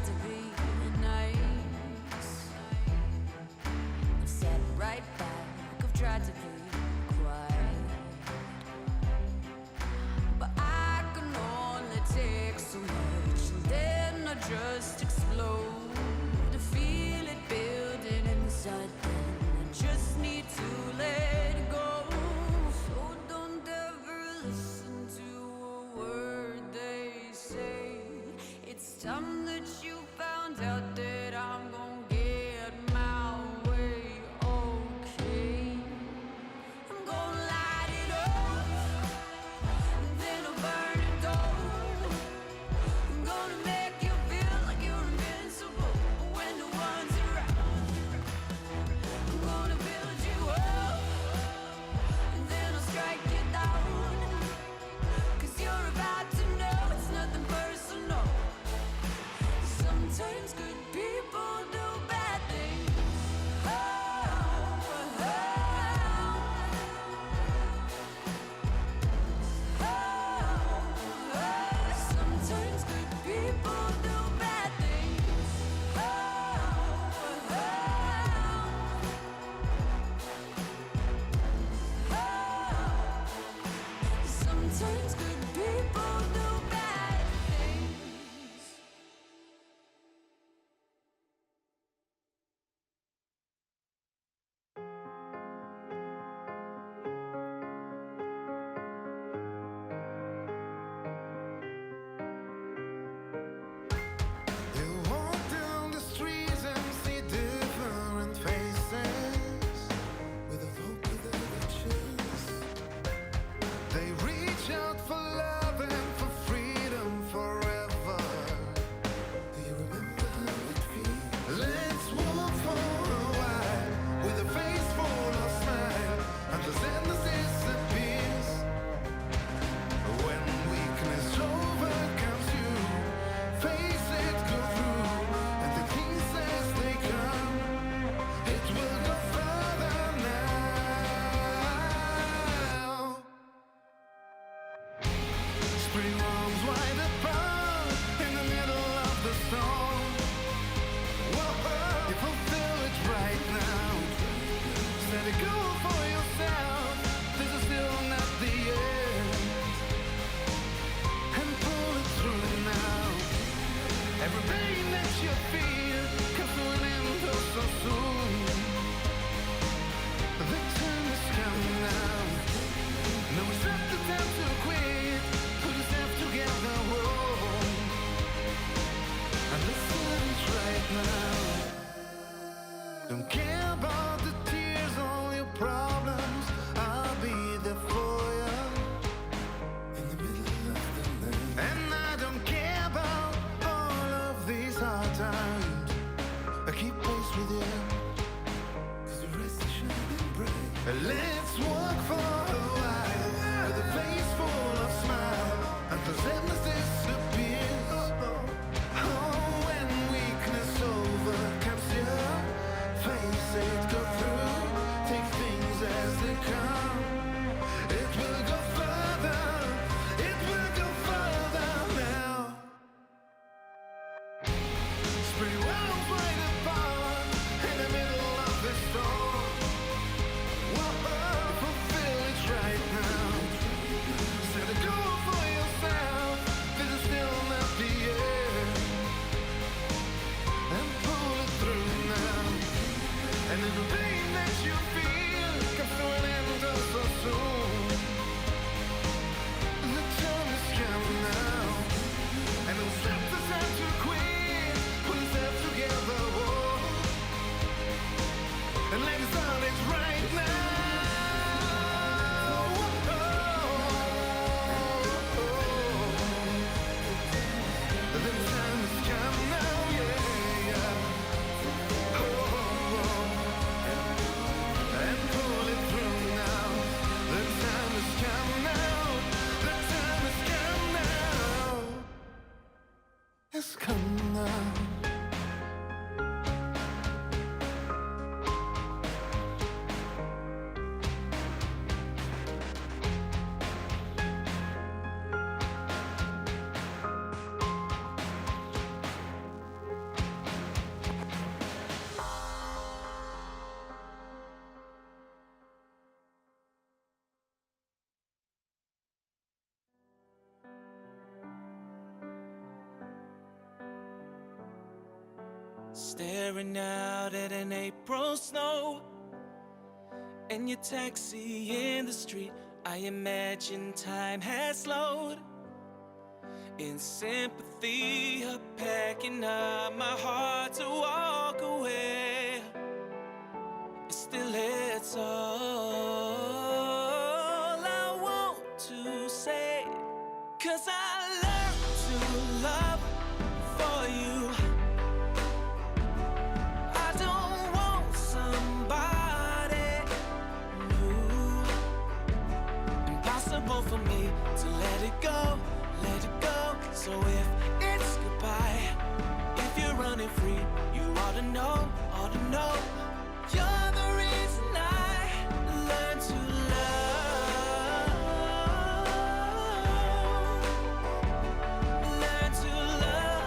tried to be nice. I've sat right back, I've tried to be quiet, but I can only take so much, and then I just explode. To feel it building inside, then I just need to let it go. So don't ever listen to a word they say. It's time that you found out that I'm gonna get my way, okay? I'm gonna light it up, and then I'll burn it down. I'm gonna make you feel like you're invincible when no one's around. I'm gonna build you up, and then I'll strike you down. 'Cause you're about to know it's nothing personal. Sometimes good people do bad things. Oh, oh, oh. Sometimes good people do bad things. Oh, oh, oh. Sometimes good people do bad things. You walk down the streets and see different faces with a hope without a chance. They reach out for love and for freedom forever. Do you remember how it feels? Let's walk for a while with a face full of smile until sadness disappears. When weakness overcomes you, face it, go through, and the things as they come, it will go further now. Spring arms wide apart in the middle of the storm. Whoa, you fulfill it right now. Set a goal for yourself. This is still not the end. And pull it through now. Every pain that you feel comes to an end oh so soon. The time has come now. No, it's not the time to quit. Put yourself together, whoa. And listen it right now. Don't care about the tears, all your problems. I'll be there for you in the middle of the night. And I don't care about all of these hard times. I keep pace with you, 'cause the rest is shining bright. Let's walk for a while with a face full of smile until sadness disappears. Oh, when weakness overcomes you, face it, go through, take things as they come. It will go further, it will go further now. Spring rounds wide apart in the middle of the storm. Whoa, fulfill it right now. Set a goal for yourself. This is still not the end. And pull it through now. And every pain that you feel comes to an end oh so soon. The time has come now. And don't stop the time to quit. Pull yourself together, whoa. And let it start it right now. The time has come now, yeah, yeah. And pull it through now. The time has come now. The time has come now. Staring out at an April snow and your taxi in the street. I imagine time has slowed. In sympathy, of packing up my heart to walk away. Still, it's all I want to say. 'Cause I learned to love for you. I don't want somebody new. Impossible for me to let it go, let it go. So if it's goodbye, if you're running free, you ought to know, ought to know. You're the reason I learned to love. Learn to love.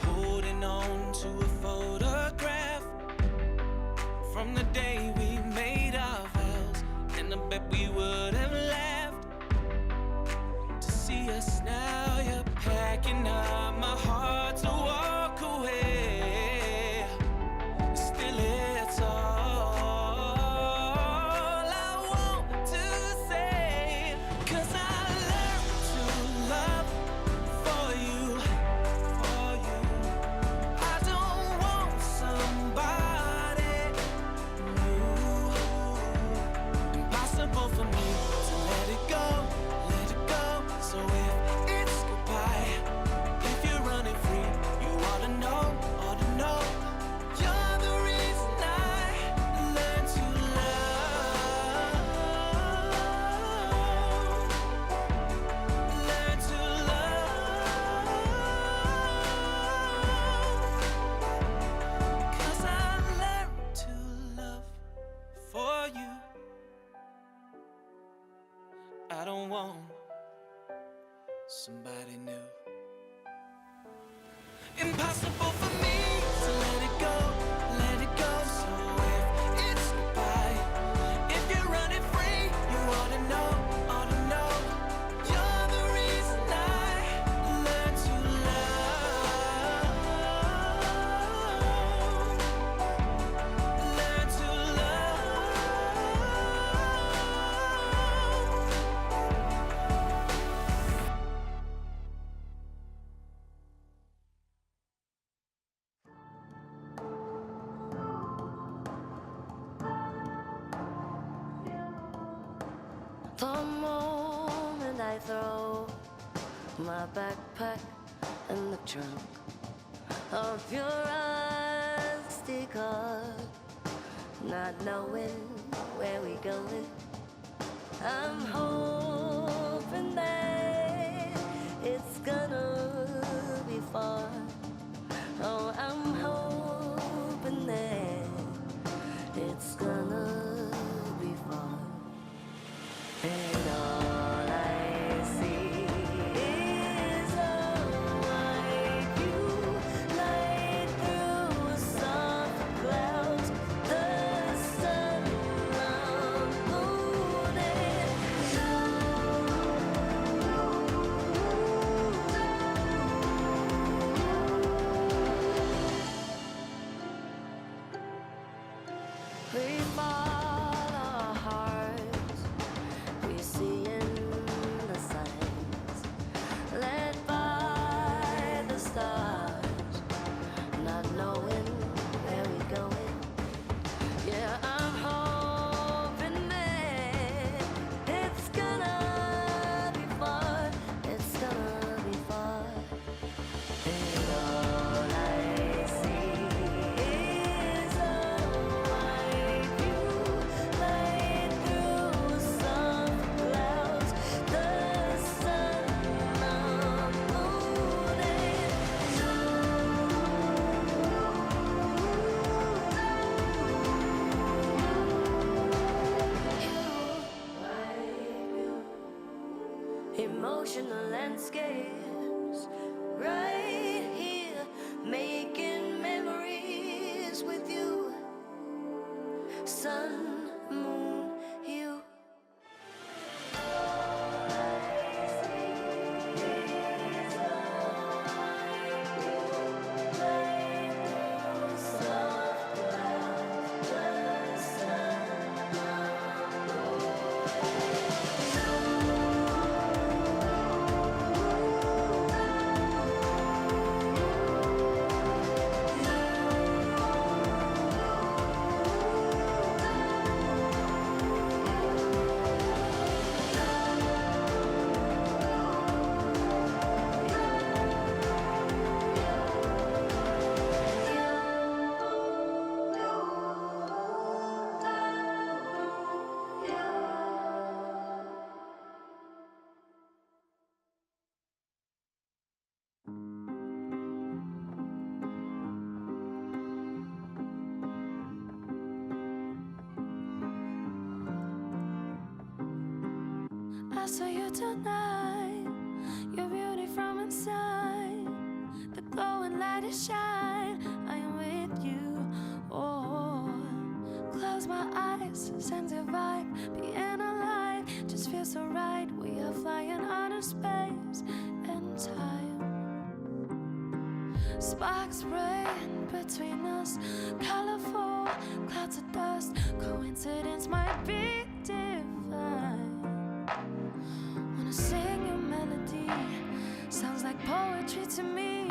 Holding on to a photograph from the day we made our vows, and I bet we would have laughed to see us now. You're packing up my heart to walk away. Still, it's all I want to say. 'Cause I learned to love for you, for you. I don't want somebody new. Impossible for me to let it go, let it go. So if it's goodbye, if you're running free, you ought to know, ought to know. You're the reason I learned to love. Learn to love. 'Cause I learned to love for you. I don't want somebody new. Impossible for me to let it go, let it go. So if it's goodbye, if you're running free, you ought to know, ought to know. You're the reason I learned to love. Learn to love. The moment I throw my backpack in the trunk of your rusty car, not knowing where we going, I'm hoping that it's gonna be far. Oh, I'm hoping that it's gonna be far. And all I see is a white view light through soft clouds, the sun, the moon, and we follow our hearts. We see in the signs, led by the stars, not knowing where we're going. Yeah, I'm hoping that it's gonna be far, it's gonna be far. And all I see is a white view light through soft clouds, the sun, the moon, and emotional landscapes right here, making memories with you. Sun, moon, you. I saw you tonight, your beauty from inside, the glowing light is shine. I am with you. Oh, close my eyes, sense your vibe, being alive just feels so right. We are flying out of space and time. Sparks spraying between us, colorful clouds of dust. Coincidence might be divine. Wanna sing your melody, sounds like poetry to me.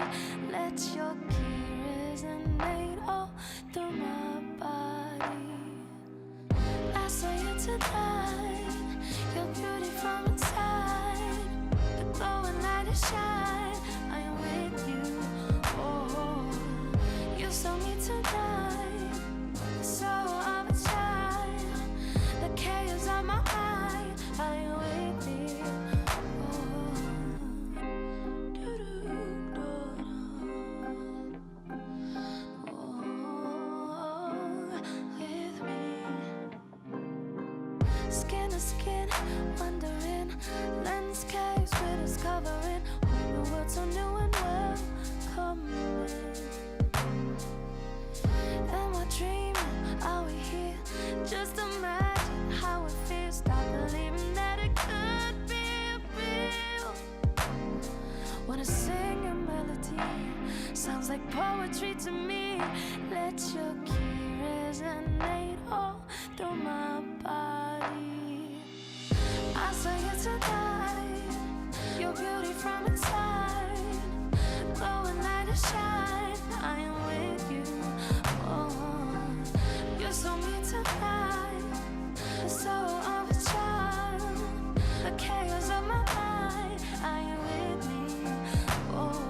Let your key resonate all through my body. I saw you tonight, your beauty from inside, the glowing light is shine. I am with you. Oh, you saw me tonight, the soul of a child, the chaos of my mind. I am with you. With me, skin to skin, wondering landscapes we're discovering. Whole new world so new and welcoming. Am I dreaming? Are we here? Just imagine how it feels. Stop believing that it could be real. Wanna sing a melody, sounds like poetry to me. Let your key resonate all through my body. I saw you tonight, your beauty from inside, glowing light is shine. I am with you. Oh, you saw me tonight, the soul of a child, the chaos of my mind. I am with me. Oh,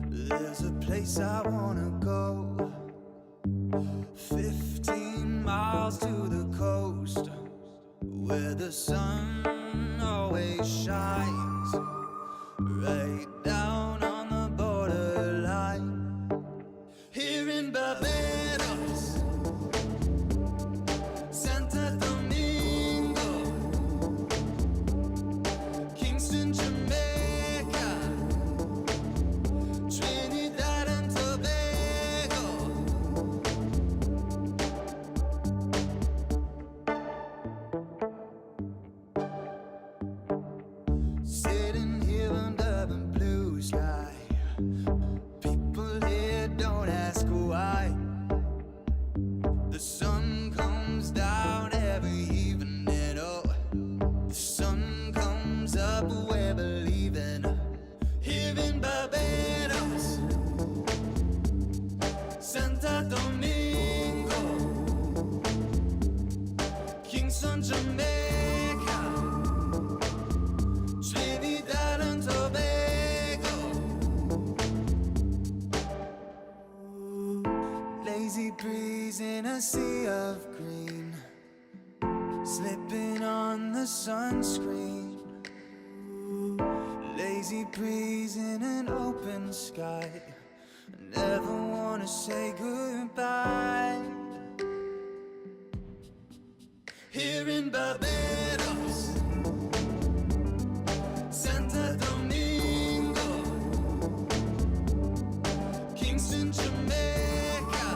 There's a place I wanna go, 15 miles to the coast, where the sun always shines, right down on the borderline. Here in Barbados, Santa Domingo, Kingston, Jamaica, Trinidad and Tobago. Sitting here under the blue sky, people here don't ask why. The sun comes down every evening, oh, the sun comes up, we're believing. Here in Barbados, Santa Domingo, Kingston, Jamaica, Trinidad and Tobago. Lazy breeze in a sea of green, slipping on the sunscreen. Lazy breeze in an open sky, never wanna say goodbye. Here in Barbados, Santa Domingo, Kingston, Jamaica,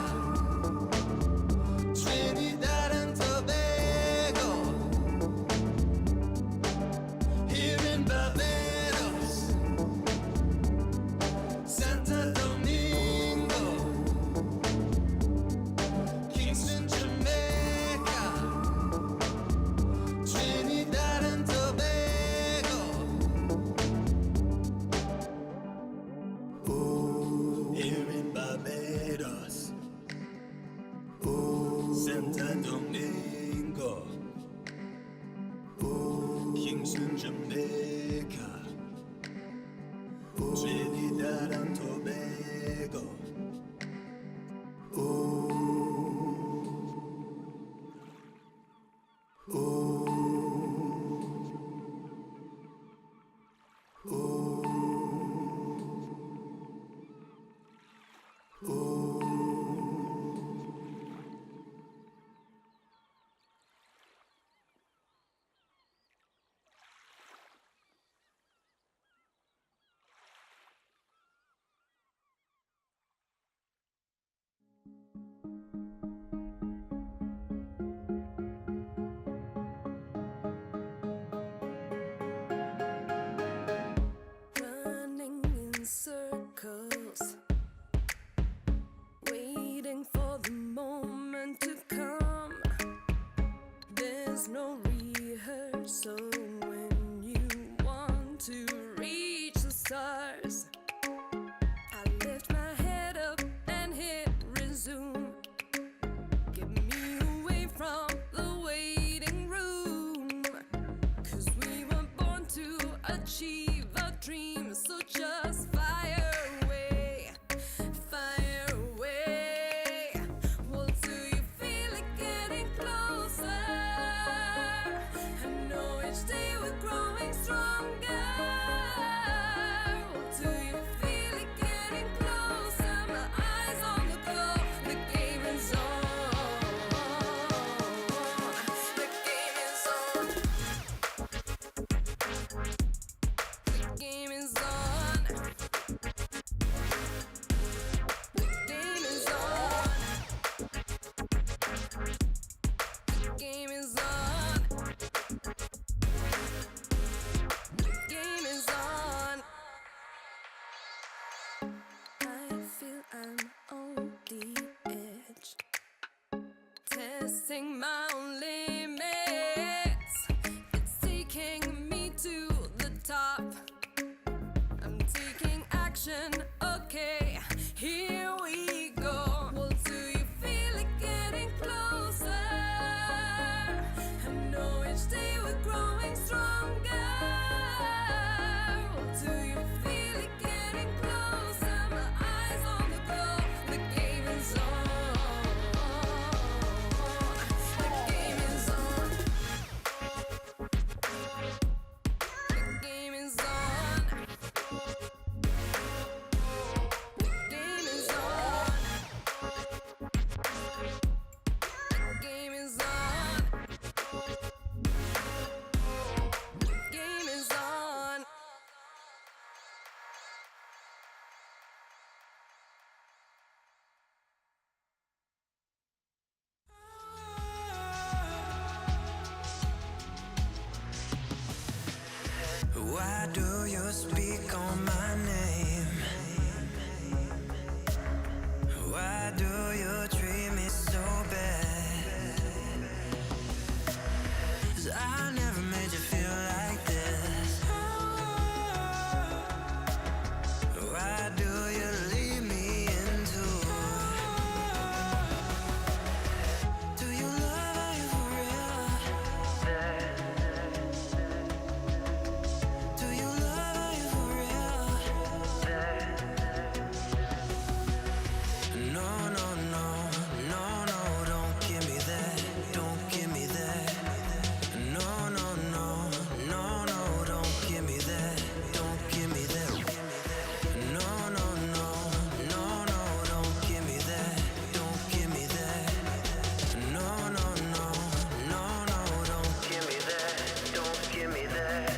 Trinidad and Tobago. Here in Barbados, Santa Domingo, Kingston, Jamaica, Trinidad and Tobago. Oh, here in Barbados, oh, Santa Domingo, oh, Kingston, Jamaica, Trinidad and Tobago. Oh, oh, oh, oh. Running in circles, waiting for the moment to come. There's no rehearsal when you want to reach the stars. I lift my head up and hit resume. Get me away from the waiting room, 'cause we were born to achieve our dreams. So just fire away, fire away. Well, do you feel it getting closer? I know each day we're growing stronger. Well, do you feel it getting closer? My eyes on the clock, the game is on. The game is on. The game is on. The game is on. The game is on. The game is on. I feel I'm on the edge, testing my own limits. It's taking me to the top. I'm taking action, okay, here we go. Well, do you feel it getting closer? Why do you speak on my name? Why do you treat me so bad? 'Cause I never made you feel like this. Why do you leave me into? Do you love you for real? Do you love you for real? No, no, no, no, no, don't give me that, don't give me that. No, no, no, no, no, don't give me that, don't give me that. No, no, no, no, no, don't give me that, don't give me that. No, no, no, no, no, don't give me that, don't give me that.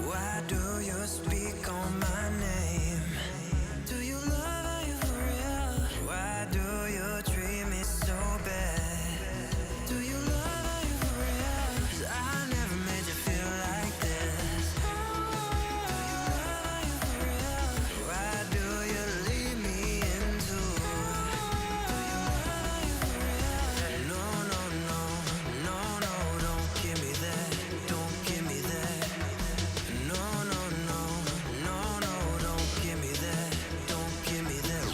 Why do you speak on my name? Do you love you for real? Why do you treat me so bad? Do you love you for real? 'Cause I never made you feel like this. Do you love you for real? Why do you leave me into? Do you love you for real? No, no, no, no, no, don't give me that, don't give me that. No, no, no, no, no, don't give me that, don't give me that.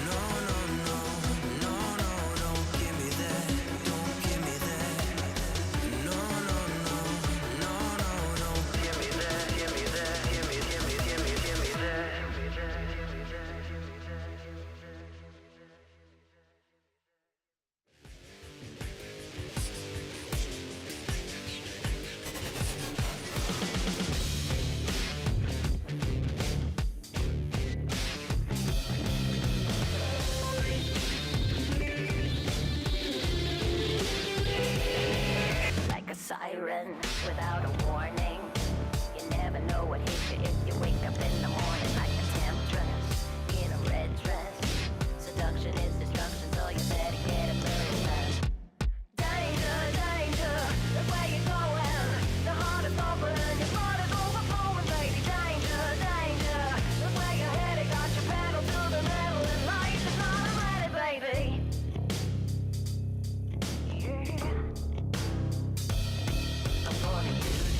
No, no, no, no, no, don't give me that, don't give me that. No, no, no, no, no, don't give me that, give me that, give me that. Like a siren without a warning. You never know what hits you if you wake up in the morning like a temptress in a red dress. Seduction is destruction, so you better get a move. Danger, danger, look where you're going. The heart is open, your blood is overflowing, baby. Danger, danger, look where you're headed. Got your pedal to the metal, and life is not ready, baby. Yeah. I'm gonna use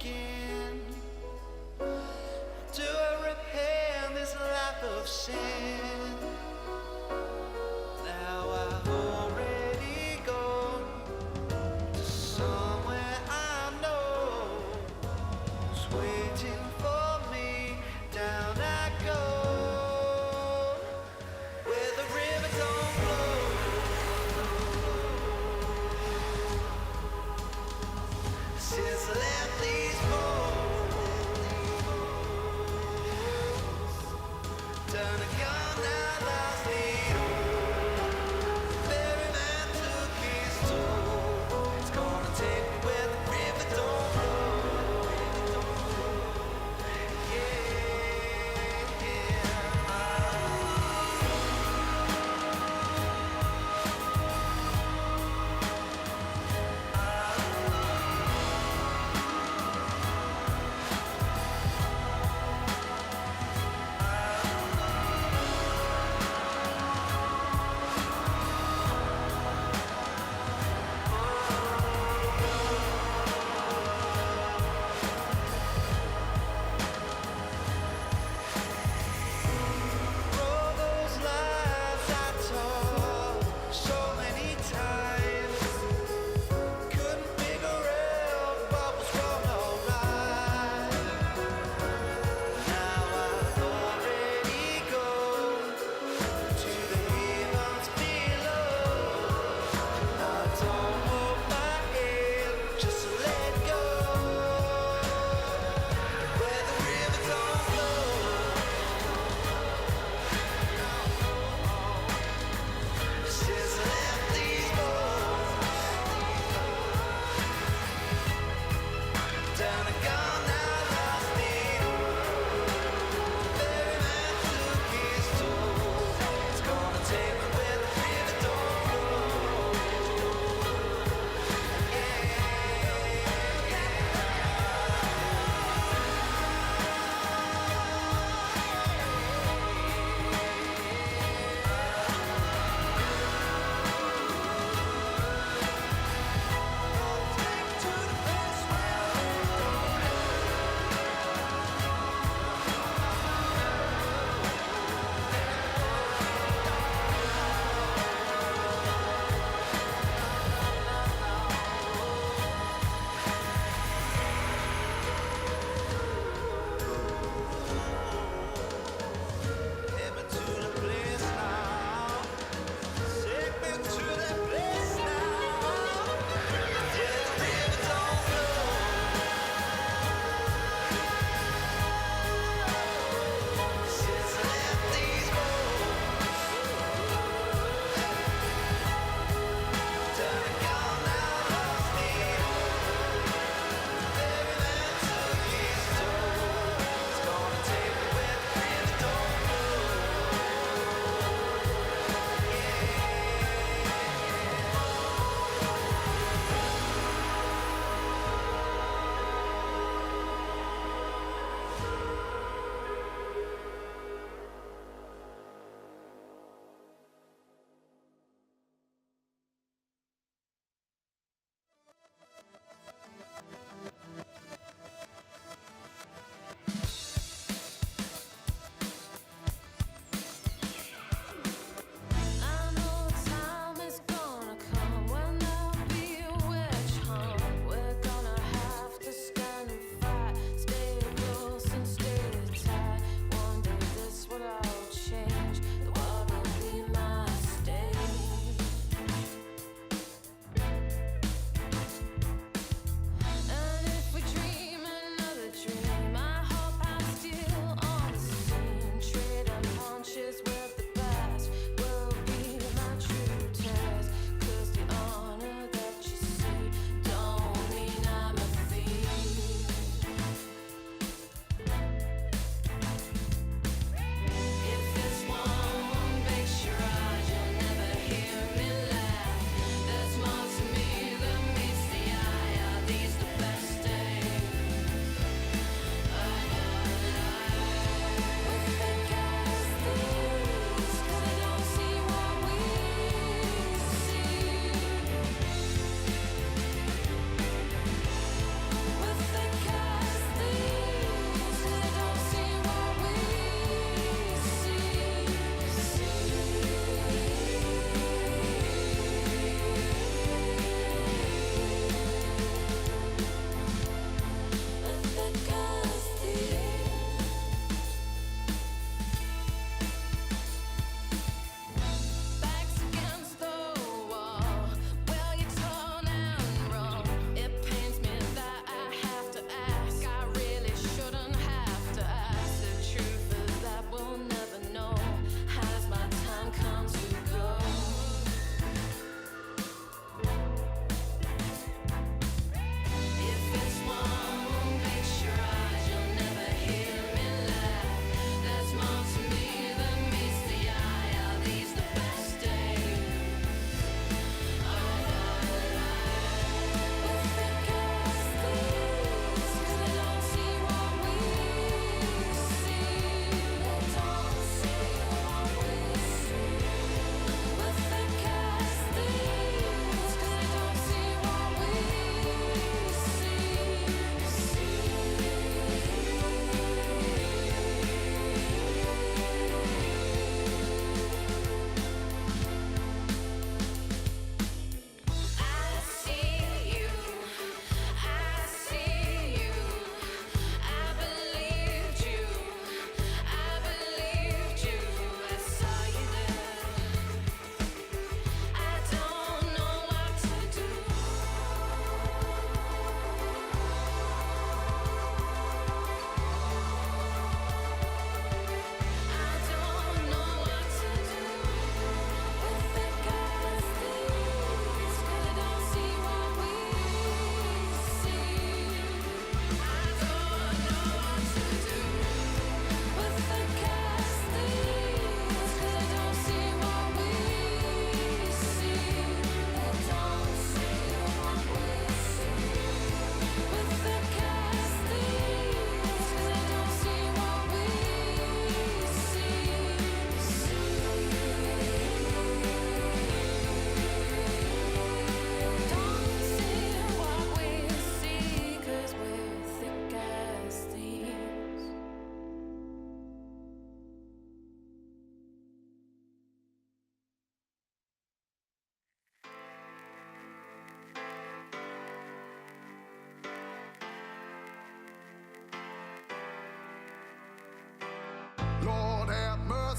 begin? Do I repair this life of sin? Now I've already gone to somewhere I know is waiting for me. Down I go, where the river don't flow. Since I left these bones, turn a gun now.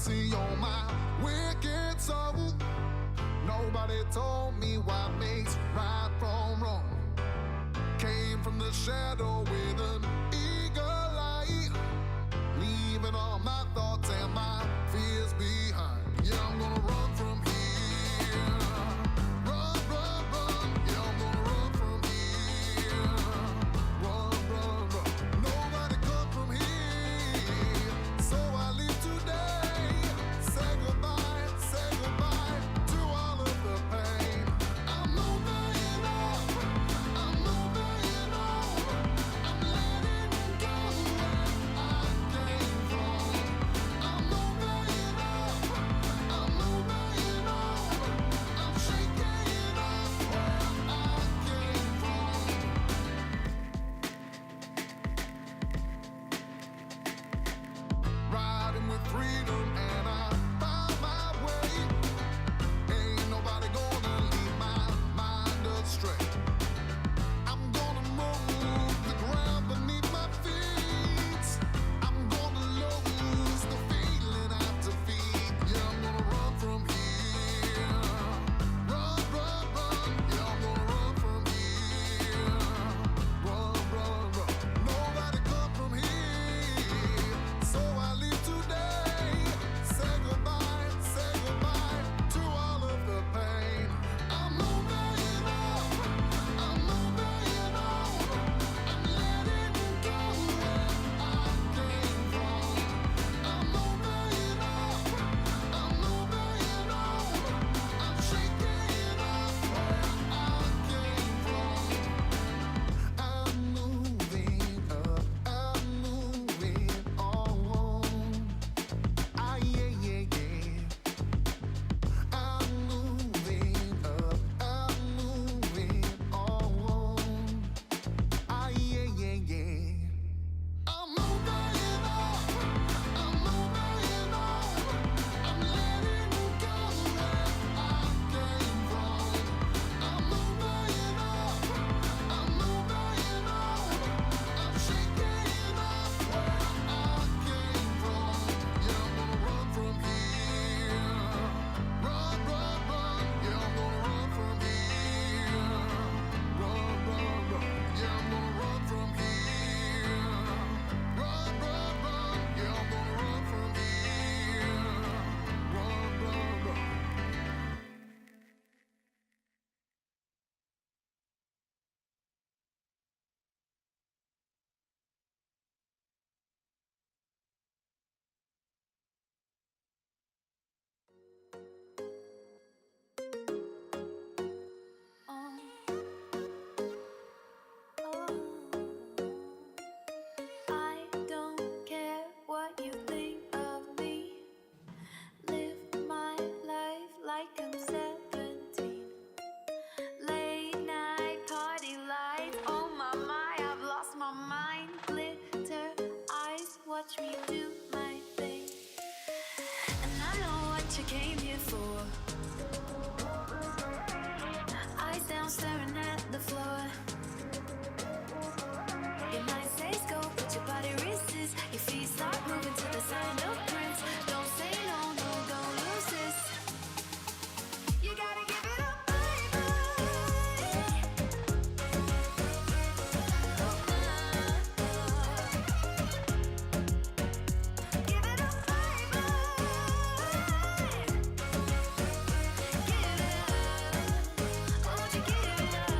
mercy on my wicked soul. Nobody told me what makes right from wrong. Came from the shadow with an eagle eye, leaving all my thoughts and my fears behind. Yeah, I'm gonna run from here. Run, run, run. Yeah, I'm gonna run from here. Run, run, run. Nobody come from here. So I leave today. Say goodbye to all of the pain. I'm moving up. I'm moving on. I'm letting go where I came from. I'm moving up. I'm moving on. I'm shaking off where I came from. Riding with freedom and I found my way. Ain't nobody gonna lead my mind astray. I'm gonna move the ground beneath my feet. I'm gonna lose the feeling at defeat. Yeah, I'm gonna run from here. Run, run, run. Yeah, I'm gonna run from here. Run, run, run. Nobody come from here. So I leave today. Say goodbye to all of the pain. I'm moving up. I'm moving on. I'm letting go where I came from. I'm moving up. I'm moving on. I'm shaking off where I came from. I'm moving up. I'm moving on. Ah, yeah, yeah, yeah. I'm moving up. I'm moving on. Ah, yeah, yeah, yeah. I'm moving up. I'm moving on. I'm letting go where I came from. I'm moving up. I'm moving on. I'm shaking off where I came from. Yeah, I'm gonna run from here. Run, run, run. Yeah, I'm gonna run from here. Run, run, run. Yeah, I'm gonna run from here. Run, run, run. Yeah, I'm gonna run from here. Run, run, run. I don't care what you think of me. Live my life like I'm 17. Late night party lights. Oh my, I've lost my mind. Glitter eyes, watch me do my thing. And I know what you came here for. Eyes down, staring at the floor. You might say go, but your body resists. Your feet start moving to the sound of Prince. Don't say no, no, don't lose this. You gotta give it up, baby. Give it up, baby. Give it up. Won't you give it up?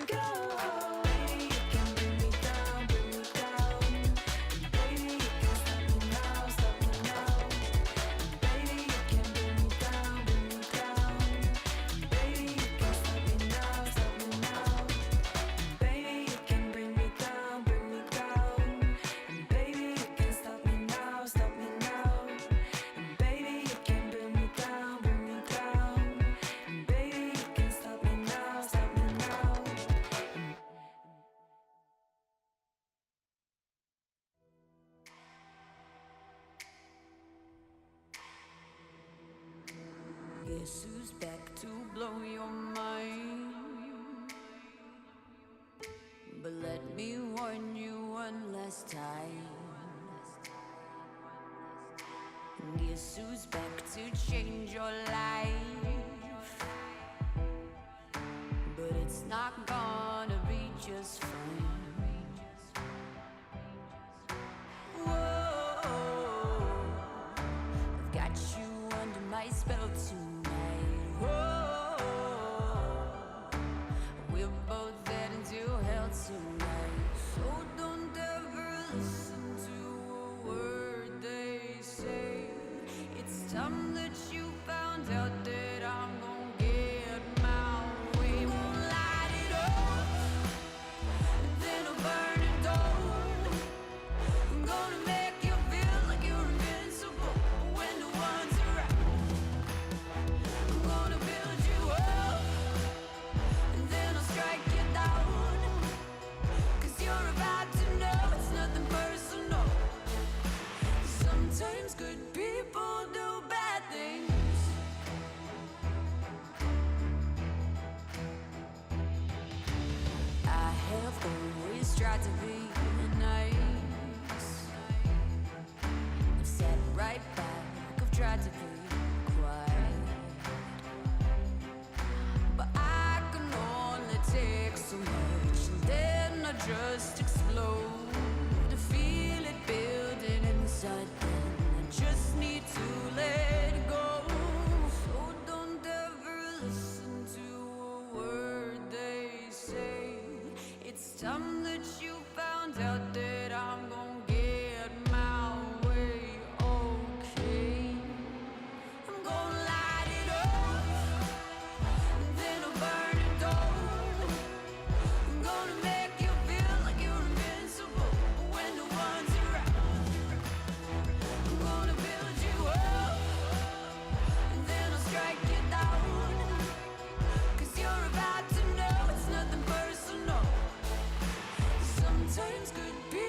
to go. Baby, you can bring me down, bring me down. And baby, you can stop me now, stop me now. And baby, you can bring me down, bring me down. And baby, you can stop me now, stop me now. And baby, you can bring me down, bring me down. And baby, you can stop me now, stop me now. And baby, you can bring me down, bring me down. And baby, you can stop me now, stop me now. Guess who's back to blow your mind? But let me warn you one last time. Guess who's back to change your life? But it's not gonna be just fine. Whoa, I've got you under my spell tonight. Whoa, we're both heading to hell tonight. So don't ever listen to a word they say. It's time that you found out that I'm gonna get my way. Won't light it up, then I'll burn it down. I'm gonna make you feel like you're invincible when no one's around. I'm gonna build you up, and then I'll strike you down. 'Cause you're about to know it's nothing personal. Sometimes good people do bad things. I have always tried to be nice. I've sat right back, I've tried to be quiet. But I can only take so much, and then I just explode. To feel it building inside, then I just need to let go. So don't ever listen to a word they say. It's time that you found out that I'm gonna get my way. Okay, I'm gonna light it up, and then I'll burn it down. I'm gonna make you feel like you're invincible when no one's around. I'm gonna build you up, and then I'll strike you down. 'Cause you're about to know it's nothing personal. Sometimes good people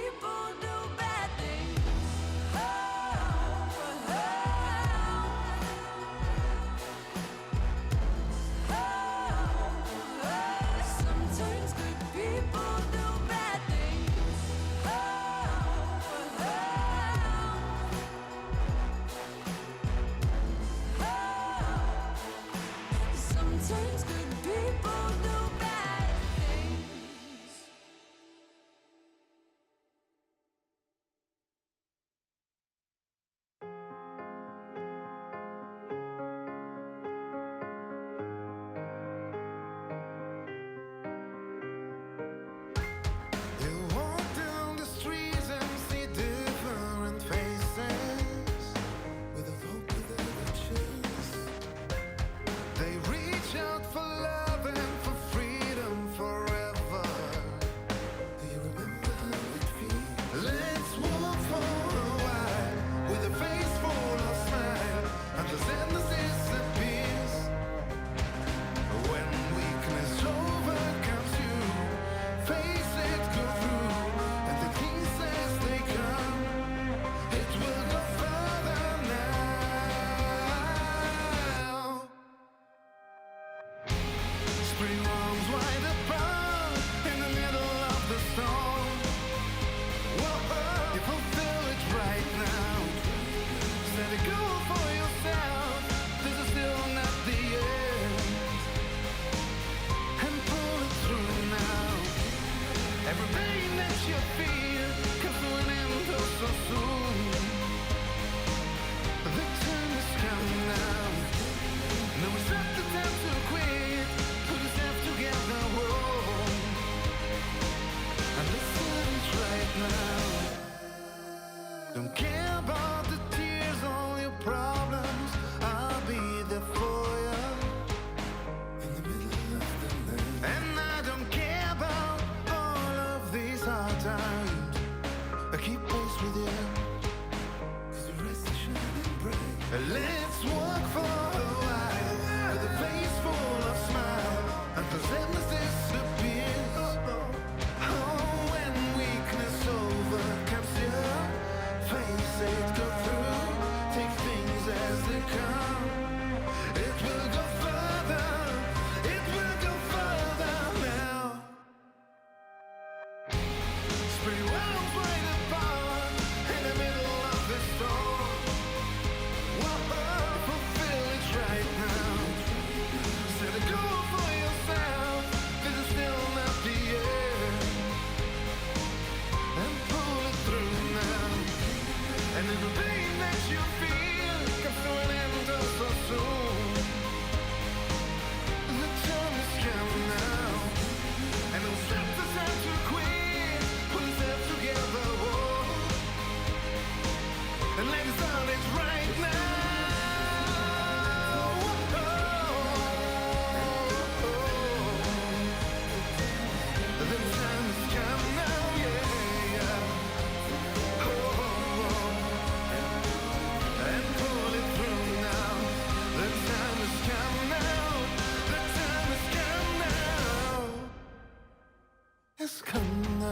is coming.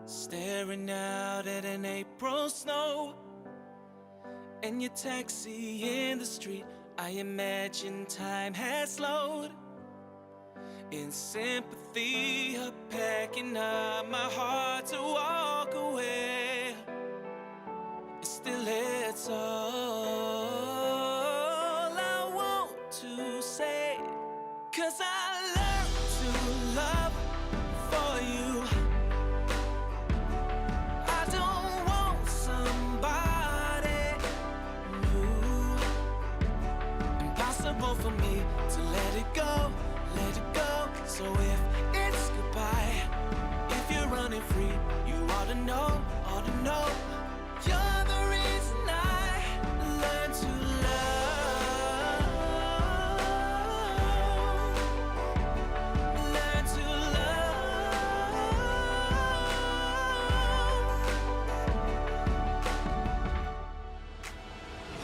Staring out at an April snow and your taxi in the street, I imagine time has slowed. In sympathy, of packing up my heart to walk away. Still, it's all I want to say, 'cause I learned to love for you. I don't want somebody new. Impossible for me to let it go, let it go. So if it's goodbye, if you're running free, you ought to know, ought to know. You're the reason I learned to love, learn to love.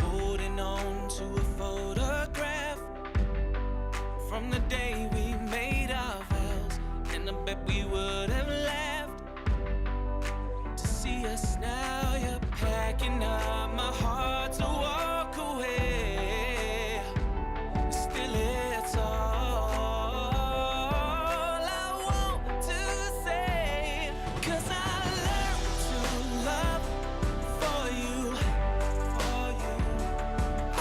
Holding on to a photograph from the day we made our vows, and I bet we would have laughed to see us now. You're packing up my heart to walk away. Still, it's all I want to say, 'cause I learned to love for you, for you.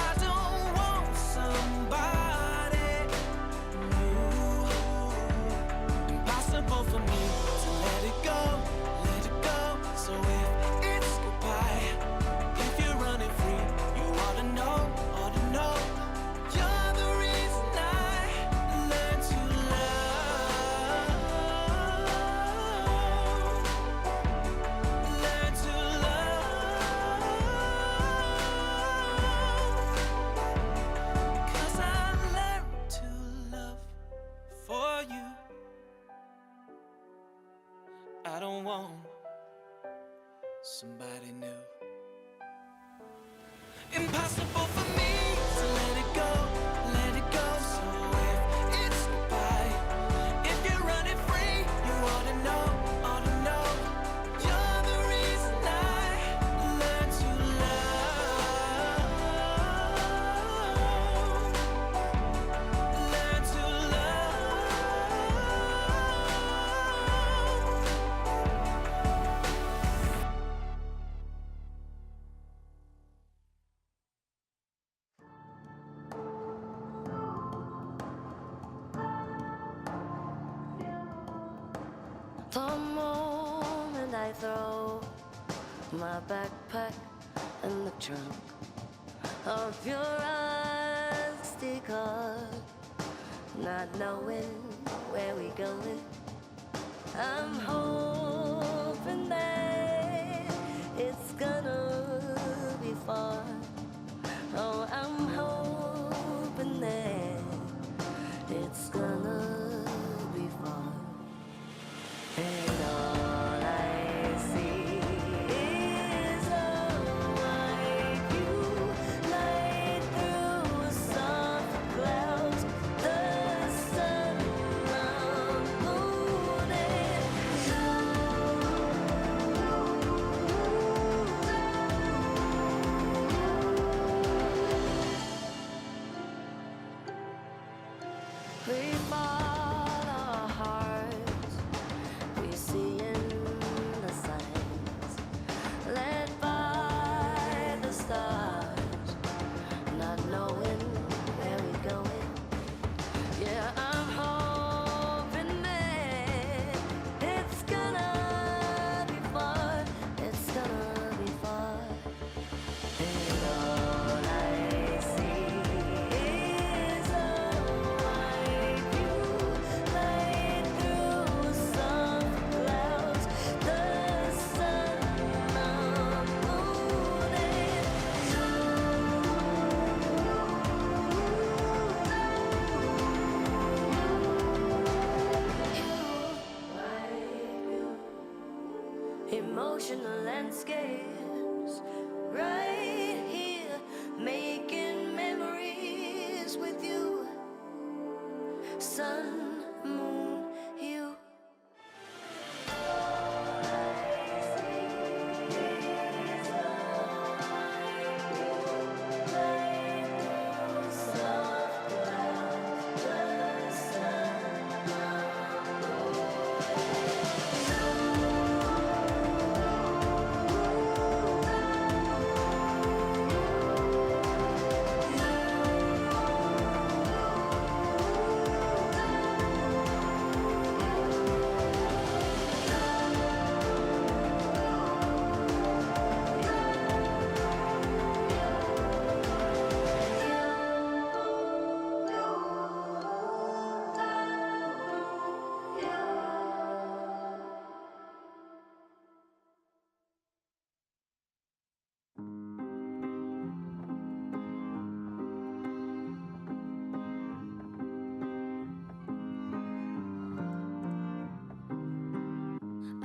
I don't want somebody new. Impossible for me to let it go, let it go. So if it's goodbye, if you're running free, you ought to know, ought to know. You're the reason I learned to love, learn to love. 'Cause I learned to love for you. I don't want somebody new. Impossible for me to let it go, let it go. So if it's goodbye, if you're running free, you ought to know, ought to know. You're the reason I learned to love, learn to The moment I throw my backpack in the trunk of your rusty car, not knowing where we going, I'm hoping that it's gonna be far. Oh, I'm hoping that it's gonna be far. And all I see is a white view light through soft clouds. The sun around emotional landscapes. Right here, making memories with you. Sun, moon, you.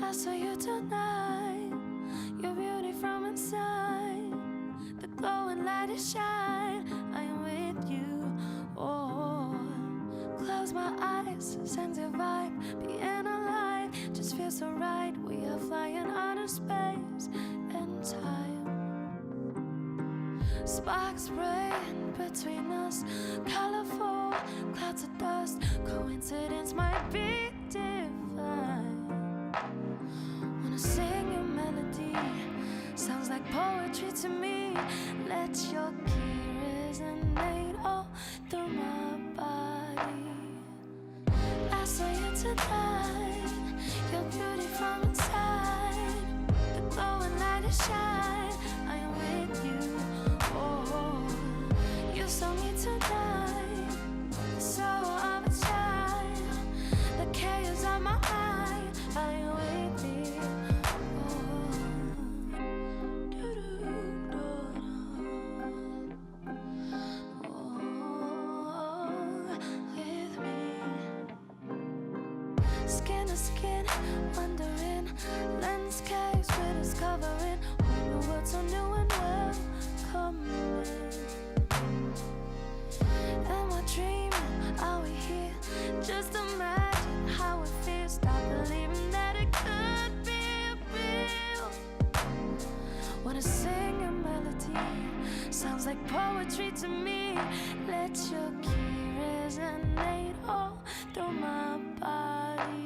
I saw you tonight, your beauty from inside, the glowing light is shine. I am with you. Oh, close my eyes, sense your vibe, being alive just feels so right. We are flying out of space and time. Sparks spraying between us, colorful clouds of dust. Coincidence might be divine. Wanna sing your melody, sounds like poetry to me. Let your key resonate all through my body. I saw you tonight, your beauty from inside, the glowing light is shine. I am with you. Oh, you saw me tonight, the soul of a child, the chaos of my mind. I am with you. Skin to skin, wondering, landscapes we're discovering, whole new world so new and welcoming. Am I dreaming? Are we here? Just imagine how it feels. Stop believing that it could be real. Wanna sing a melody, sounds like poetry to me. Let your key resonate all through my body.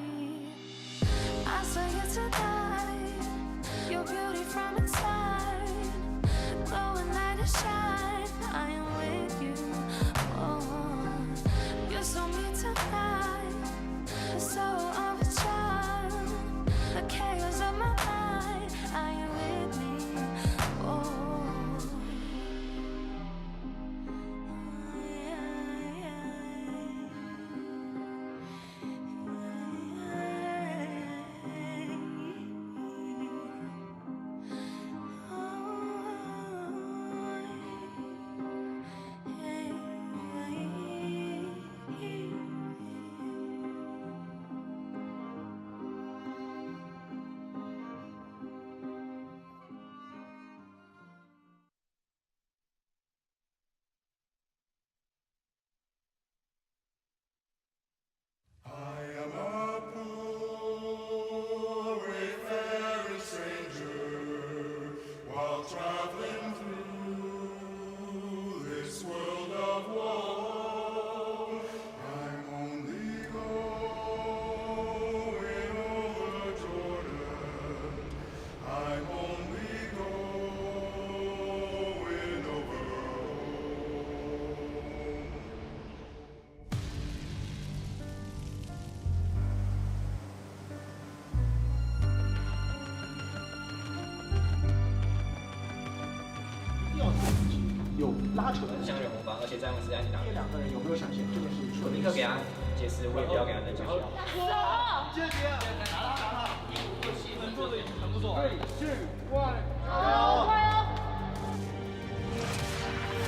I saw you tonight, your beauty from inside, glowing light is shine. I am with you. Oh, you saw me tonight, the soul of a child, the chaos of my mind. I am with me. Oh,拉扯的相约红方，而且在我们时间打。这两个人有没有闪现？这件事情我立刻给他解释，我也不要给他人解释。接接，拿他，能做的已经很不错。3、2、1，加油！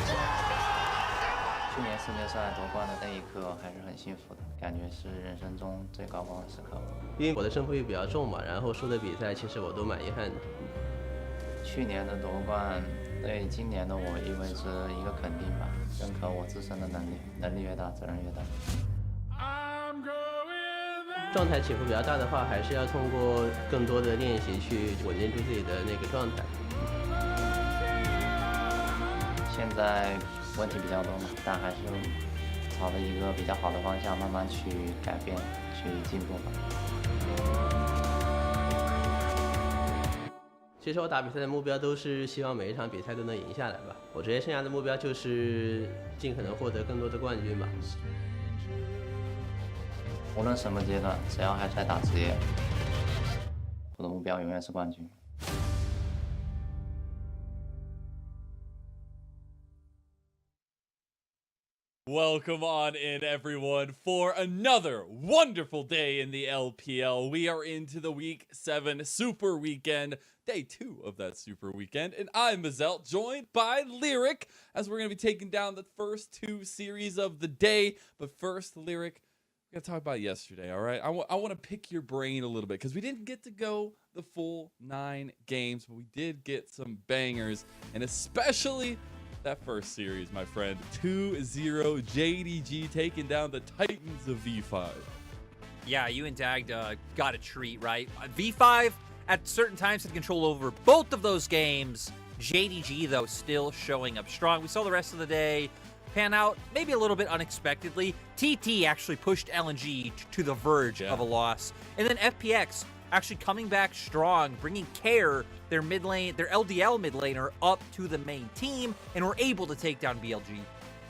加油！去年世界赛夺冠的那一刻还是很幸福的，感觉是人生中最高光的时刻。因为我的胜负欲比较重嘛，然后输的比赛其实我都蛮遗憾的。去年的夺冠对今年的我意味着一个肯定吧，认可我自身的能力，能力越大，责任越大。状态起伏比较大的话，还是要通过更多的练习去稳定住自己的那个状态。现在问题比较多嘛，但还是朝着一个比较好的方向慢慢去改变，去进步吧。其实我打比赛的目标都是希望每一场比赛都能赢下来吧。我职业生涯的目标就是尽可能获得更多的冠军吧。无论什么阶段，只要还在打职业，我的目标永远是冠军。Welcome on in, everyone, for another wonderful day in the LPL. We are into the Week 7 Super Weekend, day 2 of that Super Weekend, and I'm Mazel, joined by Lyric, as we're going to be taking down the first 2 series of the day. But first, Lyric, we're going to talk about yesterday, all right? I want to pick your brain a little bit, because we didn't get to go the full 9 games, but we did get some bangers, and especially that first series, my friend. 2-0 JDG taking down the Titans of V5. Yeah, you and Dagda got a treat, right? V5 at certain times had control over both of those games. JDG, though, still showing up strong. We saw the rest of the day pan out maybe a little bit unexpectedly. TT actually pushed LNG to the verge of a loss. And then FPX actually coming back strong, bringing Care, their mid lane, their LDL mid laner, up to the main team, and were able to take down BLG.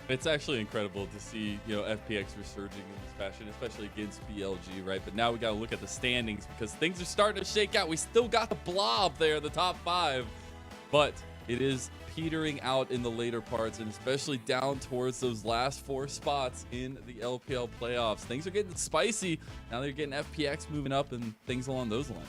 It's actually incredible to see, FPX resurging in this fashion, especially against BLG, right? But now we got to look at the standings because things are starting to shake out. We still got the blob there, the top 5, but it is petering out in the later parts, and especially down towards those last 4 spots in the LPL playoffs. Things are getting spicy. Now they're getting FPX moving up and things along those lines.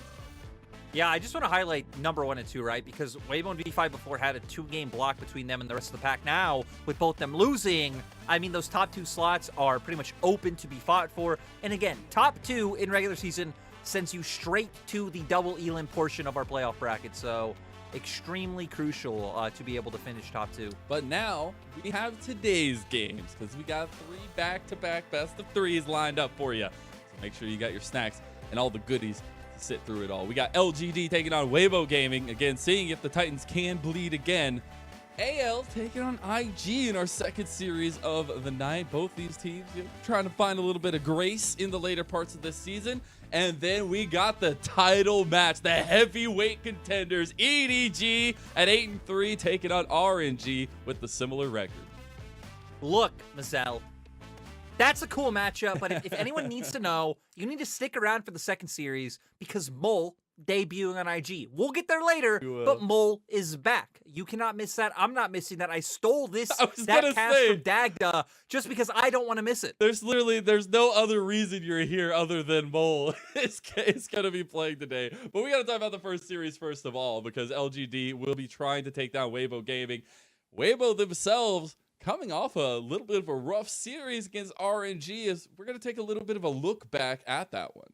Yeah, I just want to highlight number 1 and 2, right? Because Weibo and V5 before had a 2-game block between them and the rest of the pack. Now, with both them losing, I mean, those top 2 slots are pretty much open to be fought for. And again, top 2 in regular season sends you straight to the double elim portion of our playoff bracket. So extremely crucial to be able to finish top 2. But now we have today's games because we got 3 back-to-back best of 3s lined up for you. So make sure you got your snacks and all the goodies to sit through it all. We got LGD taking on Weibo Gaming, again seeing if the Titans can bleed again. AL taking on IG in our second series of the night. Both these teams trying to find a little bit of grace in the later parts of this season. And then we got the title match, the heavyweight contenders, EDG at 8-3 taking on RNG with the similar record. Look, Mazel, that's a cool matchup, but if anyone needs to know, you need to stick around for the second series because Mole debuting on IG. We'll get there later, but Mole is back. You cannot miss that. I'm not missing that. I stole that cast from Dagda just because I don't want to miss it. There's no other reason you're here other than Mole is going to be playing today. But we got to talk about the first series first of all, because LGD will be trying to take down Weibo Gaming. Weibo themselves coming off a little bit of a rough series against RNG, as we're going to take a little bit of a look back at that one.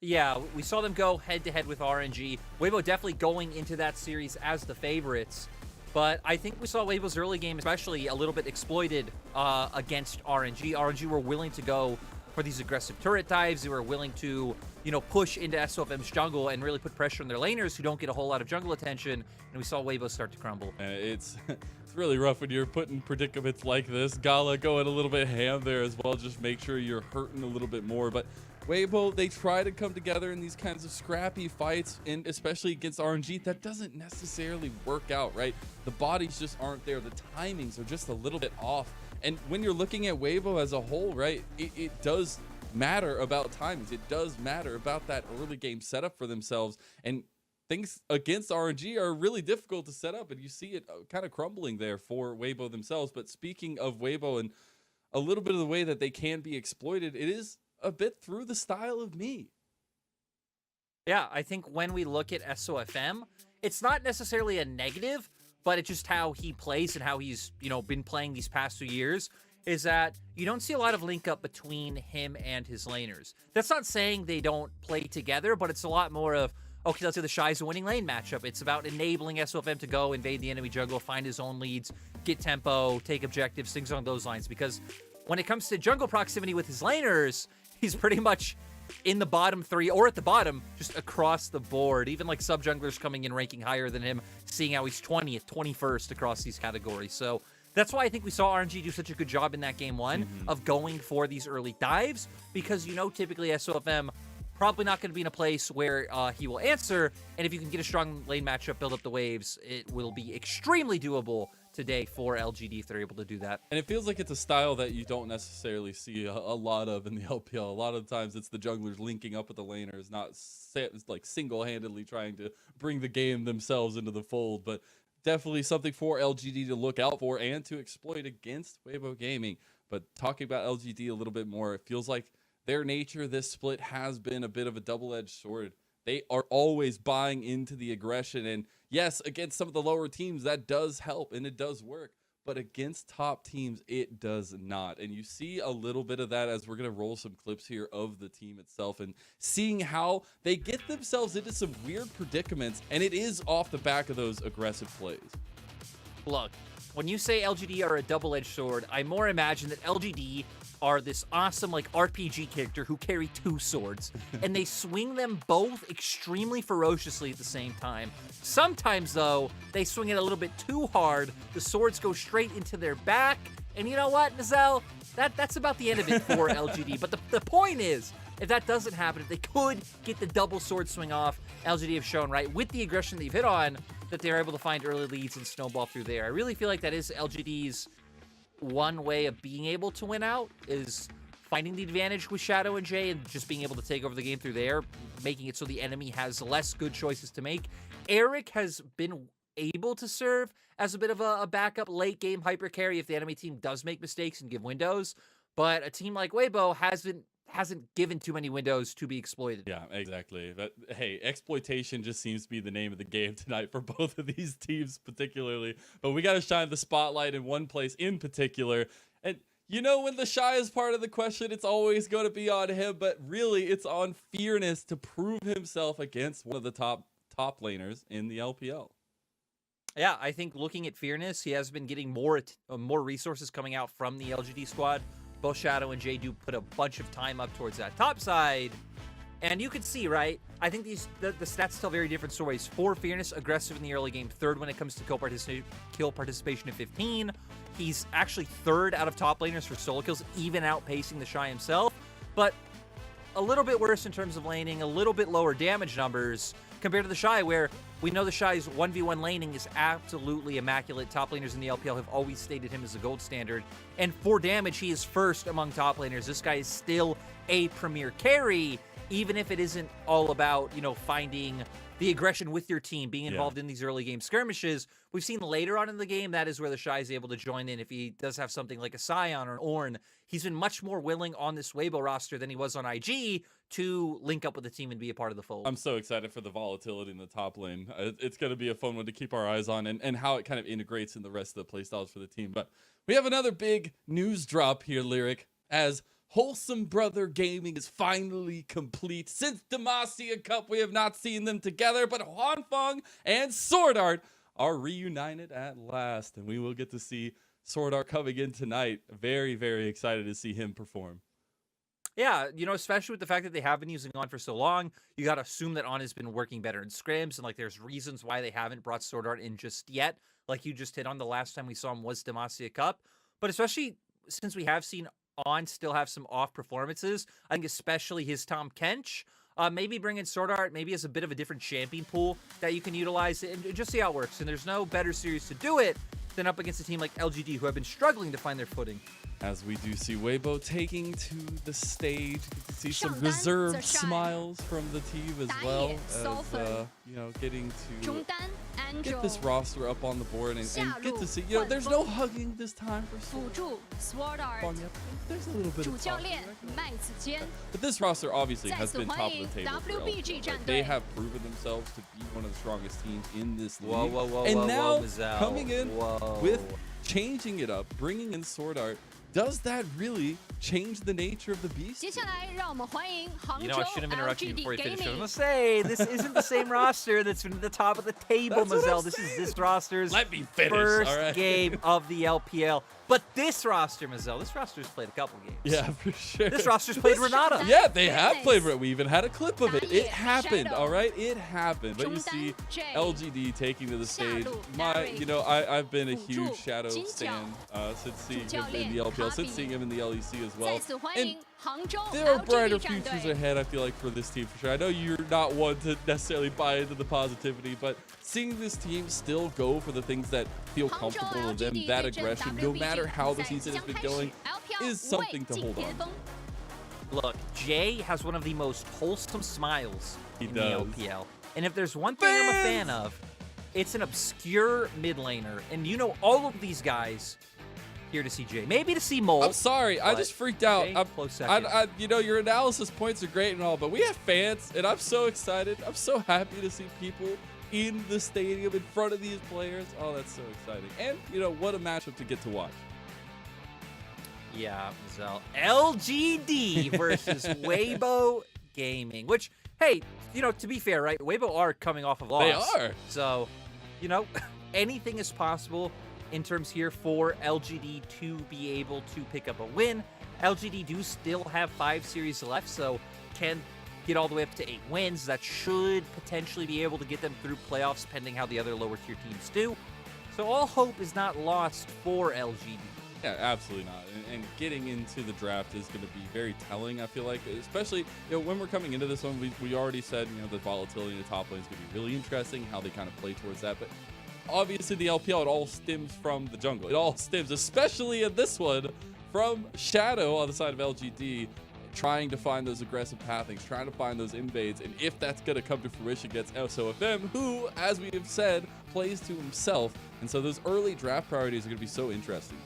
Yeah, we saw them go head-to-head with RNG. Weibo definitely going into that series as the favorites. But I think we saw Weibo's early game especially a little bit exploited against RNG. RNG were willing to go for these aggressive turret dives. They were willing to, push into SOFM's jungle and really put pressure on their laners who don't get a whole lot of jungle attention. And we saw Weibo start to crumble. It's really rough when you're put in predicaments like this. Gala going a little bit ham there as well. Just make sure you're hurting a little bit more. But Weibo, they try to come together in these kinds of scrappy fights, and especially against RNG, that doesn't necessarily work out, right? The bodies just aren't there. The timings are just a little bit off. And when you're looking at Weibo as a whole, right, it does matter about timings. It does matter about that early game setup for themselves. And things against RNG are really difficult to set up, and you see it kind of crumbling there for Weibo themselves. But speaking of Weibo and a little bit of the way that they can be exploited, it is a bit through the style of me. Yeah, I think when we look at SOFM, it's not necessarily a negative, but it's just how he plays and how he's, been playing these past 2 years, is that you don't see a lot of link up between him and his laners. That's not saying they don't play together, but it's a lot more of, okay, let's say the Shy's a winning lane matchup. It's about enabling SOFM to go invade the enemy jungle, find his own leads, get tempo, take objectives, things along those lines. Because when it comes to jungle proximity with his laners, he's pretty much in the bottom 3 or at the bottom, just across the board. Even like sub-junglers coming in ranking higher than him, seeing how he's 20th, 21st across these categories. So that's why I think we saw RNG do such a good job in that game 1 of going for these early dives, because typically SOFM probably not going to be in a place where he will answer, and if you can get a strong lane matchup, build up the waves, it will be extremely doable today for LGD if they're able to do that. And it feels like it's a style that you don't necessarily see a lot of in the LPL. A lot of the times it's the junglers linking up with the laners, not like single-handedly trying to bring the game themselves into the fold, but definitely something for LGD to look out for and to exploit against Weibo Gaming. But talking about LGD a little bit more, it feels like their nature this split has been a bit of a double-edged sword. They are always buying into the aggression, and yes, against some of the lower teams, that does help, and it does work. But against top teams, it does not. And you see a little bit of that as we're going to roll some clips here of the team itself and seeing how they get themselves into some weird predicaments, and it is off the back of those aggressive plays. Look, when you say LGD are a double-edged sword, I more imagine that LGD are this awesome RPG character who carry 2 swords, and they swing them both extremely ferociously at the same time. Sometimes, though, they swing it a little bit too hard. The swords go straight into their back, and you know what, Nazelle? That's about the end of it for LGD. But the point is, if that doesn't happen, if they could get the double sword swing off, LGD have shown, right, with the aggression that you've hit on, that they're able to find early leads and snowball through there. I really feel like that is LGD's one way of being able to win out, is finding the advantage with Shadow and Jay and just being able to take over the game through there, making it so the enemy has less good choices to make. Eric has been able to serve as a bit of a backup late game hyper carry if the enemy team does make mistakes and give windows, but a team like Weibo hasn't given too many windows to be exploited. Yeah, exactly. But hey, exploitation just seems to be the name of the game tonight for both of these teams particularly. But we got to shine the spotlight in one place in particular. And when the Shy is part of the question, it's always going to be on him, but really it's on Fearness to prove himself against one of the top laners in the LPL. Yeah, I think looking at Fearness, he has been getting more resources coming out from the LGD squad. Both Shadow and Jay do put a bunch of time up towards that top side. And you can see, right? I think the stats tell very different stories. For Fearness, aggressive in the early game, 3rd when it comes to kill participation at 15. He's actually 3rd out of top laners for solo kills, even outpacing the Shy himself. But a little bit worse in terms of laning, a little bit lower damage numbers compared to the Shy, where we know the Shy's 1v1 laning is absolutely immaculate. Top laners in the LPL have always stated him as the gold standard. And for damage, he is 1st among top laners. This guy is still a premier carry, even if it isn't all about, finding the aggression with your team, being involved in these early game skirmishes. We've seen later on in the game, that is where the Shy is able to join in. If he does have something like a Scion or an Ornn, he's been much more willing on this Weibo roster than he was on IG to link up with the team and be a part of the fold. I'm so excited for the volatility in the top lane. It's going to be a fun one to keep our eyes on and how it kind of integrates in the rest of the playstyles for the team. But we have another big news drop here, Lyric, as Wholesome Brother Gaming is finally complete. Since Demacia Cup, we have not seen them together, but Huanfeng and Sword Art are reunited at last, and we will get to see Sword Art coming in tonight. Very, very excited to see him perform. Yeah, especially with the fact that they have been using On for so long, you got to assume that On has been working better in scrims, and there's reasons why they haven't brought Sword Art in just yet. Like you just hit on, the last time we saw him was Demacia Cup, but especially since we have seen On still have some off performances, I think especially his Tom Kench, maybe bring in Sword Art, maybe as a bit of a different champion pool that you can utilize and just see how it works. And there's no better series to do it than up against a team like LGD, who have been struggling to find their footing. As we do see Weibo taking to the stage, see some reserved smiles from the team as well as, getting to get this roster up on the board and get to see, there's no hugging this time for 辅助 Sword Art There's a little bit 主 of 教 talking, 练 right? 麦子坚 But this roster obviously 再 has 次 been 欢 top of 迎 the table for WBG LPL, 战 right? 队 They have proven themselves to be one of the strongest teams in this league. Whoa, whoa, whoa, and whoa, now whoa, Mazal. coming in Whoa. with changing it up, bringing in Sword Art, does that really change the nature of the beast? 接下来让我们欢迎杭 You 州 know, I should have interrupted you before LGD you finished. I was 给 gonna 你 say this isn't the same roster that's been at the top of the table, That's what I'm Mazzel. This is this roster's Let me finish, first all right? game of the LPL. But this roster, Mazzel, this roster's played a couple games. Yeah, for sure. This roster's played Renata. Yeah, they have Goodness. played it. We even had a clip of it. It Shadow. happened, all right? It happened. But you see Jungdan J. LGD taking to the stage. Shadow. I've been a huge Fuju. Shadow Jinjiao. stan since seeing him in the 主教练 LPL, since Kabi. seeing him in the LEC as 再 well. 次欢 And 迎杭州 there are brighter LGD 战 futures 队 ahead, I feel like, for this team for sure. I know you're not one to necessarily buy into the positivity, but seeing this team still go for the things that feel comfortable with them, that aggression, no matter how the season has been going, is something to hold on to. Look, Jay has one of the most wholesome smiles He in does. the LPL. And if there's one thing I'm a fan of, it's an obscure mid laner. And you know all of these guys here to see Jay. Maybe to see Mole. I'm sorry, I but just freaked out. Jay, I'm, close second. your analysis points are great and all, but we have fans, and I'm so excited. I'm so happy to see people in the stadium in front of these players. Oh, that's so exciting. And, what a matchup to get to watch. Yeah, Zell. LGD versus Weibo Gaming. Which, hey, to be fair, right? Weibo are coming off of loss. They are. So, anything is possible in terms here for LGD to be able to pick up a win. LGD do still have 5 series left, so can get all the way up to 8 wins. That should potentially be able to get them through playoffs, pending how the other lower tier teams do. So all hope is not lost for LGD. Yeah, absolutely not. And getting into the draft is going to be very telling, I feel like, especially when we're coming into this one. We already said the volatility in the top lane is going to be really interesting, how they kind of play towards that. But obviously the LPL, it all stems from the jungle. It all stems, especially in this one, from Shadow on the side of LGD, trying to find those aggressive pathings, trying to find those invades, and if that's going to come to fruition against SOFM, who, as we have said, plays to himself. And so those early draft priorities are going to be so interesting.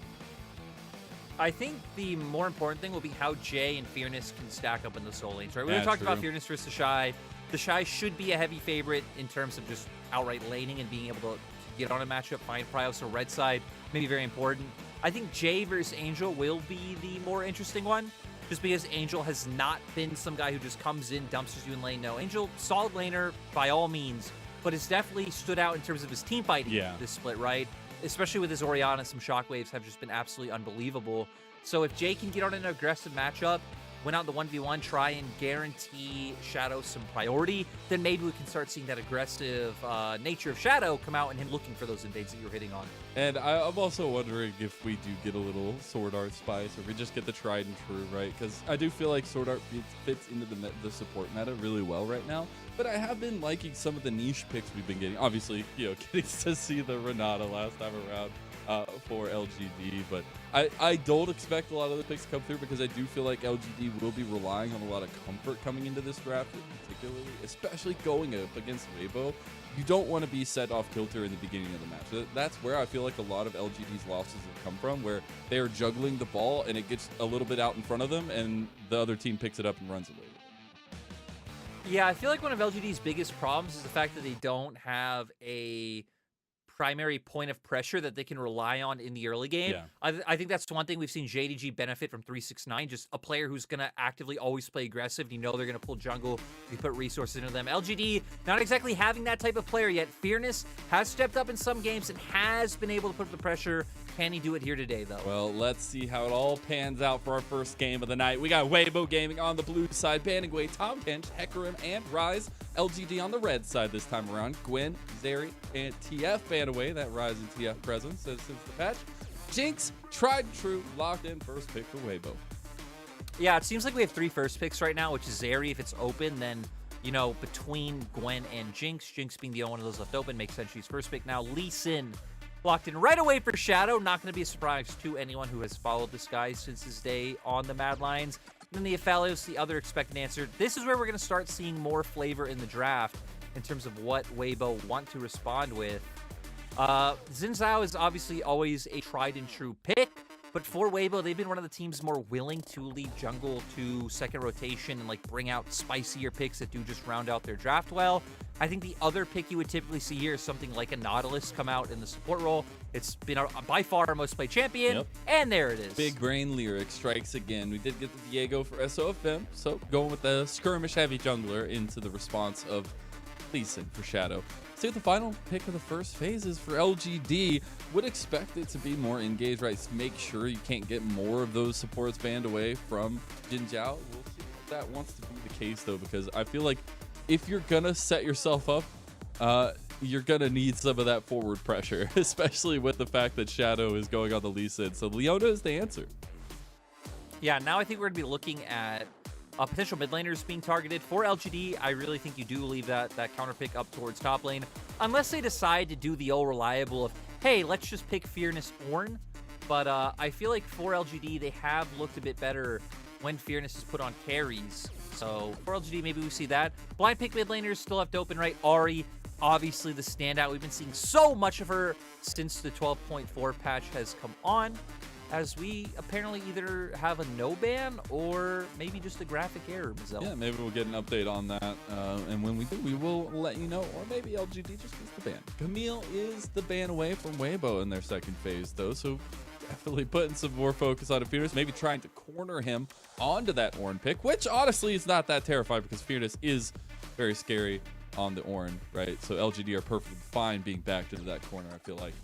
I think the more important thing will be how Jay and Fearness can stack up in the soul lanes, right? We Yeah, talked about true. Fearness versus the Shy. The Shy should be a heavy favorite in terms of just outright laning and being able to get on a matchup, find prio. So red side may be very important. I think Jay versus Angel will be the more interesting one, just because Angel has not been some guy who just comes in, dumpsters you in lane. No, Angel, solid laner by all means, but has definitely stood out in terms of his team fighting this split, right? Especially with his Orianna, some shockwaves have just been absolutely unbelievable. So if Jay can get on an aggressive matchup, win out the 1v1, try and guarantee Shadow some priority, then maybe we can start seeing that aggressive nature of Shadow come out and him looking for those invades that you're hitting on. And I'm also wondering if we do get a little Sword Art spice, or if we just get the tried and true, right? Because I do feel like Sword Art fits into the support meta really well right now. But I have been liking some of the niche picks we've been getting. Obviously, getting to see the Renata last time around for LGD. But I don't expect a lot of the picks to come through, because I do feel like LGD will be relying on a lot of comfort coming into this draft, particularly, especially going up against Weibo. You don't want to be set off kilter in the beginning of the match. That's where I feel like a lot of LGD's losses have come from, where they are juggling the ball and it gets a little bit out in front of them, and the other team picks it up and runs away with it. Yeah, I feel like one of LGD's biggest problems is the fact that they don't have a primary point of pressure that they can rely on in the early game. Yeah. I think that's one thing we've seen JDG benefit from 369, just a player who's going to actively always play aggressive. You know they're going to pull jungle. You put resources into them. LGD, not exactly having that type of player yet. Fearness has stepped up in some games and has been able to put up the pressure. Can he do it here today, though? Well, let's see how it all pans out for our first game of the night. We got Weibo Gaming on the blue side, banning away Tom Kench, Hecarim, and Rise. LGD on the red side this time around. Gwen, Zeri, and TF ban away that Rise and TF presence since the patch. Jinx, tried and true, locked in first pick for Weibo. Yeah, it seems like we have 3 first picks right now, which is Zeri. If it's open, then, between Gwen and Jinx, Jinx being the only one of those left open, makes sense she's first pick now. Lee Sin locked in right away for Shadow. Not going to be a surprise to anyone who has followed this guy since his day on the Mad Lions. And then the Aphelios, the other expected answer. This is where we're going to start seeing more flavor in the draft. in terms of what Weibo want to respond with. Xin Zhao is obviously always a tried and true pick, but for Weibo, they've been one of the teams more willing to leave jungle to second rotation and like bring out spicier picks that do just round out their draft well. I think the other pick you would typically see here is something like a Nautilus come out in the support role. It's been by far our most played champion, and there it is. Big Brain Lyric strikes again. We did get the Diego for SOFM, so going with the skirmish heavy jungler into the response of Lee Sin for Shadow. See what the final pick of the first phase is for LGD. Would expect it to be more engaged, right? Make sure you can't get more of those supports banned away from Jin Jiao. We'll see if that wants to be the case, though, because I feel like if you're gonna set yourself up, you're gonna need some of that forward pressure, especially with the fact that Shadow is going on the Lee Sin. So Leona is the answer. Yeah, now I think we're gonna be looking at potential mid laners being targeted. For LGD, I really think you do leave that counter pick up towards top lane, unless they decide to do the old reliable of, hey, let's just pick Fearness Ornn. But I feel like for LGD, they have looked a bit better when Fearness is put on carries. So for LGD, maybe we see that. Blind pick mid laners still left open, right? Ahri, obviously the standout. We've been seeing so much of her since the 12.4 patch has come on, as we apparently either have a no ban or maybe just a graphic error, Mazel. Yeah, maybe we'll get an update on that. And when we do, we will let you know. Or maybe LGD just gets the ban. Camille is the ban away from Weibo in their second phase, though. So definitely putting some more focus on Fearness, maybe trying to corner him onto that Ornn pick, which honestly is not that terrifying because Fearness is very scary on the Ornn, right? So LGD are perfectly fine being backed into that corner, I feel like.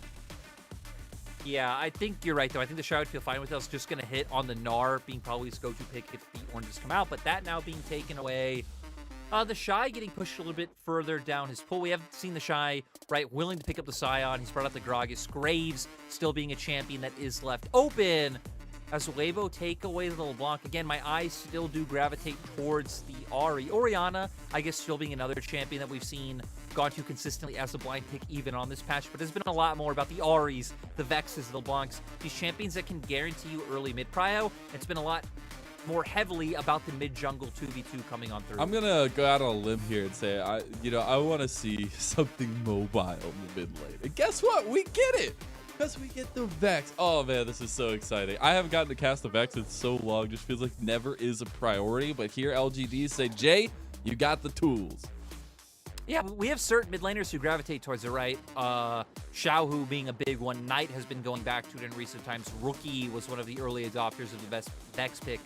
Yeah, I think you're right, though. I think the Shroud would feel fine with us just going to hit on the Gnar being probably his go-to pick if the Ornn just come out, but that now being taken away. The Shy getting pushed a little bit further down his pool. We haven't seen the Shy, right, willing to pick up the Scion. He's brought out the Gragas. Graves still being a champion that is left open. As Weibo take away the LeBlanc, again, my eyes still do gravitate towards the Ahri. Orianna, I guess, still being another champion that we've seen gone to consistently as a blind pick even on this patch, but there's been a lot more about the Ahris, the Vexes, the LeBlancs, these champions that can guarantee you early mid-prio. It's been a lot more heavily about the mid-jungle 2v2 coming on through. I'm going to go out on a limb here and say, I want to see something mobile in the mid lane. And guess what? We get it! Because we get the Vex. Oh, man, this is so exciting. I haven't gotten to cast the Vex in so long. Just feels like never is a priority. But here, LGD say, Jay, you got the tools. Yeah, we have certain mid laners who gravitate towards the right. Xiaohu being a big one. Knight has been going back to it in recent times. Rookie was one of the early adopters of the best Vex pick.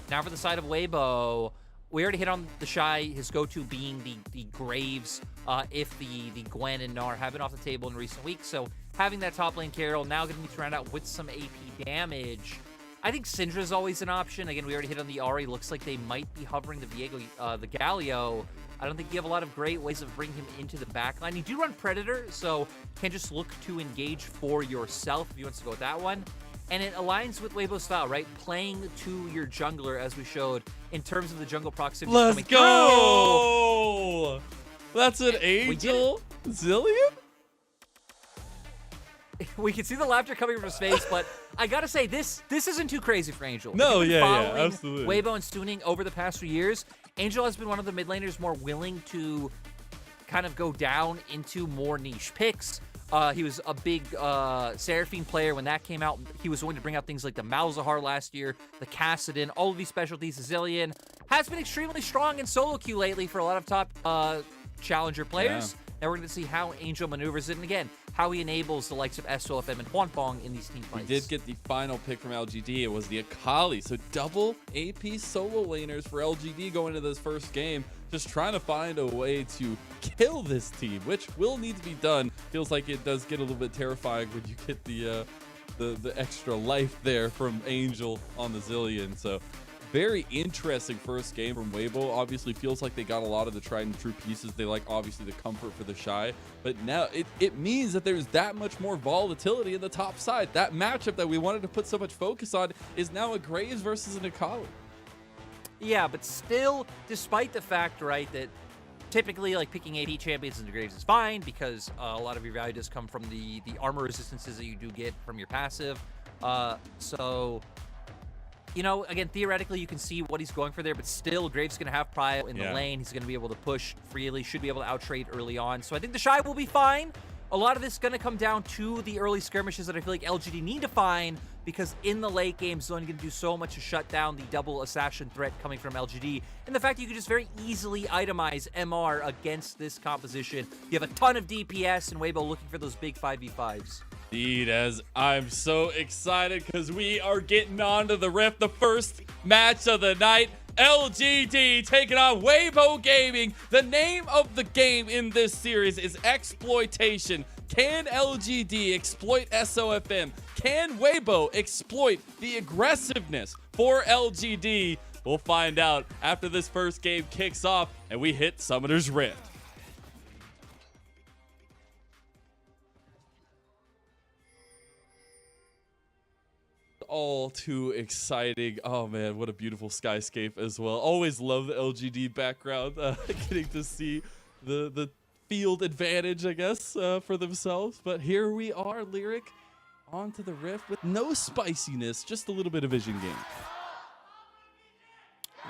Now for the side of Weibo, we already hit on the Shy, his go-to being the Graves, if the Gwen and Gnar have been off the table in recent weeks. So having that top lane Carol now going to be thrown out with some AP damage. I think Syndra's always an option. Again, we already hit on the Ahri. Looks like they might be hovering the Galio. I don't think you have a lot of great ways of bringing him into the backline. You do run Predator, so you can just look to engage for yourself if you want to go with that one. And it aligns with Weibo's style, right? Playing to your jungler, as we showed, in terms of the jungle proximity. Let's go! That's an Angel Zillion? We can see the laughter coming from his face, but I gotta say, this isn't too crazy for Angel. No, yeah, following absolutely. Weibo and Stooning over the past few years, Angel has been one of the mid laners more willing to kind of go down into more niche picks. He was a big Seraphine player when that came out. He was willing to bring out things like the Malzahar last year, the Kassadin, all of these specialties. Zillion has been extremely strong in solo queue lately for a lot of top challenger players. Yeah. Now we're going to see how Angel maneuvers it, and again, how he enables the likes of SOFM and Huanfeng in these team fights. We did get the final pick from LGD. It was the Akali. So double AP solo laners for LGD going into this first game. Just trying to find a way to kill this team, which will need to be done. Feels like it does get a little bit terrifying when you get the extra life there from Angel on the Zillion. So very interesting first game from Weibo. Obviously feels like they got a lot of the tried and true pieces. They like obviously the comfort for the Shy, but now it means that there's that much more volatility in the top side. That matchup that we wanted to put so much focus on is now a Graves versus an Akali. Yeah, but still, despite the fact, right, that typically like picking AP champions into Graves is fine because a lot of your value does come from the armor resistances that you do get from your passive. So you know, again, theoretically, you can see what he's going for there, but still, Graves going to have prio in the Yeah. lane. He's going to be able to push freely, should be able to out-trade early on. So I think the Shy will be fine. A lot of this is going to come down to the early skirmishes that I feel like LGD need to find, because in the late game, it's only going to do so much to shut down the double assassin threat coming from LGD. And the fact that you can just very easily itemize MR against this composition. You have a ton of DPS, and Weibo looking for those big 5v5s. Indeed, as I'm so excited because we are getting on to the Rift, the first match of the night. LGD taking on Weibo Gaming. The name of the game in this series is Exploitation. Can LGD exploit SOFM? Can Weibo exploit the aggressiveness for LGD? We'll find out after this first game kicks off and we hit Summoner's Rift. All too exciting. Oh man, what a beautiful skyscape as well. Always love the LGD background, getting to see the field advantage, I guess, for themselves. But here we are, Lyric, onto the Rift with no spiciness, just a little bit of vision gain.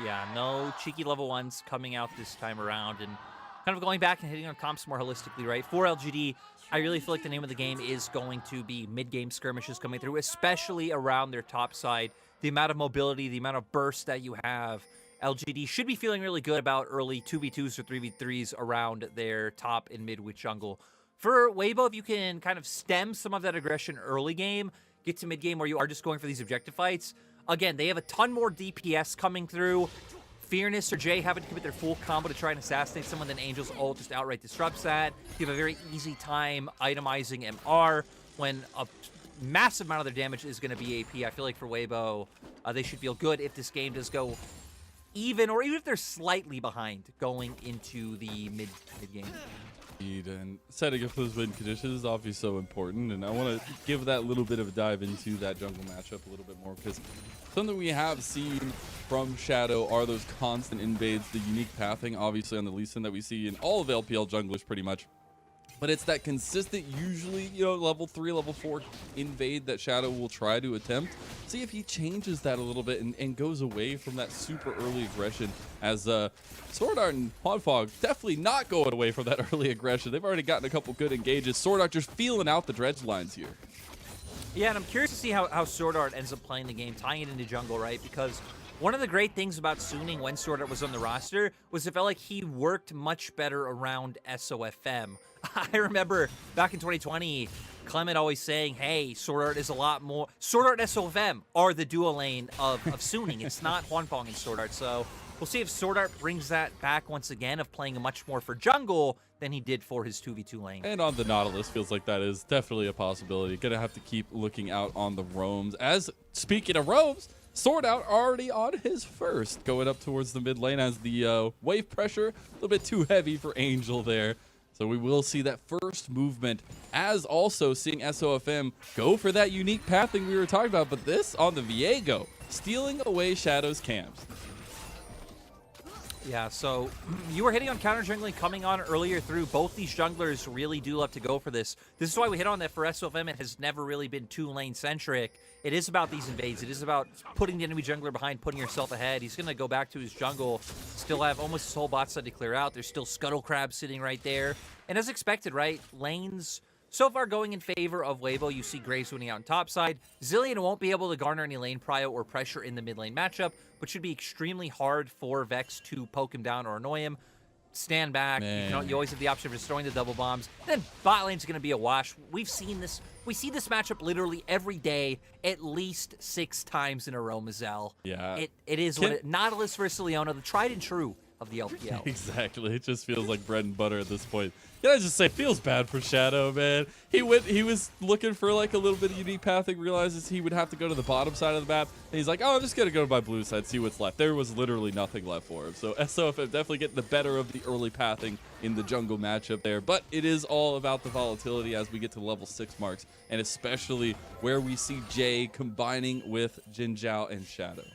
Yeah, no cheeky level 1s coming out this time around, and kind of going back and hitting on comps more holistically, right? For LGD, I really feel like the name of the game is going to be mid-game skirmishes coming through, especially around their top side. The amount of mobility, the amount of burst that you have, LGD should be feeling really good about early 2v2s or 3v3s around their top and mid with jungle. For Weibo, if you can kind of stem some of that aggression early game, get to mid-game where you are just going for these objective fights, again, they have a ton more DPS coming through. Fearness or Jay having to commit their full combo to try and assassinate someone, then Angel's ult just outright disrupts that. You have a very easy time itemizing MR when a massive amount of their damage is going to be AP. I feel like for Weibo, they should feel good if this game does go even, or even if they're slightly behind going into the mid-game. And setting up those win conditions is obviously so important, and I want to give that little bit of a dive into that jungle matchup a little bit more, because something we have seen from Shadow are those constant invades, the unique pathing, obviously on the Lee Sin that we see in all of LPL junglers pretty much. But it's that consistent, usually, you know, level 3, level 4 invade that Shadow will try to attempt. See if he changes that a little bit and goes away from that super early aggression, as Sword Art and Hwangfog definitely not going away from that early aggression. They've already gotten a couple good engages. Sword Art just feeling out the dredge lines here. Yeah, and I'm curious to see how Sword Art ends up playing the game, tying it into jungle, right? Because one of the great things about Suning when Sword Art was on the roster was it felt like he worked much better around SOFM. I remember back in 2020, Clement always saying, hey, Sword Art is a lot more... Sword Art and SOFM are the dual lane of Suning. It's not Hwangfong and Sword Art. So we'll see if Sword Art brings that back once again of playing much more for jungle than he did for his 2v2 lane. And on the Nautilus, feels like that is definitely a possibility. Gonna have to keep looking out on the roams. As, speaking of roams, Sword Out already on his first, going up towards the mid lane as the wave pressure, a little bit too heavy for Angel there. So we will see that first movement, as also seeing SOFM go for that unique pathing we were talking about, but this on the Viego, stealing away Shadow's camps. Yeah, so you were hitting on counter jungling coming on earlier through. Both these junglers really do love to go for this. This is why we hit on that for SOFM. It has never really been two-lane centric. It is about these invades. It is about putting the enemy jungler behind, putting yourself ahead. He's going to go back to his jungle, still have almost his whole bot side to clear out. There's still Scuttle Crab sitting right there. And as expected, right, lanes so far going in favor of Weibo. You see Graves winning out on top side. Zillion won't be able to garner any lane prio or pressure in the mid lane matchup, but should be extremely hard for Vex to poke him down or annoy him. Stand back. You always have the option of destroying the double bombs. Then bot lane's going to be a wash. We've seen this. We see this matchup literally every day, at least 6 times in a row, Mazel. Yeah. It is what it, Nautilus versus Leona, the tried and true of the LPL. Exactly. It just feels like bread and butter at this point. Can I just say, feels bad for Shadow, man. He was looking for like a little bit of unique pathing, realizes he would have to go to the bottom side of the map, and he's like, oh, I'm just gonna go to my blue side, see what's left. There was literally nothing left for him. So SOFM definitely getting the better of the early pathing in the jungle matchup there, but it is all about the volatility as we get to level 6 marks, and especially where we see Jay combining with Jin Zhao and Shadow.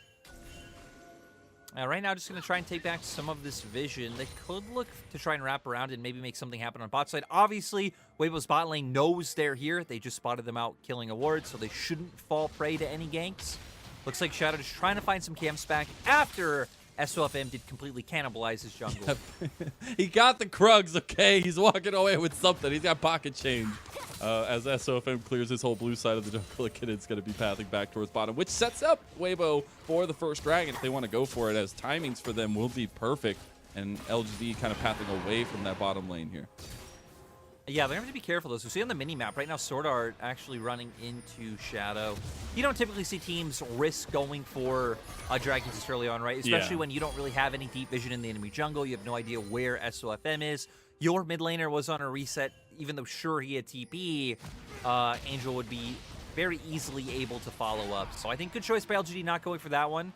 Right now, just going to try and take back some of this vision. They could look to try and wrap around and maybe make something happen on bot side. Obviously, Weibo's bot lane knows they're here. They just spotted them out killing a ward, so they shouldn't fall prey to any ganks. Looks like Shadow just trying to find some camps back after SOFM did completely cannibalize his jungle. He got the Krugs, okay? He's walking away with something. He's got pocket change. As SOFM clears his whole blue side of the jungle, Akidin's going to be pathing back towards bottom, which sets up Weibo for the first dragon if they want to go for it, as timings for them will be perfect, and LGD kind of pathing away from that bottom lane here. Yeah, they're going to have to be careful, though. So see on the mini-map, right now, Sword Art actually running into Shadow. You don't typically see teams risk going for dragons this early on, right? Especially when you don't really have any deep vision in the enemy jungle. You have no idea where SOFM is. Your mid laner was on a reset, even though sure he had TP. Angel would be very easily able to follow up. So I think good choice by LGD not going for that one.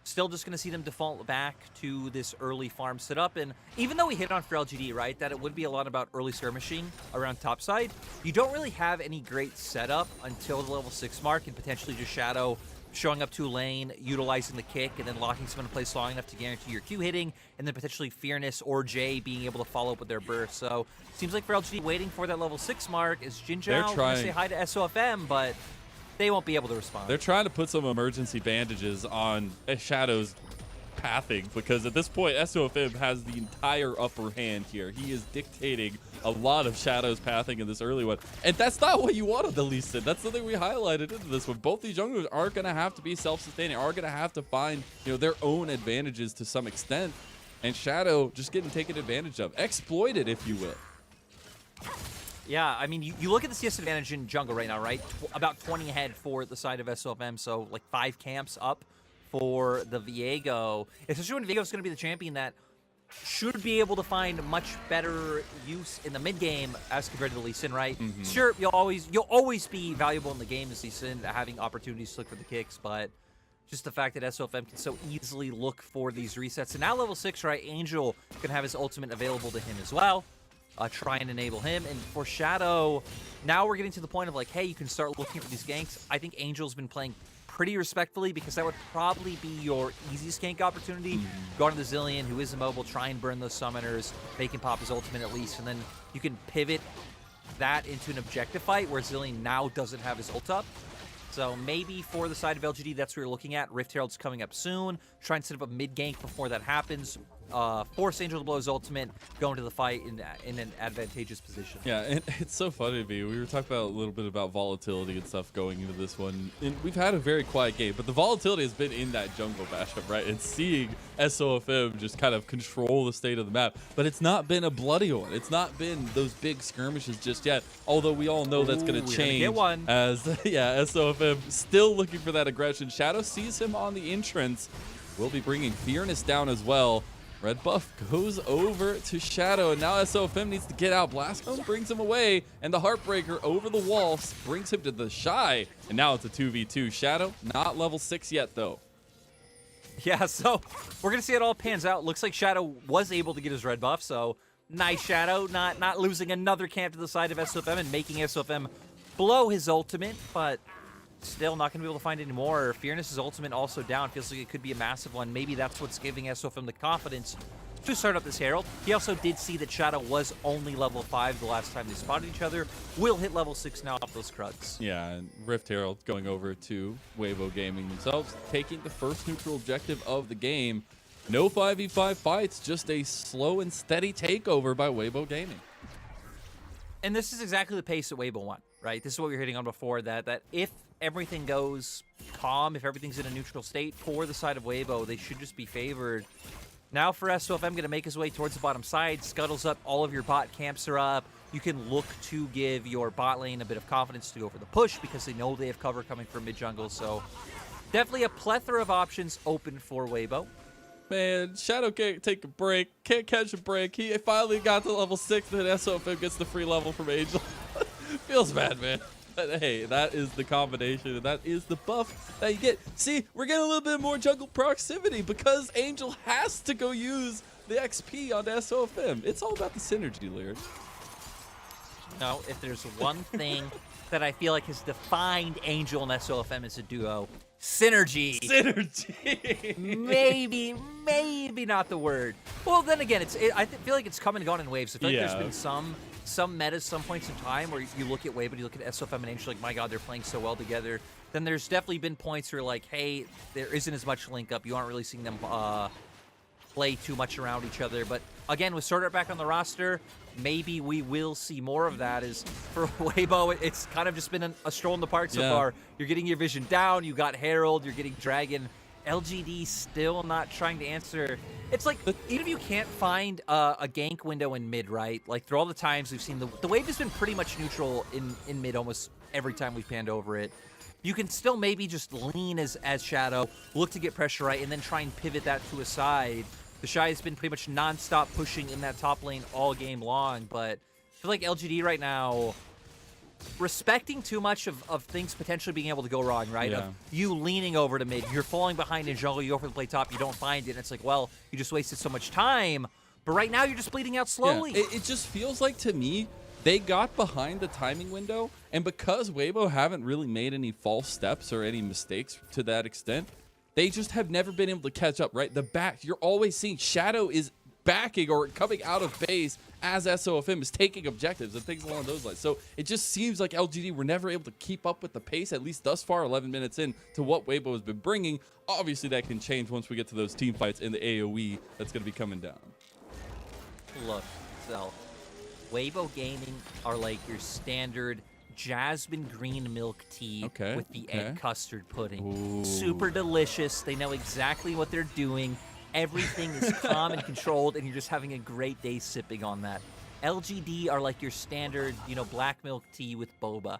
Still just going to see them default back to this early farm setup. And even though we hit on for LGD, right, that it would be a lot about early skirmishing around topside, you don't really have any great setup until the level 6 mark, and potentially just Shadow showing up to a lane, utilizing the kick, and then locking someone in place long enough to guarantee your Q hitting, and then potentially Fearness or Jay being able to follow up with their burst. So seems like for LGD waiting for that level 6 mark is Jinzhao going to say hi to SOFM, but they won't be able to respond. They're trying to put some emergency bandages on Shadow's pathing, because at this point, SOFM has the entire upper hand here. He is dictating a lot of Shadow's pathing in this early one. And that's not what you wanted the Lee Sin. That's something we highlighted into this one. Both these junglers are going to have to be self-sustaining, are going to have to find, you know, their own advantages to some extent. And Shadow just getting taken advantage of. Exploited, if you will. Yeah, I mean, you look at the CS advantage in jungle right now, right? About 20 ahead for the side of SOFM, so like 5 camps up for the Viego. Especially when Viego's going to be the champion that should be able to find much better use in the mid game as compared to the Lee Sin, right? Sure, you'll always be valuable in the game as Lee Sin, having opportunities to look for the kicks, but just the fact that SOFM can so easily look for these resets. And now level 6, right? Angel can have his ultimate available to him as well. Try and enable him. And for Shadow, now we're getting to the point of like, hey, you can start looking for these ganks. I think Angel's been playing pretty respectfully, because that would probably be your easiest gank opportunity. Go on to the Zillion, who is immobile, try and burn those summoners, make him pop his ultimate at least, and then you can pivot that into an objective fight where Zillion now doesn't have his ult up. So maybe for the side of LGD, that's what you're looking at. Rift Herald's coming up soon. Try and set up a mid gank before that happens. Force Angel to blow his ultimate, go into the fight in an advantageous position. Yeah, and it's so funny to me. We were talking about a little bit about volatility and stuff going into this one. And we've had a very quiet game, but the volatility has been in that jungle matchup, right? And seeing SOFM just kind of control the state of the map. But it's not been a bloody one. It's not been those big skirmishes just yet. Although we all know that's going to change as, yeah, SOFM still looking for that aggression. Shadow sees him on the entrance. We'll be bringing Fearness down as well. Red buff goes over to Shadow, and now SOFM needs to get out. Blastcone brings him away, and the Heartbreaker over the wall brings him to the Shy, and now it's a 2v2. Shadow, not level 6 yet, though. Yeah, so we're going to see it all pans out. Looks like Shadow was able to get his red buff, so nice Shadow, not losing another camp to the side of SOFM and making SOFM blow his ultimate, but still not going to be able to find any more. Fearness' ultimate also down. Feels like it could be a massive one. Maybe that's what's giving SOFM the confidence to start up this Herald. He also did see that Shadow was only level 5 the last time they spotted each other. Will hit level 6 now off those Krugs. Yeah, and Rift Herald going over to Weibo Gaming themselves, taking the first neutral objective of the game. No 5v5 fights, just a slow and steady takeover by Weibo Gaming. And this is exactly the pace that Weibo want, right? This is what we were hitting on before, that if everything goes calm, if everything's in a neutral state for the side of Weibo, they should just be favored. Now for SOFM, going to make his way towards the bottom side. Scuttles up, all of your bot camps are up. You can look to give your bot lane a bit of confidence to go for the push because they know they have cover coming from mid-jungle. So definitely a plethora of options open for Weibo. Man, Shadow can't take a break, can't catch a break. He finally got to level 6, then SOFM gets the free level from Angel. Feels bad, man. But hey, that is the combination, and that is the buff that you get. See, we're getting a little bit more jungle proximity because Angel has to go use the XP on SOFM. It's all about the synergy, Laird. No, if there's one thing that I feel like has defined Angel and SOFM as a duo, synergy. Synergy. maybe not the word. Well, then again, I feel like it's come and gone in waves. I feel like Yeah. there's been some metas, some points in time where you look at Wave, but you look at SOFM and Angel, like, my God, they're playing so well together. Then there's definitely been points where, like, hey, there isn't as much link up. You aren't really seeing them play too much around each other. But again, with Sorter back on the roster, maybe we will see more of that. Is for Weibo, it's kind of just been a stroll in the park so far. You're getting your vision down. You got Herald. You're getting Dragon. LGD still not trying to answer. It's like, even if you can't find a gank window in mid, right? Like, through all the times we've seen, the wave has been pretty much neutral in mid almost every time we've panned over it. You can still maybe just lean as Shadow, look to get pressure right, and then try and pivot that to a side. The Shy has been pretty much non-stop pushing in that top lane all game long, but I feel like LGD right now, respecting too much of things potentially being able to go wrong, right? Yeah. Of you leaning over to mid, you're falling behind in jungle, you go for the play top, you don't find it, and it's like, well, you just wasted so much time, but right now you're just bleeding out slowly. Yeah. It just feels like, to me, they got behind the timing window, and because Weibo haven't really made any false steps or any mistakes to that extent, they just have never been able to catch up, right? The back, you're always seeing Shadow is backing or coming out of base as SOFM is taking objectives and things along those lines. So it just seems like LGD were never able to keep up with the pace, at least thus far, 11 minutes in, to what Weibo has been bringing. Obviously, that can change once we get to those team fights in the AoE that's going to be coming down. Look, so Weibo Gaming are like your standard jasmine green milk tea with the egg custard pudding. Ooh. Super delicious. They know exactly what they're doing. Everything is calm and controlled, and you're just having a great day sipping on that. LGD are like your standard, black milk tea with boba.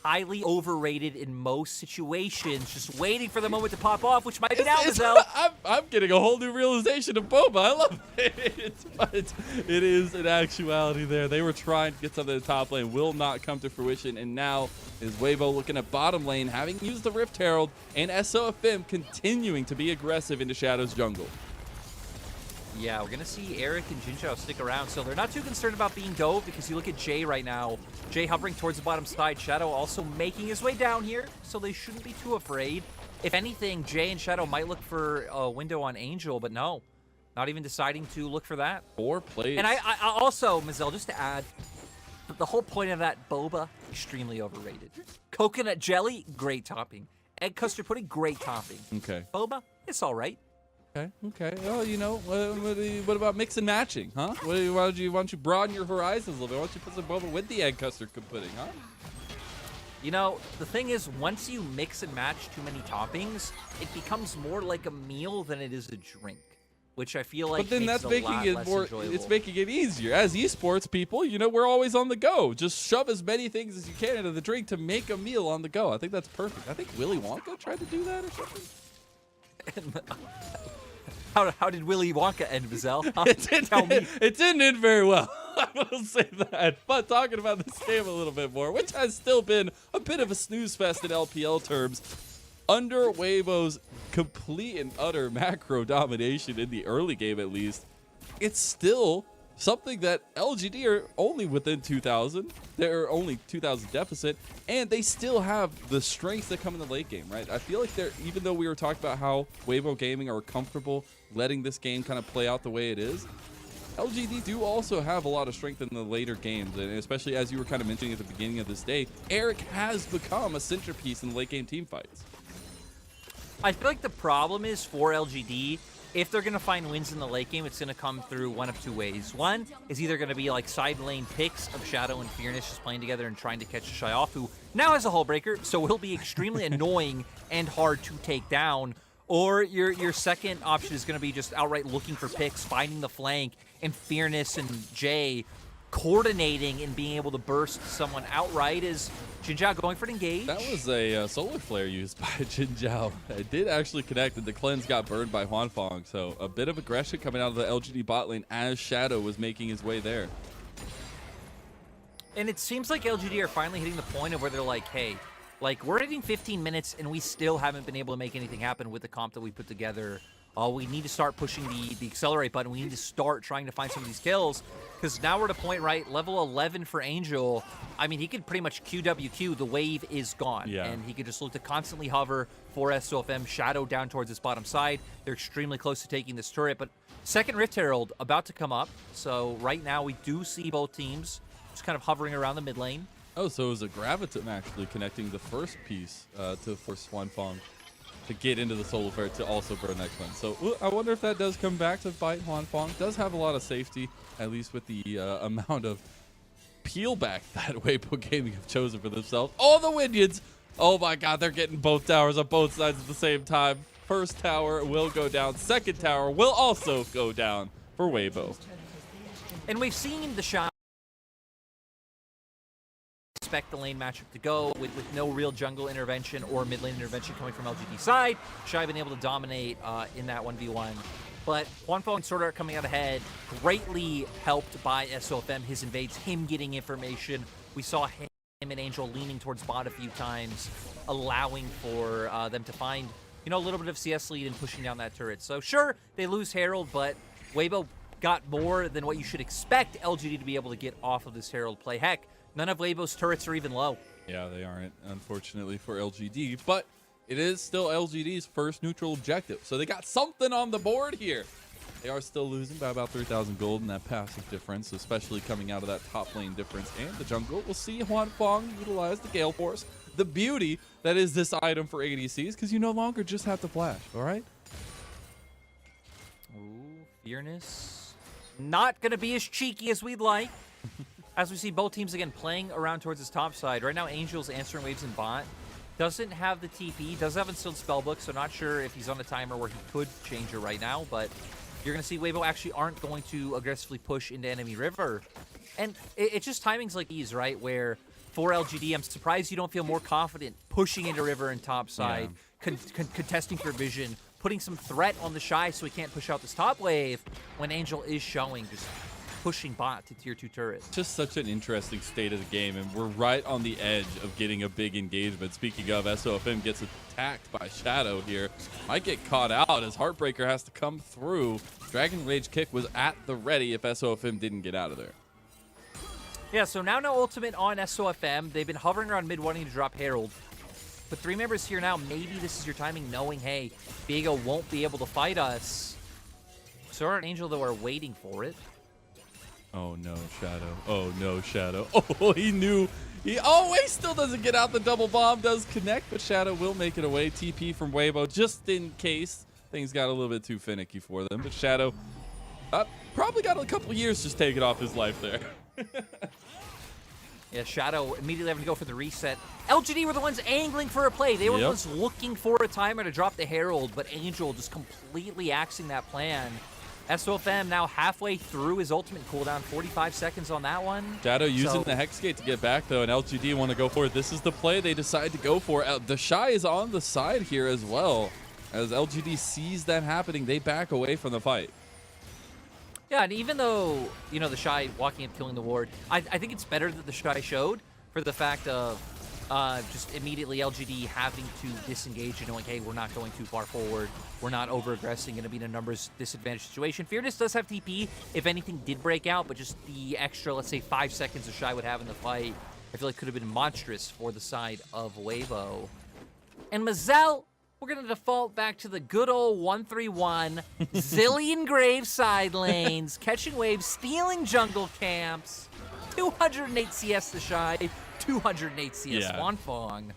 Highly overrated in most situations, just waiting for the moment to pop off, which might be now, Gazelle. I'm getting a whole new realization of boba. I love it. But it is an actuality there. They were trying to get something in the top lane, will not come to fruition, and now is Weibo looking at bottom lane, having used the Rift Herald, and SOFM continuing to be aggressive into Shadow's jungle. Yeah, we're going to see Eric and Jinzhao stick around, so they're not too concerned about being dove, because you look at Jay right now. Jay hovering towards the bottom side, Shadow also making his way down here, so they shouldn't be too afraid. If anything, Jay and Shadow might look for a window on Angel, but no, not even deciding to look for that. 4 plays. And I also, Mazel, just to add, the whole point of that boba, extremely overrated. Coconut jelly, great topping. Egg custard pudding, great topping. Okay. Boba, it's all right. Okay. Well, what about mix and matching, huh? Why don't you broaden your horizons a little bit? Why don't you put some boba with the egg custard pudding, huh? The thing is, once you mix and match too many toppings, it becomes more like a meal than it is a drink, which I feel like but then makes that's it a making lot it less more. enjoyable. It's making it easier. As esports people, we're always on the go. Just shove as many things as you can into the drink to make a meal on the go. I think that's perfect. I think Willy Wonka tried to do that or something. How did Willy Wonka end, Mazel? It didn't end very well. I will say that. But talking about this game a little bit more, which has still been a bit of a snooze fest in LPL terms, under Weibo's complete and utter macro domination in the early game at least, it's still something that LGD are only within 2,000. They're only 2,000 deficit, and they still have the strengths that come in the late game, right? I feel like even though we were talking about how Weibo Gaming are comfortable letting this game kind of play out the way it is, LGD do also have a lot of strength in the later games, and especially as you were kind of mentioning at the beginning of this day, Eric has become a centerpiece in the late game team fights. I feel like the problem is for LGD, if they're going to find wins in the late game, it's going to come through one of two ways. One is either going to be like side lane picks of Shadow and Fearness just playing together and trying to catch the Shy off, who now has a hull breaker, so will be extremely annoying and hard to take down. Or your second option is going to be just outright looking for picks, finding the flank, and Fearness and Jay coordinating and being able to burst someone outright. Is Jinzhao going for an engage? That was a solar flare used by Jinzhao. It did actually connect, and the cleanse got burned by Huanfeng. So a bit of aggression coming out of the LGD bot lane as Shadow was making his way there. And it seems like LGD are finally hitting the point of where they're like, hey, like, we're hitting 15 minutes and we still haven't been able to make anything happen with the comp that we put together we need to start pushing the accelerate button. We need to start trying to find some of these kills, because now we're at a point, right, level 11 for Angel. I mean, he could pretty much QWQ. The wave is gone. Yeah. And he could just look to constantly hover for SOFM, shadow down towards his bottom side. They're extremely close to taking this turret, but second Rift Herald about to come up. So right now we do see both teams just kind of hovering around the mid lane. Oh, so it was a Graviton actually connecting the first piece to force Huanfeng to get into the Soul Affair to also burn next one. So I wonder if that does come back to bite Huanfeng. Does have a lot of safety, at least with the amount of peel back that Weibo Gaming have chosen for themselves. Oh, the Winions! Oh my god, they're getting both towers on both sides at the same time. First tower will go down. Second tower will also go down for Weibo. And we've seen the shot expect the lane matchup to go with no real jungle intervention or mid lane intervention coming from LGD side. Shy been able to dominate in that 1v1. But Huanfeng and Sword Art coming out ahead, greatly helped by SOFM, his invades, him getting information. We saw him and Angel leaning towards bot a few times, allowing for them to find, you know, a little bit of CS lead and pushing down that turret. So sure, they lose Herald, but Weibo got more than what you should expect LGD to be able to get off of this Herald play. Heck, none of Weibo's turrets are even low. Yeah, they aren't, unfortunately, for LGD, but it is still LGD's first neutral objective. So they got something on the board here. They are still losing by about 3,000 gold in that passive difference, especially coming out of that top lane difference and the jungle. We'll see Huanfeng utilize the Gale Force. The beauty that is this item for ADCs, because you no longer just have to flash, all right? Ooh, Fearness. Not going to be as cheeky as we'd like. As we see both teams again playing around towards his top side. Right now, Angel's answering waves in bot. Doesn't have the TP, does have instilled spellbook, so not sure if he's on a timer where he could change it right now, but you're going to see Weibo actually aren't going to aggressively push into enemy river. And it's just timings like these, right, where for LGD, I'm surprised you don't feel more confident pushing into river and top side, contesting for vision, putting some threat on the Shy so he can't push out this top wave when Angel is showing just pushing bot to tier 2 turret. Just such an interesting state of the game, and we're right on the edge of getting a big engagement. Speaking of, SOFM gets attacked by Shadow here. Might get caught out as Heartbreaker has to come through. Dragon Rage kick was at the ready if SOFM didn't get out of there. Yeah, so now no ultimate on SOFM. They've been hovering around mid wanting to drop Herald. But 3 members here now, maybe this is your timing, knowing, hey, Viego won't be able to fight us. Sword and Angel, though, are waiting for it. Oh no, Shadow. Oh no, Shadow. Oh, he knew. He always still doesn't get out. The double bomb does connect, but Shadow will make it away. TP from Weibo just in case things got a little bit too finicky for them. But Shadow probably got a couple years just taking off his life there. Yeah, Shadow immediately having to go for the reset. LGD were the ones angling for a play. They were the ones looking for a timer to drop the Herald, but Angel just completely axing that plan. SOFM now halfway through his ultimate cooldown, 45 seconds on that one. Shadow using the Hex Gate to get back, though, and LGD want to go for it. This is the play they decide to go for. The Shy is on the side here as well. As LGD sees that happening, they back away from the fight. Yeah, and even though, you know, the Shy walking up, killing the ward, I think it's better that the Shy showed for the fact of just immediately LGD having to disengage and knowing, hey, we're not going too far forward. We're not over-aggressing, going to be in a numbers disadvantage situation. Fearness does have TP if anything did break out, but just the extra, let's say, 5 seconds the Shy would have in the fight, I feel like could have been monstrous for the side of Weibo. And Mazel, we're going to default back to the good old 1-3-1, zillion grave side lanes, catching waves, stealing jungle camps, 208 CS the Shy, 208 CS Huanfeng.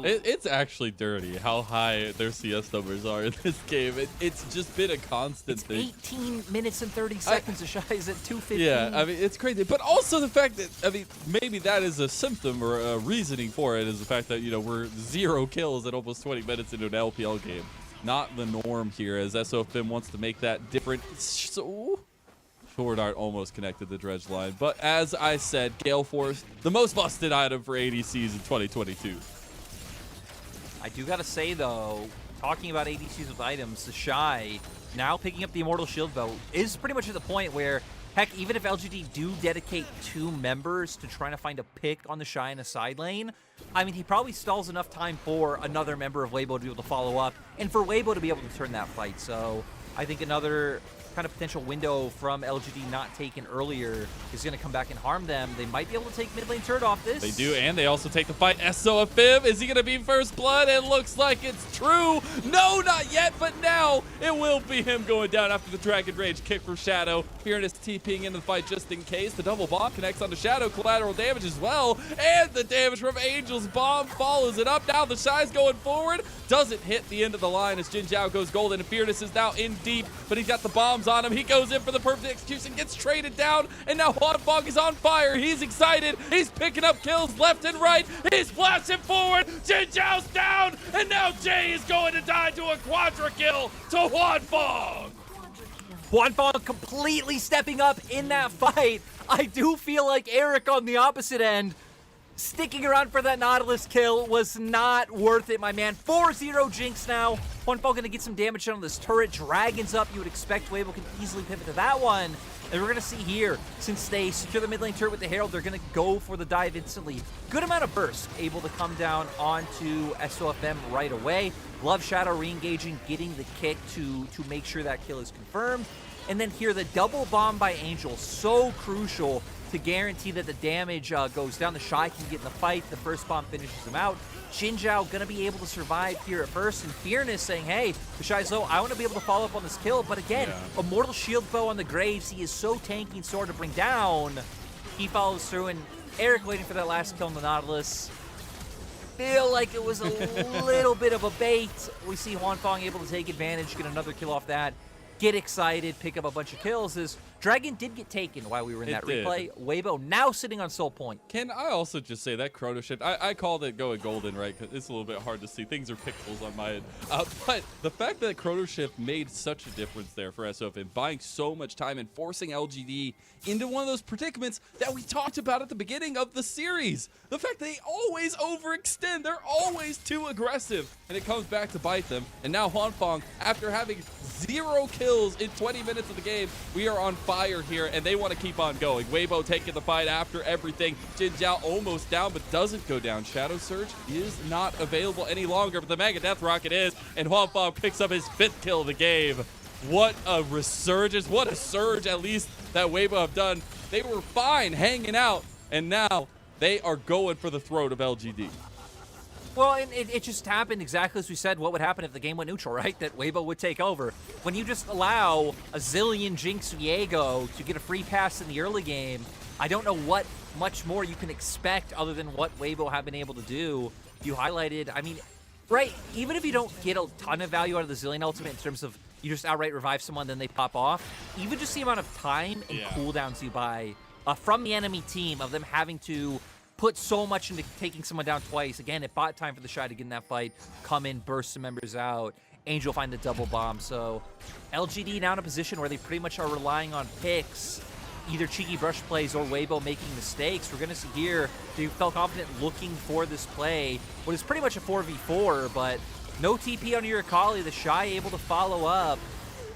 It's actually dirty how high their CS numbers are in this game. It's just been a constant thing. 18 minutes and 30 seconds. The Shy is at 215. Yeah, I mean, it's crazy. But also the fact that, I mean, maybe that is a symptom or a reasoning for it is the fact that, you know, we're 0 kills at almost 20 minutes into an LPL game. Not the norm here, as SOFM wants to make that different. So Sword Art almost connected the dredge line. But as I said, Gale Force, the most busted item for ADCs in 2022. I do gotta say though, talking about ADCs with items, the Shy now picking up the Immortal Shield Bow is pretty much at the point where Heck, even if LGD do dedicate 2 members to trying to find a pick on the Shy in a side lane, I mean, he probably stalls enough time for another member of Weibo to be able to follow up, and for Weibo to be able to turn that fight. So I think another kind of potential window from LGD not taken earlier is going to come back and harm them. They might be able to take mid lane turret off this. They do, and they also take the fight. SOFM, is he going to be first blood? It looks like it's true. No, not yet, but now it will be him going down after the Dragon Rage kick from Shadow. Fearness TPing into the fight just in case. The double bomb connects onto Shadow, collateral damage as well, and the damage from Angel's bomb follows it up. Now the Shy's going forward, doesn't hit the end of the line as Jin Zhao goes golden, and Fearness is now in deep, but he's got the bombs on him. He goes in for the perfect execution, gets traded down, and now Huanfeng is on fire. He's excited. He's picking up kills left and right. He's blasting forward. Jin Zhao's down, and now Jay is going to die to a quadra kill to Huanfeng. Huanfeng completely stepping up in that fight. I do feel like Eric on the opposite end, sticking around for that Nautilus kill was not worth it, my man. 4-0 Jinx now. Huanfeng gonna get some damage on this turret. Dragon's up. You would expect Weibo can easily pivot to that one. And we're gonna see here, since they secure the mid lane turret with the Herald, they're gonna go for the dive instantly. Good amount of burst able to come down onto SOFM right away. Love Shadow re-engaging, getting the kick to make sure that kill is confirmed. And then here, the double bomb by Angel, so crucial to guarantee that the damage goes down. The Shy can get in the fight. The first bomb finishes him out. Jin Zhao gonna be able to survive here at first, and Fearness saying, hey, the Shy's low, I want to be able to follow up on this kill. But again, Immortal Shield Bow on the Graves. He is so tanky and sore to bring down. He follows through, and Eric waiting for that last kill on the Nautilus. Feel like it was a little bit of a bait. We see Huanfeng able to take advantage, get another kill off that. Get excited, pick up a bunch of kills. As Dragon did get taken while we were in that replay. Weibo now sitting on Soul Point. Can I also just say that chrono shift, I called it going golden, right? Because it's a little bit hard to see. Things are pixels on my end. But the fact that chrono shift made such a difference there for SOFM, buying so much time and forcing LGD into one of those predicaments that we talked about at the beginning of the series. The fact that they always overextend, they're always too aggressive, and it comes back to bite them. And now Huanfeng, after having 0 kills in 20 minutes of the game, we are on fire here, and they want to keep on going. Weibo taking the fight after everything. Jin Zhao almost down, but doesn't go down. Shadow Surge is not available any longer, but the Mega Death Rocket is, and Huanfeng picks up his 5th kill of the game. What a resurgence, what a surge at least that Weibo have done. They were fine hanging out, and now they are going for the throat of LGD. Well, and it just happened exactly as we said what would happen if the game went neutral, right? That Weibo would take over. When you just allow a zillion Jinx Viego to get a free pass in the early game, I don't know what much more you can expect other than what Weibo have been able to do. You highlighted, I mean, right, even if you don't get a ton of value out of the Zillion ultimate in terms of you just outright revive someone, then they pop off, even just the amount of time and cooldowns you buy from the enemy team of them having to put so much into taking someone down twice. Again, it bought time for the Shy to get in that fight, come in, burst some members out. Angel find the double bomb. So LGD now in a position where they pretty much are relying on picks, either cheeky brush plays or Weibo making mistakes. We're going to see here, they felt confident looking for this play. What is pretty much a 4v4, but no TP on Urakali. The Shy able to follow up.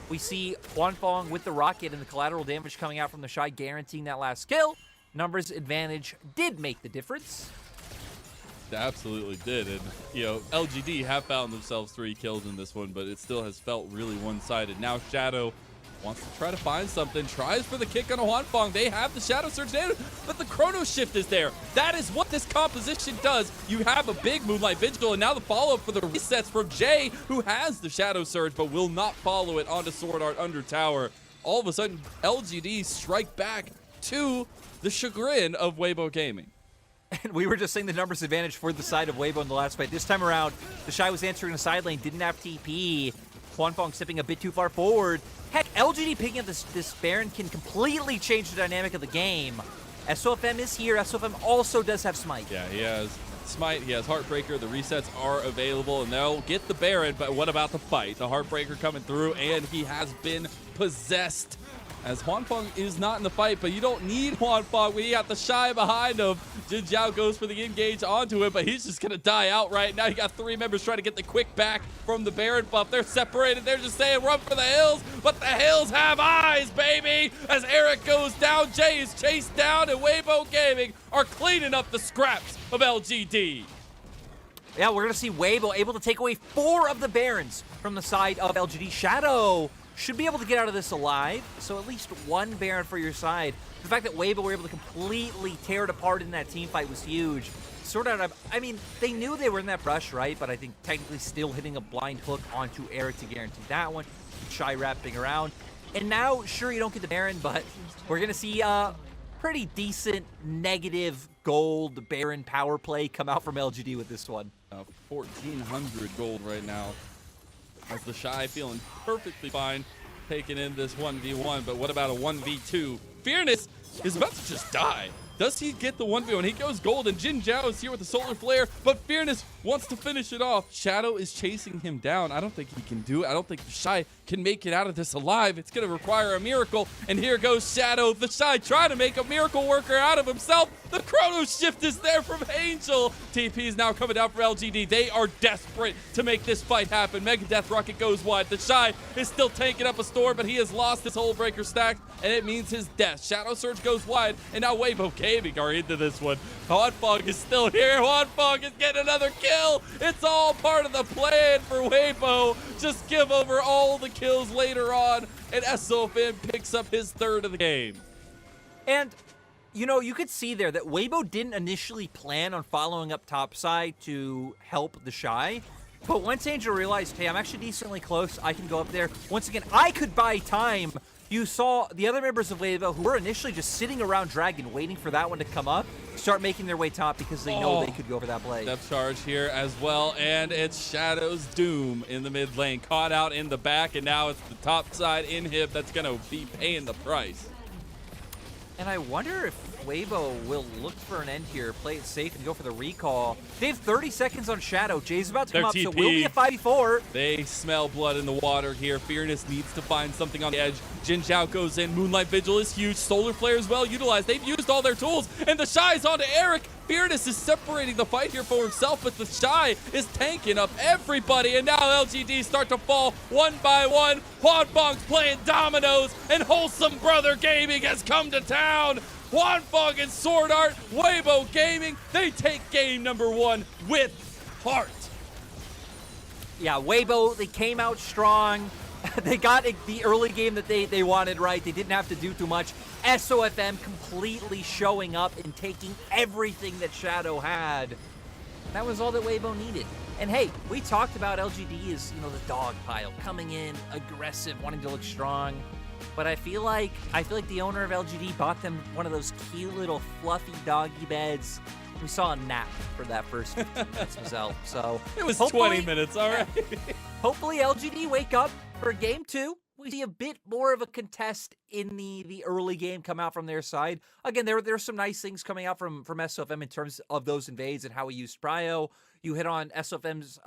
We see Huanfeng with the rocket and the collateral damage coming out from the Shy, guaranteeing that last kill. Numbers advantage did make the difference. It absolutely did. And, you know, LGD have found themselves 3 kills in this one, but it still has felt really one-sided. Now Shadow wants to try to find something, tries for the kick on a Huanfeng. They have the Shadow Surge damage, but the Chrono Shift is there. That is what this composition does. You have a big Moonlight Vigil, and now the follow-up for the resets from Jay, who has the Shadow Surge, but will not follow it onto Sword Art under tower. All of a sudden, LGD strike back to the chagrin of Weibo Gaming. And we were just saying the numbers advantage for the side of Weibo in the last fight. This time around, the Shy was answering the side lane, didn't have TP. Huanfeng stepping a bit too far forward. Heck, LGD picking up this Baron can completely change the dynamic of the game. SOFM is here. SOFM also does have Smite. Yeah, he has Smite, he has Heartbreaker. The resets are available, and they'll get the Baron, but what about the fight? The Heartbreaker coming through, and he has been possessed. As Huanfeng is not in the fight, but you don't need Huanfeng when you got the Shy behind him. Jin Zhao goes for the engage onto him, but he's just going to die outright. Now you got 3 members trying to get the quick back from the Baron buff. They're separated. They're just saying run for the hills, but the hills have eyes, baby. As Eric goes down, Jay is chased down, and Weibo Gaming are cleaning up the scraps of LGD. Yeah, we're going to see Weibo able to take away 4 of the Barons from the side of LGD. Shadow should be able to get out of this alive, so at least 1 Baron for your side. The fact that Weibo were able to completely tear it apart in that team fight was huge. Sort out, I mean, they knew they were in that brush, right? But I think technically still hitting a blind hook onto Eric to guarantee that one. Shy wrapping around. And now, sure, you don't get the Baron, but we're going to see a pretty decent negative gold Baron power play come out from LGD with this one. 1,400 gold right now. As the Shy feeling perfectly fine taking in this 1v1, but what about a 1v2? Fearness is about to just die. Does he get the 1v1? He goes gold, and Jin Zhao is here with the Solar Flare, but Fearness wants to finish it off. Shadow is chasing him down. I don't think he can do it. I don't think the Shy can make it out of this alive. It's going to require a miracle, and here goes Shadow. The Shy trying to make a miracle worker out of himself. The Chrono Shift is there from Angel. TP is now coming down for LGD. They are desperate to make this fight happen. Mega Death Rocket goes wide. The Shy is still tanking up a storm, but he has lost his Hull Breaker stack, and it means his death. Shadow Surge goes wide, and now Weibo Gaming are into this one. Huanfeng is still here. Huanfeng is getting another kill. It's all part of the plan for Weibo. Just give over all the kills later on, and SOFM picks up his 3rd of the game. And you know, you could see there that Weibo didn't initially plan on following up topside to help the Shy. But once Angel realized, hey, I'm actually decently close, I can go up there. Once again, I could buy time. You saw the other members of Weibo who were initially just sitting around Dragon waiting for that one to come up, start making their way top because they know they could go for that play. Depth charge here as well, and it's Shadow's doom in the mid lane. Caught out in the back, and now it's the top side inhib that's going to be paying the price. And I wonder if Weibo will look for an end here, play it safe, and go for the recall. They have 30 seconds on Shadow. Jay's about to come up, so we'll be a 5v4. They smell blood in the water here. Fearness needs to find something on the edge. Jin Zhao goes in. Moonlight Vigil is huge. Solar Flare is well utilized. They've used all their tools, and the Shy's onto Eric. Fearness is separating the fight here for himself, but the Shy is tanking up everybody, and now LGD start to fall one by one. Huanfeng's playing dominoes, and Wholesome Brother Gaming has come to town. Huanfeng and Sword Art, Weibo Gaming, they take game number 1 with heart. Yeah, Weibo, they came out strong. They got the early game that they wanted, right? They didn't have to do too much. SOFM completely showing up and taking everything that Shadow had. That was all that Weibo needed. And hey, we talked about LGD as, you know, the dog pile, coming in aggressive, wanting to look strong. But I feel like the owner of LGD bought them one of those cute little fluffy doggy beds. We saw a nap for that first 15 minutes, Mazel. So it was 20 minutes, all right. Hopefully LGD wake up for game 2. We see a bit more of a contest in the early game come out from their side. Again, there's some nice things coming out from SOFM in terms of those invades and how he used Prio. You hit on SOFM's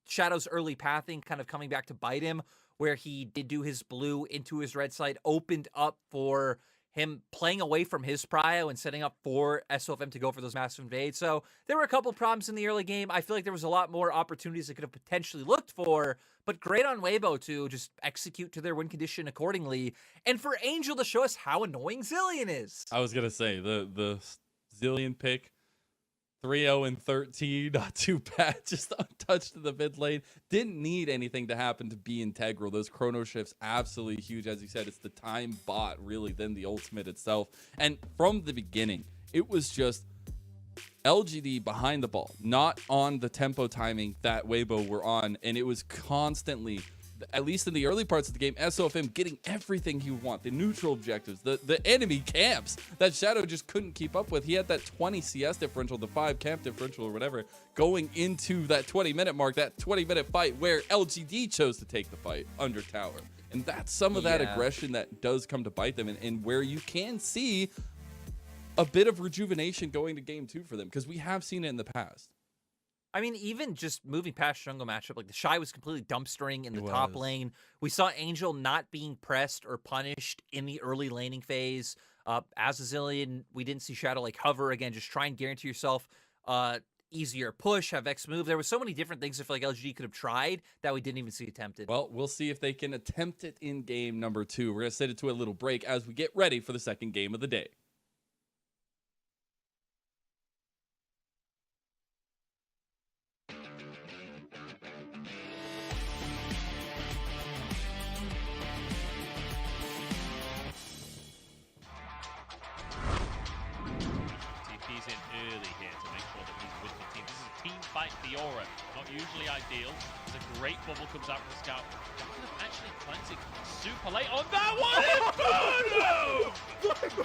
Shadow's early pathing kind of coming back to bite him, where he did do his blue into his red side, opened up for him playing away from his prio and setting up for SOFM to go for those massive invades. So there were a couple problems in the early game. I feel like there was a lot more opportunities they could have potentially looked for, but great on Weibo to just execute to their win condition accordingly. And for Angel to show us how annoying Zillion is. I was going to say, the Zillion pick, 3-0 and 13, not too bad. Just untouched in the mid lane. Didn't need anything to happen to be integral. Those chrono shifts, absolutely huge. As you said, it's the time bot, really, than the ultimate itself. And from the beginning, it was just LGD behind the ball, not on the tempo timing that Weibo were on. And it was constantly, at least in the early parts of the game, SOFM getting everything he want, the neutral objectives, the enemy camps that Shadow just couldn't keep up with. He had that 20 CS differential, the 5 camp differential or whatever, going into that 20-minute mark, that 20-minute fight where LGD chose to take the fight under tower. And that's some of that aggression that does come to bite them, and where you can see a bit of rejuvenation going to game 2 for them, because we have seen it in the past. I mean, even just moving past jungle matchup, like the Shy was completely dumpstering in the He top was. lane. We saw Angel not being pressed or punished in the early laning phase. As a Zillion, we didn't see Shadow like hover again. Just try and guarantee yourself easier push, have X move. There were so many different things I feel like LGD could have tried that we didn't even see attempted. Well, we'll see if they can attempt it in game number 2. We're going to set it to a little break as we get ready for the second game of the day. TP's in early here to make sure that he's with the team. This is a team fight Fiora. Not usually ideal. There's a great bubble comes out from the scout. Actually cleansing super late on that one.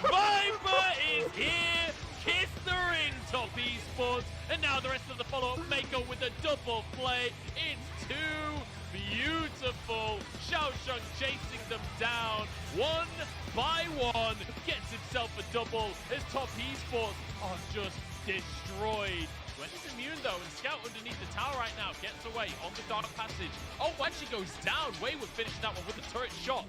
Viper is here. Kiss the ring, top esports. And now the rest of the follow-up Mako with a double play. It's too beautiful. Xiaosheng chasing them down one by one. Gets himself a double as top esports are just destroyed. Gwen is immune though, and Scout underneath the tower right now gets away on the dark passage. Oh, when she goes down, Wayward finishing that one with a turret shot.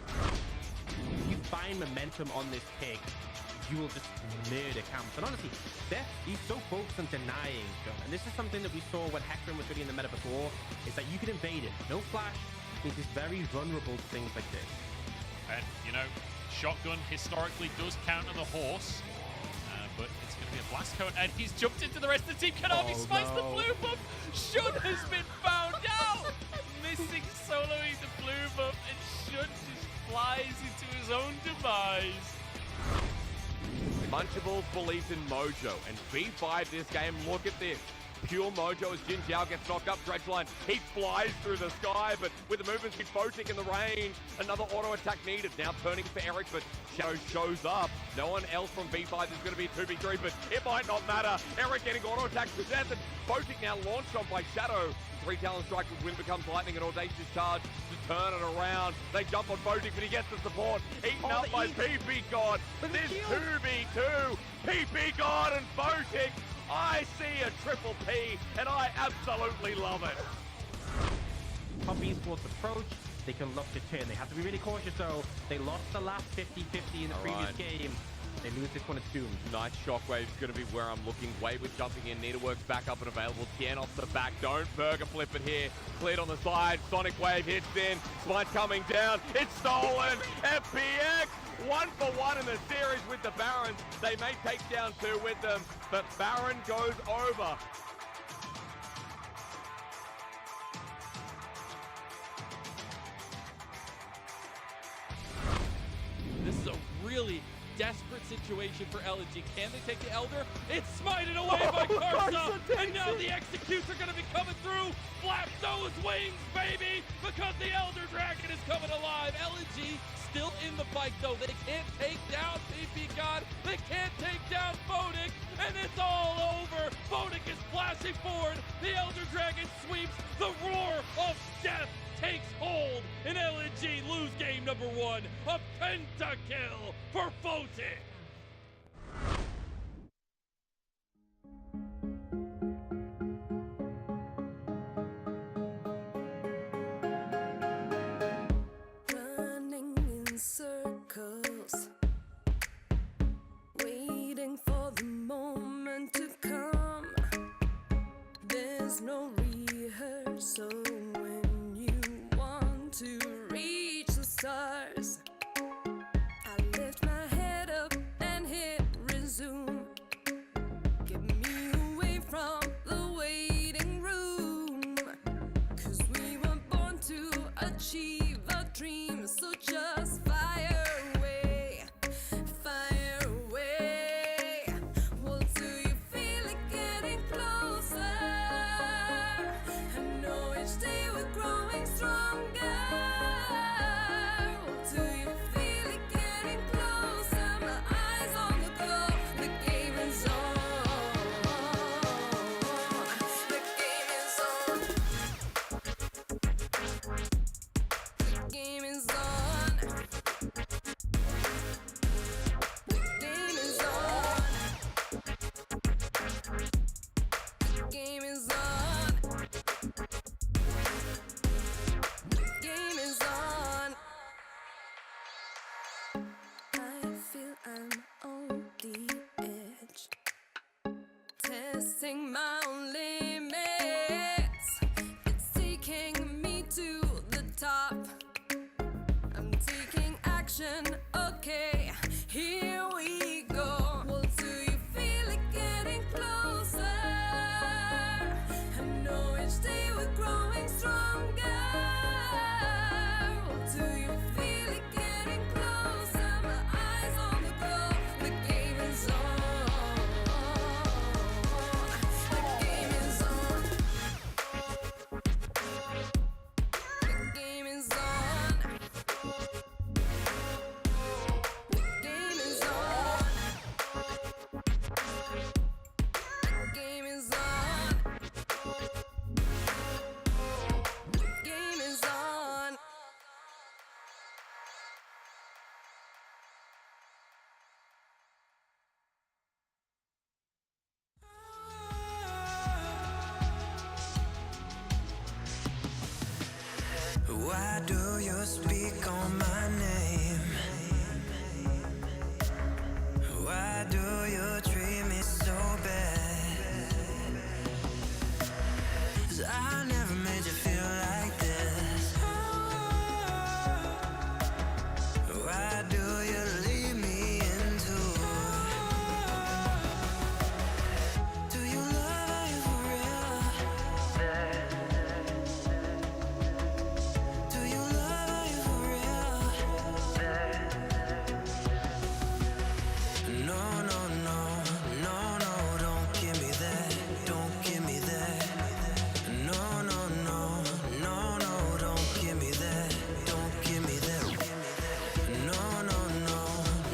If you find momentum on this pick, you will just murder camps. And honestly, he's so focused on denying Gun. And this is something that we saw when Hecarim was really in the meta before, is that you can invade it. No flash means he's very vulnerable to things like this. And, you know, Shotgun historically does counter the horse, but it's going to be a blast cone, and he's jumped into the rest of the team. Kanavi spikes the blue buff. Shun has been found out. Missing soloing the blue buff, and Shun just flies into his own demise. Munchables believes in Mojo, and B5 this game, look at this. Pure Mojo as Jin Jiao gets knocked up, Dredgeline, he flies through the sky, but with the movements, he's Photic in the range. Another auto attack needed, now turning for Eric, but Shadow shows up. No one else from B5 is going to be a 2v3, but it might not matter. Eric getting auto attack to death, and Photic now launched on by Shadow. 3 talent strike with Wind becomes lightning, and audacious charge to turn it around. They jump on Photic, but he gets the support. Eaten up by PP God. This 2v2, PP God and Photic. I see a triple P, and I absolutely love it. Top esports approach, they can look to turn. They have to be really cautious though. They lost the last 50-50 in the previous game. They lose this one, it's doomed. Nice shockwave's going to be where I'm looking. Wayward jumping in, Needleworks back up and available. Tien off the back, don't burger flip it here. Cleared on the side, Sonic Wave hits in. Spine coming down, it's stolen. FPX, 1-for-1 in the series with the Barons. They may take down 2 with them, but Baron goes over. This is a really desperate situation for LG. Can they take the Elder? It's smited away by Karsa, and now the Executes are going to be coming through. Flap those wings, baby, because the Elder Dragon is coming alive. LG still in the fight, though. They can't take down PP God. They can't take down Photic, and it's all over. Photic is flashing forward. The Elder Dragon sweeps. The roar of death takes hold, and LNG lose game number 1. A pentakill for Photic. Running in circles, waiting for the moment to come. There's no rehearsal when you want to reach the stars. I lift my head up and hit resume. Get me away from the waiting room, 'cause we were born to achieve a dream. So just fire away, fire away. Well, do you feel it getting closer? I know each day we're growing stronger. Well, do you testing my own limits. It's taking me to the top. I'm taking action, okay, here we go. Well, do you feel it getting closer? I know each day we're growing stronger. Well, do you feel it getting closer? My eyes on the goal, the game is on. The game is on. The game is on. The game is on. The game is on. The game is on. Why do you speak on my name? Why do you treat me so bad? 'Cause I never made you feel like this. Why do you leave me into? Do you love me for real? Do you love me for real? No, no, no, no, no, don't give me that, don't give me that. No, no, no, no, no, don't give me that, don't give me that. No, no, no,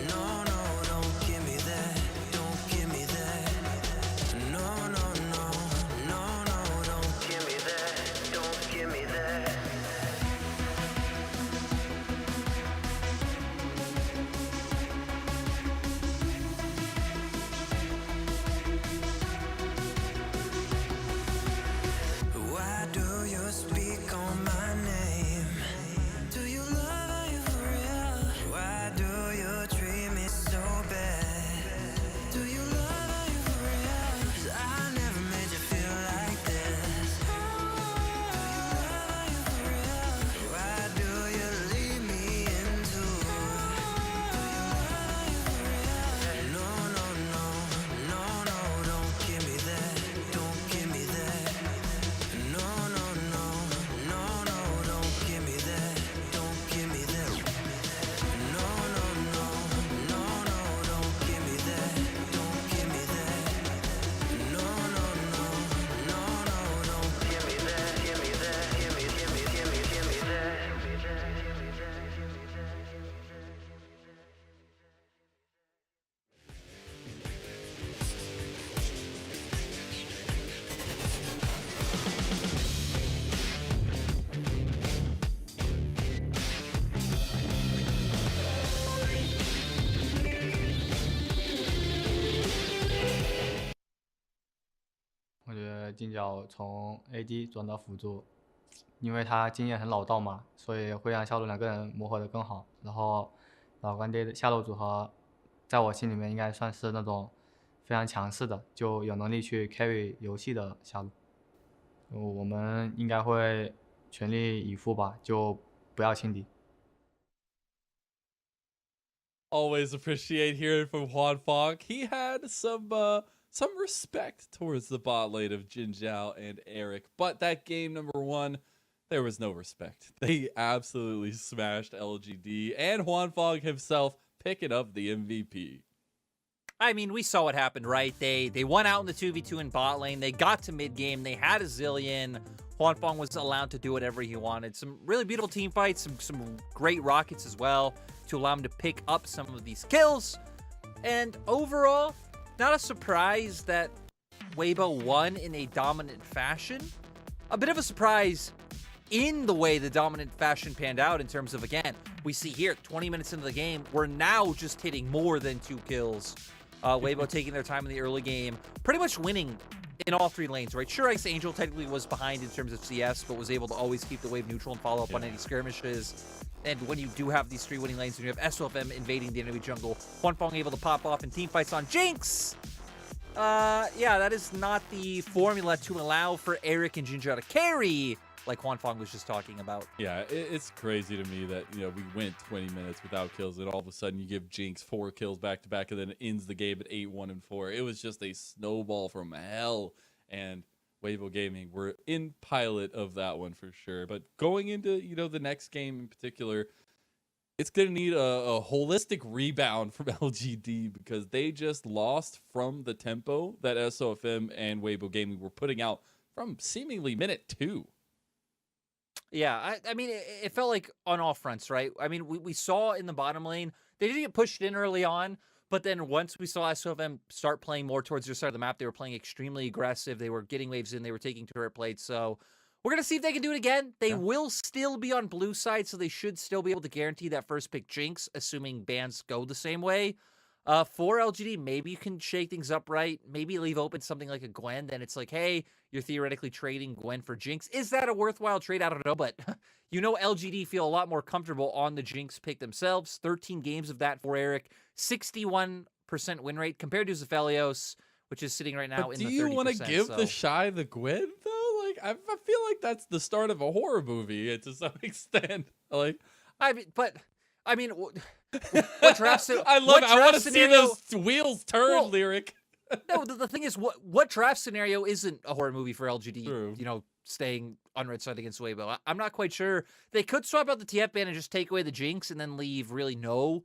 no, no, don't give me that, don't give me that. No, no, no, no, no, don't give me that, don't give me that. Why do you speak on my name? Do you love me for real? Why do you treat me so bad? Do you love me for real? 'Cause I never made you feel like this. Do you love me for real? Why do you leave me into? Do you love me for real? No, no, no, no, no, don't give me that, don't give me that. No, no, no, no, no, don't give me that, don't give me that. No, no, no, no, no, don't give me that, don't give me that. No, no, no, no, no, don't give me that, give me that, give me, give me, give me, give me that.我觉得金角从 AD 转到辅助，因为他经验很老道嘛，所以会让下路两个人磨合得更好。然后老干爹的下路组合，在我心里面应该算是那种非常强势的，就有能力去 carry 游戏的下路。我们应该会全力以赴吧，就不要轻敌。Always appreciate hearing from Juan Fong. He had some respect towards the bot lane of Jin Zhao and Eric, but that game number 1, there was no respect. They absolutely smashed LGD, and Juan Fong himself picking up the MVP. I mean, we saw what happened, right? They won out in the 2v2 in bot lane. They got to mid game. They had a zillion. Juan Fong was allowed to do whatever he wanted. Some really beautiful team fights, some great rockets as well to allow him to pick up some of these kills. And overall, not a surprise that Weibo won in a dominant fashion. A bit of a surprise in the way the dominant fashion panned out in terms of, again, we see here, 20 minutes into the game, we're now just hitting more than 2 kills. Weibo taking their time in the early game, pretty much winning in all 3 lanes, right? Sure, Ice Angel technically was behind in terms of CS, but was able to always keep the wave neutral and follow up on any skirmishes. And when you do have these 3 winning lanes, and you have SOFM invading the enemy jungle, Juan Fong able to pop off in team fights on Jinx! Yeah, that is not the formula to allow for Eric and Jinja to carry, like Juan Fong was just talking about. Yeah, it's crazy to me that, we went 20 minutes without kills, and all of a sudden you give Jinx 4 kills back to back, and then it ends the game at 8-1-4. It was just a snowball from hell, and Weibo Gaming were in pilot of that one for sure. But going into, the next game in particular, it's going to need a holistic rebound from LGD because they just lost from the tempo that SOFM and Weibo Gaming were putting out from seemingly minute 2. Yeah, I mean, it felt like on all fronts, right? I mean, we saw in the bottom lane, they didn't get pushed in early on, but then once we saw SOFM start playing more towards their side of the map, they were playing extremely aggressive. They were getting waves in. They were taking turret plates. So we're going to see if they can do it again. They will still be on blue side, so they should still be able to guarantee that first pick Jinx, assuming bans go the same way. For LGD, maybe you can shake things up right. Maybe leave open something like a Gwen. Then it's like, hey, you're theoretically trading Gwen for Jinx. Is that a worthwhile trade? I don't know, but LGD feel a lot more comfortable on the Jinx pick themselves. 13 games of that for Eric. 61% win rate compared to Zefelios, which is sitting right now in the 30%. Do you want to give the Shy the Gwen, though? Like, I feel like that's the start of a horror movie to some extent. Like, I mean, what draft I love it. I want to see those wheels turn, Lyric. No, the thing is, what draft scenario isn't a horror movie for LGD? True. Staying on red side against Weibo. I'm not quite sure. They could swap out the TF ban and just take away the Jinx and then leave really no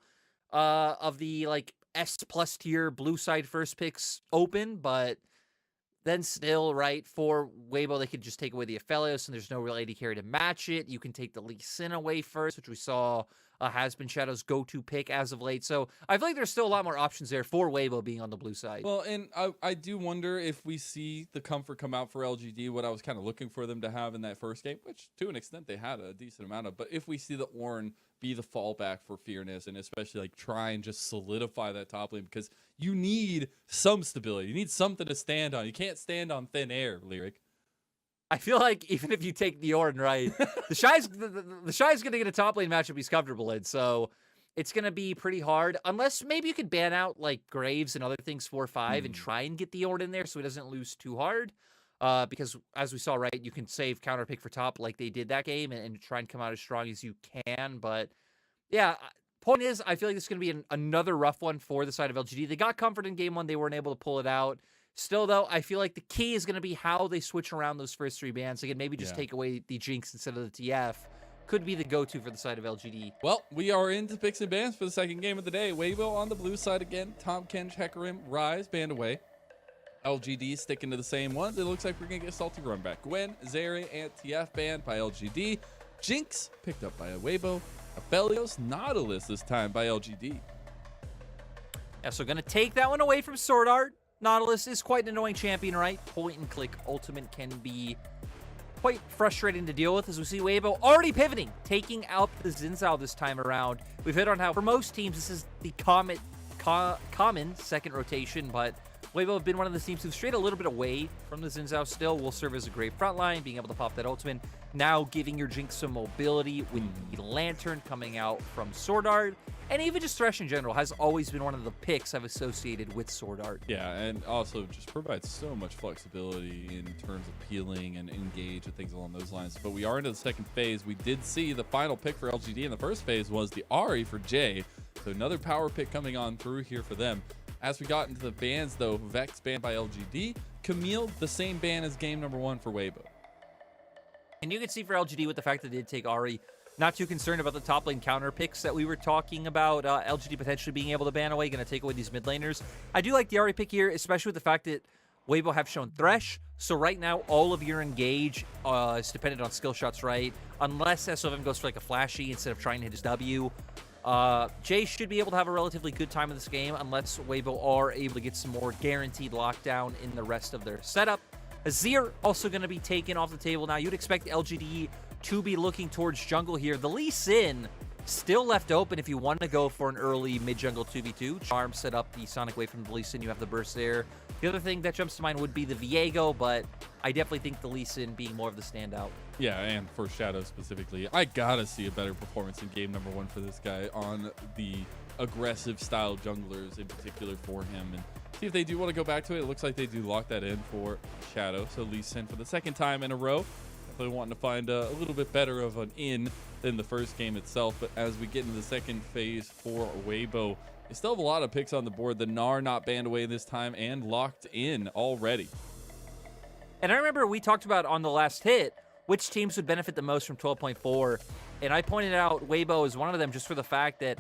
of the S+ tier blue side first picks open, but then still, right, for Weibo, they could just take away the Aphelios and there's no real AD carry to match it. You can take the Lee Sin away first, which we saw has been Shadow's go-to pick as of late. So I feel like there's still a lot more options there for Weibo being on the blue side. Well, and I do wonder if we see the comfort come out for LGD, what I was kind of looking for them to have in that first game, which to an extent they had a decent amount of. But if we see the Ornn be the fallback for Fearness and especially try and just solidify that top lane, because you need some stability. You need something to stand on. You can't stand on thin air, Lyric. I feel like even if you take the Ornn, right, the Shy's going to get a top lane matchup he's comfortable in, so it's going to be pretty hard, unless maybe you could ban out Graves and other things 4-5 and try and get the Ornn in there so he doesn't lose too hard, because as we saw, right, you can save counter pick for top like they did that game and try and come out as strong as you can, but yeah, point is, I feel like this is going to be another rough one for the side of LGD. They got comfort in game 1, they weren't able to pull it out. Still, though, I feel like the key is going to be how they switch around those first 3 bans. Again, maybe just take away the Jinx instead of the TF. Could be the go-to for the side of LGD. Well, we are into picks and bans for the second game of the day. Weibo on the blue side again. Tom Kench, Hecarim, Rise, banned away. LGD sticking to the same ones. It looks like we're going to get Salty run back. Gwen, Zeri, and TF banned by LGD. Jinx picked up by a Weibo. Aphelios, Nautilus this time by LGD. Yeah, so going to take that one away from Sword Art. Nautilus is quite an annoying champion, right? Point and click ultimate can be quite frustrating to deal with, as we see Weibo already pivoting, taking out the Xin Zhao this time around. We've hit on how for most teams this is the common second rotation, but Weibo have been one of the teams who've strayed a little bit away from the Xin Zhao still. Will serve as a great front line, being able to pop that ultimate. Now giving your Jinx some mobility with the Lantern coming out from Sword Art. And even just Thresh in general has always been one of the picks I've associated with Sword Art. Yeah, and also just provides so much flexibility in terms of peeling and engage and things along those lines. But we are into the second phase. We did see the final pick for LGD in the first phase was the Ahri for Jay. So another power pick coming on through here for them. As we got into the bans, though, Vex banned by LGD. Camille, the same ban as game number 1 for Weibo. And you can see for LGD with the fact that they did take Ahri, not too concerned about the top lane counter picks that we were talking about. LGD potentially being able to ban away, going to take away these mid laners. I do like the Ahri pick here, especially with the fact that Weibo have shown Thresh. So right now, all of your engage is dependent on skill shots, right? Unless SOFM goes for a flashy instead of trying to hit his W. Jay should be able to have a relatively good time in this game unless Weibo are able to get some more guaranteed lockdown in the rest of their setup. Azir also going to be taken off the table now. You'd expect LGD to be looking towards jungle here. The Lee Sin still left open if you want to go for an early mid-jungle 2v2. Charm set up the Sonic Wave from the Lee Sin. You have the burst there. The other thing that jumps to mind would be the Viego, but I definitely think the Lee Sin being more of the standout. Yeah, and for Shadow specifically, I gotta see a better performance in game number 1 for this guy on the aggressive style junglers in particular for him. And See if they do want to go back to it. It looks like they do lock that in for Shadow. So Lee Sin for the second time in a row. Definitely wanting to find a little bit better of an in than the first game itself. But as we get into the second phase for Weibo, they still have a lot of picks on the board. The Gnar not banned away this time and locked in already. And I remember we talked about on the last hit which teams would benefit the most from 12.4. And I pointed out Weibo is one of them just for the fact that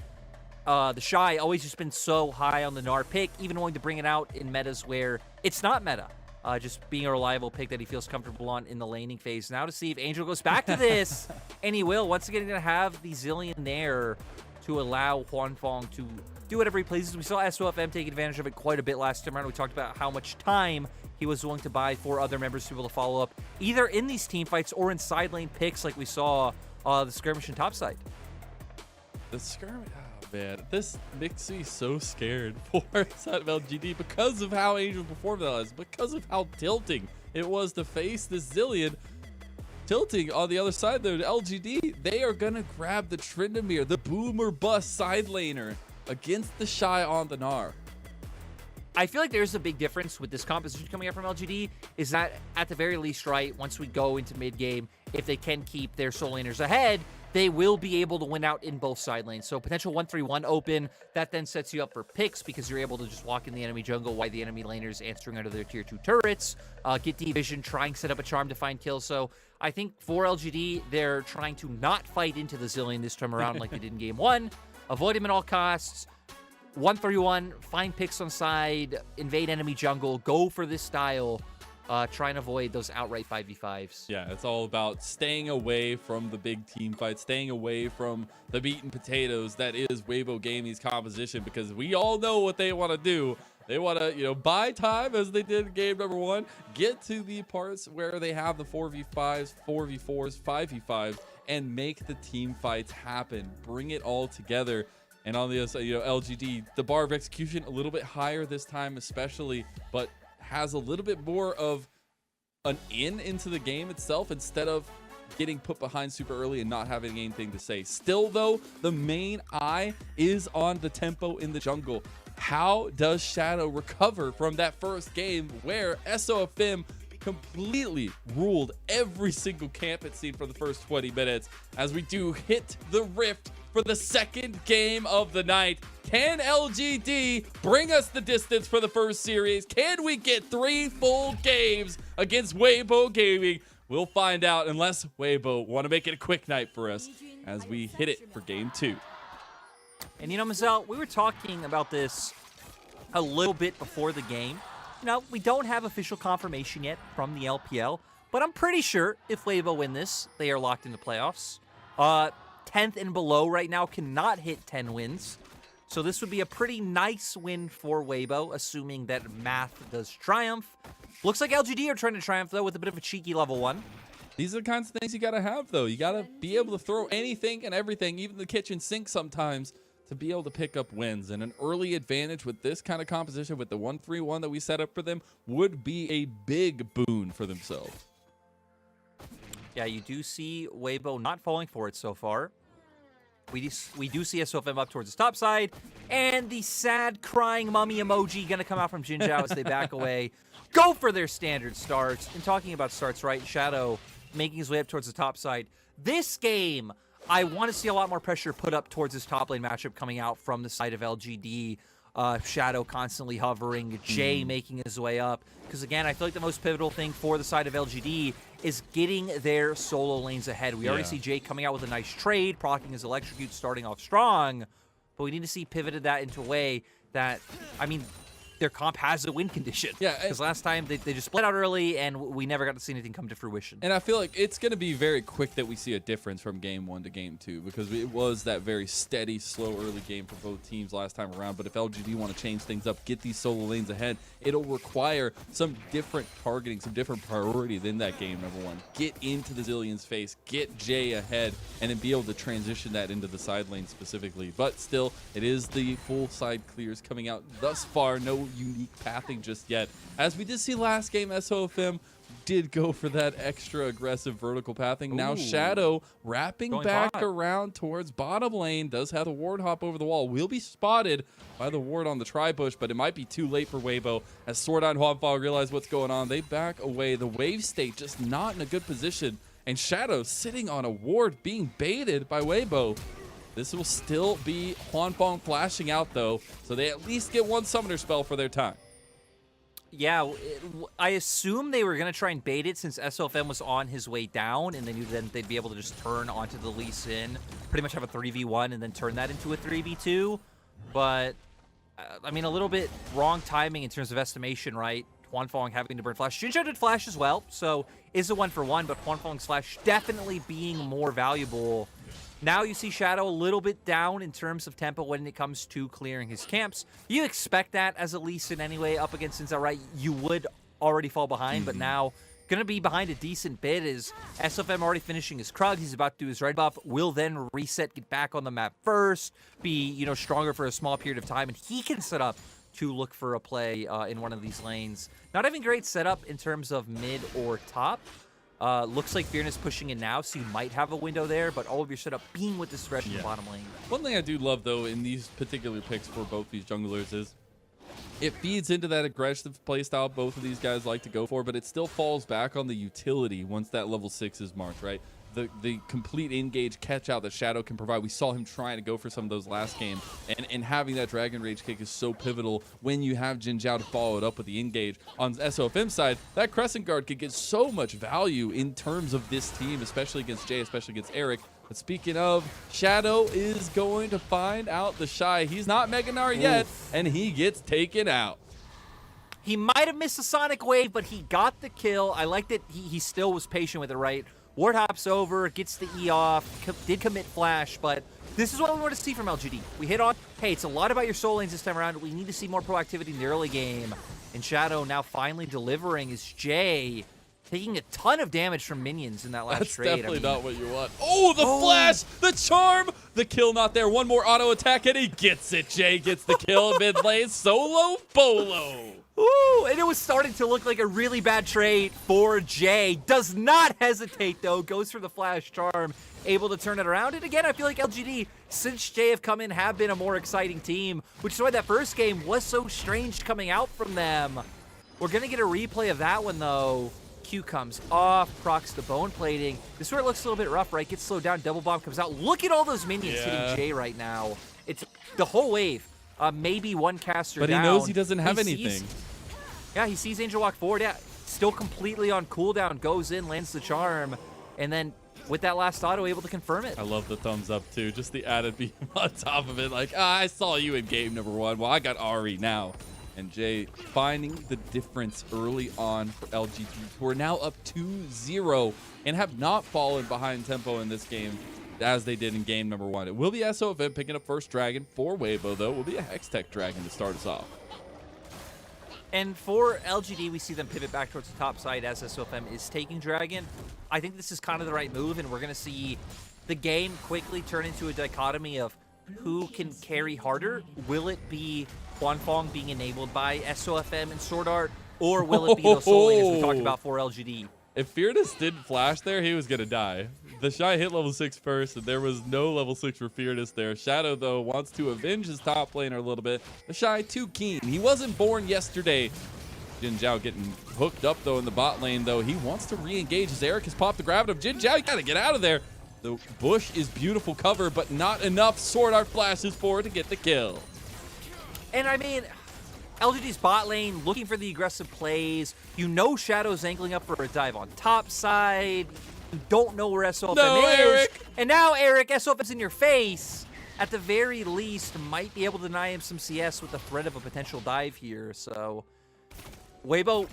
the Shy always just been so high on the Gnar pick, even willing to bring it out in metas where it's not meta. Just being a reliable pick that he feels comfortable on in the laning phase. Now to see if Angel goes back to this, and he will. Once again, going to have the Zillion there to allow Huanfeng to do whatever he pleases. We saw SOFM take advantage of it quite a bit last time around. We talked about how much time he was willing to buy for other members to be able to follow up, either in these team fights or in side lane picks like we saw the skirmish and topside. The skirmish, oh man, this makes me so scared for side of LGD because of how Angel performed that last, because of how tilting it was to face this Zillion. Tilting on the other side there, LGD, they are gonna grab the Tryndamere, the boomer bust side laner against the Shy on the Gnar. I feel like there's a big difference with this composition coming up from LGD is that at the very least, right, once we go into mid game, if they can keep their soul laners ahead, they will be able to win out in both side lanes. So potential 1-3-1 open, that then sets you up for picks because you're able to just walk in the enemy jungle while the enemy laners answering under their tier 2 turrets, get D-Vision, try and set up a charm to find kills. So I think for LGD, they're trying to not fight into the Zillion this time around like they did in game 1, avoid him at all costs, 1-3-1, find picks on side, invade enemy jungle, go for this style, try and avoid those outright 5v5s. Yeah, it's all about staying away from the big team fights, staying away from the meat and potatoes that is Weibo Gaming's composition, because we all know what they want to do. They want to, buy time as they did in game number 1, get to the parts where they have the 4v5s, 4v4s, 5v5s, and make the team fights happen. Bring it all together. And on the other side, LGD, the bar of execution a little bit higher this time especially, but has a little bit more of an into the game itself instead of getting put behind super early and not having anything to say. Still, though, the main eye is on the tempo in the jungle. How does Shadow recover from that first game where SOFM completely ruled every single camp it seen for the first 20 minutes as we do hit the rift for the second game of the night? Can LGD bring us the distance for the first series? Can we get 3 full games against Weibo Gaming? We'll find out, unless Weibo want to make it a quick night for us as we hit it for game 2. And Mazel, we were talking about this a little bit before the game. We don't have official confirmation yet from the LPL, but I'm pretty sure if Weibo win this, they are locked into playoffs. 10th and below right now cannot hit 10 wins. So this would be a pretty nice win for Weibo, assuming that math does triumph. Looks like LGD are trying to triumph, though, with a bit of a cheeky level 1. These are the kinds of things you got to have, though. You got to be able to throw anything and everything, even the kitchen sink sometimes, to be able to pick up wins. And an early advantage with this kind of composition, with the 1-3-1 that we set up for them, would be a big boon for themselves. Yeah, you do see Weibo not falling for it so far. We do see SOFM up towards the top side, and the sad crying mummy emoji gonna come out from Jinzhao as they back away. Go for their standard starts. And talking about starts, right? Shadow making his way up towards the top side. This game, I want to see a lot more pressure put up towards this top lane matchup coming out from the side of LGD. Shadow constantly hovering, Jay making his way up. Because again, I feel like the most pivotal thing for the side of LGD is getting their solo lanes ahead. We already see Jay coming out with a nice trade, proccing his electrocute, starting off strong. But we need to see pivoted that into a way that, their comp has a win condition. Yeah. Because last time they just split out early and we never got to see anything come to fruition. And I feel like it's going to be very quick that we see a difference from game 1 to game 2, because it was that very steady, slow early game for both teams last time around. But if LGD want to change things up, get these solo lanes ahead, it'll require some different targeting, some different priority than that game number 1. Get into the Zillion's face, get Jay ahead, and then be able to transition that into the side lane specifically. But still, it is the full side clears coming out thus far. No unique pathing just yet. As we did see last game, SOFM did go for that extra aggressive vertical pathing. Now Shadow wrapping Going back bot. around towards bottom lane. Does have the ward hop over the wall. Will be spotted by the ward on the tri-bush, but it might be too late for Weibo. As Sword and Huanfeng realize what's going on, they back away. The wave state just not in a good position. And Shadow sitting on a ward being baited by Weibo. This will still be Huanfeng flashing out, though, so they at least get one summoner spell for their time. Yeah, I assume they were going to try and bait it since SOFM was on his way down, and they knew then they'd be able to just turn onto the Lee Sin, pretty much have a 3v1, and then turn that into a 3v2. But, I mean, a little bit wrong timing in terms of estimation, right? Huanfeng having to burn flash. Jinzhou did flash as well, so is a 1-for-1, but Huanfeng's flash definitely being more valuable. Now you see Shadow a little bit down in terms of tempo when it comes to clearing his camps. You expect that as a Lee Sin anyway, up against Sinzao, right? You would already fall behind, but now going to be behind a decent bit is SFM already finishing his Krug. He's about to do his red buff, will then reset, get back on the map first, be, you know, stronger for a small period of time, and he can set up to look for a play in one of these lanes. Not having great setup in terms of mid or top. Looks like Fearness pushing in now, so you might have a window there, but all of your setup being with this threat in the bottom lane. One thing I do love, though, in these particular picks for both these junglers is it feeds into that aggressive playstyle both of these guys like to go for, but it still falls back on the utility once that level 6 is marked, right? The complete engage catch out that Shadow can provide. We saw him trying to go for some of those last game, and having that Dragon Rage kick is so pivotal when you have Jin Zhao to follow it up with the engage. On SOFM side, that Crescent Guard could get so much value in terms of this team, especially against Jay, especially against Eric. But speaking of, Shadow is going to find out the Shy. He's not Mega Gnar yet, and he gets taken out. He might have missed a Sonic Wave, but he got the kill. I like that he still was patient with it, right? Ward hops over, gets the E off, did commit flash, but this is what we want to see from LGD. We hit on, hey, it's a lot about your soul lanes this time around. We need to see more proactivity in the early game. And Shadow now finally delivering is Jay, taking a ton of damage from minions in that last trade. That's definitely not what you want. Oh, the flash, the charm, the kill not there. One more auto attack, and he gets it. Jay gets the kill mid lane, solo bolo. Ooh, and it was starting to look like a really bad trade for Jay. Does not hesitate, though. Goes for the flash charm. Able to turn it around. And again, I feel like LGD, since Jay have come in, have been a more exciting team, which is why that first game was so strange coming out from them. We're going to get a replay of that one, though. Q comes off, procs the bone plating. This is where it looks a little bit rough, right? Gets slowed down, double bomb comes out. Look at all those minions hitting Jay right now. It's the whole wave. Maybe one caster down. But he knows he doesn't have anything. Yeah, he sees Angel walk forward. Yeah, still completely on cooldown. Goes in, lands the charm, and then with that last auto, able to confirm it. I love the thumbs up, too. Just the added beam on top of it. Like, I saw you in game number 1. Well, I got Ari now. And Jay finding the difference early on for LGD, who are now up 2-0 and have not fallen behind tempo in this game as they did in game number 1. It will be SOFM picking up first dragon for Weibo, though. It will be a Hextech dragon to start us off. And for LGD, we see them pivot back towards the top side as SOFM is taking dragon. I think this is kind of the right move, and we're going to see the game quickly turn into a dichotomy of who can carry harder. Will it be Huanfeng being enabled by SOFM and Sword Art, or will it be the soul lane as we talked about for LGD? If Fearness didn't flash there, he was going to die. The Shy hit level 6 first, and there was no level 6 for Fearness there. Shadow, though, wants to avenge his top laner a little bit. The Shy too keen. He wasn't born yesterday. Jin Zhao getting hooked up, though, in the bot lane, though. He wants to re-engage as Eric has popped the gravity of Jin Zhao. You got to get out of there. The bush is beautiful cover, but not enough Sword Art flashes for it to get the kill. And I mean, LGD's bot lane looking for the aggressive plays. You know Shadow's angling up for a dive on top side. You don't know where SOFM is. Eric. And now Eric, SOFM's in your face. At the very least, might be able to deny him some CS with the threat of a potential dive here. So, Weibo,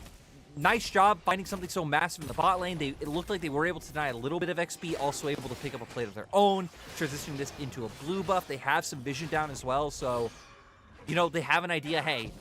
nice job finding something so massive in the bot lane. It looked like they were able to deny a little bit of XP, also able to pick up a plate of their own, transitioning this into a blue buff. They have some vision down as well, so, you know, they have an idea, hey,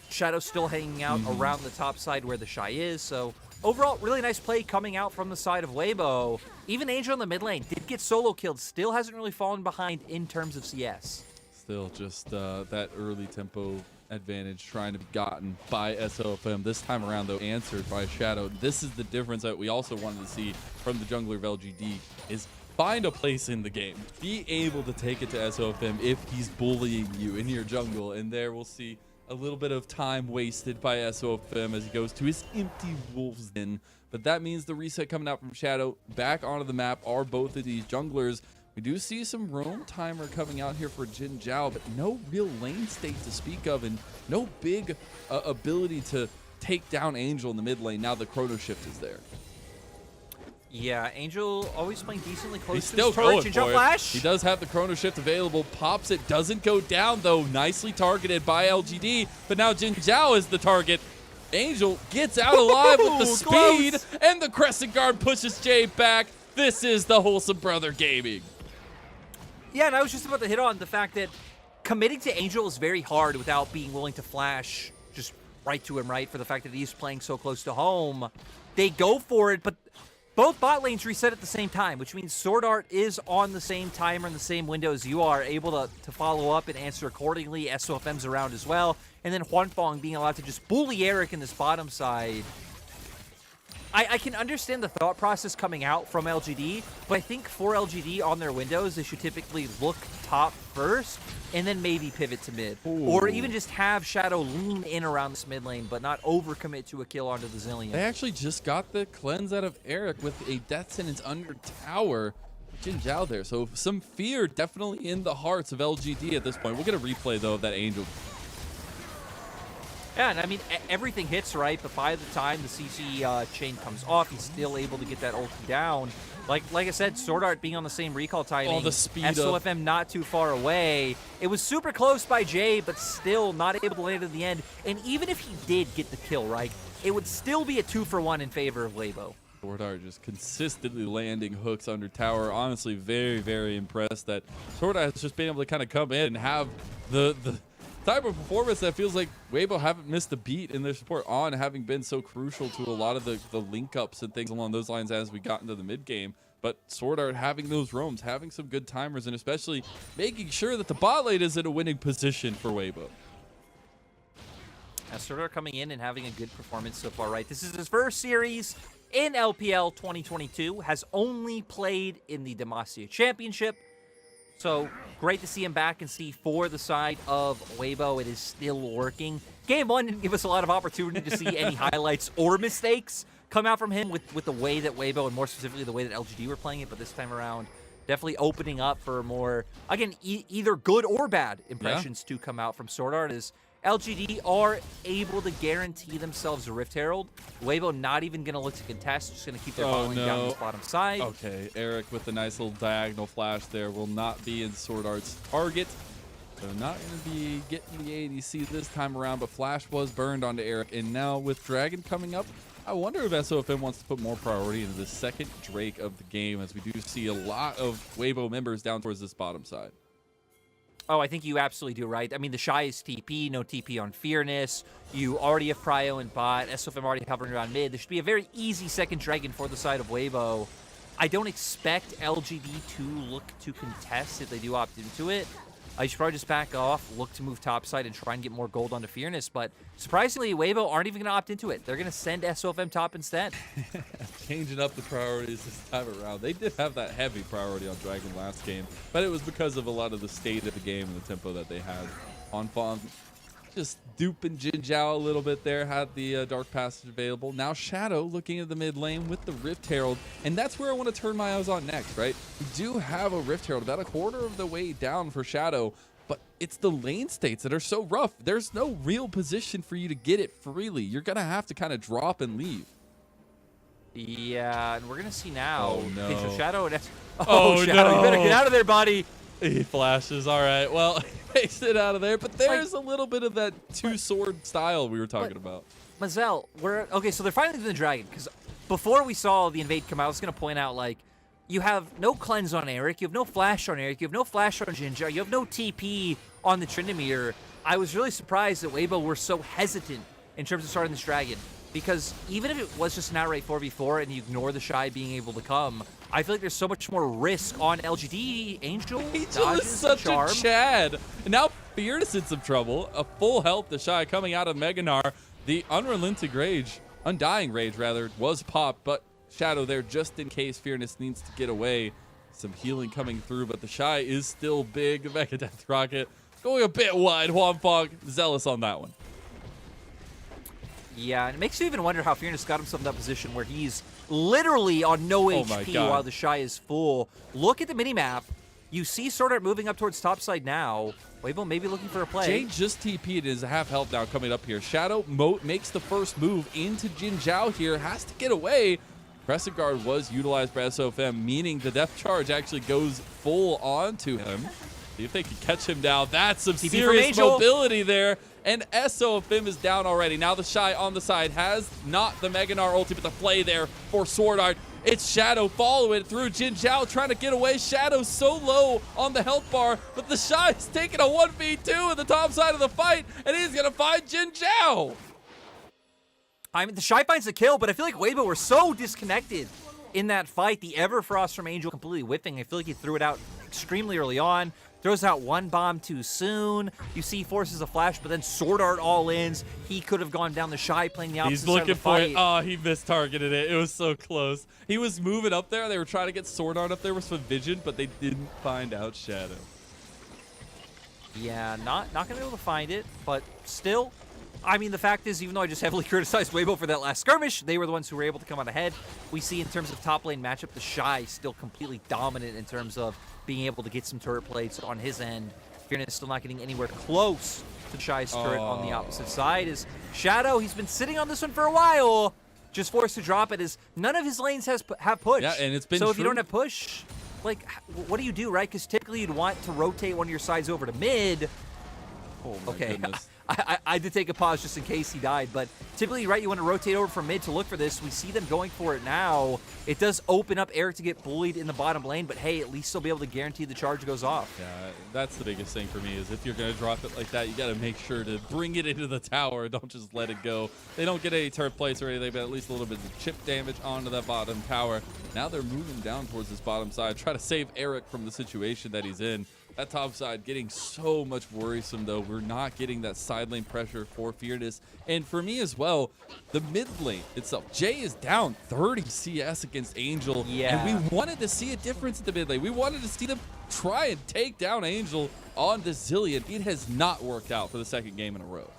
Shadow's still hanging out around the top side where the Shy is, so overall, really nice play coming out from the side of Weibo. Even Angel in the mid lane did get solo killed, still hasn't really fallen behind in terms of CS. still just that early tempo advantage trying to be gotten by SOFM. This time around, though, answered by Shadow. This is the difference that we also wanted to see from the jungler of LGD, is find a place in the game. Be able to take it to SOFM if he's bullying you in your jungle. And there we'll see a little bit of time wasted by SOFM as he goes to his empty Wolves Den. But that means the reset coming out from Shadow. Back onto the map are both of these junglers. We do see some roam timer coming out here for Jin Zhao, but no real lane state to speak of, and no big ability to take down Angel in the mid lane now the Chrono Shift is there. Yeah, Angel always playing decently close He's to still his going Jin for Zhao it. flash. He does have the Chrono Shift available, pops it, doesn't go down though. Nicely targeted by LGD, but now Jin Zhao is the target. Angel gets out alive with the speed, and the Crescent Guard pushes Jay back. This is the Wholesome Brother Gaming. Yeah, and I was just about to hit on the fact that committing to Angel is very hard without being willing to flash just right to him, right? For the fact that he's playing so close to home. They go for it, but both bot lanes reset at the same time, which means Sword Art is on the same timer in the same window as you are, able to follow up and answer accordingly. SOFM's around as well. And then Huanfeng being allowed to just bully Eric in this bottom side. I can understand the thought process coming out from LGD, but I think for LGD on their windows, they should typically look top first and then maybe pivot to mid. Ooh. Or even just have Shadow lean in around this mid lane, but not overcommit to a kill onto the Zillion. They actually just got the cleanse out of Eric with a death sentence under tower. Jin Zhao there, so some fear definitely in the hearts of LGD at this point. We'll get a replay, though, of that Angel. Yeah, and I mean, everything hits right, but by the time the CC chain comes off, he's still able to get that ulti down. Like I said, Sword Art being on the same recall timing. Oh, the speed SOFM not too far away. It was super close by Jay, but still not able to land at the end. And even if he did get the kill, right, it would still be a 2-for-1 in favor of Weibo. Sword Art just consistently landing hooks under tower. Honestly, very, very impressed that Sword Art has just been able to kind of come in and have the type of performance that feels like Weibo haven't missed a beat in their support on, having been so crucial to a lot of the link-ups and things along those lines as we got into the mid-game. But Sword Art having those roams, having some good timers, and especially making sure that the bot lane is in a winning position for Weibo. Sword Art coming in and having a good performance so far, right? This is his first series in LPL 2022, has only played in the Demacia Championship. So great to see him back and see for the side of Weibo, it is still working. Game 1 didn't give us a lot of opportunity to see any highlights or mistakes come out from him with the way that Weibo, and more specifically the way that LGD were playing it, but this time around, definitely opening up for more, again, either good or bad impressions to come out from Sword Art, as LGD are able to guarantee themselves a Rift Herald. Weibo not even going to look to contest, just going to keep their bot lane down this bottom side. Okay, Eric with a nice little diagonal flash there will not be in Sword Art's target. So not going to be getting the ADC this time around, but flash was burned onto Eric. And now with Dragon coming up, I wonder if SOFM wants to put more priority into the second Drake of the game, as we do see a lot of Weibo members down towards this bottom side. Oh, I think you absolutely do, right? I mean, the Shy is TP, no TP on Fearness. You already have Prio and bot. SOFM already hovering around mid. There should be a very easy second Dragon for the side of Weibo. I don't expect LGD to look to contest if they do opt into it. You should probably just back off, look to move topside, and try and get more gold onto Fearness. But surprisingly, Weibo aren't even going to opt into it. They're going to send SOFM top instead. Changing up the priorities this time around. They did have that heavy priority on Dragon last game, but it was because of a lot of the state of the game and the tempo that they had. Huanfeng just duping Jin Zhao a little bit there, had the Dark Passage available. Now Shadow looking at the mid lane with the Rift Herald, and that's where I want to turn my eyes on next, right? We do have a Rift Herald about a quarter of the way down for Shadow, but it's the lane states that are so rough. There's no real position for you to get it freely. You're going to have to kind of drop and leave. Yeah, and we're going to see now. Oh, no. Okay, so Shadow... Oh, Shadow, no. you better get out of there, buddy. He flashes. All right. Well, takes it out of there. But there's a little bit of that two-sword style we were talking about. Mazel, okay, so they're finally doing the Dragon, because before we saw the invade come out, I was going to point out, like, you have no cleanse on Eric, you have no flash on Eric, you have no flash on Jin Zhao, you have no TP on the Tryndamere. I was really surprised that Weibo were so hesitant in terms of starting this Dragon. because even if it was just an outright 4v4 and you ignore the Shy being able to come, I feel like there's so much more risk on LGD. Angel is such a Chad. And now Fearless in some trouble. A full health, the Shy coming out of Meganar. The unrelenting rage, undying rage rather, was popped, but Shadow there just in case Fearless needs to get away. Some healing coming through, but the Shy is still big. Mega Death Rocket going a bit wide. Huanfeng zealous on that one. Yeah, and it makes you even wonder how Fearless got himself in that position where he's literally on no HP while the Shy is full. Look at the minimap. You see Sword Art moving up towards topside now. Weibo maybe looking for a play. Jay just TP'd, is half health now coming up here. Shadow makes the first move into Jin Zhao here, has to get away. Crescent Guard was utilized by SOFM, meaning the Death Charge actually goes full onto him. See if they can catch him down. That's some serious mobility there. And SOFM is down already. Now the Shy on the side has not the Meganar ulti, but the play there for Sword Art. It's Shadow following through. Jin Zhao trying to get away. Shadow so low on the health bar, but the Shy is taking a 1v2 at the top side of the fight, and he's going to find Jin Zhao. I mean, the Shy finds the kill, but I feel like Weibo were so disconnected in that fight. The Everfrost from Angel completely whiffing. I feel like he threw it out extremely early on. Throws out one bomb too soon. You see forces a flash, but then Sword Art all-ins. He could have gone down the Shy playing the opposite side of the fight. He's looking for it. Oh, he mist-targeted it. It was so close. He was moving up there. They were trying to get Sword Art up there with some vision, but they didn't find out Shadow. Yeah, not going to be able to find it, but still. I mean, the fact is, even though I just heavily criticized Weibo for that last skirmish, they were the ones who were able to come out ahead. We see in terms of top lane matchup, the Shy still completely dominant in terms of being able to get some turret plates on his end. Fearless still not getting anywhere close to the Shy's turret on the opposite side. Is Shadow, he's been sitting on this one for a while, just forced to drop it, as none of his lanes have push. Yeah, and it's been so if you don't have push, like, what do you do, right? Because typically you'd want to rotate one of your sides over to mid. Oh my goodness. I did take a pause just in case he died, but typically, right, you want to rotate over from mid to look for this. We see them going for it now. It does open up Eric to get bullied in the bottom lane, but hey, at least they'll be able to guarantee the charge goes off. Yeah, that's the biggest thing for me, is if you're going to drop it like that, you got to make sure to bring it into the tower. Don't just let it go. They don't get any turret plates or anything, but at least a little bit of chip damage onto that bottom tower. Now they're moving down towards this bottom side, try to save Eric from the situation that he's in. That top side getting so much worrisome, though. We're not getting that side lane pressure for Fearless. And for me as well, the mid lane itself. Jay is down 30 CS against Angel. Yeah. And we wanted to see a difference in the mid lane. We wanted to see them try and take down Angel on the Zillion. It has not worked out for the second game in a row.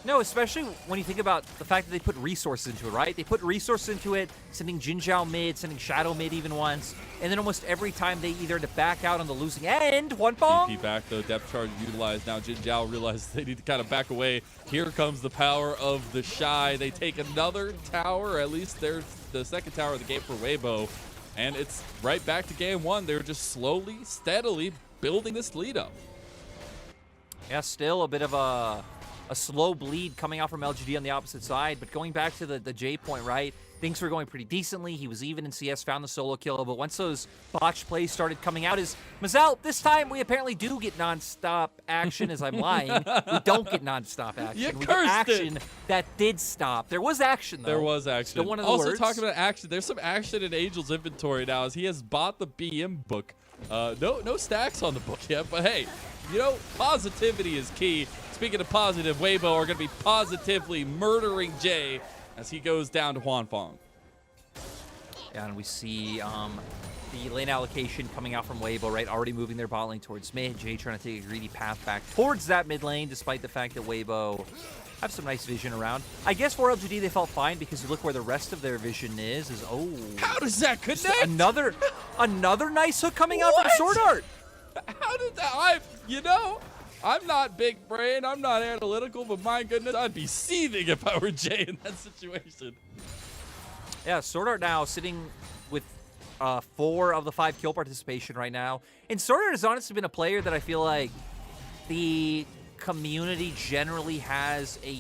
No, especially when you think about the fact that they put resources into it, right? They put resources into it, sending Jin Zhao mid, sending Shadow mid even once, and then almost every time they either had to back out on the losing end, one bomb. TP back though, depth charge utilized. Now Jin Zhao realizes they need to kind of back away. Here comes the power of the Shy. They take another tower, or at least there's the second tower of the game for Weibo, and it's right back to game one. They're just slowly, steadily building this lead up. Yeah, still a bit of a slow bleed coming out from LGD on the opposite side, but going back to the J point, right? Things were going pretty decently. He was even in CS, found the solo kill, but once those botch plays started coming out, is Mazel, this time we apparently do get non-stop action, as I'm lying. We don't get non-stop action. You we cursed get action it. That did stop. There was action, though. There was action. Still one of the also words. talking about action, there's some action in Angel's inventory now, as he has bought the BM book. No stacks on the book yet, but hey, you know, positivity is key. Speaking of positive, Weibo are going to be positively murdering Jay as he goes down to Huanfeng. Yeah, and we see the lane allocation coming out from Weibo, right? Already moving their bot lane towards mid. Jay trying to take a greedy path back towards that mid lane, despite the fact that Weibo have some nice vision around. I guess for LGD, they felt fine because you look where the rest of their vision is oh. How does that connect? Another nice hook coming out from Sword Art. How did that? I'm not big brain, I'm not analytical, but my goodness, I'd be seething if I were Jay in that situation. Yeah, Sword Art now sitting with 4 of the 5 kill participation right now. And Sword Art has honestly been a player that I feel like the community generally has a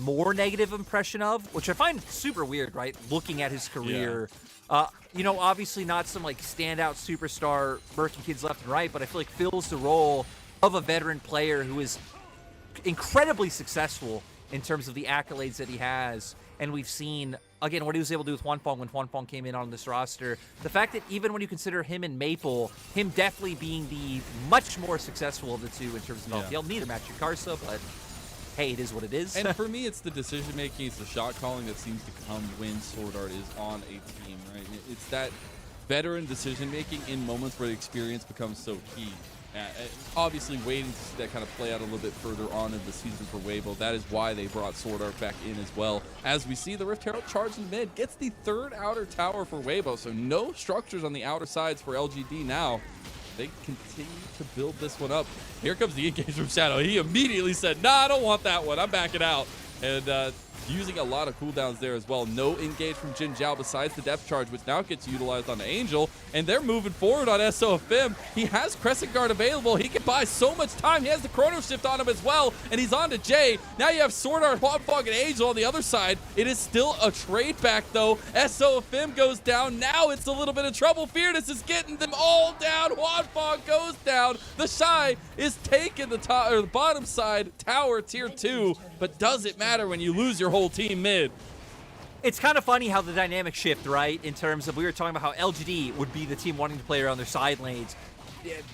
more negative impression of, which I find super weird, right? Looking at his career. Yeah. You know, obviously not some like standout superstar murking kids left and right, but I feel like fills the role of a veteran player who is incredibly successful in terms of the accolades that he has. And we've seen, again, what he was able to do with Huanfeng when Huanfeng came in on this roster. The fact that even when you consider him and Maple, him definitely being the much more successful of the two in terms of LPL. Neither match Karsa, but hey, it is what it is. And for me, it's the decision making, it's the shot calling that seems to come when Sword Art is on a team, right? It's that veteran decision making in moments where the experience becomes so key. Obviously, waiting to see that kind of play out a little bit further on in the season for Weibo. That is why they brought Sword Art back in as well. As we see, the Rift Herald charge in mid gets the third outer tower for Weibo, so no structures on the outer sides for LGD now. They continue to build this one up. Here comes the engage from Shadow. He immediately said, nah, I don't want that one. I'm backing out. And using a lot of cooldowns there as well. No engage from Jin Zhao besides the depth charge, which now gets utilized on Angel. And they're moving forward on SOFM. He has Crescent Guard available. He can buy so much time. He has the Chrono Shift on him as well. And he's on to Jay. Now you have Sword Art, Huanfeng, and Angel on the other side. It is still a trade back, though. SOFM goes down. Now it's a little bit of trouble. Fearness is getting them all down. Huanfeng goes down. The Shy is taking the top or the bottom side tower tier 2. But does it matter when you lose your whole team mid? It's kind of funny how the dynamic shift, right? In terms of, we were talking about how LGD would be the team wanting to play around their side lanes.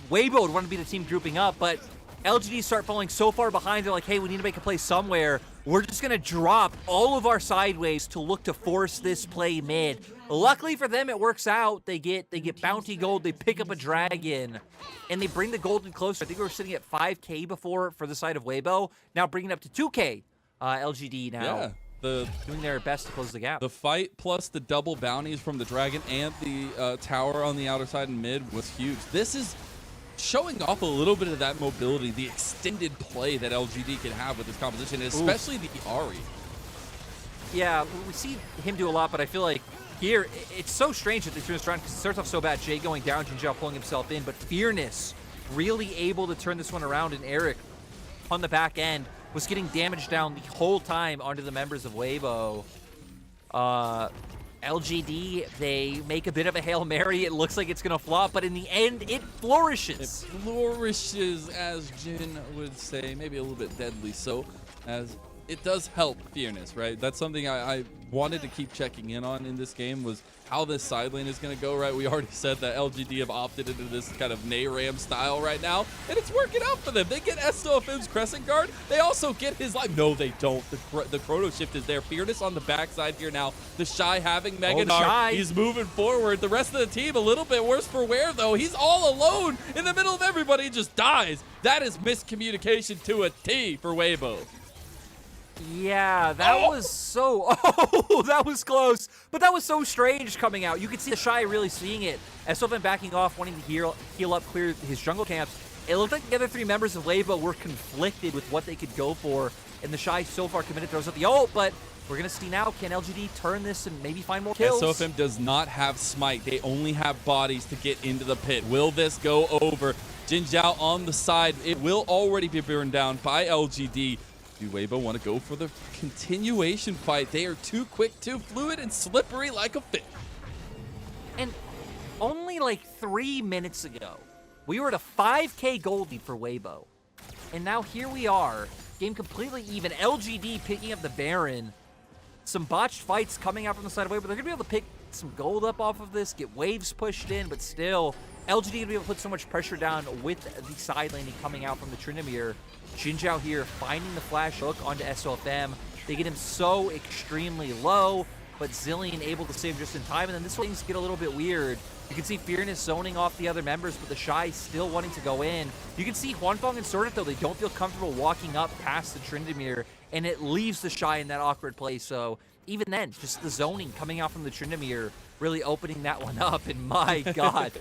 Weibo would want to be the team grouping up, but LGD start falling so far behind. They're like, hey, we need to make a play somewhere. We're just going to drop all of our sideways to look to force this play mid. Luckily for them, it works out. They get bounty gold, they pick up a dragon, and they bring the golden closer. I think we were sitting at 5K before for the side of Weibo. Now bringing it up to 2K. LGD now doing their best to close the gap. The fight plus the double bounties from the dragon and the tower on the outer side and mid was huge. This is showing off a little bit of that mobility, the extended play that LGD can have with this composition, especially the Ahri. Yeah, we see him do a lot, but I feel like here, it's so strange that they turn this around because it starts off so bad. Jay going down, Jin Zhao pulling himself in, but Fearness really able to turn this one around, and Eric on the back end was getting damage down the whole time onto the members of Weibo. LGD, they make a bit of a Hail Mary. It looks like it's going to flop, but in the end, it flourishes. It flourishes, as Jin would say, maybe a little bit deadly so, as it does help Fearness, right? That's something I wanted to keep checking in on in this game, was how this side lane is going to go, right? We already said that LGD have opted into this kind of Nayram style right now, and it's working out for them. They get SOFM's Crescent Guard. They also get his life. No, they don't. The Chrono Shift is there. Fearness on the backside here now. The Shy having Mega Gnar. He's moving forward. The rest of the team a little bit worse for wear, though. He's all alone in the middle of everybody. He just dies. That is miscommunication to a T for Weibo. Yeah, that was so... Oh, that was close. But that was so strange coming out. You could see the Shy really seeing it. SOFM backing off, wanting to heal up, clear his jungle camps. It looked like the other three members of Weibo were conflicted with what they could go for. And the Shy so far committed throws at the ult, but we're going to see now, can LGD turn this and maybe find more kills? SOFM does not have Smite. They only have bodies to get into the pit. Will this go over? Jin Zhao on the side. It will already be burned down by LGD. Do Weibo want to go for the continuation fight? They are too quick, too fluid, and slippery like a fish. And only like 3 minutes ago, we were at a 5K gold lead for Weibo. And now here we are, game completely even. LGD picking up the Baron. Some botched fights coming out from the side of Weibo. They're going to be able to pick some gold up off of this, get waves pushed in, but still, LGD going to be able to put so much pressure down with the side laning coming out from the Tryndamere. Jin Zhao here finding the flash hook onto SOFM. They get him so extremely low, but Zillion able to save just in time. And then this things get a little bit weird. You can see Fearness zoning off the other members, but the Shy still wanting to go in. You can see Huanfeng and Sword Art, though, they don't feel comfortable walking up past the Tryndamere, and it leaves the Shy in that awkward place. So even then, just the zoning coming out from the Tryndamere really opening that one up, and my God.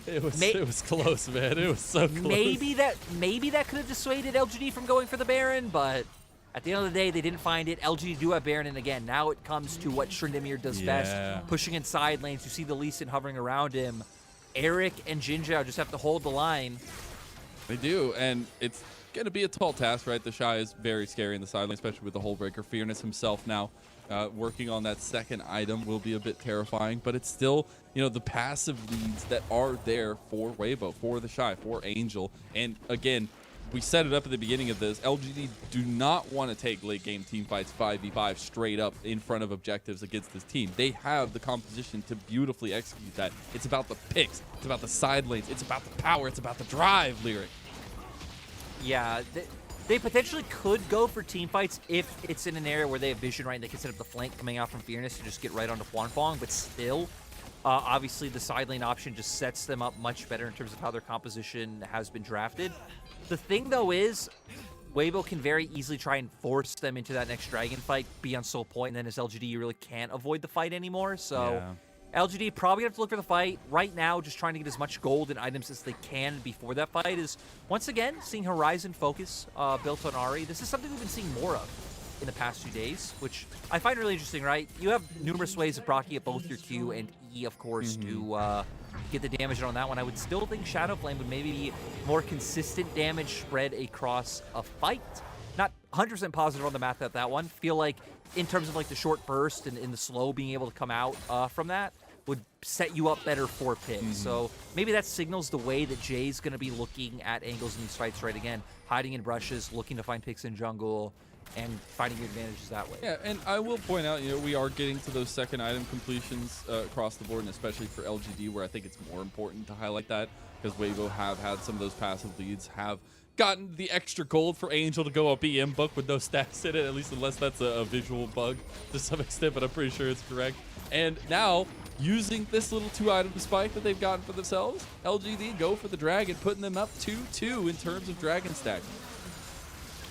It was close, man. It was so close. Maybe that could have dissuaded LGD from going for the Baron, but at the end of the day, they didn't find it. LGD do have Baron, and again, now it comes to what Tryndamere does best, pushing in side lanes. You see the Lee Sin hovering around him. Eric and Jin Zhao just have to hold the line. They do, and it's going to be a tall task, right? The Shy is very scary in the side lane, especially with the Hullbreaker. Fearness himself now working on that second item will be a bit terrifying, but it's still, you know, the passive leads that are there for Weibo, for the Shy, for Angel. And again, we set it up at the beginning of this. LGD do not want to take late game team fights 5v5 straight up in front of objectives against this team. They have the composition to beautifully execute that. It's about the picks. It's about the side lanes. It's about the power. It's about the drive, Lyric. Yeah, they potentially could go for team fights if it's in an area where they have vision, right? And they can set up the flank coming out from Fearness to just get right onto Huanfeng, but still, obviously the side lane option just sets them up much better in terms of how their composition has been drafted. The thing, though, is Weibo can very easily try and force them into that next dragon fight, be on soul point, and then as LGD, you really can't avoid the fight anymore. So LGD probably have to look for the fight. Right now, just trying to get as much gold and items as they can before that fight is, once again, seeing Horizon focus built on Ahri. This is something we've been seeing more of in the past few days, which I find really interesting, right? You have numerous ways of proccing at both your Q and E, of course, to get the damage on that one. I would still think Shadow Flame would maybe be more consistent damage spread across a fight. Not 100% positive on the math at that one. Feel like in terms of like the short burst and in the slow being able to come out from that would set you up better for picks. So maybe that signals the way that Jay's going to be looking at angles in these fights, right? Again, hiding in brushes, looking to find picks in jungle, and finding your advantages that way. Yeah, and I will point out, we are getting to those second item completions across the board, and especially for LGD, where I think it's more important to highlight that, because Weibo have had some of those passive leads, have gotten the extra gold for Angel to go up EM book with no stacks in it, at least unless that's a visual bug to some extent, but I'm pretty sure it's correct. And now, using this little 2-item spike that they've gotten for themselves, LGD go for the dragon, putting them up 2-2 in terms of dragon stack.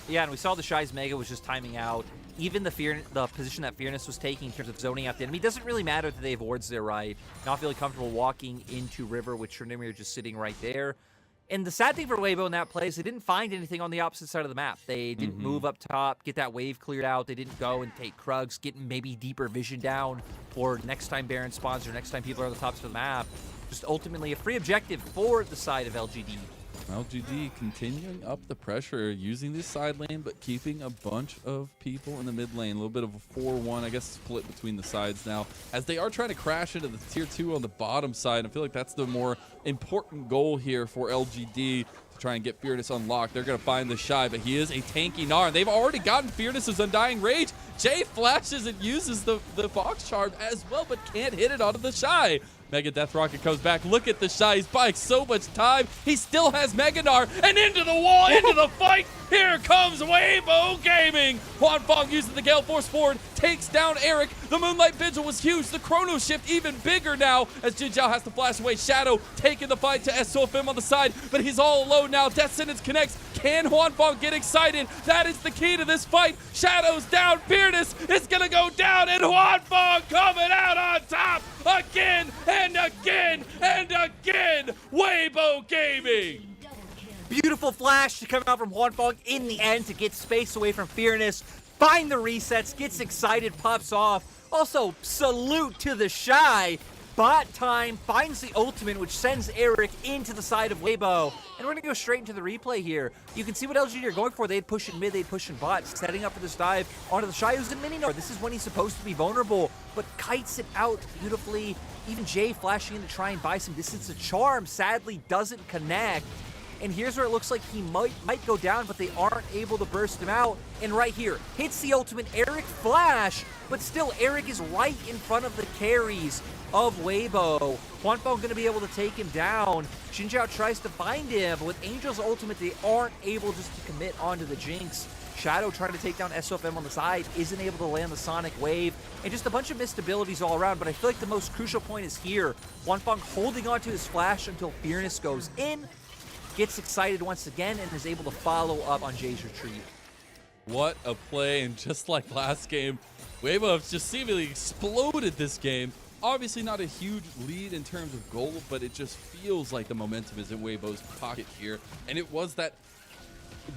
Yeah, and we saw the Shy's Mega was just timing out. Even the position that Fearness was taking in terms of zoning out the enemy doesn't really matter that they have wards there, right? Not feeling comfortable walking into River with Trinimir just sitting right there. And the sad thing for Weibo in that play is they didn't find anything on the opposite side of the map. They didn't move up top, get that wave cleared out. They didn't go and take Krugs, get maybe deeper vision down for next time Baron spawns or next time people are on the tops of the map. Just ultimately a free objective for the side of LGD. LGD continuing up the pressure, using this side lane, but keeping a bunch of people in the mid lane. A little bit of a 4-1, I guess, split between the sides now, as they are trying to crash into the tier 2 on the bottom side. I feel like that's the more important goal here for LGD, to try and get Fearness unlocked. They're going to find the Shy, but he is a tanky Gnar. They've already gotten Fearness's Undying Rage. Jay flashes and uses the Fox Charm as well, but can't hit it onto the Shy. Mega Death Rocket comes back. Look at the Shy. He's buying so much time. He still has Mega Gnar. And into the wall, into the fight. Here comes Weibo Gaming. Huanfeng uses the Gale Force forward. Takes down Eric. The Moonlight Vigil was huge. The Chrono Shift even bigger now, as Jin Zhao has to flash away. Shadow taking the fight to SOFM on the side, but he's all alone now. Death Sentence connects. Can Huanfeng get excited? That is the key to this fight. Shadow's down. Fearness is going to go down, and Huanfeng coming out on top again and again and again. Weibo Gaming. Beautiful flash to come out from Huanfeng in the end to get space away from Fearness. Find the resets, gets excited, pops off. Also, salute to the Shy. Bot time finds the ultimate, which sends Eric into the side of Weibo. And we're going to go straight into the replay here. You can see what LGD are going for. They'd push in mid, they'd push in bot, setting up for this dive onto the Shy, who's in mini Gnar. This is when he's supposed to be vulnerable, but kites it out beautifully. Even Jay flashing in to try and buy some distance. The charm sadly doesn't connect. And here's where it looks like he might go down, but they aren't able to burst him out. And right here, hits the ultimate Eric flash, but still Eric is right in front of the carries of Weibo. Huanfeng going to be able to take him down. Jin Zhao tries to find him, but with Angel's ultimate, they aren't able just to commit onto the Jinx. Shadow trying to take down SOFM on the side, isn't able to land the Sonic Wave, and just a bunch of missed abilities all around, but I feel like the most crucial point is here. Huanfeng holding onto his flash until Fearness goes in, gets excited once again, and is able to follow up on Jay's retreat. What a play, and just like last game, Weibo have just seemingly exploded this game. Obviously not a huge lead in terms of gold, but it just feels like the momentum is in Weibo's pocket here. And it was that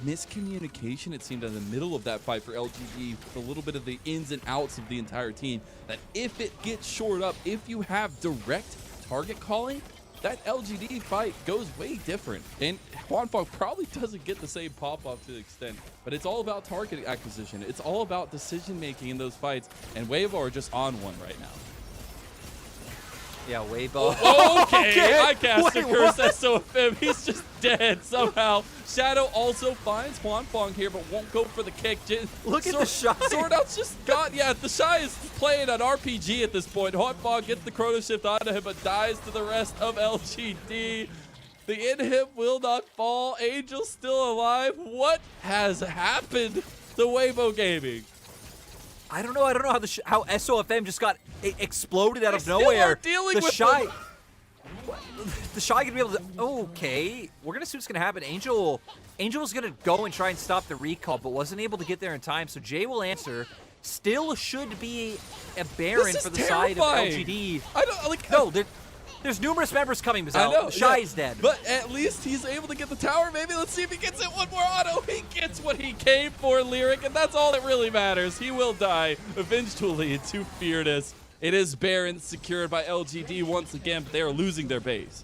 miscommunication, it seemed, in the middle of that fight for LGD, with a little bit of the ins and outs of the entire team, that if it gets shored up, if you have direct target calling, that LGD fight goes way different. And Huanfeng probably doesn't get the same pop-off to the extent, but it's all about target acquisition. It's all about decision-making in those fights, and Weibo are just on one right now. Yeah, Weibo. Okay, I cast a curse SOFM. He's just dead somehow. Shadow also finds Huanfeng here, but won't go for the kick. Look at the Shy. Sword Out's just got, yeah, the Shy is playing an RPG at this point. Huanfeng gets the Chrono Shift onto him, but dies to the rest of LGD. The inhib will not fall. Angel's still alive. What has happened to Weibo Gaming? I don't know how SOFM just got exploded out of Still nowhere. are dealing the with Shy. The Shy gonna be able to. Okay, we're gonna see what's gonna happen. Angel was gonna go and try and stop the recall, but wasn't able to get there in time. So Jay will answer. Still should be a Baron for the side of LGD. I don't like. No, there's numerous members coming. I know, the Shy is dead. But at least he's able to get the tower. Maybe let's see if he gets it. One more auto. He gets what he came for, Lyric, and that's all that really matters. He will die eventually to Fearless. It is Baron secured by LGD once again, but they are losing their base.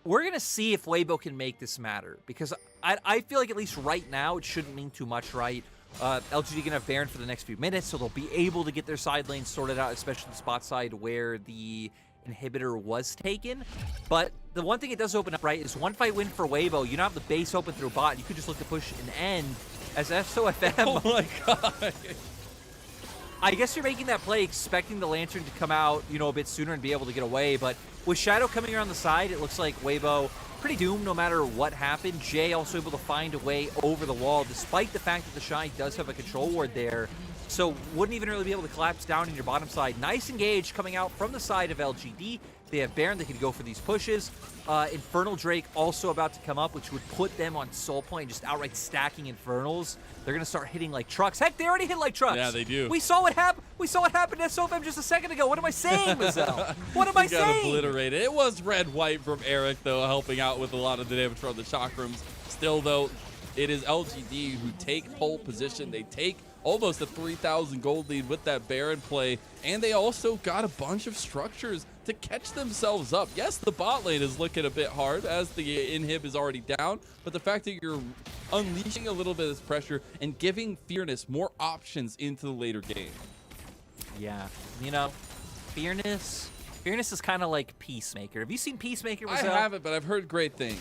We're going to see if Weibo can make this matter, because I feel like at least right now it shouldn't mean too much, right? LGD going to have Baron for the next few minutes, so they'll be able to get their side lanes sorted out, especially the spot side where the inhibitor was taken. But the one thing it does open up, right, is one fight win for Weibo. You don't have the base open through bot. You could just look to push an end as SOFM. Oh my god. I guess you're making that play expecting the Lantern to come out, you know, a bit sooner and be able to get away, but with Shadow coming around the side, it looks like Weibo pretty doomed no matter what happened. Jay also able to find a way over the wall, despite the fact that the Shy does have a control ward there, so wouldn't even really be able to collapse down in your bottom side. Nice engage coming out from the side of LGD. They have Baron, they can go for these pushes. Infernal Drake also about to come up, which would put them on Soul Point, just outright stacking Infernals. They're going to start hitting like trucks. Heck, they already hit like trucks. Yeah, they do. We saw what happened. We saw what happened to SOFM just a second ago. What am I saying, Mazel? What am I saying? Got obliterated. It was red-white from Eric, though, helping out with a lot of the damage from the chakrams. Still, though, it is LGD who take pole position. They take almost a 3,000 gold lead with that Baron play, and they also got a bunch of structures to catch themselves up. Yes, the bot lane is looking a bit hard as the inhib is already down, but the fact that you're unleashing a little bit of this pressure and giving Fearless more options into the later game. Yeah, you know, Fearless is kind of like Peacemaker. Have you seen Peacemaker? I haven't, but I've heard great things.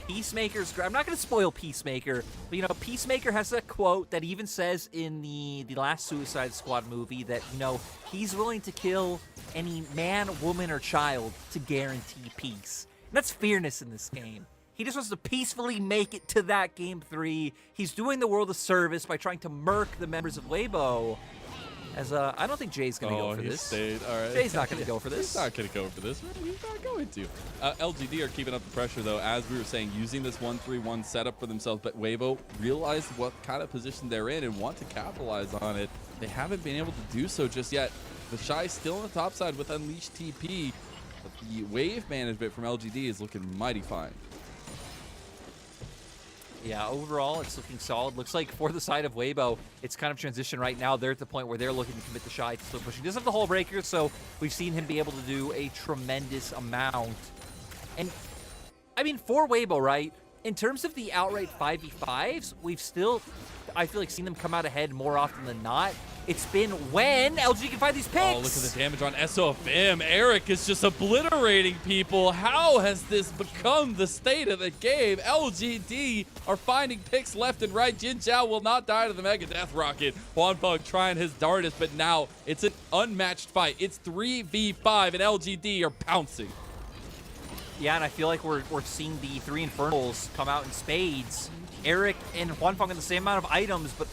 Peacemaker's, I'm not going to spoil Peacemaker, but you know, Peacemaker has a quote that even says in the last Suicide Squad movie that, you know, he's willing to kill any man, woman, or child to guarantee peace. And that's Fearless in this game. He just wants to peacefully make it to that Game 3. He's doing the world a service by trying to murk the members of Weibo. As I don't think Jay's going to go for this. Stayed. All right. Jay's not going to go for this. He's not going to go for this. He's not going to. LGD are keeping up the pressure, though, as we were saying, using this 1-3-1 setup for themselves. But Weibo realized what kind of position they're in and want to capitalize on it. They haven't been able to do so just yet. The Shy still on the top side with Unleashed TP. But the wave management from LGD is looking mighty fine. Yeah, overall, it's looking solid. Looks like for the side of Weibo, it's kind of transition right now. They're at the point where they're looking to commit the Shy to still pushing. Doesn't have the Hull Breaker, so we've seen him be able to do a tremendous amount. And, I mean, for Weibo, right, in terms of the outright 5v5s, we've still, I feel like, seen them come out ahead more often than not. It's been when LG can find these picks. Oh, look at the damage on SOFM. Eric is just obliterating people. How has this become the state of the game? LGD are finding picks left and right. Jin Zhao will not die to the Mega Death Rocket. Huanfeng trying his darndest, but now it's an unmatched fight. It's 3v5, and LGD are pouncing. Yeah, and I feel like we're seeing the 3 Infernals come out in spades. Eric and Huanfeng have the same amount of items, but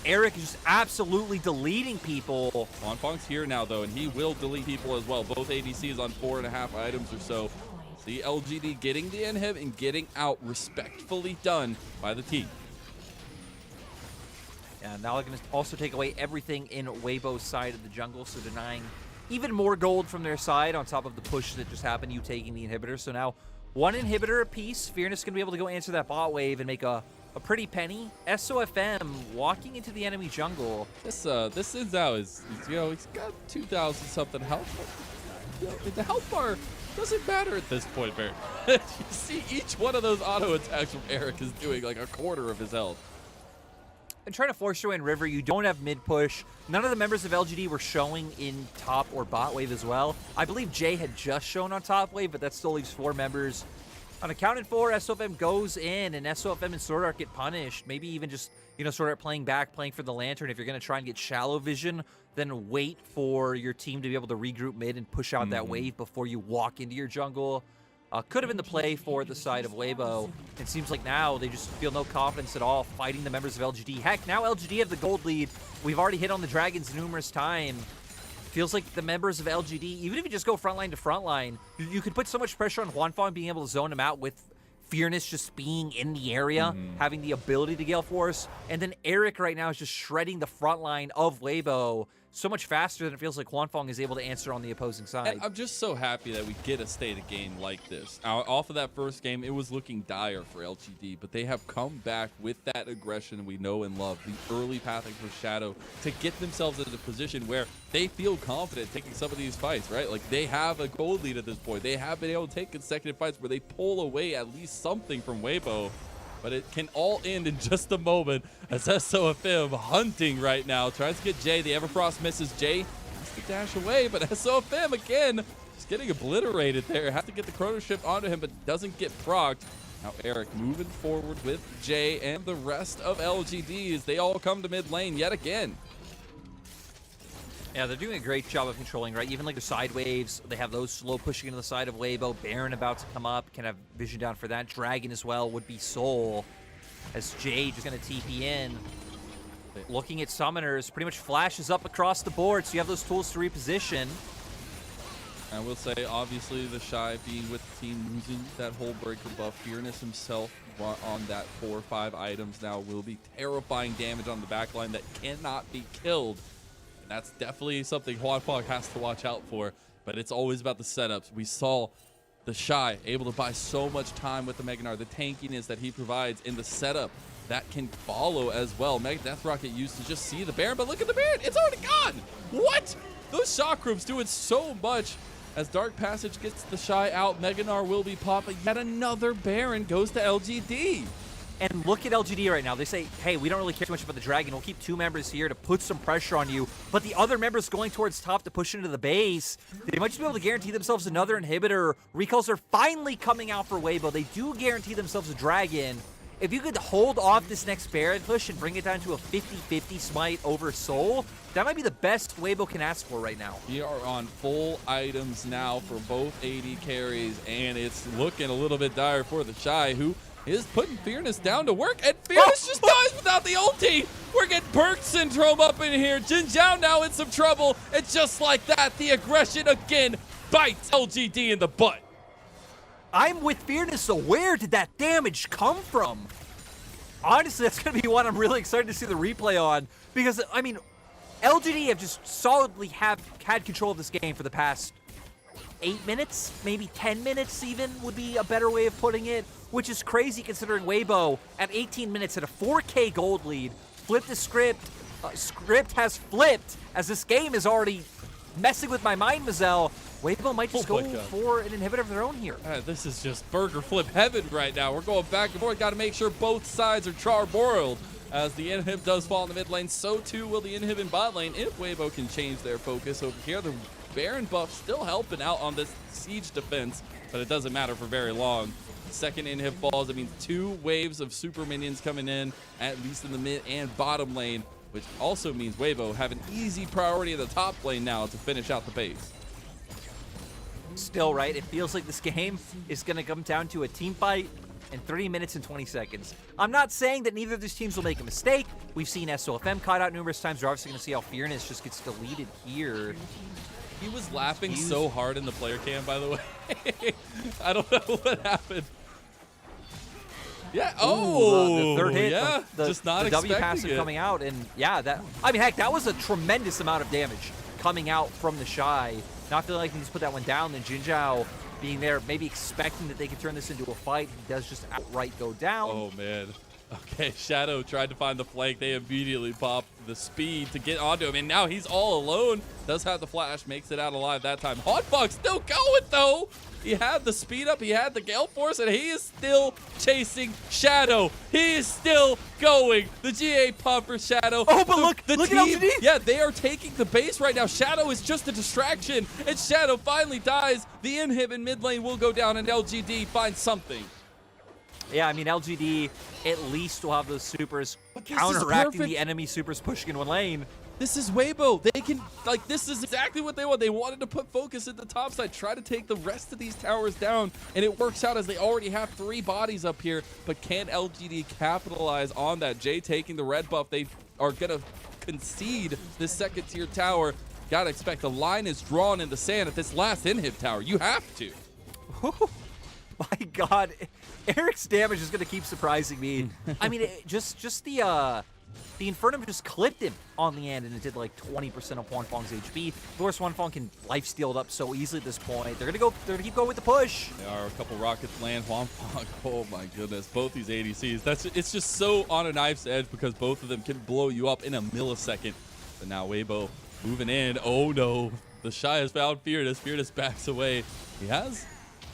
Eric is just absolutely deleting people. Huanfeng's here now, though, and he will delete people as well. Both ADCs on 4.5 items or so. The LGD getting the inhib and getting out respectfully done by the team. And now they're going to also take away everything in Weibo's side of the jungle, so denying even more gold from their side on top of the push that just happened, you taking the inhibitor. So now 1 inhibitor apiece. Fearless going to be able to go answer that bot wave and make a pretty penny. SOFM walking into the enemy jungle. This Xin Zhao is, you know, he's got 2,000 something health. You know, the health bar doesn't matter at this point, Barry. You see each one of those auto attacks from Eric is doing like a quarter of his health. and trying to force your way in river. You don't have mid push. None of the members of LGD were showing in top or bot wave as well. I believe Jay had just shown on top wave, but that still leaves 4 members unaccounted for. SOFM goes in, and SOFM and Sword Art get punished. Maybe even just, you know, Sword Art playing back, playing for the Lantern. If you're going to try and get shallow vision, then wait for your team to be able to regroup mid and push out that wave before you walk into your jungle. Could have been the play for the side of Weibo. It seems like now they just feel no confidence at all fighting the members of LGD. Heck, now LGD have the gold lead. We've already hit on the Dragons numerous times. Feels like the members of LGD, even if you just go frontline to frontline, you could put so much pressure on Juanfang being able to zone him out with Fearness just being in the area, having the ability to Gale Force. And then Eric right now is just shredding the front line of Weibo so much faster than it feels like Juanfang is able to answer on the opposing side. And I'm just so happy that we get a state of game like this. Off of that first game, it was looking dire for LGD, but they have come back with that aggression we know and love, the early pathing for Shadow, to get themselves into a position where they feel confident taking some of these fights, right? Like, they have a gold lead at this point. They have been able to take consecutive fights where they pull away at least something from Weibo. But it can all end in just a moment as SOFM hunting right now. Tries to get Jay. The Everfrost misses Jay. Has to dash away, but SOFM again just getting obliterated there. Has to get the chrono shift onto him, but doesn't get procced. Now Eric moving forward with Jay and the rest of LGD as they all come to mid lane yet again. Yeah, they're doing a great job of controlling, right? Even like the side waves, they have those slow pushing into the side of Weibo. Baron about to come up, can have vision down for that. Dragon as well would be Soul, as Jay just going to TP in. Looking at summoners, pretty much flashes up across the board, so you have those tools to reposition. I will say, obviously, the Shy being with the team, losing that whole breaker buff. Fearness himself on that 4 or 5 items now will be terrifying damage on the backline that cannot be killed. That's definitely something Juanfang has to watch out for, but it's always about the setups. We saw the Shy able to buy so much time with the Meganar, the tankiness that he provides in the setup that can follow as well. Mega Death Rocket used to just see the Baron, but look at the Baron, it's already gone! What? Those shock groups doing so much. As Dark Passage gets the Shy out, Meganar will be popped, but yet another Baron goes to LGD. And look at LGD right now. They say, hey, we don't really care too much about the Dragon. We'll keep 2 members here to put some pressure on you. But the other members going towards top to push into the base, they might just be able to guarantee themselves another inhibitor. Recalls are finally coming out for Weibo. They do guarantee themselves a Dragon. If you could hold off this next Baron push and bring it down to a 50-50 smite over Soul, that might be the best Weibo can ask for right now. We are on full items now for both AD carries, and it's looking a little bit dire for the Shy, who is putting Fearness down to work, and Fearness just dies without the ulti. We're getting Burke Syndrome up in here. Jin Zhao now in some trouble, and just like that, the aggression again bites LGD in the butt. I'm with Fearness, so where did that damage come from? Honestly, that's going to be one I'm really excited to see the replay on, because, I mean, LGD have just solidly had control of this game for the past 8 minutes, maybe 10 minutes even would be a better way of putting it, which is crazy considering Weibo at 18 minutes had a 4K gold lead, flipped the script. Script has flipped as this game is already messing with my mind, Mazel. Weibo might just go for an inhibitor of their own here. This is just burger flip heaven right now. We're going back and forth. Got to make sure both sides are charbroiled. As the inhib does fall in the mid lane, so too will the inhib in bot lane if Weibo can change their focus over here. The Baron buff still helping out on this siege defense, but it doesn't matter for very long. Second inhib falls. It means 2 waves of super minions coming in, at least in the mid and bottom lane, which also means Weibo have an easy priority in the top lane now to finish out the base. Still, right, it feels like this game is going to come down to a team fight in 30 minutes and 20 seconds. I'm not saying that neither of these teams will make a mistake. We've seen SOFM caught out numerous times. We're obviously going to see how Fearness just gets deleted here. He was laughing so hard in the player cam, by the way. I don't know what happened. Yeah. Oh, the third hit. Yeah. Just not the W passive coming out, and yeah, that. I mean, heck, that was a tremendous amount of damage coming out from the Shy. Not feeling like he just put that one down. Then Jin Zhao being there, maybe expecting that they could turn this into a fight. He does just outright go down. Oh man. Okay, Shadow tried to find the flank. They immediately popped the speed to get onto him, and now he's all alone. Does have the flash, makes it out alive that time. Hotfog still going, though. He had the speed up, he had the Gale Force, and he is still chasing Shadow. He is still going. The GA pump for Shadow. Oh, but look at LGD. Yeah, they are taking the base right now. Shadow is just a distraction, and Shadow finally dies. The inhib in mid lane will go down, and LGD finds something. Yeah, I mean, LGD at least will have those supers counteracting the enemy supers pushing in one lane. This is Weibo. They can, like, this is exactly what they want. They wanted to put focus at the top side, try to take the rest of these towers down, and it works out as they already have 3 bodies up here. But can LGD capitalize on that? Jay taking the red buff. They are going to concede this second tier tower. Gotta expect the line is drawn in the sand at this last inhib tower. You have to. My God, Eric's damage is going to keep surprising me. I mean, just the Infernum just clipped him on the end, and it did like 20% of Hwanfeng's HP. Of course, Hwanfeng can lifesteal it up so easily at this point. They're gonna keep going with the push. There are a couple rockets land. Hwanfeng, oh my goodness, both these ADCs. It's just so on a knife's edge because both of them can blow you up in a millisecond. But now Weibo moving in. Oh no, the Shy has found Fearless. Fearless backs away. He has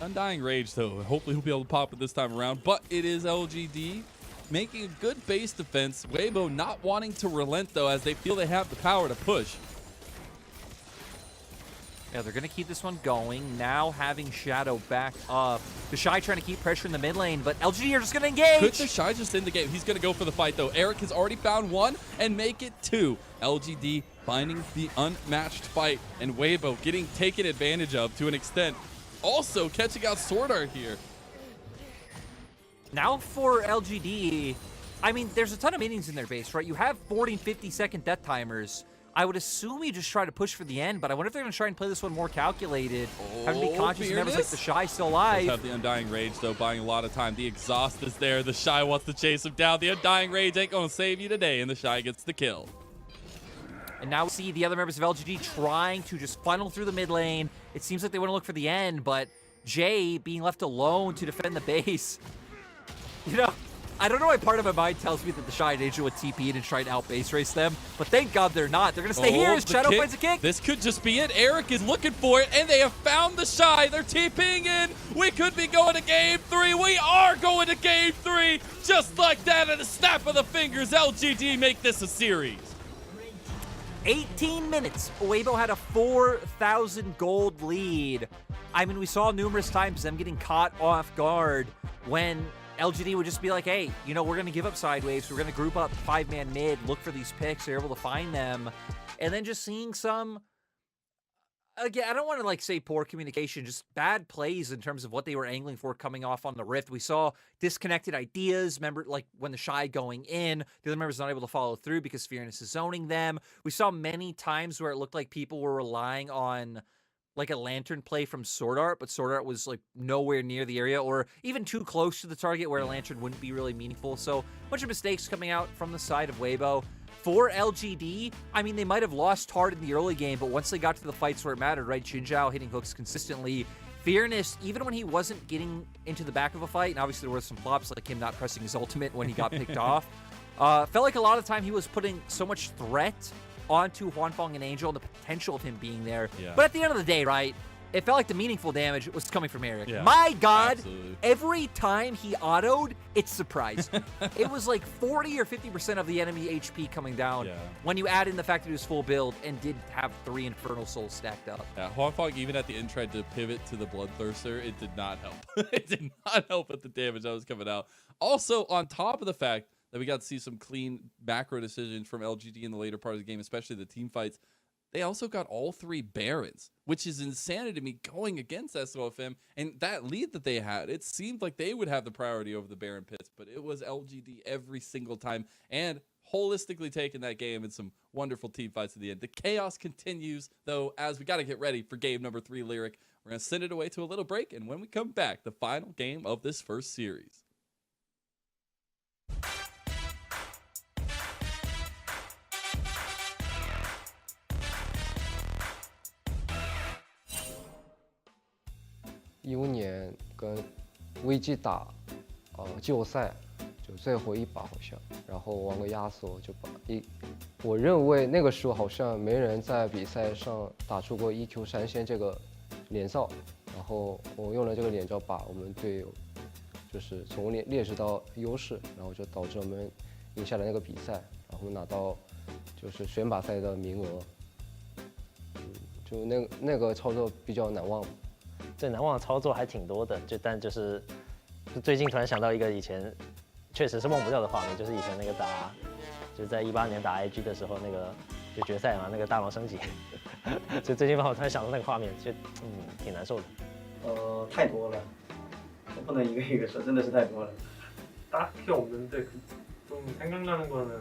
Undying Rage, though. Hopefully he'll be able to pop it this time around. But it is LGD making a good base defense. Weibo not wanting to relent, though, as they feel they have the power to push. Yeah, they're going to keep this one going. Now having Shadow back up. The Shy trying to keep pressure in the mid lane, but LGD are just going to engage. Could the Shy just end the game? He's going to go for the fight, though. Eric has already found 1 and make it 2. LGD finding the unmatched fight, and Weibo getting taken advantage of to an extent. Also catching out Sword Art here. Now for LGD, I mean, there's a ton of minions in their base, right? You have 40 and 50-second death timers. I would assume you just try to push for the end, but I wonder if they're going to try and play this one more calculated. Having to be conscious of members like the Shy still alive. Does have the Undying Rage, though, buying a lot of time. The exhaust is there. The Shy wants to chase him down. The Undying Rage ain't going to save you today, and the Shy gets the kill. And now we see the other members of LGD trying to just funnel through the mid lane. It seems like they want to look for the end, but Jay being left alone to defend the base. You know, I don't know why part of my mind tells me that the Shy and Angel would TP in and try and out base race them, but thank God they're not. They're going to stay here as Shadow finds a kick. This could just be it. Eric is looking for it, and they have found the Shy. They're TPing in. We could be going to game 3. We are going to game 3. Just like that, at a snap of the fingers, LGD make this a series. 18 minutes. Weibo had a 4,000 gold lead. I mean, we saw numerous times them getting caught off guard when LGD would just be like, hey, you know, we're going to give up sideways. We're going to group up 5-man mid, look for these picks. They're able to find them. And then just seeing some, again, I don't want to like say poor communication, just bad plays in terms of what they were angling for coming off on the Rift. We saw disconnected ideas. Remember, like when the Shy going in, the other members not able to follow through because Fearless is zoning them. We saw many times where it looked like people were relying on like a lantern play from Sword Art, but Sword Art was like nowhere near the area or even too close to the target where a lantern wouldn't be really meaningful. So a bunch of mistakes coming out from the side of Weibo. For LGD, I mean, they might have lost hard in the early game, but once they got to the fights where it mattered, right? Jinzhao hitting hooks consistently. Fearless, even when he wasn't getting into the back of a fight, and obviously there were some flops like him not pressing his ultimate when he got picked off, felt like a lot of time he was putting so much threat onto Hwanfeng and Angel and the potential of him being there. Yeah. But at the end of the day, right, it felt like the meaningful damage was coming from Eric. Yeah, My God, absolutely. Every time he autoed, it surprised. It was like 40 or 50% of the enemy HP coming down when you add in the fact that he was full build and did have 3 Infernal Souls stacked up. Yeah, Hwanfeng even at the end tried to pivot to the Bloodthirster. It did not help. It did not help with the damage that was coming out. Also, on top of the fact that we got to see some clean macro decisions from LGD in the later part of the game, especially the team fights, they also got all 3 Barons, which is insanity to me going against SOFM. And that lead that they had, it seemed like they would have the priority over the Baron pits, but it was LGD every single time and holistically taking that game in some wonderful team fights at the end. The chaos continues, though, as we got to get ready for game number 3, Lyric. We're going to send it away to a little break, and when we come back, the final game of this first series.2015年跟 WBG 打季后赛，就最后一把好像，然后玩个压缩就把我认为那个时候好像没人在比赛上打出过EQ 3仙这个连招，然后我用了这个连招把我们队友就是从劣势到优势，然后就导致我们赢下了那个比赛，然后拿到就是选拔赛的名额。就那个操作比较难忘。最难忘的操作还挺多的，但就是最近突然想到一个以前确实是忘不掉的画面，就是以前那个就是在18年打 IG 的时候，那个就决赛嘛，那个大王升级，就最近让我突然想到那个画面，就挺难受的。太多了，我不能一个一个说，真的是太多了。 딱히 없는데 좀 생각나는 거는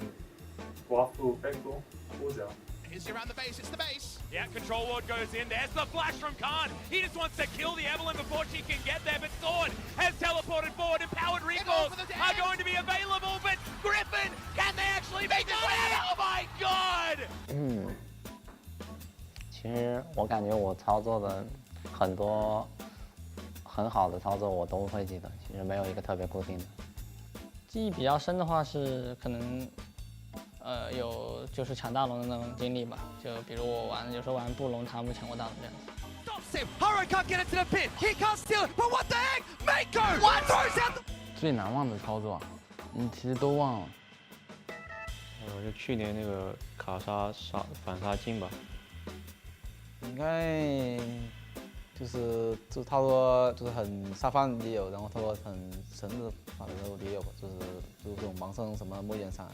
고압도 백도 호자. Is around the base, it's the base. Yeah, control ward goes in. There's the flash from Khan. He just wants to kill the Evelyn before she can get there. But Thorn has teleported forward. Empowered recalls are going to be available. But Griffin, can they actually make it? Oh my god! 其实我感觉我操作的很多很好的操作我都会记得，其实没有一个特别固定的。记忆比较深的话是可能。 有就是抢大龙的那种经历吧，就比如我有时候玩布隆，他们抢过大龙这样子。Haro can't get into the pit. He can't steal it. But what the heck? Mako! What throws out? 最难忘的操作，其实都忘了。就去年那个卡反杀镜吧。应该就差不多就是很沙发也有，然后差不多很神的法的时候也有，就是这种盲僧什么莫言闪。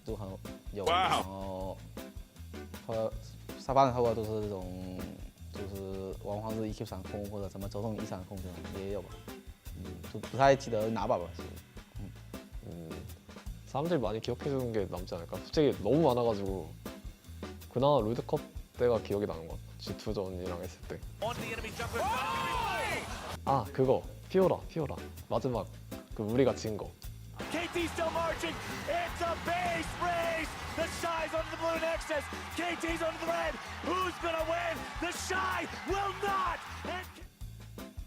都很有，然后沙发的差不多都是这种，就是往往是EQ 闪控或者什么周痛1闪控这种也有吧，都不太记得哪把吧。사람들이 많이 기억해주는 게 남지 않을까? 솔직히 너무 많아가지고 그나마 롤드컵 때가 기억이 나는 것 같아. G2전이랑 했을 때. 아 그거 피오라 마지막 그 우리가 진 거. KT still marching. It's a base race. The Shy's on the blue Nexus. KT's on the red. Who's gonna win? The Shy will not.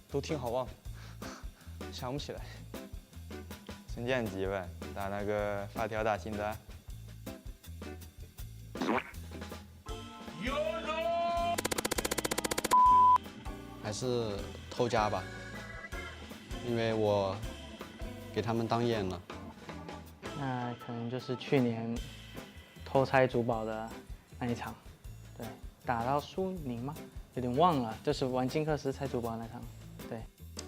都挺好忘，想不起来。升降级呗，打那个发条打新单。还是偷家吧，因为我给他们当眼了。那可能就是去年偷拆主堡的那一场，对，打到输0吗？有点忘了，就是玩金克斯拆主堡那场，对。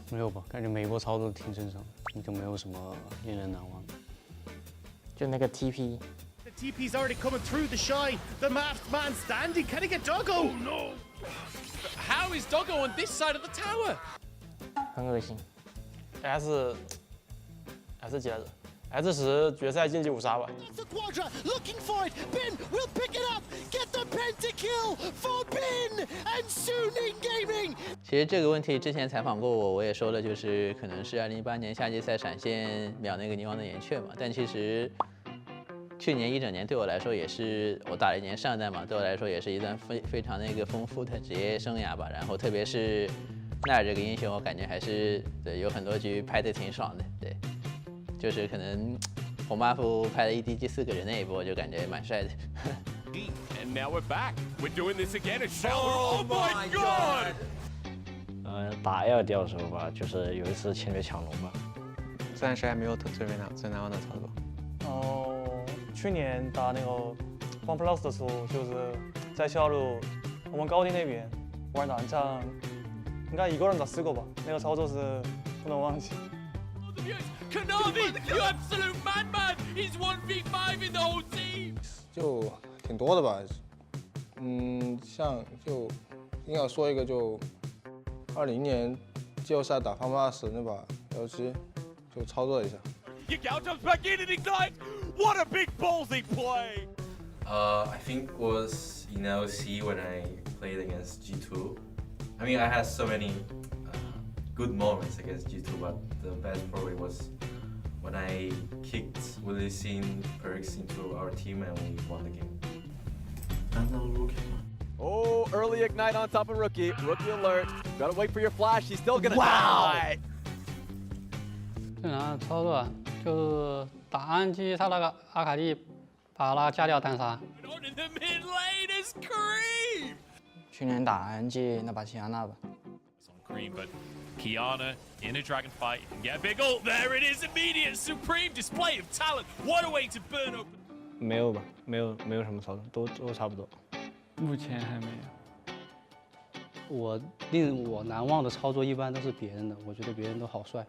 没有吧？感觉每一波操作都挺正常，就没有什么令人难忘。就那个 TP。 The TP's already coming through the Shy. The masked man standing. Can he get Doggo? Oh no! How is Doggo on this side of the tower? 很恶心。S 几来着 ？S10决赛晋级5杀吧。 It's a Quadra looking for it. Bin will pick it up. Get the pentakill for Bin and Suning Gaming. 其实这个问题之前采访过我也说了，就是可能是2018年夏季赛闪现秒那个泥王的岩雀嘛，但其实。 去年一整年对我来说也是，我打了1年上单嘛，对我来说也是一段非常那个丰富的职业生涯吧。然后特别是奈尔这个英雄，我感觉还是对有很多局拍的挺爽的，对，就是可能红 buff 拍了EDG4个人那一波，就感觉蛮帅的。And now we're back. We're doing this again. It's Shower. Oh my god! 打 LPL 的时候吧，就是有一次侵略抢龙吧。暂时还没有最难忘的操作。去年打那个 OnePlus 的时候，就是在下路我们高地那边玩南战，应该1个人打4个吧，那个操作是不能忘记。 Kanavi, you absolute madman! He's 1v5 in the whole team. 就挺多的吧，像就硬要说一个，就20年季后赛打 Affirmations 那把 LG 就操作一下。 Yagao jumps back in and ignites. What a big ballsy play! I think was in LC when I played against G2. I mean, I had so many good moments against G2, but the best probably was when I kicked Willie Sin Perks into our team and we won the game. And now Rookie. Oh, early ignite on top of Rookie. Rookie alert. Gotta wait for your flash. He's still gonna Wow. die. 最难的操作就是打暗机，他那个阿卡丽把那个加料单杀。 On in the mid lane is Cream. 去年打 RNG 那把齐安娜吧。 It's on Cream, but Kiana in a dragon fight can get a big ult. There it is, immediate supreme display of talent. What a way to burn open. 没有吧，没有什么操作，都差不多。目前还没有。令我难忘的操作一般都是别人的，我觉得别人都好帅。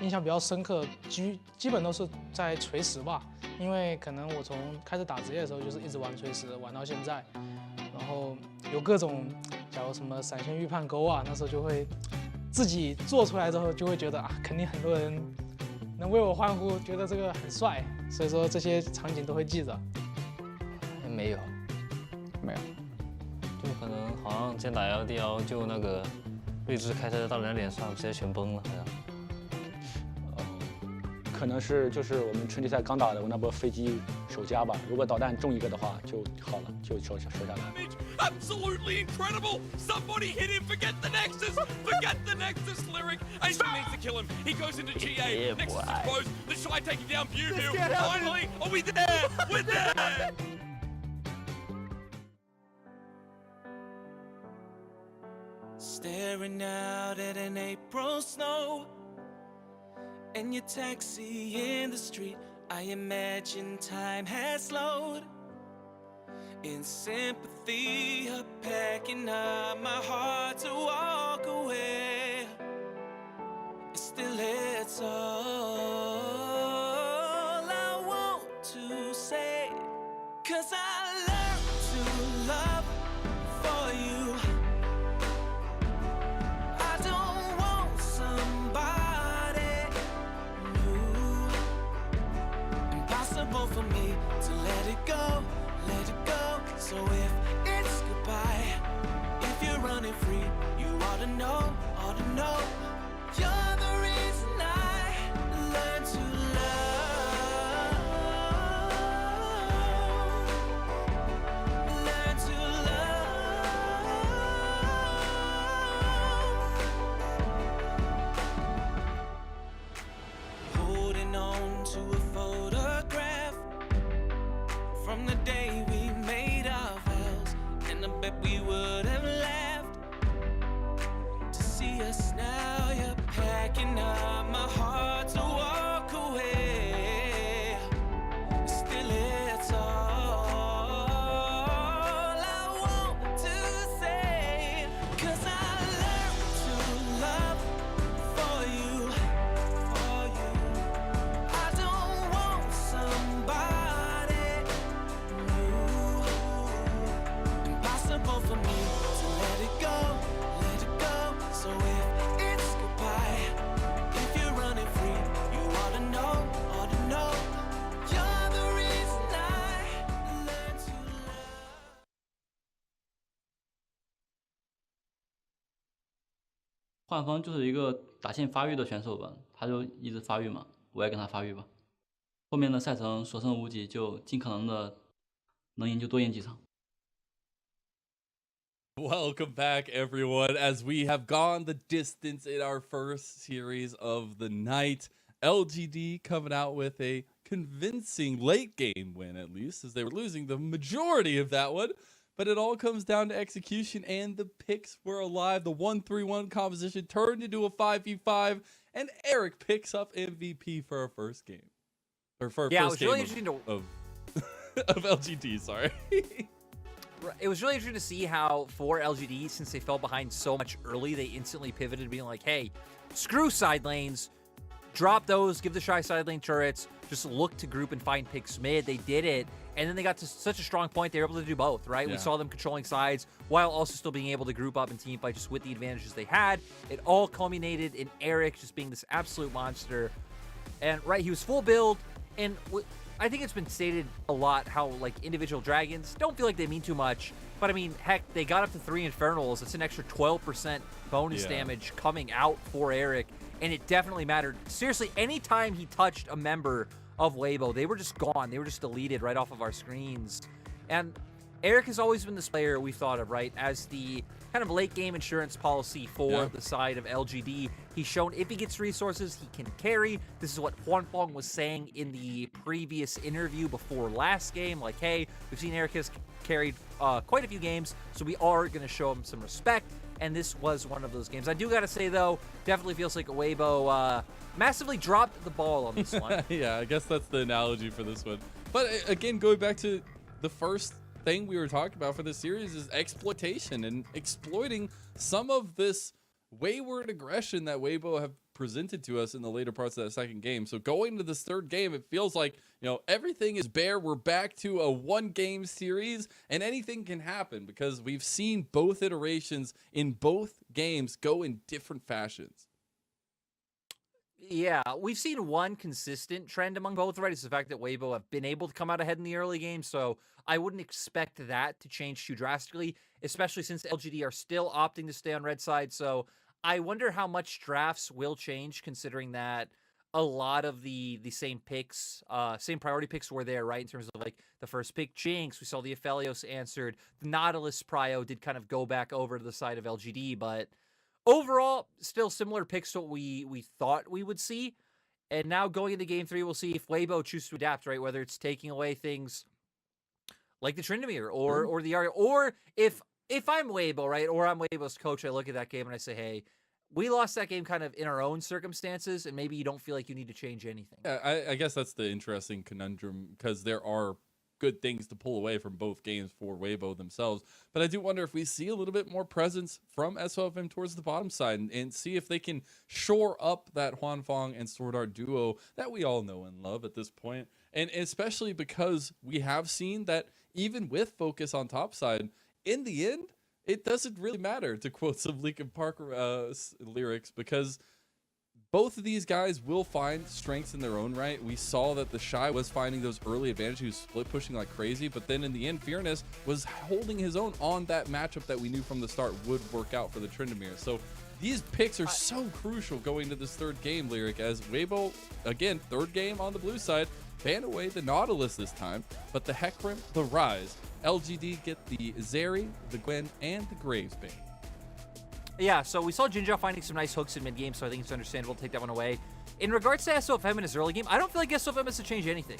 印象比较深刻，基本都是在锤石吧，因为可能我从开始打职业的时候就是一直玩锤石，玩到现在，然后有各种，假如什么闪现预判钩啊，那时候就会自己做出来之后就会觉得啊，肯定很多人能为我欢呼，觉得这个很帅，所以说这些场景都会记着。没有，没有，就可能好像先打 LDL 就那个睿智开车到人家脸上，直接全崩了，好像。 可能是就是我们春季赛刚打的我那波飞机首加吧，如果导弹中一个的话就好了，就收下来。 Absolutely incredible! Somebody hit him. Forget the Nexus. Forget the Nexus lyric. Ace needs to kill him. He goes into GA. Yeah, Nexus boy. exposed. The Shy taking down Viewview. Finally, are we there? We're there. Staring out at an April snow and your taxi in the street. I imagine time has slowed. In sympathy, of packing up my heart to walk away. Still, it's all I want to say. 'Cause I learned to love for you. I don't want somebody new. Impossible for me to let it go, let it go. So if it's goodbye, if you're running free, you ought to know, ought to know. You're the reason I learned to love, learn to love. Holding on to a photograph from the day we made our vows, and I bet we would have laughed to see us now. You're packing up my heart to walk away. Still, it's all I want to say. 'Cause I learned to love for you, for you. I don't want somebody new. Impossible for me to let it go, let it go. So if it's goodbye, if you're running free, you ought to know, ought to know. You're the reason I learned to love. 幻风就是一个打线发育的选手吧，他就一直发育嘛，我也跟他发育吧。后面的赛程所剩无几，就尽可能的能赢就多赢几场。 Welcome back, everyone, as we have gone the distance in our first series of the night. LGD coming out with a convincing late game win, at least, as they were losing the majority of that one. But it all comes down to execution, and the picks were alive. The 1-3-1 composition turned into a 5v5, and Eric picks up MVP for our first game. Or for our first game really interesting of LGD, sorry. It was really interesting to see how for LGD, since they fell behind so much early, they instantly pivoted, being like, hey, screw side lanes, drop those, give the Shy side lane turrets, just look to group and find picks mid. They did it, and then they got to such a strong point, they were able to do both, right? Yeah. We saw them controlling sides while also still being able to group up and team fight just with the advantages they had. It all culminated in Eric just being this absolute monster. And, right, he was full build, and I think it's been stated a lot how, like, individual dragons don't feel like they mean too much. But, I mean, heck, they got up to 3 Infernals. It's an extra 12% bonus damage coming out for Eric. And it definitely mattered. Seriously, anytime he touched a member of Weibo, they were just gone. They were just deleted right off of our screens. And Eric has always been this player we've thought of, right, as the kind of late game insurance policy for the side of LGD. He's shown if he gets resources, he can carry. This is what Huanfeng was saying in the previous interview before last game. Like, hey, we've seen Eric has carried quite a few games, so we are going to show him some respect. And this was one of those games. I do got to say, though, definitely feels like Weibo massively dropped the ball on this one. Yeah, I guess that's the analogy for this one. But again, going back to the first thing we were talking about for this series is exploitation and exploiting some of this wayward aggression that Weibo have presented to us in the later parts of that second game. So going into this third game, it feels like, you know, everything is bare. We're back to a one-game series, and anything can happen because we've seen both iterations in both games go in different fashions. Yeah, we've seen one consistent trend among both, right? It's the fact that Weibo have been able to come out ahead in the early game, so I wouldn't expect that to change too drastically, especially since LGD are still opting to stay on red side. So I wonder how much drafts will change, considering that a lot of the same picks, same priority picks were there, right? In terms of like the first pick, Jinx, we saw the Aphelios answered. The Nautilus Prio did kind of go back over to the side of LGD, but overall, still similar picks to what we thought we would see. And now going into game 3, we'll see if Weibo chooses to adapt, right? Whether it's taking away things like the Tryndamere or the Arya, or if I'm Weibo, right, or I'm Weibo's coach, I look at that game and I say, hey, we lost that game kind of in our own circumstances, and maybe you don't feel like you need to change anything. Yeah, I guess that's the interesting conundrum, because there are good things to pull away from both games for Weibo themselves. But I do wonder if we see a little bit more presence from SOFM towards the bottom side and see if they can shore up that Huanfeng and Sword Art duo that we all know and love at this point. And especially because we have seen that even with focus on top side, in the end, it doesn't really matter, to quote some Linkin Park lyrics, because both of these guys will find strengths in their own right. We saw that the Shy was finding those early advantages. He was split pushing like crazy, but then in the end, Fearness was holding his own on that matchup that we knew from the start would work out for the Tryndamere. So these picks are so crucial going to this third game, Lyric, as Weibo, again, third game on the blue side, ban away the Nautilus this time, but the Hecarim, the Rise. LGD get the Zeri, the Gwen, and the Graves ban. Yeah, so we saw Jinzhao finding some nice hooks in mid-game, so I think it's understandable to take that one away. In regards to SOFM in his early game, I don't feel like SOFM has to change anything.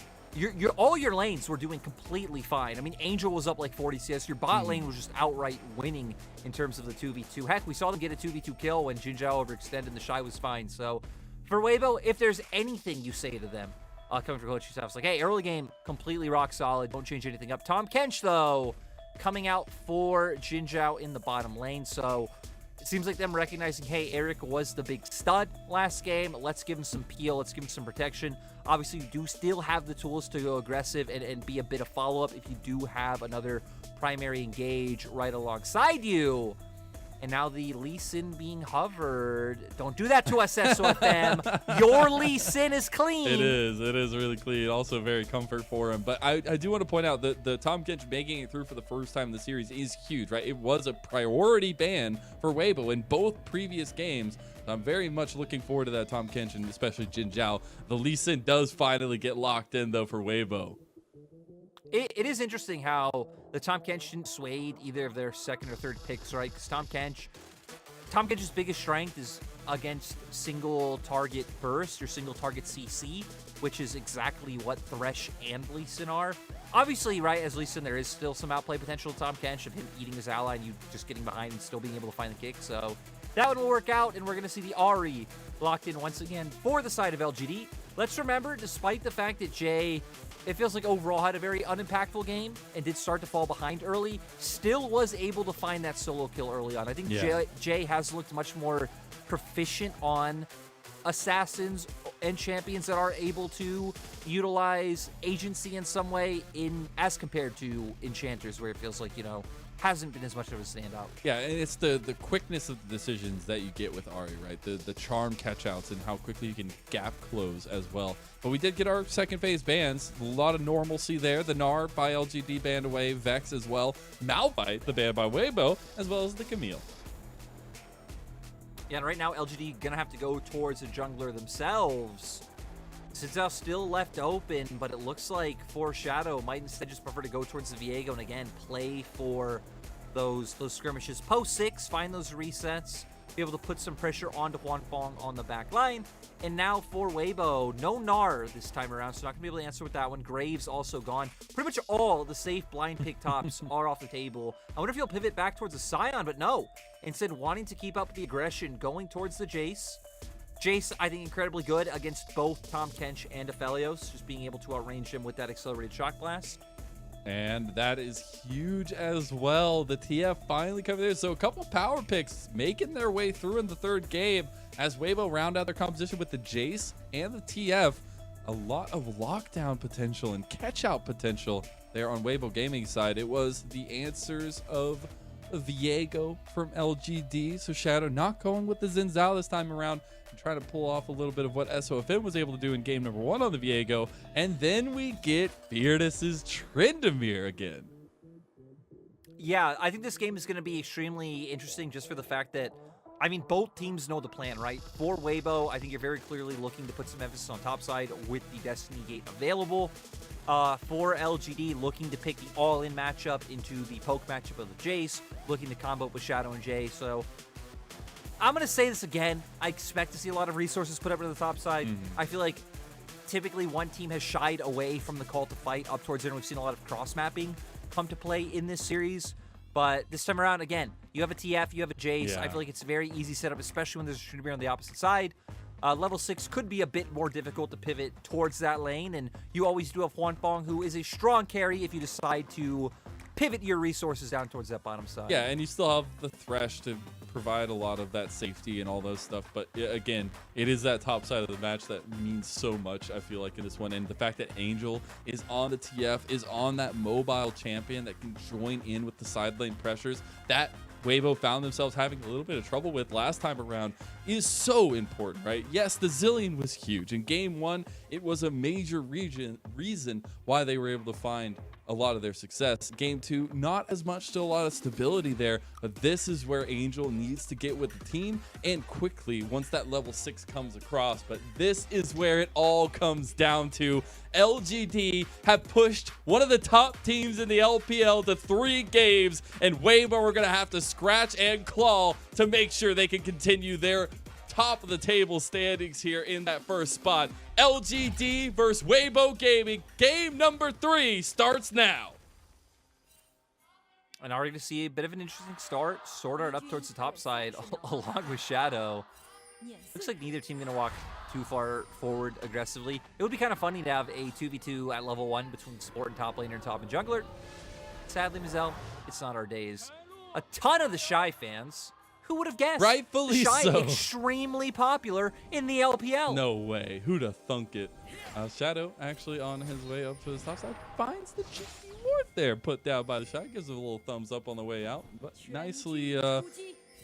All your lanes were doing completely fine. I mean, Angel was up like 40 CS. Your bot lane was just outright winning in terms of the 2v2. Heck, we saw them get a 2v2 kill when Jinzhao overextended and the Shy was fine. So for Weibo, if there's anything you say to them, coming from Coach yourself, like, hey, early game, completely rock solid. Don't change anything up. Tahm Kench, though, coming out for Jinzhao in the bottom lane. So it seems like them recognizing, hey, Eric was the big stud last game. Let's give him some peel. Let's give him some protection. Obviously, you do still have the tools to go aggressive and be a bit of follow-up if you do have another primary engage right alongside you. And now the Lee Sin being hovered. Don't do that to us, SOFM. Your Lee Sin is clean. It is really clean. Also very comfort for him. But I do want to point out that the Tahm Kench making it through for the first time in the series is huge, right? It was a priority ban for Weibo in both previous games. I'm very much looking forward to that Tahm Kench, and especially Jinzhao. The Lee Sin does finally get locked in, though, for Weibo. It is interesting how the Tahm Kench didn't swayed either of their second or third picks, right? Because Tahm Kench's biggest strength is against single target burst or single target CC, which is exactly what Thresh and Lee Sin are. Obviously, right, as Lee Sin, there is still some outplay potential to Tahm Kench of him eating his ally and you just getting behind and still being able to find the kick. So that one will work out, and we're going to see the Ahri locked in once again for the side of LGD. Let's remember, despite the fact that Jay, it feels like overall had a very unimpactful game and did start to fall behind early, still was able to find that solo kill early on. I think Jay has looked much more proficient on assassins and champions that are able to utilize agency in some way as compared to enchanters, where it feels like, you know, hasn't been as much of a standout. Yeah, and it's the quickness of the decisions that you get with Ahri, right? The charm catch-outs and how quickly you can gap close as well. But we did get our second phase bans. A lot of normalcy there. The Gnar by LGD banned away. Vex as well. Malphite, the ban by Weibo, as well as the Camille. Yeah, and right now LGD gonna have to go towards a jungler themselves. Sinzao still left open, but it looks like Foreshadow might instead just prefer to go towards the Viego and again play for those skirmishes. Post 6, find those resets. be able to put some pressure onto Huanfeng on the back line. And now for Weibo, no Gnar this time around, so not going to be able to answer with that one. Graves also gone. Pretty much all the safe blind pick tops are off the table. I wonder if he'll pivot back towards the Scion, but no. Instead, wanting to keep up with the aggression, going towards the Jace. Jace, I think, incredibly good against both Tahm Kench and Aphelios, just being able to outrange him with that accelerated shock blast. And that is huge as well. The TF finally coming there. So a couple power picks making their way through in the third game as Weibo round out their composition with the Jace and the TF. A lot of lockdown potential and catch-out potential there on Weibo Gaming side. It was the answers of Viego from LGD. So Shadow not going with the Zinzao this time around, and trying to pull off a little bit of what SOFM was able to do in game number 1 on the Viego. And then we get Fearless's Tryndamere again. Yeah, I think this game is going to be extremely interesting just for the fact that, I mean, both teams know the plan, right? For Weibo, I think you're very clearly looking to put some emphasis on topside with the Destiny Gate available. For LGD, looking to pick the all-in matchup into the poke matchup of the Jace, looking to combo with Shadow and Jay. So I'm going to say this again. I expect to see a lot of resources put up to the top side. I feel like typically one team has shied away from the call to fight up towards it, and we've seen a lot of cross-mapping come to play in this series. But this time around, again, you have a TF, you have a Jace. I feel like it's a very easy setup, especially when there's a Tryndamere on the opposite side. Level 6 could be a bit more difficult to pivot towards that lane, and you always do have Huanfeng, who is a strong carry if you decide to pivot your resources down towards that bottom side. Yeah, and you still have the Thresh to provide a lot of that safety and all those stuff. But again, it is that top side of the match that means so much, I feel like, in this one. And the fact that Angel is on the TF, is on that mobile champion that can join in with the side lane pressures, that Weibo found themselves having a little bit of trouble with last time around, is so important, right? Yes, the Zillion was huge. In game 1, it was a major reason why they were able to find a lot of their success. Game 2, not as much, still a lot of stability there, but this is where Angel needs to get with the team, and quickly once that level 6 comes across. But this is where it all comes down to. LGD have pushed one of the top teams in the LPL to 3 games, and Weibo are going to have to scratch and claw to make sure they can continue their top of the table standings here in that first spot. LGD versus Weibo Gaming. Game number 3 starts now. And already to see a bit of an interesting start. Sword Art up towards the top side along with Shadow. Looks like neither team gonna walk too far forward aggressively. It would be kind of funny to have a 2v2 at level 1 between support and top laner and top and jungler. Sadly, Mazel, it's not our days. A ton of the Shy fans, who would have guessed? Rightfully Shy so. Extremely popular in the LPL. No way. Who'd have thunk it? Shadow actually on his way up to his top side finds the cheeky ward there put down by the Shy. Gives it a little thumbs up on the way out. But nicely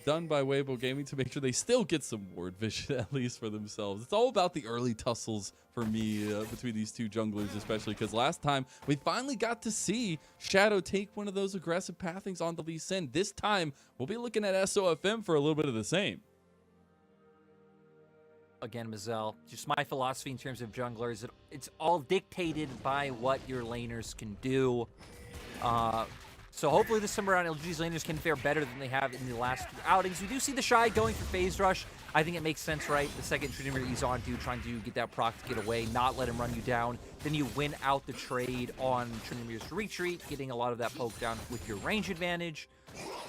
done by Weibo Gaming to make sure they still get some ward vision at least for themselves. It's all about the early tussles for me between these two junglers, especially because last time we finally got to see Shadow take one of those aggressive pathings on the Lee Sin. This time we'll be looking at SOFM for a little bit of the same. Again, Mazel, just my philosophy in terms of junglers, it's all dictated by what your laners can do. So hopefully this time around, LGD's laners can fare better than they have in the last 2 outings. We do see the Shy going for phase rush. I think it makes sense, right? The second Tryndamere he's on to, trying to get that proc to get away, not let him run you down. Then you win out the trade on Tryndamere's retreat, getting a lot of that poke down with your range advantage.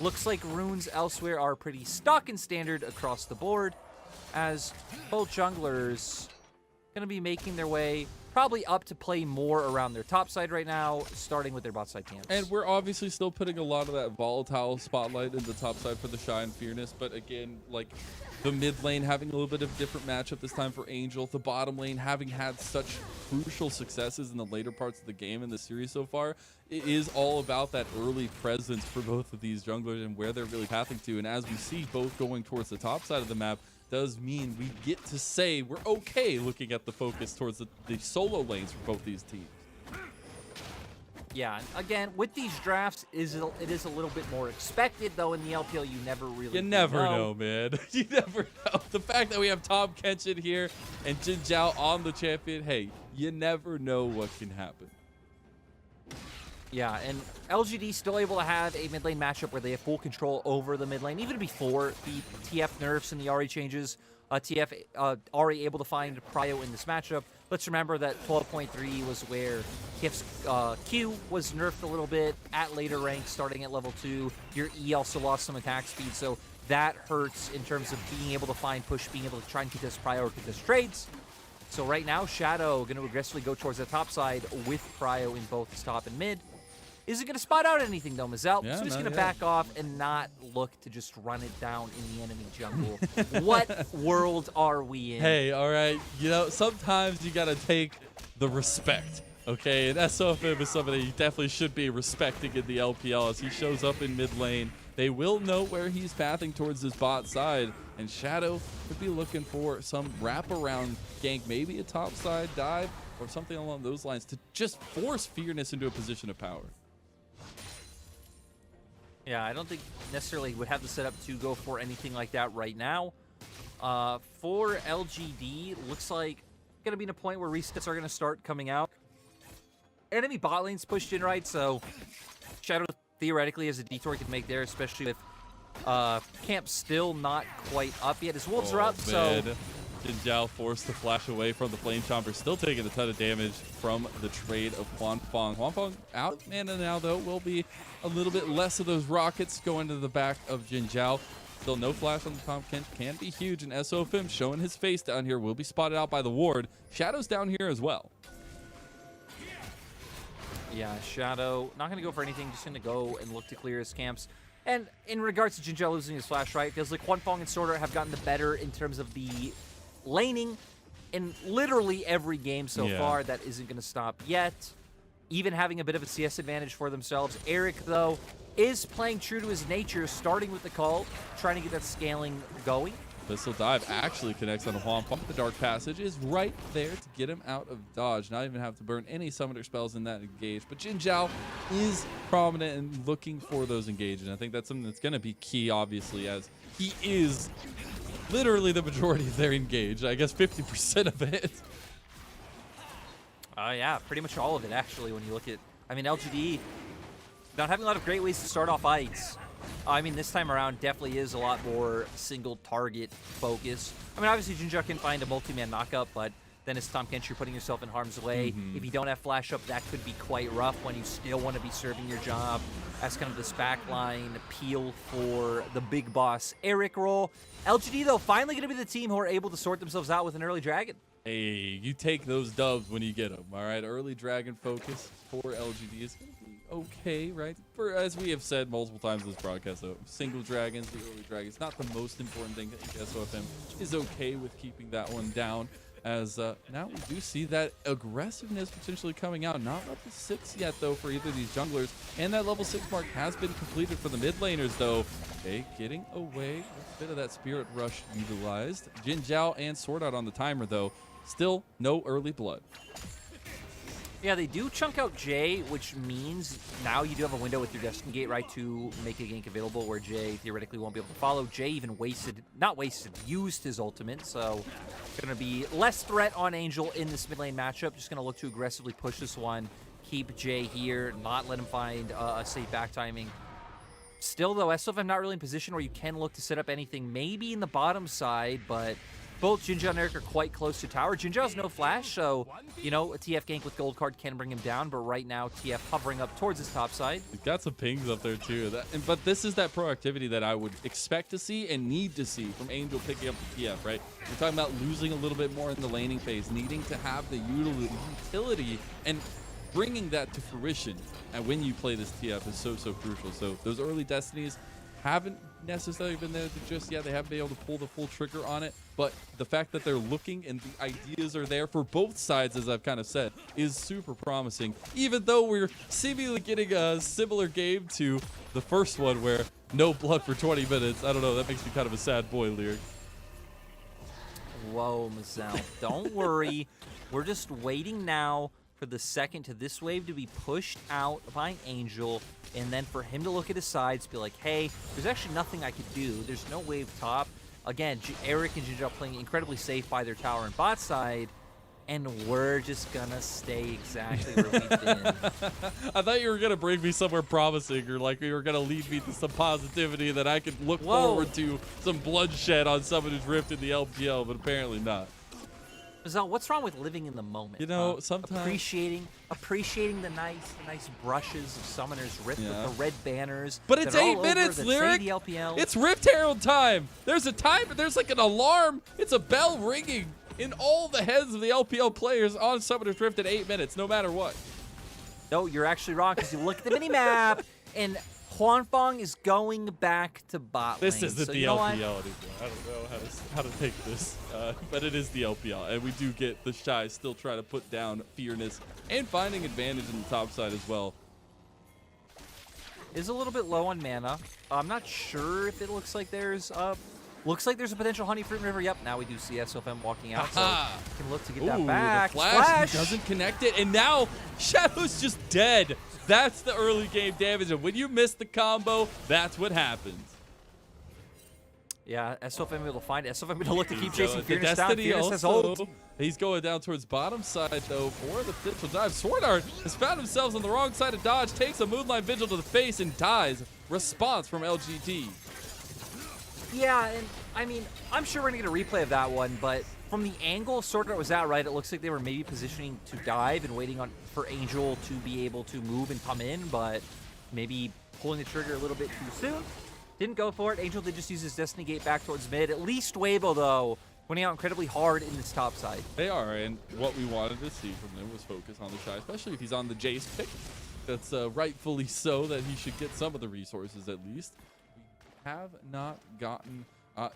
Looks like runes elsewhere are pretty stock and standard across the board, as both junglers going to be making their way probably up to play more around their top side right now, starting with their bot side camps. And we're obviously still putting a lot of that volatile spotlight in the top side for the Shy and Fearness, but again, like the mid lane having a little bit of different matchup this time for Angel, the bottom lane having had such crucial successes in the later parts of the game in the series so far. It is all about that early presence for both of these junglers and where they're really pathing to. And as we see both going towards the top side of the map, does mean we get to say we're okay looking at the focus towards the solo lanes for both these teams. Yeah, again, with these drafts, it is a little bit more expected, though in the LPL you never really You never know, man. You never know. The fact that we have Tahm Kench in here and Jin Zhao on the champion, hey, you never know what can happen. Yeah, and LGD still able to have a mid lane matchup where they have full control over the mid lane. Even before the TF nerfs and the RE changes, TF already able to find prio in this matchup. Let's remember that 12.3 was where TF's Q was nerfed a little bit at later ranks, starting at level 2. Your E also lost some attack speed, so that hurts in terms of being able to find push, being able to try and contest prio or contest trades. So right now, Shadow going to aggressively go towards the top side with prio in both his top and mid. Isn't going to spot out anything, though, Mazel. Yeah, so he's not going to yet. back off and not look to just run it down in the enemy jungle. What world are we in? Hey, all right. You know, sometimes you got to take the respect, okay? And SOFM is somebody you definitely should be respecting in the LPL as he shows up in mid lane. They will know where he's pathing towards his bot side, and Shadow could be looking for some wraparound gank, maybe a top side dive or something along those lines to just force Fearness into a position of power. Yeah, I don't think necessarily would have the setup to go for anything like that right now. For LGD, looks like going to be in a point where resets are going to start coming out. Enemy bot lane's pushed in, right? So Shadow theoretically has a detour he could make there, especially with camp still not quite up yet. His wolves are up, so... Jin Zhao forced to flash away from the Flame Chomper, still taking a ton of damage from the trade of Huan Feng. Huan Feng out mana now, though, will be a little bit less of those rockets going to the back of Jin Zhao. Still no flash on the Tom Kent, can be huge, and SOFM showing his face down here will be spotted out by the ward. Shadow's down here as well. Yeah, Shadow, not going to go for anything, just going to go and look to clear his camps. And in regards to Jin Zhao losing his flash, right, feels like Huan Feng and Sorter have gotten the better in terms of the laning in literally every game so far. That isn't going to stop yet. Even having a bit of a CS advantage for themselves. Eric, though, is playing true to his nature, starting with the call, trying to get that scaling going. Pistol Dive actually connects on Huan Feng. The Dark Passage is right there to get him out of dodge. Not even have to burn any summoner spells in that engage. But Jin Zhao is prominent and looking for those engages. And I think that's something that's going to be key, obviously, as he is literally the majority of their engage. I guess 50% of it. Yeah, pretty much all of it, actually, when you look at... I mean, LGD not having a lot of great ways to start off fights. I mean, this time around definitely is a lot more single target focus. I mean, obviously, Jin Zhao can find a multi-man knockup, but then as Tom Kent, you're putting yourself in harm's way. If you don't have flash up, that could be quite rough when you still want to be serving your job as kind of this backline appeal for the big boss Eric role. LGD, though, finally going to be the team who are able to sort themselves out with an early dragon. Hey, you take those dubs when you get them, all right? Early dragon focus for LGD is going to be okay, right? For, as we have said multiple times in this broadcast, though, single dragons, the early dragons, not the most important thing. I think SOFM is okay with keeping that one down. As now we do see that aggressiveness potentially coming out. Not level 6 yet, though, for either of these junglers. And that level 6 mark has been completed for the mid laners, though. Okay, getting away with a bit of that Spirit Rush utilized. Jin Zhao and Sword Out on the timer, though. Still no early blood. Yeah, they do chunk out Jay, which means now you do have a window with your Destiny Gate, right, to make a gank available where Jay theoretically won't be able to follow. Jay even used his ultimate, so going to be less threat on Angel in this mid lane matchup. Just going to look to aggressively push this one, keep Jay here, not let him find a safe back timing. Still, though, SOFM not really in position where you can look to set up anything, maybe in the bottom side, but both Jin Zhao and Eric are quite close to tower. Jin Zhao's no flash, so, you know, a TF gank with gold card can bring him down, but right now, TF hovering up towards his top side. He's got some pings up there, too. But this is that proactivity that I would expect to see and need to see from Angel picking up the TF, right? We're talking about losing a little bit more in the laning phase, needing to have the utility and bringing that to fruition. And when you play this TF is so crucial. So those early Destinies haven't necessarily been there just yet. They haven't been able to pull the full trigger on it, but the fact that they're looking and the ideas are there for both sides, as I've kind of said, is super promising, even though we're seemingly getting a similar game to the first one where no blood for 20 minutes. I don't know, that makes me kind of a sad boy, Lyric. Whoa, Mazel, don't worry. We're just waiting now for the second to this wave to be pushed out by Angel, and then for him to look at his sides, be like, hey, there's actually nothing I could do. There's no wave top. Again, Eric and Jin Zhao playing incredibly safe by their tower and bot side. and we're just gonna stay exactly where we've been. I thought you were gonna bring me somewhere promising, or like you were gonna lead me to some positivity that I could look forward to some bloodshed on Summoner's Rift in the LPL, but apparently not. Mazel, what's wrong with living in the moment? You know, sometimes appreciating the nice brushes of Summoner's Rift with the red banners. But it's that are 8 all over minutes, that say Lyric. the LPL. It's Rift Herald time. There's a timer. There's like an alarm. It's a bell ringing in all the heads of the LPL players on Summoner's Rift at 8 minutes, no matter what. No, you're actually wrong because you look at the minimap and Huanfeng is going back to bot lane. This isn't so the you know LPL anymore. I don't know how to take this, but it is the LPL, and we do get the Shy still trying to put down Fearness and finding advantage in the top side as well. Is a little bit low on mana. I'm not sure if it looks like there's a potential Honey Fruit River. Yep, now we do see SOFM walking out, so can look to get that back. The flash doesn't connect it, and now Shadow's just dead. That's the early game damage, and when you miss the combo, that's what happens. Yeah, SOFM able to find it. SOFM gonna look to keep chasing The Fearness down. Destiny Fearness has also, ult. he's going down towards bottom side, though, for the potential dive. Sword Art has found himself on the wrong side of dodge, takes a Moonlight Vigil to the face, and dies. Response from LGD. Yeah, and I mean, I'm sure we're gonna get a replay of that one, but from the angle Sword Art was at, right, it looks like they were maybe positioning to dive and waiting for Angel to be able to move and come in, but maybe pulling the trigger a little bit too soon. Didn't go for it. Angel did just use his Destiny Gate back towards mid. At least Weibo, though, winning out incredibly hard in this top side. They are, and what we wanted to see from them was focus on the Shy, especially if he's on the Jace pick. That's rightfully so, that he should get some of the resources at least. We have not gotten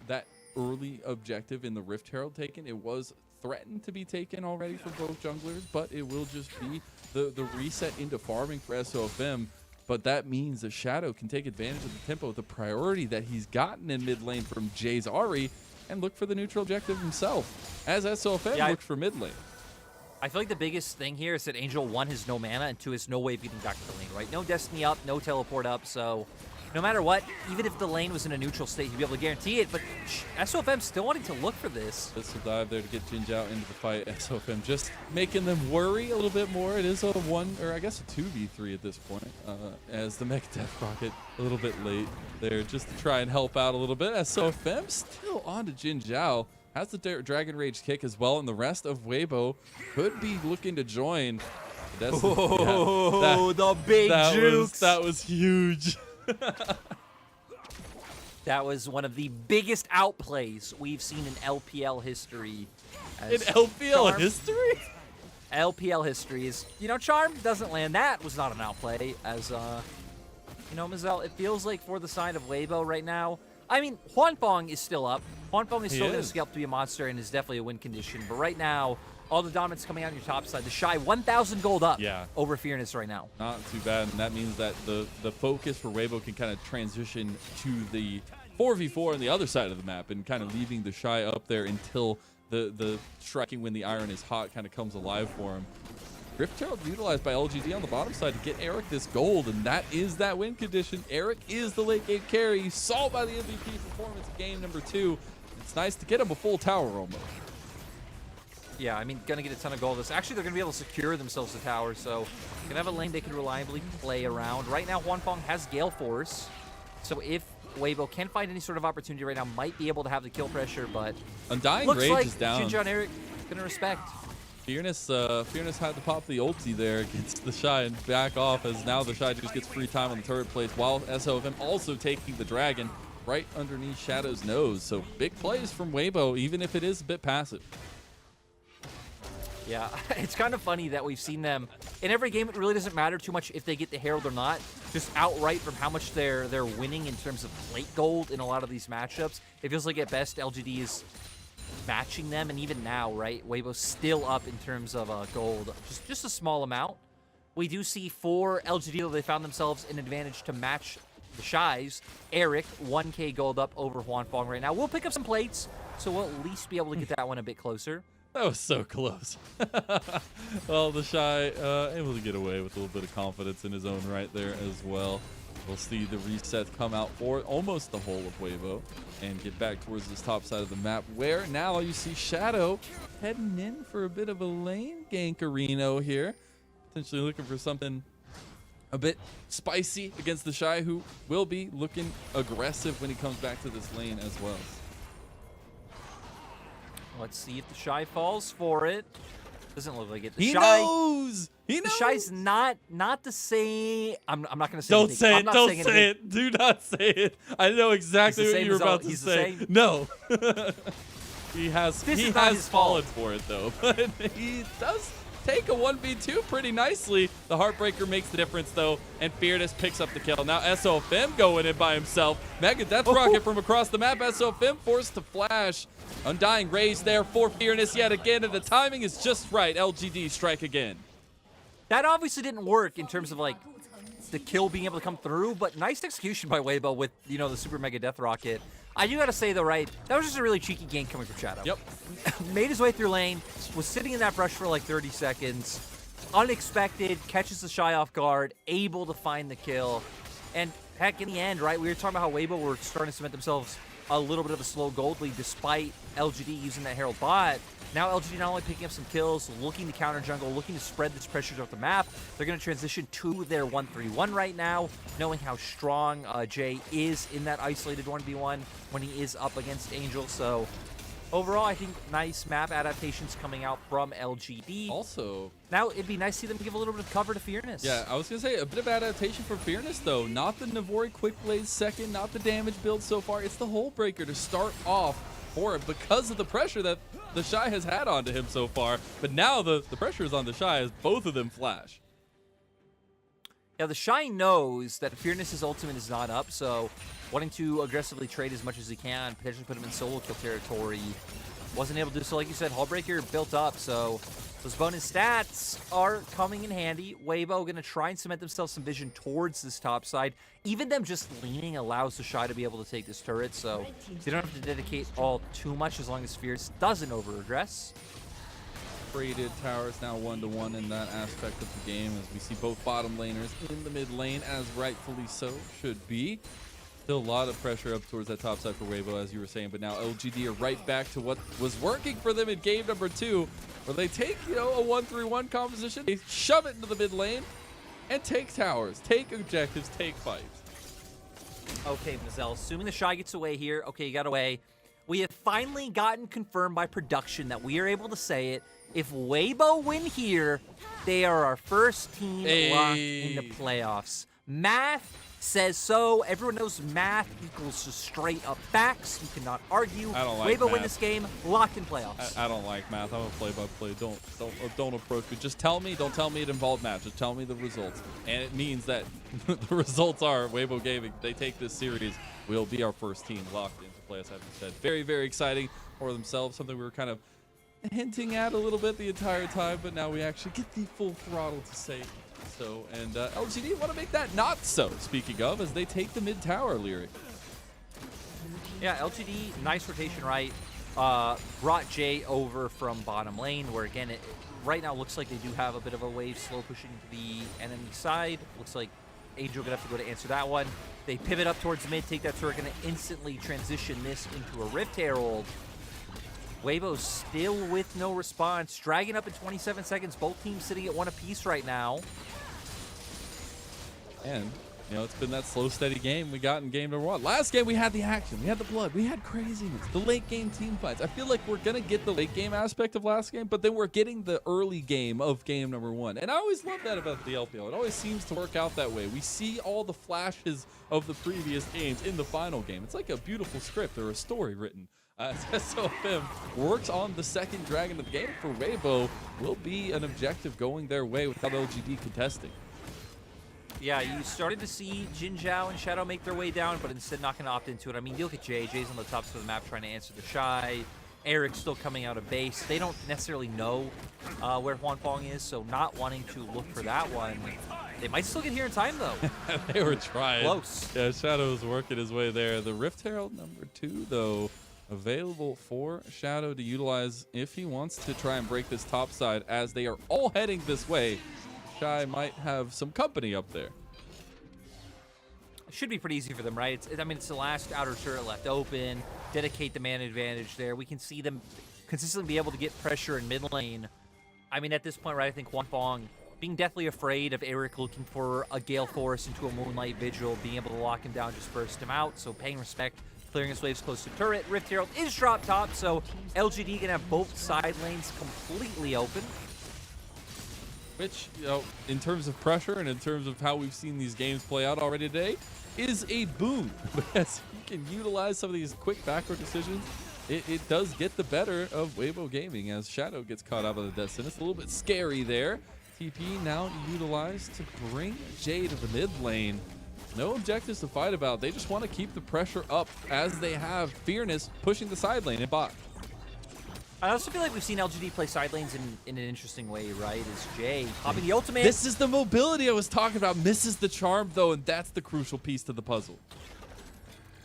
that early objective in the Rift Herald taken. It was threatened to be taken already for both junglers, but it will just be the reset into farming for SOFM. But that means that Shadow can take advantage of the tempo, the priority that he's gotten in mid lane from Jay's Ari, and look for the neutral objective himself, as SOFM looked for mid lane. I feel like the biggest thing here is that Angel, 1, has no mana, and 2, has no way of getting back to the lane, right? No Destiny up, no teleport up, so no matter what, even if the lane was in a neutral state, he'd be able to guarantee it, but SOFM still wanting to look for this. This will dive there to get Jinj out into the fight. SOFM just making them worry a little bit more. It is a 1, or I guess a 2v3 at this point, as the Mech Death Rocket a little bit late there just to try and help out a little bit. SOFM still on to Jin Zhao. Has the Dragon Rage kick as well, and the rest of Weibo could be looking to join. The big jukes. That was huge. That was one of the biggest outplays we've seen in LPL history. In LPL history? LPL history is, you know, Charm doesn't land. That was not an outplay, as, you know, Mazel, it feels like for the side of Weibo right now, I mean, Huanfeng is still up. Huanfeng is still going to scale up to be a monster and is definitely a win condition. But right now, all the dominance coming out on your top side. The Shy 1,000 gold up over Fearness right now. Not too bad, and that means that the focus for Weibo can kind of transition to the 4v4 on the other side of the map and kind of leaving the Shy up there until the striking when the iron is hot kind of comes alive for him. Rift Herald utilized by LGD on the bottom side to get Eric this gold, and that is that win condition. Eric is the late game carry, solved by the MVP performance of game number 2. It's nice to get him a full tower almost. Yeah, I mean, gonna get a ton of gold. Actually, they're gonna be able to secure themselves the tower, so gonna have a lane they can reliably play around. Right now, Huanfeng has Gale Force, so if Weibo can find any sort of opportunity right now, might be able to have the kill pressure, but Undying looks Rage like is down. Jinja and Eric gonna respect. Fearness had to pop the ulti there against the Shy and back off, as now the Shy just gets free time on the turret plates, while SOFM also taking the dragon right underneath Shadow's nose. So big plays from Weibo, even if it is a bit passive. Yeah, it's kind of funny that we've seen them in every game. It really doesn't matter too much if they get the Herald or not, just outright from how much they're winning in terms of plate gold in a lot of these matchups. It feels like at best LGD is matching them, and even now, right, Weibo's still up in terms of gold, just a small amount. We do see for LGD, though, they found themselves an advantage to match the Shies. Eric, 1k gold up over Huanfeng right now. We'll pick up some plates, so we'll at least be able to get that one a bit closer. That was so close. Well, the Shy able to get away with a little bit of confidence in his own right there as well. We'll see the reset come out for almost the whole of Weibo and get back towards this top side of the map, where now you see Shadow heading in for a bit of a lane gankerino here. Potentially looking for something a bit spicy against the Shy, who will be looking aggressive when he comes back to this lane as well. Let's see if the Shy falls for it. Doesn't look like it. He knows. He knows. The Shy's not the same. I'm not going to say. Don't anything. say I'm it. not Don't saying say it. Do not say it. I know exactly what you were about to say. No. he has fallen for it though, but he does take a 1v2 pretty nicely. The Heartbreaker makes the difference though, and Fearless picks up the kill. Now SOFM going in by himself. Mega Death Rocket from across the map. SOFM forced to flash. Undying Raise there for Fearless yet again, and the timing is just right. LGD strike again. That obviously didn't work in terms of like the kill being able to come through, but nice execution by Weibo with, you know, the Super Mega Death Rocket. I do gotta say though, right, that was just a really cheeky gank coming from Shadow. Yep. Made his way through lane, was sitting in that brush for like 30 seconds, unexpected, catches the Shy off guard, able to find the kill. And heck, in the end, right, we were talking about how Weibo were starting to cement themselves a little bit of a slow gold lead despite LGD using that Herald bot. Now LGD not only picking up some kills, looking to counter jungle, looking to spread this pressure throughout the map. They're going to transition to their 1-3-1 right now, knowing how strong Jay is in that isolated 1v1 when he is up against Angel. So overall, I think nice map adaptations coming out from LGD. Also, now it'd be nice to see them give a little bit of cover to Fearness. Yeah, I was going to say a bit of adaptation for Fearness though. Not the Navori Quick Blaze second, not the damage build so far. It's the Hull Breaker to start off for it because of the pressure that the Shy has had onto him so far. But now the pressure is on the Shy as both of them flash. Yeah, the Shy knows that Fearness's ultimate is not up, so wanting to aggressively trade as much as he can, potentially put him in solo kill territory. Wasn't able to do so, like you said. Hullbreaker built up, so those bonus stats are coming in handy. Weibo going to try and cement themselves some vision towards this top side. Even them just leaning allows the Shy to be able to take this turret, so they don't have to dedicate all too much as long as Fierce doesn't over-aggress. Braided towers now 1-to-1 in that aspect of the game, as we see both bottom laners in the mid lane, as rightfully so should be. Still a lot of pressure up towards that top side for Weibo, as you were saying, but now LGD are right back to what was working for them in game number 2, where they take, you know, a 1-3-1 composition, they shove it into the mid lane, and take towers, take objectives, take fights. Okay, Mazel, assuming the Shy gets away here. Okay, you got away. We have finally gotten confirmed by production that we are able to say it. If Weibo win here, they are our first team locked in the playoffs. Math says so. Everyone knows math equals just straight up facts. You cannot argue. I don't like Weibo math. win this game, locked in playoffs. I don't like math. I'm a play-by-play. Don't approach me. Just tell me. Don't tell me it involved math. Just tell me the results. And it means that the results are Weibo Gaming. They take this series. We'll be our first team locked into playoffs. As I said, very, very exciting for themselves. Something we were kind of hinting at a little bit the entire time, but now we actually get the full throttle to say so. And LGD want to make that not so, speaking of, as they take the mid tower, Lyric. Yeah, LGD, nice rotation right. Brought Jay over from bottom lane, where again, it right now looks like they do have a bit of a wave slow pushing to the enemy side. Looks like Angel gonna have to go to answer that one. They pivot up towards mid, take that turret, gonna instantly transition this into a Rift Herald. Weibo still with no response. Dragon up in 27 seconds. Both teams sitting at 1 apiece right now. And, you know, it's been that slow, steady game we got in game number 1. Last game, we had the action. We had the blood. We had craziness. The late game team fights. I feel like we're going to get the late game aspect of last game, but then we're getting the early game of game number 1. And I always love that about the LPL. It always seems to work out that way. We see all the flashes of the previous games in the final game. It's like a beautiful script or a story written. SOFM works on the second dragon of the game for Weibo. Will be an objective going their way without LGD contesting. Yeah, you started to see Jin Zhao and Shadow make their way down, but instead not going to opt into it. I mean, you look at Jay. Jay's on the top of the map trying to answer the Shy. Eric's still coming out of base. They don't necessarily know where Huan Fong is, so not wanting to look for that one. They might still get here in time, though. They were trying. Close. Yeah, Shadow's working his way there. The Rift Herald number 2, though, available for Shadow to utilize if he wants to try and break this top side, as they are all heading this way. Shy might have some company up there. should be pretty easy for them, right? I mean, it's the last outer turret left open. Dedicate the man advantage there. We can see them consistently be able to get pressure in mid lane. I mean, at this point, right, I think Huanfeng being deathly afraid of Eric looking for a Gale Force into a Moonlight Vigil, being able to lock him down, just burst him out. So paying respect, clearing his waves close to turret. Rift Herald is drop top, so LGD gonna have both side lanes completely open. Which, you know, in terms of pressure and in terms of how we've seen these games play out already today, is a boon. Because you can utilize some of these quick backward decisions. It does get the better of Weibo Gaming as Shadow gets caught out of the Destiny. It's a little bit scary there. TP now utilized to bring Jay to the mid lane. No objectives to fight about. They just want to keep the pressure up as they have Fearness pushing the side lane and bot. I also feel like we've seen LGD play side lanes in an interesting way, right? Is Jay popping the ultimate. This is the mobility I was talking about. Misses the charm, though, and that's the crucial piece to the puzzle.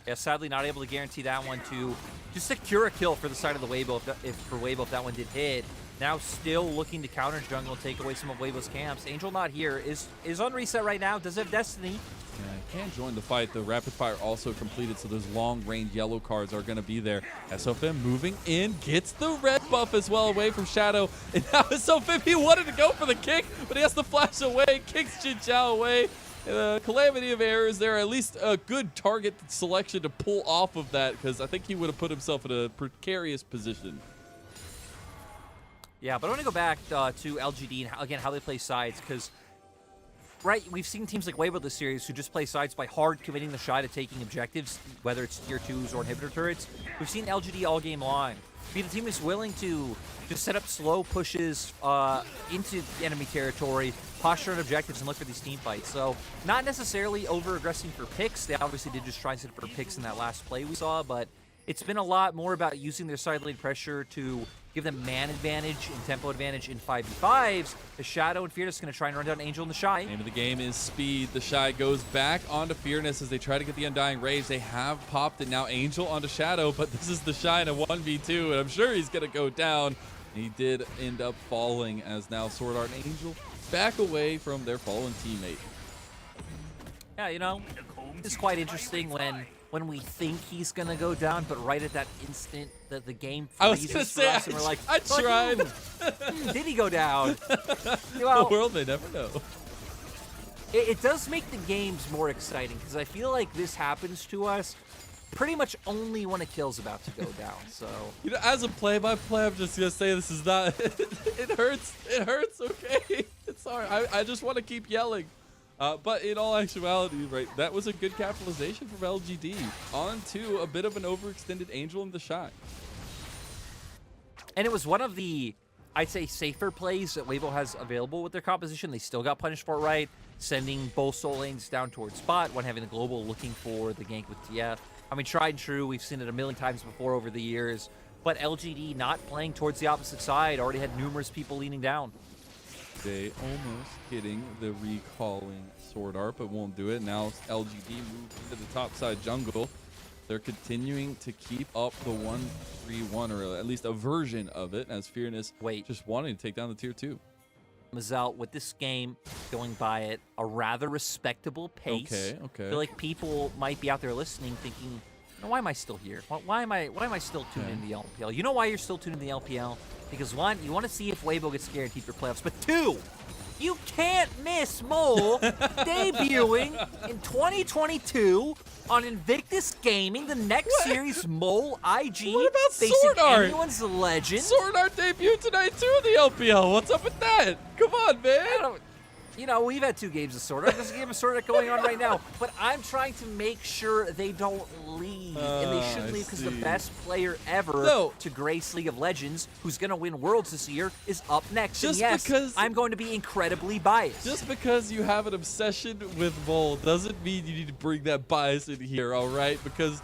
Yeah, sadly not able to guarantee that one to just secure a kill for the side of the Weibo if that one did hit. Now still looking to counter jungle and take away some of Weibo's camps. Angel not here, is on reset right now, does have Destiny. Yeah, can't join the fight. The rapid fire also completed, so those long range yellow cards are going to be there. SOFM moving in, gets the red buff as well away from Shadow. And now SOFM, he wanted to go for the kick, but he has to flash away, kicks Jin Chao away. Calamity of errors there, at least a good target selection to pull off of that, because I think he would have put himself in a precarious position. Yeah, but I want to go back to LGD and again how they play sides, because right, we've seen teams like Weibo this series who just play sides by hard committing the shot at taking objectives, whether it's tier 2s or inhibitor turrets. We've seen LGD all game long be the team is willing to just set up slow pushes into enemy territory, posture on objectives, and look for these team fights. So not necessarily over-aggressing for picks. They obviously did just try and set up for picks in that last play we saw, but it's been a lot more about using their side lane pressure to give them man advantage and tempo advantage in 5v5s. The Shadow and Fearness going to try and run down Angel and the Shy. Name of the game is speed. The Shy goes back onto Fearness as they try to get the Undying Rage. They have popped it now. Angel onto Shadow, but this is the Shy in a 1v2, and I'm sure he's going to go down. He did end up falling as now Sword Art and Angel back away from their fallen teammate. Yeah, you know, it's quite interesting when we think he's gonna go down, but right at that instant that the game freezes for us, and we're like, I tried. Did he go down? Well, the world may never know. It does make the games more exciting because I feel like this happens to us pretty much only when a kill's about to go down. So, you know, as a play-by-play, I'm just gonna say this is not. It hurts. It hurts. Okay, it's alright. I just want to keep yelling. But in all actuality, right, that was a good capitalization from LGD onto a bit of an overextended Angel in the Shy. And it was one of the, I'd say, safer plays that Weibo has available with their composition. They still got punished for it, right? Sending both soul lanes down towards bot, one having the global, looking for the gank with TF. I mean, tried and true. We've seen it a million times before over the years. But LGD not playing towards the opposite side, already had numerous people leaning down. They almost getting the recalling Sword Art, but won't do it. Now LGD moved into the top side jungle. They're continuing to keep up the 1-3-1, or at least a version of it, as Fearness just wanting to take down the tier 2. Mazal with this game going by at a rather respectable pace. Okay. I feel like people might be out there listening thinking, why am I still here? Why am I still tuned in the LPL? You know why you're still tuned in the LPL? Because one, you want to see if Weibo gets guaranteed for playoffs, but two, you can't miss Mole debuting in 2022 on Invictus Gaming, the next series Mole IG. What about facing Sword Art? anyone's legend. Sword Art debuted tonight too in the LPL. What's up with that? Come on, man. You know, we've had 2 games of Sword Art. There's a game of Sword Art going on right now. But I'm trying to make sure they don't leave. And they shouldn't leave because the best player ever to grace League of Legends, who's going to win Worlds this year, is up next. Just and yes, because I'm going to be incredibly biased. Just because you have an obsession with Mole doesn't mean you need to bring that bias in here, all right? Because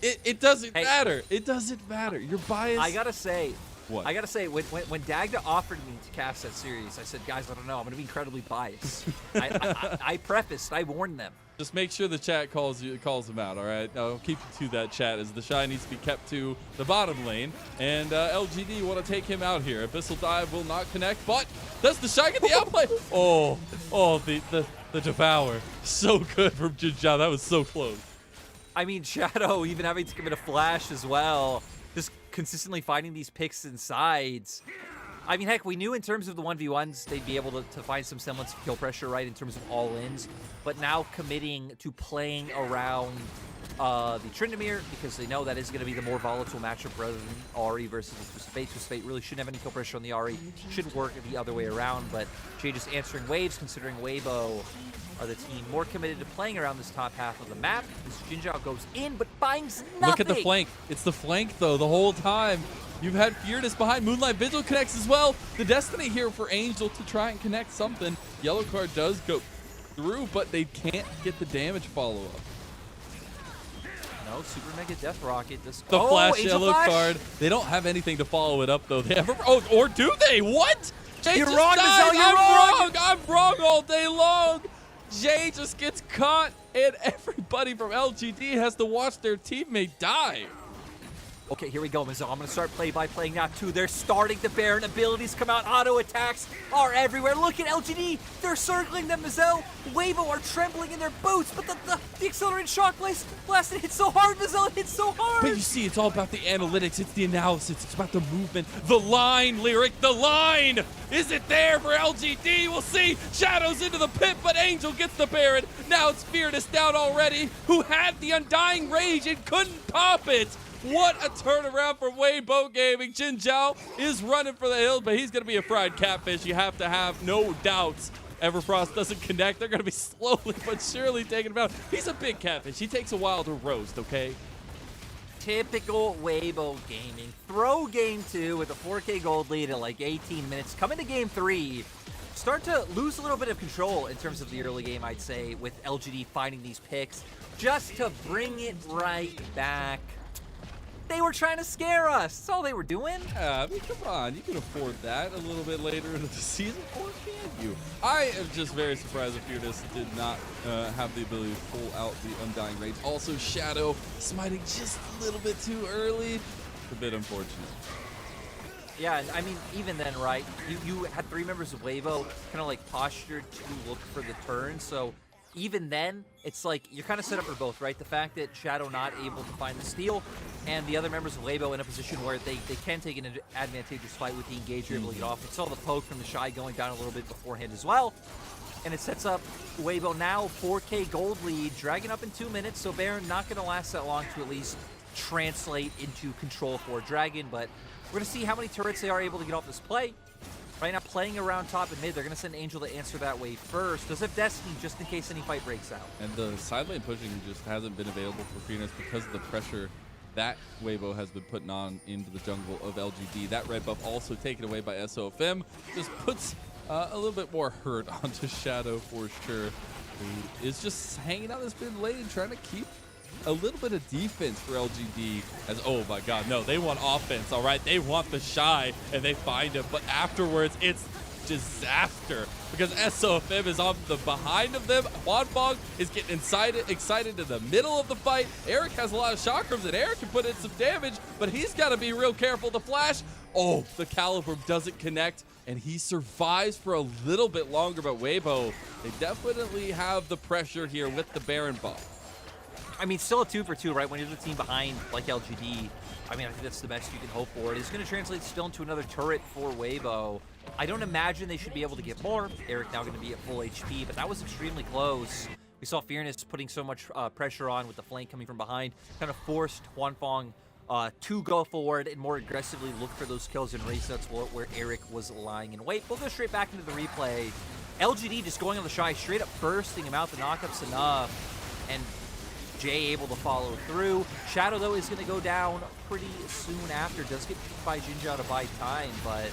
it doesn't matter. It doesn't matter. Your bias. I got to say, What? I gotta say, when Dagda offered me to cast that series, I said, guys, I don't know. I'm gonna be incredibly biased. I prefaced, I warned them. Just make sure the chat calls them out, all right? I'll keep you to that chat as the Shy needs to be kept to the bottom lane. And LGD want to take him out here. Abyssal Dive will not connect, but does the Shy get the outplay? Oh, the Devour. So good from Jinzhao. That was so close. I mean, Shadow even having to commit a flash as well. Just consistently finding these picks and sides. I mean, heck, we knew in terms of the 1v1s, they'd be able to find some semblance of kill pressure, right, in terms of all-ins. But now committing to playing around the Tryndamere, because they know that is going to be the more volatile matchup rather than Ahri versus Twisted Fate. Twisted Fate really shouldn't have any kill pressure on the Ahri. Should work the other way around, but Jay just answering waves, considering Weibo are the team more committed to playing around this top half of the map. This Jinzhao goes in, but finds nothing. Look at the flank. It's the flank, though, the whole time. You've had Fearness behind. Moonlight Vigil connects as well. The destiny here for Angel to try and connect something. Yellow card does go through, but they can't get the damage follow-up. No, Super Mega Death Rocket. The flash yellow card. They don't have anything to follow it up, though. They have or do they? What? Jay You're just wrong, died. Mizzell, you're wrong. I'm wrong all day long. Jay just gets caught, and everybody from LGD has to watch their teammate die. Okay, here we go, Mizzell. I'm going to start play-by-playing now, too. They're starting the Baron. Abilities come out. Auto attacks are everywhere. Look at LGD. They're circling them, Mizzell. Weibo are trembling in their boots, but the accelerated shock blast it hits so hard, Mizzell. It hits so hard. But you see, it's all about the analytics. It's the analysis. It's about the movement. The line, Lyric. The line. Is it there for LGD? We'll see. Shadows into the pit, but Angel gets the Baron. Now it's Fearness down already, who had the Undying Rage and couldn't pop it. What a turnaround for Weibo Gaming. Jinzhao is running for the hills, but he's going to be a fried catfish. You have to have no doubts. Everfrost doesn't connect. They're going to be slowly but surely taking him out. He's a big catfish. He takes a while to roast, okay? Typical Weibo Gaming. Throw game 2 with a 4K gold lead at like 18 minutes. Come into game 3. Start to lose a little bit of control in terms of the early game, I'd say, with LGD finding these picks. Just to bring it right back. They were trying to scare us. That's all they were doing. Yeah, I mean, come on. You can afford that a little bit later into the season, or can you? I am just very surprised that Fearness did not have the ability to pull out the Undying Rage. Also, Shadow smiting just a little bit too early. It's a bit unfortunate. Yeah, I mean, even then, right, you had 3 members of Weibo kind of like postured to look for the turn, so even then, it's like you're kind of set up for both, right? The fact that Shadow not able to find the steal, and the other members of Weibo in a position where they can take an advantageous fight with the engager, able to get off. We saw the poke from the Shy going down a little bit beforehand as well. And it sets up Weibo now 4K gold lead, dragging up in 2 minutes, so Baron not going to last that long to at least translate into control for Dragon, but we're going to see how many turrets they are able to get off this play. Right now, playing around top and mid, they're going to send Angel to answer that wave first. Does have Destiny just in case any fight breaks out. And the side lane pushing just hasn't been available for Fearness because of the pressure that Weibo has been putting on into the jungle of LGD. That red buff also taken away by SOFM just puts a little bit more hurt onto Shadow for sure. He is just hanging out this mid lane, trying to keep a little bit of defense for LGD as, oh my god, no, they want offense, all right? They want the Shy, and they find him, but afterwards, it's disaster because SOFM is on the behind of them. Wanfong is getting excited in the middle of the fight. Eric has a lot of chakrams, and Eric can put in some damage, but he's got to be real careful. The flash, oh, the Caliber doesn't connect, and he survives for a little bit longer, but Weibo, they definitely have the pressure here with the Baron buff. I mean, still a 2 for 2, right? When you're the team behind, like LGD, I mean, I think that's the best you can hope for. It is going to translate still into another turret for Weibo. I don't imagine they should be able to get more. Eric now going to be at full HP, but that was extremely close. We saw Fearness putting so much pressure on with the flank coming from behind, kind of forced Wanfong to go forward and more aggressively look for those kills and resets where Eric was lying in wait. We'll go straight back into the replay. LGD just going on the Shy, straight up bursting him out. The knockup's enough, and Jay able to follow through. Shadow, though, is going to go down pretty soon after. Does get beat by Jinzhao to buy time, but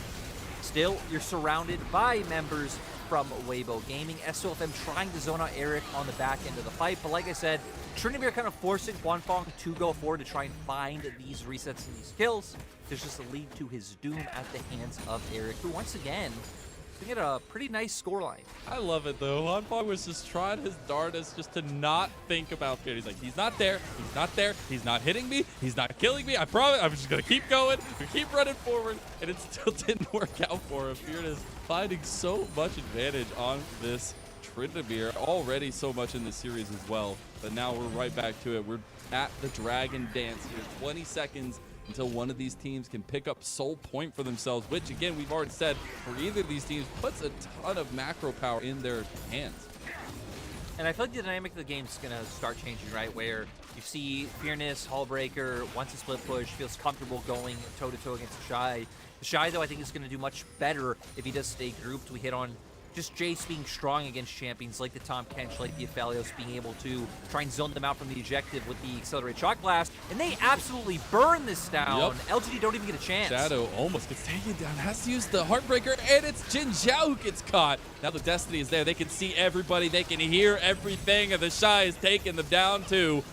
still, you're surrounded by members from Weibo Gaming. SOFM trying to zone out Eric on the back end of the fight, but like I said, Tryndamere kind of forcing Hwanfong to go forward to try and find these resets and these kills. There's just a lead to his doom at the hands of Eric, who once again get a pretty nice scoreline. I love it though. Hwanfong was just trying his darndest just to not think about fear. He's like, he's not there, he's not hitting me, he's not killing me. I promise, I'm just gonna keep going, keep running forward, and it still didn't work out for him. Fear is finding so much advantage on this Tryndamere, already so much in this series as well. But now we're right back to it. We're at the Dragon Dance here. 20 seconds until one of these teams can pick up Soul Point for themselves, which again, we've already said, for either of these teams, puts a ton of macro power in their hands. And I feel like the dynamic of the game is going to start changing, right? Where you see Fearness, Hullbreaker, once a split push, feels comfortable going toe-to-toe against Shy. Shy, though, I think is going to do much better if he does stay grouped. We hit on just Jace being strong against champions like the Tom Kench, like the Aphelios, being able to try and zone them out from the objective with the Accelerated Shock Blast, and they absolutely burn this down. Yep. LGD don't even get a chance. Shadow almost gets taken down, has to use the Heartbreaker, and it's Jin Zhao who gets caught. Now the Destiny is there. They can see everybody. They can hear everything, and the Shy is taking them down too.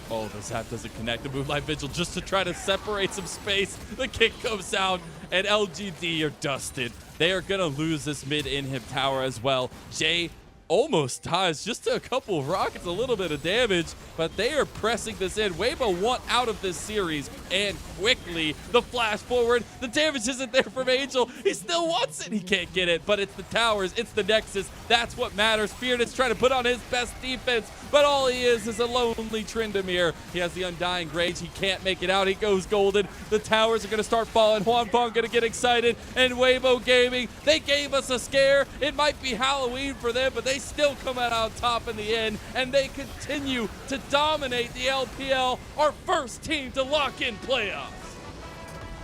Oh, the Zap doesn't connect. The Moonlight Vigil just to try to separate some space. The kick comes out, and LGD are dusted. They are going to lose this mid-inhib tower as well. Jay almost dies, just a couple of rockets, a little bit of damage, but they are pressing this in. Weibo want out of this series, and quickly, the flash forward. The damage isn't there from Angel. He still wants it. He can't get it, but it's the towers, it's the Nexus. That's what matters. Fearness trying to put on his best defense, but all he is a lonely Tryndamere. He has the Undying Rage. He can't make it out. He goes golden. The towers are going to start falling. Hwanfong going to get excited, and Weibo Gaming, they gave us a scare. It might be Halloween for them, but they still come out on top in the end, and they continue to dominate the LPL, our first team to lock in playoffs.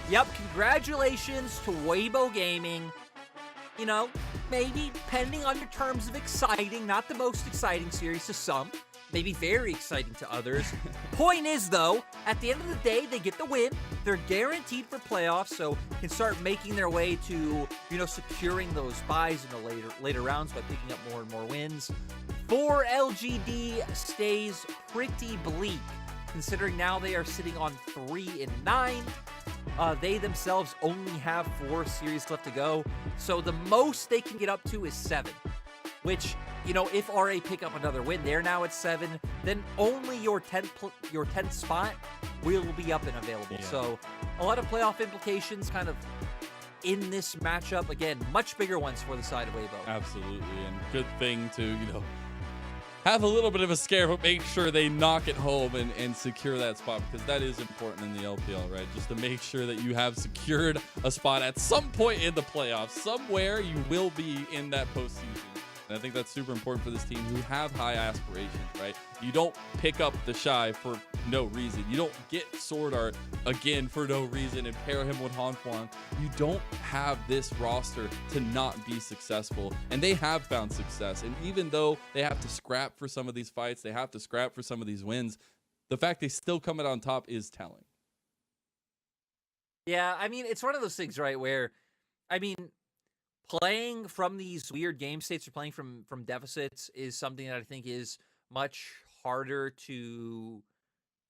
Yep, congratulations to Weibo Gaming. You know, maybe depending on your terms of exciting, not the most exciting series to some, maybe very exciting to others. Point is, though, at the end of the day, they get the win. They're guaranteed for playoffs, so can start making their way to, you know, securing those buys in the later rounds by picking up more and more wins. For LGD stays pretty bleak, considering now they are sitting on 3-9. They themselves only have 4 series left to go, so the most they can get up to is 7, which, you know, if RA pick up another win, they're now at 7, then only your 10th spot will be up and available. Yeah. So a lot of playoff implications kind of in this matchup. Again, much bigger ones for the side of Weibo. Absolutely, and good thing to, you know, have a little bit of a scare, but make sure they knock it home and secure that spot, because that is important in the LPL, right? Just to make sure that you have secured a spot at some point in the playoffs. Somewhere you will be in that postseason. And I think that's super important for this team who have high aspirations, right? You don't pick up the Shy for no reason. You don't get Sword Art again for no reason and pair him with Hwanfong. You don't have this roster to not be successful. And they have found success. And even though they have to scrap for some of these fights, they have to scrap for some of these wins, the fact they still come out on top is telling. Yeah, I mean, it's one of those things, right, where, I mean, playing from these weird game states or playing from deficits is something that I think is much harder to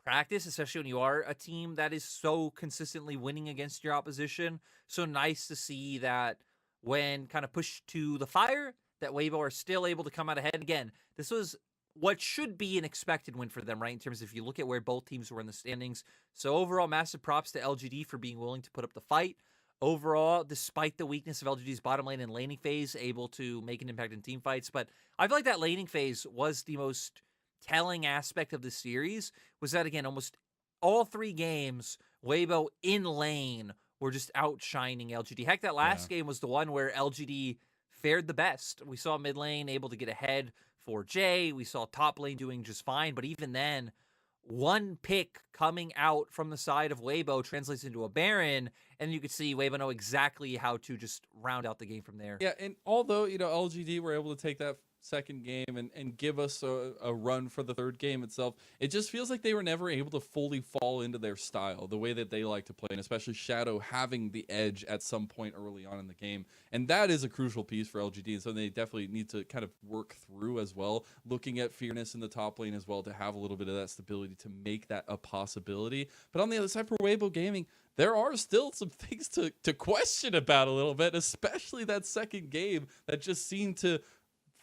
practice, especially when you are a team that is so consistently winning against your opposition. So nice to see that when kind of pushed to the fire, that Weibo are still able to come out ahead. Again, this was what should be an expected win for them, right? In terms of if you look at where both teams were in the standings. So overall, massive props to LGD for being willing to put up the fight. Overall, despite the weakness of LGD's bottom lane and laning phase, able to make an impact in team fights. But I feel like that laning phase was the most telling aspect of the series, was that, again, almost all 3 games, Weibo in lane were just outshining LGD. Heck, that last game was the one where LGD fared the best. We saw mid lane able to get ahead for Jay. We saw top lane doing just fine. But even then, one pick coming out from the side of Weibo translates into a Baron, and you could see Weibo know exactly how to just round out the game from there. Yeah, and although, you know, LGD were able to take that second game and give us a run for the third game itself, it just feels like they were never able to fully fall into their style, the way that they like to play, and especially Shadow having the edge at some point early on in the game. And that is a crucial piece for LGD, and so they definitely need to kind of work through as well, looking at Fearness in the top lane as well to have a little bit of that stability to make that a possibility. But on the other side for Weibo Gaming, there are still some things to question about a little bit, especially that second game that just seemed to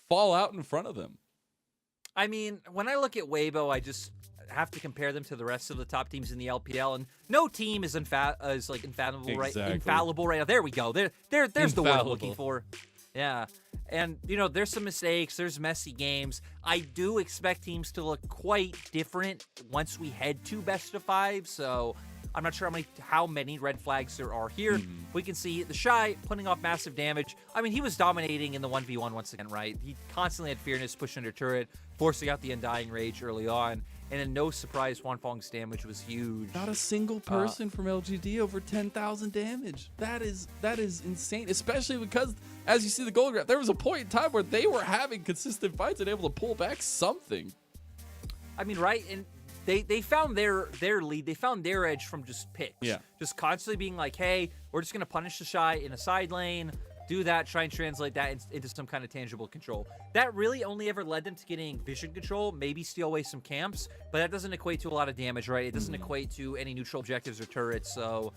fall out in front of them. I mean, when I look at Weibo, I just have to compare them to the rest of the top teams in the LPL, and no team is like infallible, right? Infallible right now. There we go. There's the word I'm looking for. Yeah. And, you know, there's some mistakes. There's messy games. I do expect teams to look quite different once we head to best of 5. So I'm not sure how many red flags there are here. We can see the Shy putting off massive damage. I mean, he was dominating in the 1v1 once again, right? He constantly had Fearness push under turret, forcing out the Undying Rage early on. And then no surprise, Huanfeng's damage was huge. Not a single person from LGD over 10,000 damage. That is insane, especially because, as you see the gold graph, there was a point in time where they were having consistent fights and able to pull back something. I mean, right? And they found their lead. They found their edge from just picks. Yeah. Just constantly being like, hey, we're just going to punish the Shy in a side lane, do that, try and translate that into some kind of tangible control. That really only ever led them to getting vision control, maybe steal away some camps, but that doesn't equate to a lot of damage, right? It doesn't equate to any neutral objectives or turrets, so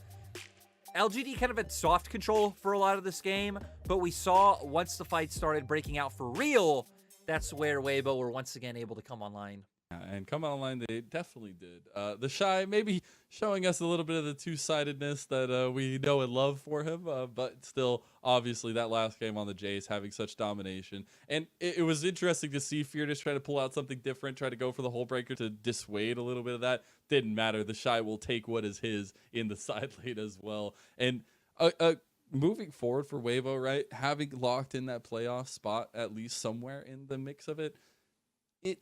LGD kind of had soft control for a lot of this game, but we saw once the fight started breaking out for real, that's where Weibo were once again able to come online. And come online, they definitely did. The Shy maybe showing us a little bit of the two-sidedness that we know and love for him, but still, obviously, that last game on the Jays having such domination. And it was interesting to see Fearness try to pull out something different, try to go for the Hull Breaker to dissuade a little bit of that. Didn't matter. The Shy will take what is his in the side lane as well. And moving forward for Weibo, right, having locked in that playoff spot at least somewhere in the mix of it,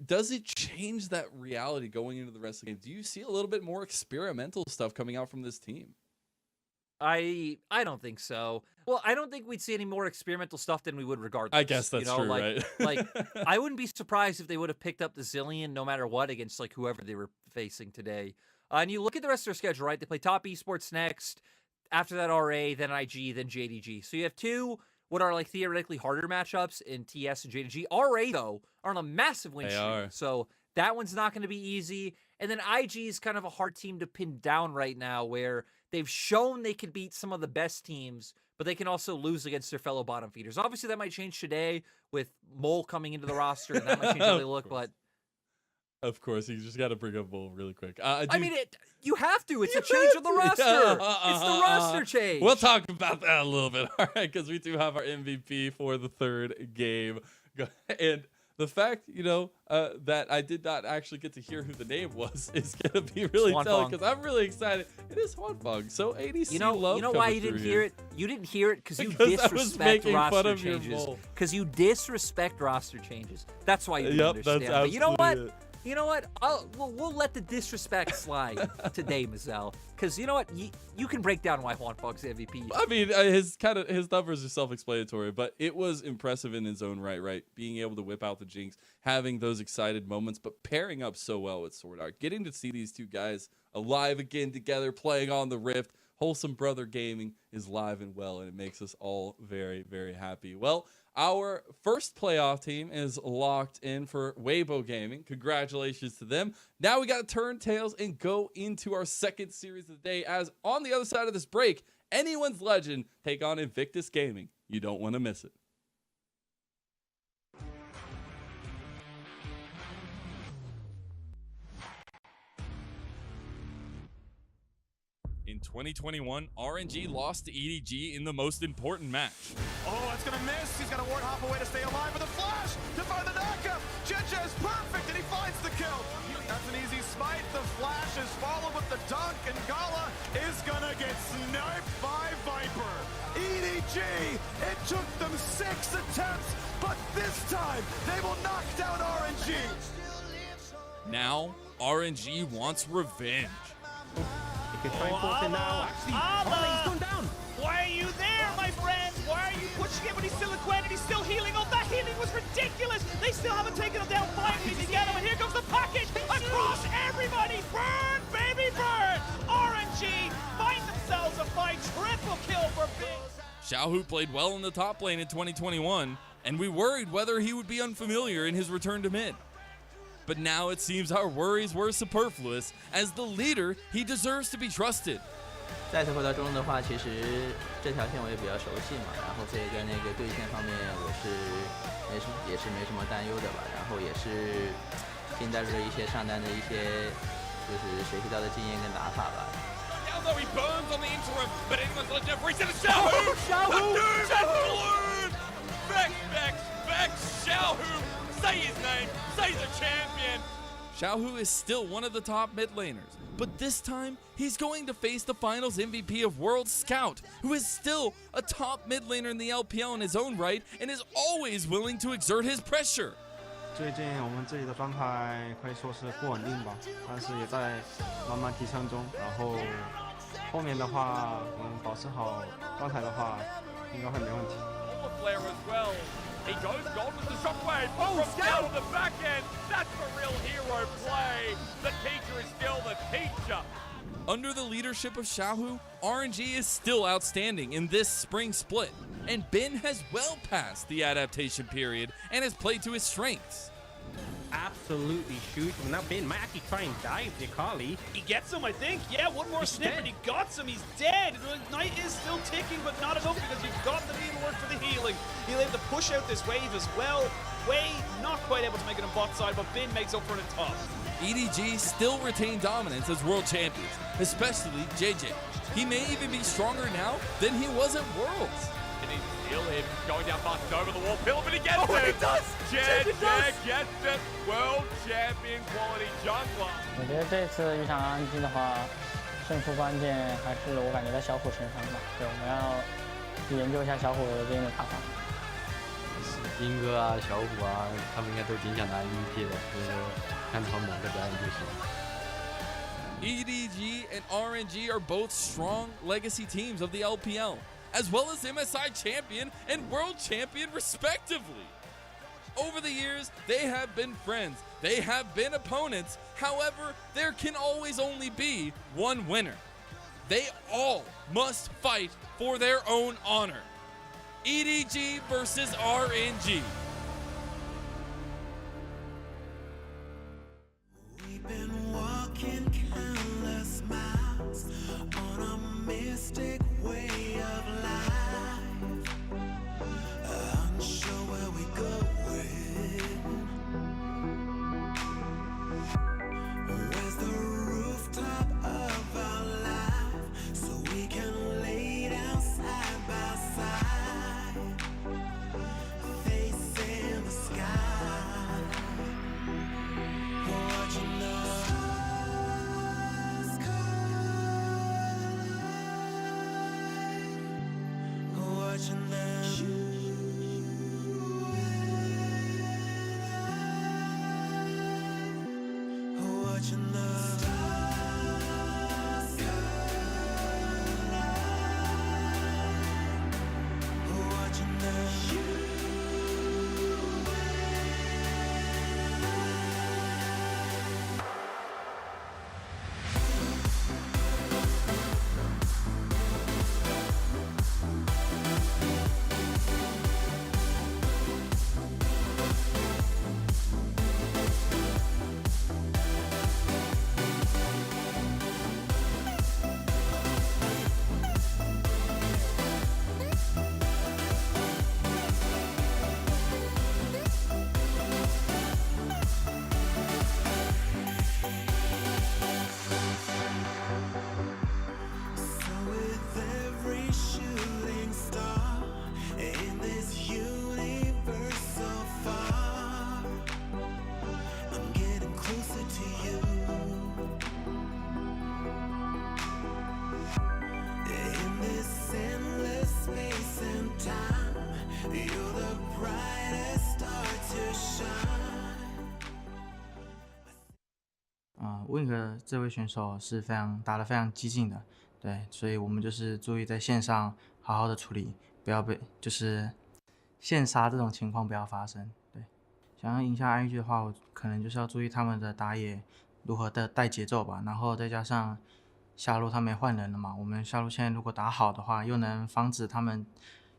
does it change that reality going into the rest of the game? Do you see a little bit more experimental stuff coming out from this team? I don't think so. Well, I don't think we'd see any more experimental stuff than we would regardless. I guess that's true, right? Like, I wouldn't be surprised if they would have picked up the Zillion no matter what against like whoever they were facing today. And you look at the rest of their schedule, right? They play top esports next. After that, RA, then IG, then JDG. So you have two what are like theoretically harder matchups in TS and JDG. RA, though, are on a massive win streak. So that one's not going to be easy. And then IG is kind of a hard team to pin down right now, where they've shown they can beat some of the best teams, but they can also lose against their fellow bottom feeders. Obviously, that might change today with Mole coming into the roster, and that might change how they look, but... Of course, you just got to bring up Mole really quick. I mean, you have to. It's a change of the roster. It's the roster change. We'll talk about that a little bit, all right? Because we do have our MVP for the third game. And the fact, you know, that I did not actually get to hear who the name was is going to be really telling, because I'm really excited. It is Huanfeng. So ADC love. You know why you didn't hear it? You didn't hear it because you disrespect roster changes. Because you disrespect roster changes. That's why you didn't understand. But you know what? You know what? We'll let the disrespect slide today, Mazel. Because you know what? You can break down why Huanfeng's MVP. I mean, his numbers are self-explanatory, but it was impressive in his own right? Being able to whip out the Jinx, having those excited moments, but pairing up so well with Sword Art. Getting to see these two guys alive again together, playing on the Rift. Wholesome Brother Gaming is live and well, and it makes us all very, very happy. Well, our first playoff team is locked in for Weibo Gaming. Congratulations to them. Now we got to turn tails and go into our second series of the day, as on the other side of this break, Anyone's Legend take on Invictus Gaming. You don't want to miss it. In 2021, RNG lost to EDG in the most important match. Oh, it's gonna miss. He's got a ward hop away to stay alive with a flash to find the knockup. Jeja is perfect, and he finds the kill. That's an easy smite. The flash is followed with the dunk, and Gala is gonna get sniped by Viper. EDG, it took them 6 attempts, but this time they will knock down RNG. Now, RNG wants revenge. He could try and force it now. Actually, he's gone down. Why are you there, my friends? Why are you pushing him when he's still acquainted? He's still healing up. That healing was ridiculous. They still haven't taken him down finally to get him. And here comes the package across everybody. Burn, baby, burn. RNG find themselves a fight. Triple kill for Big. Xiaohu played well in the top lane in 2021, and we worried whether he would be unfamiliar in his return to mid. But now it seems our worries were superfluous. As the leader, he deserves to be trusted. 再次回到中路的话，其实这条线我也比较熟悉嘛，然后所以在那个对线方面我是也是没什么担忧的吧，然后也是新带入了一些上单的一些就是学习到的经验跟打法吧。Although he burns on the interim, but anyone's left over. He's in a Xiaohu! Xiaohu! Vex, Xiaohu! Say his name, say the champion! Xiaohu is still one of the top mid laners, but this time he's going to face the finals MVP of World Scout, who is still a top mid laner in the LPL in his own right and is always willing to exert his pressure. 最近我们这里的状态可以说是不稳定吧，但是也在慢慢提升中。然后后面的话，我们保持好状态的话，应该会没问题。Flare as well. He goes gold with the shockwave from down on the back end. That's the real hero play. The teacher is still the teacher. Under the leadership of Xiaohu, RNG is still outstanding in this spring split, and Bin has well passed the adaptation period and has played to his strengths. Absolutely huge. Well, now Bin might actually try and dive the Akali. He gets him, I think. Yeah, one more snippet. He got him. He's dead. The night is still ticking, but not enough because you've got the needlework for the healing. He'll able to push out this wave as well. Way not quite able to make it on bot side, but Bin makes up for it in top. EDG still retain dominance as world champions, especially JJ. He may even be stronger now than he was at Worlds. And he's still him going down fast over the wall. Pillar, but he gets it. He does. JJ gets it. World champion quality jungler. 我觉得这次一场 RNG 的话，胜负关键还是我感觉在小虎身上吧。对，我们要去研究一下小虎这边的打法。英哥啊、小虎啊，他们应该都挺想拿 MVP 的，就是看他们两个表演就行。EDG and RNG are both strong legacy teams of the LPL, as well as MSI champion and world champion respectively. Over the years, they have been friends, they have been opponents, however, there can always only be one winner. They all must fight for their own honor. EDG versus RNG. We've been walking countless miles on a mystic way of life, unsure where we're going. Where's the rooftop of our life so we can lay down side by side, facing Wink 这位选手是打得非常激进的，对，所以我们就是注意在线上好好的处理，不要被就是线杀这种情况不要发生。对，想要赢下 IG 的话，我可能就是要注意他们的打野如何的带节奏吧，然后再加上下路他们也换人了嘛，我们下路现在如果打好的话，又能防止他们，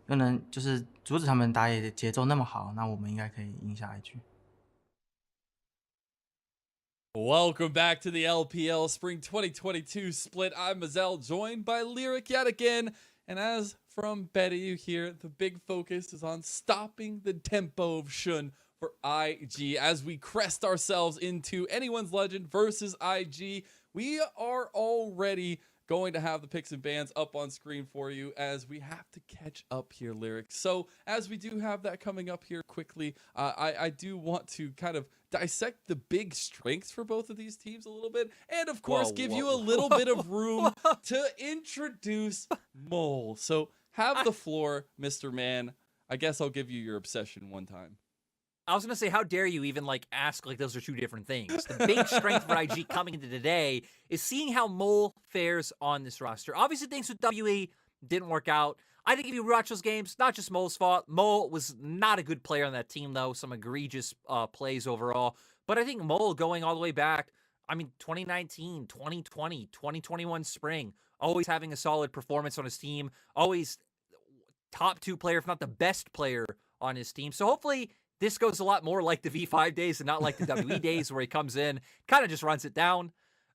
又能就是阻止他们打野的节奏那么好，那我们应该可以赢下IG。Welcome back to the LPL Spring 2022 split. I'm Mazel, joined by Lyric yet again. And as from Betty, you hear the big focus is on stopping the tempo of Shun for IG. As we crest ourselves into Anyone's Legend versus IG, we are already going to have the picks and bans up on screen for you as we have to catch up here, Lyric. So as we do have that coming up here quickly, I do want to kind of dissect the big strengths for both of these teams a little bit, and of course give you a little bit of room to introduce Mole. So have the floor, Mr. Man. I guess I'll give you your obsession one time. I was going to say, how dare you even ask like those are two different things. The big strength for IG coming into today is seeing how Mole fares on this roster. Obviously, things with WE didn't work out. I think if you watch those games, not just Mole's fault. Mole was not a good player on that team, though. Some egregious plays overall. But I think Mole going all the way back, 2019, 2020, 2021 spring, always having a solid performance on his team. Always top 2 player, if not the best player on his team. So hopefully this goes a lot more like the V5 days and not like the WE days where he comes in, kind of just runs it down.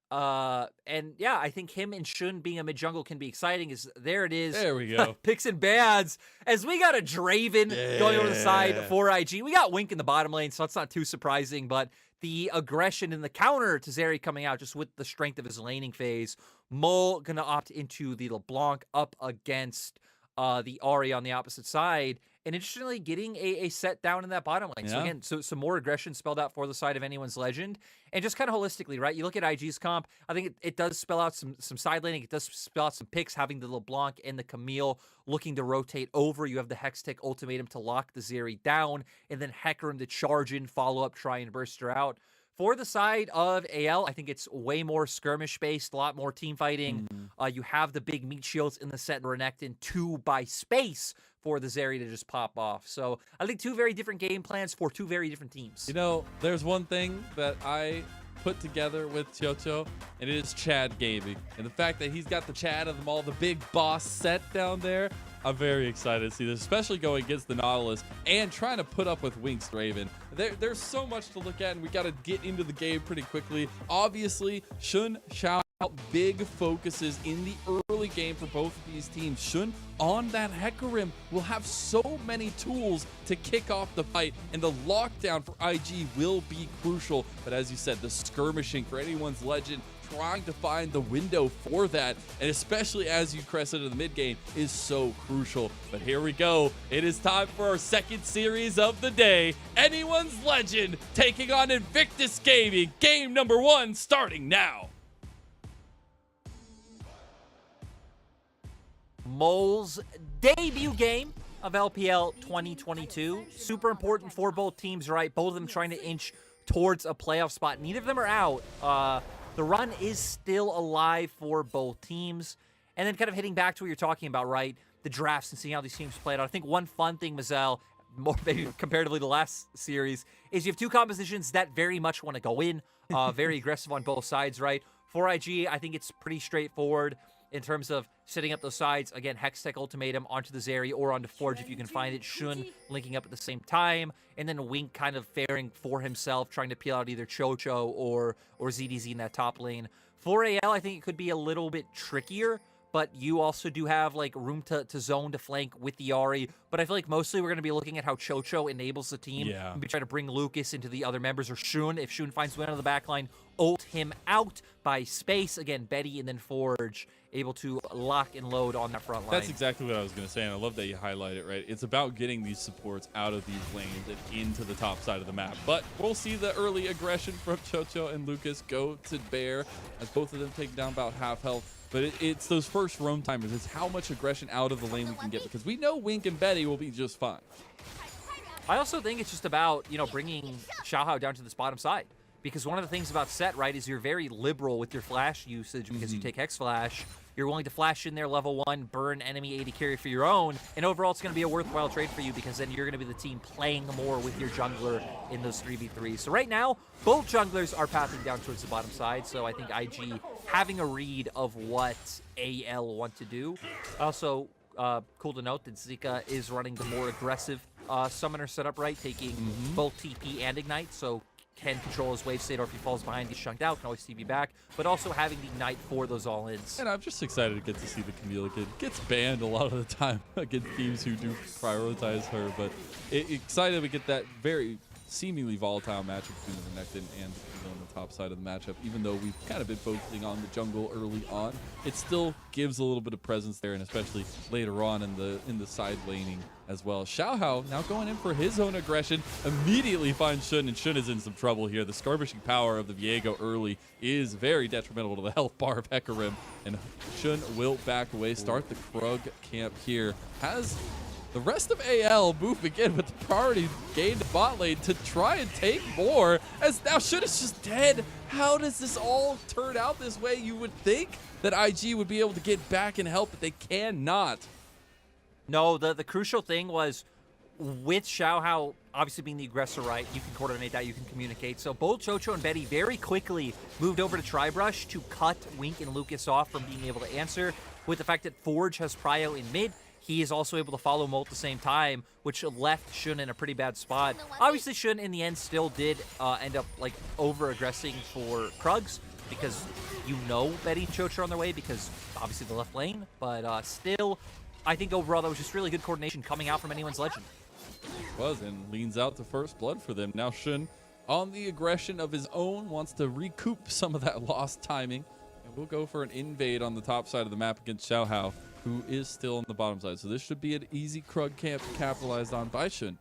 And yeah, I think him and Shun being a mid-jungle can be exciting. There it is. There we go. Picks and bans. As we got a Draven going over the side for IG. We got Wink in the bottom lane, so that's not too surprising. But the aggression and the counter to Zeri coming out just with the strength of his laning phase. Mole going to opt into the LeBlanc up against the Ahri on the opposite side. And interestingly, getting a set down in that bottom lane. Yeah. So again, some more aggression spelled out for the side of Anyone's Legend. And just kind of holistically, right? You look at IG's comp, I think it does spell out some side laning. It does spell out some picks, having the LeBlanc and the Camille looking to rotate over. You have the Hextech ultimatum to lock the Zeri down, and then Hecarim to charge in, follow up, try and burst her out. For the side of AL, I think it's way more skirmish-based, a lot more team fighting. You have the big meat shields in the set, Renekton 2 by space for the Zeri to just pop off. So I think 2 very different game plans for 2 very different teams. You know, there's one thing that I put together with Chocho, and it is Chad Gaming. And the fact that he's got the Chad of them all, the big boss set down there, I'm very excited to see this, especially going against the Nautilus and trying to put up with Wink's Draven. There's so much to look at, and we got to get into the game pretty quickly. Obviously, Shun, Xiao, big focuses in the early game for both of these teams. Shun on that Hecarim will have so many tools to kick off the fight, and the lockdown for IG will be crucial. But as you said, the skirmishing for Anyone's Legend, trying to find the window for that, and especially as you crest into the mid game, is so crucial. But here we go. It is time for our second series of the day. Anyone's Legend taking on Invictus Gaming. Game number 1 starting now. Mole's debut game of LPL 2022. Super important for both teams, right? Both of them trying to inch towards a playoff spot. Neither of them are out. The run is still alive for both teams. And then kind of hitting back to what you're talking about, right? The drafts and seeing how these teams played out. I think one fun thing, Mazel, more maybe comparatively to last series, is you have 2 compositions that very much want to go in. Very aggressive on both sides, right? For IG, I think it's pretty straightforward in terms of setting up those sides. Again, Hextech ultimatum onto the Zeri or onto Forge if you can find it. Shun linking up at the same time. And then Wink kind of faring for himself, trying to peel out either Chocho or ZDZ in that top lane. For AL, I think it could be a little bit trickier, but you also do have room to zone to flank with the Ahri. But I feel like mostly we're going to be looking at how Chocho enables the team. Yeah. Maybe try to bring Lucas into the other members, or Shun. If Shun finds win on the backline, ult him out by space. Again, Betty and then Forge able to lock and load on that front line. That's exactly what I was going to say, and I love that you highlight it, right? It's about getting these supports out of these lanes and into the top side of the map. But we'll see the early aggression from Chocho and Lucas go to bear as both of them take down about half health. But it's those first roam timers. It's how much aggression out of the lane we can get, because we know Wink and Betty will be just fine. I also think it's just about, bringing Xiaohao down to this bottom side. Because one of the things about Set, right, is you're very liberal with your flash usage because you take Hex Flash. You're willing to flash in there level 1, burn enemy AD carry for your own, and overall it's going to be a worthwhile trade for you because then you're going to be the team playing more with your jungler in those 3v3s. So right now, both junglers are pathing down towards the bottom side, so I think IG having a read of what AL want to do. Also, cool to note that Zika is running the more aggressive summoner setup, right, taking both TP and Ignite, so can control his wave state, or if he falls behind, he's chunked out, can always TP back, but also having the Ignite for those all-ins. And I'm just excited to get to see the Camille again. Gets banned a lot of the time against teams who do prioritize her, but excited we get that very seemingly volatile matchup between the Renekton and on the top side of the matchup. Even though we've kind of been focusing on the jungle early on, it still gives a little bit of presence there, and especially later on in the side laning as well. Xiaohao now going in for his own aggression, immediately finds Shun, and Shun is in some trouble here. The skirmishing power of the Viego early is very detrimental to the health bar of Hecarim, and Shun will back away, start the Krug camp here. Has the rest of AL move again with the priority gained to bot lane to try and take more, as now Shun is just dead. How does this all turn out this way? You would think that IG would be able to get back and help, but they cannot. No, the crucial thing was with Xiaohao obviously being the aggressor, right, you can coordinate that, you can communicate. So both Chocho and Betty very quickly moved over to Tribrush to cut Wink and Lucas off from being able to answer. With the fact that Forge has Prio in mid, he is also able to follow Molt at the same time, which left Shun in a pretty bad spot. Obviously, Shun in the end still did end up like over-aggressing for Krugs, because you know Betty and Chocho are on their way because obviously the left lane, but still, I think overall that was just really good coordination coming out from anyone's Legend. Was, and leans out to first blood for them. Now Shun, on the aggression of his own, wants to recoup some of that lost timing, and we'll go for an invade on the top side of the map against Xiaohao, who is still on the bottom side. So this should be an easy Krug camp capitalized on by Shun.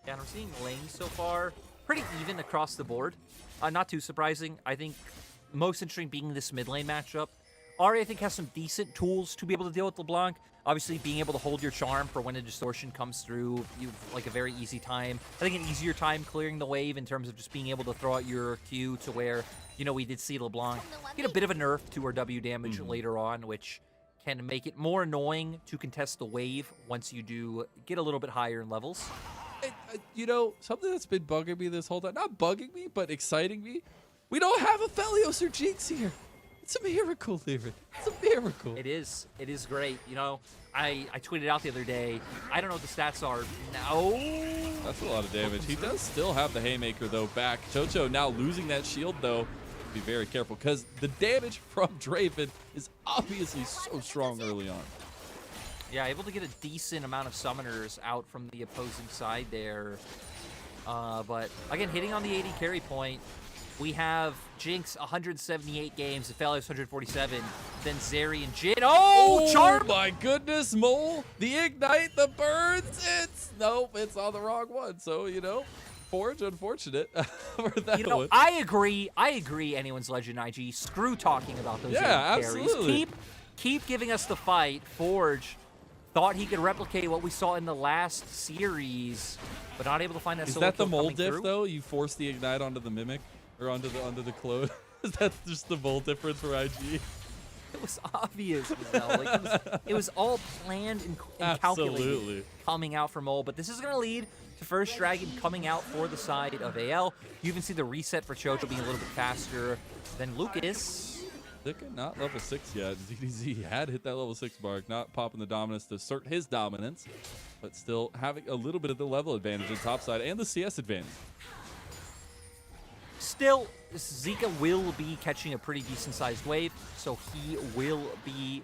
Yeah, and we're seeing lanes so far pretty even across the board. Not too surprising. I think most interesting being this mid lane matchup. Ahri, I think, has some decent tools to be able to deal with LeBlanc. Obviously, being able to hold your charm for when a distortion comes through, you've like a very easy time. I think an easier time clearing the wave in terms of just being able to throw out your Q to where, you know, we did see LeBlanc get a bit of a nerf to her W damage later on, which can make it more annoying to contest the wave once you do get a little bit higher in levels. You know, something that's been bugging me this whole time, not bugging me, but exciting me, we don't have a Aphelios or Jinx here. It's a miracle, David. It's a miracle. It is. It is great. You know, I tweeted out the other day, I don't know what the stats are. No. That's a lot of damage. He does still have the Haymaker, though, back. Chocho now losing that shield, though. Be very careful, because the damage from Draven is obviously so strong early on. Yeah, able to get a decent amount of summoners out from the opposing side there. But, again, hitting on the AD carry point, we have Jinx 178 games, Aphelios 147, then Zeri and Jin. Oh, Charm! Oh my goodness, Mole! The Ignite, the burns, nope, it's on the wrong one. So, you know, Forge, unfortunate for that one. I agree anyone's Legend IG. Screw talking about those carries. Absolutely. Keep giving us the fight. Forge thought he could replicate what we saw in the last series, but not able to find that. Is that the Mole diff, though? You force the Ignite onto the Mimic? Or onto the Claude? Is that just the Mole difference for IG? It was obvious, like, it was all planned and calculated coming out from Mole, but this is going to lead to First Dragon coming out for the side of AL. You even see the reset for Chocho being a little bit faster than Lucas. Zika not level 6 yet. ZDZ had hit that level 6 mark, not popping the dominance to assert his dominance, but still having a little bit of the level advantage on top side and the CS advantage. Still, Zika will be catching a pretty decent-sized wave, so he will be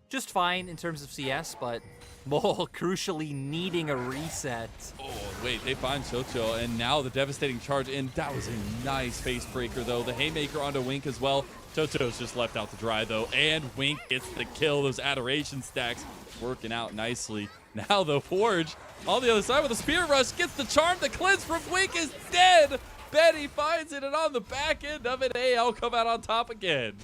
just fine in terms of CS, but Mole crucially needing a reset. Oh, wait, they find Chocho, and now the devastating charge in. That was a nice face breaker, though. The Haymaker onto Wink as well. Chocho's just left out to dry, though, and Wink gets the kill. Those adoration stacks working out nicely. Now the Forge on the other side with a Spirit Rush gets the charm. The cleanse from Wink is dead. Betty finds it, and on the back end of it, AL come out on top again.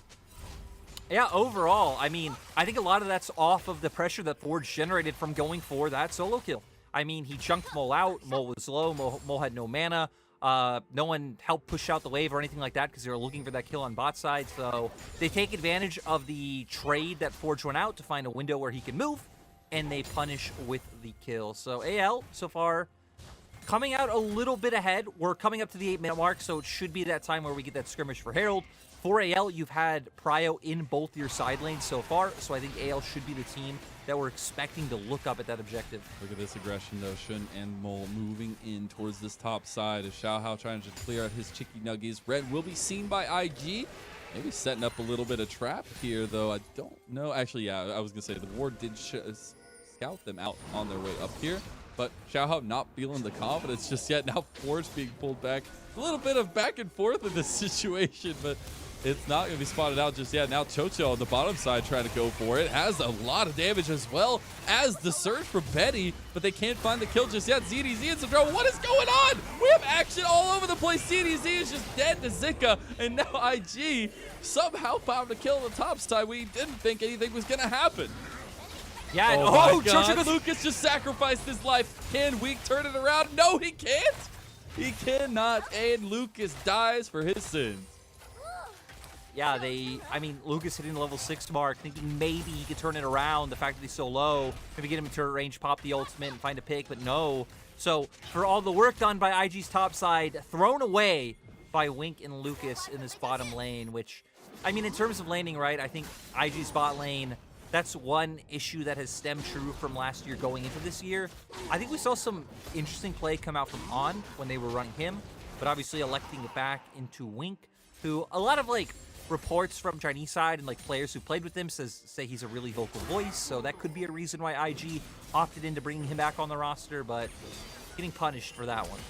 Yeah, overall, I mean, I think a lot of that's off of the pressure that Forge generated from going for that solo kill. I mean, he chunked Mole out. Mole was low. Mole had no mana. No one helped push out the wave or anything like that because they were looking for that kill on bot side. So they take advantage of the trade that Forge went out to find a window where he can move, and they punish with the kill. So AL, so far, coming out a little bit ahead. We're coming up to the 8-minute mark, so it should be that time where we get that skirmish for Herald. For AL, you've had Prio in both your side lanes so far, so I think AL should be the team that we're expecting to look up at that objective. Look at this aggression, though. Shun and Mole moving in towards this top side. As Xiaohao trying to clear out his Chicky Nuggies. Red will be seen by IG. Maybe setting up a little bit of trap here, though. I don't know. Actually, yeah, I was going to say the ward did scout them out on their way up here. But Xiaohao not feeling the confidence just yet. Now Forge being pulled back. A little bit of back and forth in this situation, but it's not going to be spotted out just yet. Now Chocho on the bottom side trying to go for it. Has a lot of damage as well as the surge from Betty, but they can't find the kill just yet. ZDZ in some trouble. What is going on? We have action all over the place. ZDZ is just dead to Zika, and now IG somehow found a kill on the top side. We didn't think anything was going to happen. Yeah, oh my God. Lucas just sacrificed his life. Can Weak turn it around? No, he can't. He cannot, and Lucas dies for his sins. Yeah, I mean, Lucas hitting the level 6 mark, thinking maybe he could turn it around. The fact that he's so low, maybe get him in turret range, pop the ultimate, and find a pick, but no. So, for all the work done by IG's top side, thrown away by Wink and Lucas in this bottom lane, which, I mean, in terms of laning, right, I think IG's bot lane, that's one issue that has stemmed true from last year going into this year. I think we saw some interesting play come out from On when they were running him, but obviously electing it back into Wink, who a lot of, like, reports from Chinese side and like players who played with him say he's a really vocal voice, so that could be a reason why IG opted into bringing him back on the roster, but getting punished for that one.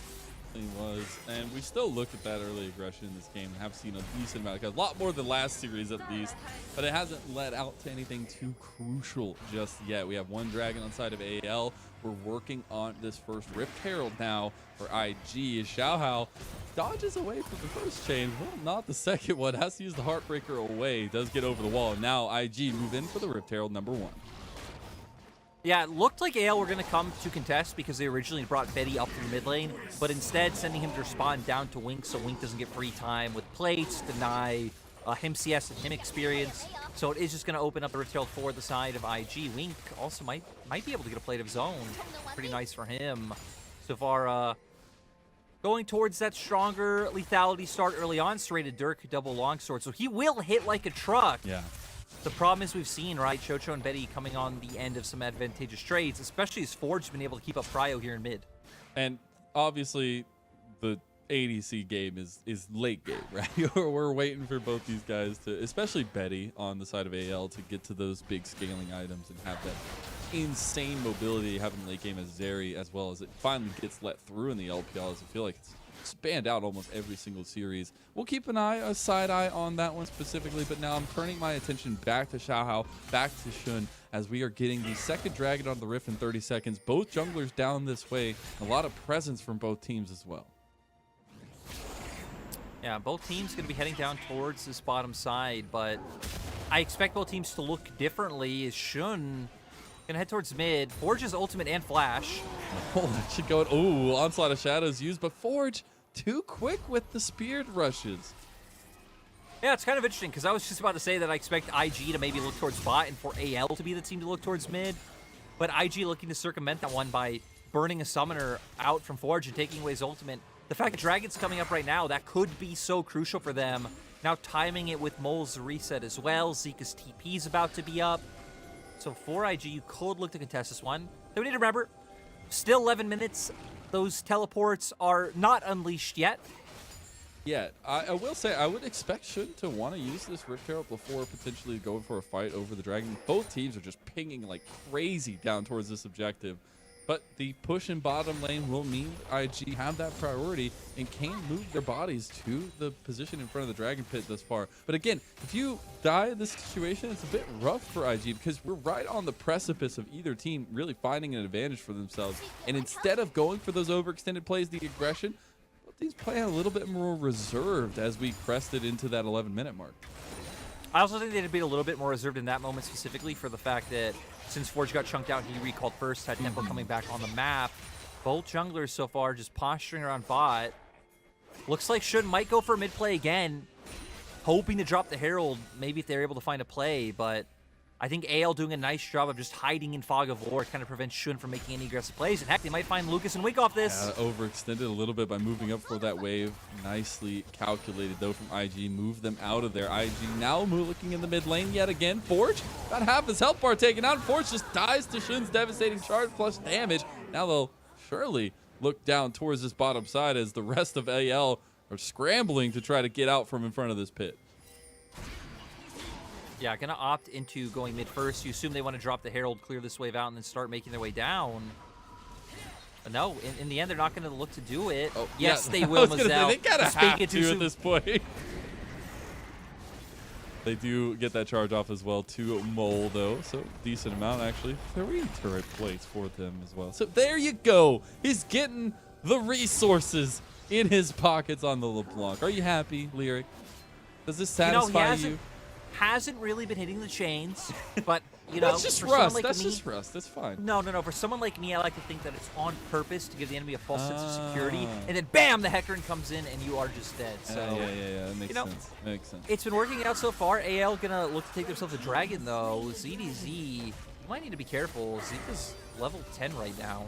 He was, and we still look at that early aggression in this game and have seen a decent amount, a lot more than last series at least, but it hasn't led out to anything too crucial just yet. We have one dragon on side of AL. We're working on this first Rift Herald now for IG. Xiaohao dodges away from the first chain, well, not the second one. Has to use the Heartbreaker away. Does get over the wall, and now IG move in for the Rift Herald #1. Yeah, it looked like AL were going to come to contest because they originally brought Betty up to the mid lane, but instead sending him to respond down to Wink so Wink doesn't get free time with plates, deny him CS and him experience. So it is just going to open up the Rift Herald for the side of IG. Wink also might be able to get a plate of his own. Pretty nice for him. So far, going towards that stronger lethality start early on, serrated Dirk, double longsword. So he will hit like a truck. Yeah. The problem is we've seen, right, Chocho and Betty coming on the end of some advantageous trades, especially as Forge has been able to keep up Prio here in mid. And obviously, the ADC game is late game, right? We're waiting for both these guys to, especially Betty on the side of AL, to get to those big scaling items and have that insane mobility having late game as Zeri, as well as it finally gets let through in the LPL, as I feel like it's spanned out almost every single series. We'll keep a side eye on that one specifically, but now I'm turning my attention back to Xiaohao, back to Shun, as we are getting the second dragon on the Rift in 30 seconds. Both junglers down this way. A lot of presence from both teams as well. Yeah, both teams going to be heading down towards this bottom side, but I expect both teams to look differently as Shun going to head towards mid. Forge's ultimate and flash. Oh, that should go. Oh, Onslaught of Shadows used, but Forge too quick with the speared rushes. Yeah, it's kind of interesting because I was just about to say that I expect IG to maybe look towards bot and for AL to be the team to look towards mid, but IG looking to circumvent that one by burning a summoner out from Forge and taking away his ultimate. The fact that Dragon's coming up right now, that could be so crucial for them. Now timing it with Mole's reset as well. Zika's TP is about to be up. So for IG, you could look to contest this one. Though we need to remember, still 11 minutes. Those teleports are not unleashed yet. Yeah, I will say I would expect Shun to want to use this Rift Herald before potentially going for a fight over the Dragon. Both teams are just pinging like crazy down towards this objective. But the push in bottom lane will mean IG have that priority and can move their bodies to the position in front of the Dragon Pit thus far. But again, if you die in this situation, it's a bit rough for IG because we're right on the precipice of either team really finding an advantage for themselves. And instead of going for those overextended plays, the aggression, both teams playing a little bit more reserved as we crested into that 11-minute mark. I also think they'd be a little bit more reserved in that moment specifically for the fact that since Forge got chunked out, he recalled first, had Tempo coming back on the map. Both junglers so far just posturing around bot. Looks like Shun might go for mid play again, hoping to drop the Herald, maybe if they're able to find a play, but I think AL doing a nice job of just hiding in Fog of War kind of prevents Shun from making any aggressive plays, and heck, they might find Lucas and Wink off this. Yeah, overextended a little bit by moving up for that wave. Nicely calculated, though, from IG. Move them out of there. IG now looking in the mid lane yet again. Forge, about half his health bar taken out. Forge just dies to Shun's devastating charge plus damage. Now they'll surely look down towards this bottom side as the rest of AL are scrambling to try to get out from in front of this pit. Yeah, gonna opt into going mid first. You assume they want to drop the Herald, clear this wave out, and then start making their way down. But no, in the end, they're not gonna look to do it. Oh, yes, yeah. they will, Mazel. They gotta have to at this point. They do get that charge off as well to Mole, though. So decent amount, actually. 3 turret plates for them as well. So there you go. He's getting the resources in his pockets on the LeBlanc. Are you happy, Lyric? Does this satisfy you? Hasn't really been hitting the chains, but you know, that's just rust. Like that's just rust. That's fine. No. For someone like me, I like to think that it's on purpose to give the enemy a false sense of security, and then bam, the Hecarim comes in, and you are just dead. So yeah, that makes sense. Makes sense. It's been working out so far. AL gonna look to take themselves a dragon though. ZDZ, you might need to be careful. Zika's level 10 right now.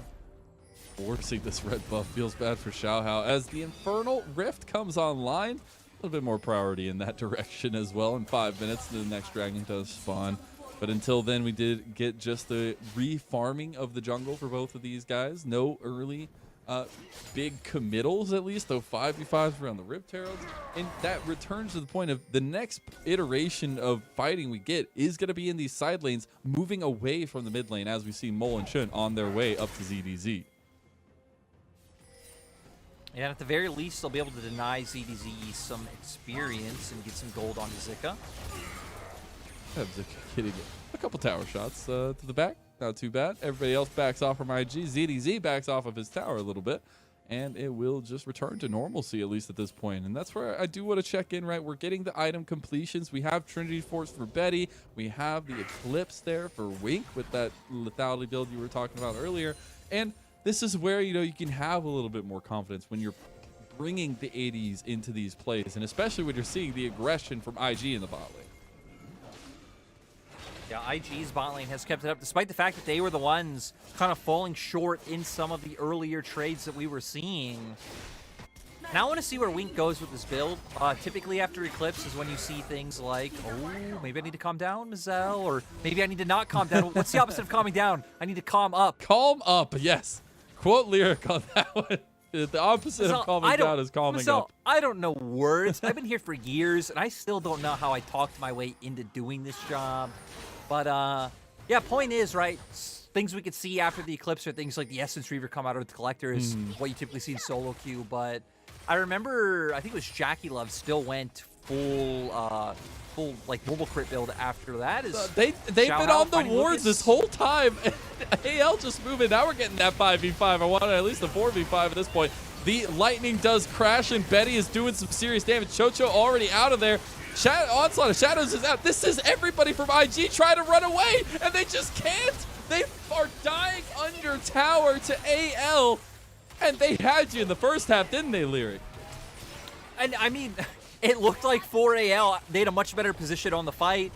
Forcing this red buff feels bad for Xiaohao as the Infernal Rift comes online. A little bit more priority in that direction as well. In 5 minutes, the next dragon does spawn. But until then, we did get just the re-farming of the jungle for both of these guys. No early big committals, at least, though 5v5s around the Rift Heralds. And that returns to the point of the next iteration of fighting we get is going to be in these side lanes, moving away from the mid lane, as we see Mole and Shun on their way up to ZDZ. And at the very least, they'll be able to deny ZDZ some experience and get some gold on Zika. Zika getting a couple tower shots to the back. Not too bad. Everybody else backs off from IG. ZDZ backs off of his tower a little bit. And it will just return to normalcy, at least at this point. And that's where I do want to check in, right? We're getting the item completions. We have Trinity Force for Betty. We have the Eclipse there for Wink with that lethality build you were talking about earlier. And this is where, you know, you can have a little bit more confidence when you're bringing the 80s into these plays, and especially when you're seeing the aggression from IG in the bot lane. Yeah, IG's bot lane has kept it up, despite the fact that they were the ones kind of falling short in some of the earlier trades that we were seeing. Now I want to see where Wink goes with this build. Typically after Eclipse is when you see things like, oh, maybe I need to calm down, Mazel, or maybe I need to not calm down. What's the opposite of calming down? I need to calm up. Calm up, yes. Quote Lyric on that one. The opposite of calming down is calming up. I don't know words. I've been here for years, and I still don't know how I talked my way into doing this job. But, yeah, point is, right, things we could see after the Eclipse are things like the Essence Reaver come out of the Collector is what you typically see in solo queue. But I remember, I think it was Jackie Love still went full like mobile crit build after that. They've been on the wards this whole time. AL just moving. Now we're getting that 5v5. I wanted at least a 4v5 at this point. The lightning does crash, and Betty is doing some serious damage. Chocho already out of there. Onslaught of Shadows is out. This is everybody from IG trying to run away, and they just can't. They are dying under tower to AL, and they had you in the first half, didn't they, Lyric? And I mean, it looked like for AL, they had a much better position on the fight.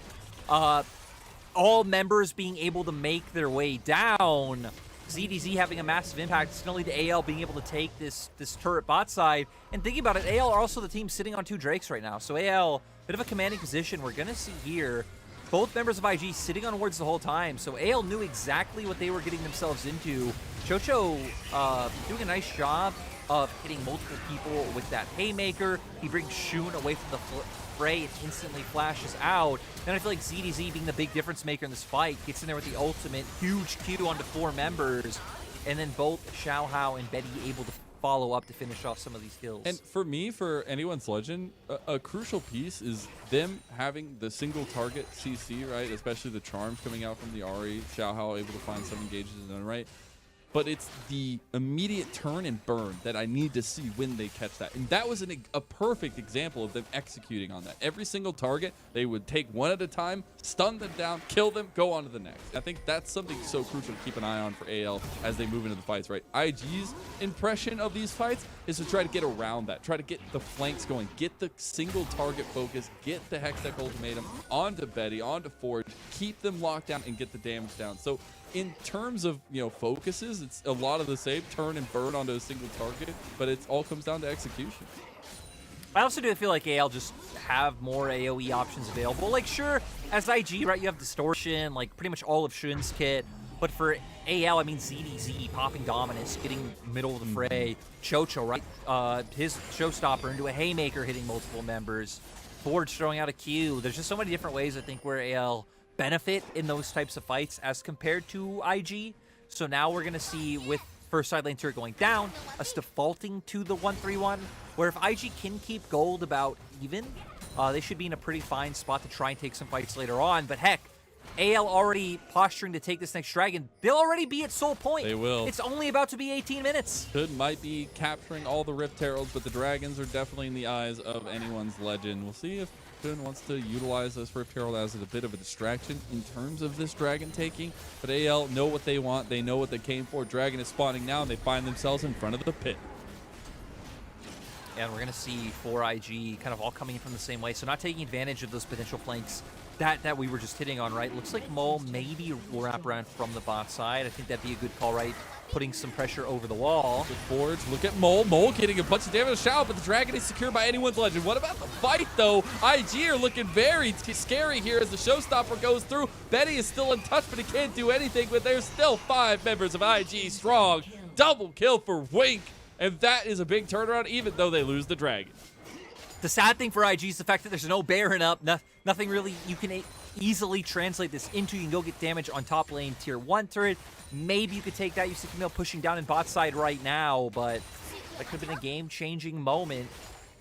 All members being able to make their way down. ZDZ having a massive impact. It's not only to AL being able to take this turret bot side. And thinking about it, AL are also the team sitting on 2 Drakes right now. So AL, bit of a commanding position. We're going to see here both members of IG sitting on wards the whole time. So AL knew exactly what they were getting themselves into. Chocho doing a nice job of hitting multiple people with that haymaker. He brings Shun away from the fray and instantly flashes out. Then I feel like ZDZ being the big difference maker in this fight gets in there with the ultimate, huge Q onto 4 members, and then both Xiaohao and Betty able to follow up to finish off some of these kills. And for me, for anyone's legend, a crucial piece is them having the single target CC, right? Especially the charms coming out from the Ahri. Xiaohao able to find some engages in the right. but it's the immediate turn and burn that I need to see when they catch that. And that was a perfect example of them executing on that. Every single target, they would take one at a time, stun them down, kill them, go on to the next. I think that's something so crucial to keep an eye on for AL as they move into the fights, right? IG's impression of these fights is to try to get around that, try to get the flanks going, get the single target focus, get the Hextech ultimatum onto Betty, onto Forge, keep them locked down and get the damage down. So in terms of, you know, focuses, it's a lot of the same, turn and burn onto a single target, but it all comes down to execution. I also do feel like AL just have more AoE options available. Like, sure, as IG, right, you have Distortion, like pretty much all of Shun's kit. But for AL, I mean, ZDZ, popping Dominus, getting middle of the fray. Chocho, right, his Showstopper into a Haymaker, hitting multiple members. Forge throwing out a Q. There's just so many different ways, I think, where AL benefit in those types of fights as compared to IG. So now we're going to see, with first side lane turret going down, us defaulting to the 1-3-1, where if IG can keep gold about even, they should be in a pretty fine spot to try and take some fights later on. But heck, AL already posturing to take this next dragon. They'll already be at Soul Point. They will. It's only about to be 18 minutes. Might be capturing all the Rift Heralds, but the dragons are definitely in the eyes of anyone's legend. We'll see if Shun wants to utilize this Rift Herald as a bit of a distraction in terms of this dragon taking. But AL know what they want. They know what they came for. Dragon is spawning now, and they find themselves in front of the pit. And we're going to see 4IG kind of all coming in from the same way. So not taking advantage of those potential flanks that we were just hitting on, right? Looks like Mole maybe will wrap around from the bot side. I think that'd be a good call, right? Putting some pressure over the wall. Good Forge, look at Mole. Mole getting a bunch of damage to Shao, but the dragon is secured by anyone's legend. What about the fight, though? IG are looking very scary here as the Showstopper goes through. Betty is still untouched, but he can't do anything, but there's still 5 members of IG strong. Double kill for Wink, and that is a big turnaround, even though they lose the dragon. The sad thing for IG is the fact that there's no Baron up. Nothing really you can easily translate this into. You can go get damage on top lane tier 1 turret. Maybe you could take that. You see Camille pushing down in bot side right now, but that could have been a game-changing moment.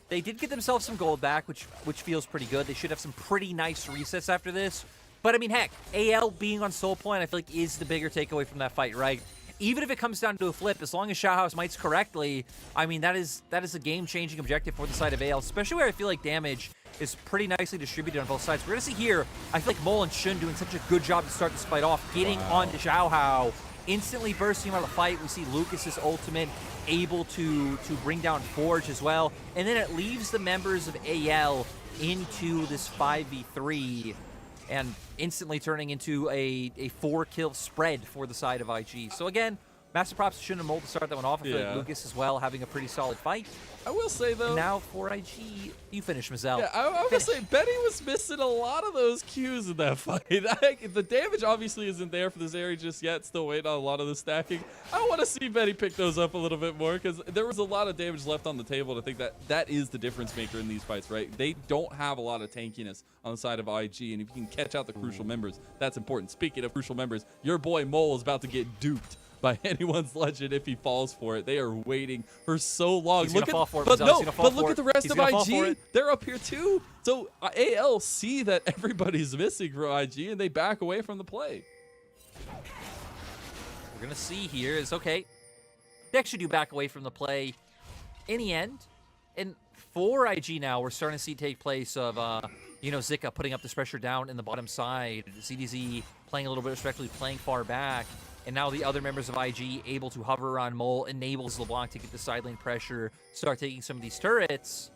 They did get themselves some gold back, which feels pretty good. They should have some pretty nice resets after this. But I mean, heck, AL being on Soul Point, I feel like is the bigger takeaway from that fight, right? Even if it comes down to a flip, as long as Shao mites correctly, I mean, that is a game-changing objective for the side of AL, especially where I feel like damage is pretty nicely distributed on both sides. We're going to see here, I feel like Mole and Shun doing such a good job to start this fight off, getting onto Xiaohao, instantly bursting him out of the fight. We see Lucas's ultimate able to bring down Forge as well, and then it leaves the members of AL into this 5v3, and instantly turning into a 4-kill spread for the side of IG. So again, massive props to Shun and Mole to start that one off. I feel like Lucas as well having a pretty solid fight. I will say, though, and now for IG, you finish, Mazel. Yeah, I will say, Betty was missing a lot of those Qs in that fight. The damage obviously isn't there for this area just yet. Still waiting on a lot of the stacking. I want to see Betty pick those up a little bit more because there was a lot of damage left on the table. And I think that is the difference maker in these fights, right? They don't have a lot of tankiness on the side of IG, and if you can catch out the crucial members, that's important. Speaking of crucial members, your boy Mole is about to get duped by anyone's legend if he falls for it. They are waiting for so long. He's gonna fall for it, but Mazel. no, but look at the rest of IG. They're up here too. So AL see that everybody's missing for IG, and they back away from the play. We're gonna see here is okay. They actually do back away from the play in the end, and for IG now, we're starting to see take place of Zika putting up this pressure down in the bottom side. CDZ playing a little bit respectfully, playing far back. And now the other members of IG able to hover around Mole, enables LeBlanc to get the side lane pressure, start taking some of these turrets.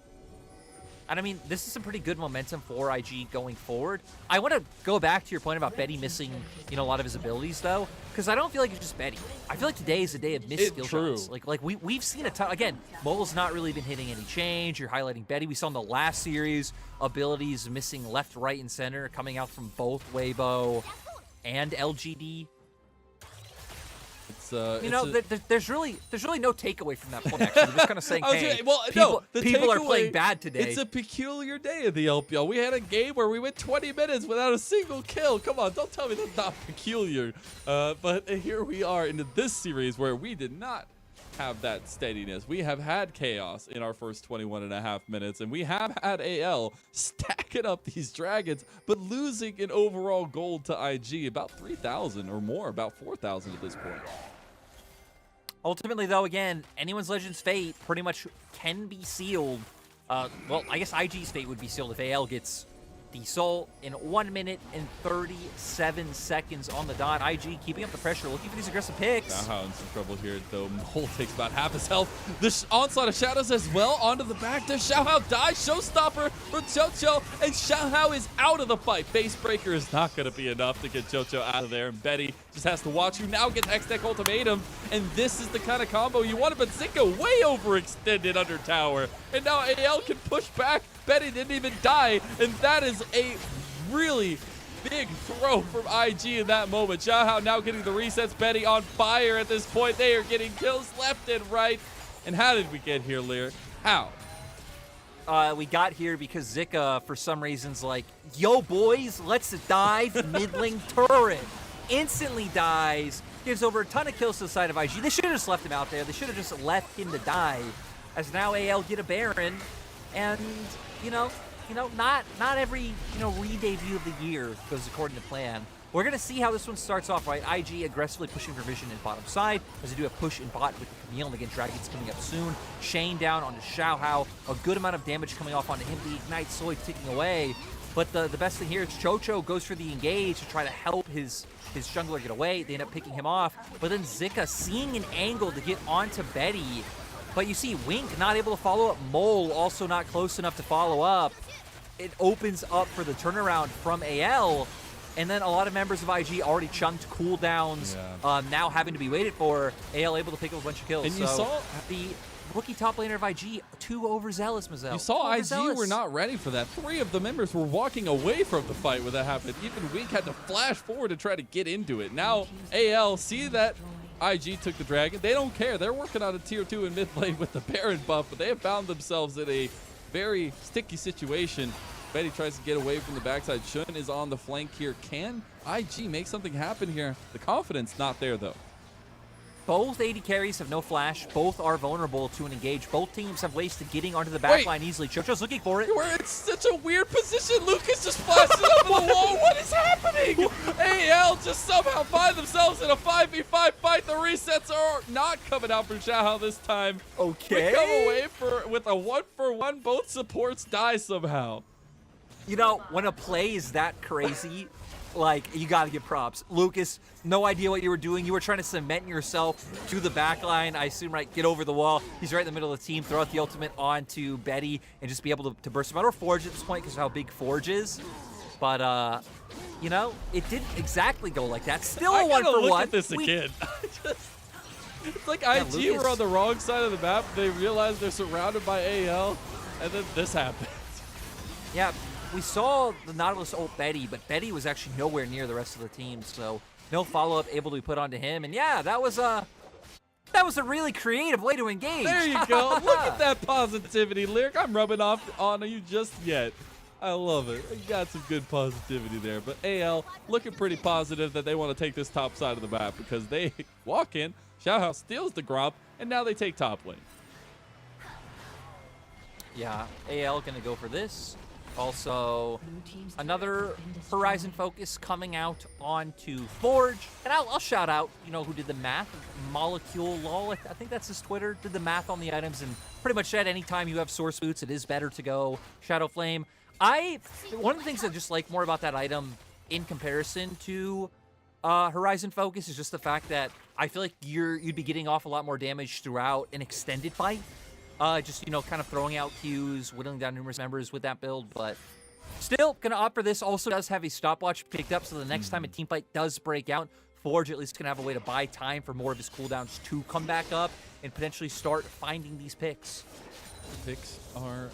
And I mean, this is some pretty good momentum for IG going forward. I want to go back to your point about Betty missing, a lot of his abilities, though, because I don't feel like it's just Betty. I feel like today is a day of missed skill shots. Like we've seen a ton. Again, Mole's not really been hitting any change. You're highlighting Betty. We saw in the last series abilities missing left, right, and center coming out from both Weibo and LGD. There's really no takeaway from that point. Actually, we're just kind of saying, hey, people are playing bad today. It's a peculiar day in the LPL. We had a game where we went 20 minutes without a single kill. Come on, don't tell me that's not peculiar. But here we are into this series where we did not have that steadiness. We have had chaos in our first 21.5 minutes, and we have had AL stacking up these dragons, but losing in overall gold to IG, about 3,000 or more, about 4,000 at this point. Ultimately, though, again, anyone's Legend's fate pretty much can be sealed. Well, I guess IG's fate would be sealed if AL gets the Soul in 1 minute and 37 seconds on the dot. IG keeping up the pressure, looking for these aggressive picks. Xiaohao in some trouble here, though. Mole takes about half his health. The onslaught of shadows as well onto the back. Does Xiaohao die? Showstopper for Chocho, and Xiaohao is out of the fight. Base breaker is not going to be enough to get Chocho out of there, and Betty just has to watch who now gets X-Deck Ultimatum, and this is the kind of combo you wanted, but Zika way overextended under tower, and now AL can push back. Betty didn't even die, and that is a really big throw from IG in that moment. Xiaohao now getting the resets. Betty on fire at this point. They are getting kills left and right. And how did we get here, Lear? How? We got here because Zika, for some reasons, like, yo, boys, let's dive mid-lane turret. Instantly dies, gives over a ton of kills to the side of IG. They should have just left him out there. They should have just left him to die. As now AL get a Baron, and not every re-debut of the year goes according to plan. We're gonna see how this one starts off, right? IG aggressively pushing for vision in bottom side as they do a push in bot with the Camille, and again, Dragon's coming up soon. Shane down onto Xiaohao, a good amount of damage coming off onto him. The Ignite Soy ticking away, but the best thing here is Chocho goes for the engage to try to help his jungler get away. They end up picking him off, but then Zika seeing an angle to get onto Betty. But you see Wink not able to follow up, Mole also not close enough to follow up. It opens up for the turnaround from AL, and then a lot of members of IG already chunked cooldowns, now having to be waited for. AL able to pick up a bunch of kills. And you saw the rookie top laner of IG, too overzealous, Mazel. You saw IG were not ready for that. 3 of the members were walking away from the fight when that happened. Even Wink had to flash forward to try to get into it. Now AL see that IG took the dragon. They don't care. They're working on a tier 2 in mid lane with the Baron buff, but they have found themselves in a very sticky situation. Betty tries to get away from the backside. Shun is on the flank here. Can IG make something happen here? The confidence not there, though. Both AD carries have no flash. Both are vulnerable to an engage. Both teams have ways to getting onto the backline easily. Chocho's looking for it. We're in such a weird position. Lucas just flashes over the wall. What is happening? AL just somehow find themselves in a 5v5 fight. The resets are not coming out for Xiaohao this time. Okay. We come away with a 1-for-1. Both supports die somehow. You know, when a play is that crazy, like, you gotta give props. Lucas, no idea what you were doing. You were trying to cement yourself to the back line. I assume, right, get over the wall. He's right in the middle of the team. Throw out the ultimate onto Betty and just be able to burst him out, or Forge at this point because of how big Forge is. But, you know, it didn't exactly go like that. Still a 1-for-1. Look at this again. It's like IG were on the wrong side of the map. They realized they're surrounded by AL, and then this happens. Yeah. We saw the Nautilus ult Betty, but Betty was actually nowhere near the rest of the team, so no follow-up able to be put onto him. And yeah, that was a really creative way to engage. There you go. Look at that positivity, Lyric. I'm rubbing off on you just yet. I love it. You got some good positivity there. But AL looking pretty positive that they want to take this top side of the map because they walk in, Xiaohao steals the Gromp, and now they take top lane. Yeah, AL gonna go for this. Also, another Horizon focus coming out onto Forge. And I'll shout out, you know, who did the math. Molecule Lol, I think that's his Twitter, did the math on the items and pretty much said anytime you have Source Boots, it is better to go Shadow Flame. One of the things I just like more about that item in comparison to Horizon Focus is just the fact that I feel like you'd be getting off a lot more damage throughout an extended fight. Just, you know, kind of throwing out Qs, whittling down numerous members with that build, but still gonna opt for this. Also does have a stopwatch picked up, so the next time a team fight does break out, Forge at least gonna have a way to buy time for more of his cooldowns to come back up and potentially start finding these picks. The picks are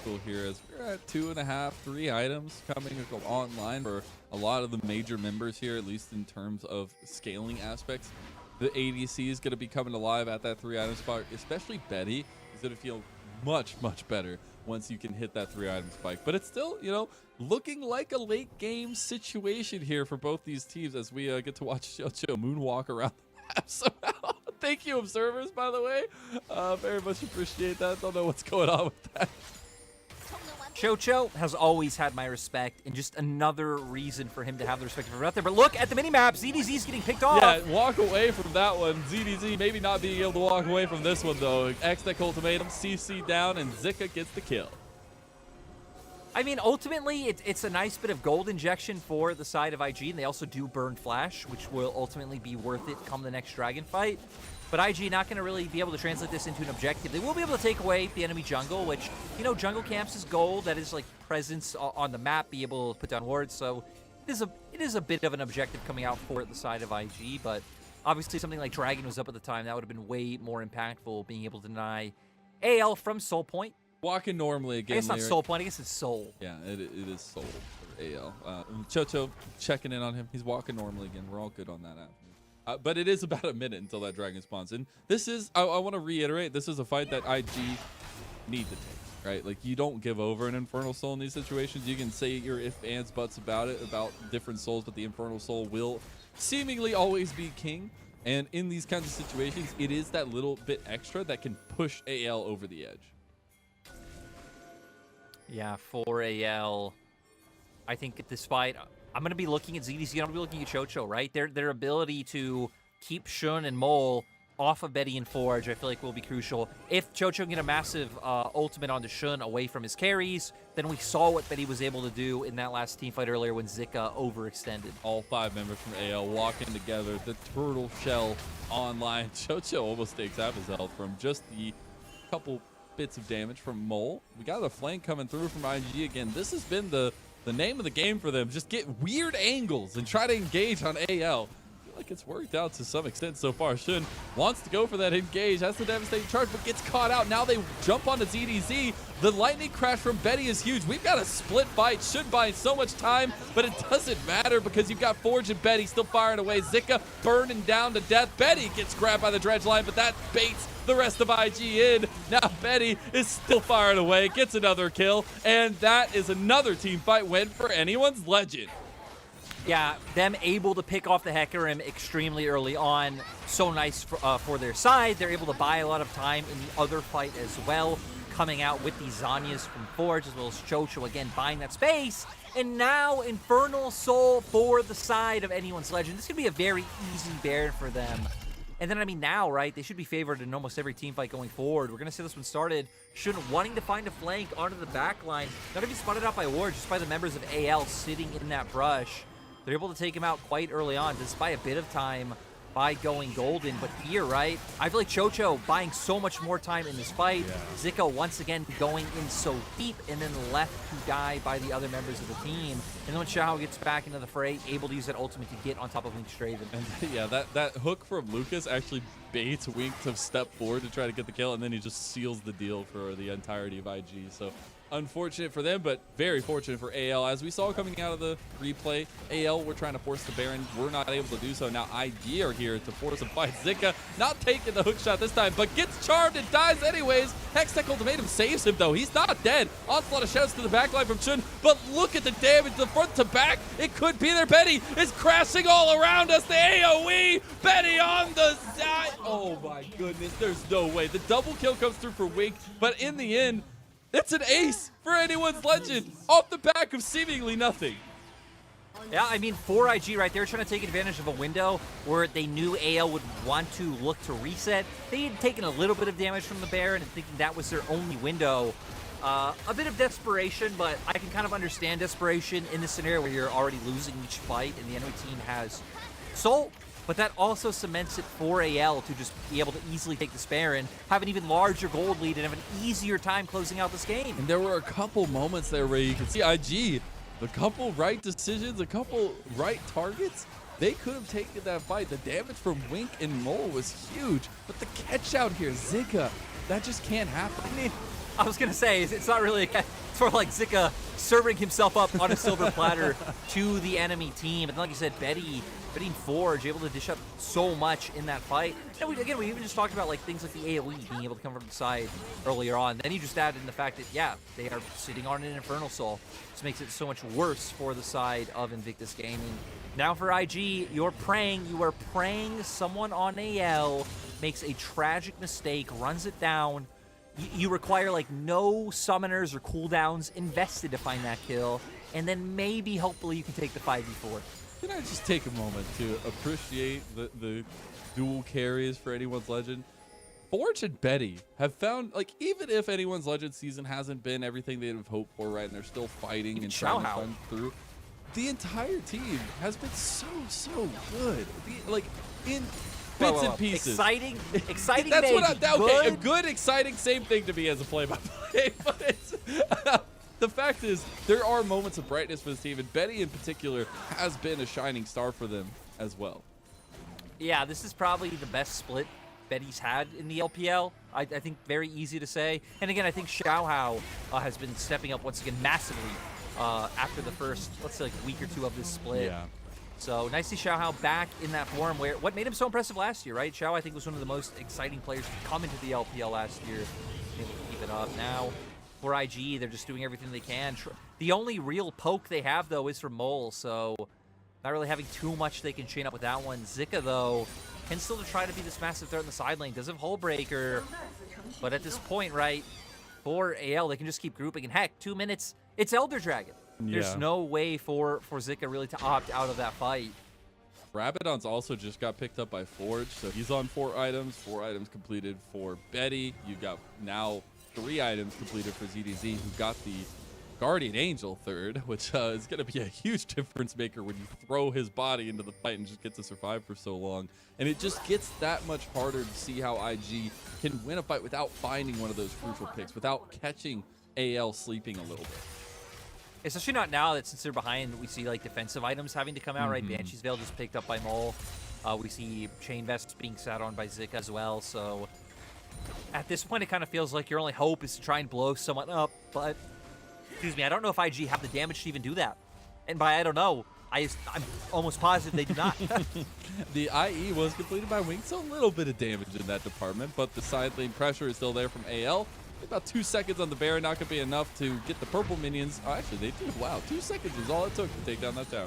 cool here as we're at 2.5, 3 items coming online for a lot of the major members here, at least in terms of scaling aspects. The ADC is going to be coming alive at that 3-item spot, especially Betty. Is going to feel much, much better once you can hit that 3-item spike. But it's still, you know, looking like a late game situation here for both these teams as we get to watch Chocho moonwalk around the map somehow. Thank you, observers, by the way. Very much appreciate that. Don't know what's going on with that. Chocho has always had my respect, and just another reason for him to have the respect for out there. But look at the minimap. ZDZ's getting picked off. Yeah, walk away from that one. ZDZ maybe not being able to walk away from this one, though. X-Tech ultimatum, CC down, and Zika gets the kill. I mean, ultimately, it's a nice bit of gold injection for the side of IG, and they also do burn Flash, which will ultimately be worth it come the next Dragon fight. But IG not going to really be able to translate this into an objective. They will be able to take away the enemy jungle, which, you know, jungle camps is gold. That is, like, presence on the map, be able to put down wards. So it is a bit of an objective coming out for the side of IG, but obviously something like Dragon was up at the time. That would have been way more impactful, being able to deny AL from Soul Point. Walking normally again. I guess not Soul Point, I guess it's Soul. Yeah, it is Soul for AL. Chocho checking in on him. He's walking normally again. We're all good on that avenue. But it is about a minute until that Dragon spawns. And this is, I want to reiterate, this is a fight that IG need to take, right? Like, you don't give over an Infernal Soul in these situations. You can say your if, ands, buts about it, about different souls, but the Infernal Soul will seemingly always be king. And in these kinds of situations, it is that little bit extra that can push AL over the edge. Yeah, for AL, I think at this fight, I'm going to be looking at ZDZ, I'm going to be looking at Chocho, right? Their ability to keep Shun and Mole off of Betty and Forge, I feel like will be crucial. If Chocho can get a massive ultimate onto Shun away from his carries, then we saw what Betty was able to do in that last team fight earlier when Zika overextended. All 5 members from AL walking together, the turtle shell online. Chocho almost takes half his health from just the couple bits of damage from Mole. We got a flank coming through from IG again. This has been the name of the game for them. Just get weird angles and try to engage on AL. I feel like it's worked out to some extent so far. Shun wants to go for that engage, has the devastating charge, but gets caught out. Now they jump onto ZDZ. The lightning crash from Betty is huge. We've got a split fight. Should buy so much time, but it doesn't matter because you've got Forge and Betty still firing away. Zika burning down to death. Betty gets grabbed by the dredge line, but that baits the rest of IG in. Now Betty is still firing away, gets another kill, and that is another team fight win for anyone's legend. Yeah, them able to pick off the Hecarim extremely early on, so nice for their side. They're able to buy a lot of time in the other fight as well, coming out with these Zanyas from Forge, as well as Chocho, again, buying that space. And now Infernal Soul for the side of anyone's legend. This could be a very easy Baron for them. And then, I mean, now, right, they should be favored in almost every team fight going forward. We're going to see this one started. Shun wanting to find a flank onto the back line. Not to be spotted out by Ward, just by the members of AL sitting in that brush. They're able to take him out quite early on, despite a bit of time by going golden. But here, right, I feel like Chocho buying so much more time in this fight. Yeah. Zika once again going in so deep and then left to die by the other members of the team. And then when Xiao gets back into the fray, able to use that ultimate to get on top of Link's Draven. And yeah, that hook from Lucas actually baits Wink to step forward to try to get the kill, and then he just seals the deal for the entirety of IG. So unfortunate for them, but very fortunate for AL. As we saw coming out of the replay, AL were trying to force the Baron. We're not able to do so. Now ID are here to force a fight. Zika not taking the hook shot this time, but gets charmed and dies anyways. Hextech Ultimatum saves him, though. He's not dead. Onslaught of shouts to the backline from Shun, but look at the damage, the front to back. It could be there. Betty is crashing all around us. The AoE. Betty on the side. Oh my goodness, there's no way. The double kill comes through for Wink, but in the end, it's an ace for anyone's legend off the back of seemingly nothing. Yeah, I mean, for IG, right, they were trying to take advantage of a window where they knew AL would want to look to reset. They had taken a little bit of damage from the Baron and thinking that was their only window. A bit of desperation, but I can kind of understand desperation in this scenario where you're already losing each fight and the enemy team has Soul. But that also cements it for AL to just be able to easily take this Baron, have an even larger gold lead, and have an easier time closing out this game. And there were a couple moments there where you could see IG, a couple right decisions, a couple right targets. They could have taken that fight. The damage from Wink and Mole was huge, but the catch out here, Zika, that just can't happen. I mean, I was going to say, it's not really a catch. It's more like Zika serving himself up on a silver platter to the enemy team. And like you said, Betty and Forge able to dish up so much in that fight. And we even just talked about like things like the AoE being able to come from the side earlier on. Then you just added in the fact that, yeah, they are sitting on an Infernal Soul. This makes it so much worse for the side of Invictus Gaming. Now for IG, you are praying someone on AL makes a tragic mistake, runs it down. you require like no summoners or cooldowns invested to find that kill, and then maybe hopefully you can take the 5v4. Can I just take a moment to appreciate the dual carries for Anyone's Legend? Forge and Betty have found, like, even if Anyone's Legend season hasn't been everything they'd have hoped for, right, and they're still fighting and trying to punch through, the entire team has been so good. Like, in bits and pieces. Exciting That's maybe. what okay, Good. good, exciting, same thing to me as a play-by-play, but it's... The fact is, there are moments of brightness for this team, and Betty in particular has been a shining star for them as well. Yeah, this is probably the best split Betty's had in the LPL. I think very easy to say. And again, I think Xiaohao has been stepping up once again massively after the first, let's say, like week or two of this split. Yeah. So nice to see Xiaohao back in that form where what made him so impressive last year, right? Xiao, I think, was one of the most exciting players to come into the LPL last year. Able to keep it up. Now, for IG, they're just doing everything they can. The only real poke they have, though, is from Mole, so not really having too much they can chain up with that one. Zika, though, can still try to be this massive threat in the side lane. Does have Hull Breaker, but at this point, right, for AL, they can just keep grouping. And heck, 2 minutes, it's Elder Dragon. There's no way for Zika really to opt out of that fight. Rabadon's also just got picked up by Forge, so he's on 4 items. 4 items completed for Betty. You got now 3 items completed for ZDZ, who got the Guardian Angel third, which is going to be a huge difference maker when you throw his body into the fight and just get to survive for so long. And it just gets that much harder to see how IG can win a fight without finding one of those crucial picks, without catching AL sleeping a little bit. Especially not now that since they're behind, we see like defensive items having to come out, right? Banshee's Veil just picked up by Mole. We see Chain Vests being sat on by Zika as well. So at this point, it kind of feels like your only hope is to try and blow someone up. But, excuse me, I don't know if IG have the damage to even do that. And by I don't know, I'm almost positive they do not. The IE was completed by Wing, so a little bit of damage in that department, but the side lane pressure is still there from AL. About 2 seconds on the Baron, not going to be enough to get the purple minions. Oh, actually, they did. Wow, 2 seconds was all it took to take down that tower.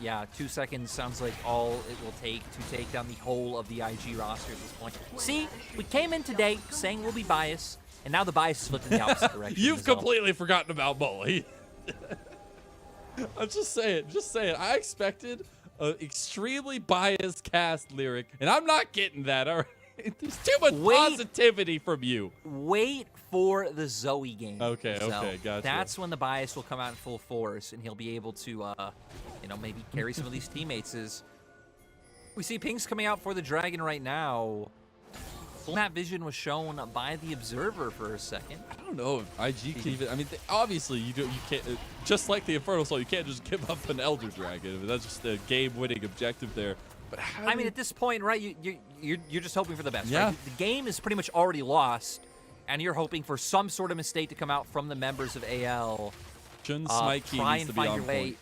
Yeah, 2 seconds sounds like all it will take to take down the whole of the IG roster at this point. See, we came in today saying we'll be biased, and now the bias is flipped in the opposite direction. You've completely forgotten about Molly. I'm just saying. I expected an extremely biased cast lyric, and I'm not getting that, all right? There's too much positivity from you. Wait for the Zoe game. Okay, gotcha. That's when the bias will come out in full force, and he'll be able to, maybe carry some of these teammates. We see pings coming out for the Dragon right now. Full map vision was shown by the Observer for a second. I don't know if IG can even. I mean, obviously you can't. Just like the Infernal Soul, you can't just give up an Elder Dragon. I mean, that's just a game-winning objective there. But I mean, at this point, right, you're just hoping for the best, yeah. right? The game is pretty much already lost, and you're hoping for some sort of mistake to come out from the members of AL. Smite key try needs and to be find on your way. point.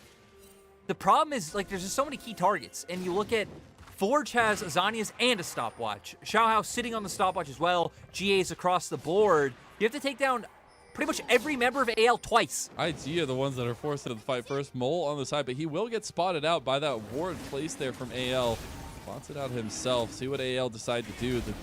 The problem is, like, there's just so many key targets, and you look at Forge has Azanias and a stopwatch. Xiaohao sitting on the stopwatch as well. GA's across the board. You have to take down pretty much every member of AL twice. IG are the ones that are forced into the fight first. Mole on the side, but he will get spotted out by that ward placed there from AL. Spots it out himself. See what AL decide to do. The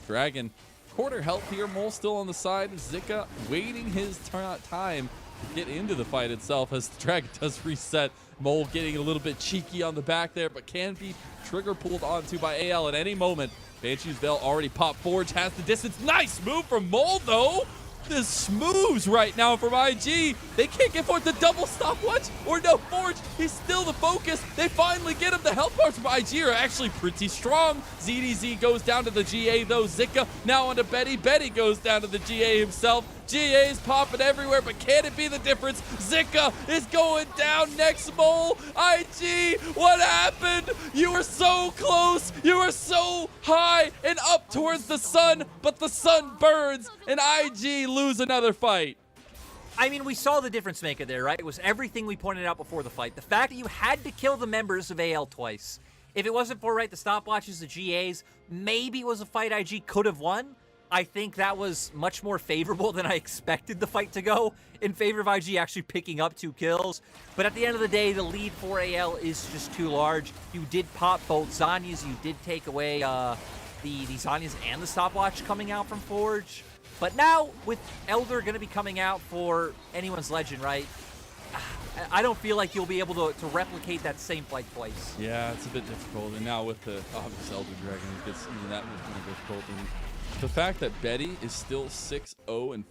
Dragon, quarter health here. Mole still on the side. Zika waiting his time to get into the fight itself as the Dragon does reset. Mole getting a little bit cheeky on the back there, but can be trigger pulled onto by AL at any moment. Banshee's Veil already popped. Forge has the distance. Nice move from Mole, though. The smooths right now from IG. They can't get Forge the double stopwatch, or no, Forge is still the focus. They finally get him. The health bars from IG are actually pretty strong. ZDZ goes down to the GA, though. Zika now onto Betty. Betty goes down to the GA himself. GA's popping everywhere, but can it be the difference? Zika is going down next. Mole. IG, what happened? You were so close. You were so high and up towards the sun, but the sun burns, and IG lose another fight. I mean, we saw the difference maker there, right? It was everything we pointed out before the fight. The fact that you had to kill the members of AL twice. If it wasn't for, right, the stopwatches, the GAs, maybe it was a fight IG could have won. I think that was much more favorable than I expected the fight to go, in favor of IG actually picking up 2 kills. But at the end of the day, the lead for AL is just too large. You did pop both Zanyas. You did take away the Zanyas and the stopwatch coming out from Forge. But now, with Elder going to be coming out for Anyone's Legend, right? I don't feel like you'll be able to replicate that same fight twice. Yeah, it's a bit difficult. And now with the obvious Elder Dragon, it gets even that much more difficult. And the fact that Betty is still 6-0-14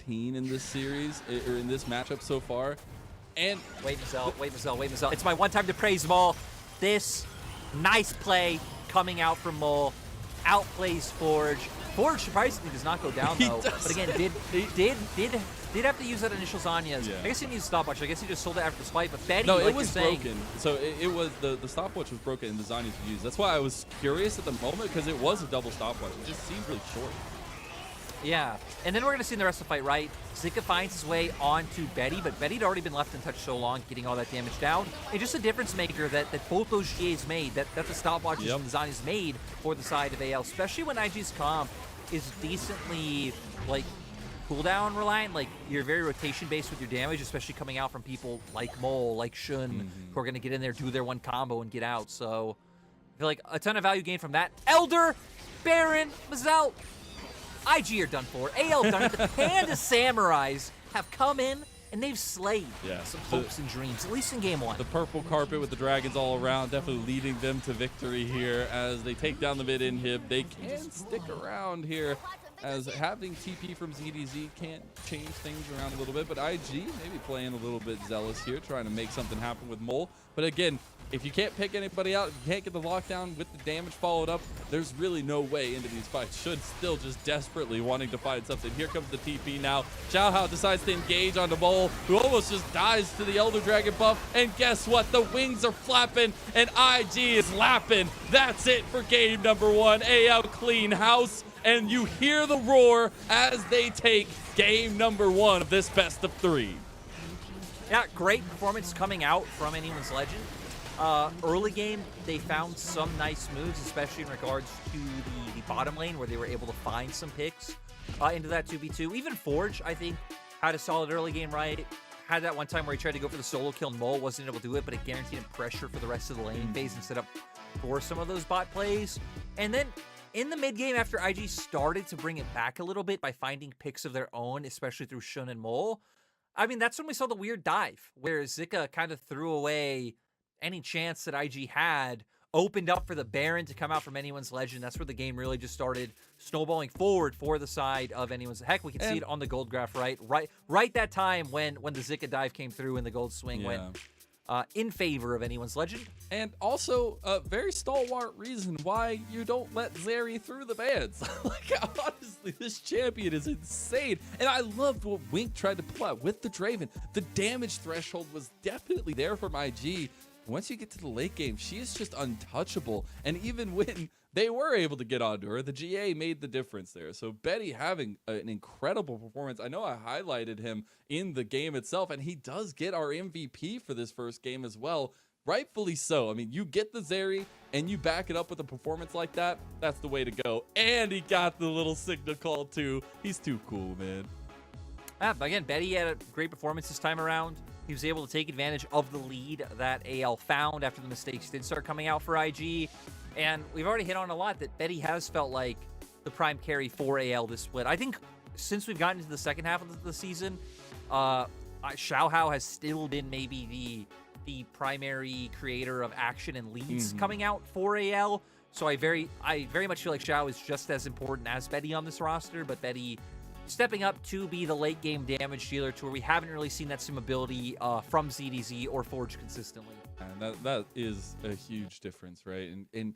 in this series, or in this matchup so far. And wait, Mazel. It's my one time to praise Mole. This nice play coming out from Mole. Outplays Forge. Forge surprisingly does not go down though. But again, did have to use that initial Zanya's. Yeah. I guess he needs a stopwatch. I guess he just sold it after the spike. But Betty, no, like it was broken. So it was the stopwatch was broken and the Zanya's were used. That's why I was curious at the moment because it was a double stopwatch. It just seemed really short. Yeah, and then we're gonna see in the rest of the fight, right? Zika finds his way onto Betty, but Betty had already been left in touch so long, getting all that damage down. And just a difference maker that both those GAs made, that the stopwatches and the Zanya's made for the side of AL, especially when IG's comp is decently, like, cooldown reliant. Like, you're very rotation based with your damage, especially coming out from people like Mole, like Shun, who are gonna get in there, do their one combo, and get out. So, I feel like a ton of value gained from that. Elder, Baron, Mazel, IG are done for. AL done it. The Panda Samurais have come in and they've slayed some hopes and dreams, at least in game one. The purple carpet with the dragons all around, definitely leading them to victory here as they take down the mid inhib. They can stick around here as having TP from ZDZ can't change things around a little bit, but IG maybe playing a little bit zealous here, trying to make something happen with Mole. But again, if you can't pick anybody out, if you can't get the lockdown with the damage followed up, there's really no way into these fights. Should still just desperately wanting to find something. Here comes the TP now. Xiaohao decides to engage onto Mole, who almost just dies to the Elder Dragon buff. And guess what? The wings are flapping and IG is lapping. That's it for game number one. AL clean house. And you hear the roar as they take game number one of this best of three. Yeah, great performance coming out from Anyone's Legend. Early game, they found some nice moves, especially in regards to the bottom lane, where they were able to find some picks into that 2v2. Even Forge, I think, had a solid early game, right? Had that one time where he tried to go for the solo kill and Mole wasn't able to do it, but it guaranteed him pressure for the rest of the lane phase and set up for some of those bot plays. And then in the mid game, after IG started to bring it back a little bit by finding picks of their own, especially through Shun and Mole, I mean, that's when we saw the weird dive, where Zika kind of threw away any chance that IG had, opened up for the Baron to come out from Anyone's Legend. That's where the game really just started snowballing forward for the side of Anyone's. Heck, we can see it on the gold graph, right that time when the Zika dive came through and the gold swing went in favor of Anyone's Legend. And also a very stalwart reason why you don't let Zeri through the bans. Like, honestly, this champion is insane. And I loved what Wink tried to pull out with the Draven. The damage threshold was definitely there from IG. Once you get to the late game, she is just untouchable. And even when they were able to get onto her, the GA made the difference there. So Betty having an incredible performance. I know I highlighted him in the game itself, and he does get our MVP for this first game as well. Rightfully so. I mean, you get the Zeri and you back it up with a performance like that, that's the way to go. And he got the little signal call too. He's too cool, man. But again, Betty had a great performance this time around. He was able to take advantage of the lead that AL found after the mistakes did start coming out for IG. And we've already hit on a lot that Betty has felt like the prime carry for AL this split. I think since we've gotten into the second half of the season, Xiaohao has still been maybe the primary creator of action and leads coming out for AL. So I very much feel like Xiao is just as important as Betty on this roster, but Betty stepping up to be the late game damage dealer, to where we haven't really seen that sim ability from ZDZ or Forge consistently. And that is a huge difference, right? And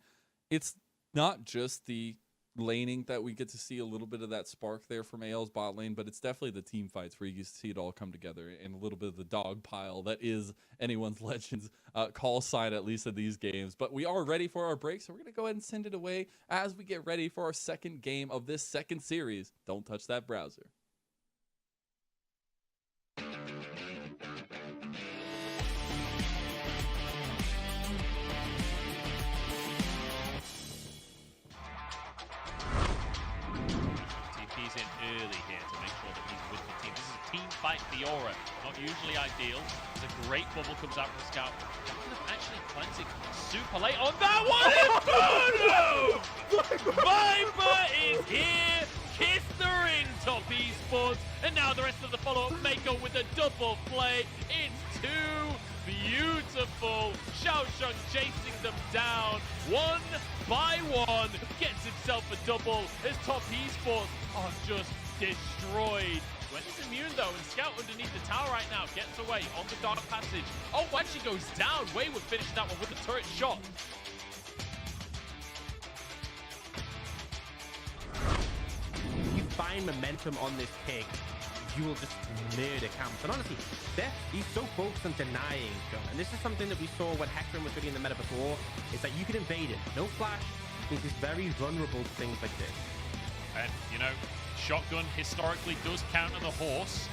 it's not just the laning that we get to see a little bit of that spark there from AL's bot lane, but it's definitely the team fights where you see it all come together, and a little bit of the dog pile that is Anyone's Legends call sign, at least in these games. But we are ready for our break, so we're going to go ahead and send it away as we get ready for our second game of this second series. Don't touch that browser. in early here to make sure that he's with the team. This is a team fight Fiora, not usually ideal. There's a great bubble comes out from Scout. Actually cleansing super late on that one. Viper is here. Kiss the ring, top esports. And now the rest of the follow-up Mako with a double play. It's too beautiful. Xiaosheng chasing them down one by one. Gets himself a double as top esports are just destroyed. Wendy's immune though, and Scout underneath the tower right now gets away on the dark passage. Oh, actually goes down. Wayward finished that one with the turret shot. If you find momentum on this pick, you will just murder camps. And honestly, he's so focused on denying John. And this is something that we saw when Hecarim was really in the meta before, is that you can invade it. No flash means he's very vulnerable to things like this. And, you know, shotgun historically does counter the horse.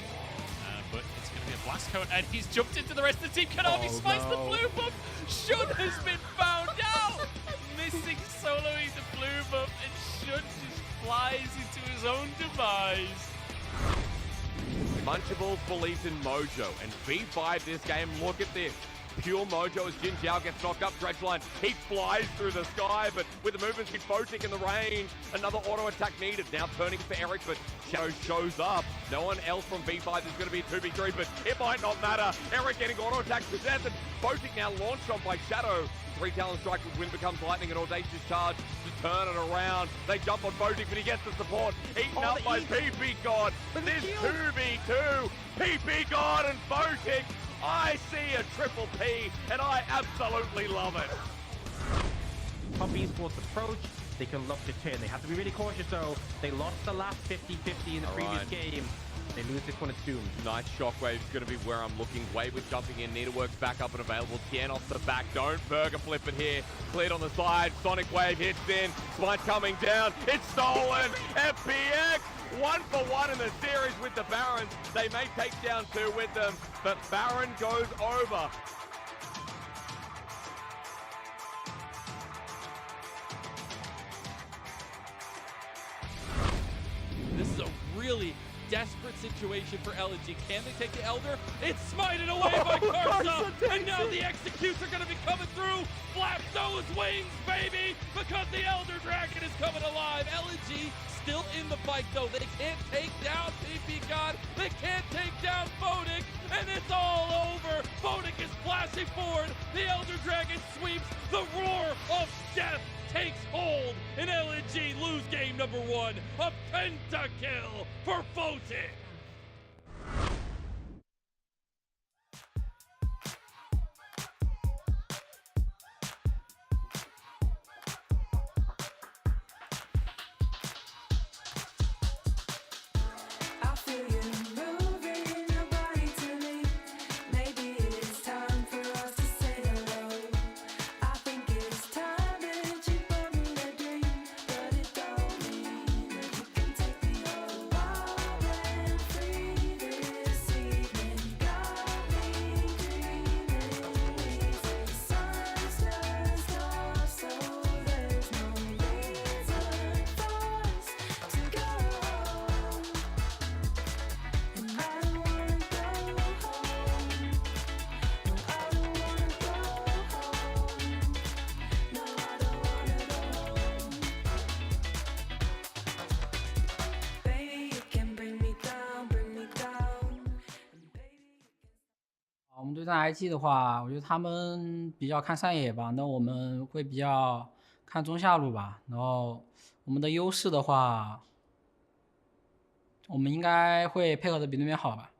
But it's going to be a blast cone, and he's jumped into the rest of the team. Konami smites the blue buff. Shun has been found out. Missing soloing the blue buff, and Shun just flies into his own demise. Munchables believes in Mojo, and V5 this game, look at this. Pure Mojo as Jin Jiao gets knocked up, Dredgeline, he flies through the sky, but with the movement speed, Photic in the range, another auto attack needed, now turning for Eric, but Shadow shows up. No one else from V5 is going to be 2v3, but it might not matter. Eric getting auto attack to death, and Photic now launched on by Shadow. 3 Talon Strike with Wind becomes Lightning, and Audacious Charge to turn it around. They jump on Photic, but he gets the support. Eaten up by PP God. This 2v2, PP God and Photic. I see a triple P, and I absolutely love it. Top esports approach, they can look to turn. They have to be really cautious though. They lost the last 50-50 in the previous game. They lose this one, it's doomed. Nice shockwave is going to be where I'm looking. Wayward jumping in, Needleworks back up and available. Tien off the back, don't burger flip it here. Cleared on the side, Sonic Wave hits in. Smite coming down, it's stolen. FPX, 1-for-1 in the series with the Barons. They may take down 2 with them, but Baron goes over. This is a really desperate situation for LG. Can they take the Elder? It's smited away by Karsa, and now the executes are going to be coming through. Flap those wings, baby, because the Elder Dragon is coming alive. LG still in the fight, though. They can't take down PP God. They can't take down Photic, and it's all over. Photic is flashing forward. The Elder Dragon sweeps. The roar of death takes hold, and LNG lose game number 1. A pentakill for Photic.我们对战 IG 的话，我觉得他们比较看上野吧，那我们会比较看中下路吧。然后我们的优势的话，我们应该会配合的比对面好吧。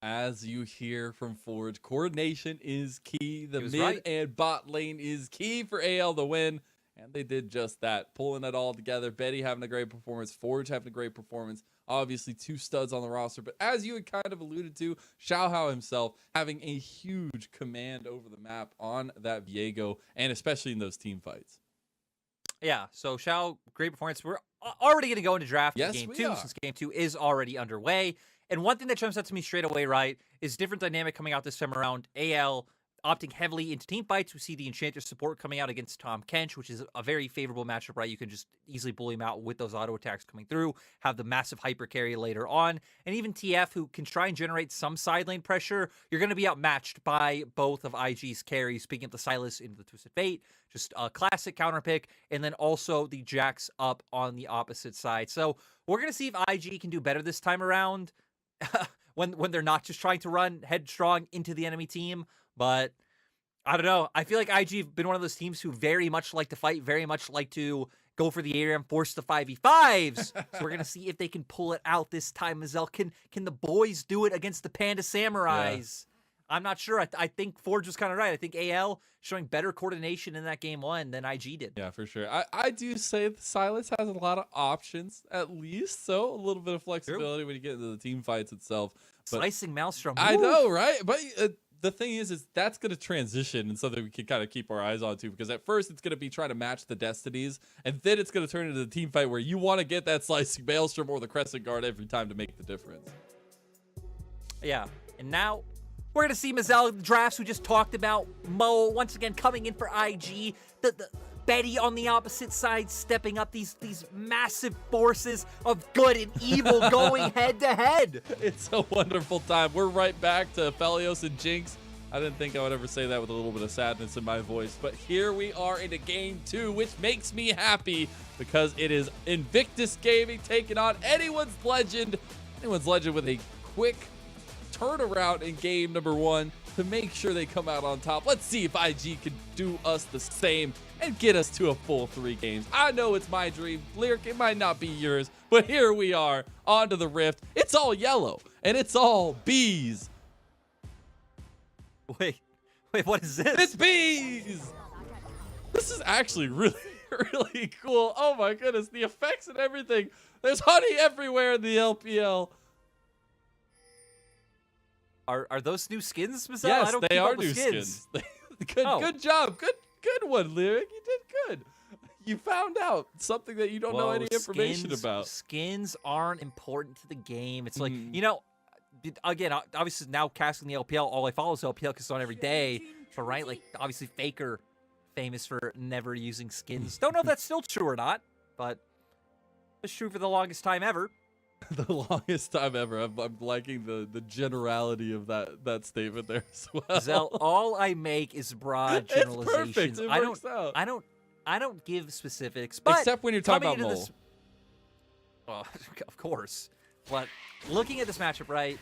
As you hear from Forge, coordination is key. The mid right. and bot lane is key for AL to win. And they did just that, pulling it all together. Betty having a great performance, Forge having a great performance. Obviously, 2 studs on the roster. But as you had kind of alluded to, Xiaohao himself having a huge command over the map on that Viego, and especially in those team fights. Yeah, so Xiao, great performance. We're already going to go into draft Yes, game we 2, are. since game 2 is already underway. And one thing that jumps out to me straight away, right, is different dynamic coming out this time around. AL opting heavily into team fights. We see the Enchanter support coming out against Tom Kench, which is a very favorable matchup, right? You can just easily bully him out with those auto attacks coming through, have the massive hyper carry later on, and even TF, who can try and generate some side lane pressure. You're going to be outmatched by both of IG's carries, picking up the Sylas into the Twisted Fate, just a classic counter pick, and then also the Jax up on the opposite side. So we're going to see if IG can do better this time around when they're not just trying to run headstrong into the enemy team. But I don't know. I feel like IG have been one of those teams who very much like to fight, very much like to go for the ARM, force the 5v5s. So we're going to see if they can pull it out this time. Mazel, can the boys do it against the Panda Samurais? Yeah. I'm not sure. I think Forge was kind of right. I think AL showing better coordination in that game one than IG did. Yeah, for sure. I do say Silas has a lot of options, at least. So a little bit of flexibility when you get into the team fights itself. But Slicing Maelstrom. I know, right? But the thing is that's going to transition and something we can kind of keep our eyes on too, because at first it's going to be trying to match the destinies, and then it's going to turn into the team fight where you want to get that Slicing Maelstrom or the Crescent Guard every time to make the difference. Yeah, and now we're going to see Mazel drafts we just talked about. Mo once again coming in for IG. The Betty on the opposite side stepping up, these massive forces of good and evil going head to head. It's a wonderful time. We're right back to Felios and Jinx. I didn't think I would ever say that with a little bit of sadness in my voice, but here we are into game 2, which makes me happy because it is Invictus Gaming taking on Anyone's Legend with a quick turnaround in game number 1 to make sure they come out on top. Let's see if IG can do us the same and get us to a full 3 games. I know it's my dream. Lyric, it might not be yours, but here we are onto the Rift. It's all yellow and it's all bees. Wait, what is this? It's bees. This is actually really, really cool. Oh my goodness, the effects and everything. There's honey everywhere in the LPL. Are those new skins, Mazel? Yes, I don't they keep are up with new skins. Good job. Good one, Lyric. You did good. You found out something that you don't know any information about. Skins aren't important to the game. It's like, you know, again, obviously now casting the LPL, all I follow is LPL because it's on every day. But right, like obviously Faker, famous for never using skins. Don't know if that's still true or not, but it's true for the longest time ever. The longest time ever. I'm liking the generality of that statement there as well. Zell, all I make is broad generalizations. It's perfect. It works out. I don't give specifics, but except when you're talking about Mole. Well, of course. But looking at this matchup, right,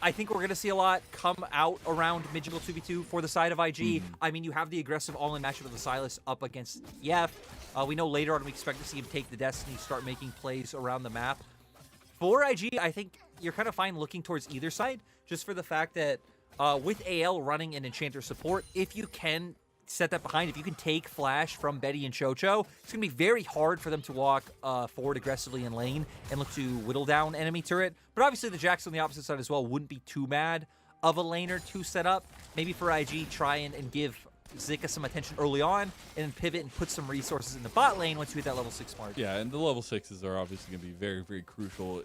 I think we're going to see a lot come out around mid-jungle 2v2 for the side of IG. I mean, you have the aggressive all-in matchup of the Sylas up against TF. We know later on we expect to see him take the Destiny, start making plays around the map. For IG, I think you're kind of fine looking towards either side, just for the fact that with AL running an Enchanter support, if you can set that behind, if you can take Flash from Betty and Chocho, it's going to be very hard for them to walk forward aggressively in lane and look to whittle down enemy turret. But obviously the Jax on the opposite side as well wouldn't be too bad of a laner to set up. Maybe for IG, try and give Zika some attention early on, and then pivot and put some resources in the bot lane once you hit that level 6 mark. Yeah, and the level 6s are obviously going to be very, very crucial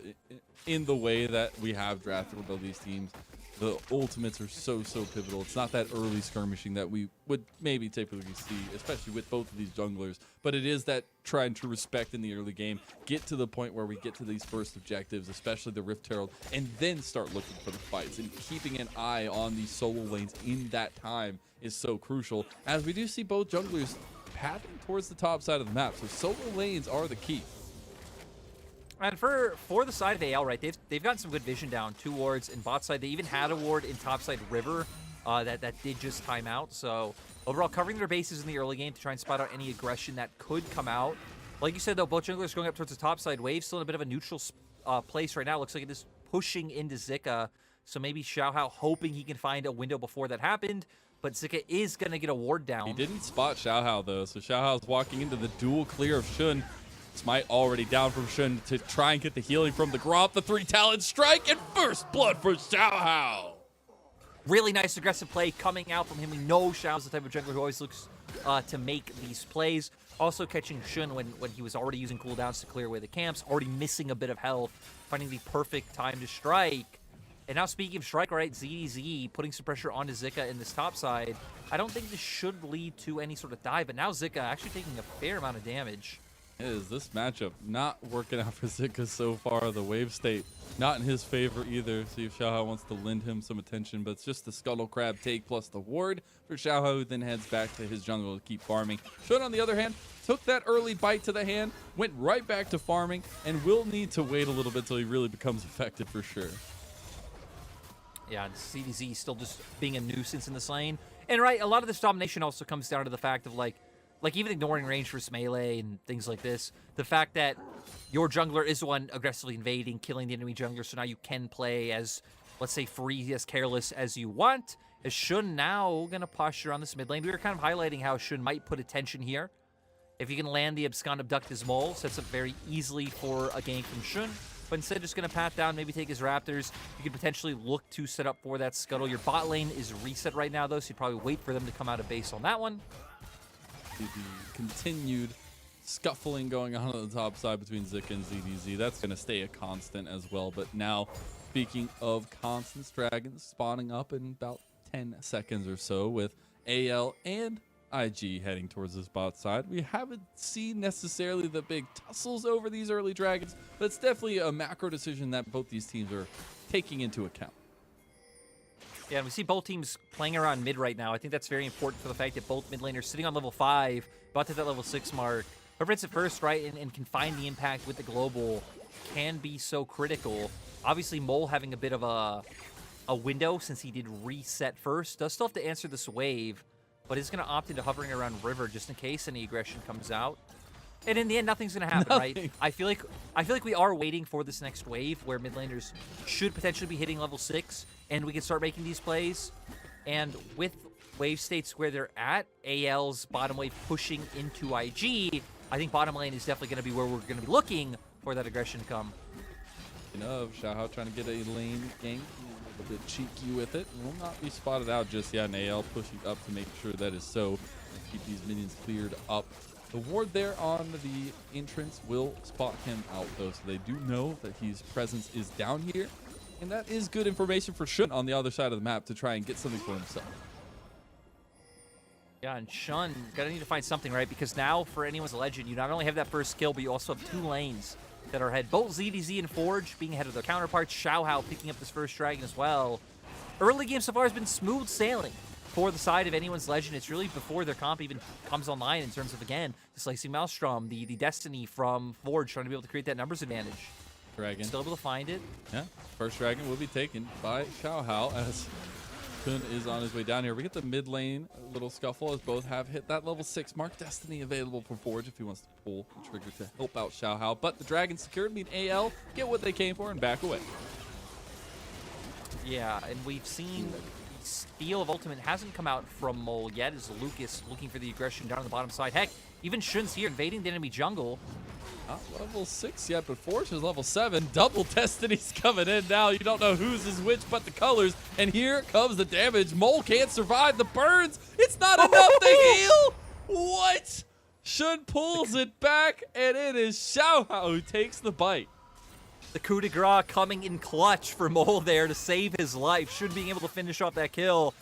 in the way that we have drafted with all these teams. The ultimates are so pivotal. It's not that early skirmishing that we would maybe typically see, especially with both of these junglers, but it is that trying to respect in the early game, get to the point where we get to these first objectives, especially the Rift Herald, and then start looking for the fights. And keeping an eye on these solo lanes in that time is so crucial, as we do see both junglers pathing towards the top side of the map. So solo lanes are the key. And for the side of AL, right, they've gotten some good vision down. 2 wards in bot side. They even had a ward in top side River that did just time out. So overall, covering their bases in the early game to try and spot out any aggression that could come out. Like you said, though, both junglers going up towards the top side. Wave still in a bit of a neutral place right now. Looks like it is pushing into Zika. So maybe Xiaohao hoping he can find a window before that happened. But Zika is going to get a ward down. He didn't spot Xiaohao, though. So Xiaohao's walking into the dual clear of Shun. Smite already down from Shun to try and get the healing from the Gromp. The 3 talent strike and first blood for Xiaohao. Really nice aggressive play coming out from him. We know Xiao's the type of jungler who always looks to make these plays. Also catching Shun when he was already using cooldowns to clear away the camps, already missing a bit of health, finding the perfect time to strike. And now speaking of striker, right, ZDZ putting some pressure onto Zika in this top side. I don't think this should lead to any sort of dive, but now Zika actually taking a fair amount of damage. Is this matchup not working out for Zika so far? The wave state not in his favor either. See if Xiaohao wants to lend him some attention, but it's just the Scuttle Crab take plus the ward for Xiaohao, who then heads back to his jungle to keep farming. Shun, on the other hand, took that early bite to the hand, went right back to farming, and will need to wait a little bit till he really becomes effective for sure. Yeah, and CDZ still just being a nuisance in this lane. And right, a lot of this domination also comes down to the fact of like even ignoring range versus melee and things like this, the fact that your jungler is the one aggressively invading, killing the enemy jungler, so now you can play as, let's say, free, as careless as you want. Is Shun now going to posture on this mid lane? We were kind of highlighting how Shun might put attention here. If you can land the Abscond Abduct his Mole, sets up very easily for a gank from Shun. But instead, just going to pat down, maybe take his Raptors. You could potentially look to set up for that Scuttle. Your bot lane is reset right now, though, so you'd probably wait for them to come out of base on that one. The continued scuffling going on the top side between Zika and ZDZ. That's going to stay a constant as well. But now, speaking of constants, dragons spawning up in about 10 seconds or so with AL and IG heading towards this bot side. We haven't seen necessarily the big tussles over these early dragons, but it's definitely a macro decision that both these teams are taking into account. Yeah, and we see both teams playing around mid right now. I think that's very important for the fact that both mid laners sitting on level 5, about to that level 6 mark. Whoever hits it first, right, and can find the impact with the global can be so critical. Obviously, Mole having a bit of a window since he did reset first. Does still have to answer this wave, but is going to opt into hovering around river just in case any aggression comes out. And in the end, nothing's going to happen, right? I feel like we are waiting for this next wave where mid laners should potentially be hitting level 6, and we can start making these plays. And with wave states where they're at, AL's bottom wave pushing into IG, I think bottom lane is definitely going to be where we're going to be looking for that aggression to come. Xiaohao trying to get a lane gank, a little bit cheeky with it. Will not be spotted out just yet, and AL pushing up to make sure that is so. Keep these minions cleared up. The ward there on the entrance will spot him out, though, so they do know that his presence is down here. And that is good information for Shun on the other side of the map to try and get something for himself. Yeah, and Shun, gonna need to find something, right? Because now, for anyone's legend, you not only have that first kill, but you also have 2 lanes that are ahead. Both ZDZ and Forge being ahead of their counterparts. Xiaohao picking up this first dragon as well. Early game so far has been smooth sailing for the side of anyone's legend. It's really before their comp even comes online in terms of, again, the Slicing Maelstrom, the Destiny from Forge, trying to be able to create that numbers advantage. Dragon. Still able to find it. Yeah, first dragon will be taken by Xiaohao as Kun is on his way down here. We get the mid lane little scuffle as both have hit that level 6 mark. Destiny available for Forge if he wants to pull the trigger to help out Xiaohao. But the dragon secured, mean AL get what they came for and back away. Yeah, and we've seen Steel of Ultimate hasn't come out from Mole yet as Lucas looking for the aggression down on the bottom side. Heck, even Shun's here invading the enemy jungle. Not level 6 yet, but Forge is level 7. Double Destiny's coming in now. You don't know whose is which but the colors. And here comes the damage. Mole can't survive the burns. It's not enough to heal. What? Shun pulls it back, and it is Xiaohao who takes the bite. The coup de grace coming in clutch for Mole there to save his life. Shun being able to finish off that kill.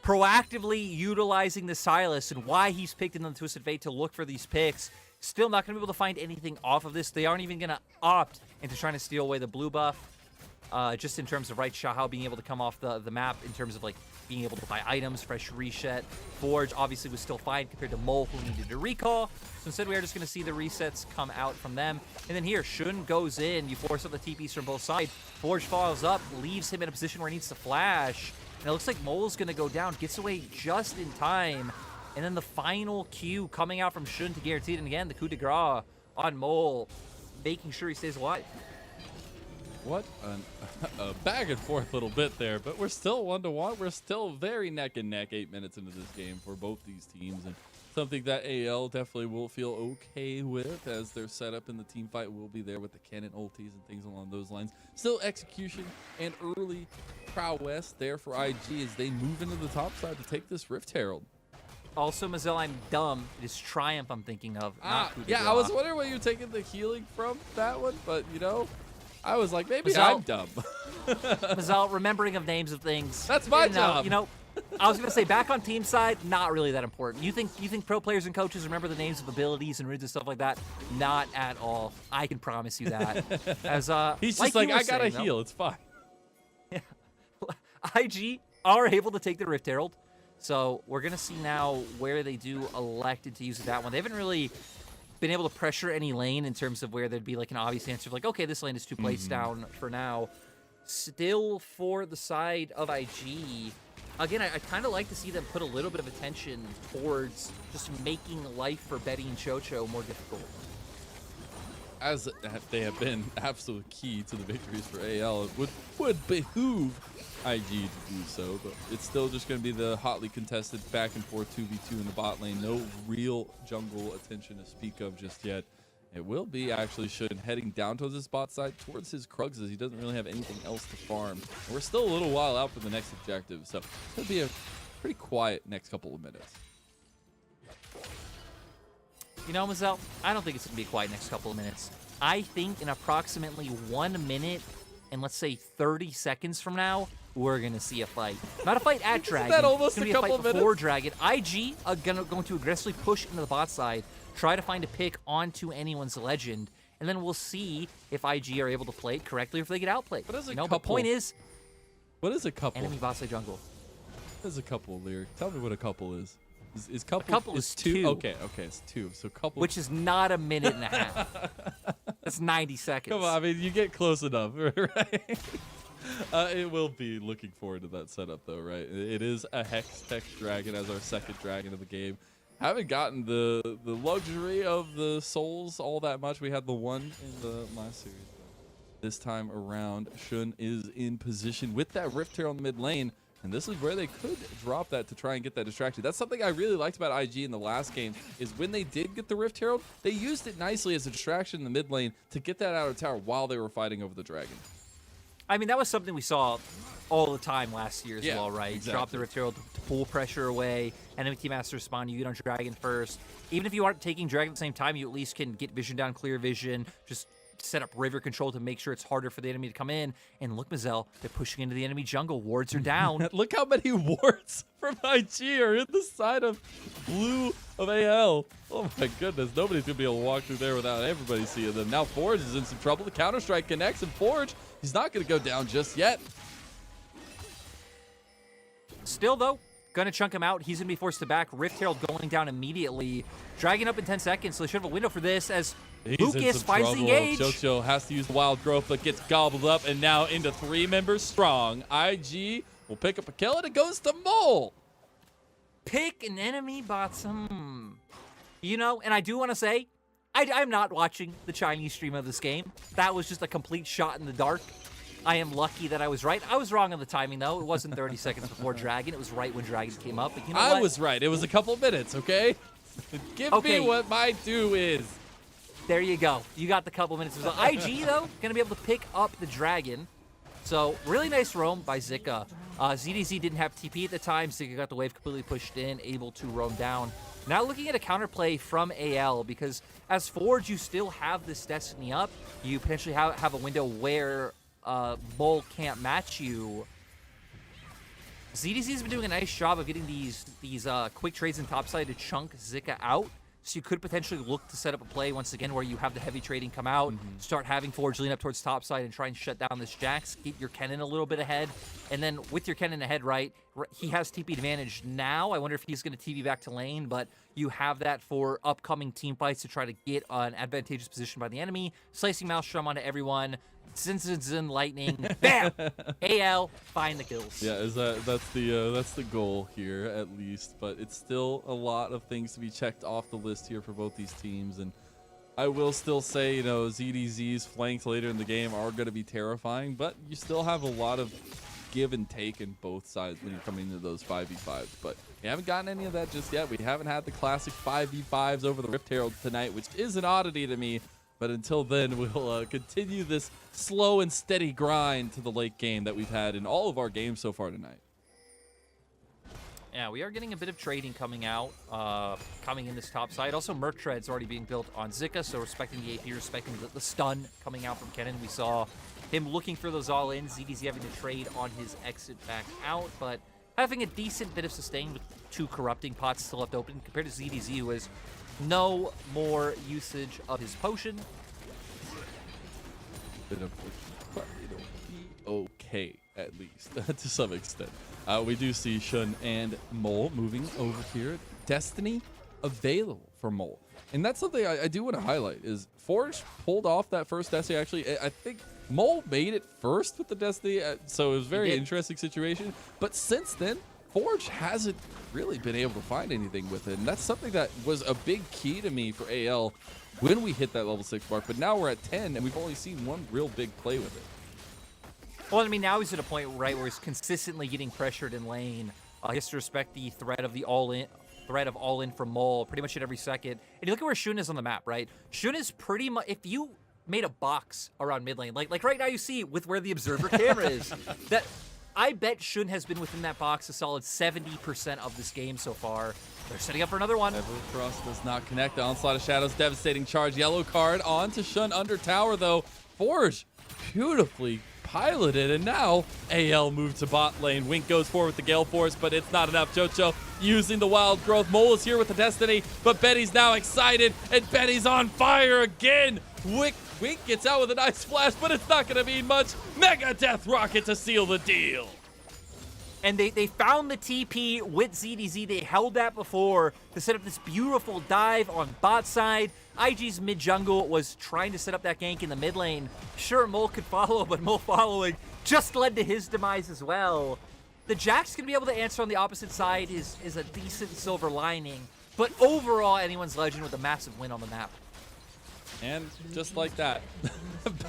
Proactively utilizing the Silas and why he's picked in the Twisted Fate to look for these picks. Still not going to be able to find anything off of this. They aren't even going to opt into trying to steal away the blue buff. Just in terms of, right, Xiaohao being able to come off the map in terms of, like, being able to buy items, fresh reset. Forge obviously was still fine compared to Mole, who needed a recall. So instead, we are just going to see the resets come out from them. And then here, Shun goes in. You force up the TPs from both sides. Forge follows up, leaves him in a position where he needs to flash. And it looks like Mole's going to go down, gets away just in time. And then the final Q coming out from Shun to guarantee it. And again, the coup de grace on Mole, making sure he stays alive. What a back and forth little bit there, but we're still 1-1. We're still very neck and neck 8 minutes into this game for both these teams, and something that AL definitely will feel okay with, as their setup in the team fight will be there with the cannon ultis and things along those lines. Still execution and early prowess there for IG as they move into the top side to take this Rift Herald. Also, Mazel, I'm dumb. It is Triumph I'm thinking of, not coup de yeah, grace. I was wondering where you're taking the healing from that one, but you know, I was like, maybe Mazel. I'm dumb. Mazel, remembering of names of things. That's my job. You know, I was gonna say back on team side, not really that important. You think pro players and coaches remember the names of abilities and runes and stuff like that? Not at all. I can promise you that. As he's just like you were I gotta saying, heal. It's fine. Yeah. IG are able to take the Rift Herald, so we're gonna see now where they do elected to use that one. They haven't really been able to pressure any lane in terms of where there'd be like an obvious answer of like, okay, this lane is 2 plates down for now. Still for the side of IG. Again, I kind of like to see them put a little bit of attention towards just making life for Betty and Chocho more difficult. As they have been absolute key to the victories for AL, it would behoove IG to do so, but it's still just going to be the hotly contested back and forth 2v2 in the bot lane. No real jungle attention to speak of just yet. It will be actually Shun heading down towards his bot side, towards his Krugs, as he doesn't really have anything else to farm. And we're still a little while out for the next objective, so it's going to be a pretty quiet next couple of minutes. You know, Mazel, I don't think it's going to be quiet next couple of minutes. I think in approximately 1 minute and let's say 30 seconds from now, we're going to see a fight. Not a fight at Dragon. That almost it's going to be a fight before Dragon. IG are going to aggressively push into the bot side, try to find a pick onto anyone's legend, and then we'll see if IG are able to play it correctly or if they get outplayed. What is a couple? couple? The point is, what is a couple? Enemy bot side jungle. What is a couple, Lyric? Tell me what a couple is. Is couple? A couple is two. Okay, it's two. So couple, which is not a minute and a half. That's 90 seconds. Come on, I mean you get close enough, right? It will be looking forward to that setup though, right? It is a Hex Tech Dragon as our second dragon of the game. Haven't gotten the luxury of the souls all that much. We had the one in the last series. This time around, Shun is in position with that Rift Herald on the mid lane. And this is where they could drop that to try and get that distraction. That's something I really liked about IG in the last game, is when they did get the Rift Herald, they used it nicely as a distraction in the mid lane to get that out of tower while they were fighting over the dragon. I mean, that was something we saw all the time last year as Yeah, well, right? exactly. Drop the Rift Herald to pull pressure away, enemy team has to respond, you get on Dragon first. Even if you aren't taking Dragon at the same time, you at least can get vision down, clear vision, just set up river control to make sure it's harder for the enemy to come in. And look, Mazel, they're pushing into the enemy jungle. Wards are down. Look how many wards from IG are in the side of blue of AL. Oh my goodness, nobody's going to be able to walk through there without everybody seeing them. Now Forge is in some trouble. The Counter-Strike connects, and Forge, he's not going to go down just yet. Still, though, going to chunk him out. He's going to be forced to back. Rift Herald going down immediately. Dragon up in 10 seconds, so they should have a window for this as He's Lucas finds the engage. Chocho has to use the wild growth, but gets gobbled up, and now into 3 members strong. IG will pick up a kill, and it goes to Mole. Pick an enemy bottom. You know, and I do want to say, I'm not watching the Chinese stream of this game. That was just a complete shot in the dark. I am lucky that I was right. I was wrong on the timing, though. It wasn't 30 seconds before Dragon. It was right when Dragon came up. But you know I what? was right. It was a couple minutes, okay? Give me what my due is. There you go. You got the couple minutes. IG, though, going to be able to pick up the Dragon. So, really nice roam by Zika. ZDZ didn't have TP at the time. Zika got the wave completely pushed in, able to roam down. Now looking at a counterplay from AL, because as Forge, you still have this Destiny up. You potentially have a window where Bull can't match you. ZDZ's been doing a nice job of getting these quick trades in topside to chunk Zika out. So you could potentially look to set up a play once again where you have the heavy trading come out, start having Forge lean up towards topside and try and shut down this Jax, get your Kennen a little bit ahead. And then with your Kennen ahead, right, he has TP advantage now. I wonder if he's going to TP back to lane, but you have that for upcoming team fights to try to get an advantageous position by the enemy. Slicing Maelstrom onto everyone. Zin lightning. Bam! AL, find the kills. Yeah, that's the goal here at least, but it's still a lot of things to be checked off the list here for both these teams. And I will still say, you know, ZDZ's flanks later in the game are going to be terrifying, but you still have a lot of give and take in both sides when you're coming into those 5v5s. But we haven't gotten any of that just yet. We haven't had the classic 5v5s over the Rift Herald tonight, which is an oddity to me. But until then, we'll continue this slow and steady grind to the late game that we've had in all of our games so far tonight. Yeah, we are getting a bit of trading coming out, coming in this top side. Also, Merc Tread's already being built on Zika, so respecting the AP, respecting the stun coming out from Kennen. We saw him looking for those all-ins, ZDZ having to trade on his exit back out, but having a decent bit of sustain with 2 corrupting pots still left open compared to ZDZ, who has no more usage of his potion. Bit of potion, but it'll be okay, at least, to some extent. We do see Shun and Mole moving over here. Destiny available for Mole. And that's something I do want to highlight is Forge pulled off that first Destiny. Actually, I think Mole made it first with the Destiny, so it was a very interesting situation. But since then, Forge hasn't really been able to find anything with it. And that's something that was a big key to me for AL when we hit that level 6 mark. But now we're at 10, and we've only seen one real big play with it. Well, I mean, now he's at a point, right, where he's consistently getting pressured in lane. He has to respect the threat of the all-in from Mole pretty much at every second. And you look at where Shun is on the map, right? Shun is pretty much, if you made a box around mid lane, like right now you see with where the observer camera is, that I bet Shun has been within that box a solid 70% of this game so far. They're setting up for another one. Everfrost does not connect. The Onslaught of Shadows, devastating charge. Yellow card on to Shun under tower, though. Forge beautifully piloted, and now AL moved to bot lane. Wink goes forward with the Gale Force, but it's not enough. Jojo using the Wild Growth. Mole is here with the Destiny, but Betty's now excited, and Betty's on fire again. Wink gets out with a nice flash, but it's not going to mean much. Mega Death Rocket to seal the deal. And they found the TP with ZDZ. They held that before to set up this beautiful dive on bot side. IG's mid jungle was trying to set up that gank in the mid lane. Sure, Mole could follow, but Mole following just led to his demise as well. The Jack's going to be able to answer on the opposite side is a decent silver lining. But overall, anyone's legend with a massive win on the map. And just like that,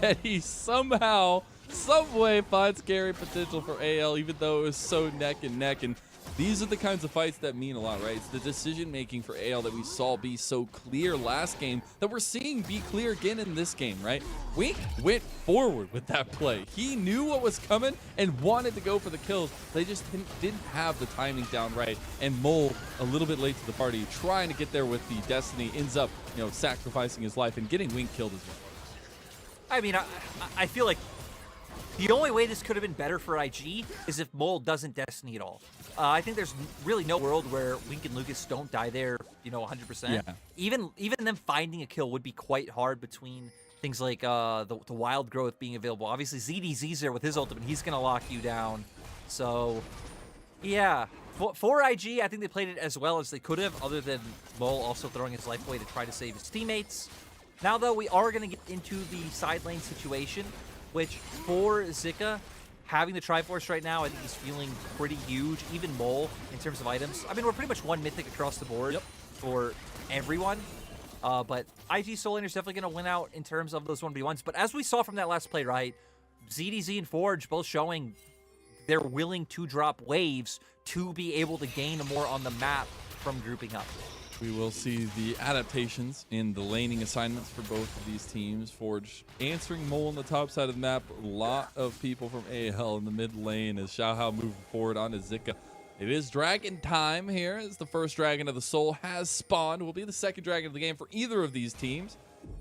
Betty somehow, some way finds scary potential for AL, even though it was so neck and neck. And these are the kinds of fights that mean a lot, right? It's the decision-making for AL that we saw be so clear last game that we're seeing be clear again in this game, right? Wink went forward with that play. He knew what was coming and wanted to go for the kills. They just didn't have the timing down right. And Mole, a little bit late to the party, trying to get there with the Destiny, ends up, sacrificing his life and getting Wink killed as well. I mean, I feel like the only way this could have been better for IG is if Mole doesn't Destiny at all. I think there's really no world where Wink and Lucas don't die there, 100%. Yeah. Even them finding a kill would be quite hard between things like the Wild Growth being available. Obviously, ZDZ's there with his ultimate. He's going to lock you down. So, yeah. For IG, I think they played it as well as they could have, other than Mole also throwing his life away to try to save his teammates. Now, though, we are going to get into the side lane situation, which for Zika, having the Triforce right now, I think he's feeling pretty huge. Even Mole, in terms of items. I mean, we're pretty much one mythic across the board for everyone. But IG Soul Laner's definitely going to win out in terms of those 1v1s. But as we saw from that last play, right, ZDZ and Forge both showing they're willing to drop waves to be able to gain more on the map from grouping up. We will see the adaptations in the laning assignments for both of these teams. Forge answering Mole on the top side of the map. A lot of people from AL in the mid lane as Xiaohao moving forward onto Zika. It is dragon time here as the first dragon of the soul has spawned. Will be the second dragon of the game for either of these teams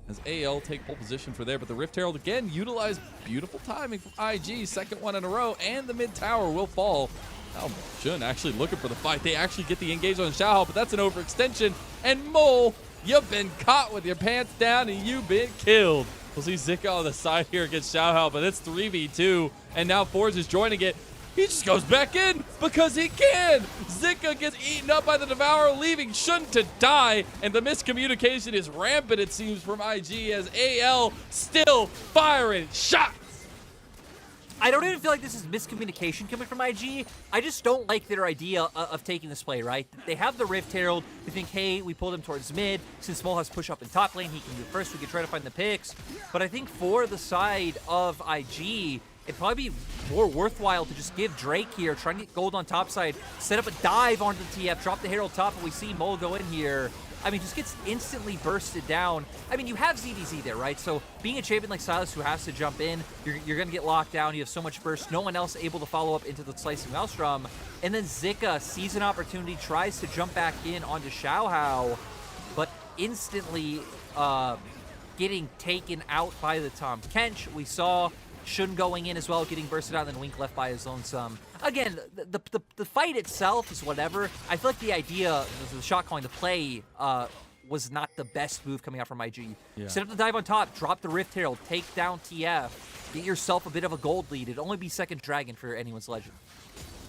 as AL take pole position for there. But the Rift Herald again utilized beautiful timing from IG. Second one in a row, and the mid tower will fall. Now Shun actually looking for the fight. They actually get the engage on Xiaohao, but that's an overextension. And Mole, you've been caught with your pants down and you've been killed. We'll see Zika on the side here against Xiaohao, but it's 3v2. And now Forge is joining it. He just goes back in because he can. Zika gets eaten up by the Devourer, leaving Shun to die. And the miscommunication is rampant, it seems, from IG as AL still firing shots. I don't even feel like this is miscommunication coming from IG. I just don't like their idea of taking this play, right? They have the Rift Herald. They think, hey, we pulled him towards mid. Since Mole has push up in top lane, he can do first. We can try to find the picks. But I think for the side of IG, it'd probably be more worthwhile to just give Drake here, try and get gold on top side, set up a dive onto the TF, drop the Herald top, and we see Mole go in here. I mean, just gets instantly bursted down. I mean, you have ZDZ there, right? So being a champion like Silas who has to jump in, you're going to get locked down. You have so much burst. No one else able to follow up into the Slicing Maelstrom. And then Zika sees an opportunity, tries to jump back in onto Xiaohao, but instantly getting taken out by the Tahm Kench. We saw Shun going in as well, getting bursted out, and then Wink left by his lonesome. Again, the fight itself is whatever. I feel like the idea, the shot calling, the play was not the best move coming out from IG. Yeah. Set up the dive on top, drop the Rift Herald, take down TF, get yourself a bit of a gold lead. It'd only be second dragon for anyone's legend.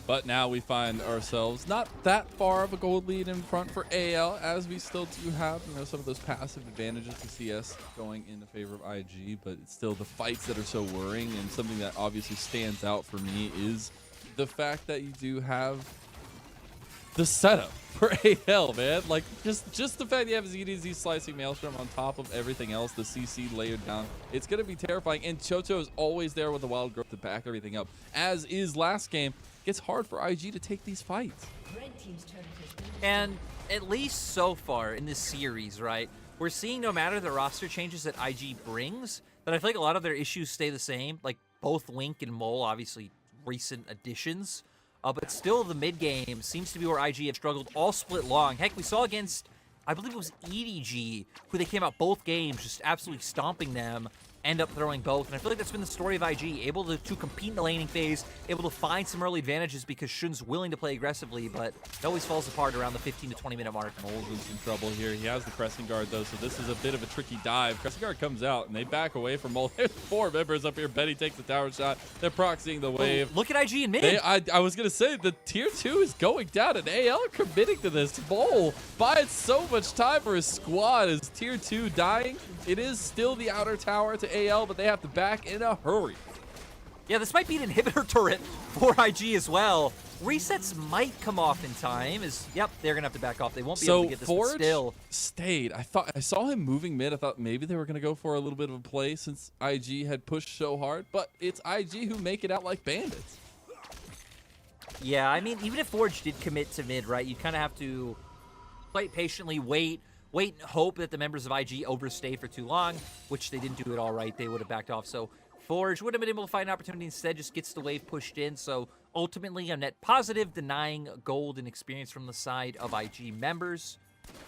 But now we find ourselves not that far of a gold lead in front for AL, as we still do have, you know, some of those passive advantages to CS going in the favor of IG, but it's still the fights that are so worrying. And something that obviously stands out for me is the fact that you do have the setup for AL, man. Like, just the fact you have ZDZ Slicing Maelstrom on top of everything else, the CC layered down, it's going to be terrifying. And Chocho is always there with the wild growth to back everything up, as is last game. It's hard for IG to take these fights. And at least so far in this series, right, we're seeing no matter the roster changes that IG brings, that I feel like a lot of their issues stay the same. Like both Wink and Mole, obviously recent additions, but still the mid game seems to be where IG have struggled all split long. Heck, we saw against, I believe it was EDG, who they came out both games just absolutely stomping them, end up throwing both. And I feel like that's been the story of IG, able to compete in the laning phase, able to find some early advantages because Shun's willing to play aggressively, but it always falls apart around the 15 to 20 minute mark. Mole's in some trouble here. He has the Crescent Guard though, so this is a bit of a tricky dive. Crescent Guard comes out and they back away from Mole. There's 4 members up here. Betty takes the tower shot. They're proxying the wave. Oh, look at IG in mid. I was going to say, the tier 2 is going down and AL are committing to this. Mole buys so much time for his squad as tier 2 dying. It is still the outer tower to AL, but they have to back in a hurry. Yeah, this might be an inhibitor turret for IG as well. Resets might come off in time. Yep, they're gonna have to back off. They won't be able to get this one still. Stayed. I saw him moving mid. I thought maybe they were gonna go for a little bit of a play since IG had pushed so hard, but it's IG who make it out like bandits. Yeah, I mean, even if Forge did commit to mid, right, you kind of have to quite patiently wait and hope that the members of IG overstay for too long, which they didn't do at all right. They would have backed off. So Forge would have been able to find an opportunity, instead just gets the wave pushed in. So ultimately a net positive, denying gold and experience from the side of IG members.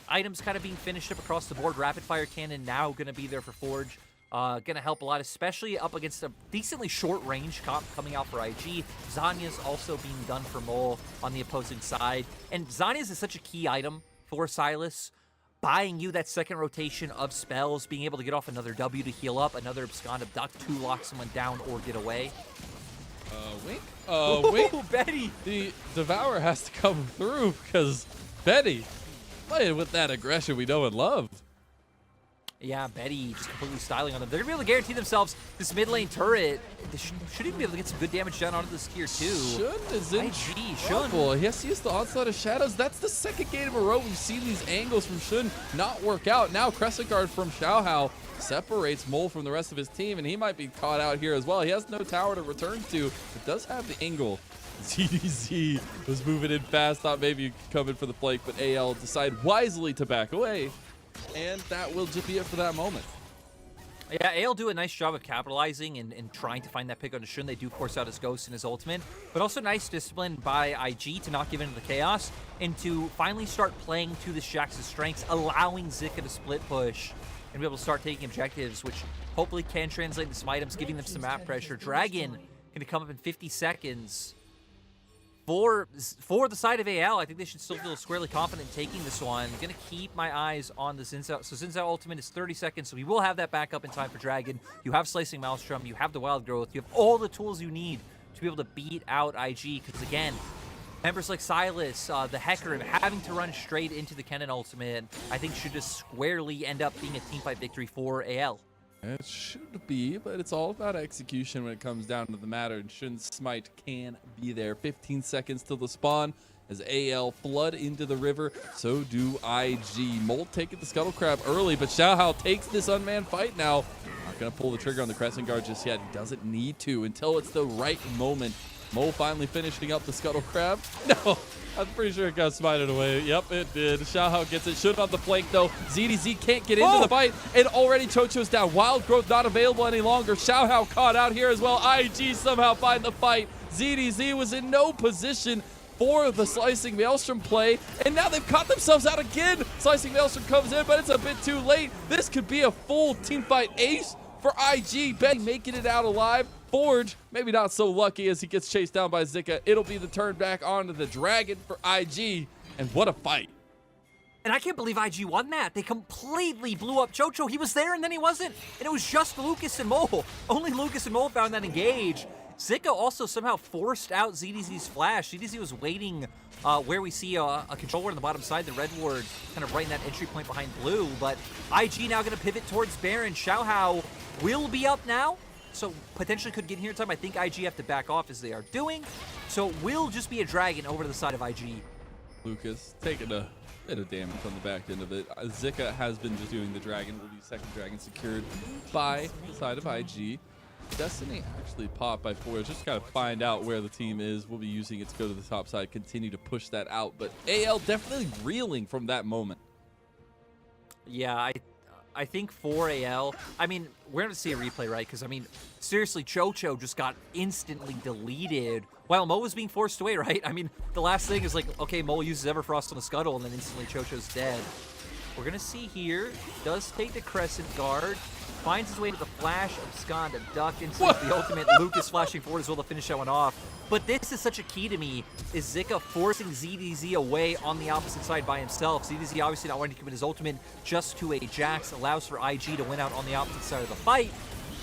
Items kind of being finished up across the board. Rapid fire cannon now going to be there for Forge. Going to help a lot, especially up against a decently short range comp coming out for IG. Zanya's also being done for Mole on the opposing side. And Zanya's is such a key item for Silas, buying you that second rotation of spells, being able to get off another W to heal up, another Abscond Abduct to lock someone down or get away. Wink? Wink? Betty! The Devourer has to come through because Betty playing with that aggression we know and love. Yeah, Betty just completely styling on them. They're going to be able to guarantee themselves this mid lane turret. They should even be able to get some good damage done onto this tier 2. Shun is in trouble. He has to use the Onslaught of Shadows. That's the second game in a row we've seen these angles from Shun not work out. Now Crescent Guard from Xiaohao separates Mole from the rest of his team, and he might be caught out here as well. He has no tower to return to, but does have the angle. ZDZ was moving in fast, thought maybe you could come in for the flank, but AL decide wisely to back away. And that will just be it for that moment. Yeah, AL do a nice job of capitalizing and trying to find that pick on Shun. They do force out his Ghost and his ultimate, but also nice discipline by IG to not give in to the chaos and to finally start playing to the Shax's strengths, allowing Zika to split push and be able to start taking objectives, which hopefully can translate into some items, giving them some map pressure. Dragon going to come up in 50 seconds. For the side of AL, I think they should still feel squarely confident in taking this one. I'm going to keep my eyes on the Zinzao. So Zinzao ultimate is 30 seconds, so we will have that back up in time for Dragon. You have Slicing Maelstrom, you have the Wild Growth, you have all the tools you need to be able to beat out IG, because again, members like Silas, the Hecarim, having to run straight into the Kennen ultimate, I think should just squarely end up being a teamfight victory for AL. It should be, but it's all about execution when it comes down to the matter, and Shun's Smite can be there. 15 seconds till the spawn as AL flood into the river. So do IG. Molt taking the Scuttle Crab early, but Xiaohao takes this unmanned fight now. Not going to pull the trigger on the Crescent Guard just yet. He doesn't need to until it's the right moment Mo finally finishing up the Scuttle Crab. No, I'm pretty sure it got smited away. Yep, it did. Xiaohao gets it. Should on the flank, though. ZDZ can't get into the fight, and already Chocho's down. Wild Growth not available any longer. Xiaohao caught out here as well. IG somehow find the fight. ZDZ was in no position for the Slicing Maelstrom play, and now they've caught themselves out again. Slicing Maelstrom comes in, but it's a bit too late. This could be a full teamfight ace for IG. Ben making it out alive. Forge, maybe not so lucky as he gets chased down by Zika. It'll be the turn back onto the Dragon for IG, and what a fight. And I can't believe IG won that. They completely blew up Chocho. He was there and then he wasn't. And it was just Lucas and Mole. Only Lucas and Mole found that engage. Zika also somehow forced out ZDZ's flash. ZDZ was waiting where we see a control ward on the bottom side, the red ward kind of right in that entry point behind blue. But IG now going to pivot towards Baron. Xiaohao will be up now, so potentially could get here in time. I think IG have to back off as they are doing. So it will just be a Dragon over to the side of IG. Lucas taking a bit of damage on the back end of it. Zika has been just doing the Dragon. Will be second Dragon secured by the side of IG. Destiny actually popped by Forge. Just gotta find out where the team is. We'll be using it to go to the top side, continue to push that out. But AL definitely reeling from that moment. Yeah, I think for AL, I mean, we're going to see a replay, right? Because, I mean, seriously, Chocho just got instantly deleted while Mo was being forced away, right? I mean, the last thing is like, okay, Mo uses Everfrost on the Scuttle, and then instantly Chocho's dead. We're going to see here, does take the Crescent Guard, finds his way to the flash, abscond, a duck into the ultimate. Lucas flashing forward as well to finish that one off. But this is such a key to me, is Zika forcing ZDZ away on the opposite side by himself. ZDZ obviously not wanting to commit his ultimate just to a Jax, allows for IG to win out on the opposite side of the fight.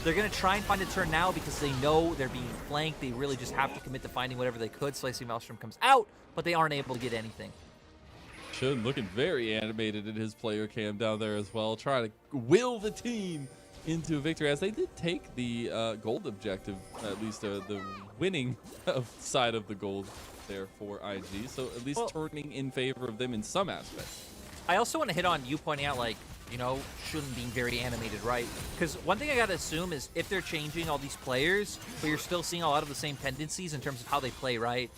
They're going to try and find a turn now because they know they're being flanked. They really just have to commit to finding whatever they could. Slicing Maelstrom comes out, but they aren't able to get anything. Shun looking very animated in his player cam down there as well, trying to will the team into victory, as they did take the gold objective, at least the winning side of the gold there for IG, so at least turning in favor of them in some aspects. I also want to hit on you pointing out, like, you know, Shun being very animated, right? Because one thing I gotta assume is if they're changing all these players, but you're still seeing a lot of the same tendencies in terms of how they play, right?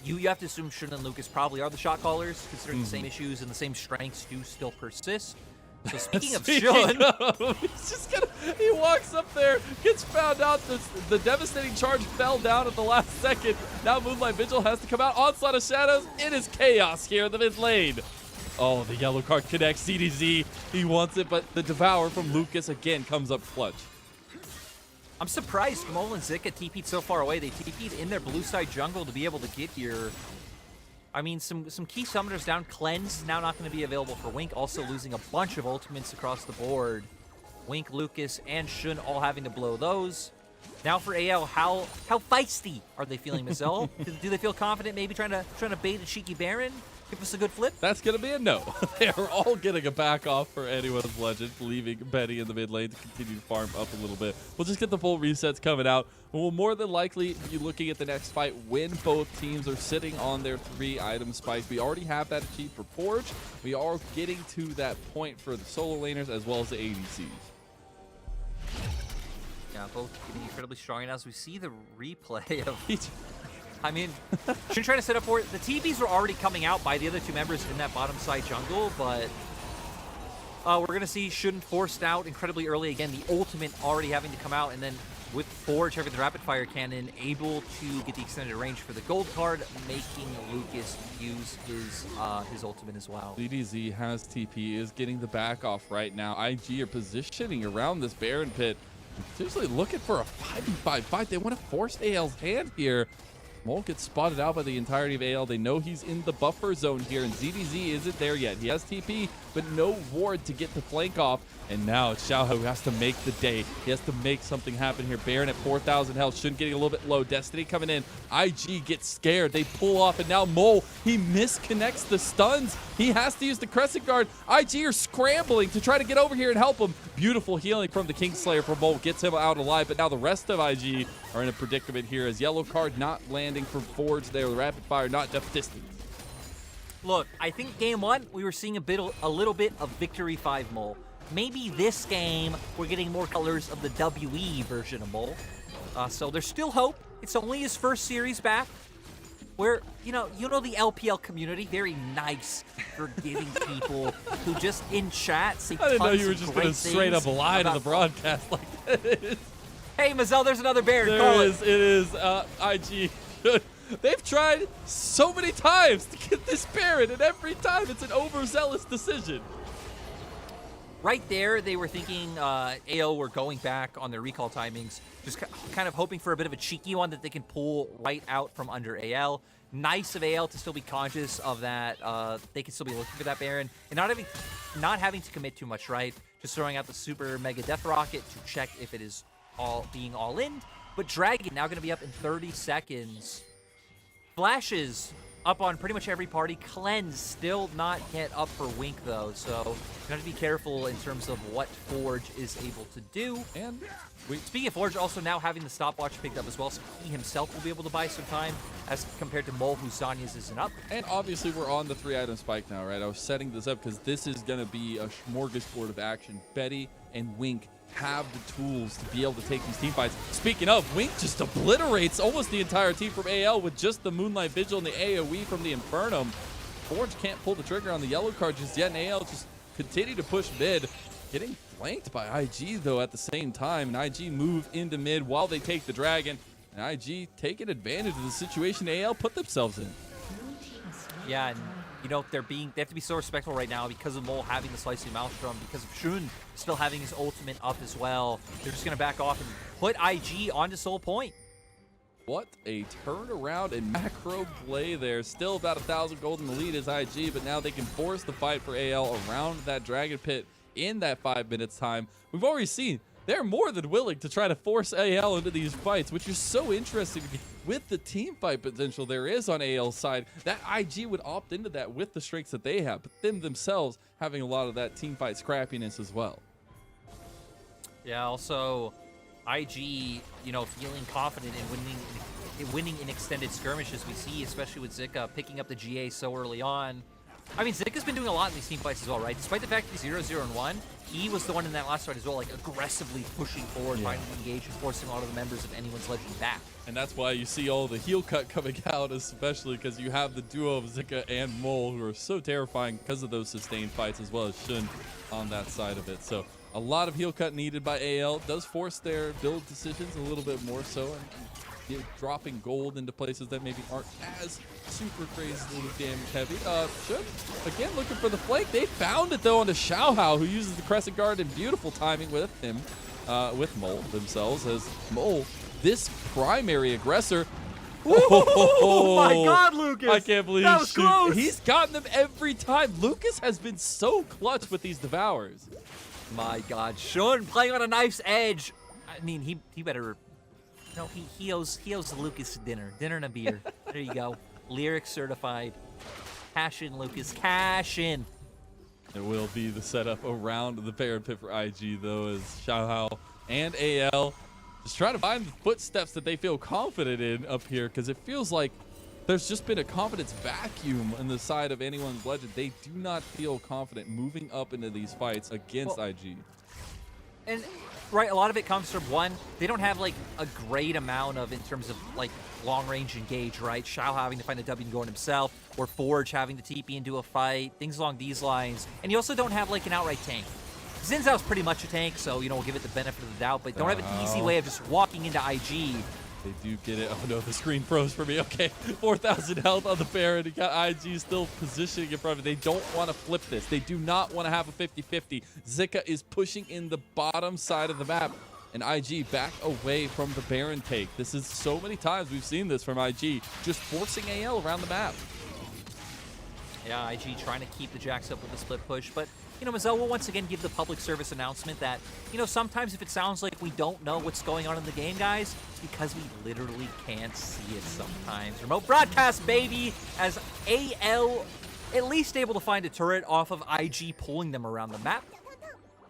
You have to assume Shun and Lucas probably are the shot callers, considering the same issues and the same strengths do still persist. So speaking of Shun, he's just gonna, he walks up there, gets found out. The devastating charge fell down at the last second. Now Moonlight Vigil has to come out. Onslaught of Shadows. It is chaos here in the mid lane. Oh, the yellow card connects. ZDZ, he wants it, but the Devour from Lucas again comes up clutch. I'm surprised Mole and Zika TP'd so far away. They TP'd in their blue side jungle to be able to get here. I mean, some key summoners down. Cleanse now not going to be available for Wink, also losing a bunch of ultimates across the board. Wink, Lucas, and Shun all having to blow those. Now for AL, how feisty are they feeling, Mizzell? Do they feel confident maybe trying to bait a cheeky Baron? Give us a good flip? That's going to be a no. They are all getting a back off for anyone's legend, leaving Betty in the mid lane to continue to farm up a little bit. We'll just get the full resets coming out. We'll more than likely be looking at the next fight when both teams are sitting on their 3-item spikes. We already have that achieved for Forge. We are getting to that point for the solo laners as well as the ADCs. Yeah, both getting incredibly strong. And as we see the replay of... I mean, Shun trying to set up for it. The TVs were already coming out by the other two members in that bottom side jungle, but we're going to see Shun forced out incredibly early. Again, the ultimate already having to come out, and then with Forge having the rapid fire cannon, able to get the extended range for the gold card, making Lucas use his ultimate as well. ZDZ has TP, is getting the back off right now. IG are positioning around this Baron pit. Seriously looking for a 5v5 fight. They want to force AL's hand here. Mole gets spotted out by the entirety of AL. They know he's in the buffer zone here, and ZDZ isn't there yet. He has TP, but no ward to get the flank off. And now it's Xiaohao who has to make the day. He has to make something happen here. Baron at 4,000 health. Shun getting a little bit low. Destiny coming in. IG gets scared. They pull off, and now Mole, he misconnects the stuns. He has to use the Crescent Guard. IG are scrambling to try to get over here and help him. Beautiful healing from the Kingslayer from Mole. Gets him out alive, but now the rest of IG are in a predicament here as yellow card not landing for Forge there. The rapid fire not enough distance. Look, I think game one, we were seeing a little bit of Victory 5 Mole. maybe this game we're getting more colors of the WE version of Mole. So there's still hope. It's only his first series back. Where, you know the LPL community, very nice, forgiving people who just in chat say I didn't know tons you were of just great going to straight up things lie to about the broadcast like this. Hey, Mazel, there's another Baron. There Call is, it is. IG. They've tried so many times to get this Baron, and every time it's an overzealous decision. Right there, they were thinking AO were going back on their recall timings, just kind of hoping for a bit of a cheeky one that they can pull right out from under AL. Nice of AL to still be conscious of that. They can still be looking for that Baron and not having to commit too much, right? Just throwing out the super mega death rocket to check if it is being all in. But Dragon now going to be up in 30 seconds. Flashes up on pretty much every party. Cleanse still not yet up for Wink though, so you have to be careful in terms of what Forge is able to do. And speaking of Forge, also now having the stopwatch picked up as well, so he himself will be able to buy some time as compared to Mole, whose Zanya's isn't up. And obviously we're on the 3-item spike now, right? I was setting this up because this is going to be a smorgasbord of action. Betty and Wink have the tools to be able to take these team fights. Speaking of, Wink just obliterates almost the entire team from AL with just the Moonlight Vigil and the AoE from the Infernum. Forge can't pull the trigger on the yellow card just yet, and AL just continue to push mid. Getting flanked by IG though at the same time, and IG move into mid while they take the Dragon, and IG taking advantage of the situation AL put themselves in. Yeah, and you know, they have to be so respectful right now because of Mole having the Slicing Maelstrom, because of Shun still having his ultimate up as well. They're just going to back off and put IG onto Soul Point. What a turnaround and macro play there. Still about 1,000 gold in the lead is IG, but now they can force the fight for AL around that Dragon Pit in that 5 minutes time. We've already seen they're more than willing to try to force AL into these fights, which is so interesting with the team fight potential there is on AL's side. That IG would opt into that with the strengths that they have, but them themselves having a lot of that team fight scrappiness as well. Yeah, also IG, you know, feeling confident in winning in extended skirmishes. We see, especially with Zika picking up the GA so early on. I mean, Zika's been doing a lot in these team fights as well, right? Despite the fact that he's 0-0-1, he was the one in that last fight as well, like aggressively pushing forward, trying to engage and forcing a lot of the members of anyone's legend back. And that's why you see all the heel cut coming out, especially because you have the duo of Zika and Mole who are so terrifying because of those sustained fights, as well as Shun on that side of it. So a lot of heel cut needed by AL. Does force their build decisions a little bit more so, and you know, dropping gold into places that maybe aren't as super crazily damage heavy. Shun, again, looking for the flank. They found it though on the Xiaohao, who uses the Crescent Guard in beautiful timing with him, with Mole themselves, as Mole, this primary aggressor. Oh my God, Lucas! I can't believe that was close. He's gotten them every time. Lucas has been so clutch with these Devours. My God, Shun playing on a knife's edge. I mean, he better. No, he owes Lucas dinner and a beer. There you go. Lyric certified. Cash in, Lucas. Cash in. It will be the setup around the Baron Pit for IG, though, as Xiaohao and AL just trying to find the footsteps that they feel confident in up here, because it feels like there's just been a confidence vacuum on the side of anyone's legend. They do not feel confident moving up into these fights against IG. And right, a lot of it comes from, one, they don't have like a great amount of, in terms of like long range engage, right? Xiao having to find a W and go in himself, or Forge having to TP into a fight, things along these lines. And you also don't have like an outright tank. Xin Zhao's pretty much a tank, so you know, we'll give it the benefit of the doubt, but don't have an easy way of just walking into IG. They do get it. Oh no, the screen froze for me. Okay, 4,000 health on the Baron. You got IG still positioning in front of it. They don't want to flip this. They do not want to have a 50-50. Zika is pushing in the bottom side of the map, and IG back away from the Baron take. This is so many times we've seen this from IG, just forcing AL around the map. Yeah, IG trying to keep the Jacks up with the split push, but you know, Mazel will once again give the public service announcement that, you know, sometimes if it sounds like we don't know what's going on in the game, guys, it's because we literally can't see it sometimes. Remote broadcast, baby, as AL at least able to find a turret off of IG, pulling them around the map.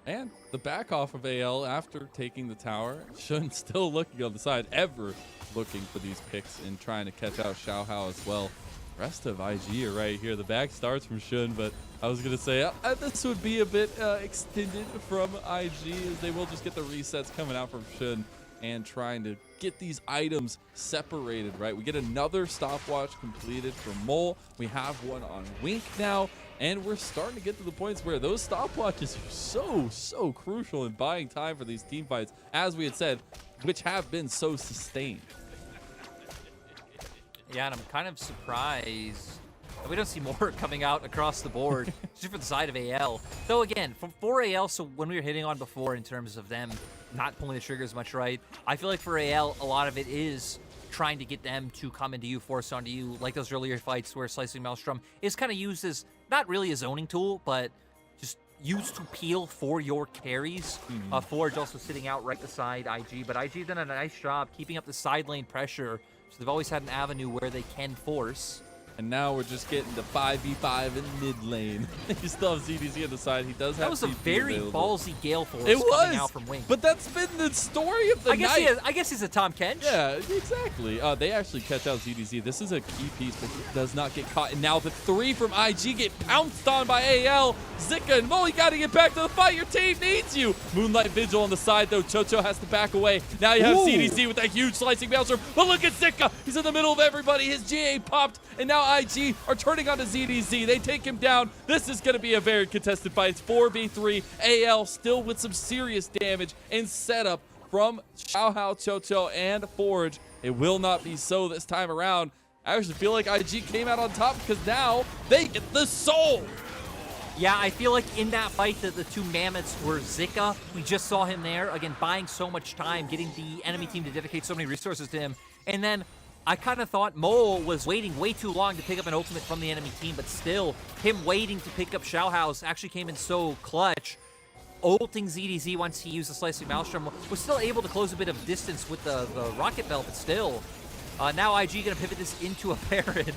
And the back off of AL after taking the tower. Shun still looking on the side, ever looking for these picks and trying to catch out Xiaohao as well. Rest of IG are right here. The back starts from Shun, but I was going to say this would be a bit extended from IG, as they will just get the resets coming out from Shun and trying to get these items separated, right? We get another stopwatch completed for Mole. We have one on Wink now, and we're starting to get to the points where those stopwatches are so crucial in buying time for these team fights, as we had said, which have been so sustained. Yeah, and I'm kind of surprised that we don't see more coming out across the board, just for the side of AL. Though again, for AL, so when we were hitting on before in terms of them not pulling the trigger as much, right? I feel like for AL, a lot of it is trying to get them to come into you, force onto you, like those earlier fights where Slicing Maelstrom is kind of used as, not really a zoning tool, but just used to peel for your carries. Forge also sitting out right beside IG, but IG done a nice job keeping up the side lane pressure. So they've always had an avenue where they can force. And now we're just getting to 5v5 in mid lane. You still have ZDZ on the side. He does have That was a CP very available. ballsy Gale Force It was, coming out from Wing. but that's been the story of the night. I guess he's a Tom Kench. Yeah, exactly. They actually catch out ZDZ. This is a key piece, but he does not get caught. And now the 3 from IG get pounced on by AL. Zika and Mo, you got to get back to the fight. Your team needs you. Moonlight Vigil on the side, though. Chocho has to back away. Now you have ZDZ with that huge slicing maelstrom. But look at Zika. He's in the middle of everybody. His GA popped, and now IG are turning on to ZDZ. They take him down. This is going to be a very contested fight. It's 4v3. AL still with some serious damage and setup from Xiaohao, Chocho, and Forge. It will not be so this time around. I actually feel like IG came out on top because now they get the soul. Yeah, I feel like in that fight that the two mammoths were Zika. We just saw him there, again, buying so much time, getting the enemy team to dedicate so many resources to him. And then I kind of thought Mole was waiting way too long to pick up an ultimate from the enemy team, but still, him waiting to pick up Xiaohao's actually came in so clutch. Ulting ZDZ once he used the Slicing Maelstrom was still able to close a bit of distance with the Rocket Belt, but still. Now IG going to pivot this into a Baron.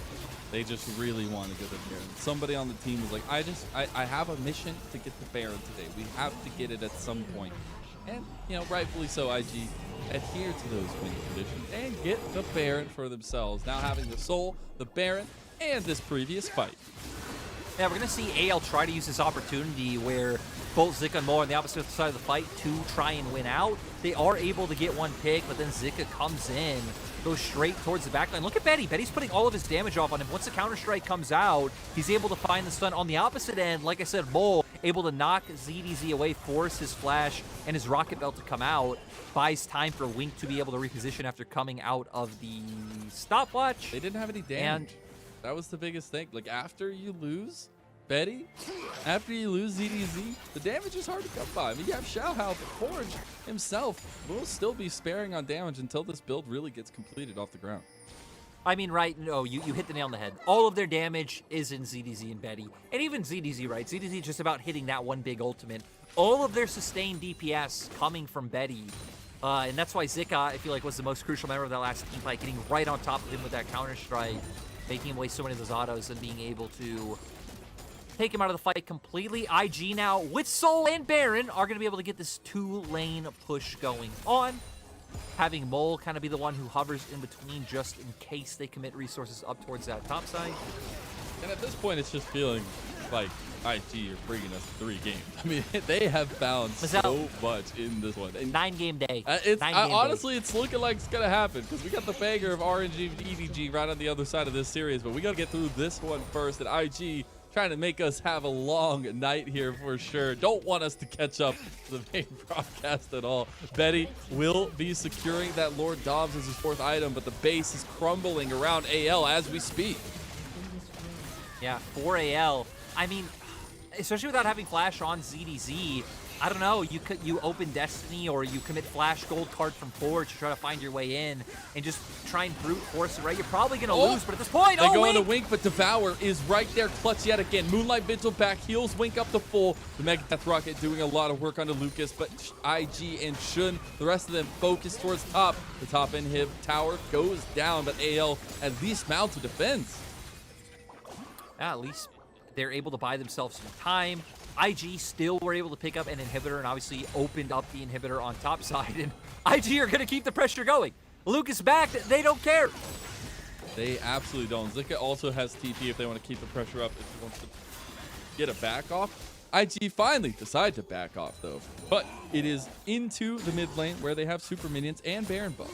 They just really want to get the Baron. Somebody on the team was like, I have a mission to get the Baron today. We have to get it at some point. And, you know, rightfully so, IG adhere to those win conditions and get the Baron for themselves. Now having the Soul, the Baron, and this previous fight. Yeah, we're going to see AL try to use this opportunity where both Zika and Mo are on the opposite side of the fight to try and win out. They are able to get one pick, but then Zika comes in, goes straight towards the backline. Look at Betty. Betty's putting all of his damage off on him. Once the counter-strike comes out, he's able to find the stun on the opposite end. Like I said, Mo able to knock ZDZ away, force his flash and his Rocket Belt to come out. Buys time for Wink to be able to reposition after coming out of the stopwatch. They didn't have any damage. And that was the biggest thing. Like, after you lose Betty, after you lose ZDZ, the damage is hard to come by. I mean, you have Xiaohao, but Forge himself will still be sparing on damage until this build really gets completed off the ground. I mean, right, no, you hit the nail on the head. All of their damage is in ZDZ and Betty. And even ZDZ, right? ZDZ just about hitting that one big ultimate. All of their sustained DPS coming from Betty. And that's why Zika, I feel like, was the most crucial member of that last team fight, getting right on top of him with that counter-strike, making him waste so many of those autos and being able to take him out of the fight completely. IG now, with Soul and Baron, are going to be able to get this 2-lane push going on. Having Mole kind of be the one who hovers in between just in case they commit resources up towards that top side. And at this point, it's just feeling like IG are bringing us 3 games. I mean, they have found so much in this one. 9-game day. Honestly, it's looking like it's going to happen because we got the banger of RNG EDG right on the other side of this series, but we got to get through this one first. And IG trying to make us have a long night here for sure. Don't want us to catch up to the main broadcast at all. Betty will be securing that Lord Dobbs as his 4th item, but the base is crumbling around AL as we speak. Yeah, for AL. I mean, especially without having Flash on ZDZ, I don't know, you open Destiny or you commit Flash Gold card from Forge to try to find your way in and just try and brute force it, right? You're probably going to lose, but at this point, they go on a Wink, but Devour is right there, clutch yet again. Moonlight Vigil back, heals Wink up to full. The Mega Death Rocket doing a lot of work onto Lucas, but IG and Shun, the rest of them focus towards top. The top inhib tower goes down, but AL at least mounts a defense. Yeah, at least they're able to buy themselves some time. IG still were able to pick up an inhibitor and obviously opened up the inhibitor on top side. And IG are going to keep the pressure going. Lucas back. They don't care. They absolutely don't. Zika also has TP if they want to keep the pressure up, if he wants to get a back off. IG finally decide to back off though, but it is into the mid lane where they have super minions and Baron buff.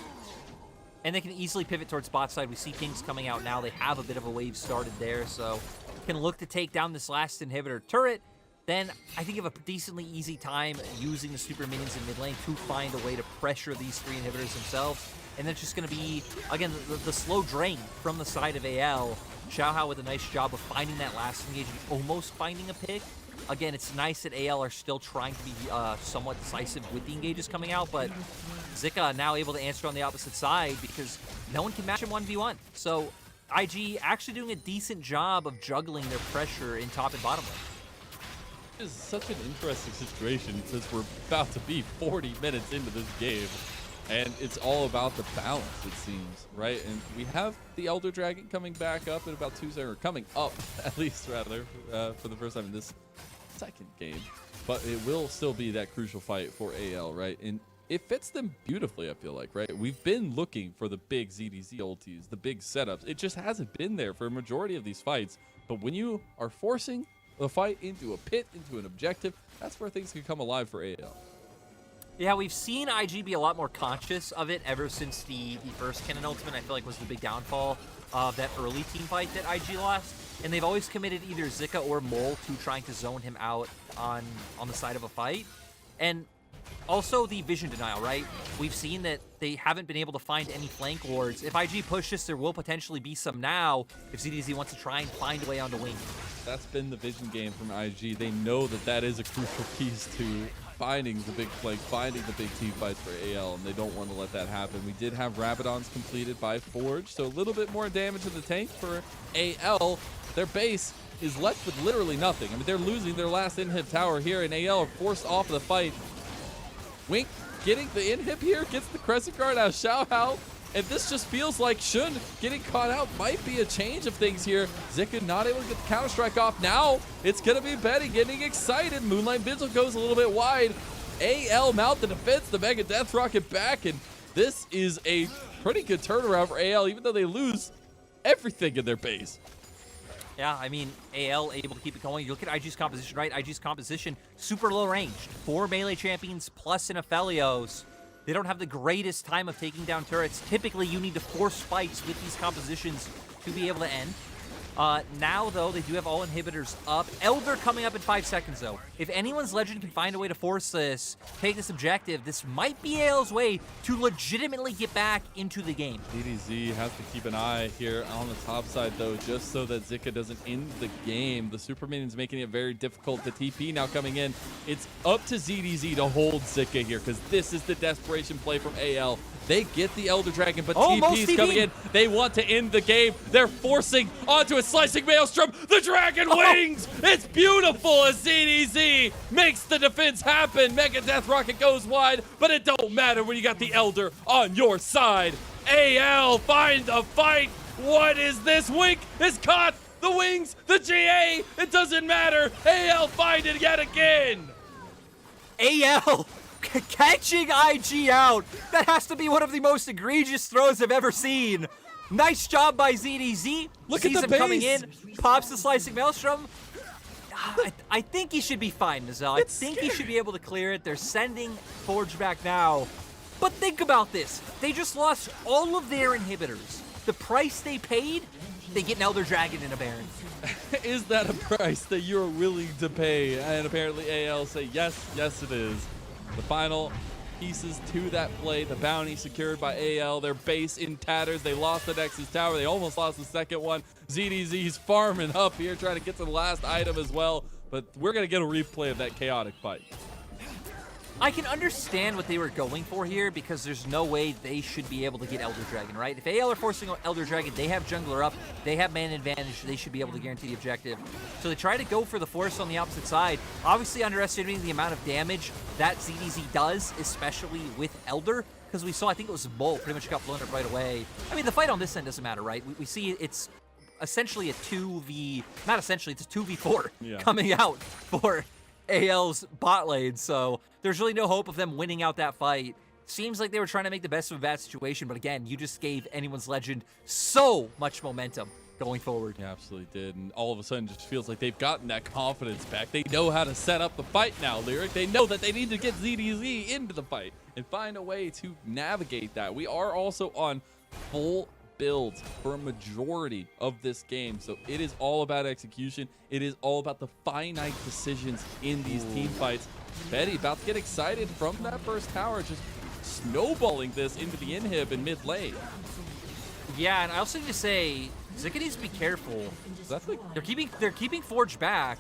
And they can easily pivot towards bot side. We see Kings coming out now. They have a bit of a wave started there, so can look to take down this last inhibitor turret. Then I think you have a decently easy time using the super minions in mid lane to find a way to pressure these 3 inhibitors themselves. And that's just going to be, again, the slow drain from the side of AL. Xiaohao with a nice job of finding that last engagement, almost finding a pick. Again, it's nice that AL are still trying to be somewhat decisive with the engages coming out, but Zika now able to answer on the opposite side because no one can match him 1v1. So IG actually doing a decent job of juggling their pressure in top and bottom lane. This is such an interesting situation because we're about to be 40 minutes into this game, and it's all about the balance, it seems, right? And we have the Elder Dragon coming back up in about 2 seconds, or coming up, at least, rather, for the first time in this second game. But it will still be that crucial fight for AL, right? And it fits them beautifully, I feel like, right? We've been looking for the big ZDZ ultis, the big setups. It just hasn't been there for a majority of these fights. But when you are forcing the fight into a pit, into an objective, that's where things can come alive for AL. Yeah, we've seen IG be a lot more conscious of it ever since the first Cannon Ultimate, I feel like was the big downfall of that early team fight that IG lost. And they've always committed either Zika or Mole to trying to zone him out on the side of a fight. And also the vision denial, right? We've seen that they haven't been able to find any flank wards. If IG pushes, there will potentially be some now if ZDZ wants to try and find a way onto wing. That's been the vision game from IG. They know that that is a crucial piece to finding the big flank, finding the big team fights for AL, and they don't want to let that happen. We did have Rabadons completed by Forge, so a little bit more damage in the tank for AL. Their base is left with literally nothing. I mean, they're losing their last inhib tower here, and AL are forced off of the fight. Wink getting the inhib here, gets the Crescent Guard out of Xiaohao, and this just feels like Shun getting caught out might be a change of things here. Zika not able to get the Counter-Strike off. Now it's going to be Betty getting excited. Moonlight Vigil goes a little bit wide. AL mount the defense, the Mega Death Rocket back, and this is a pretty good turnaround for AL, even though they lose everything in their base. Yeah, I mean, AL able to keep it going. You look at IG's composition, right? IG's composition, super low ranged. 4 melee champions plus an Aphelios. They don't have the greatest time of taking down turrets. Typically, you need to force fights with these compositions to be able to end. Now, though, they do have all inhibitors up. Elder coming up in 5 seconds, though. If anyone's Legend can find a way to force this, take this objective, this might be AL's way to legitimately get back into the game. DDZ has to keep an eye here on the top side, though, just so that Zika doesn't end the game. The Super Minions making it very difficult. The TP now coming in. It's up to ZDZ to hold Zika here, because this is the desperation play from AL. They get the Elder Dragon, but TP's coming in. They want to end the game. They're forcing onto a slicing maelstrom. The Dragon wings! It's beautiful as ZDZ makes the defense happen. Mega Death Rocket goes wide, but it don't matter when you got the Elder on your side. AL find the fight. What is this? Wink is caught. The wings, the GA, it doesn't matter. AL find it yet again. AL catching IG out. That has to be one of the most egregious throws I've ever seen. Nice job by ZDZ. Look Sees at the him base. coming in, pops the slicing maelstrom. I think he should be fine, Nizal. I think he should be able to clear it. They're sending Forge back now. But think about this. They just lost all of their inhibitors. The price they paid, they get an Elder Dragon and a Baron. Is that a price that you're willing to pay? And apparently AL say yes, yes it is. The final pieces to that play, the bounty secured by AL, their base in tatters. They lost the Nexus Tower. They almost lost the second one. ZDZ's farming up here, trying to get to the last item as well. But we're going to get a replay of that chaotic fight. I can understand what they were going for here because there's no way they should be able to get Elder Dragon, right? If AL are forcing Elder Dragon, they have jungler up, they have man advantage, they should be able to guarantee the objective. So they try to go for the force on the opposite side, obviously underestimating the amount of damage that ZDZ does, especially with Elder, because we saw, I think it was Bull, pretty much got blown up right away. I mean, the fight on this end doesn't matter, right? We see it's essentially a 2v, not essentially, it's a 2v4 coming out for AL's bot lane, so there's really no hope of them winning out that fight. Seems like they were trying to make the best of a bad situation, but again, you just gave Anyone's Legend so much momentum going forward. Yeah, absolutely did. And all of a sudden, just feels like they've gotten that confidence back. They know how to set up the fight now, Lyric. They know that they need to get ZDZ into the fight and find a way to navigate that. We are also on full builds for a majority of this game, so it is all about execution. It is all about the finite decisions in these team fights. Betty about to get excited from that first tower, just snowballing this into the inhib in mid lane. Yeah, and I also need to say, Zika needs to be careful. They're keeping Forge back.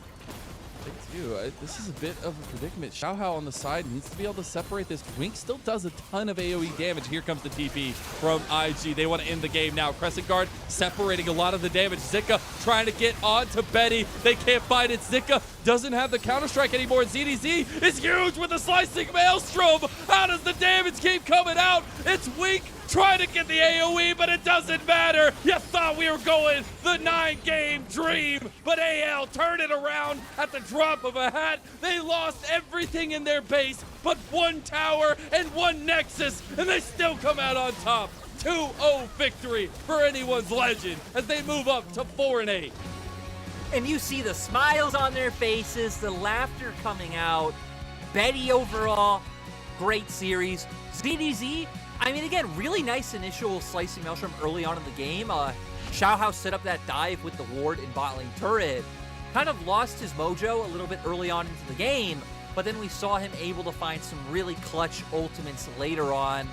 They do. This is a bit of a predicament. Xiaohao on the side needs to be able to separate this. Wink still does a ton of AoE damage. Here comes the TP from IG. They want to end the game now. Crescent Guard separating a lot of the damage. Zika trying to get onto Betty. They can't fight it. Zika doesn't have the Counter-Strike anymore. ZDZ is huge with a slicing maelstrom. How does the damage keep coming out? It's Wink trying to get the AoE, but it doesn't matter. You thought we were going the 9-game dream, but AL turned it around at the drop of a hat. They lost everything in their base but one tower and one Nexus, and they still come out on top. 2-0 victory for Anyone's Legend as they move up to 4-8. And you see the smiles on their faces, the laughter coming out. Betty overall, great series. ZDZ, I mean, again, really nice initial slicing Maelstrom early on in the game. Xiaohao set up that dive with the ward in bot lane turret. Kind of lost his mojo a little bit early on into the game, but then we saw him able to find some really clutch ultimates later on.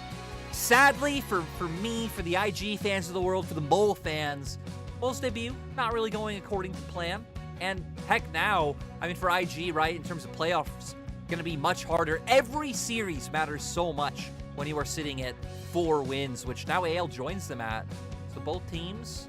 Sadly, for me, for the IG fans of the world, for the Mole fans, Mole's debut, not really going according to plan. And heck now, I mean, for IG, right, in terms of playoffs, gonna be much harder. Every series matters so much when you are sitting at 4 wins, which now AL joins them at. So both teams,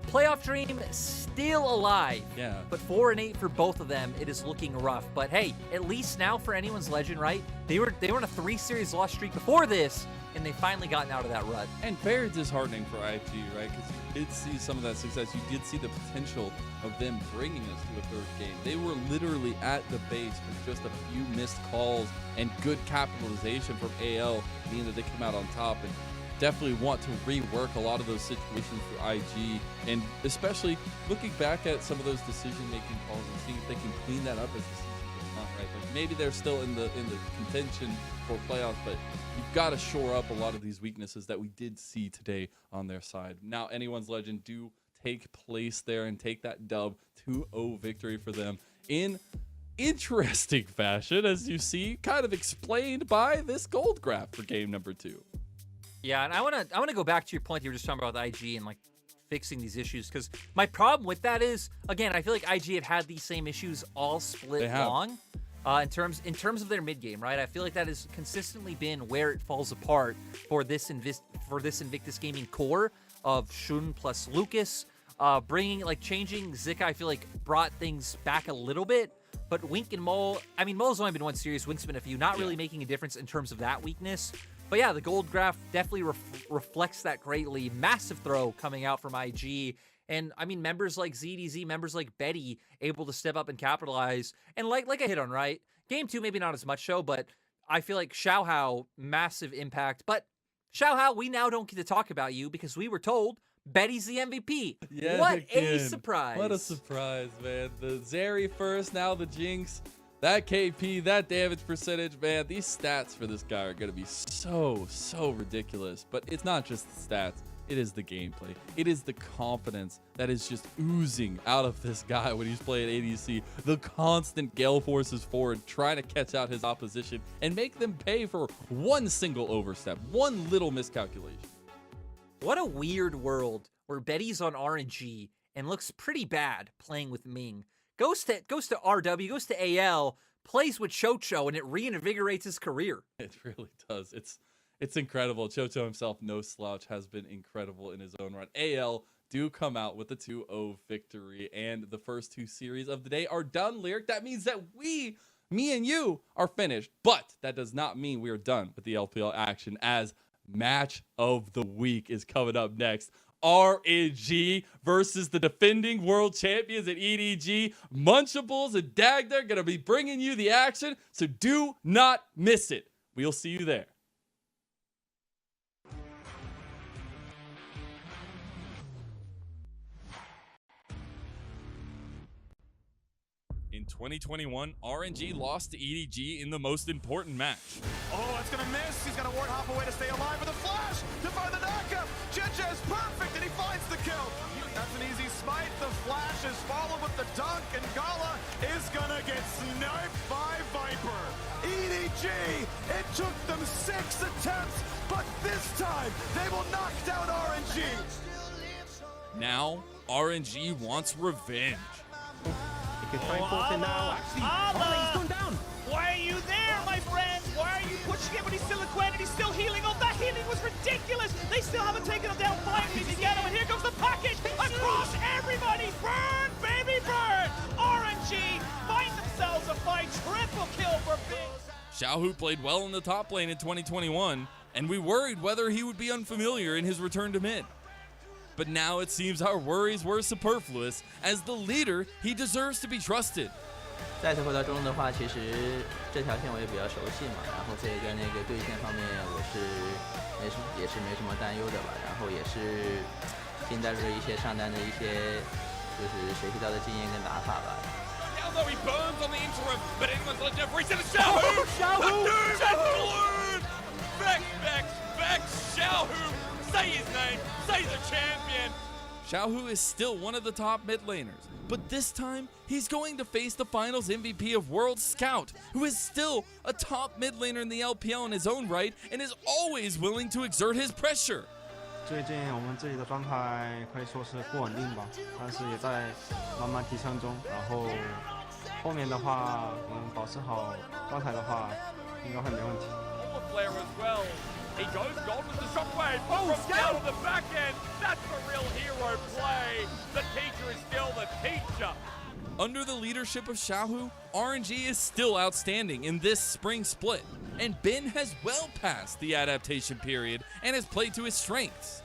playoff dream still alive. Yeah. But 4-8 for both of them, it is looking rough. But hey, at least now for Anyone's Legend, right? They were in a 3-series loss streak before this, and they finally gotten out of that rut. And very disheartening for IG, right? Because you did see some of that success. You did see the potential of them bringing us to a third game. They were literally at the base for just a few missed calls and good capitalization from AL, meaning that they come out on top and definitely want to rework a lot of those situations for IG, and especially looking back at some of those decision-making calls and seeing if they can clean that up as the season goes on, right? Like maybe they're still in the contention for playoffs, but you've got to shore up a lot of these weaknesses that we did see today on their side. Now, Anyone's Legend do take place there and take that dub 2-0 victory for them in interesting fashion, as you see, kind of explained by this gold graph for game number 2. Yeah, and I wanna go back to your point you were just talking about with IG and like fixing these issues, because my problem with that is, again, I feel like IG had these same issues all split long. In terms of their mid game, right? I feel like that has consistently been where it falls apart for this Invictus Gaming core of Shun plus Lucas. Changing Zika, I feel like brought things back a little bit. But Wink and Mole, I mean, Mole's only been one series, Wink's been a few, not really making a difference in terms of that weakness. But yeah, the gold graph definitely reflects that greatly. Massive throw coming out from IG. And I mean, members like ZDZ, members like Betty, able to step up and capitalize. And like I hit on, right? Game 2, maybe not as much so, but I feel like Xiaohao, massive impact. But Xiaohao, we now don't get to talk about you because we were told Betty's the MVP. Yeah, what a surprise. What a surprise, man. The Zeri first, now the Jinx. That KP, that damage percentage, man, these stats for this guy are going to be so ridiculous. But it's not just the stats. It is the gameplay. It is the confidence that is just oozing out of this guy when he's playing ADC. The constant gale forces forward, trying to catch out his opposition and make them pay for one single overstep, one little miscalculation. What a weird world where Betty's on RNG and looks pretty bad playing with Ming. Goes to RW, goes to AL, plays with Chocho, and it reinvigorates his career. It really does. It's incredible. Chocho himself, no slouch, has been incredible in his own right. AL do come out with a 2-0 victory, and the first 2 series of the day are done, Lyric. That means that me and you, are finished, but that does not mean we are done with the LPL action, as match of the week is coming up next. RNG versus the defending world champions at EDG. Munchables and Dagda are going to be bringing you the action, so do not miss it. We'll see you there. In 2021, RNG lost to EDG in the most important match. Oh, it's gonna miss. He's got to ward hop away to stay alive with a flash to find the knockup. JJ is perfect and he finds the kill. That's an easy smite. The flash is followed with the dunk, and Gala is gonna get sniped by Viper. EDG, it took them 6 attempts, but this time they will knock down RNG. Now, RNG wants revenge. He can try and force it now. Actually, he's gone down. Why are you there, my friend? Why are you pushing it when he's still acquainted? He's still healing. Oh, that healing was ridiculous. They still haven't taken him down finally together. And here comes the package across everybody. Burn, baby, burn. RNG find themselves a fight. Triple kill for Big. Xiaohu played well in the top lane in 2021, and we worried whether he would be unfamiliar in his return to mid. But now it seems our worries were superfluous. As the leader, he deserves to be trusted. 再次回到中的话，其实这条线我也比较熟悉嘛，然后这个那个对线方面我是也是没什么担忧的吧，然后也是尽带入了一些上单的一些就是学习到的经验跟打法吧。Although he burns on the interim, but anyone's let Jeff reset the Xiaohu! Xiaohu! Vex, Xiaohu! Say his name, say the champion! Xiaohu is still one of the top mid laners, but this time he's going to face the finals MVP of World Scout, who is still a top mid laner in the LPL in his own right and is always willing to exert his pressure. 最近我们这里的状态可以说是不稳定吧，但是也在慢慢提升中。然后后面的话，保持好状态的话，应该会没问题。Flare as well. He goes gold with the shockwave. Oh, from down the back end. That's the real hero play. The teacher is still the teacher. Under the leadership of Xiaohu, RNG is still outstanding in this spring split, and Bin has well passed the adaptation period and has played to his strengths.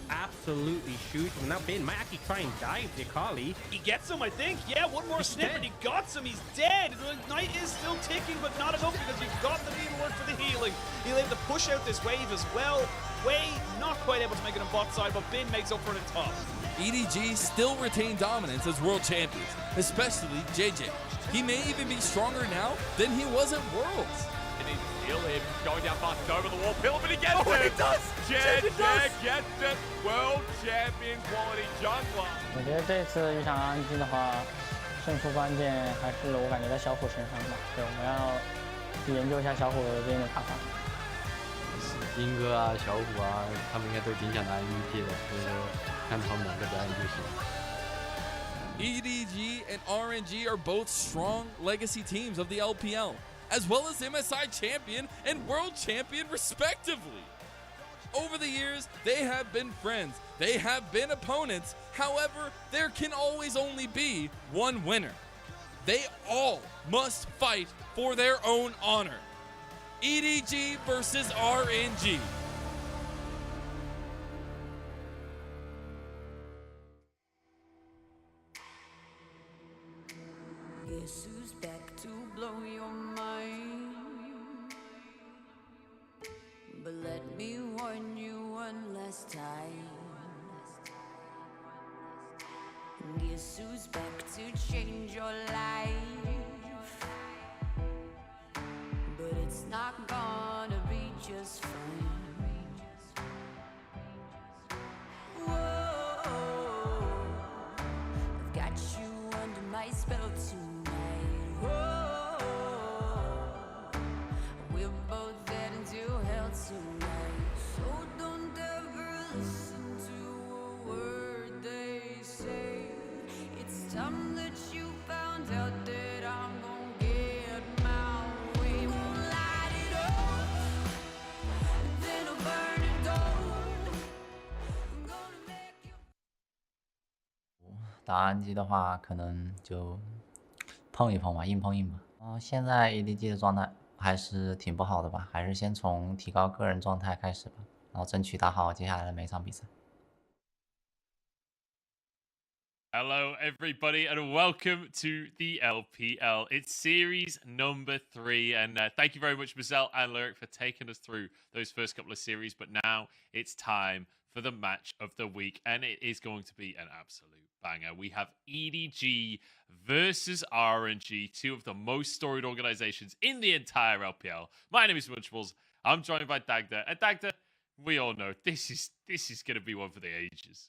Absolutely huge. Now Ben might actually try and dive Nikali. He gets him, I think. Yeah, one more snip and he got him. He's dead. The night is still ticking, but not enough because you've got the needlework for the healing. He'll able to push out this wave as well. Way not quite able to make it on bot side, but Bin makes up for it in top. EDG still retain dominance as world champions, especially JJ. He may even be stronger now than he was at Worlds. And he's still him going down fast over the wall. Pill, but he gets it. He does. Jed gets it. World champion quality jungler. 我觉得这次一场 RNG 的话，胜出关键还是我感觉在小虎身上吧。对，我们要去研究一下小虎这边的打法。英哥啊、小虎啊，他们应该都挺想拿 MVP 的，所以说看他们两个表演就行。EDG and RNG are both strong legacy teams of the LPL, as well as MSI champion and world champion respectively. Over the years, they have been friends, they have been opponents, however, there can always only be one winner. They all must fight for their own honor. EDG versus RNG. Guess who's back to blow your mind? But let me warn you one last time. Guess who's back to change your life? But it's not gonna be just fine. Whoa, I've got you under my spell tonight. Whoa, we're both heading to hell tonight. So don't ever listen to a word they say. It's time that you found out that I'm gonna get my way. Won't light it up, then I'll burn it down. I'm gonna make you. 打 RNG 的话，可能就碰一碰吧，硬碰硬吧。现在 EDG 的状态还是挺不好的吧，还是先从提高个人状态开始吧，然后争取打好接下来的每场比赛。Hello, everybody, and welcome to the LPL. It's series number 3, and thank you very much, Marcel and Lyric, for taking us through those first couple of series. But now it's time for the match of the week, and it is going to be an absolute banger. We have EDG versus RNG, two of the most storied organizations in the entire LPL. My name is Munchables. I'm joined by Dagda, and Dagda, we all know this is going to be one for the ages.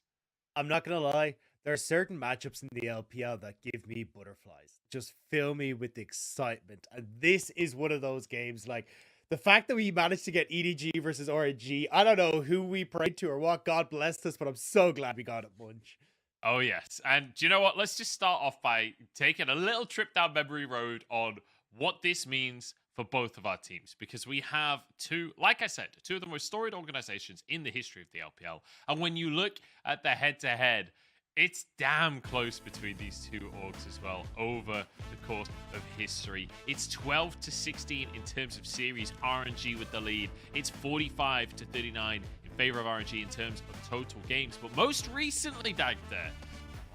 I'm not gonna lie. There are certain matchups in the LPL that give me butterflies, just fill me with excitement. And this is one of those games. Like, the fact that we managed to get EDG versus RNG, I don't know who we prayed to or what God blessed us, but I'm so glad we got it, Bunch. Oh, yes. And do you know what? Let's just start off by taking a little trip down memory road on what this means for both of our teams. Because we have two, like I said, two of the most storied organizations in the history of the LPL. And when you look at the head-to-head, it's damn close between these two orgs as well over the course of history. It's 12-16 in terms of series, RNG with the lead. It's 45-39 in favor of RNG in terms of total games. But most recently, Dagda,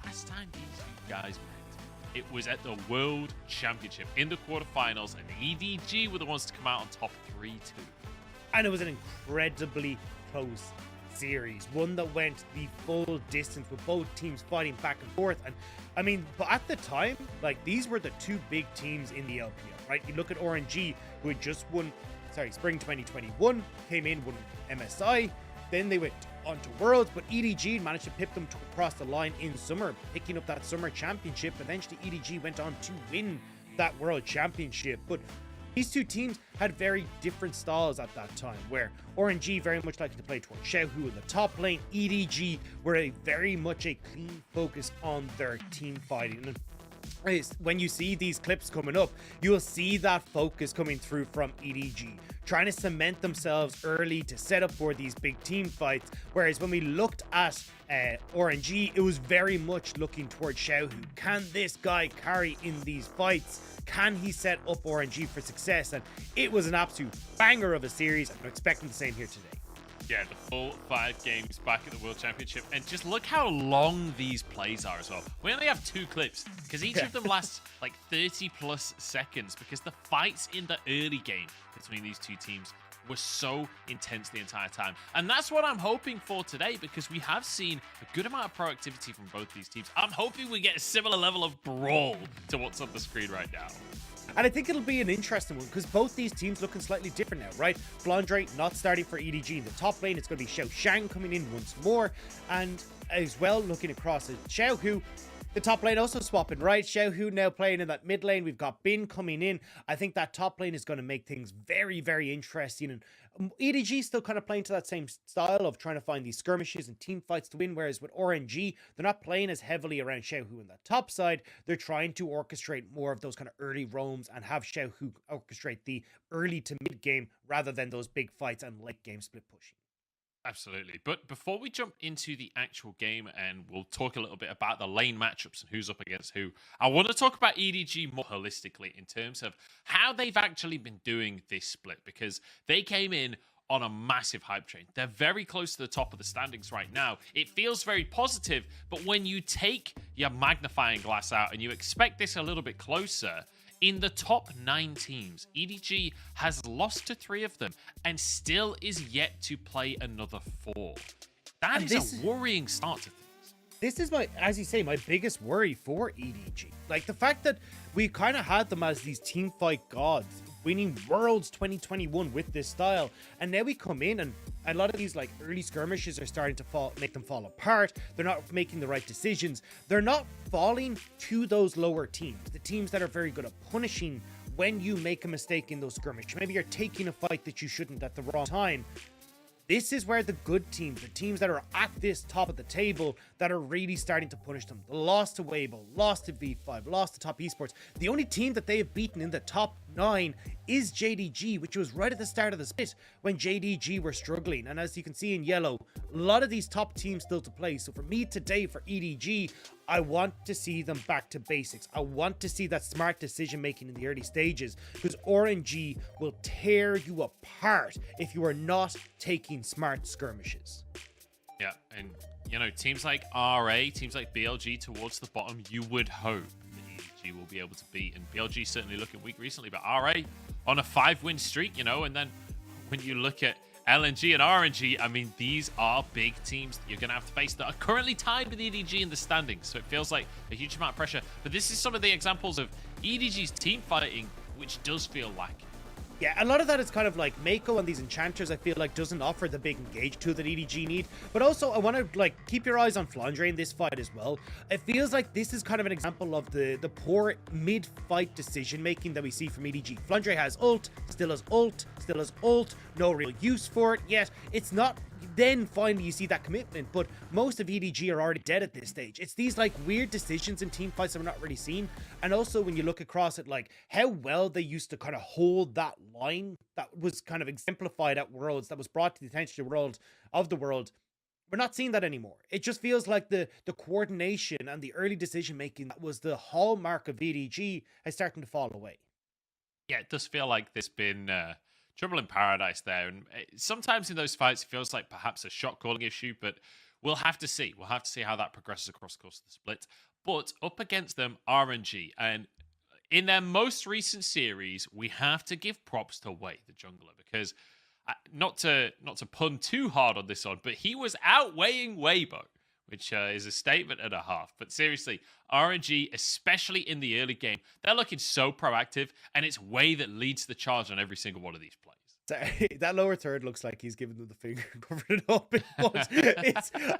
last time these two guys met, it was at the World Championship in the quarterfinals, and EDG were the ones to come out on top 3-2. And it was an incredibly close series, one that went the full distance with both teams fighting back and forth. And I mean, but at the time, like, these were the two big teams in the LPL, right? You look at RNG, who had just won, spring 2021, came in, won MSI, then they went on to Worlds, but EDG managed to pip them across the line in summer, picking up that summer championship. Eventually, EDG went on to win that World Championship. But these two teams had very different styles at that time, where RNG very much liked to play towards Xiaohu in the top lane. EDG were very much a clean focus on their team fighting. And when you see these clips coming up, you'll see that focus coming through from EDG, trying to cement themselves early to set up for these big team fights. Whereas when we looked at RNG, it was very much looking towards Xiaohu. Can this guy carry in these fights? Can he set up RNG for success? And it was an absolute banger of a series. I'm expecting the same here today. Yeah, the full 5 games back at the World Championship. And just look how long these plays are as well. We only have 2 clips because each of them lasts like 30 plus seconds, because the fights in the early game between these two teams were so intense the entire time. And that's what I'm hoping for today, because we have seen a good amount of proactivity from both these teams. I'm hoping we get a similar level of brawl to what's on the screen right now. And I think it'll be an interesting one, because both these teams looking slightly different now, right? Blondre not starting for EDG in the top lane. It's going to be Xiao Shang coming in once more. And as well, looking across at Xiaohu, the top lane also swapping, right? Xiaohu now playing in that mid lane. We've got Bin coming in. I think that top lane is going to make things very, very interesting. And EDG still kind of playing to that same style of trying to find these skirmishes and team fights to win. Whereas with RNG, they're not playing as heavily around Xiaohu in that top side. They're trying to orchestrate more of those kind of early roams and have Xiaohu orchestrate the early to mid game rather than those big fights and late game split pushing. Absolutely. But before we jump into the actual game, and we'll talk a little bit about the lane matchups and who's up against who, I want to talk about EDG more holistically in terms of how they've actually been doing this split, because they came in on a massive hype train. They're very close to the top of the standings right now. It feels very positive, but when you take your magnifying glass out and you expect this a little bit closer, in the top 9 teams, EDG has lost to 3 of them and still is yet to play another 4. That is a worrying start to things. This is my, as you say, my biggest worry for EDG. Like, the fact that we kind of had them as these team fight gods, winning Worlds 2021 with this style, and now we come in and a lot of these like early skirmishes are starting to make them fall apart. They're not making the right decisions. They're not falling to those lower teams, the teams that are very good at punishing when you make a mistake in those skirmishes. Maybe you're taking a fight that you shouldn't at the wrong time. This is where the good teams, the teams that are at this top of the table, that are really starting to punish them. The loss to Weibo, lost to V5, lost to Top Esports. The only team that they have beaten in the top 9 is JDG, which was right at the start of the split when JDG were struggling. And as you can see in yellow, a lot of these top teams still to play. So for me today, for EDG, I want to see them back to basics. I want to see that smart decision making in the early stages, because RNG will tear you apart if you are not taking smart skirmishes. Yeah, and you know, teams like RA, teams like BLG towards the bottom, you would hope that EDG will be able to beat. And BLG certainly looking weak recently, but RA on a 5-win streak, you know, and then when you look at LNG and RNG, I mean, these are big teams that you're going to have to face that are currently tied with EDG in the standings. So it feels like a huge amount of pressure. But this is some of the examples of EDG's team fighting, which does feel lacking. Yeah, a lot of that is kind of like Mako and these enchanters, I feel like doesn't offer the big engage tool that EDG need. But also I want to like keep your eyes on Flandre in this fight as well. It feels like this is kind of an example of the poor mid-fight decision making that we see from EDG. Flandre has ult, still has ult, no real use for it yet. It's not. Then finally you see that commitment, but most of EDG are already dead at this stage. It's these like weird decisions in team fights that we're not really seeing. And also when you look across it, like how well they used to kind of hold that line that was kind of exemplified at Worlds, that was brought to the attention of the world. We're not seeing that anymore. It just feels like the coordination and the early decision making that was the hallmark of EDG is starting to fall away. Yeah, it does feel like there's been trouble in paradise there, and sometimes in those fights it feels like perhaps a shot calling issue, but we'll have to see. We'll have to see how that progresses across the course of the split. But up against them, RNG, and in their most recent series, we have to give props to Wei, the jungler, because not to pun too hard on this one, but he was outweighing Weibo, which is a statement and a half. But seriously, RNG, especially in the early game, they're looking so proactive, and it's Wei that leads the charge on every single one of these plays. That lower third looks like he's giving them the finger and covered it up.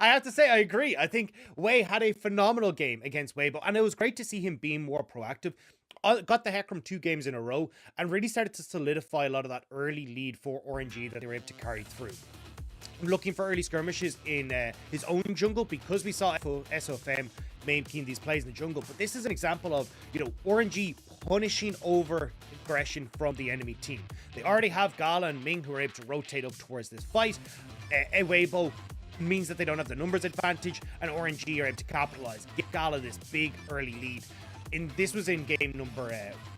I have to say, I agree. I think Wei had a phenomenal game against Weibo, and it was great to see him being more proactive. Got the Hecarim 2 games in a row, and really started to solidify a lot of that early lead for RNG that they were able to carry through. I'm looking for early skirmishes in his own jungle, because we saw SOFM main keen these plays in the jungle. But this is an example of, you know, RNG punishing over aggression from the enemy team. They already have Gala and Ming who are able to rotate up towards this fight. Weibo means that they don't have the numbers advantage, and RNG are able to capitalize, get Gala this big early lead. This was in game number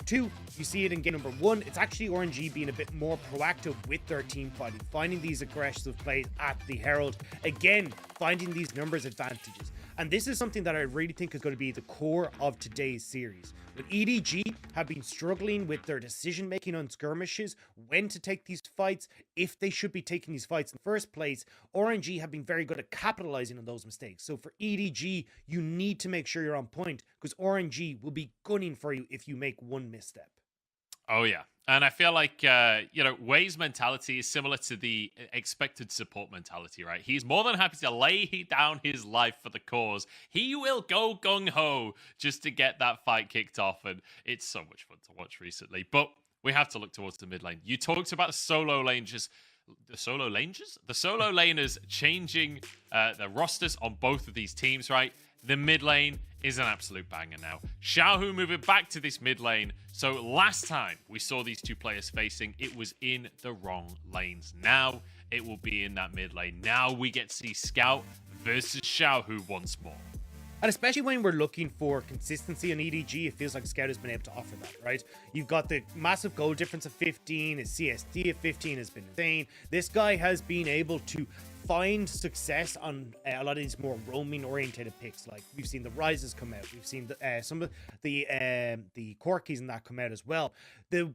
2. You see it in game number 1. It's actually RNG being a bit more proactive with their team fighting, finding these aggressive plays at the Herald, again finding these numbers advantages. And this is something that I really think is going to be the core of today's series. When EDG have been struggling with their decision making on skirmishes, when to take these fights, if they should be taking these fights in the first place, RNG have been very good at capitalizing on those mistakes. So for EDG, you need to make sure you're on point, because RNG will be gunning for you if you make one misstep. Oh, yeah. And I feel like, you know, Wei's mentality is similar to the expected support mentality, right? He's more than happy to lay down his life for the cause. He will go gung-ho just to get that fight kicked off. And it's so much fun to watch recently. But we have to look towards the mid lane. You talked about the solo laners. The solo laners changing the rosters on both of these teams, right? The mid lane is an absolute banger now. Xiaohu moving back to this mid lane. So last time we saw these two players facing, it was in the wrong lanes. Now it will be in that mid lane. Now we get to see Scout versus Xiaohu once more. And especially when we're looking for consistency on EDG, it feels like Scout has been able to offer that, right? You've got the massive goal difference of 15, his CSD of 15 has been insane. This guy has been able to find success on a lot of these more roaming oriented picks. Like we've seen the Rises come out, we've seen some of the Corkies and that come out as well.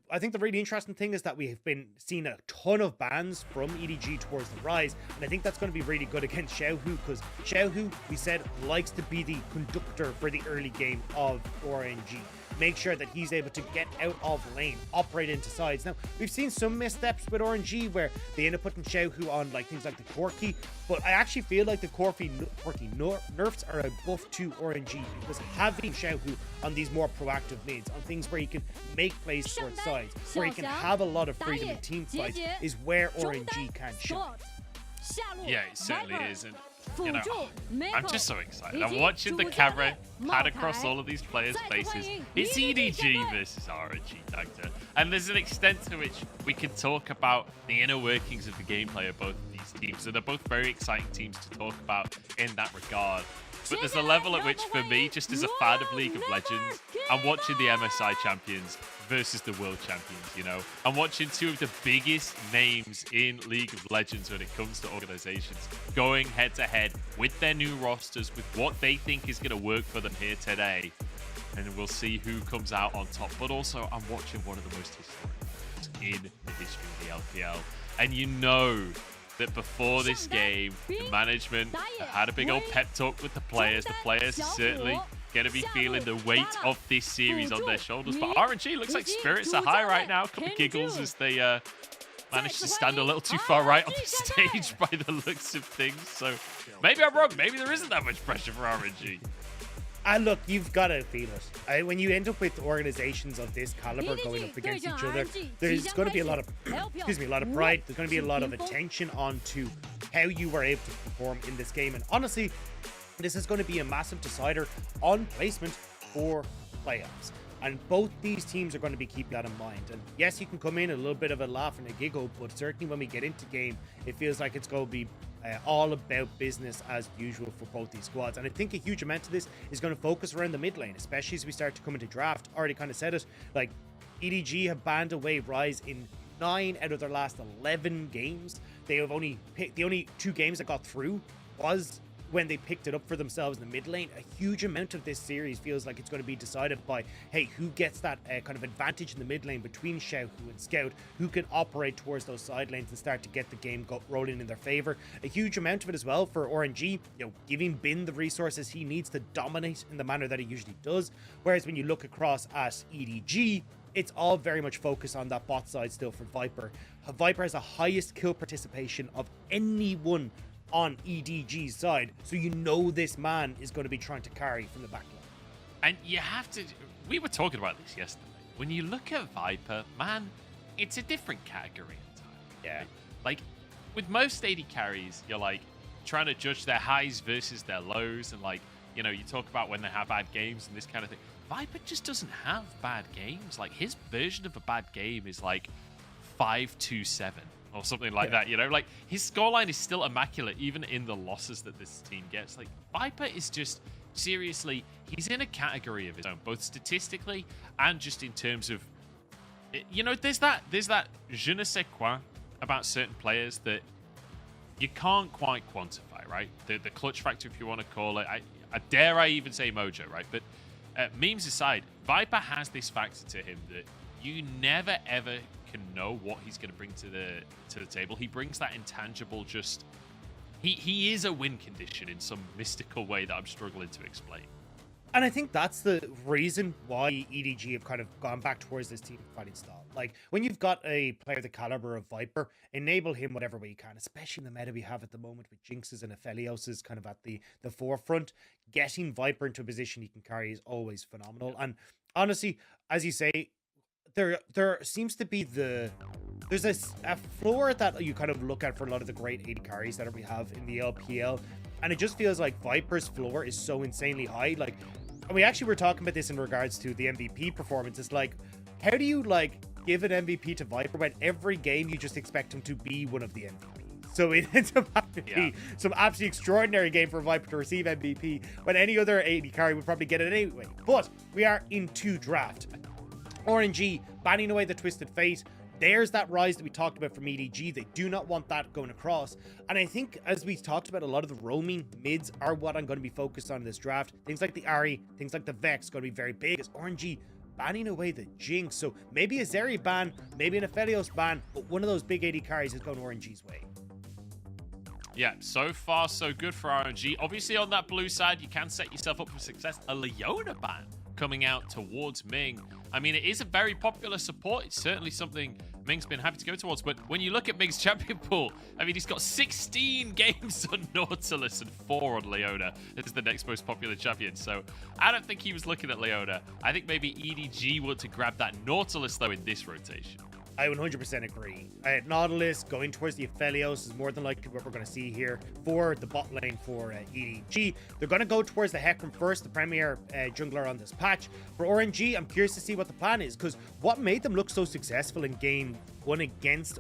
I think the really interesting thing is that we have been seeing a ton of bans from EDG towards the Rise, and I think that's going to be really good against Xiaohu, because Xiaohu, we said, likes to be the conductor for the early game of RNG. Make sure that he's able to get out of lane, operate into sides. Now, we've seen some missteps with RNG where they end up putting Xiaohu on like things like the Corki, but I actually feel like the Corki nerfs are a buff to RNG, because having Xiaohu on these more proactive mids, on things where he can make plays towards sides, where he can have a lot of freedom in team fights, is where RNG can shine. Yeah, it certainly is. And you know, I'm just so excited. I'm watching the camera pan across all of these players' faces. It's EDG versus RNG, Doctor. And there's an extent to which we can talk about the inner workings of the gameplay of both of these teams. So they're both very exciting teams to talk about in that regard. but there's a level at which, for me, just as a fan of League of Legends, I'm watching the MSI champions versus the world champions, you know? I'm watching two of the biggest names in League of Legends when it comes to organizations going head-to-head with their new rosters, with what they think is going to work for them here today. And we'll see who comes out on top. But also, I'm watching one of the most historic games in the history of the LPL. And you know that before this game, the management had a big old pep talk with the players. The players are certainly going to be feeling the weight of this series on their shoulders. But RNG looks like spirits are high right now. A couple of giggles as they managed to stand a little too far right on the stage by the looks of things. So maybe I'm wrong. Maybe there isn't that much pressure for RNG. And look, you've got to feel it. When you end up with organizations of this caliber going up against each other, there's going to be a lot of, a lot of pride. There's going to be a lot of attention onto how you were able to perform in this game. And honestly, this is going to be a massive decider on placement for playoffs. And both these teams are going to be keeping that in mind. And yes, you can come in a little bit of a laugh and a giggle, but certainly when we get into game, it feels like it's going to be all about business as usual for both these squads. And I think a huge amount of this is going to focus around the mid lane, especially as we start to come into draft. Already kind of said it, like EDG have banned away Rise in 9 out of their last 11 games. They have only picked, the only 2 games that got through was when they picked it up for themselves in the mid lane. A huge amount of this series feels like it's going to be decided by, hey, who gets that kind of advantage in the mid lane between Xiaohu and Scout, who can operate towards those side lanes and start to get the game rolling in their favor. A huge amount of it as well for RNG, giving Bin the resources he needs to dominate in the manner that he usually does. Whereas when you look across at EDG, it's all very much focused on that bot side still for Viper. Viper has the highest kill participation of anyone on EDG's side, so you know this man is going to be trying to carry from the back line. And you have to, we were talking about this yesterday. When you look at Viper, man, it's a different category at times. Yeah. Like, with most AD carries, you're like trying to judge their highs versus their lows, and like, you talk about when they have bad games and this kind of thing. Viper just doesn't have bad games. Like, his version of a bad game is like 5-2-7. Or something like that, like his scoreline is still immaculate even in the losses that this team gets. Like, Viper is just, seriously, he's in a category of his own, both statistically and just in terms of, there's that je ne sais quoi about certain players that you can't quite quantify, right? The clutch factor, if you want to call it. I dare I even say mojo, right? But memes aside, Viper has this factor to him that you never ever can know what he's going to bring to the table. He brings that intangible, just he is a win condition in some mystical way that I'm struggling to explain. And I think that's the reason why EDG have kind of gone back towards this team fighting style. Like, when you've got a player the caliber of Viper, enable him whatever way you can, especially in the meta we have at the moment with Jinxes and Aphelios kind of at the forefront. Getting Viper into a position he can carry is always phenomenal. And honestly, as you say, there seems to be there's a floor that you kind of look at for a lot of the great AD carries that we have in the LPL, and it just feels like Viper's floor is so insanely high. Like, and we actually were talking about this in regards to the MVP performance. It's like, how do you give an MVP to Viper when every game you just expect him to be one of the MVPs? So it ends up having to be some absolutely extraordinary game for Viper to receive MVP when any other AD carry would probably get it anyway. But we are into draft. RNG banning away the Twisted Fate. There's that rise that we talked about from EDG. They do not want that going across. And I think, as we talked about, a lot of the roaming mids are what I'm going to be focused on in this draft. Things like the Ahri, things like the Vex going to be very big, as RNG banning away the Jinx. So maybe a Zeri ban, maybe an Aphelios ban, but one of those big AD carries is going RNG's way. Yeah, so far so good for RNG. Obviously, on that blue side, you can set yourself up for success. A Leona ban coming out towards Ming. I mean, it is a very popular support. It's certainly something Ming's been happy to go towards. But when you look at Ming's champion pool, I mean, he's got 16 games on Nautilus and 4 on Leona. This is the next most popular champion. So I don't think he was looking at Leona. I think maybe EDG want to grab that Nautilus, though, in this rotation. I 100% agree. Nautilus going towards the Aphelios is more than likely what we're going to see here for the bot lane for EDG. They're going to go towards the Hecarim first, the premier jungler on this patch. For RNG, I'm curious to see what the plan is, because what made them look so successful in game one against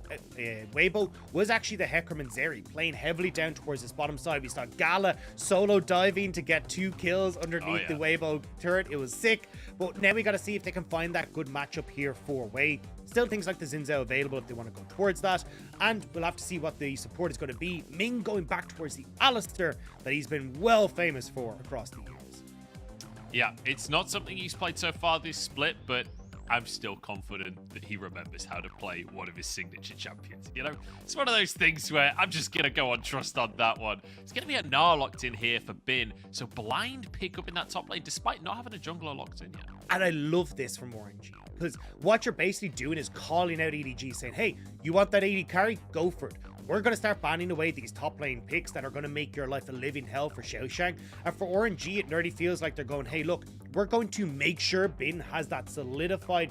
Weibo was actually the Hecarim and Zeri playing heavily down towards this bottom side. We saw Gala solo diving to get 2 kills underneath the Weibo turret. It was sick. But now we got to see if they can find that good matchup here for Wei. Still things like the Xin Zhao available if they want to go towards that. And we'll have to see what the support is going to be. Ming going back towards the Alistair that he's been well famous for across the years. Yeah, it's not something he's played so far this split, but I'm still confident that he remembers how to play one of his signature champions. You know, it's one of those things where I'm just going to go on trust on that one. It's going to be a Gnar locked in here for Bin. So blind pick up in that top lane, despite not having a jungler locked in yet. And I love this from RNG, because what you're basically doing is calling out EDG, saying, hey, you want that AD carry? Go for it. We're going to start banning away these top lane picks that are going to make your life a living hell for Xiaoshang. And for RNG, it nearly feels like they're going, hey, look, we're going to make sure Bin has that solidified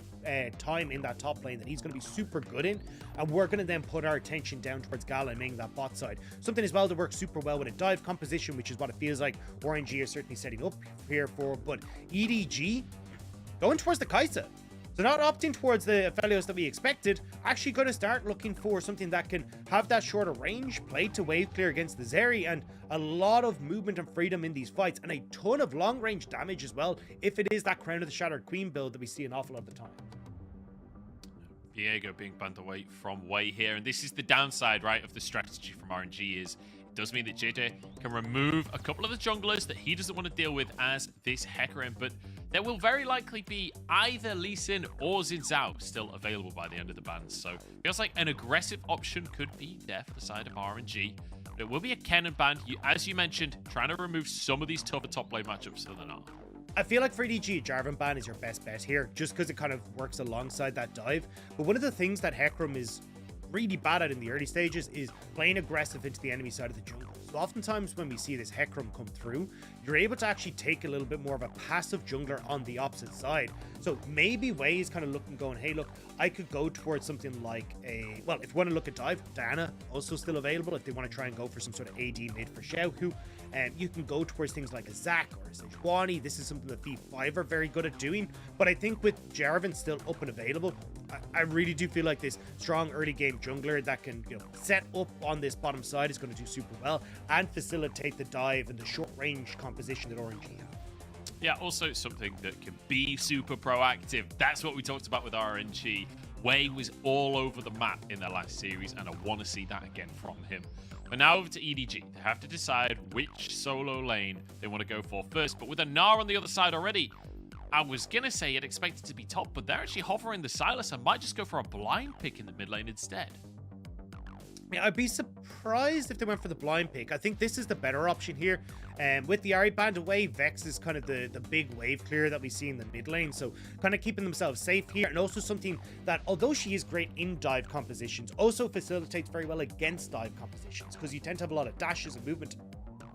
time in that top lane that he's going to be super good in. And we're going to then put our attention down towards Gala and Ming, that bot side. Something as well that works super well with a dive composition, which is what it feels like RNG are certainly setting up here for. But EDG going towards the Kai'Sa. So not opting towards the Aphelios that we expected, actually going to start looking for something that can have that shorter range, play to wave clear against the Zeri, and a lot of movement and freedom in these fights, and a ton of long range damage as well, if it is that Crown of the Shattered Queen build that we see an awful lot of the time. Viego being banned away from Wei here, and this is the downside, right, of the strategy from RNG is it does mean that JJ can remove a couple of the junglers that he doesn't want to deal with as this Hecarim, but there will very likely be either Lee Sin or Xin Zhao still available by the end of the ban. So feels like an aggressive option could be there for the side of RNG. But it will be a Kennen ban, as you mentioned, trying to remove some of these tougher top lane matchups so they're not. I feel like for EDG, a Jarvan ban is your best bet here, just because it kind of works alongside that dive. But one of the things that Hecarim is really bad at in the early stages is playing aggressive into the enemy side of the jungle. So oftentimes when we see this Hecarim come through, you're able to actually take a little bit more of a passive jungler on the opposite side. So maybe Wei is kind of looking, going, hey, look, I could go towards something like a, well, if you want to look at dive, Diana also still available if they want to try and go for some sort of AD mid for Xiaohu. And you can go towards things like a Zac or a Sejuani. This is something that V5 are very good at doing. But I think with Jarvan still up and available, I really do feel like this strong early game jungler that can, you know, set up on this bottom side is going to do super well and facilitate the dive and the short range composition that RNG have. Yeah, also something that can be super proactive. That's what we talked about with RNG. Wei was all over the map in their last series, and I want to see that again from him. But now over to EDG. They have to decide which solo lane they want to go for first. But with a Gnar on the other side already, I was going to say you'd expect it to be top, but they're actually hovering the Silas. I might just go for a blind pick in the mid lane instead. Yeah, I'd be surprised if they went for the blind pick. I think this is the better option here. With the Ahri banned away, Vex is kind of the big wave clear that we see in the mid lane. So kind of keeping themselves safe here. And also something that, although she is great in dive compositions, also facilitates very well against dive compositions, because you tend to have a lot of dashes and movement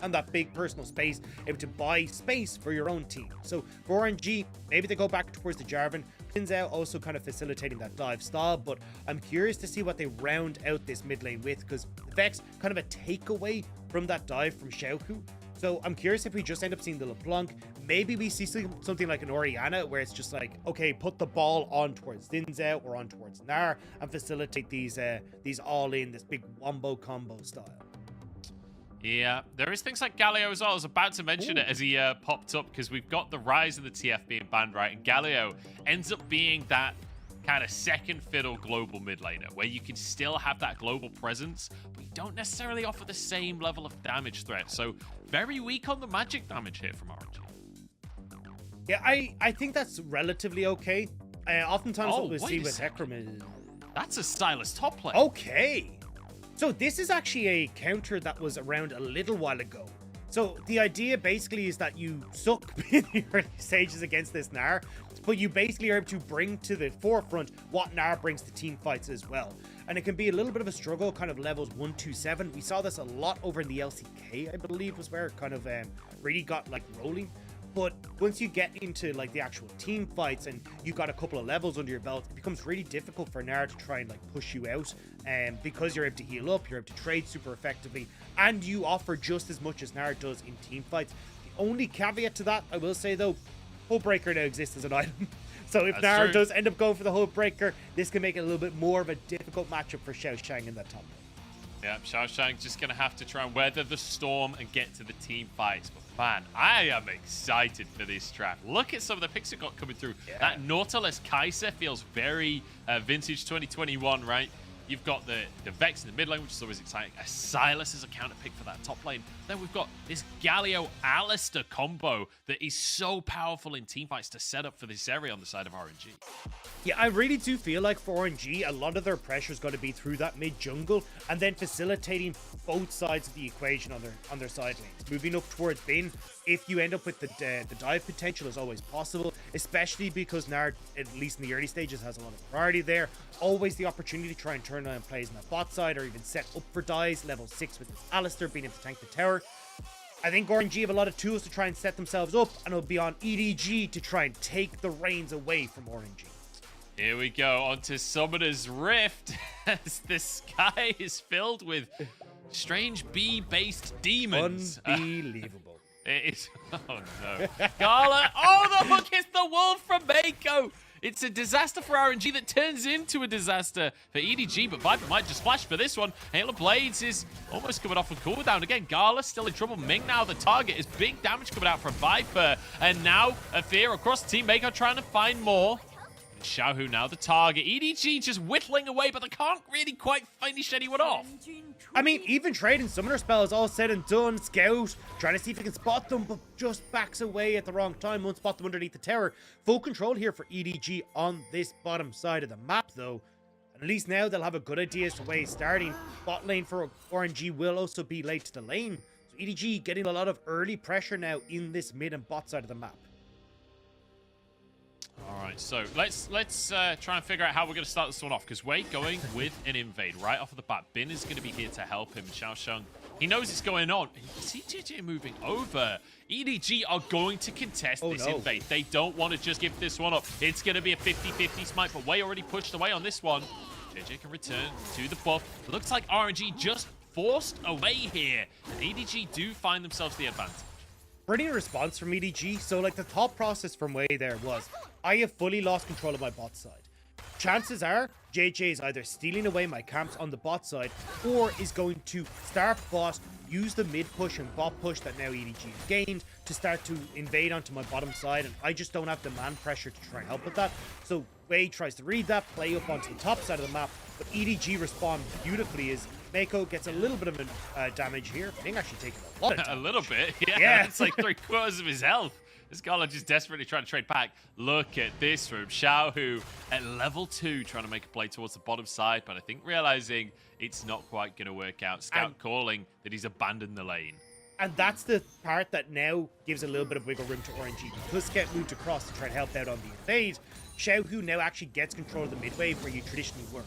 and that big personal space, able to buy space for your own team. So for RNG, maybe they go back towards the Jarvan. Xin Zhao also kind of facilitating that dive style, but I'm curious to see what they round out this mid lane with, because Vex kind of a takeaway from that dive from Xiaohu. So I'm curious if we just end up seeing the LeBlanc. Maybe we see something like an Orianna where it's just like, okay, put the ball on towards Xin Zhao or on towards Gnar and facilitate these all in, this big wombo combo style. Yeah, there is things like Galio as well. I was about to mention it as he popped up, because we've got the rise of the TF being banned, right? And Galio ends up being that kind of second fiddle global mid laner where you can still have that global presence, but you don't necessarily offer the same level of damage threat. So very weak on the magic damage here from RNG. Yeah, I think that's relatively okay. Oftentimes what we see with Hecarim is... That's a Silas top lane. Okay. So this is actually a counter that was around a little while ago. So the idea basically is that you suck in the early stages against this Gnar, but you basically are able to bring to the forefront what Gnar brings to team fights as well. And it can be a little bit of a struggle, kind of levels 1, 2, 7. We saw this a lot over in the LCK, I believe, was where it kind of really got like rolling. But once you get into like the actual team fights and you've got a couple of levels under your belt, it becomes really difficult for Gnar to try and like push you out. And because you're able to heal up, you're able to trade super effectively, and you offer just as much as Gnar does in team fights. The only caveat to that, I will say though, Hullbreaker now exists as an item. So if That's Nara true. does end up going for the whole breaker, this can make it a little bit more of a difficult matchup for Xiao Shang in that top lane. Yeah, Xiaoshang just going to have to try and weather the storm and get to the team fights. But man, I am excited for this trap. Look at some of the picks it got coming through. Yeah. That Nautilus Kaiser feels very vintage 2021, right? You've got the Vex in the mid lane, which is always exciting. A Silas is a counter pick for that top lane. Then we've got this Galio Alistair combo that is so powerful in teamfights to set up for this area on the side of RNG. Yeah, I really do feel like for RNG, a lot of their pressure is going to be through that mid jungle and then facilitating both sides of the equation on their side lanes. Moving up towards Bin, if you end up with the dive potential is always possible, especially because Nard, at least in the early stages, has a lot of priority there. Always the opportunity to try and turn on plays on that bot side or even set up for dives. Level 6 with this Alistair being able to tank the tower. I think RNG have a lot of tools to try and set themselves up, and it'll be on EDG to try and take the reins away from RNG. Here we go onto Summoner's Rift as the sky is filled with strange bee-based demons. Unbelievable. It is. Oh no. Gala. Oh, the hook hits the wolf from Mako. It's a disaster for RNG that turns into a disaster for EDG, but Viper might just flash for this one. Halo Blades is almost coming off a cooldown. Again, Gala still in trouble. Ming now the target. Is big damage coming out from Viper. And now a fear across the team. Mako trying to find more. Xiaohu now the target. EDG just whittling away, but they can't really quite finish anyone off. I mean, even trading Summoner spells all said and done. Scout trying to see if he can spot them, but just backs away at the wrong time. Won't spot them underneath the tower. Full control here for EDG on this bottom side of the map, though. At least now they'll have a good idea as to where he's starting. Bot lane for RNG will also be late to the lane. So EDG getting a lot of early pressure now in this mid and bot side of the map. All right, so let's try and figure out how we're going to start this one off, because Wei going with an invade right off of the bat. Bin is going to be here to help him. Xiaosheng, he knows it's going on. You can see JJ moving over. EDG are going to contest this invade. They don't want to just give this one up. It's going to be a 50-50 smite, but Wei already pushed away on this one. JJ can return to the buff. It looks like RNG just forced away here, and EDG do find themselves the advantage. Brilliant response from EDG. So, like, the thought process from Wei there was, I have fully lost control of my bot side. Chances are, JJ is either stealing away my camps on the bot side, or is going to start bot, use the mid push and bot push that now EDG has gained to start to invade onto my bottom side, and I just don't have the man pressure to try and help with that. So Wei tries to read that, play up onto the top side of the map, but EDG respond beautifully as Mako gets a little bit of damage here. Ming actually taking a lot of damage. A little bit, yeah. Yeah. It's like 3/4 of his health. This Gala just desperately trying to trade back. Look at this from Xiaohu at level 2, trying to make a play towards the bottom side, but I think realizing it's not quite going to work out. Scout calling that he's abandoned the lane. And that's the part that now gives a little bit of wiggle room to RNG. Because Scout moved across to try and help out on the invade, Xiaohu now actually gets control of the mid wave where you traditionally were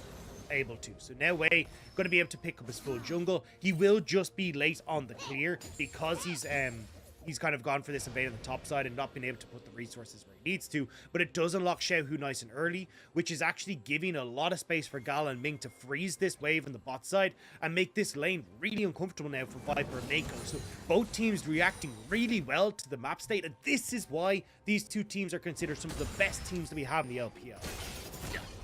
able to. So now Wei going to be able to pick up his full jungle. He will just be late on the clear because he's kind of gone for this invade on the top side and not been able to put the resources where he needs to. But it does unlock Xiaohu nice and early, which is actually giving a lot of space for Gala and Ming to freeze this wave on the bot side and make this lane really uncomfortable now for Viper and Mako. So both teams reacting really well to the map state, and this is why these two teams are considered some of the best teams that we have in the LPL.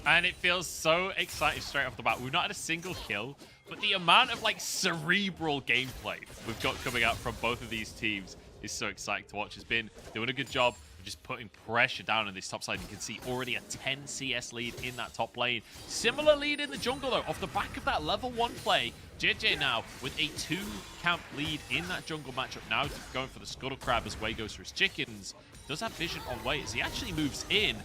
And it feels so exciting straight off the bat. We've not had a single kill, but the amount of like cerebral gameplay we've got coming out from both of these teams is so exciting to watch. Has been doing a good job of just putting pressure down on this top side. You can see already a 10 CS lead in that top lane. Similar lead in the jungle though, off the back of that level 1 play. JJ now with a 2-camp lead in that jungle matchup, now going for the Scuttle Crab as Wei goes for his chickens. Does have vision on Wei as he actually moves in.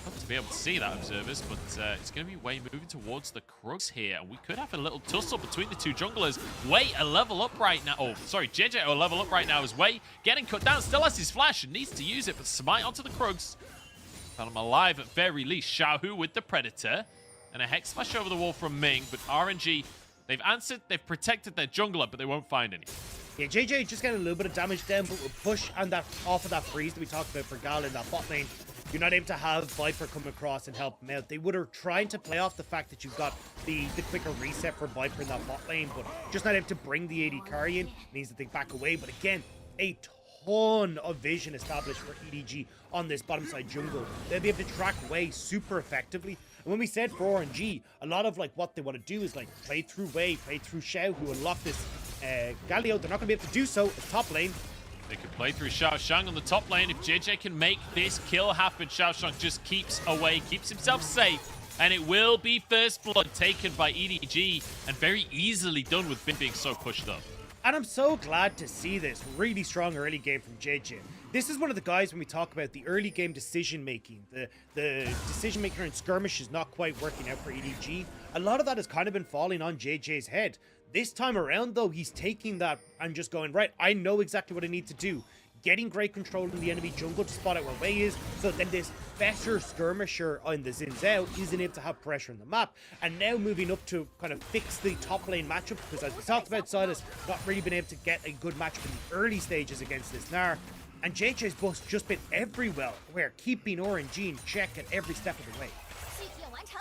Hope to be able to see that, observers, but it's going to be Wei moving towards the Crux here. We could have a little tussle between the two junglers. Wei a level up right now. Oh, sorry, JJ a level up right now as Wei getting cut down. Still has his flash and needs to use it, but smite onto the Crux. Found him alive at very least. Xiaohu with the Predator. And a Hex Smash over the wall from Ming, but RNG, they've answered, they've protected their jungler, but they won't find any. Yeah, JJ just getting a little bit of damage down, but with push and that off of that freeze that we talked about for Gal in that bot lane, you're not able to have Viper come across and help him out. They would have tried to play off the fact that you've got the quicker reset for Viper in that bot lane, but just not able to bring the AD carry in means that they back away. But again, a ton of vision established for EDG on this bottom side jungle. They'll be able to track Wei super effectively. And when we said for RNG, a lot of like what they want to do is like play through Wei, play through Xiao, who unlock this Galio. They're not going to be able to do so. It's top lane. They could play through Xiaoshang on the top lane. If JJ can make this kill happen, Xiaoshang just keeps away, keeps himself safe. And it will be first blood taken by EDG and very easily done with Bin being so pushed up. And I'm so glad to see this really strong early game from JJ. This is one of the guys when we talk about the early game decision making, the decision making in skirmish is not quite working out for EDG. A lot of that has kind of been falling on JJ's head. This time around though, he's taking that and just going, right, I know exactly what I need to do. Getting great control in the enemy jungle to spot out where Wei is, so then this better skirmisher on the Xin Zhao isn't able to have pressure on the map. And now moving up to kind of fix the top lane matchup, because as we talked about, Silas not really been able to get a good matchup in the early stages against this Gnar. And JJ's just been everywhere, keeping RNG in check at every step of the way.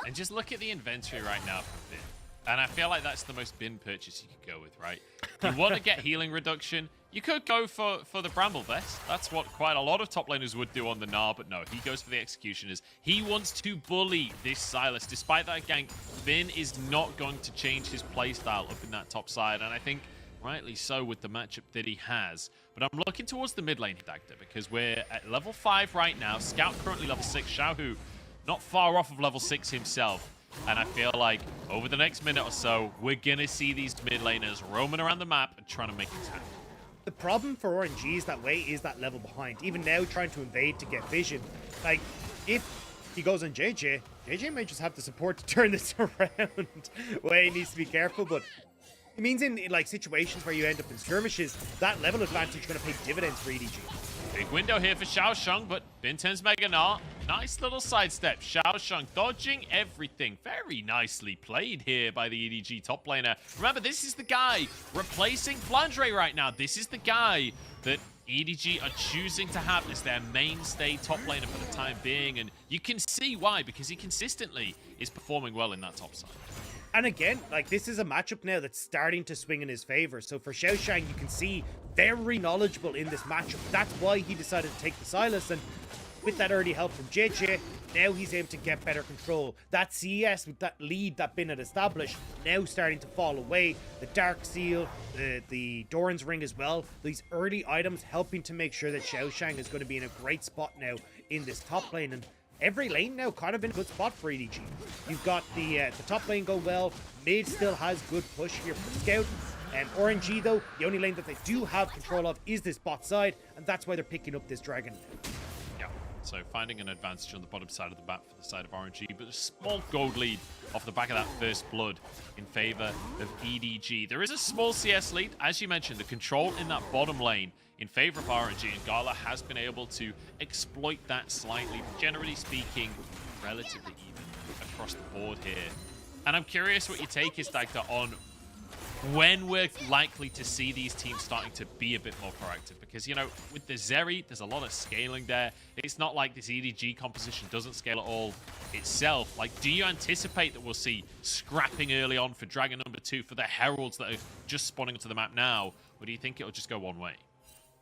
And just look at the inventory right now for Bin. And I feel like that's the most Bin purchase you could go with, right? If you want to get healing reduction, you could go for the Bramble Vest. That's what quite a lot of top laners would do on the Gnar, but no, he goes for the Executioners. He wants to bully this Sylas. Despite that gank, Bin is not going to change his playstyle up in that top side, and I think rightly so with the matchup that he has. But I'm looking towards the mid lane, Dagda, because we're at level 5 right now. Scout currently level 6. Xiaohu not far off of level 6 himself. And I feel like over the next minute or so, we're going to see these mid laners roaming around the map and trying to make it happen. The problem for RNG is that Wei is that level behind. Even now, trying to invade to get vision. Like, if he goes on JJ may just have the support to turn this around. Wei needs to be careful, but it means in like situations where you end up in skirmishes, that level advantage is going to pay dividends for EDG. Big window here for Xiaoshang, but Bin turns Mega Gnar. Nice little sidestep. Xiaoshang dodging everything. Very nicely played here by the EDG top laner. Remember, this is the guy replacing Flandre right now. This is the guy that EDG are choosing to have as their mainstay top laner for the time being. And you can see why, because he consistently is performing well in that top side. And again, like, this is a matchup now that's starting to swing in his favor. So for Xiaoshang, you can see very knowledgeable in this matchup. That's why he decided to take the Sylas, and with that early help from JJ, now he's able to get better control. That CS with that lead that Bin had established, now starting to fall away. The Dark Seal, the Doran's Ring as well. These early items helping to make sure that Xiaoshang is going to be in a great spot now in this top lane. And every lane now kind of in a good spot for EDG. You've got the top lane going well. Mid still has good push here for the Scout. RNG though, the only lane that they do have control of is this bot side, and that's why they're picking up this dragon. Yeah, so finding an advantage on the bottom side of the map for the side of RNG, but a small gold lead off the back of that first blood in favor of EDG. There is a small CS lead, as you mentioned, the control in that bottom lane in favor of RNG, and Gala has been able to exploit that slightly, generally speaking, relatively even across the board here. And I'm curious what your take is, Dagda, on when we're likely to see these teams starting to be a bit more proactive. Because, you know, with the Zeri, there's a lot of scaling there. It's not like this EDG composition doesn't scale at all itself. Like, do you anticipate that we'll see scrapping early on for Dragon number 2, for the Heralds that are just spawning onto the map now? Or do you think it'll just go one way?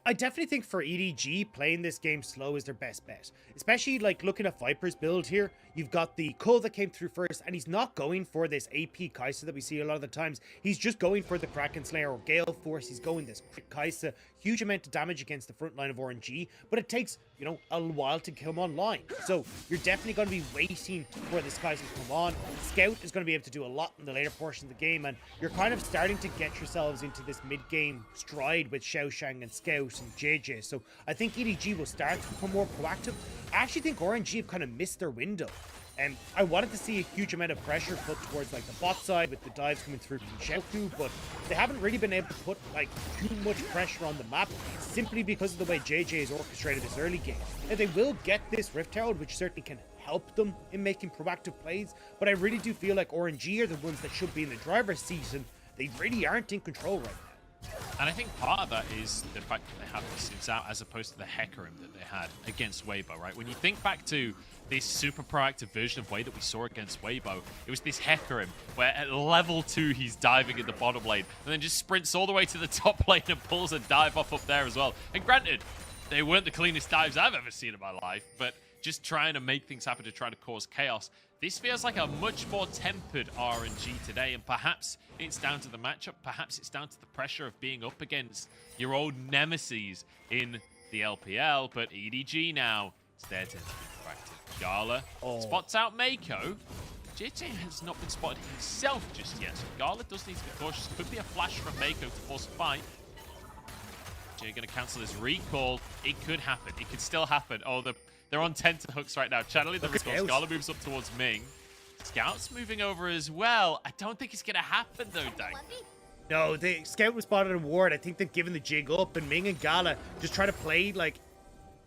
I definitely think for EDG, playing this game slow is their best bet. Especially, like, looking at Viper's build here. You've got the Cull that came through first, and he's not going for this AP Kai'Sa that we see a lot of the times. He's just going for the Kraken Slayer or Gale Force. He's going this quick Kai'Sa. Huge amount of damage against the front line of RNG, but it takes, you know, a while to come online. So you're definitely going to be waiting for this Kai'Sa to come on. Scout is going to be able to do a lot in the later portion of the game, and you're kind of starting to get yourselves into this mid-game stride with Xiaoshang and Scout and JJ. So I think EDG will start to become more proactive. I actually think RNG have kind of missed their window. And I wanted to see a huge amount of pressure put towards like the bot side with the dives coming through from Xiaohu, but they haven't really been able to put like too much pressure on the map simply because of the way JJ has orchestrated this early game. And they will get this Rift Herald, which certainly can help them in making proactive plays, but I really do feel like RNG are the ones that should be in the driver's seat, and they really aren't in control right now. And I think part of that is the fact that they have this out as opposed to the Hecarim that they had against Weibo, right? When you think back to this super proactive version of Wei that we saw against Weibo, it was this Hecarim where at level 2 he's diving in the bottom lane and then just sprints all the way to the top lane and pulls a dive off up there as well. And granted, they weren't the cleanest dives I've ever seen in my life, but just trying to make things happen to try to cause chaos. This feels like a much more tempered RNG today, and perhaps it's down to the matchup, perhaps it's down to the pressure of being up against your old nemesis in the LPL, but EDG now, it's their turn to be proactive. Gala spots out Mako. JJ has not been spotted himself just yet, so Gala does need to be cautious. Could be a flash from Mako to force a fight. JJ going to cancel his recall. It could happen. It could still happen. Oh, they're on tenterhooks right now. Channeling the response. Gala moves up towards Ming. Scout's moving over as well. I don't think it's going to happen, though, Dank. No, the Scout was spotted in ward. I think they've given the jig up, and Ming and Gala just try to play like...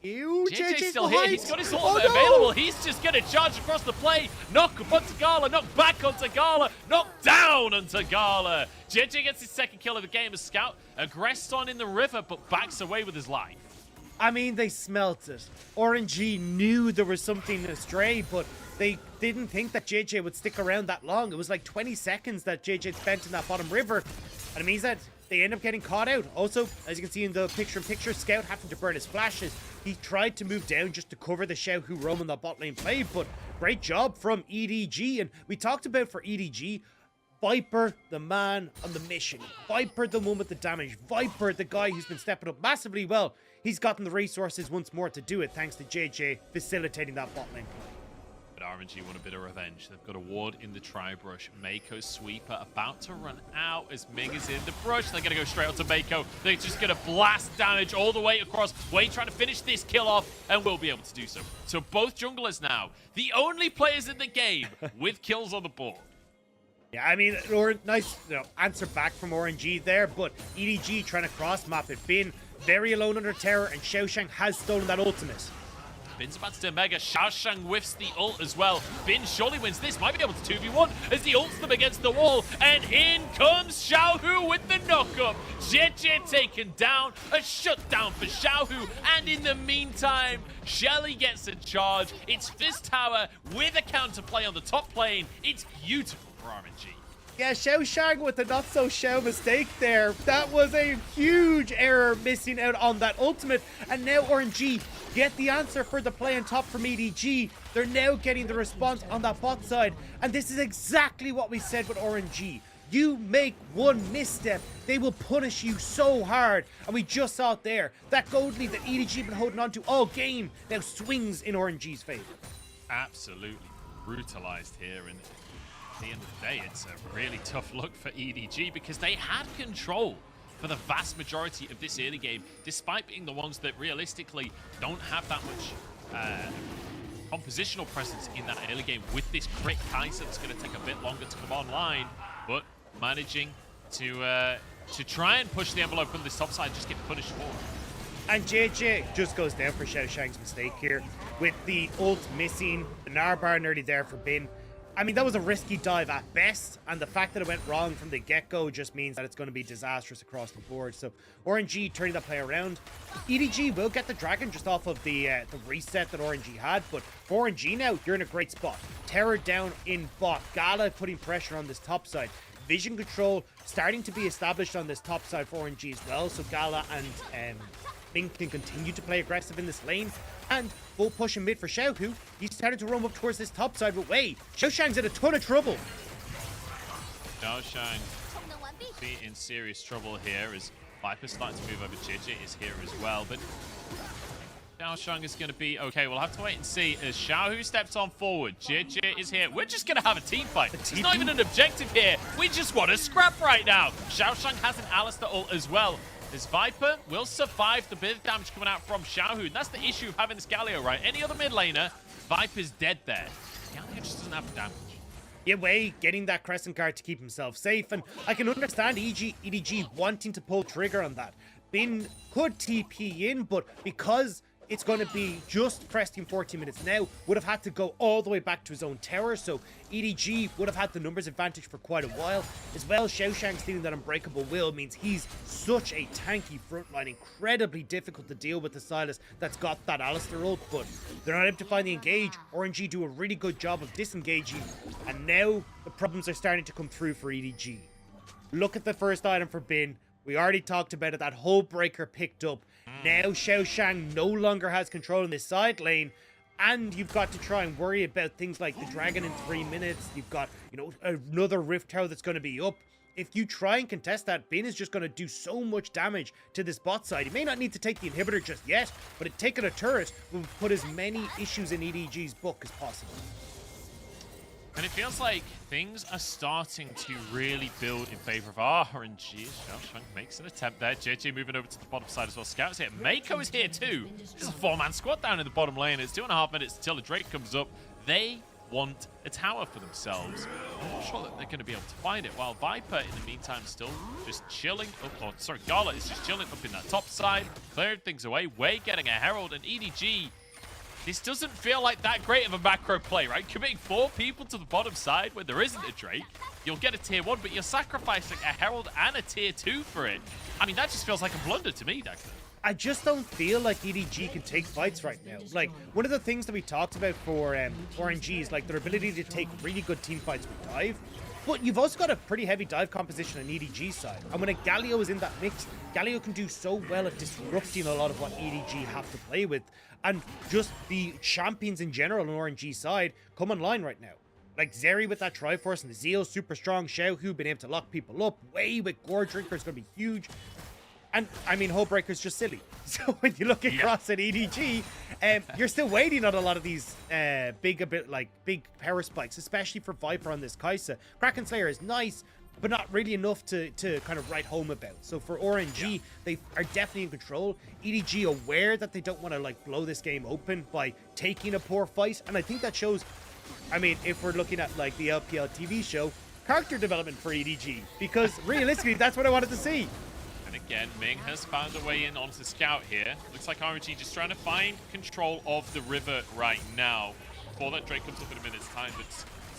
Ew, JJ's still here. He's got his ultimate available. He's just going to charge across the play. Knock up onto Gala. Knock back onto Gala. Knock down onto Gala. JJ gets his second kill of the game as Scout aggressed on in the river, but backs away with his life. I mean, they smelt it. RNG knew there was something astray, but they didn't think that JJ would stick around that long. It was like 20 seconds that JJ spent in that bottom river, and it means that they end up getting caught out. Also, as you can see in the picture-in-picture, Scout having to burn his flashes. He tried to move down just to cover the Xiao Hu roam in the bot lane play, but great job from EDG. And we talked about for EDG, Viper, the man on the mission. Viper, the one with the damage. Viper, the guy who's been stepping up massively well. He's gotten the resources once more to do it, thanks to JJ facilitating that bot lane play. But RNG want a bit of revenge. They've got a ward in the tri-brush. Mako sweeper about to run out as Ming is in the brush. They're going to go straight onto Mako. They're just going to blast damage all the way across. Wei trying to finish this kill off and will be able to do so. So both junglers now, the only players in the game with kills on the board. Yeah, I mean, nice answer back from RNG there, but EDG trying to cross-map it. Bin very alone under terror, and Xiaoshang has stolen that ultimate. Bin's about to do Mega. Xiaoshang whiffs the ult as well. Bin surely wins this. Might be able to 2v1 as he ults them against the wall. And in comes Xiao Hu with the knock-up. JJ taken down. A shutdown for Xiao Hu. And in the meantime, Shelly gets a charge. It's Fizz Tower with a counterplay on the top lane. It's beautiful for RNG. Yeah, Xiaoshang with the not-so-Xiao mistake there. That was a huge error missing out on that ultimate. And now RNG get the answer for the play on top from EDG. They're now getting the response on that bot side. And this is exactly what we said with RNG. You make one misstep, they will punish you so hard. And we just saw it there. That gold lead that EDG been holding on to all game now swings in RNG's favor. Absolutely brutalized here. And at the end of the day, it's a really tough look for EDG because they had control for the vast majority of this early game, despite being the ones that realistically don't have that much compositional presence in that early game with this crit Kai'Sa that's going to take a bit longer to come online, but managing to try and push the envelope on this top side, just get punished for it. And JJ just goes down for Xiaoshang's mistake here with the ult missing, the Gnar bar nearly there for Bin. I mean, that was a risky dive at best, and the fact that it went wrong from the get-go just means that it's going to be disastrous across the board. So RNG turning that play around. EDG will get the dragon just off of the reset that RNG had, but for RNG now, you're in a great spot. Terror down in bot. Gala putting pressure on this top side. Vision control starting to be established on this top side for RNG as well, so Gala and Bing can continue to play aggressive in this lane. And full push in mid for Xiao Hu. He's starting to roam up towards this top side, but wait, Xiaoshang's in a ton of trouble. Xiaoshang be in serious trouble here as Viper's starting to move over. JJ is here as well, but Xiaoshang is going to be okay. We'll have to wait and see as Xiao Hu steps on forward. JJ is here. We're just going to have a team fight. It's not even an objective here. We just want to scrap right now. Xiaoshang has an Alistair ult as well. As Viper will survive the bit of damage coming out from Xiao Hu. And that's the issue of having this Galio, right? Any other mid laner, Viper's dead there. Galio just doesn't have the damage. Yeah, Wei getting that Crescent card to keep himself safe. And I can understand EDG wanting to pull trigger on that. Bin could TP in, but because it's going to be just press team 14 minutes now. Would have had to go all the way back to his own tower, so EDG would have had the numbers advantage for quite a while. As well, Xiaoshang stealing that Unbreakable Will means he's such a tanky frontline, incredibly difficult to deal with the Sylas that's got that Alistair ult, but they're not able to find the engage. RNG do a really good job of disengaging, and now the problems are starting to come through for EDG. Look at the first item for Bin. We already talked about it, that whole breaker picked up. Now Xiaoshang no longer has control in this side lane, and you've got to try and worry about things like the dragon in 3 minutes. You've got, you know, another rift tower that's going to be up. If you try and contest that, Bin is just going to do so much damage to this bot side. He may not need to take the inhibitor just yet, but taking a turret will put as many issues in EDG's book as possible. And it feels like things are starting to really build in favor of RNG. Xiaoshang makes an attempt there. JJ moving over to the bottom side as well. Scout's here. Mako is here too. This is a 4-man squad down in the bottom lane. It's 2.5 minutes until the Drake comes up. They want a tower for themselves. I'm not sure that they're going to be able to find it. While Viper, in the meantime, still just chilling. Oh, sorry, Gala is just chilling up in that top side. Clearing things away. Way getting a Herald, and EDG. This doesn't feel like that great of a macro play, right? Committing 4 people to the bottom side where there isn't a Drake. You'll get a tier 1, but you're sacrificing a Herald and a tier 2 for it. I mean, that just feels like a blunder to me, Declan. I just don't feel like EDG can take fights right now. Like, one of the things that we talked about for RNG is like their ability to take really good team fights with dive. But you've also got a pretty heavy dive composition on EDG's side. And when a Galio is in that mix, Galio can do so well at disrupting a lot of what EDG have to play with. And just the champions in general on RNG's side come online right now. Like Zeri with that Triforce and the Zeal, super strong. Xiaohu being able to lock people up. Way with Gore Drinker is going to be huge. And, I mean, Hullbreaker's just silly. So when you look across at EDG, you're still waiting on a lot of these big power spikes, especially for Viper on this Kai'Sa. Kraken Slayer is nice, but not really enough to kind of write home about. So for RNG, they are definitely in control. EDG aware that they don't want to, like, blow this game open by taking a poor fight. And I think that shows, I mean, if we're looking at, like, the LPL TV show, character development for EDG. Because, realistically, that's what I wanted to see. And again, Ming has found a way in onto Scout here. Looks like RNG just trying to find control of the river right now before that Drake comes up in a minute's time. But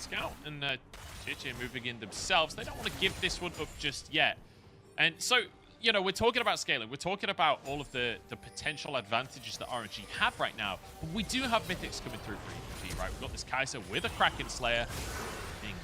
Scout and JJ moving in themselves. They don't want to give this one up just yet. And so, you know, we're talking about scaling. We're talking about all of the potential advantages that RNG have right now. But we do have Mythics coming through for EDG, right? We've got this Kai'Sa with a Kraken Slayer. Ming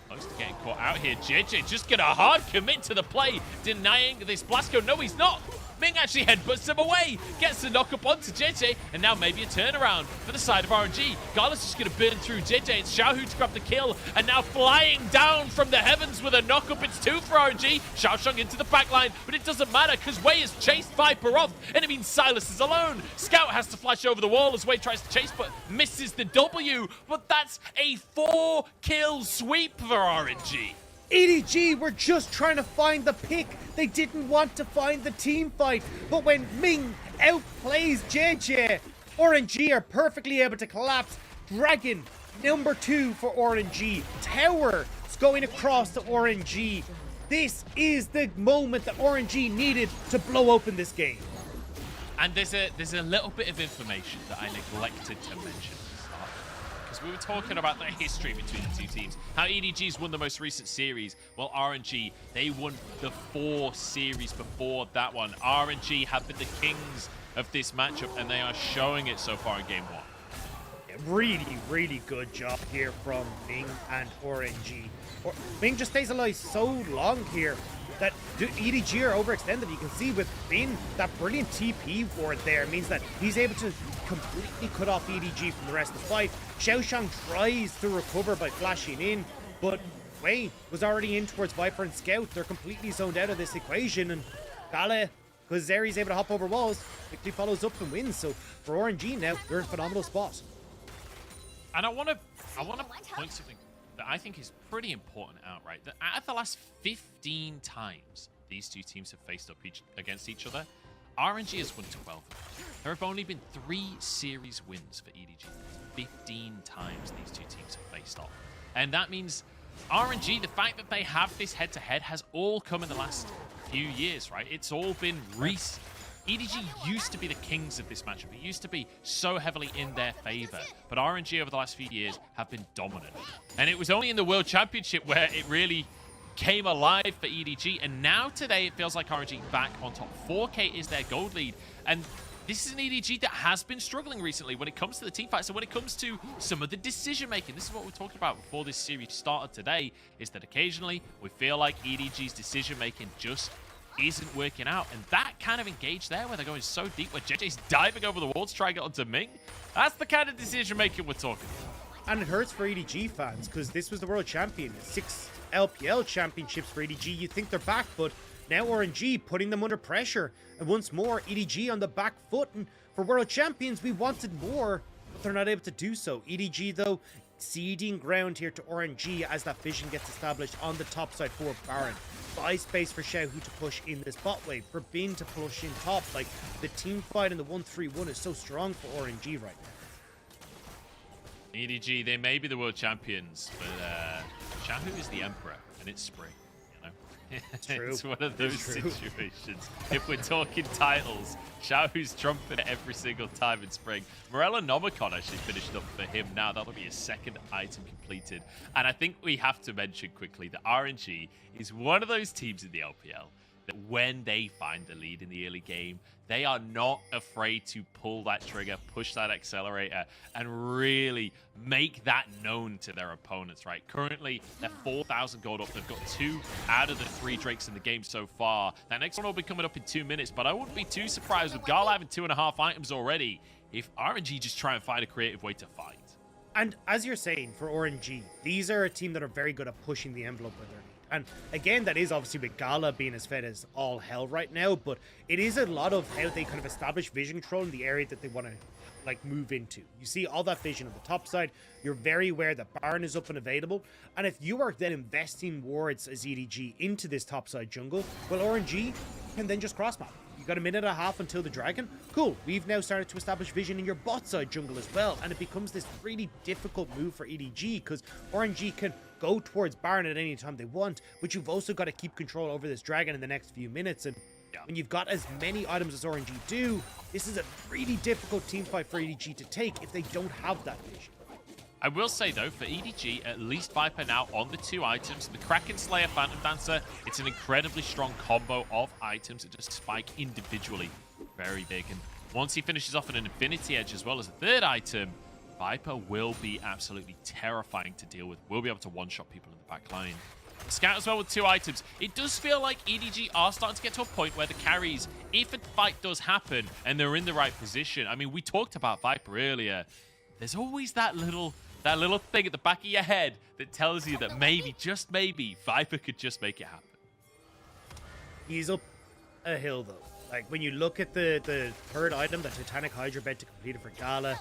close to getting caught out here. JJ just gonna hard commit to the play, denying this Blasco. No, he's not. Ming actually headbutts him away, gets the knock up onto JJ, and now maybe a turnaround for the side of RNG. Gala's just going to burn through JJ. It's Xiaohu to grab the kill, and now flying down from the heavens with a knock up. It's 2 for RNG. Xiaoshang into the backline, but it doesn't matter because Wei has chased Viper off, and it means Sylas is alone. Scout has to flash over the wall as Wei tries to chase, but misses the W. But that's a 4-kill sweep for RNG. EDG were just trying to find the pick. They didn't want to find the team fight. But when Ming outplays JJ, RNG are perfectly able to collapse. Dragon, number 2 for RNG. Tower is going across to RNG. This is the moment that RNG needed to blow open this game. And there's a little bit of information that I neglected to mention. We were talking about the history between the two teams. How EDG's won the most recent series. Well, RNG, they won the 4 series before that one. RNG have been the kings of this matchup, and they are showing it so far in Game 1. Yeah, really, really good job here from Ming and RNG. Ming just stays alive so long here that EDG are overextended. You can see with Bin, that brilliant TP ward there means that he's able to completely cut off EDG from the rest of the fight. Xiaoshang tries to recover by flashing in, but Wei was already in towards Viper and Scout. They're completely zoned out of this equation, and Gala, because Zeri's able to hop over walls, quickly follows up and wins. So for RNG now, they're in a phenomenal spot. And I want to point something that I think is pretty important out, right? That out of the last 15 times these two teams have faced up against each other, RNG has won 12. There have only been 3 series wins for EDG. 15 times these two teams have faced off. And that means RNG, the fact that they have this head-to-head has all come in the last few years, right? It's all been recent. EDG used to be the kings of this matchup. It used to be so heavily in their favor. But RNG over the last few years have been dominant. And it was only in the World Championship where it really came alive for EDG. And now today, it feels like RNG back on top. 4K is their gold lead. And this is an EDG that has been struggling recently when it comes to the team fight. So when it comes to some of the decision making, this is what we're talking about before this series started today, is that occasionally we feel like EDG's decision making just isn't working out. And that kind of engage there where they're going so deep, where JJ's diving over the wall to try and get onto Ming. That's the kind of decision making we're talking about. And it hurts for EDG fans because this was the world champion. 6 LPL championships for EDG. You think they're back, but now RNG putting them under pressure. And once more, EDG on the back foot. And for world champions, we wanted more, but they're not able to do so. EDG, though, ceding ground here to RNG as that vision gets established on the top side for Baron. Buy space for Xiaohu to push in this bot wave, for Bin to push in top. Like, the team fight in the 1-3-1 is so strong for RNG right now. EDG, they may be the world champions, but Xiaohu is the emperor, and it's spring, you know? True. It's one of those situations. If we're talking titles, Xiaohu's trumping every single time in spring. Morella Nomicon actually finished up for him now. That'll be his second item completed. And I think we have to mention quickly that RNG is one of those teams in the LPL that when they find the lead in the early game, they are not afraid to pull that trigger, push that accelerator, and really make that known to their opponents, right? Currently, they're 4,000 gold up. They've got 2 out of the 3 Drakes in the game so far. That next one will be coming up in 2 minutes, but I wouldn't be too surprised with Gala having 2.5 items already if RNG just try and find a creative way to fight. And as you're saying, for RNG, these are a team that are very good at pushing the envelope with their lead. And again, that is obviously with Gala being as fed as all hell right now, but it is a lot of how they kind of establish vision control in the area that they want to like move into. You see all that vision on the top side. You're very aware that Baron is up and available. And if you are then investing wards as EDG into this top side jungle, well, RNG can then just cross map. You got 1.5 minutes until the dragon. Cool. We've now started to establish vision in your bot side jungle as well. And it becomes this really difficult move for EDG because RNG can go towards Baron at any time they want, but you've also got to keep control over this dragon in the next few minutes. And when you've got as many items as RNG do, this is a really difficult team fight for EDG to take if they don't have that vision. I will say, though, for EDG, at least Viper now on the 2 items. The Kraken Slayer, Phantom Dancer, it's an incredibly strong combo of items that just spike individually. Very big. And once he finishes off an Infinity Edge as well as a 3rd item, Viper will be absolutely terrifying to deal with. We'll be able to one-shot people in the back line. Scout as well with 2 items. It does feel like EDG are starting to get to a point where the carries, if a fight does happen and they're in the right position, I mean, we talked about Viper earlier. There's always that little thing at the back of your head that tells you that maybe, just maybe, Viper could just make it happen. He's up a hill, though. Like, when you look at the 3rd item, the Titanic Hydra bed to complete it for Gala,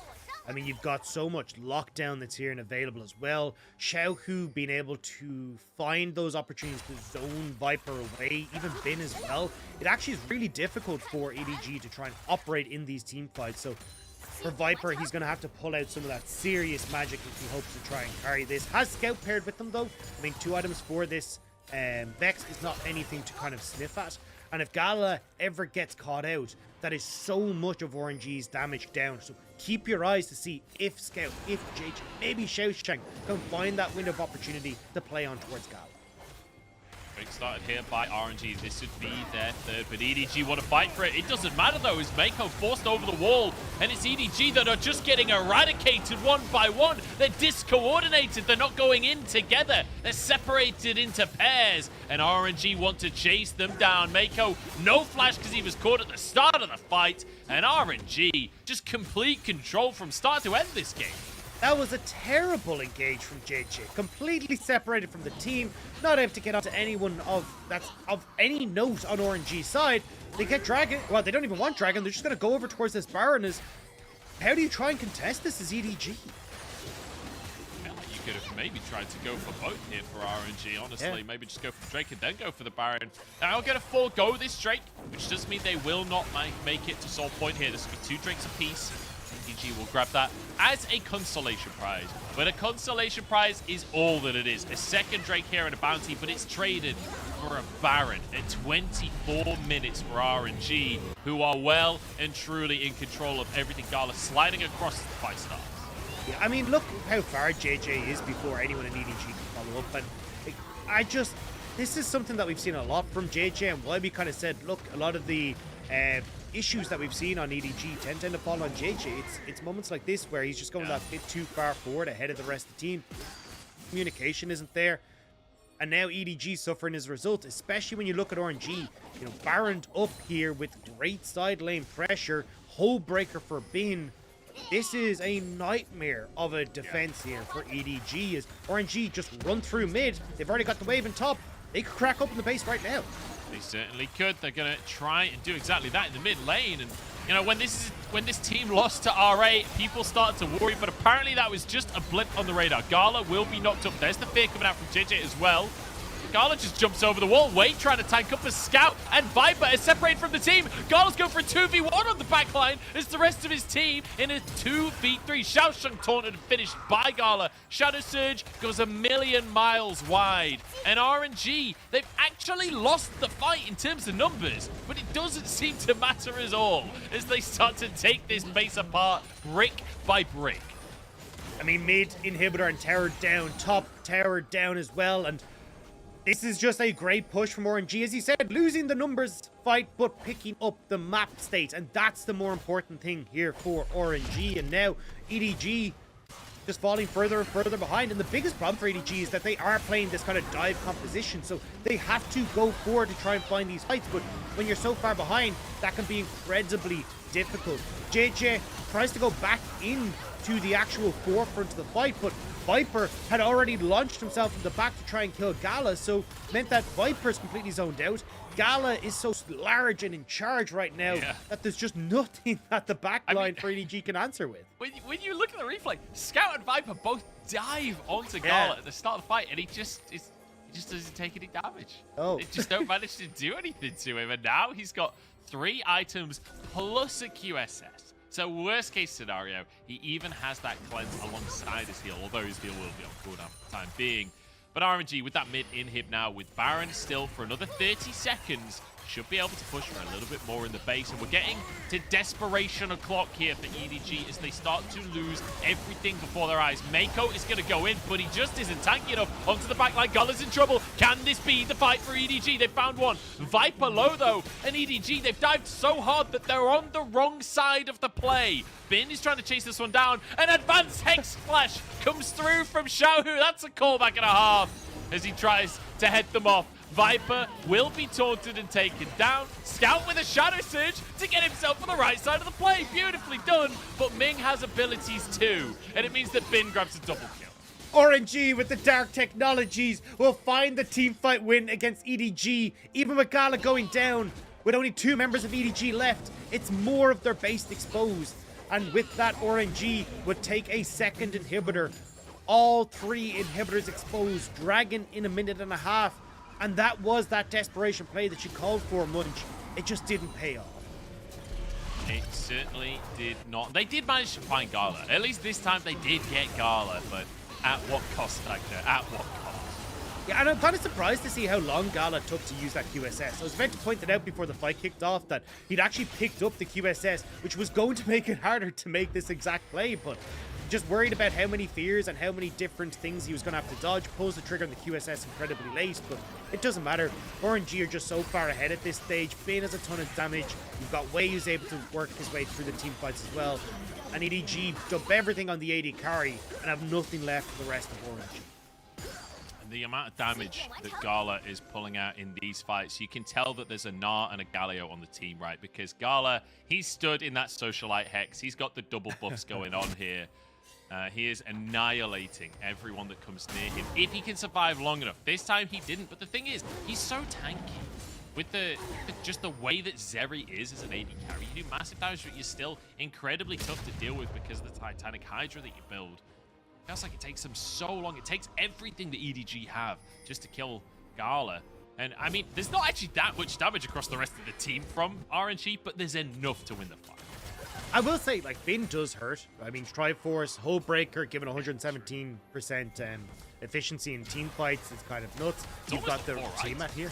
I mean, you've got so much lockdown that's here and available as well. Xiaohu being able to find those opportunities to zone Viper away, even Bin as well. It actually is really difficult for EDG to try and operate in these team fights. So for Viper, he's going to have to pull out some of that serious magic if he hopes to try and carry this. Has Scout paired with them, though. I mean, 2 items for this Vex is not anything to kind of sniff at. And if Gala ever gets caught out, that is so much of RNG's damage down. So keep your eyes to see if Scout, if JJ, maybe Xiaoshang can find that window of opportunity to play on towards Gala. Break started here by RNG. This would be their 3rd, but EDG want to fight for it. It doesn't matter, though, as Mako forced over the wall, and it's EDG that are just getting eradicated one by one. They're discoordinated. They're not going in together. They're separated into pairs, and RNG want to chase them down. Mako, no flash because he was caught at the start of the fight, and RNG just complete control from start to end this game. That was a terrible engage from JJ. Completely separated from the team, not able to get onto anyone of any note on RNG's side. They get Dragon. Well, they don't even want Dragon. They're just going to go over towards this Baron. How do you try and contest this as EDG? Yeah, you could have maybe tried to go for both here for RNG, honestly. Yeah. Maybe just go for Drake and then go for the Baron. Now, I'll get a full go this Drake, which does mean they will not make it to Soul Point here. This will be 2 Drakes apiece. EDG will grab that as a consolation prize. But a consolation prize is all that it is. A 2nd Drake here and a bounty, but it's traded over a Baron at 24 minutes for RNG, who are well and truly in control of everything. Gala sliding across the 5 stars. Yeah, I mean, look how far JJ is before anyone in EDG can follow up. And this is something that we've seen a lot from JJ, and why we kind of said, look, a lot of the issues that we've seen on EDG tend to fall on JJ. It's moments like this where he's just going that bit too far forward ahead of the rest of the team. Communication isn't there. And now EDG suffering as a result, especially when you look at RNG. You know, Baron up here with great side lane pressure, hole breaker for Bin. This is a nightmare of a defense here for EDG as RNG just run through mid. They've already got the wave in top. They could crack open the base right now. They certainly could. They're going to try and do exactly that in the mid lane. And, you know, when this team lost to R8, people started to worry, but apparently that was just a blip on the radar. Gala will be knocked up. There's the fear coming out from JJ as well. Gala just jumps over the wall. Wade trying to tank up a Scout, and Viper is separated from the team. Gala's going for a 2v1 on the backline as the rest of his team in a 2v3. Xiaosheng taunted and finished by Gala. Shadow Surge goes a million miles wide. And RNG, they've actually lost the fight in terms of numbers, but it doesn't seem to matter at all as they start to take this base apart brick by brick. I mean, mid inhibitor and tower down, top tower down as well, and this is just a great push from RNG, as he said, losing the numbers fight, but picking up the map state. And that's the more important thing here for RNG. And now EDG just falling further and further behind. And the biggest problem for EDG is that they are playing this kind of dive composition. So they have to go forward to try and find these fights. But when you're so far behind, that can be incredibly difficult. JJ tries to go back into the actual forefront of the fight, but Viper had already launched himself in the back to try and kill Gala, so meant that Viper's completely zoned out. Gala is so large and in charge right now that there's just nothing that the backline for EDG can answer with. When you look at the replay, Scout and Viper both dive onto Gala at the start of the fight, and he just doesn't take any damage. Oh. They just don't manage to do anything to him, and now he's got 3 items plus a QSS. So worst case scenario, he even has that cleanse alongside his heal, although his heal will be on cooldown for the time being. But RNG with that mid inhib now, with Baron still for another 30 seconds, should be able to push for a little bit more in the base. And we're getting to desperation o'clock here for EDG as they start to lose everything before their eyes. Mako is going to go in, but he just isn't tanky enough onto the backline. Gala's in trouble. Can this be the fight for EDG? They found one. Viper low, though. And EDG, they've dived so hard that they're on the wrong side of the play. Bin is trying to chase this one down. An advanced Hex Flash comes through from Xiaohu. That's a callback and a half as he tries to head them off. Viper will be taunted and taken down. Scout with a Shadow Surge to get himself on the right side of the play. Beautifully done, but Ming has abilities too, and it means that Bin grabs a double kill. RNG with the Dark Technologies will find the teamfight win against EDG. Even with Gala going down, with only 2 members of EDG left, it's more of their base exposed. And with that, RNG would take a second inhibitor. All 3 inhibitors exposed. Dragon in a minute and a half. And that was that desperation play that you called for, Munch. It just didn't pay off. It certainly did not. They did manage to find Gala. At least this time they did get Gala, but at what cost, Factor? At what cost? Yeah, and I'm kind of surprised to see how long Gala took to use that QSS. I was meant to point it out before the fight kicked off that he'd actually picked up the QSS, which was going to make it harder to make this exact play, but just worried about how many fears and how many different things he was going to have to dodge. Pulls the trigger on the QSS incredibly late, but it doesn't matter. RNG are just so far ahead at this stage. Bane has a ton of damage. You've got Wei who's able to work his way through the team fights as well. And EDG dump everything on the AD carry and have nothing left for the rest of RNG. And the amount of damage that Gala is pulling out in these fights, you can tell that there's a Gnar and a Galio on the team, right? Because Gala, he's stood in that Socialite Hex. He's got the double buffs going on here. He is annihilating everyone that comes near him, if he can survive long enough. This time he didn't, but the thing is, he's so tanky. With just the way that Zeri is as an AD carry, you do massive damage, but you're still incredibly tough to deal with because of the Titanic Hydra that you build. It feels like it takes them so long. It takes everything that EDG have just to kill Gala. And, I mean, there's not actually that much damage across the rest of the team from RNG, but there's enough to win the fight. I will say, like, Bin does hurt. I mean, Triforce, Hull Breaker, given 117% efficiency in team fights, it's kind of nuts. You've got the team at here.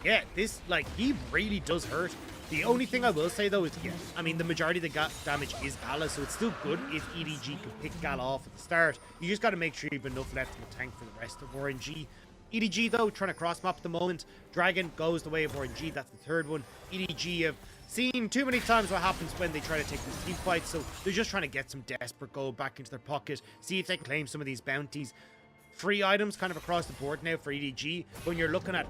yeah, this, like, he really does hurt. The only thing I will say, though, is, yeah, I mean, the majority of the damage is Gala, so it's still good if EDG can pick Gala off at the start. You just got to make sure you have enough left in the tank for the rest of RNG. EDG, though, trying to cross-map at the moment. Dragon goes the way of RNG, that's the third one. EDG have seen too many times what happens when they try to take these team fights, so they're just trying to get some desperate gold back into their pocket, see if they can claim some of these bounties. Free items kind of across the board now for EDG. When you're looking at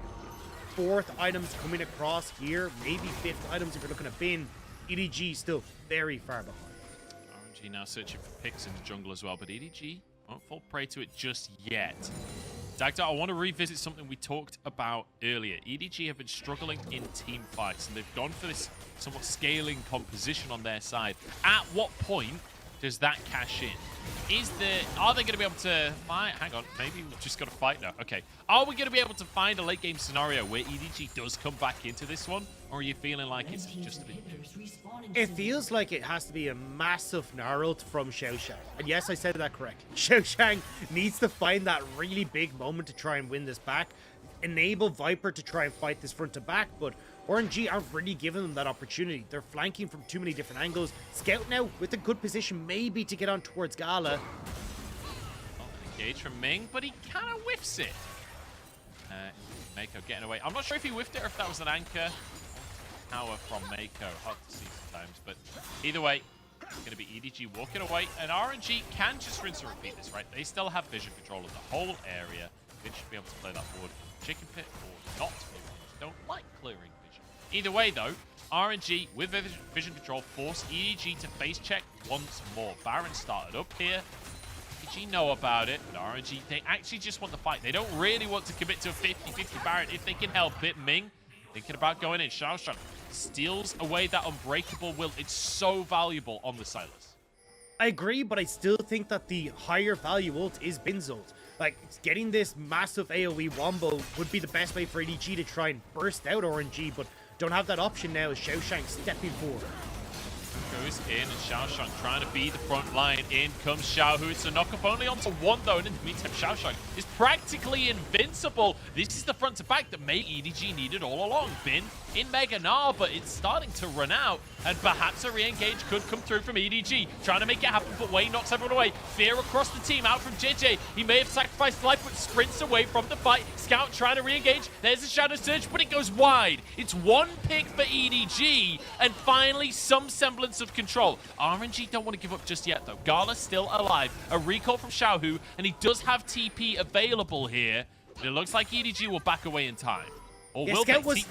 4th items coming across here, maybe 5th items if you're looking at Bin, EDG still very far behind. RNG now searching for picks in the jungle as well, but EDG won't fall prey to it just yet. Dagda, I want to revisit something we talked about earlier. EDG have been struggling in team fights, and they've gone for this somewhat scaling composition on their side. At what point does that cash in? Are they going to be able to fight? Hang on, maybe we've just got to fight now. Okay. Are we going to be able to find a late game scenario where EDG does come back into this one? Or are you feeling like it's just a bit... It feels like it has to be a massive gnarled from Xiaoshang. And yes, I said that correctly. Xiaoshang needs to find that really big moment to try and win this back. Enable Viper to try and fight this front to back, but RNG aren't really giving them that opportunity. They're flanking from too many different angles. Scout now with a good position maybe to get on towards Gala. Engage from Ming, but he kind of whiffs it. Mako getting away. I'm not sure if he whiffed it or if that was an anchor. Power from Mako. Hard to see sometimes, but either way, it's going to be EDG walking away, and RNG can just rinse and repeat this, right? They still have vision control of the whole area. They should be able to play that forward chicken pit or not. They don't like clearing vision. Either way, though, RNG with vision control force EDG to face check once more. Baron started up here. EDG know about it, but RNG, they actually just want the fight. They don't really want to commit to a 50-50 Baron if they can help it. Ming thinking about going in. Xiaoshan steals away that unbreakable will. It's so valuable on the Silas. I agree, but I still think that the higher value ult is Bin's ult. Like, getting this massive AoE wombo would be the best way for EDG to try and burst out RNG, but don't have that option now as Xiaoshang stepping forward. Goes in, and Xiaoshang trying to be the front line. In comes Xiaohu. It's a knock-up only onto one, though, and in the meantime, Xiaoshang is practically invincible. This is the front-to-back that May EDG needed all along. Bin in Mega Gnar, but it's starting to run out, and perhaps a re-engage could come through from EDG. Trying to make it happen, but Wei knocks everyone away. Fear across the team, out from JJ. He may have sacrificed life, but sprints away from the fight. Scout trying to re-engage. There's a Shadow Surge, but it goes wide. It's one pick for EDG, and finally some semblance of control. RNG don't want to give up just yet, though. Gala's still alive. A recall from Xiaohu, and he does have TP available here. But it looks like EDG will back away in time. Or will they?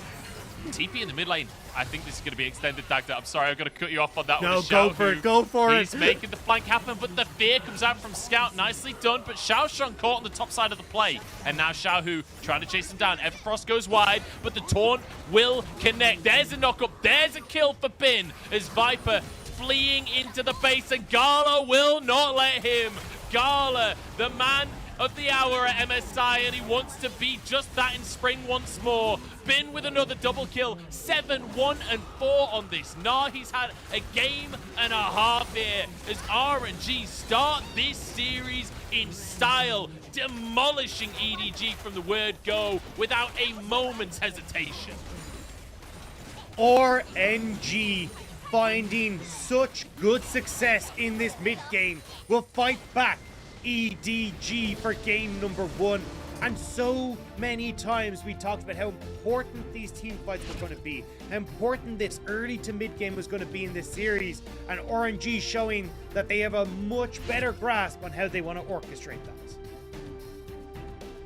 TP in the mid lane. I think this is going to be extended, Dagda. I'm sorry, I've got to cut you off on that one. No, go for it, go for it. He's making the flank happen, but the fear comes out from Scout. Nicely done, but Xiaoshang caught on the top side of the play. And now Xiaohu trying to chase him down. Everfrost goes wide, but the taunt will connect. There's a knock-up. There's a kill for Bin as Viper fleeing into the base, and Gala will not let him. Gala, the man of the hour at MSI, and he wants to be just that in spring once more. Bin with another double kill, 7, 1, and 4 on this. Nah, he's had a game and a half here as RNG start this series in style, demolishing EDG from the word go without a moment's hesitation. RNG finding such good success in this mid game will fight back EDG for game number 1. And so many times we talked about how important these team fights were going to be, how important this early to mid game was going to be in this series, and RNG showing that they have a much better grasp on how they want to orchestrate that.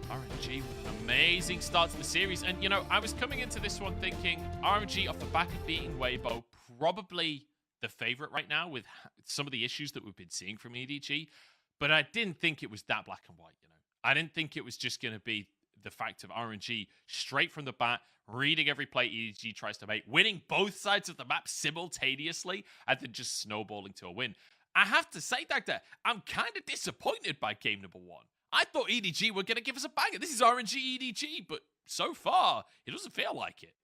RNG with an amazing start to the series, and you know, I was coming into this one thinking RNG off the back of beating Weibo, probably the favorite right now with some of the issues that we've been seeing from EDG. But I didn't think it was that black and white, you know. I didn't think it was just going to be the fact of RNG straight from the bat, reading every play EDG tries to make, winning both sides of the map simultaneously, and then just snowballing to a win. I have to say, Dagda, I'm kind of disappointed by game number 1. I thought EDG were going to give us a banger. This is RNG EDG, but so far, it doesn't feel like it.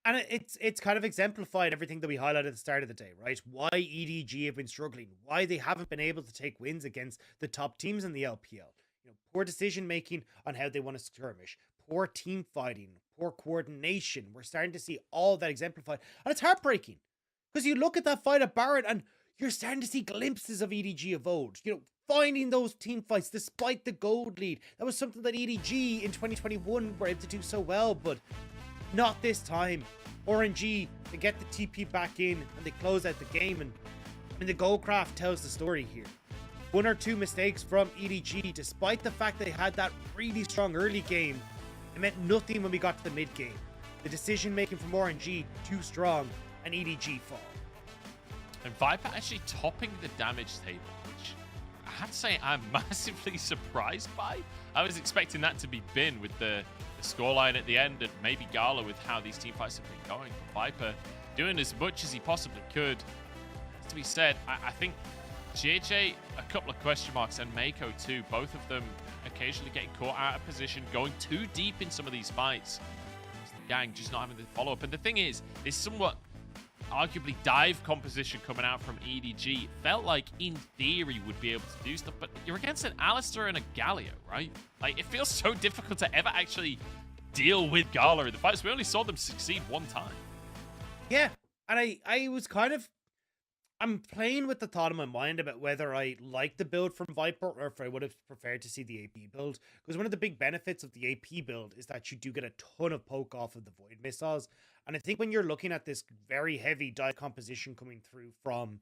And it's kind of exemplified everything that we highlighted at the start of the day, right? Why EDG have been struggling, why they haven't been able to take wins against the top teams in the LPL. You know, poor decision making on how they want to skirmish, poor team fighting, poor coordination. We're starting to see all that exemplified. And it's heartbreaking. Because you look at that fight at Barrett and you're starting to see glimpses of EDG of old. You know, finding those team fights despite the gold lead. That was something that EDG in 2021 were able to do so well, but not this time. RNG, they get the TP back in and they close out the game. And I mean, the Goldcraft tells the story here. 1 or 2 mistakes from EDG, despite the fact they had that really strong early game, it meant nothing when we got to the mid game. The decision making from RNG too strong, and EDG fall. And Viper actually topping the damage table, which I have to say I'm massively surprised by. I was expecting that to be Bin with the scoreline at the end, and maybe Gala with how these team fights have been going. But Viper doing as much as he possibly could. To be said, I think JJ, a couple of question marks, and Mako too, both of them occasionally getting caught out of position, going too deep in some of these fights. The gang just not having the follow-up. And the thing is, this somewhat arguably dive composition coming out from EDG. It felt like, in theory, would be able to do stuff, but you're against an Alistair and a Galio, right? Like, it feels so difficult to ever actually deal with Gala in the fights. We only saw them succeed one time. Yeah, and I was kind of... I'm playing with the thought in my mind about whether I like the build from Viper or if I would have preferred to see the AP build. Because one of the big benefits of the AP build is that you do get a ton of poke off of the Void missiles. And I think when you're looking at this very heavy dive composition coming through from...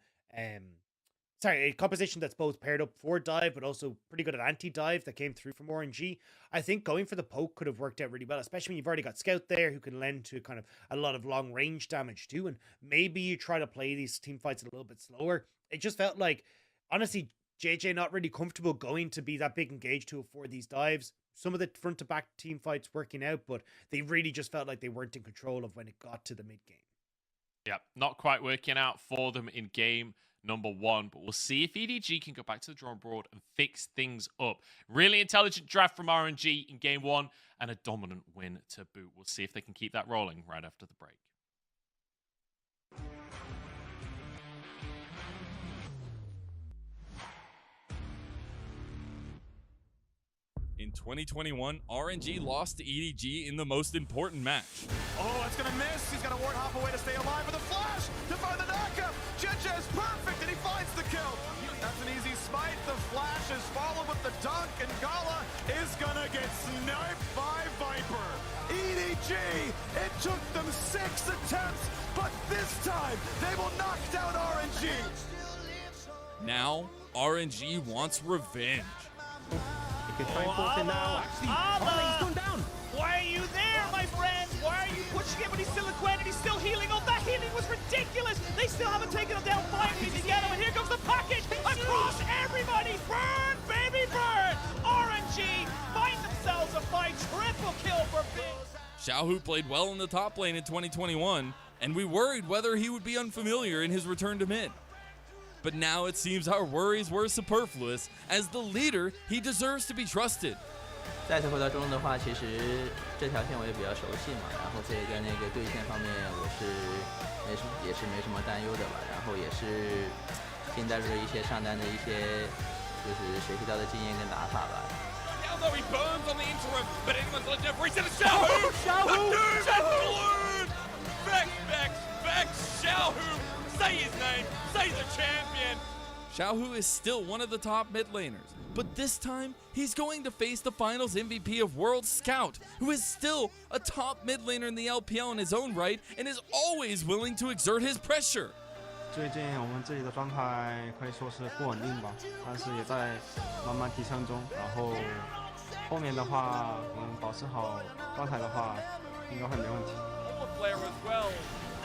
a composition that's both paired up for dive, but also pretty good at anti-dive that came through from RNG. I think going for the poke could have worked out really well, especially when you've already got Scout there who can lend to kind of a lot of long-range damage too, and maybe you try to play these team fights a little bit slower. It just felt like, honestly, JJ not really comfortable going to be that big engage to afford these dives. Some of the front-to-back team fights working out, but they really just felt like they weren't in control of when it got to the mid-game. Yeah, not quite working out for them in game number 1, but we'll see if EDG can go back to the drawing board and fix things up. Really intelligent draft from RNG in game 1 and a dominant win to boot. We'll see if they can keep that rolling right after the break. In 2021, RNG lost to EDG in the most important match. Oh, that's gonna miss. He's got a warthog away to stay alive with a flash to find the knockup. Jeje is perfect, and he finds the kill. That's an easy smite. The flash is followed with the dunk, and Gala is gonna get sniped by Viper. EDG, it took them 6 attempts, but this time they will knock down RNG. Now, RNG wants revenge. He's gone down. Why are you there, my friend? Why are you pushing it when he's still a Gwen and he's still healing? Oh, that healing was ridiculous. They still haven't taken him down. Finally, to get him, and here comes the package across everybody. Burn, baby, burn. RNG find themselves a fight. Triple kill for Big. Xiaohu played well in the top lane in 2021, and we worried whether he would be unfamiliar in his return to mid. But now it seems our worries were superfluous. As the leader, he deserves to be trusted. 再次回到中的话，其实这条线我也比较熟悉嘛，然后这个那个对线方面我是也是没什么担忧的吧，然后也是新带入了一些上单的一些就是学习到的经验跟打法吧。 Although he burns on the interim, but anyone's legend of reset to Xiaohu! Xiaohu! Vex, Xiaohu! Say his name, say the champion! Xiaohu is still one of the top mid laners, but this time he's going to face the finals MVP of World Scout, who is still a top mid laner in the LPL in his own right and is always willing to exert his pressure. 最近我们自己的状态可以说是不稳定吧，但是也在慢慢提升中。然后后面的话，我们保持好状态的话，应该会没问题。 Flare as well.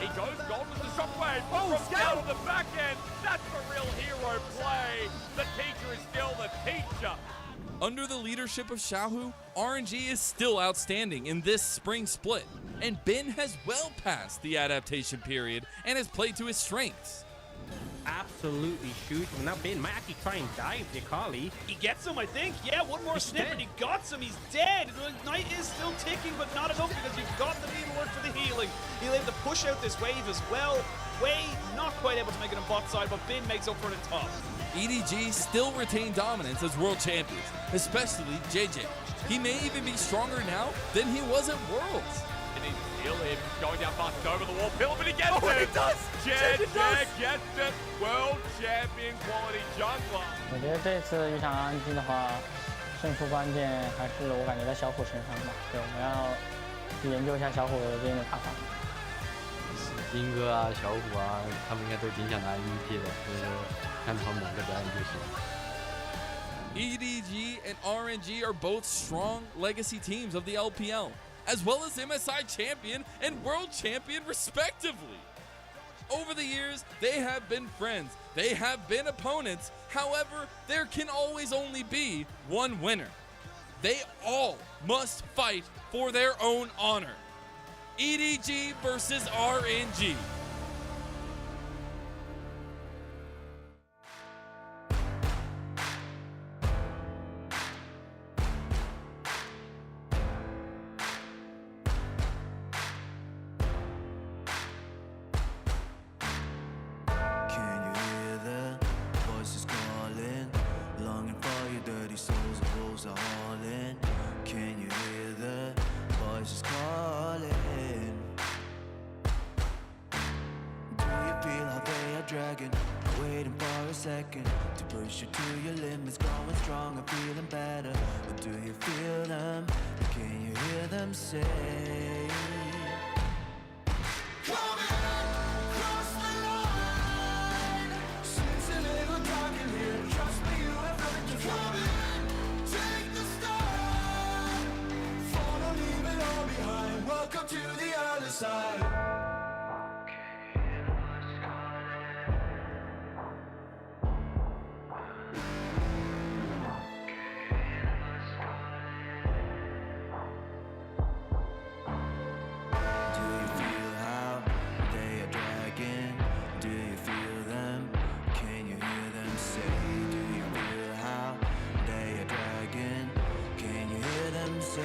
He goes gold with the shockwave from down on the back end. That's the real hero play. The teacher is still the teacher. Under the leadership of Xiaohu, RNG is still outstanding in this spring split, and Bin has well passed the adaptation period and has played to his strengths. Absolutely shoot him. Now Bin might actually try and dive the Kali. He gets him, I think. Yeah, one more snip and he got him. He's dead. The Ignite is still ticking, but not enough because you've got the needle work for the healing. He'll be able to push out this wave as well. Way not quite able to make it on bot side, but Bin makes up for it at top. EDG still retain dominance as world champions, especially JJ. He may even be stronger now than he was at Worlds. Feel him going down fast, it's over the wall. Pill, but he gets Oh, it. he does! Jed does! gets it. World champion quality jungler. 我觉得这次一场 RNG 的话，胜出关键还是我感觉在小虎身上吧。对，我们要去研究一下小虎这边的打法。兵哥啊、小虎啊，他们应该都挺想拿 MVP 的，所以说看他们两个表演就行。 EDG and RNG are both strong legacy teams of the LPL, as well as MSI champion and world champion respectively. Over the years, they have been friends, they have been opponents, however, there can always only be one winner. They all must fight for their own honor. EDG versus RNG. Can you hear the voices calling? Longing for your dirty souls, the wolves are hauling. Can you hear the voices calling? Do you feel how they are dragging? Waiting for a second to push you to your limits, growing stronger, feeling better. But do you feel them? Can you hear them say? Welcome to the other side. Do you feel how they are dragging? Do you feel them? Can you hear them say? Do you feel how they are dragging? Can you hear them say?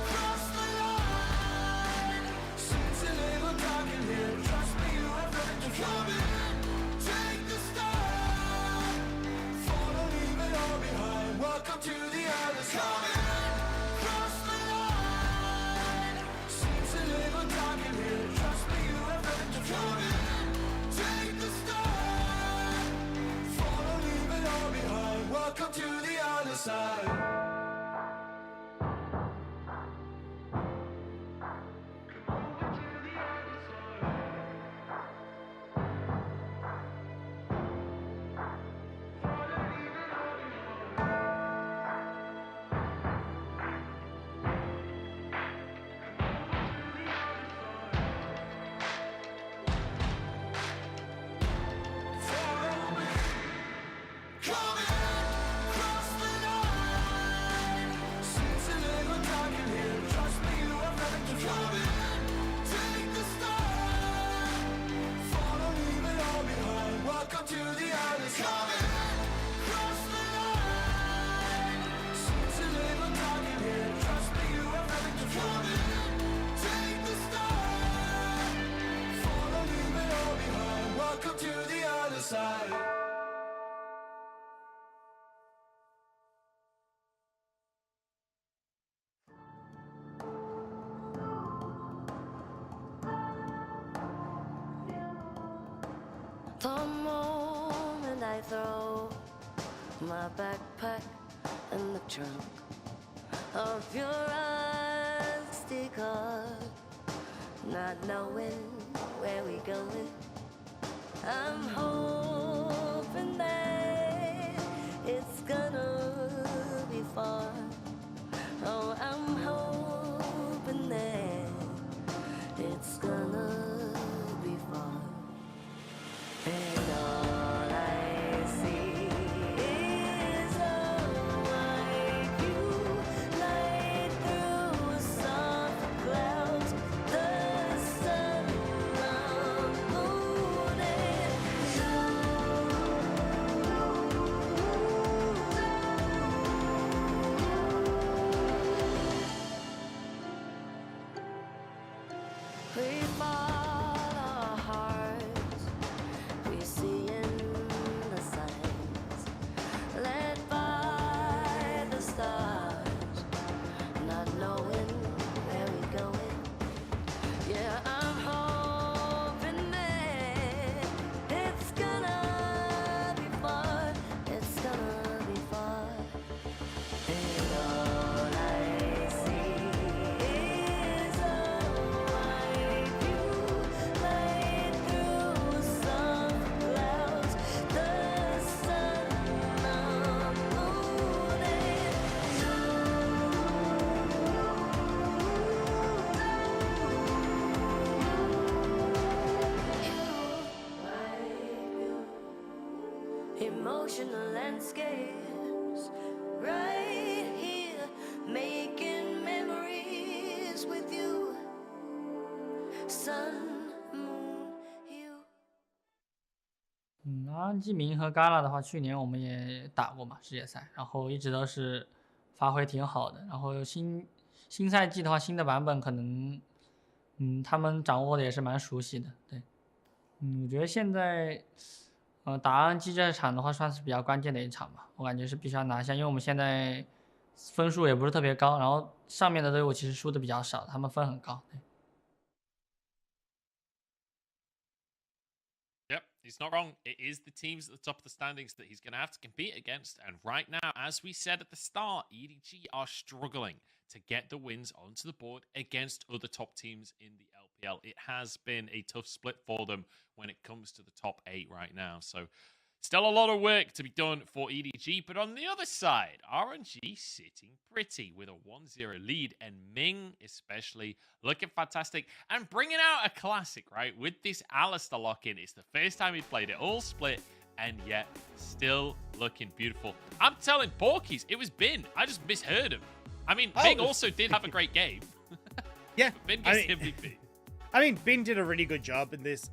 Cross the line. Since a little dark in here, trust me, you have nothing to come in. Take the start. Follow, leave it all behind. Welcome to the other side. Cross the line. Since a little dark in here, trust me, you have nothing to come in. Take the start. Follow, leave it all behind. Welcome to the other side. Welcome to the other side. Cross the line. Since a little dark in here, trust me, you have nothing to come in. Take the start. Follow, leave it all behind. Welcome to the other side. The moment I throw my backpack in the trunk of your rusty car, not knowing where we going, I'm hoping that it's gonna be far. Oh, I'm hoping that it's gonna be far. And all I see is a white view light through a soft clouds. The sun, the moon, and you. emotional landscapes. Right here, making memories with you. Sun, moon, you. RNG 明和 Gala 的话，去年我们也打过嘛世界赛，然后一直都是发挥挺好的。然后新赛季的话，新的版本可能，他们掌握的也是蛮熟悉的。对，我觉得现在，打 RNG 这场的话，算是比较关键的一场吧。我感觉是必须要拿下，因为我们现在分数也不是特别高，然后上面的队伍其实输的比较少，他们分很高。对。Yep, he's not wrong. It is the teams at the top of the standings that he's going to have to compete against. And right now, as we said at the start, EDG are struggling to get the wins onto the board against other top teams in the LPL. It has been a tough split for them when it comes to the top 8 right now. So still a lot of work to be done for EDG. But on the other side, RNG sitting pretty with a 1-0 lead. And Ming especially looking fantastic and bringing out a classic, right? With this Alistair lock-in. It's the first time he played it all split. And yet still looking beautiful. I'm telling Porkies, it was Bin. I just misheard him. I mean, Ming also did have a great game. Yeah. Bin gets MVP. I mean, Bin did a really good job in this.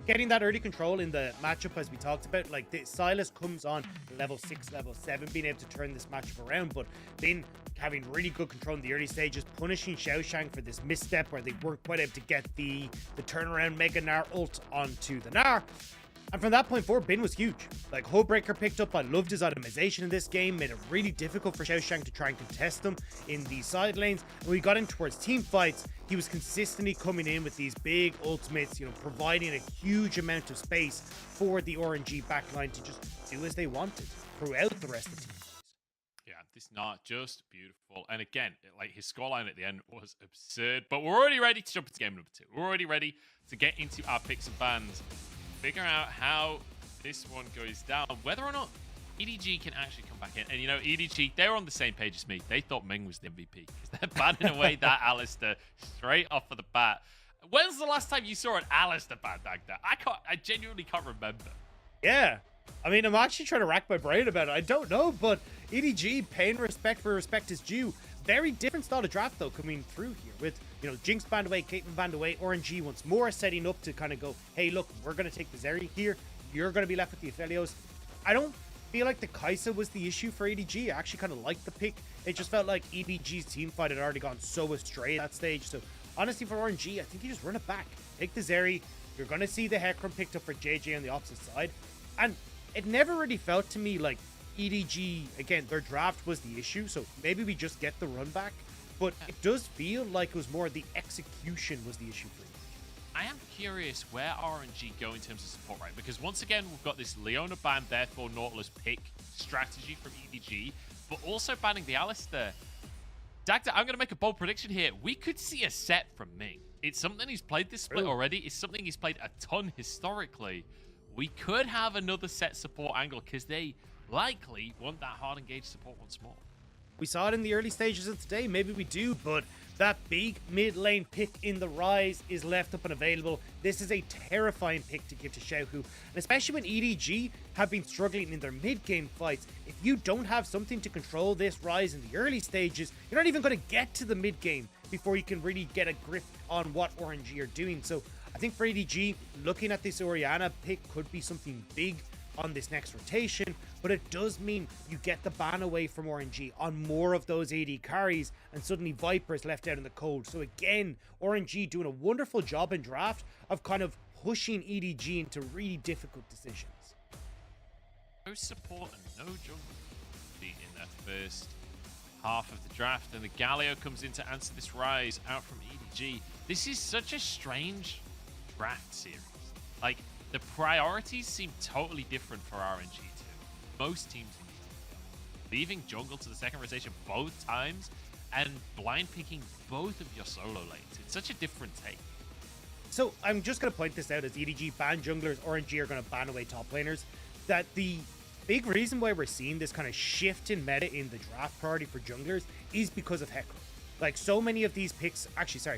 Getting that early control in the matchup, as we talked about, like Silas comes on level 6, level 7, being able to turn this matchup around, but Bin having really good control in the early stages, punishing Xiaoshang for this misstep where they weren't quite able to get the turnaround Mega Gnar ult onto the Gnar. And from that point forward, Bin was huge. Like, Hullbreaker picked up. I loved his itemization in this game. Made it really difficult for Xiaoshang to try and contest them in the side lanes. And when we got in towards team fights, he was consistently coming in with these big ultimates, you know, providing a huge amount of space for the RNG backline to just do as they wanted throughout the rest of the team. Yeah, this not just beautiful. And again, like his scoreline at the end was absurd. But we're already ready to jump into game number 2. We're already ready to get into our picks and bans. Figure out how this one goes down, whether or not EDG can actually come back in. And you know, EDG, they're on the same page as me. They thought Ming was the MVP because they're banning away that Alistair straight off of the bat. When's the last time you saw an Alistair ban like that? I genuinely can't remember. Yeah. I mean, I'm actually trying to rack my brain about it. I don't know, but EDG paying respect where respect is due. Very different style of draft, though, coming through here with, you know, Jinx banned away, Caitlyn banned away, RNG once more setting up to kind of go, hey, look, we're going to take the Zeri here. You're going to be left with the Aphelios. I don't feel like the Kai'Sa was the issue for EDG. I actually kind of liked the pick. It just felt like EDG's team fight had already gone so astray at that stage. So, honestly, for RNG, I think you just run it back. Take the Zeri. You're going to see the Hecarim picked up for JJ on the opposite side. And it never really felt to me like EDG, again, their draft was the issue, so maybe we just get the run back. But it does feel like it was more the execution was the issue for EDG. I am curious where RNG go in terms of support, right? Because once again, we've got this Leona ban, therefore Nautilus pick strategy from EDG, but also banning the Alistair. Dagda, I'm going to make a bold prediction here. We could see a set from Ming. It's something he's played this split already. It's something he's played a ton historically. We could have another set support angle because they likely want that hard engaged support once more. We saw it in the early stages of today. Maybe we do, but that big mid lane pick in the Rise is left up and available. This is a terrifying pick to give to Xiaohu, and especially when EDG have been struggling in their mid game fights. If you don't have something to control this Rise in the early stages, you're not even going to get to the mid game before you can really get a grip on what RNG are doing. So I think for EDG, looking at this Orianna pick could be something big on this next rotation, but it does mean you get the ban away from RNG on more of those AD carries, and suddenly Viper is left out in the cold. So again, RNG doing a wonderful job in draft of kind of pushing EDG into really difficult decisions. No support and no jungle in that first half of the draft, and the Galio comes in to answer this Rise out from EDG. This is such a strange draft series. Like, the priorities seem totally different for RNG too. Most teams in the LPL. Leaving jungle to the second rotation both times and blind picking both of your solo lanes. It's such a different take. So I'm just going to point this out as EDG ban junglers, RNG are going to ban away top laners. That the big reason why we're seeing this kind of shift in meta in the draft priority for junglers is because of Hecarim. Like, so many of these picks,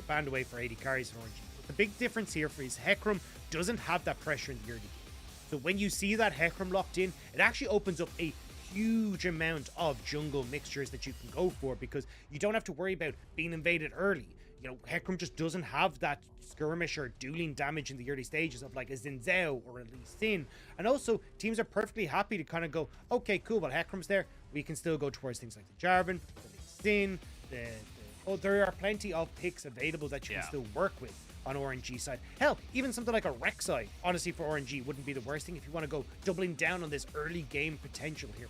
banned away for AD carries for RNG. But the big difference here is Hecarim doesn't have that pressure in the early game. So when you see that Hecarim locked in, it actually opens up a huge amount of jungle mixtures that you can go for, because you don't have to worry about being invaded early. You know, Hecarim just doesn't have that skirmish or dueling damage in the early stages of like a Xin Zhao or a Lee Sin. And also, teams are perfectly happy to kind of go, okay, cool, well, Hecarim's there. We can still go towards things like the Jarvan, the Lee Sin, there are plenty of picks available that you can still work with on RNG side. Hell, even something like a Rek'Sai, honestly, for RNG wouldn't be the worst thing if you want to go doubling down on this early game potential here.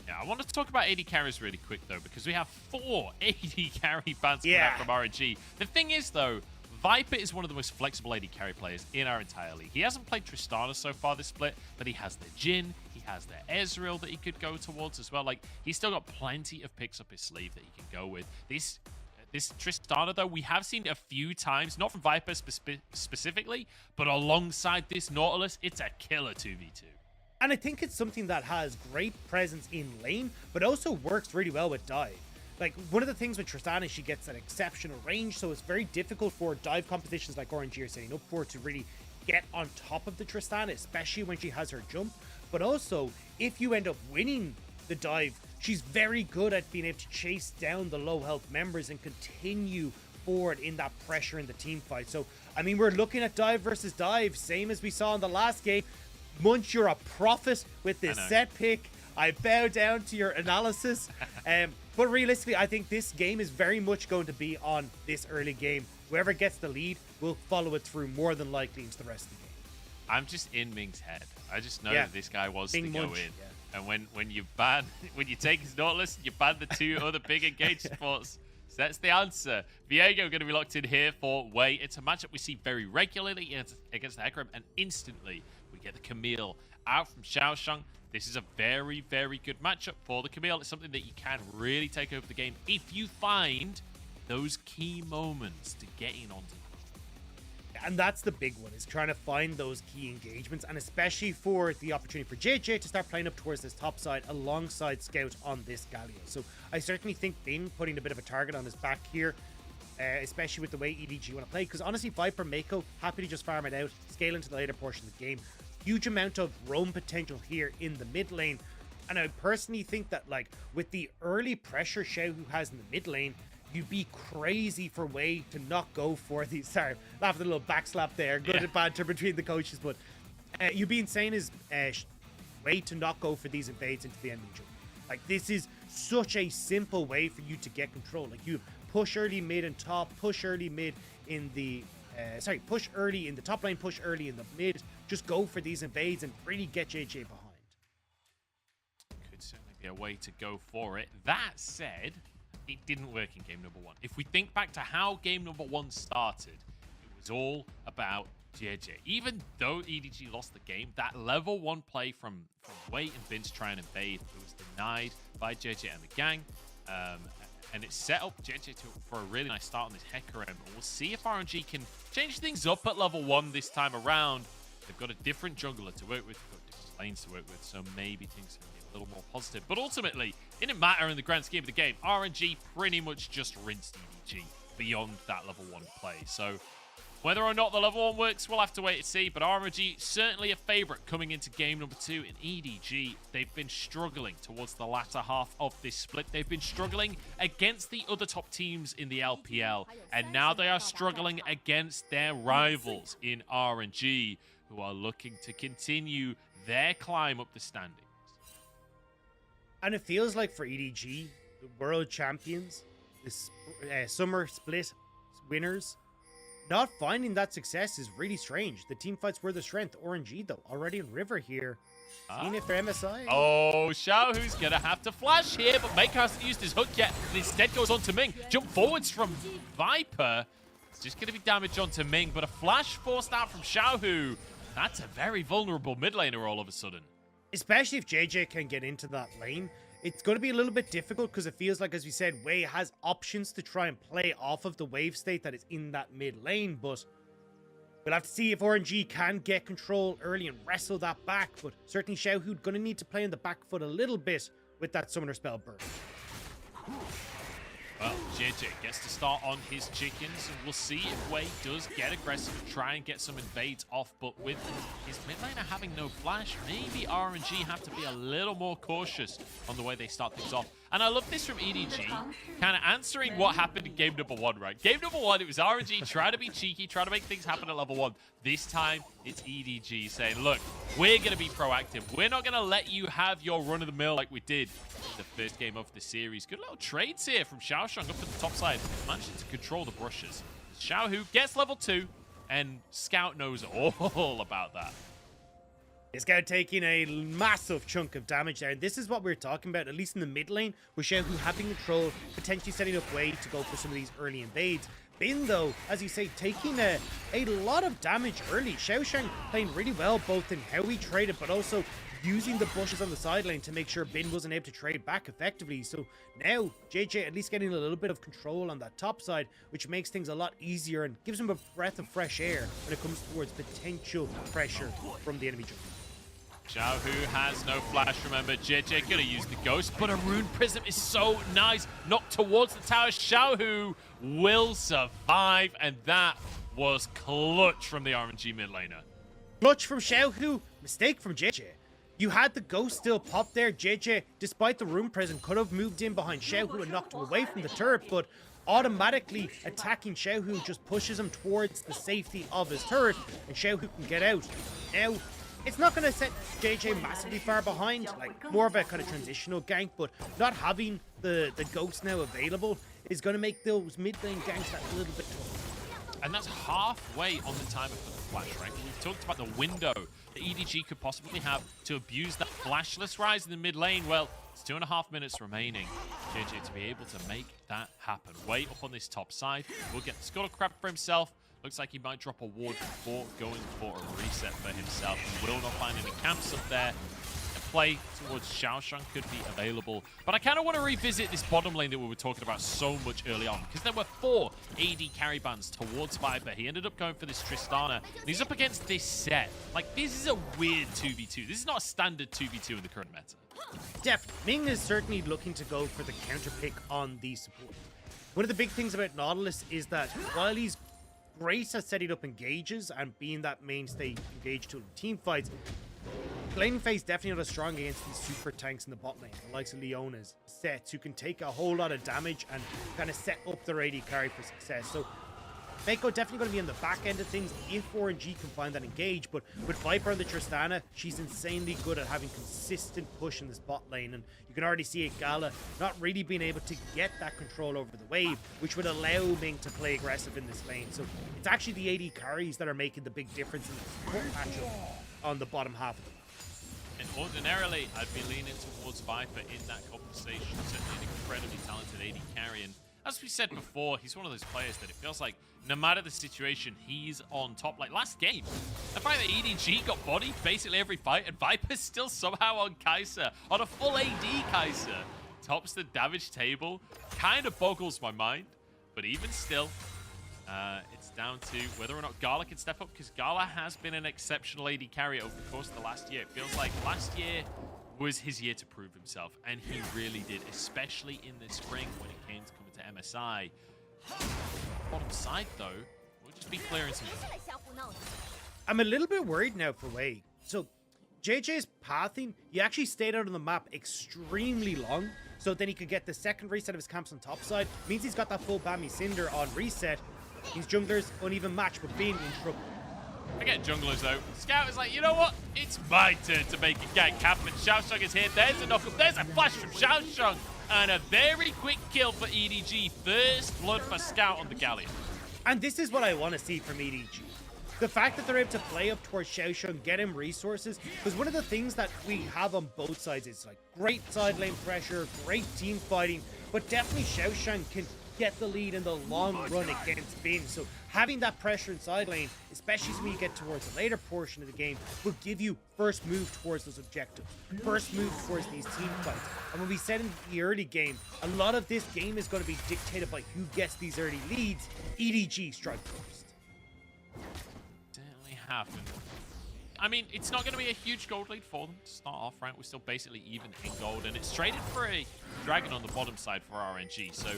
Yeah, I want to talk about AD carries really quick, though, because we have 4 AD carry bans coming out from RNG. The thing is, though, Viper is one of the most flexible AD carry players in our entire league. He hasn't played Tristana so far this split, but he has the Jhin, he has the Ezreal that he could go towards as well. Like, he's still got plenty of picks up his sleeve that he can go with. This Tristana, though, we have seen a few times, not from Viper specifically, but alongside this Nautilus, it's a killer 2v2. And I think it's something that has great presence in lane, but also works really well with dive. Like, one of the things with Tristana is she gets an exceptional range, so it's very difficult for dive compositions like RNG are setting up for to really get on top of the Tristana, especially when she has her jump. But also, if you end up winning the dive, she's very good at being able to chase down the low health members and continue forward in that pressure in the team fight. So, I mean, we're looking at dive versus dive, same as we saw in the last game. Munch, you're a prophet with this set pick. I bow down to your analysis. But realistically, I think this game is very much going to be on this early game. Whoever gets the lead will follow it through more than likely into the rest of the game. I'm just in Ming's head. I just know that this guy wants to go in. And when you take his Nautilus, you ban the 2 other big engaged spots. So that's the answer. Viego going to be locked in here for Wei. It's a matchup we see very regularly against the Hecarim, and instantly we get the Camille out from Xiaoshang. This is a very, very good matchup for the Camille. It's something that you can really take over the game if you find those key moments to get in onto. And that's the big one, is trying to find those key engagements, and especially for the opportunity for JJ to start playing up towards this top side alongside Scout on this Galio. So I certainly think Bing putting a bit of a target on his back here, especially with the way EDG want to play, because honestly, Viper, Mako, happy to just farm it out, scale into the later portion of the game. Huge amount of roam potential here in the mid lane. And I personally think that, like, with the early pressure Xiao Hu has in the mid lane, you'd be crazy for Wei to not go for these. Sorry, laugh at a little backslap there. Good banter between the coaches, but you'd be insane as Wei to not go for these invades into the enemy jungle. Like, this is such a simple way for you to get control. Like, you push early mid and top, push early mid in the push early in the top lane, push early in the mid. Just go for these invades and really get JJ behind. Could certainly be a way to go for it. That said, it didn't work in game number 1. If we think back to how game number 1 started, it was all about JJ. Even though EDG lost the game, that level 1 play from Wei and Vince trying to invade, it was denied by JJ and the gang. And it set up JJ for a really nice start on this Hecarim. We'll see if RNG can change things up at level 1 this time around. They've got a different jungler to work with, they've got different lanes to work with, so maybe things can be a little more positive. But ultimately, it didn't matter in the grand scheme of the game. RNG pretty much just rinsed EDG beyond that level 1 play. So whether or not the level 1 works, we'll have to wait and see. But RNG, certainly a favorite coming into game number 2 in EDG. They've been struggling towards the latter half of this split. They've been struggling against the other top teams in the LPL. And now they are struggling against their rivals in RNG, who are looking to continue their climb up the standings. And it feels like for EDG, the world champions, this summer split winners, not finding that success is really strange. The team fights were the strength. RNG, though, already in River here. Seeing if they're MSI. Oh, Xiao Hu's going to have to flash here, but Mako hasn't used his hook yet. And instead goes on to Ming. Jump forwards from Viper. It's just going to be damage onto Ming, but a flash forced out from Xiao Hu. That's a very vulnerable mid laner all of a sudden. Especially if JJ can get into that lane. It's going to be a little bit difficult because it feels like, as we said, Wei has options to try and play off of the wave state that is in that mid lane, but we'll have to see if RNG can get control early and wrestle that back, but certainly Xiao Hu going to need to play on the back foot a little bit with that summoner spell burn. Well, JJ gets to start on his chickens, and we'll see if Wei does get aggressive and try and get some invades off, but with his mid laner having no flash, maybe RNG have to be a little more cautious on the way they start things off. And I love this from EDG, kind of answering what happened in game number 1, right? Game number 1, it was RNG trying to be cheeky, trying to make things happen at level 1. This time, it's EDG saying, look, we're going to be proactive. We're not going to let you have your run-of-the-mill like we did in the first game of the series. Good little trades here from Xiaoshang up at the top side, managing to control the brushes. Xiaohu gets level 2, and Scout knows all about that. Scout taking a massive chunk of damage there. And this is what we're talking about, at least in the mid lane, with Xiaohu having control, potentially setting up Wei to go for some of these early invades. Bin, though, as you say, taking a lot of damage early. Xiaoshang playing really well, both in how he traded, but also using the bushes on the sideline to make sure Bin wasn't able to trade back effectively. So now, JJ at least getting a little bit of control on that top side, which makes things a lot easier and gives him a breath of fresh air when it comes towards potential pressure from the enemy jungle. Xiaohu has no flash, remember. JJ gonna use the ghost, but a rune prism is so nice. Knocked towards the tower. Xiaohu will survive, and that was clutch from the RNG mid laner. Clutch from Xiaohu, mistake from JJ. You had the ghost still pop there. JJ, despite the rune prism, could have moved in behind Xiaohu and knocked him away from the turret, but automatically attacking Xiaohu just pushes him towards the safety of his turret, and Xiaohu can get out. Now, it's not going to set JJ massively far behind, like more of a kind of transitional gank, but not having the ghost now available is going to make those mid lane ganks that little bit tougher. And that's halfway on the timer for the flash, right? We've talked about the window that EDG could possibly have to abuse that flashless rise in the mid lane. Well, it's 2.5 minutes remaining. JJ to be able to make that happen. Wait up on this top side. We'll get the Scuttle Crab for himself. Looks like he might drop a ward before going for a reset for himself. He will not find any camps up there. A play towards Xiaoshang could be available. But I kind of want to revisit this bottom lane that we were talking about so much early on, because there were 4 AD carry bans towards Viper. He ended up going for this Tristana, and he's up against this set. Like, this is a weird 2v2. This is not a standard 2v2 in the current meta. Definitely. Ming is certainly looking to go for the counter pick on the support. One of the big things about Nautilus is that while he's great at setting up engages and being that mainstay engage tool in team fights, laning phase definitely not as strong against these super tanks in the bot lane, the likes of Leona's sets, who can take a whole lot of damage and kind of set up their AD carry for success. So Mako definitely going to be on the back end of things if RNG can find that engage, but with Viper and the Tristana, she's insanely good at having consistent push in this bot lane, and you can already see it, Gala not really being able to get that control over the wave, which would allow Ming to play aggressive in this lane. So it's actually the AD carries that are making the big difference in the support matchup on the bottom half of the map. And ordinarily, I'd be leaning towards Viper in that conversation. Certainly an incredibly talented AD carry, and as we said before, he's one of those players that it feels like no matter the situation, he's on top. Like last game, the fact that EDG got bodied basically every fight, and Viper's still somehow on Kai'Sa, on a full AD Kai'Sa, tops the damage table, kind of boggles my mind. But even still, it's down to whether or not Gala can step up, because Gala has been an exceptional AD carry over the course of the last year. It feels like last year was his year to prove himself, and he really did, especially in the spring when it came to coming to MSI. Bottom side, though, we'll just be clearing some. I'm a little bit worried now for Wei. So JJ's pathing, he actually stayed out on the map extremely long, so then he could get the second reset of his camps on top side. Means he's got that full Bammy Cinder on reset. His jungler's uneven match, but being in trouble. Forget junglers though. Scout is like, you know what? It's my turn to make a gank happen. Xiaoshang is here. There's a knockup. There's a flash from Xiaoshang. And a very quick kill for EDG. First blood for Scout on the Galleon. And this is what I want to see from EDG. The fact that they're able to play up towards Xiaoshang, get him resources, because one of the things that we have on both sides is like great side lane pressure, great team fighting, but definitely Xiaoshang can get the lead in the long run against Bin. So having that pressure in side lane, especially when you get towards the later portion of the game, will give you first move towards those objectives, first move towards these team fights. And when we said in the early game, a lot of this game is going to be dictated by who gets these early leads. EDG strike first. Certainly happen. I mean, it's not going to be a huge gold lead for them to start off, right? We're still basically even in gold, and it's traded for a dragon on the bottom side for RNG, so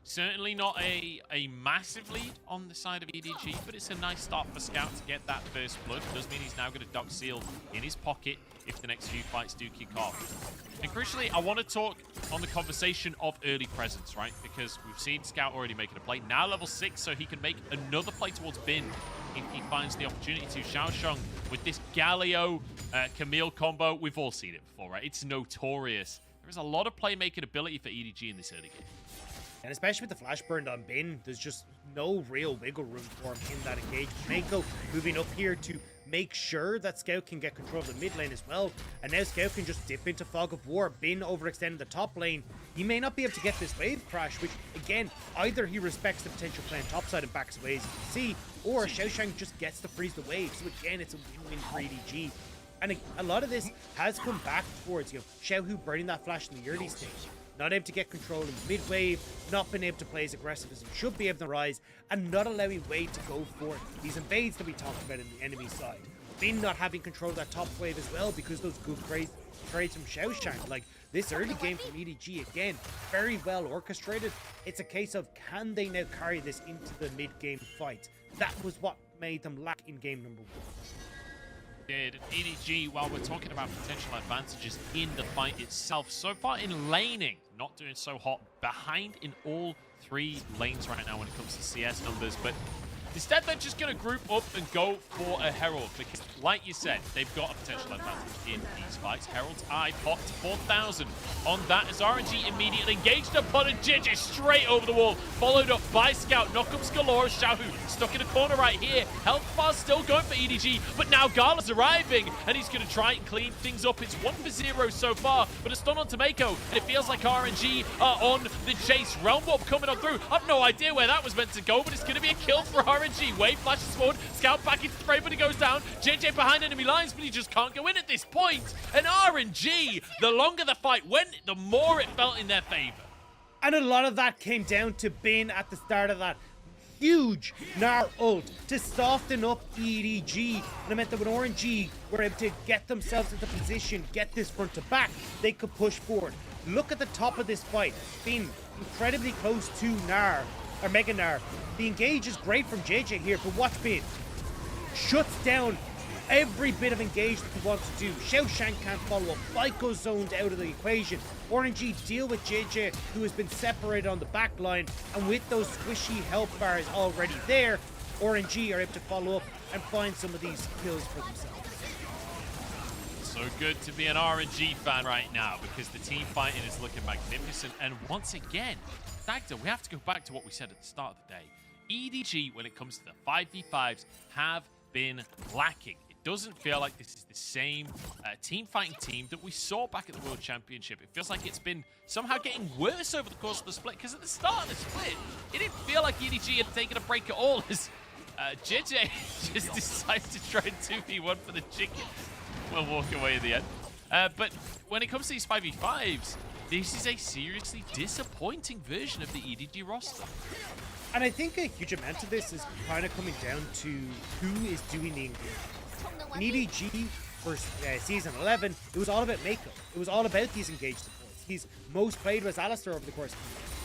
Certainly not a massive lead on the side of EDG, but it's a nice start for Scout to get that first blood. It does mean he's now got a Doc Seal in his pocket if the next few fights do kick off. And crucially, I want to talk on the conversation of early presence, right? Because we've seen Scout already making a play. Now level 6, so he can make another play towards Bin if he finds the opportunity to. Xiaosheng with this Galio Camille combo. We've all seen it before, right? It's notorious. There is a lot of playmaking ability for EDG in this early game. And especially with the flash burned on Bin, there's just no real wiggle room for him in that engagement. Mako moving up here to make sure that Scout can get control of the mid lane as well. And now Scout can just dip into Fog of War. Bin overextending the top lane. He may not be able to get this wave crash, which again, either he respects the potential playing topside and backs away as you can see, or Xiaosheng just gets to freeze the wave. So again, it's a win-win for EDG. And a lot of this has come back towards, Xiaohu burning that flash in the early stage. Not able to get control in the mid wave, not being able to play as aggressive as he should be able to rise, and not allowing Wade to go for these invades that we talked about in the enemy side. Bin not having control of that top wave as well because those good trades from Xiaosheng. Like, this early game from EDG, again, very well orchestrated. It's a case of, can they now carry this into the mid-game fight? That was what made them lack in game number 1. Did EDG, while we're talking about potential advantages in the fight itself, so far in laning, not doing so hot, behind in all 3 lanes right now when it comes to CS numbers, but instead they're just going to group up and go for a Herald, because like you said, they've got a potential advantage in these fights. Herald's eye popped 4,000 on that as RNG immediately engaged upon a JJ straight over the wall, followed up by Scout. Knockups galore. Xiaohu stuck in a corner right here. Health bar still going for EDG, but now Gala's arriving and he's going to try and clean things up. It's 1-0 so far, but a stun on Mako, and it feels like RNG are on the chase. Realm Warp coming on through. I've no idea where that was meant to go, but it's going to be a kill for RNG. Wave flashes forward. Scout back into spray, but he goes down. JJ behind enemy lines, but he just can't go in at this point. And RNG, the longer the fight went, the more it felt in their favor. And a lot of that came down to Bin at the start of that huge Gnar ult to soften up EDG. And it meant that when RNG were able to get themselves into position, get this front to back, they could push forward. Look at the top of this fight. Bin incredibly close to Gnar, or Mega Gnar. The engage is great from JJ here, but watch Bin. Shuts down every bit of engage that he wants to do. Xiaosheng can't follow up. Fyko zoned out of the equation. RNG deal with JJ, who has been separated on the back line, and with those squishy health bars already there, RNG are able to follow up and find some of these kills for themselves. So good to be an RNG fan right now because the team fighting is looking magnificent. And once again, Dagda, we have to go back to what we said at the start of the day. EDG, when it comes to the 5v5s, have been lacking. It doesn't feel like this is the same team fighting team that we saw back at the World Championship. It feels like it's been somehow getting worse over the course of the split, because at the start of the split, it didn't feel like EDG had taken a break at all as JJ just decided to try and 2v1 for the chicken. We'll walk away in the end. But when it comes to these 5v5s, this is a seriously disappointing version of the EDG roster. And I think a huge amount of this is kind of coming down to who is doing the engagement. In EDG for Season 11, it was all about Mako. It was all about these engaged supports. He's most played was Alistar over the course,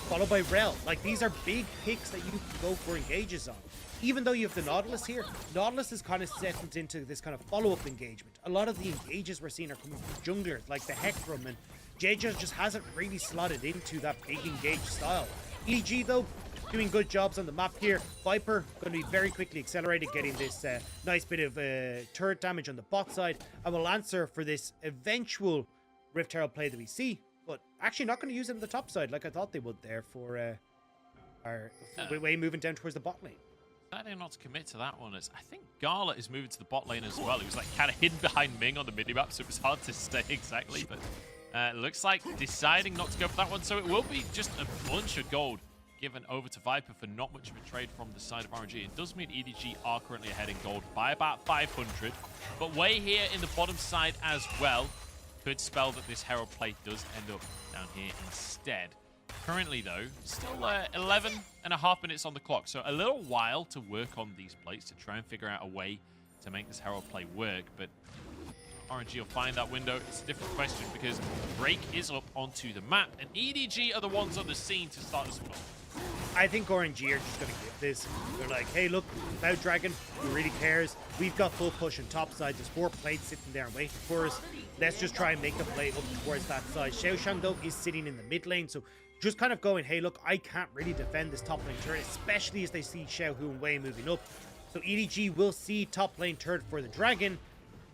followed by Rel. Like, these are big picks that you can go for engages on. Even though you have the Nautilus here, Nautilus is kind of settled into this kind of follow-up engagement. A lot of the engages we're seeing are coming from junglers, like the Hecarim, and JJ just hasn't really slotted into that big engage style. EDG, though, doing good jobs on the map here. Viper going to be very quickly accelerated, getting this nice bit of turret damage on the bot side, and will answer for this eventual Rift Herald play that we see, but actually not going to use it on the top side like I thought they would there for our way moving down towards the bot lane. Deciding not to commit to that one, as I think Gala is moving to the bot lane as well. He was like kind of hidden behind Ming on the minimap, so it was hard to say exactly, but looks like deciding not to go for that one, so it will be just a bunch of gold given over to Viper for not much of a trade from the side of RNG. It does mean EDG are currently ahead in gold by about 500, but way here in the bottom side as well could spell that this Herald play does end up down here instead. Currently, though, still 11.5 minutes on the clock, so a little while to work on these plays to try and figure out a way to make this Herald play work, but RNG will find that window. It's a different question because Break is up onto the map, and EDG are the ones on the scene to start this one off. I think RNG are just going to give this. They're like, hey, look, Cloud Dragon, who really cares? We've got full push on top side. There's 4 plates sitting there and waiting for us. Let's just try and make a play up towards that side. Xiaoshang, though, is sitting in the mid lane. So just kind of going, hey, look, I can't really defend this top lane turret, especially as they see Xiaohu and Wei moving up. So EDG will see top lane turret for the Dragon,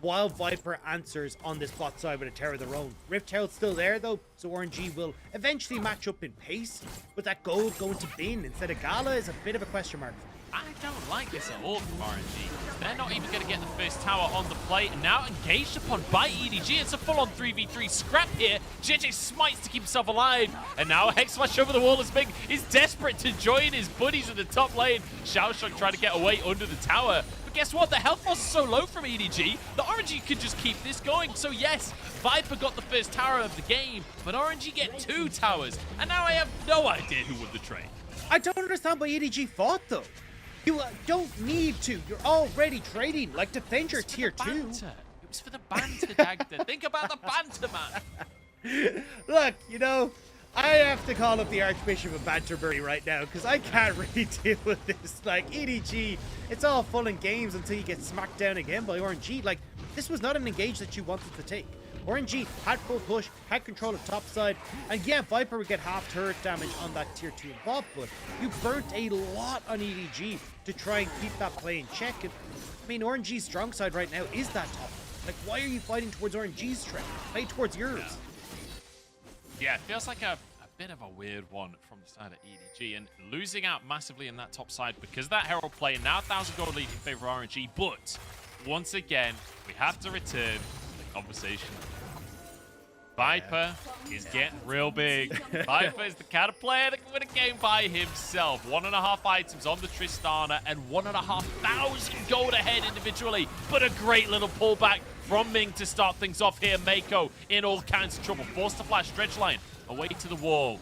while Viper answers on this bot side with a tower of their own. Rift Herald's still there though, so RNG will eventually match up in pace, but that gold going to Bin instead of Gala is a bit of a question mark. I don't like this at all from RNG. They're not even going to get the first tower on the plate, and now engaged upon by EDG. It's a full-on 3v3 scrap here. JJ smites to keep himself alive, and now Hex Smash over the wall as Big is desperate to join his buddies in the top lane. Xiaoshang trying to get away under the tower. But guess what? The health loss is so low from EDG that RNG could just keep this going. So yes, Viper got the first tower of the game, but RNG get 2 towers. And now I have no idea who won the trade. I don't understand why EDG fought though. You don't need to. You're already trading. Like, defend your tier 2. It was for the banter, Dagda. Think about the banter, man. Look, you know, I have to call up the Archbishop of Banterbury right now because I can't really deal with this. Like, EDG, it's all fun and games until you get smacked down again by RNG. Like, this was not an engage that you wanted to take. RNG had full push, had control of top side, and yeah, Viper would get half turret damage on that tier 2 buff, but you burnt a lot on EDG to try and keep that play in check. And, I mean, RNG's strong side right now is that top. Like, why are you fighting towards RNG's strength? Play towards yours. Yeah, it feels like a bit of a weird one from the side of EDG, and losing out massively in that top side because of that Herald play, and now 1,000 gold lead in favor of RNG, but once again, we have to return to the conversation. Viper is getting real big. Viper is the kind of player that can win a game by himself. 1.5 items on the Tristana and 1,500 gold ahead individually. But a great little pullback from Ming to start things off here. Mako in all kinds of trouble. Forced to flash Dredgeline away to the wall.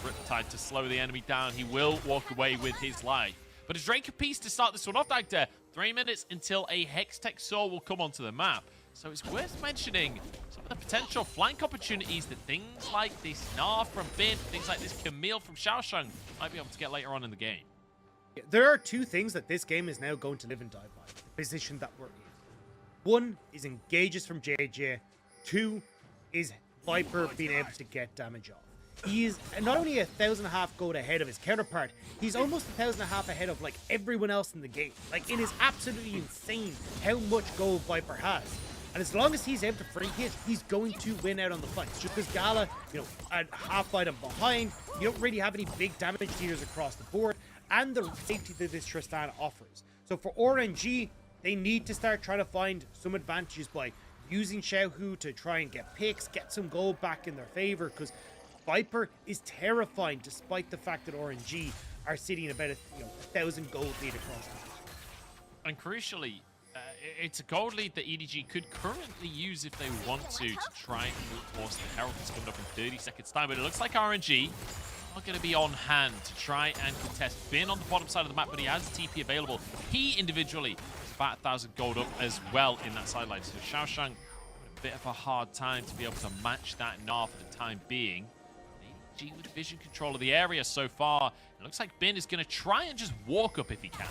Riptide to slow the enemy down. He will walk away with his life. But a Drake apiece to start this one off, Dagda. 3 minutes until a Hextech Soul will come onto the map. So it's worth mentioning some of the potential flank opportunities that things like this Gnar from Bin, things like this Camille from Xiaoshang might be able to get later on in the game. There are 2 things that this game is now going to live and die by, the position that we're in. 1 is engages from JJ. 2 is Viper being able to get damage off. He is not only 1,500 gold ahead of his counterpart, he's almost 1,500 ahead of like everyone else in the game. Like, it is absolutely insane how much gold Viper has. And as long as he's able to free hit, he's going to win out on the fights. Just because Gala, you know, at half item behind, you don't really have any big damage dealers across the board, and the safety that this Tristana offers. So for RNG, they need to start trying to find some advantages by using Xiaohu to try and get picks, get some gold back in their favor, because Viper is terrifying despite the fact that RNG are sitting about 1,000 gold lead across the board. And crucially, it's a gold lead that EDG could currently use if they want to try and force the Herald that's coming up in 30 seconds time. But it looks like RNG are going to be on hand to try and contest. Bin on the bottom side of the map, but he has TP available. He individually is about 1,000 gold up as well in that sideline. So Xiaoshang, a bit of a hard time to be able to match that Gnar for the time being. EDG with vision control of the area so far. It looks like Bin is going to try and just walk up if he can.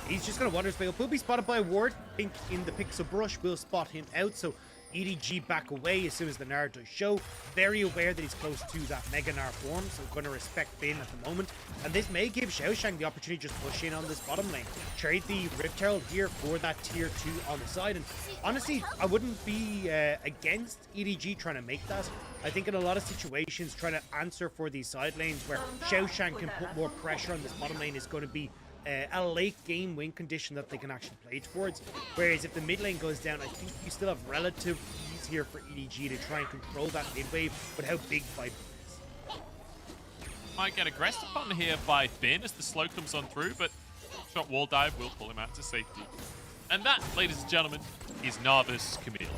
He's just going to wander his way up. Will be spotted by a ward. Pink in the pixel brush will spot him out. So EDG back away as soon as the Gnar does show. Very aware that he's close to that Mega Gnar form. So going to respect Bin at the moment. And this may give Xiaoshang the opportunity to just push in on this bottom lane. Trade the Rift Herald here for that tier 2 on the side. And honestly, I wouldn't be against EDG trying to make that. I think in a lot of situations, trying to answer for these side lanes where Xiaoshang can put more pressure on this bottom lane is going to be a late game win condition that they can actually play towards. Whereas if the mid lane goes down, I think you still have relative ease here for EDG to try and control that mid wave with how big Viper is. Might get aggressed upon here by Bin as the slow comes on through, but shot wall dive will pull him out to safety. And that, ladies and gentlemen, is Gnar vs Camille.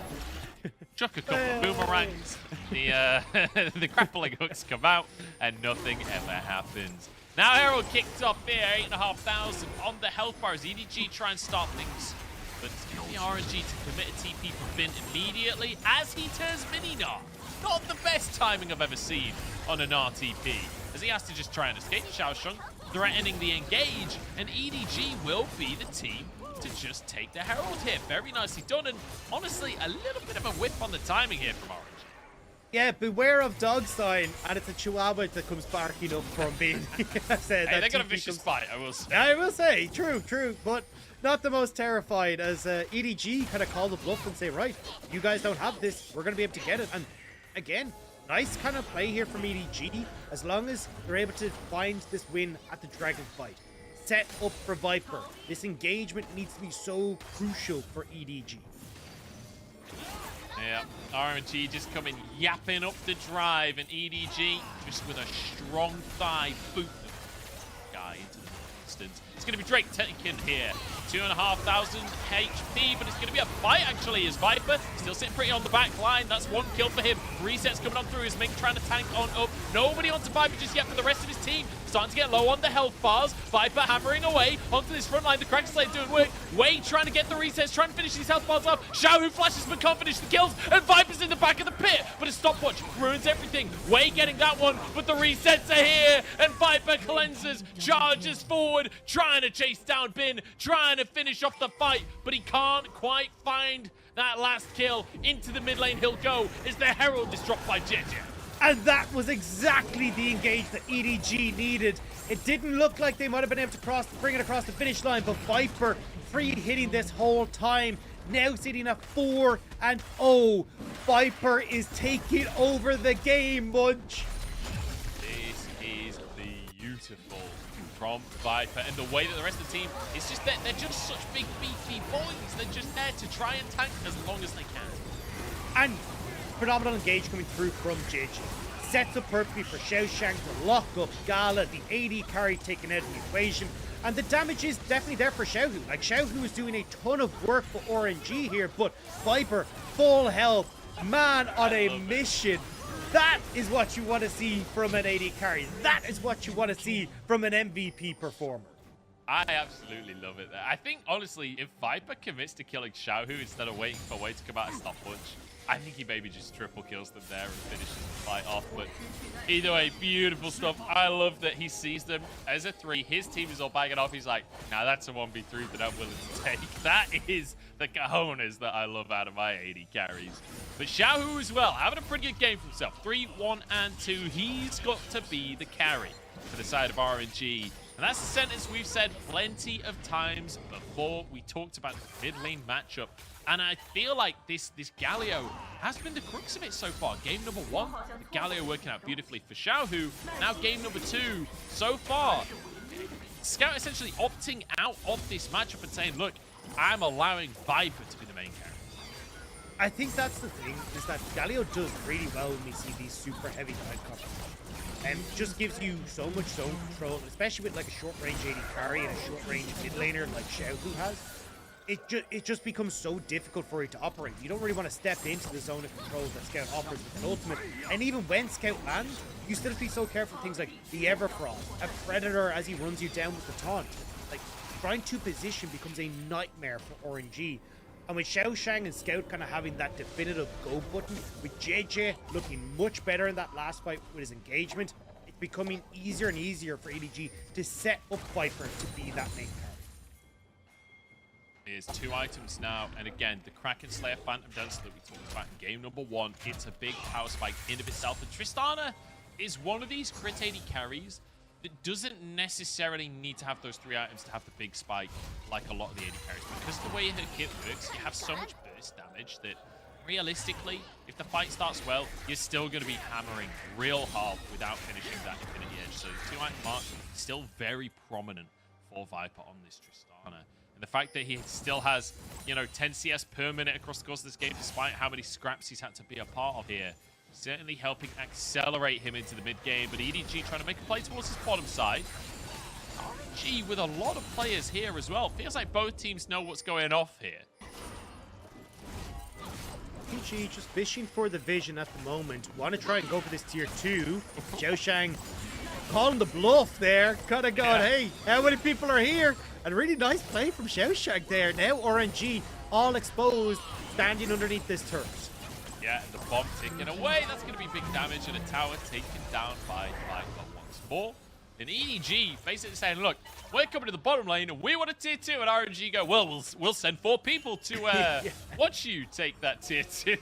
Chuck a couple of boomerangs, the grappling hooks come out, and nothing ever happens. Now Herald kicked off here, 8,500 on the health bar as EDG try and start things. But it's going to be RNG to commit a TP for Bin immediately as he turns mini Gnar. Not the best timing I've ever seen on an RTP. as he has to just try and escape Xiaosheng, threatening the engage, and EDG will be the team to just take the Herald here. Very nicely done, and honestly, a little bit of a whip on the timing here from Orange. Yeah, beware of dog sign, and it's a chihuahua that comes barking up from being said. Hey, they got a vicious fight, I will say. I will say, true, but not the most terrified, as EDG kind of call the bluff and say, right, you guys don't have this, we're going to be able to get it. And again, nice kind of play here from EDG, as long as they're able to find this win at the Dragon fight. Set up for Viper. This engagement needs to be so crucial for EDG. Yeah, RNG just coming yapping up the drive, and EDG just with a strong thigh boot the guy into the distance. It's going to be Drake taking here. 2,500 HP, but it's going to be a fight actually as Viper still sitting pretty on the back line. That's one kill for him. Resets coming on through his Ming trying to tank on up. Nobody onto Viper just yet for the rest of his team. Starting to get low on the health bars. Viper hammering away onto this front line. The Crack Slave doing work. Wei trying to get the resets, trying to finish these health bars off. Xiao who flashes but can't finish the kills. And Viper's in the back of the pit, but a stopwatch ruins everything. Wei getting that one, but the resets are here. And Viper cleanses, charges forward, trying to chase down Bin, trying to finish off the fight, but he can't quite find that last kill. Into the mid lane he'll go as the Herald is dropped by JJ. And that was exactly the engage that EDG needed. It didn't look like they might have been able to bring it across the finish line, but Viper free hitting this whole time. Now sitting at 4-0. Viper is taking over the game, Munch. This is beautiful from Viper, and the way that the rest of the team is just that they're just such big beefy boys. They're just there to try and tank as long as they can. And phenomenal engage coming through from JJ. Sets up perfectly for Xiaosheng to lock up Gala, the AD carry taken out of the equation. And the damage is definitely there for Xiaohu. Like, Xiaohu is doing a ton of work for RNG here, but Viper, full health, man on a mission. That is what you want to see from an AD carry. That is what you want to see from an MVP performer. I absolutely love it. I think, honestly, if Viper commits to killing Xiaohu instead of waiting for Wei to come out and stop punch, I think he maybe just triple kills them there and finishes the fight off. But either way, beautiful stuff. I love that he sees them as a 3. His team is all bagging off. He's like, nah, that's a 1v3 that I'm willing to take. That is the cojones that I love out of my AD carries. But Xiaohu as well, having a pretty good game for himself. 3, 1, and 2. He's got to be the carry for the side of RNG. And that's a sentence we've said plenty of times before. We talked about the mid lane matchup. And I feel like this Galio has been the crux of it so far. Game number 1, the Galio working out beautifully for Xiaohu. Now game number 2, so far, Scout essentially opting out of this matchup and saying, look, I'm allowing Viper to be the main character. I think that's the thing, is that Galio does really well when we see these super heavy dive combos. And just gives you so much zone control, especially with like a short range AD carry and a short range mid laner like Xiaohu has. It just becomes so difficult for you to operate. You don't really want to step into the zone of control that Scout offers with an ultimate. And even when Scout lands, you still have to be so careful with things like the Everfrost, a Predator as he runs you down with the taunt. Like, trying to position becomes a nightmare for RNG. And with Xiaosheng and Scout kind of having that definitive go button, with JJ looking much better in that last fight with his engagement, it's becoming easier and easier for EDG to set up Viper to be that main character. Here's 2 items now, and again, the Kraken Slayer Phantom Dancer that we talked about in game number 1. It's a big power spike in of itself, and Tristana is one of these crit AD carries that doesn't necessarily need to have those 3 items to have the big spike like a lot of the AD carries. Because the way her kit works, you have so much burst damage that realistically, if the fight starts well, you're still going to be hammering real hard without finishing that Infinity Edge. So the 2 item mark still very prominent for Viper on this Tristana. The fact that he still has, 10 CS per minute across the course of this game, despite how many scraps he's had to be a part of here, certainly helping accelerate him into the mid game. But EDG trying to make a play towards his bottom side. RNG with a lot of players here as well. Feels like both teams know what's going off here. EDG just fishing for the vision at the moment. Want to try and go for this tier 2. Xiaosheng calling the bluff there. Kind of going, hey, how many people are here? And a really nice play from Xiaosheng there. Now RNG all exposed, standing underneath this turret. Yeah, and the bomb ticking away. That's going to be big damage, and a tower taken down by Viper times more. And EDG basically saying, look, we're coming to the bottom lane and we want a tier 2. And RNG go, well, we'll send 4 people to watch you take that tier 2.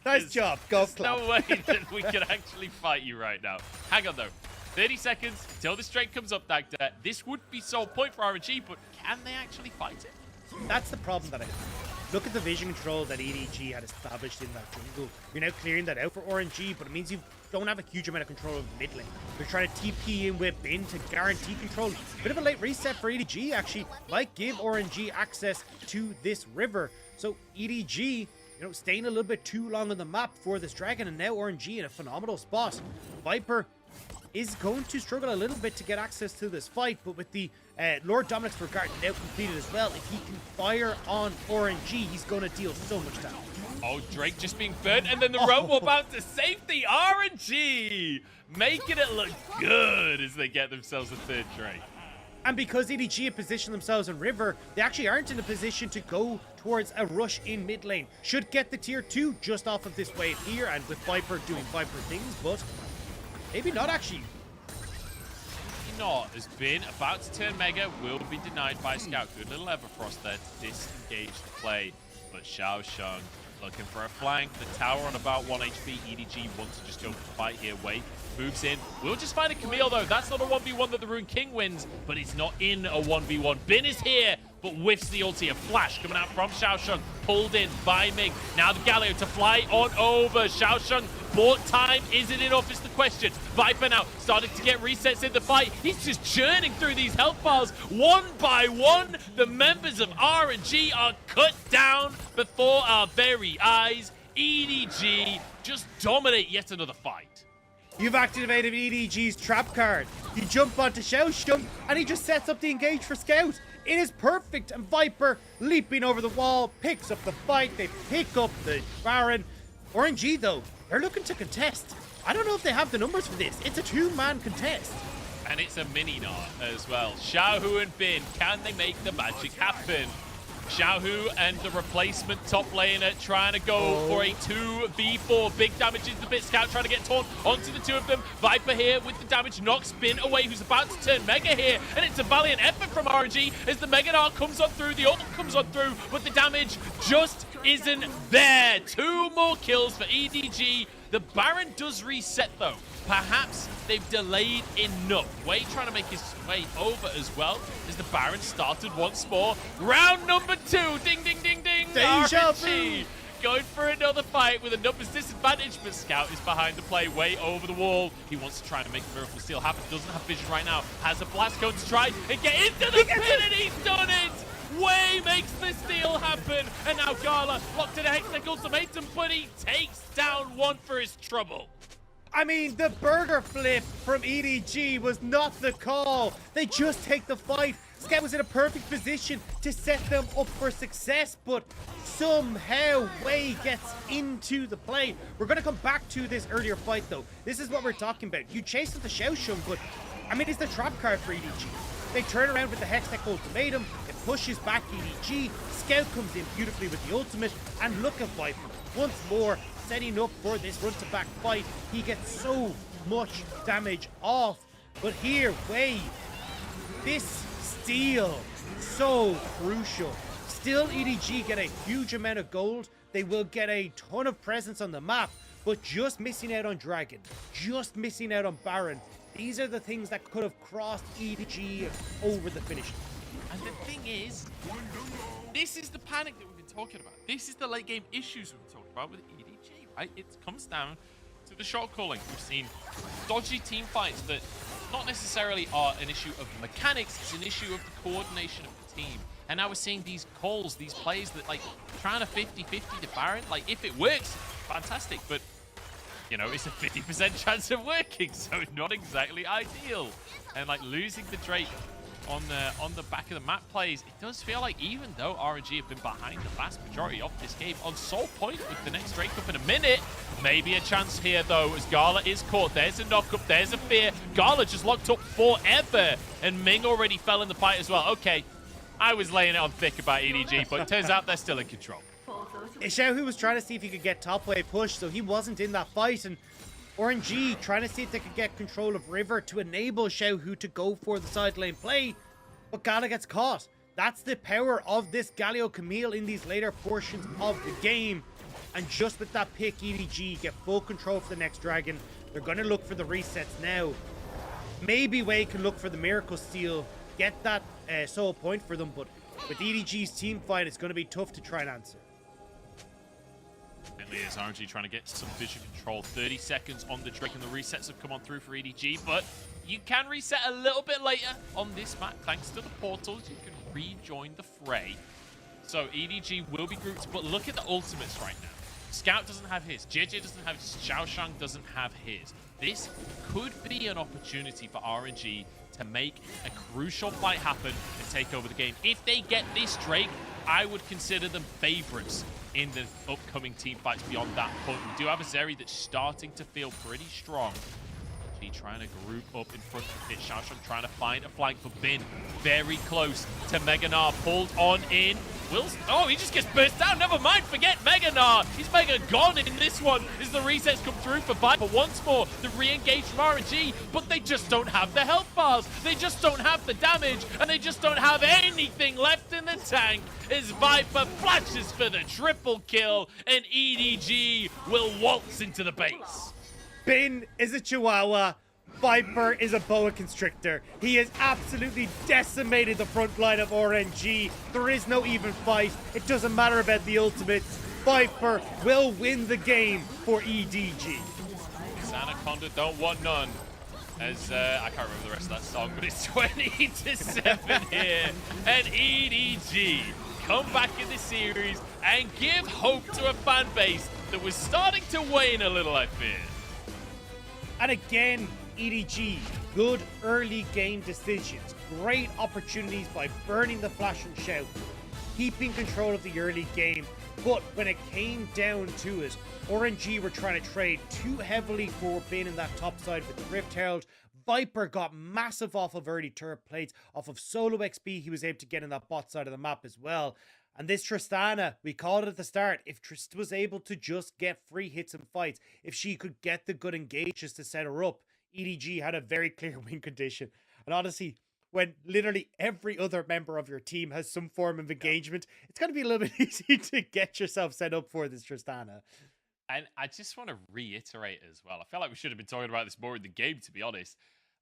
Nice job. Golf There's no way that we can actually fight you right now. Hang on, though. 30 seconds until this trade comes up, Dagda. This would be sole point for RNG, but can they actually fight it? That's the problem that I have. Look at the vision control that EDG had established in that jungle. You're now clearing that out for RNG, but it means you don't have a huge amount of control of the mid lane. They're trying to TP in with Bin to guarantee control. Bit of a late reset for EDG, actually. Might give RNG access to this river. So EDG, staying a little bit too long on the map for this dragon, and now RNG in a phenomenal spot. Viper is going to struggle a little bit to get access to this fight, but with the Lord Dominic's Forgotten now completed as well, if he can fire on RNG, he's going to deal so much damage. Oh, Drake just being burnt, and then the Rumble bound to safety. RNG making it look good as they get themselves a third Drake. And because EDG have positioned themselves in river, they actually aren't in a position to go towards a rush in mid lane. Should get the tier 2 just off of this wave here, and with Viper doing Viper things, but maybe not actually. Not as Bin about to turn Mega will be denied by Scout. Good little Everfrost there to disengage the play, but Xiao Sheng looking for a flank. The tower on about 1 HP. EDG wants to just go for the fight here. Wait, moves in. We'll just find a Camille though. That's not a 1v1 that the Rune King wins, but it's not in a 1v1. Bin is here, but whiffs the ulti. A flash coming out from Xiao Sheng, pulled in by Ming. Now the Galio to fly on over. Xiao Sheng bought time. Is it enough is the question. Viper now starting to get resets in the fight. He's just churning through these health bars one by one. The members of RNG are cut down before our very eyes. EDG just dominate yet another fight. You've activated EDG's trap card. You jump onto Xiao Sheng, and he just sets up the engage for Scout. It is perfect, and Viper leaping over the wall, picks up the fight. They pick up the Baron. RNG, though, they're looking to contest. I don't know if they have the numbers for this. It's a 2-man contest. And it's a mini-nart as well. Xiaohu and Bin, can they make the magic happen? Xiaohu and the replacement top laner trying to go for a 2v4. Big damage into the bit. Scout trying to get torn onto the 2 of them. Viper here with the damage. Knocks Bin away, who's about to turn Mega here. And it's a valiant effort from RNG as the Mega Dart comes on through. The ult comes on through, but the damage just isn't there. 2 more kills for EDG. The Baron does reset though. Perhaps they've delayed enough. Wei trying to make his way over as well as the Baron started once more. Round number 2. Ding, ding, ding, ding. Deja RNG going for another fight with a numbers disadvantage, but Scout is behind the play, way over the wall. He wants to try and make a miracle steal happen. Doesn't have vision right now. Has a blast cone to try and get into the pin, and he's done it. Wei makes the steal happen, and now Gala locked in a Hextech ultimatum, but he takes down 1 for his trouble. I mean, the burger flip from EDG was not the call. They just take the fight. Scout was in a perfect position to set them up for success, but somehow Wei gets into the play. We're going to come back to this earlier fight, though. This is what we're talking about. You chase with the Xiao Sheng, but I mean, it's the trap card for EDG. They turn around with the Hextech ultimatum. It pushes back EDG. Scout comes in beautifully with the ultimate, and look at Viper once more setting up for this run-to-back fight. He gets so much damage off, but here, Wei, this steal, so crucial. Still, EDG get a huge amount of gold. They will get a ton of presence on the map, but just missing out on Dragon, just missing out on Baron. These are the things that could have crossed EDG over the finish. And the thing is, this is the panic that we've been talking about. This is the late game issues we've been talking about with EDG, right? It comes down to the shot calling. We've seen dodgy team fights that not necessarily are an issue of mechanics, it's an issue of the coordination of the team. And now we're seeing these calls, these plays that, like, trying to 50-50 to Baron. Like, if it works, fantastic, but you know, it's a 50% chance of working, so not exactly ideal. And like losing the Drake on the back of the map plays, it does feel like even though RNG have been behind the vast majority of this game on sole point with the next Drake up in a minute, maybe a chance here though as Gala is caught. There's a knock up, there's a fear. Gala just locked up forever, and Ming already fell in the fight as well. Okay, I was laying it on thick about EDG, but it turns out they're still in control. Xiaohu was trying to see if he could get top wave push, so he wasn't in that fight, and RNG trying to see if they could get control of River to enable Xiaohu to go for the side lane play, but Gala gets caught. That's the power of this Galio Camille in these later portions of the game. And just with that pick, EDG get full control for the next dragon. They're going to look for the resets now. Maybe Wei can look for the Miracle Steal, get that soul point for them, but with EDG's team fight, it's going to be tough to try and answer. Is RNG trying to get some vision control. 30 seconds on the Drake, and the resets have come on through for EDG, but you can reset a little bit later on this map thanks to the portals. You can rejoin the fray. So EDG will be grouped, but look at the ultimates right now. Scout doesn't have his. JJ doesn't have his. Xiaoshang doesn't have his. This could be an opportunity for RNG to make a crucial fight happen and take over the game. If they get this Drake, I would consider them favorites in the upcoming team fights beyond that point. We do have a Zeri that's starting to feel pretty strong. He trying to group up in front of it. Xiaoshang trying to find a flank for Bin. Very close to Meganar. Pulled on in. Oh, he just gets burst down. Never mind. Forget Meganar. He's Mega gone in this one as the resets come through for Viper once more. The re-engage from RNG, but they just don't have the health bars. They just don't have the damage, and they just don't have anything left in the tank as Viper flashes for the triple kill, and EDG will waltz into the base. Bin is a Chihuahua. Viper is a boa constrictor. He has absolutely decimated the front line of RNG. There is no even fight. It doesn't matter about the ultimates. Viper will win the game for EDG. Anaconda don't want none. As I can't remember the rest of that song, but it's 20-7 here. And EDG come back in the series and give hope to a fan base that was starting to wane a little, I fear. And again, EDG, good early game decisions. Great opportunities by burning the flash and shout, keeping control of the early game. But when it came down to it, RNG were trying to trade too heavily for Bin in that top side with the Rift Herald. Viper got massive off of early turret plates, off of solo XP he was able to get in that bot side of the map as well. And this Tristana, we called it at the start, if Trist was able to just get free hits and fights, if she could get the good engages to set her up, EDG had a very clear win condition. And honestly, when literally every other member of your team has some form of engagement, it's going to be a little bit easy to get yourself set up for this Tristana. And I just want to reiterate as well, I feel like we should have been talking about this more in the game, to be honest.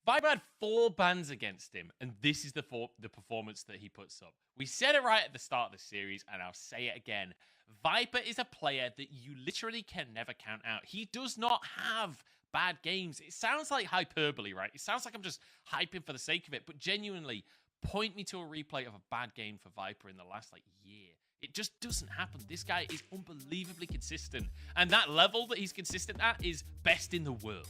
Viper had 4 bans against him, and this is the performance that he puts up. We said it right at the start of the series, and I'll say it again. Viper is a player that you literally can never count out. He does not have bad games. It sounds like hyperbole, right? It sounds like I'm just hyping for the sake of it, but genuinely, point me to a replay of a bad game for Viper in the last, year. It just doesn't happen. This guy is unbelievably consistent, and that level that he's consistent at is best in the world.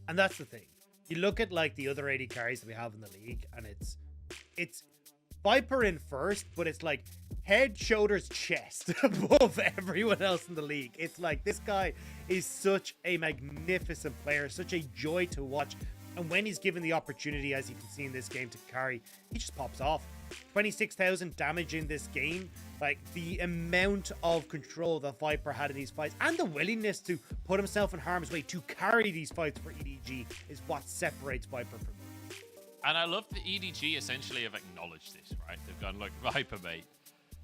And that's the thing. You look at the other AD carries that we have in the league, and it's Viper in first, but it's head, shoulders, chest above everyone else in the league. It's this guy is such a magnificent player, such a joy to watch. And when he's given the opportunity, as you can see in this game, to carry, he just pops off. 26,000 damage in this game. The amount of control that Viper had in these fights and the willingness to put himself in harm's way to carry these fights for EDG is what separates Viper from me. And I love that EDG essentially have acknowledged this, right? They've gone, look, Viper, mate,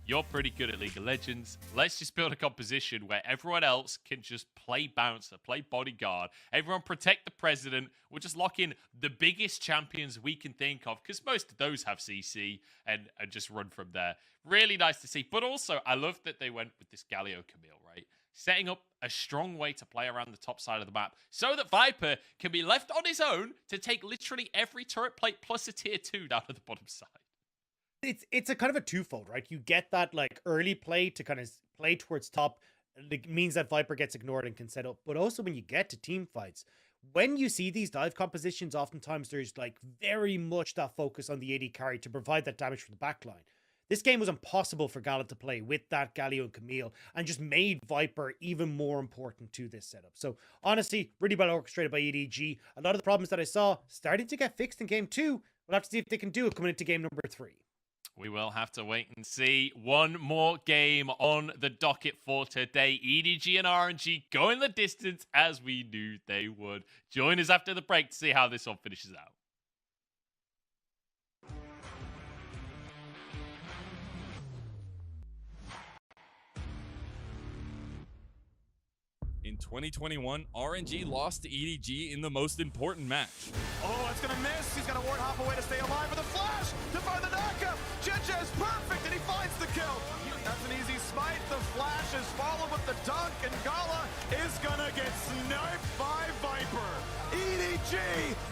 you're pretty good at League of Legends. Let's just build a composition where everyone else can just play bouncer, play bodyguard. Everyone protect the president. We'll just lock in the biggest champions we can think of, because most of those have CC, and just run from there. Really nice to see. But also, I love that they went with this Galio Camille, right? Setting up a strong way to play around the top side of the map so that Viper can be left on his own to take literally every turret plate plus a tier 2 down to the bottom side. It's a kind of a twofold, right? You get that early play to kind of play towards top. It means that Viper gets ignored and can set up. But also when you get to team fights, when you see these dive compositions, oftentimes there's very much that focus on the AD carry to provide that damage from the backline. This game was impossible for Gala to play with that Galio and Camille, and just made Viper even more important to this setup. So honestly, really well orchestrated by EDG. A lot of the problems that I saw starting to get fixed in game 2. We'll have to see if they can do it coming into game number 3. We will have to wait and see. One more game on the docket for today. EDG and RNG going the distance as we knew they would. Join us after the break to see how this one finishes out. In 2021, RNG lost to EDG in the most important match. Oh, it's gonna miss. He's got a ward hop away to stay alive with a flash to find the knockup. Jeje is perfect and he finds the kill. That's an easy smite. The flash is followed with the dunk, and Gala is gonna get sniped by Viper. EDG,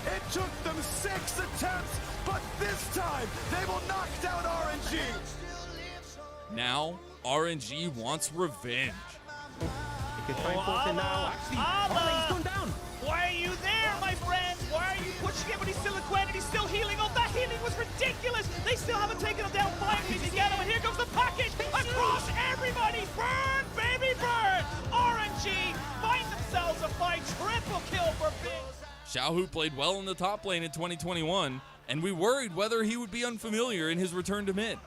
it took them 6 attempts, but this time they will knock down RNG. Now, RNG wants revenge. He's going down. Why are you there, my friend? Why are you pushing him when he's still a Gwen and he's still healing? Oh, that healing was ridiculous. They still haven't taken him down finally together. And here comes the package across everybody. Burn, baby, burn. RNG find themselves a fight. Triple kill for Big. Xiaohu played well in the top lane in 2021, and we worried whether he would be unfamiliar in his return to mid.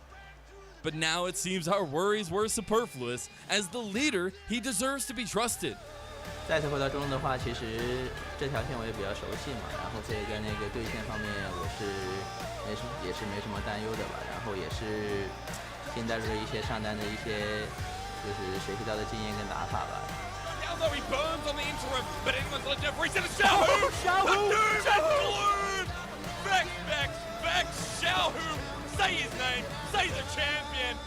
But now it seems our worries were superfluous. As the leader, he deserves to be trusted. 再次回到中的话，其实这条线我也比较熟悉嘛，然后所以在那个对线方面我是也是没什么担忧的吧，然后也是新带入了一些上单的一些就是学习到的经验跟打法吧。 Although he burns on the interim, but anyone's left over. He's in a Xiaohu! Xiaohu! Vex! Xiaohu! Say his name! Say the champion!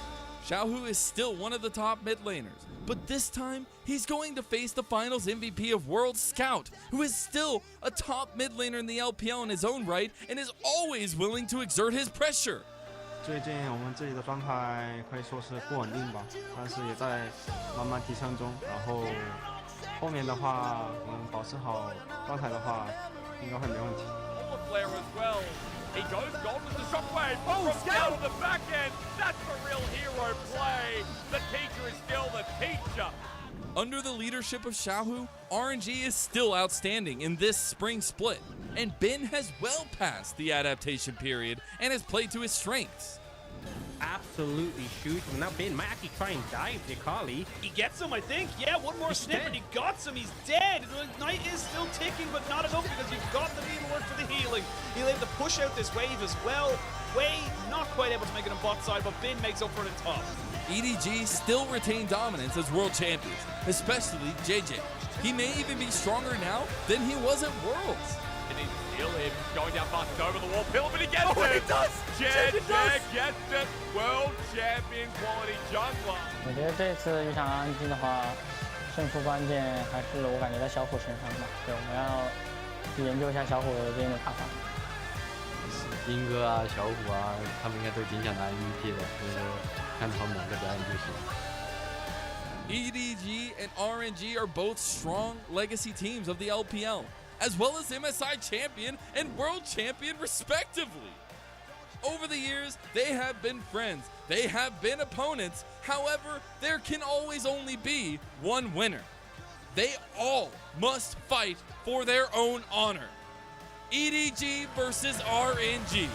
Xiaohu is still one of the top mid laners, but this time he's going to face the finals MVP of World Scout, who is still a top mid laner in the LPL in his own right and is always willing to exert his pressure. 最近我们这里的状态可以说是不稳定吧，但是也在慢慢提升中。然后后面的话，我们保持好状态的话，应该会没问题。 Flare as well. He goes gold with the shockwave. Oh, from down to the back end. That's the real hero play. The teacher is still the teacher. Under the leadership of Xiaohu, RNG is still outstanding in this spring split, and Bin has well passed the adaptation period and has played to his strengths. Absolutely shoot him. Now Ben might actually try and dive Nikali. He gets him, I think. Yeah, one more snip and he got him. He's dead. The night is still ticking, but not enough because you've got the needlework for the healing. He'll able to push out this wave as well. Way not quite able to make it on bot side, but Ben makes up for it in top. EDG still retain dominance as world champions, especially JJ. He may even be stronger now than he was at Worlds. And he's still him. Going down fast over the wall. Pill, but he gets it. He does. Jed gets it. World champion quality jungler. 我觉得这次遇上 RNG 的话，胜负关键还是我感觉在小虎身上吧。对，我们要去研究一下小虎这边的打法。斌哥啊、小虎啊，他们应该都挺想拿 MVP 的，就是看他们两个表演就行。 EDG and RNG are both strong legacy teams of the LPL, as well as MSI champion and world champion respectively. Over the years, they have been friends, they have been opponents, however, there can always only be one winner. They all must fight for their own honor. EDG versus RNG.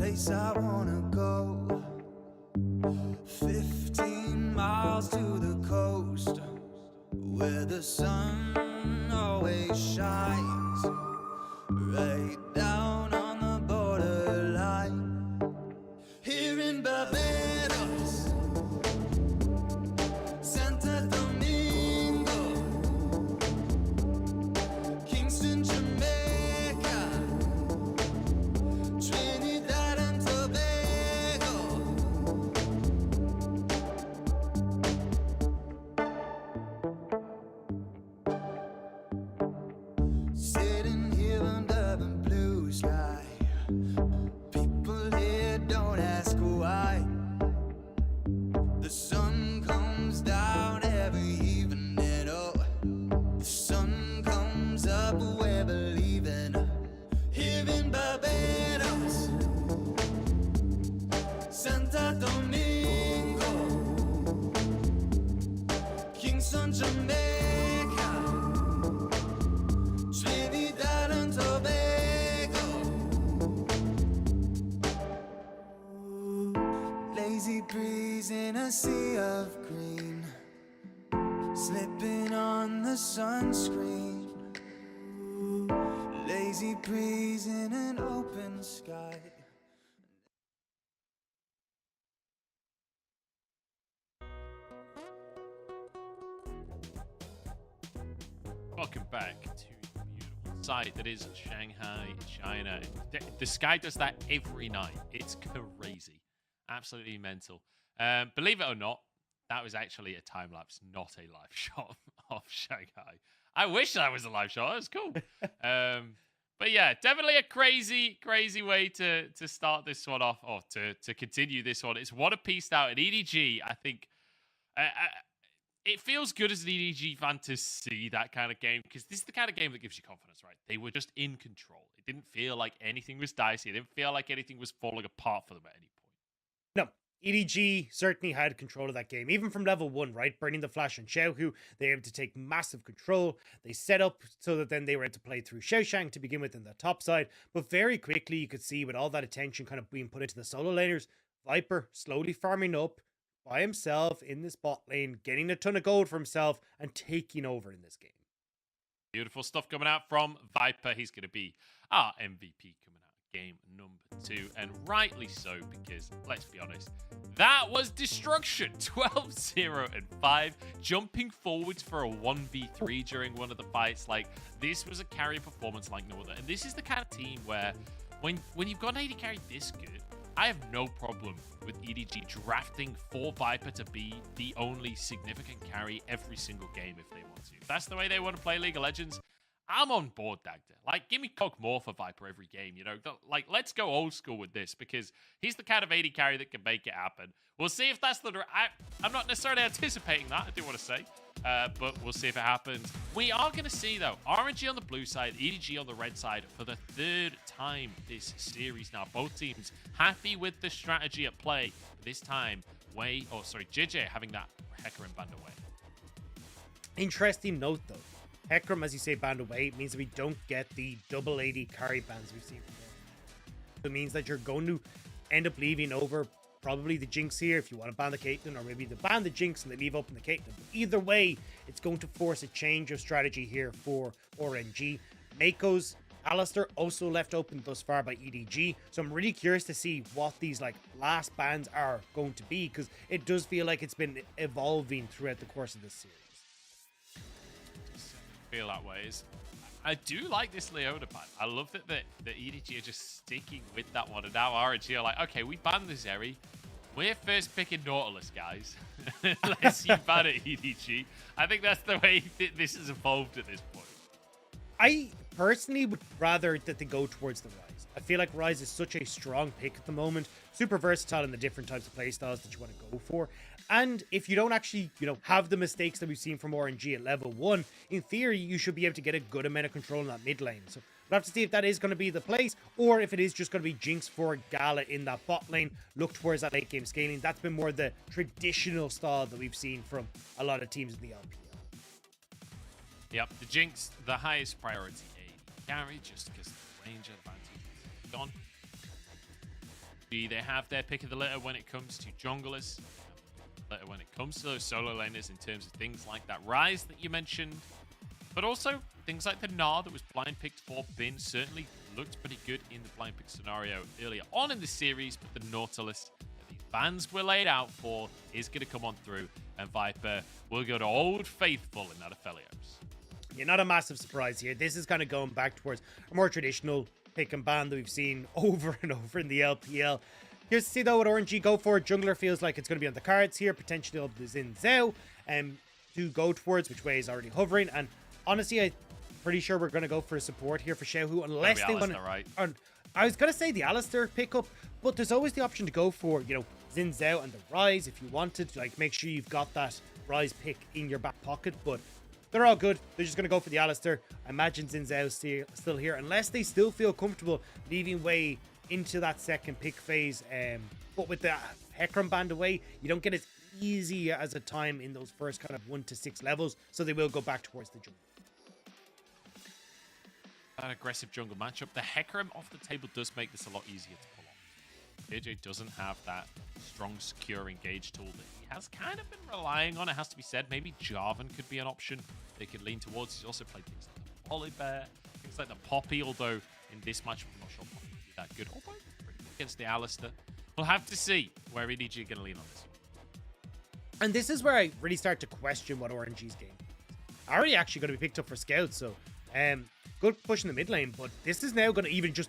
place I wanna go. 15 miles to the coast, where the sun always shines, right down on the borderline. Here in Barbados, Santa Domingo, Kingston, Jamaica, Trinidad and Tobago. Sitting here under the blue sky, people here don't ask why. The sun comes down every evening, oh, the sun comes up, we're believing. Here in Barbados, Santa Domingo, Kingston, Jamaica, Trinidad and Tobago. Lazy breeze in a sea of green, slipping on the sunscreen. Lazy breeze in an open sky. Welcome back to the beautiful site that is Shanghai, China. The sky does that every night. It's crazy. Absolutely mental. Believe it or not, that was actually a time lapse, not a live shot of Shanghai. I wish that was a live shot. That was cool. But yeah, definitely a crazy way to start this one off, or to continue this one. It's what a piece out at EDG. I think it feels good as an EDG fan to see that kind of game, because this is the kind of game that gives you confidence, right? They were just in control. It didn't feel like anything was dicey. It didn't feel like anything was falling apart for them at any point. No, EDG certainly had control of that game, even from level 1, right? Burning the Flash on Xiaohu, they were able to take massive control. They set up so that then they were able to play through Xiaoshang to begin with in the top side. But very quickly, you could see with all that attention kind of being put into the solo laners, Viper slowly farming up by himself in this bot lane, getting a ton of gold for himself and taking over in this game. Beautiful stuff coming out from Viper. He's going to be our MVP coming out of game number 2, and rightly so, because let's be honest, that was destruction. 12-0 and 5, jumping forwards for a 1v3 during one of the fights. Like, this was a carry performance like no other, and this is the kind of team where when you've got an AD carry this good, I have no problem with EDG drafting for Viper to be the only significant carry every single game if they want to. If that's the way they want to play League of Legends, I'm on board, Dagda. Like, give me Coke more for Viper every game, you know? Like, let's go old school with this, because he's the kind of AD carry that can make it happen. We'll see if that's the... I'm not necessarily anticipating that, I do want to say. But we'll see if it happens. We are going to see, though, RNG on the blue side, EDG on the red side for the 3rd time this series now. Both teams happy with the strategy at play. This time, JJ having that Hecarim banned away. Interesting note, though. Hecarim, as you say, banned away, means that we don't get the double AD carry bans we've seen from them. It means that you're going to end up leaving over probably the Jinx here if you want to ban the Caitlyn, or maybe they ban the Jinx and they leave open the Caitlyn. But either way, it's going to force a change of strategy here for RNG. Mako's Alistair also left open thus far by EDG, so I'm really curious to see what these last bans are going to be, because it does feel like it's been evolving throughout the course of this series. Feel that way. I do like this Leona ban. I love that the EDG are just sticking with that one, and now RNG are like, okay, we banned the Zeri. We're first picking Nautilus, guys. Unless you ban it, EDG. I think that's the way this has evolved at this point. I personally would rather that they go towards the Ryze. I feel like Ryze is such a strong pick at the moment. Super versatile in the different types of playstyles that you want to go for. And if you don't actually, have the mistakes that we've seen from RNG at level 1, in theory, you should be able to get a good amount of control in that mid lane. So we'll have to see if that is going to be the place, or if it is just going to be Jinx for Gala in that bot lane. Look towards that late game scaling. That's been more the traditional style that we've seen from a lot of teams in the LPL. Yep, the Jinx, the highest priority AD carry, just because the range advantage is gone. They have their pick of the litter when it comes to junglers, when it comes to those solo laners in terms of things like that Rise that you mentioned, but also things like the Gnar that was blind picked for Bin certainly looked pretty good in the blind pick scenario earlier on in the series, but the Nautilus that the fans were laid out for is going to come on through, and Viper will go to Old Faithful in that Aphelios. Yeah, not a massive surprise here. This is kind of going back towards a more traditional pick and ban that we've seen over and over in the LPL. Here's to see though what RNG go for. Jungler feels like it's going to be on the cards here. Potentially the Xin Zhao to go towards, which way is already hovering. And honestly, I'm pretty sure we're going to go for a support here for Xiaohu unless they want to. Right? I was going to say the Alistair pickup, but there's always the option to go for, you know, Xin Zhao and the Rise if you wanted. Like, make sure you've got that Rise pick in your back pocket, but they're all good. They're just going to go for the Alistair. I imagine Xin Zhao still here, unless they still feel comfortable leaving way into that second pick phase. But with the Hecarim band away, you don't get as easy as a time in those first kind of 1 to 6 levels, so they will go back towards the jungle. An aggressive jungle matchup. The Hecarim off the table does make this a lot easier to pull off. JJ doesn't have that strong, secure engage tool that he has kind of been relying on, it has to be said. Maybe Jarvan could be an option they could lean towards. He's also played things like the Polybear, things like the Poppy, although in this matchup, I'm not sure Poppy would be that good. Although pretty good against the Alistair. We'll have to see where EDG are going to lean on this. And this is where I really start to question what RNG's game is. Ari actually going to be picked up for scouts, so good push in the mid lane, but this is now going to even just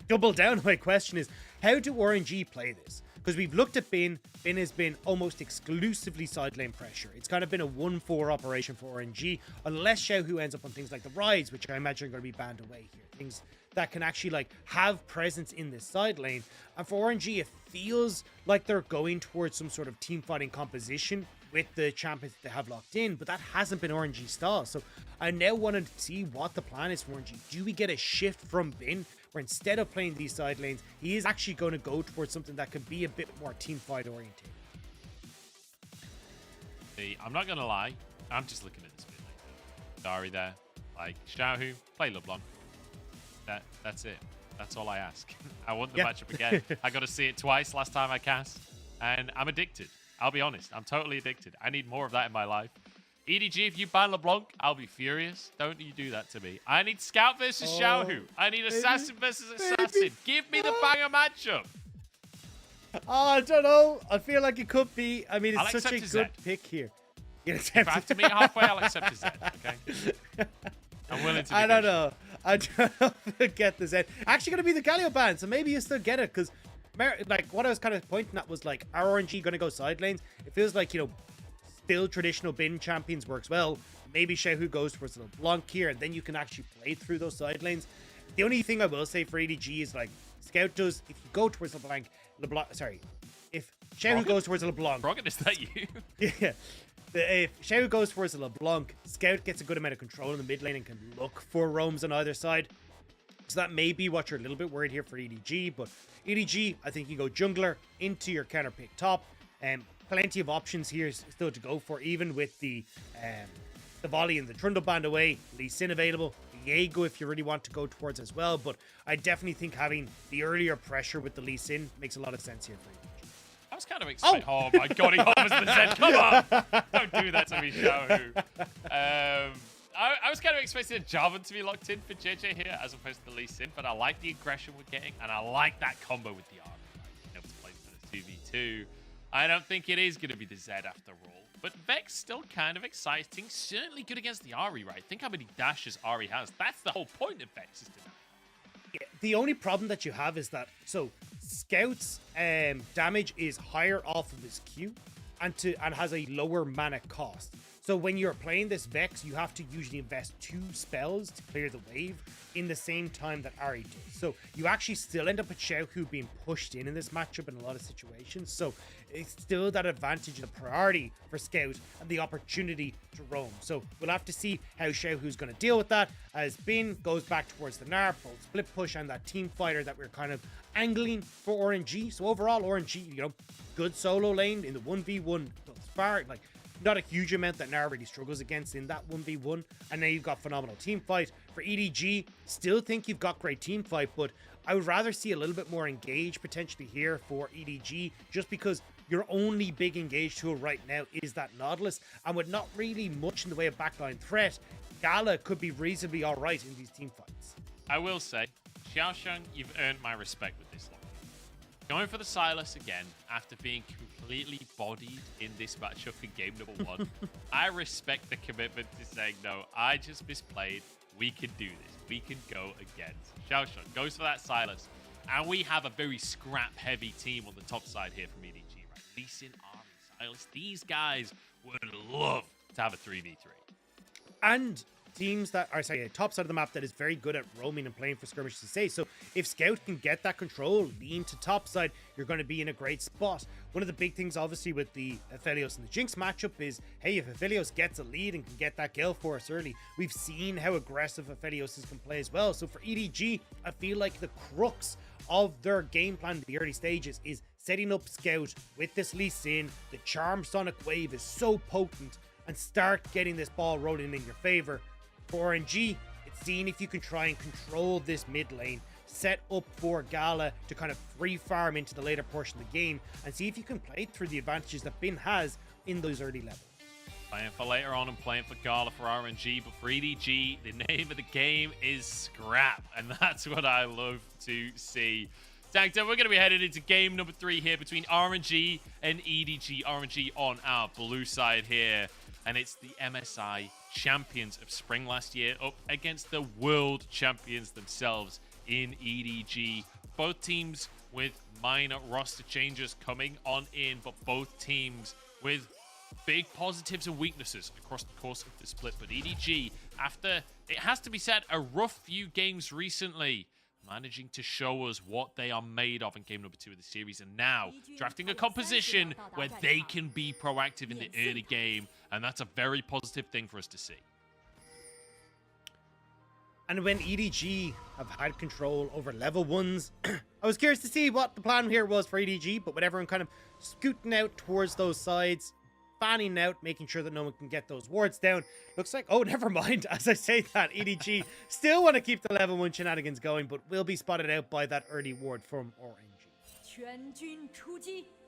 double down. My question is, how do RNG play this? Because we've looked at Bin. Bin has been almost exclusively side lane pressure. It's kind of been a 1-4 operation for RNG, unless Xiaohu ends up on things like the Rise, which I imagine are going to be banned away here. Things that can actually like have presence in this side lane. And for RNG, it feels like they're going towards some sort of team fighting composition with the champions they have locked in, but that hasn't been RNG style. So I now want to see what the plan is for RNG. Do we get a shift from Bin, where instead of playing these side lanes, he is actually going to go towards something that could be a bit more team fight oriented? I'm not going to lie, I'm just looking at this mid lane. Dari there, like Xiaohu, play LeBlanc. That's it. That's all I ask. I want the matchup again. I got to see it twice last time I cast, and I'm addicted. I'll be honest. I'm totally addicted. I need more of that in my life. EDG, if you ban LeBlanc, I'll be furious. Don't you do that to me. I need Scout versus Xiaohu. I need Assassin versus Assassin. Give me the banger matchup. Oh, I don't know. I feel like it could be. I mean, it's I'll such a accept good Zed. pick here. If I have to meet halfway, I'll accept a Zed, okay? I'm willing to I don't know. I don't know if I get the Zed. Actually going to be the Galio ban, so maybe you still get it, because like what I was kind of pointing at was like, are RNG going to go side lanes? It feels like, you know, still traditional Bin champions works well. Maybe Xiaohu goes towards the LeBlanc here, and then you can actually play through those side lanes. The only thing I will say for EDG is like, Scout does, if you go towards LeBlanc, if Xiaohu goes towards LeBlanc. Rocket, is that you? Yeah. If Xiaohu goes towards the LeBlanc, Scout gets a good amount of control in the mid lane and can look for roams on either side. So that may be what you're a little bit worried here for EDG, but EDG, I think you go jungler into your counter pick top, and plenty of options here still to go for, even with the volley and the Trundle band away, Lee Sin available, Diego if you really want to go towards as well, but I definitely think having the earlier pressure with the Lee Sin makes a lot of sense here for you. I was kind of excited. Oh my god, he hovers the Zed. Come on! Don't do that to me, Xiaohu. I was kind of expecting a Jarvan to be locked in for JJ here as opposed to Lee Sin, but I like the aggression we're getting, and I like that combo with the R. Being able to play for the 2v2. I don't think it is going to be the Zed after all, but Vex still kind of exciting. Certainly good against the Ahri, right? Think how many dashes Ahri has. That's the whole point of Vex, is to know. Yeah, the only problem that you have is that, so Scout's damage is higher off of his Q and has a lower mana cost. So when you're playing this Vex, you have to usually invest 2 spells to clear the wave in the same time that Ahri does. So you actually still end up with Xiaohu being pushed in this matchup in a lot of situations. So it's still that advantage and the priority for Scout and the opportunity to roam. So we'll have to see how Xiaohu's going to deal with that as Bin goes back towards the Gnar, both split push and that team fighter that we're kind of angling for RNG. So overall, RNG, you know, good solo lane in the 1v1 thus far. Like, not a huge amount that Nara really struggles against in that 1v1. And now you've got phenomenal team fight. For EDG, still think you've got great team fight, but I would rather see a little bit more engage potentially here for EDG, just because your only big engage tool right now is that Nautilus, and with not really much in the way of backline threat, Gala could be reasonably alright in these team fights. I will say, Xiaosheng, you've earned my respect with this one. Going for the Silas again after being completely bodied in this matchup in game number 1. I respect the commitment to saying, no, I just misplayed. We can do this. We can go again. Xiaosheng goes for that Silas. And we have a very scrap-heavy team on the top side here from EDG, right? Lee Sin, Ari, Silas. These guys would love to have a 3v3. And teams that are, sorry, top side of the map that is very good at roaming and playing for skirmish to say. So if Scout can get that control, lean to top side, you're going to be in a great spot. One of the big things, obviously, with the Aphelios and the Jinx matchup is, hey, if Aphelios gets a lead and can get that kill for us early, we've seen how aggressive Aphelios can play as well. So for EDG, I feel like the crux of their game plan in the early stages is setting up Scout with this Lee Sin. The Charm Sonic Wave is so potent, and start getting this ball rolling in your favor. For RNG, it's seeing if you can try and control this mid lane, set up for Gala to kind of free farm into the later portion of the game, and see if you can play through the advantages that Bin has in those early levels. Playing for later on and playing for Gala for RNG, but for EDG, the name of the game is scrap, and that's what I love to see. Tanked up, we're going to be headed into game number 3 here between RNG and EDG. RNG on our blue side here, and it's the MSI champions of spring last year up against the world champions themselves in EDG. Both teams with minor roster changes coming on in, but both teams with big positives and weaknesses across the course of the split. But EDG, after, it has to be said, a rough few games recently, managing to show us what they are made of in game number 2 of the series, and now drafting a composition where they can be proactive in the early game, and that's a very positive thing for us to see. And when EDG have had control over level 1s, I was curious to see what the plan here was for EDG, but with everyone kind of scooting out towards those sides, fanning out, making sure that no one can get those wards down. Looks like, oh, never mind. As I say that, EDG still want to keep the level 1 shenanigans going, but will be spotted out by that early ward from RNG.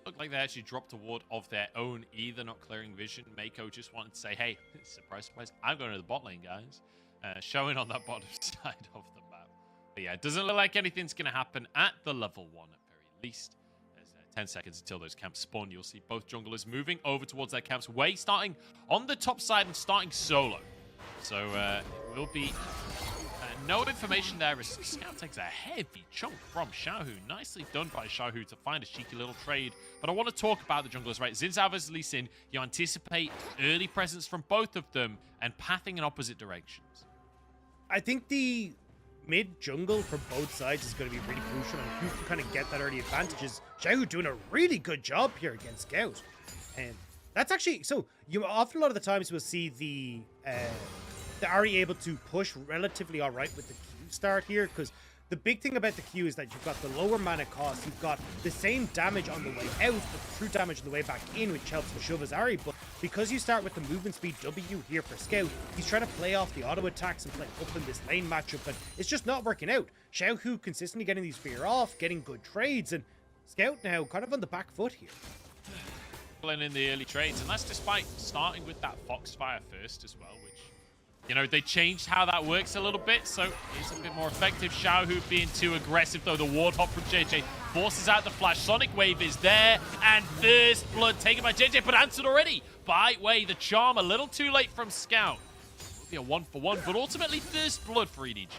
Looked like they actually dropped a ward of their own, either not clearing vision. Mako just wanted to say, hey, surprise, surprise, I'm going to the bot lane, guys. Showing on that bottom side of the map. But yeah, it doesn't look like anything's going to happen at the level 1 at very least. 10 seconds until those camps spawn. You'll see both junglers moving over towards their camps. Wei starting on the top side and starting solo. So it will be no information there as Scout takes a heavy chunk from Xiaohu. Nicely done by Xiaohu to find a cheeky little trade. But I want to talk about the junglers, right? Xin vs Lee Sin, you anticipate early presence from both of them and pathing in opposite directions. I think the mid jungle for both sides is going to be really crucial, and who can kind of get that early advantages. Xiaohu doing a really good job here against Scout, and that's actually, so you often a lot of the times we'll see the Ahri able to push relatively all right with the Q start here, because the big thing about the Q is that you've got the lower mana cost, you've got the same damage on the way out, but true damage on the way back in, which helps to shove as Ahri. But because you start with the movement speed W here for Scout, he's trying to play off the auto attacks and play up in this lane matchup, and it's just not working out. Xiaohu consistently getting these fear off, getting good trades, and Scout now kind of on the back foot here. In the early trades, and that's despite starting with that Foxfire first as well, which, you know, they changed how that works a little bit, so it's a bit more effective. Xiaohu being too aggressive, though. The ward hop from JJ forces out the flash. Sonic Wave is there, and First Blood taken by JJ, but answered already by Wei. The charm a little too late from Scout. Will be a 1-for-1, but ultimately First Blood for EDG.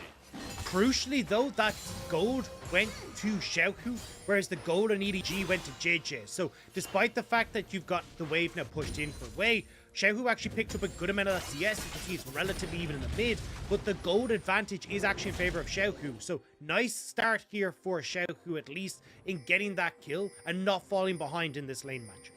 Crucially, though, that gold went to Xiaohu, whereas the gold on EDG went to JJ. So despite the fact that you've got the wave now pushed in for Wei, Xiaohu actually picked up a good amount of that CS. You can see it's relatively even in the mid, but the gold advantage is actually in favor of Xiaohu. So nice start here for Xiaohu, at least in getting that kill and not falling behind in this lane match.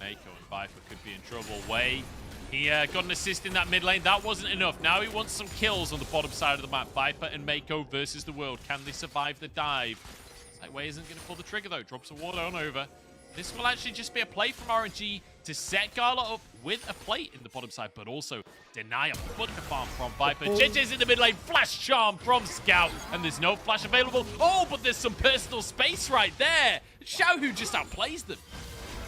Mako and Viper could be in trouble. Wei, he got an assist in that mid lane. That wasn't enough. Now he wants some kills on the bottom side of the map. Viper and Mako versus the world. Can they survive the dive? It's like Wei isn't going to pull the trigger, though. Drops a ward on over. This will actually just be a play from RNG to set Gala up with a plate in the bottom side, but also deny a foot farm from Viper. JJ's in the mid lane, flash charm from Scout, and there's no flash available. Oh, but there's some personal space right there. Xiaohu just outplays them.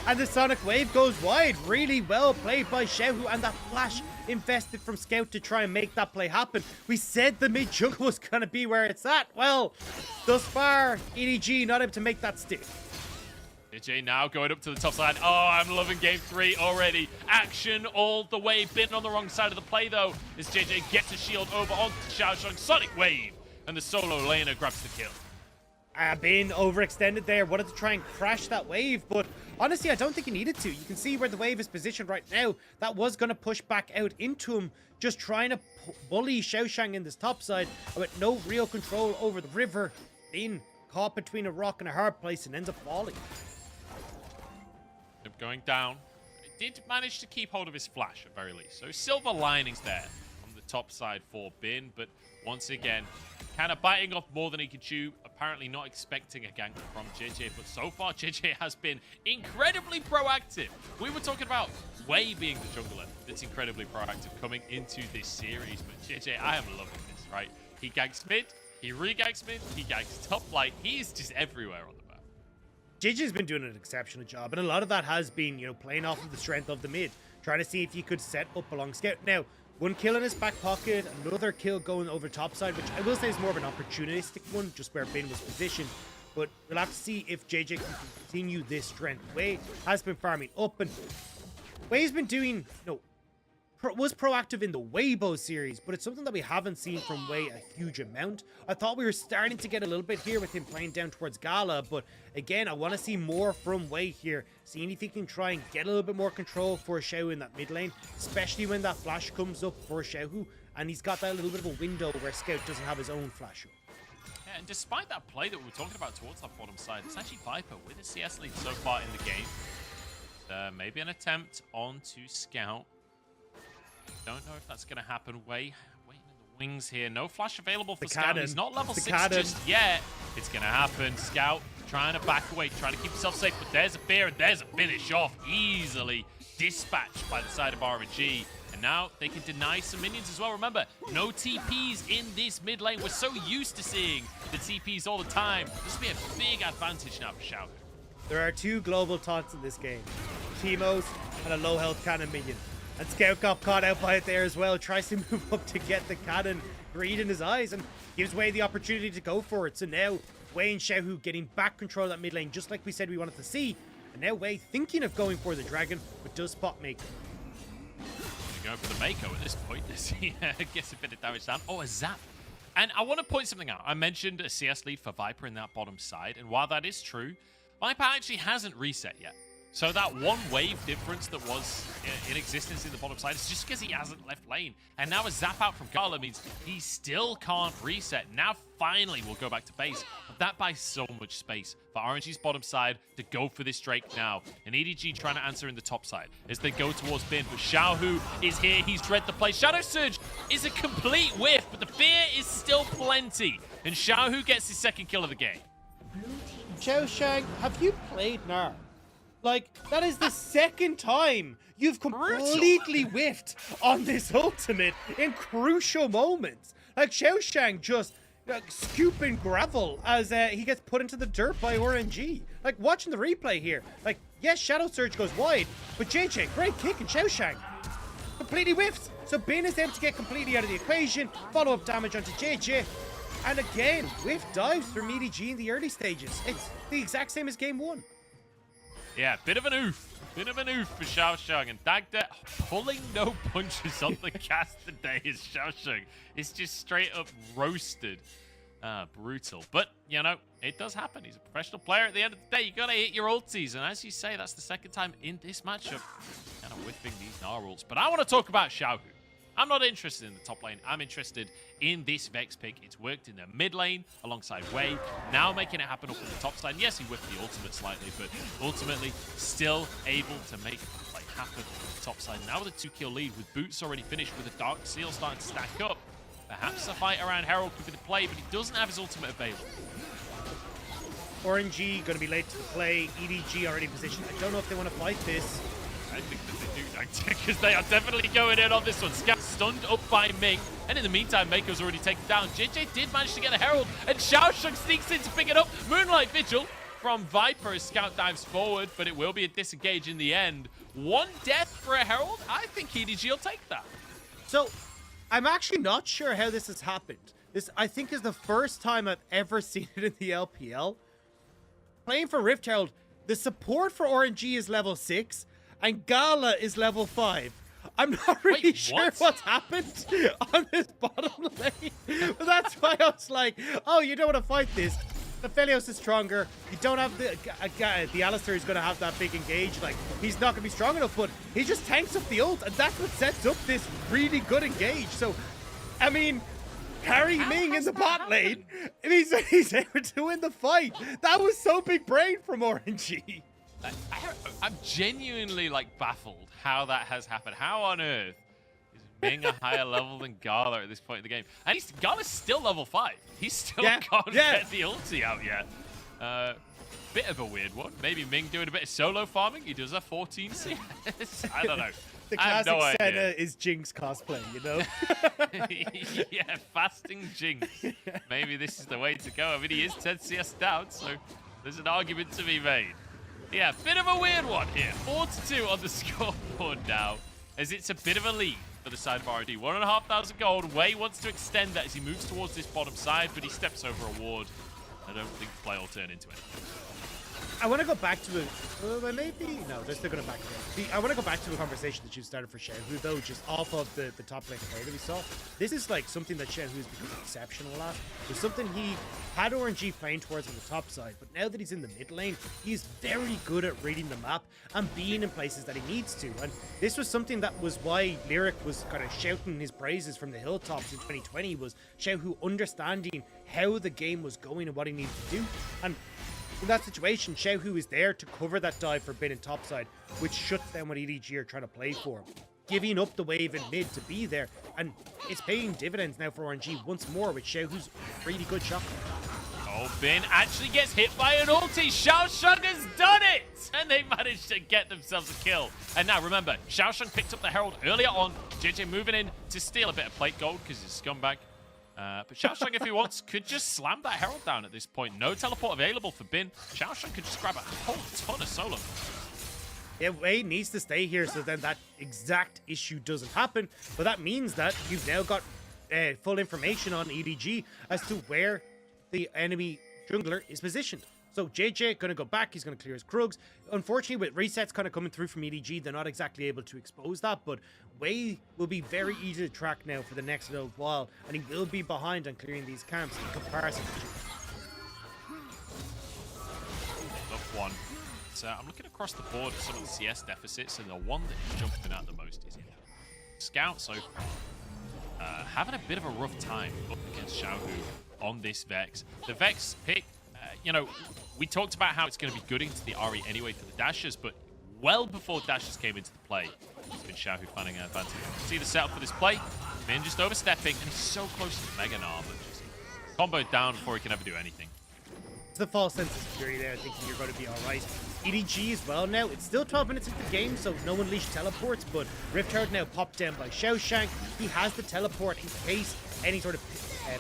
And the Sonic Wave goes wide. Really well played by Xiaohu, and that flash invested from Scout to try and make that play happen. We said the mid jungle was going to be where it's at. Well, thus far, EDG not able to make that stick. JJ now going up to the top side. Oh, I'm loving game 3 already. Action all the way. Bitten on the wrong side of the play, though, as JJ gets a shield over onto Xiaoshang. Sonic Wave, and the solo laner grabs the kill. Been overextended there. Wanted to try and crash that wave, but honestly, I don't think he needed to. You can see where the wave is positioned right now. That was going to push back out into him, just trying to bully Xiaoshang in this top side with no real control over the river. Being caught between a rock and a hard place and ends up falling. Going down. It did manage to keep hold of his flash at very least. So silver linings there on the top side for Bin, but once again, kind of biting off more than he could chew. Apparently not expecting a gank from JJ, but so far JJ has been incredibly proactive. We were talking about Wei being the jungler that's incredibly proactive coming into this series, but JJ, I am loving this, right? He ganks mid, he re-ganks mid, he ganks top lane. He's just everywhere on the map. JJ's been doing an exceptional job, and a lot of that has been, you know, playing off of the strength of the mid, trying to see if he could set up along Scout. Now, one kill in his back pocket, another kill going over top side, which I will say is more of an opportunistic one, just where Bin was positioned. But we'll have to see if JJ can continue this strength. Wei has been farming up, and Wei's been doing, was proactive in the Weibo series, but it's something that we haven't seen from Wei a huge amount. I thought we were starting to get a little bit here with him playing down towards Gala, but again, I want to see more from Wei here. Seeing if he can try and get a little bit more control for Xiaohu in that mid lane, especially when that flash comes up for Xiaohu, and he's got that little bit of a window where Scout doesn't have his own flash up. Yeah, and despite that play that we were talking about towards that bottom side, it's actually Viper with a CS lead so far in the game. Maybe an attempt onto Scout. Don't know if that's going to happen. Waiting in the wings here. No flash available for Scout. He's not level 6 just yet. It's going to happen. Scout trying to back away, trying to keep himself safe, but there's a fear and there's a finish off. Easily dispatched by the side of RNG. And now they can deny some minions as well. Remember, no TPs in this mid lane. We're so used to seeing the TPs all the time. This will be a big advantage now for Xiaohu. There are 2 global taunts in this game. Teemos and a low health cannon minion. And Scout got caught out by it there as well. Tries to move up to get the cannon. Greed in his eyes and gives Wei the opportunity to go for it. So now Wei and Xiaohu getting back control of that mid lane, just like we said we wanted to see. And now Wei thinking of going for the dragon, but does spot Mako. Going for the Mako at this point as he gets a bit of damage down. Oh, a zap. And I want to point something out. I mentioned a CS lead for Viper in that bottom side. And while that is true, Viper actually hasn't reset yet. So that one wave difference that was in existence in the bottom side is just because he hasn't left lane. And now a zap out from Gala means he still can't reset. Now finally we'll go back to base. But that buys so much space for RNG's bottom side to go for this Drake now. And EDG trying to answer in the top side as they go towards Bin. But Xiaohu is here. He's read the play. Shadow Surge is a complete whiff, but the fear is still plenty. And Xiaohu gets his second kill of the game. Xiaoshang, have you played now? Like, that is the second time you've completely whiffed on this ultimate in crucial moments. Like, Xiaoshang just scooping gravel as he gets put into the dirt by RNG. Like, watching the replay here. Like, yes, Shadow Surge goes wide, but JJ, great kick, and Xiaoshang completely whiffs. So Bin is able to get completely out of the equation, follow-up damage onto JJ, and again, whiff dives from EDG in the early stages. It's the exact same as game 1. Yeah, bit of an oof. Bit of an oof for Xiaoshang. And Dagda pulling no punches on the cast today as Xiaoshang is just straight up roasted. Brutal. But, you know, it does happen. He's a professional player at the end of the day. You got to hit your ultis. And as you say, that's the second time in this matchup kind of whipping these Gnar ults. But I want to talk about Xiaohu. I'm not interested in the top lane. I'm interested in this Vex pick. It's worked in the mid lane alongside Wei. Now making it happen up on the top side. Yes, he whipped the ultimate slightly, but ultimately still able to make it happen on the top side. Now with a 2-kill lead, with Boots already finished, with a Dark Seal starting to stack up. Perhaps a fight around Herald could be the play, but he doesn't have his ultimate available. RNG going to be late to the play. EDG already positioned. I don't know if they want to fight this. I think that they do, because they are definitely going in on this one. Scout stunned up by Ming, and in the meantime, Mako's already taken down. JJ did manage to get a Herald, and Xiaosheng sneaks in to pick it up. Moonlight Vigil from Viper as Scout dives forward, but it will be a disengage in the end. One death for a Herald. I think EDG will take that. So, I'm actually not sure how this has happened. This, I think, is the first time I've ever seen it in the LPL. Playing for Rift Herald, the support for RNG is level 6, and Gala is level 5. I'm not really sure what's happened on this bottom lane, but that's why I was like, oh, you don't want to fight this. The Felios is stronger. You don't have the Alistair is going to have that big engage. Like, he's not going to be strong enough, but he just tanks up the ult, and that's what sets up this really good engage. So, I mean, carry Ming in the bot lane, and he's able to win the fight. That was so big brain from RNG. I'm genuinely, like, baffled how that has happened. How on earth is Ming a higher level than Gala at this point in the game? And Gala's still level 5. He's still can't get the ulti out yet. Bit of a weird one. Maybe Ming doing a bit of solo farming. He does have 14 CS. I don't know. The I have classic no Senna idea. is Jinx cosplay, you know? Yeah, fasting Jinx. Maybe this is the way to go. I mean, he is 10 CS down, so there's an argument to be made. Yeah, bit of a weird one here. 4-2 on the scoreboard now, as it's a bit of a lead for the side of RNG. 1,500 gold. Wei wants to extend that as he moves towards this bottom side, but he steps over a ward. I don't think the play will turn into anything. I want to go back to maybe no, they're still going to back it. I want to go back to a conversation that you started for Xiaohu, though, just off of the top lane play that we saw. This is like something that Xiaohu has become exceptional at. It's something he had RNG playing towards on the top side, but now that he's in the mid lane, he's very good at reading the map and being in places that he needs to. And this was something that was why Lyric was kind of shouting his praises from the hilltops in 2020, was Xiaohu understanding how the game was going and what he needed to do. And in that situation, Xiaohu is there to cover that dive for Bin and topside, which shuts down what EDG are trying to play for. Giving up the wave in mid to be there, and it's paying dividends now for RNG once more with Xiaohu's really good shot. Oh, Bin actually gets hit by an ulti. Xiaosheng has done it! And they managed to get themselves a kill. And now remember, Xiaosheng picked up the Herald earlier on. JJ moving in to steal a bit of plate gold because he's a scumbag. But Xiaosheng, if he wants, could just slam that Herald down at this point. No teleport available for Bin. Xiaosheng could just grab a whole ton of solo. Yeah, Wei needs to stay here so then that exact issue doesn't happen. But that means that you've now got full information on EDG as to where the enemy jungler is positioned. So JJ going to go back. He's going to clear his Krugs. Unfortunately, with resets kind of coming through from EDG, they're not exactly able to expose that. But Wei will be very easy to track now for the next little while. And he will be behind on clearing these camps in comparison to Tough one. So I'm looking across the board at some of the CS deficits, and the one that is jumping out the most is Scout. So having a bit of a rough time up against Xiaohu on this Vex. The Vex pick, you know, we talked about how it's going to be good into the RE anyway for the dashes, but well before dashes came into the play, it's been Xiaohu finding an advantage. See the setup for this play? Min just overstepping, and he's so close to Mega Gnar, but just comboed down before he can ever do anything. It's the false sense of security there, thinking you're going to be alright. EDG as well now. It's still 12 minutes into the game, so no unleashed teleports, but Rift Herald now popped down by Xiaosheng. He has the teleport in case any sort of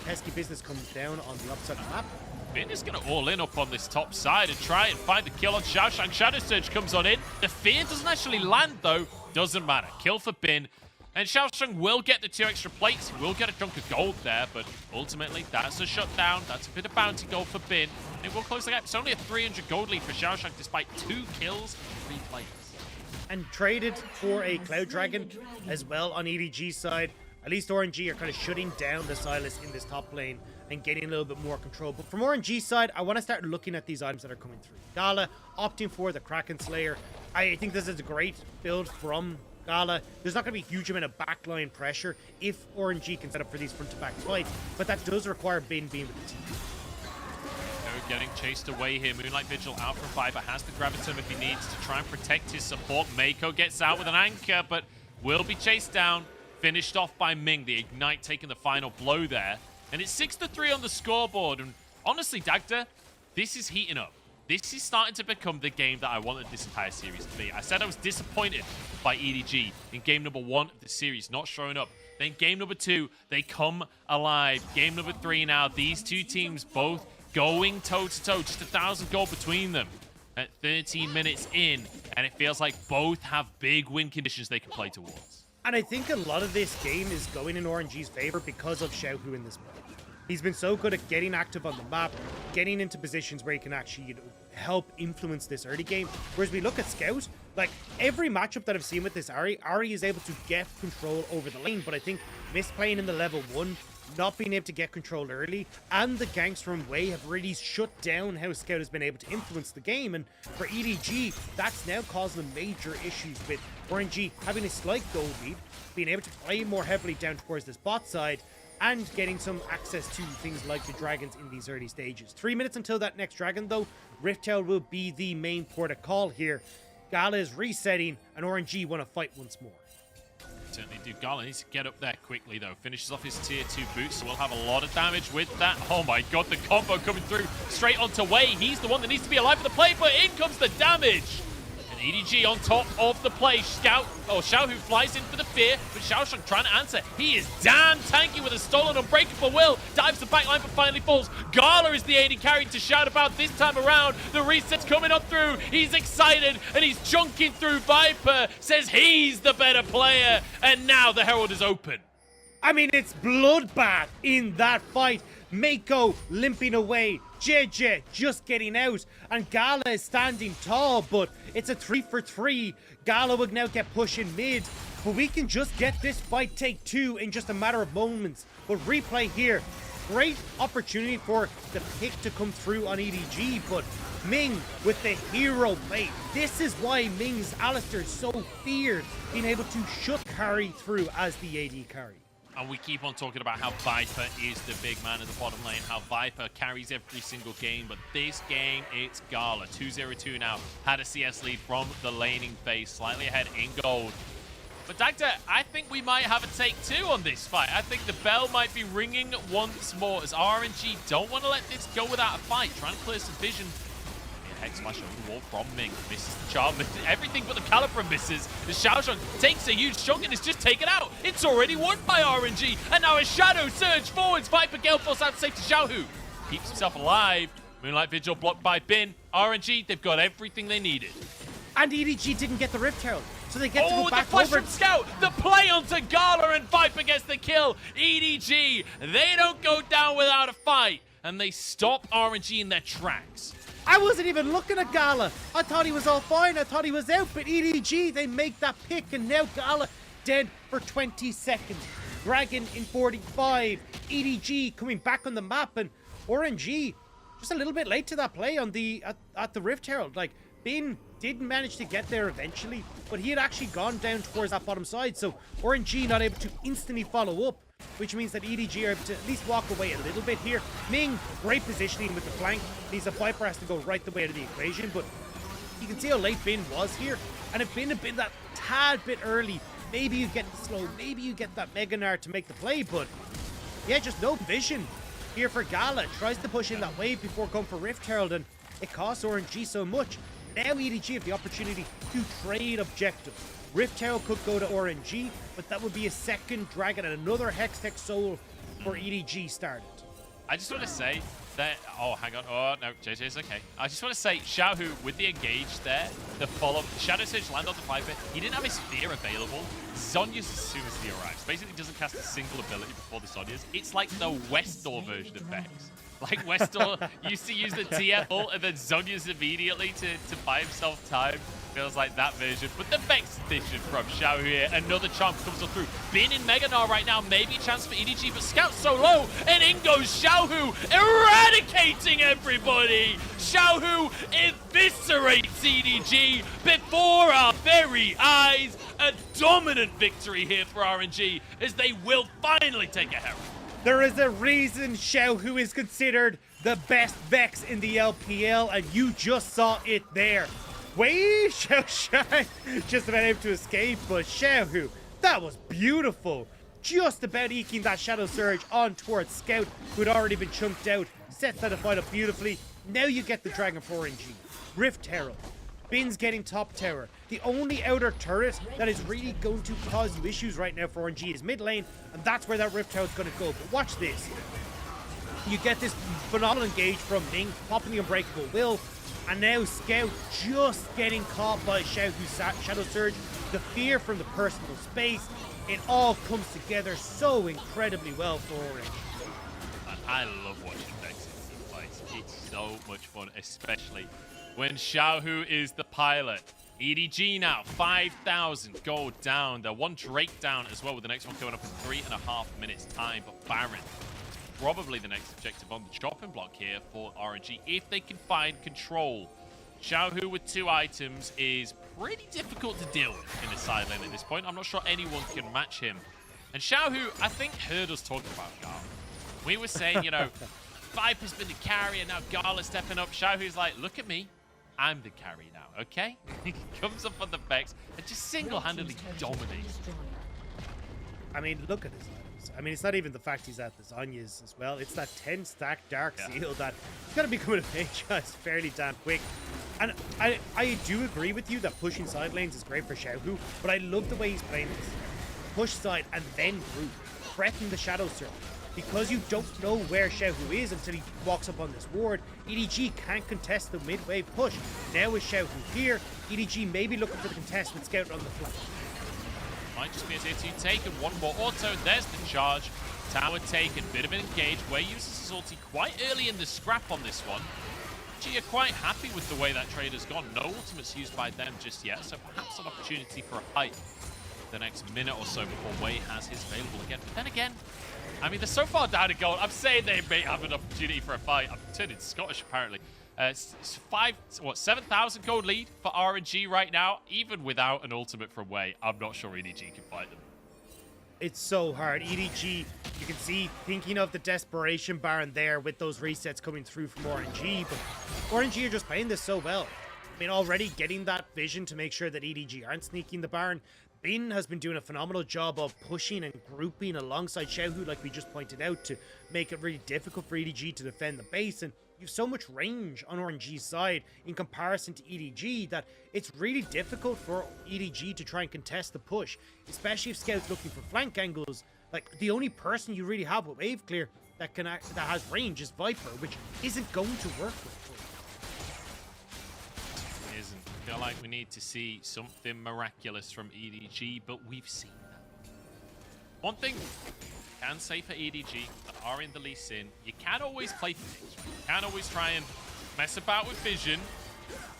pesky business comes down on the upside of the map. Bin is going to all in up on this top side and try and find the kill on Xiaosheng. Shadow Surge comes on in. The fear doesn't actually land, though. Doesn't matter. Kill for Bin. And Xiaosheng will get the 2 extra plates. He will get a chunk of gold there, but ultimately, that's a shutdown. That's a bit of bounty gold for Bin. And it will close the gap. It's only a 300 gold lead for Xiaosheng, despite 2 kills, 3 plates. And traded for a Cloud Dragon as well on EDG's side. At least RNG are kind of shutting down the Silas in this top lane and getting a little bit more control. But from RNG's side, I want to start looking at these items that are coming through. Gala opting for the Kraken Slayer. I think this is a great build from Gala. There's not going to be a huge amount of backline pressure if RNG can set up for these front-to-back fights, but that does require Bin being with the team. Getting chased away here. Moonlight Vigil out from Viper. Has the Gravitum if he needs to try and protect his support. Mako gets out with an anchor, but will be chased down. Finished off by Ming. The Ignite taking the final blow there. And it's 6-3 on the scoreboard. And honestly, Dagda, this is heating up. This is starting to become the game that I wanted this entire series to be. I said I was disappointed by EDG in game number 1 of the series, not showing up. Then game number 2, they come alive. Game number 3 now, these two teams both going toe-to-toe, just 1,000 gold between them at 13 minutes in, and it feels like both have big win conditions they can play towards. And I think a lot of this game is going in RNG's favor because of Xiaohu in this mode. He's been so good at getting active on the map, getting into positions where he can actually, help influence this early game. Whereas we look at Scout, like every matchup that I've seen with this Ari is able to get control over the lane, but I think misplaying in the level 1, not being able to get control early, and the ganks from Wei have really shut down how Scout has been able to influence the game. And for EDG, that's now causing them major issues with RNG having a slight gold lead, being able to play more heavily down towards this bot side, and getting some access to things like the dragons in these early stages. 3 minutes until that next dragon though. Riftail will be the main port of call here. Gala is resetting, and RNG want to fight once more. Certainly do. Gala needs to get up there quickly though. Finishes off his tier 2 boots, so we'll have a lot of damage with that. Oh my god, the combo coming through straight onto Wei. He's the one that needs to be alive for the play, but in comes the damage. And EDG on top of the play. Xiaohu flies in for the fear, but Xiaoshang trying to answer. He is damn tanky with a stolen unbreakable will. Dives the backline, but finally falls. Gala is the AD carry to shout about this time around. The reset's coming up through. He's excited, and he's chunking through. Viper says he's the better player, and now the Herald is open. I mean, it's bloodbath in that fight. Mako limping away, JJ just getting out, and Gala is standing tall, but it's a 3-for-3. Gala will now get pushing mid, but we can just get this fight take 2 in just a matter of moments. But replay here, great opportunity for the pick to come through on EDG, but Ming with the hero play. This is why Ming's Alistair is so feared, being able to shut carry through as the AD carry. And we keep on talking about how Viper is the big man in the bottom lane, how Viper carries every single game, but this game, it's Gala. 2-0-2 now. Had a CS lead from the laning phase, slightly ahead in gold. But Dagda, I think we might have a take 2 on this fight. I think the bell might be ringing once more as RNG don't want to let this go without a fight. Trying to clear some vision. Hex smash over the wall from Ming. Misses the charm. Everything but the Caliber misses. The Xiaoshang takes a huge chunk and is just taken out. It's already won by RNG. And now a Shadow surge forwards. Viper Gale force out safe to Xiaohu. Keeps himself alive. Moonlight Vigil blocked by Bin. RNG, they've got everything they needed. And EDG didn't get the Rift Herald, so they get to go back the flash over. From Scout. The play onto Gala, and Viper gets the kill. EDG, they don't go down without a fight. And they stop RNG in their tracks. I wasn't even looking at Gala. I thought he was all fine. I thought he was out, but EDG, they make that pick, and now Gala dead for 20 seconds. Dragon in 45. EDG coming back on the map, and RNG just a little bit late to that play on the at the Rift Herald. Like, Bin didn't manage to get there eventually, but he had actually gone down towards that bottom side, so RNG not able to instantly follow up, which means that EDG are able to at least walk away a little bit here. Ming, great positioning with the flank. Means a Viper has to go right the way to the equation, but you can see how late Bin was here, and if Bin had been that tad bit early, maybe you get the slow, maybe you get that Mega Nard to make the play, but yeah, just no vision here for Gala. Tries to push in that wave before going for Rift Herald, and it costs RNG so much. Now EDG have the opportunity to trade objectives. Rift Herald could go to RNG, but that would be a second dragon and another Hextech Soul for EDG started. I just want to say that, oh, hang on. Oh, no, JJ's okay. I just want to say, Xiaohu, with the engage there, the follow, Shadow Surge land on the Viper, he didn't have his fear available. Zhonya's as soon as he arrives. Basically, doesn't cast a single ability before the Zhonya's. It's like the Westdoor version of Vex. Like Westdoor used to use the TF ult and then Zhonya's immediately to buy himself time. Feels like that version. But the Vex edition from Xiaohu here. Another charm comes on through. Bin in Mega Nard right now. Maybe a chance for EDG, but Scout's so low. And in goes Xiaohu, eradicating everybody. Xiaohu eviscerates EDG before our very eyes. A dominant victory here for RNG as they will finally take a Herald. There is a reason Xiaohu is considered the best Vex in the LPL, and you just saw it there. Wei Xiaoshang just about able to escape, but Xiaohu, that was beautiful. Just about eking that Shadow Surge on towards Scout, who had already been chunked out. Sets that fight up beautifully. Now you get the Dragon for RNG. Rift Herald. Bin's getting top tower. The only outer turret that is really going to cause you issues right now for RNG is mid lane, and that's where that Rift Tower is going to go. But watch this. You get this phenomenal engage from Ming, popping the Unbreakable Will, and now Scout just getting caught by Xiaohu's Shadow Surge. The fear from the personal space. It all comes together so incredibly well for Orange. I love watching Vex in the fights. It's so much fun, especially when Xiaohu is the pilot. EDG now, 5,000 gold down. They're one Drake down as well, with the next one coming up in 3.5 minutes time. But Baron is probably the next objective on the chopping block here for RNG, if they can find control. Xiaohu with 2 items is pretty difficult to deal with in the side lane at this point. I'm not sure anyone can match him. And Xiaohu, I think, heard us talking about Gala. We were saying, you know, Viper's been the carrier, now Gala's stepping up. Xiaohu's like, look at me. I'm the carry now, okay? He comes up on the Vex and just single-handedly dominates. I mean, look at his items. I mean, it's not even the fact he's at the Zhonya's as well. It's that 10-stack Dark Seal that he's going to become a franchise fairly damn quick. And I do agree with you that pushing side lanes is great for Xiaohu, but I love the way he's playing this. Push side and then group. Threaten the Shadow Surge. Because you don't know where Xiaohu is until he walks up on this ward, EDG can't contest the mid-wave push. Now with Xiaohu here, EDG may be looking for the contest with Scout on the flank. Might just be a tier 2 taken. One more auto. There's the charge. Tower taken. Bit of an engage. Wei uses his ulti quite early in the scrap on this one. G are quite happy with the way that trade has gone. No ultimates used by them just yet, so perhaps an opportunity for a fight the next minute or so before Wei has his available again. But then again, I mean, they're so far down in gold. I'm saying they may have an opportunity for a fight. I'm turning Scottish, apparently. It's 7,000 gold lead for RNG right now. Even without an ultimate from Wei, I'm not sure EDG can fight them. It's so hard. EDG, you can see, thinking of the desperation Baron there with those resets coming through from RNG, but RNG are just playing this so well. I mean, already getting that vision to make sure that EDG aren't sneaking the Baron. Bin has been doing a phenomenal job of pushing and grouping alongside Xiaohu, like we just pointed out, to make it really difficult for EDG to defend the base. And you have so much range on RNG's side in comparison to EDG that it's really difficult for EDG to try and contest the push, especially if Scout's looking for flank angles. Like, the only person you really have with wave clear that has range is Viper, which isn't going to work with. Isn't. I feel like we need to see something miraculous from EDG, but we've seen that. One thing I can say for EDG that are in the Lee Sin, you can always play physics, right? You can always try and mess about with vision,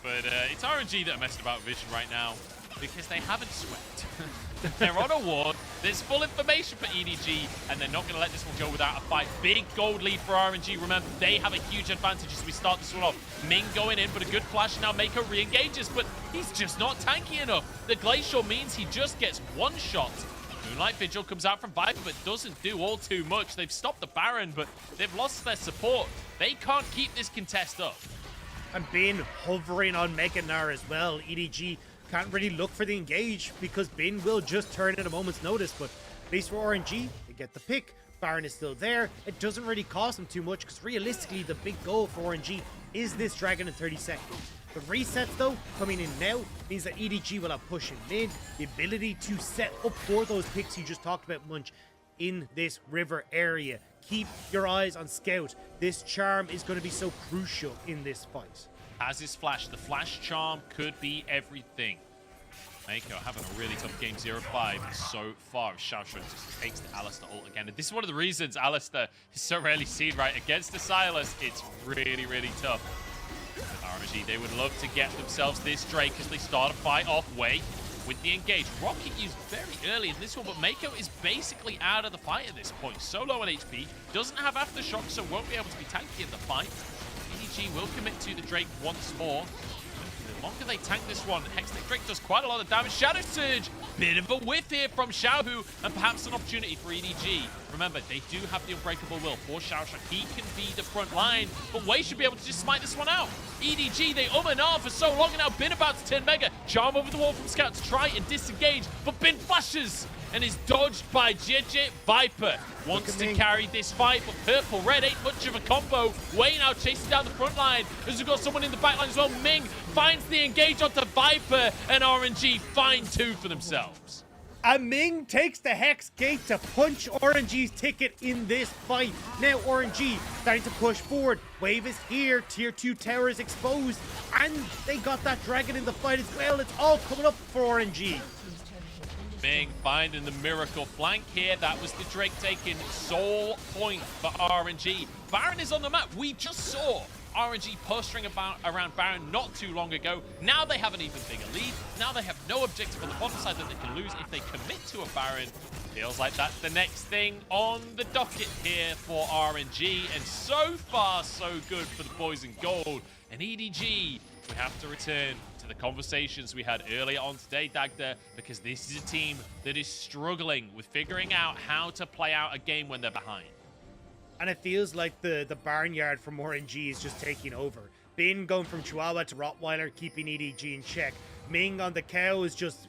but it's RNG that are messing about with vision right now because they haven't swept. They're on a ward. There's full information for EDG, and they're not going to let this one go without a fight. Big gold lead for RNG. Remember, they have a huge advantage as we start this one off. Ming going in, but a good flash now. Mako re-engages, but he's just not tanky enough. The Glacial means he just gets one shot. Moonlight Vigil comes out from Viper, but doesn't do all too much. They've stopped the Baron, but they've lost their support. They can't keep this contest up. And Bin hovering on Mega Gnar as well. EDG can't really look for the engage because Bin will just turn at a moment's notice, but at least for RNG, they get the pick. Baron is still there. It doesn't really cost them too much because realistically, the big goal for RNG is this Dragon in 30 seconds. The resets, though, coming in now means that EDG will have push in mid, the ability to set up for those picks you just talked about, Munch, in this river area. Keep your eyes on Scout. This charm is going to be so crucial in this fight. As his flash, the flash charm could be everything. Mako having a really tough game 0-5 so far. Xiaoshu just takes the Alistar ult again. And this is one of the reasons Alistar is so rarely seen, right? Against the Sylas, it's really, really tough. RNG, they would love to get themselves this Drake as they start a fight off Wei with the engage. Rocket used very early in this one, but Mako is basically out of the fight at this point. So low on HP, doesn't have Aftershock, so won't be able to be tanky in the fight. EDG will commit to the Drake once more. The longer they tank this one, Hextech Drake does quite a lot of damage. Shadow Surge, bit of a whiff here from Xiaohu, and perhaps an opportunity for EDG. Remember, they do have the Unbreakable Will for Xiaoshu. He can be the front line, but Wei should be able to just smite this one out. EDG, they and ah for so long, and now Bin about to turn Mega. Charm over the wall from Scout to try and disengage, but Bin flashes. and is dodged by JJ. Viper wants to carry this fight, but purple, red ain't much of a combo. Wei now chasing down the front line, as we've got someone in the back line as well. Ming finds the engage onto Viper, and RNG find two for themselves. And Ming takes the Hex Gate to punch RNG's ticket in this fight. Now RNG starting to push forward. Wave is here. Tier 2 tower is exposed. And they got that dragon in the fight as well. It's all coming up for RNG. Ming finding the miracle flank here. That was the Drake taking sole point for RNG. Baron is on the map. We just saw RNG posturing around Baron not too long ago. Now they have an even bigger lead. Now they have no objective on the bottom side that they can lose if they commit to a Baron. Feels like that's the next thing on the docket here for RNG. And so far, so good for the boys in gold. And EDG, we have to return to the conversations we had earlier on today, Dagda, because this is a team that is struggling with figuring out how to play out a game when they're behind. And it feels like the barnyard from RNG is just taking over. Bin going from Chihuahua to Rottweiler, keeping EDG in check. Ming on the cow is just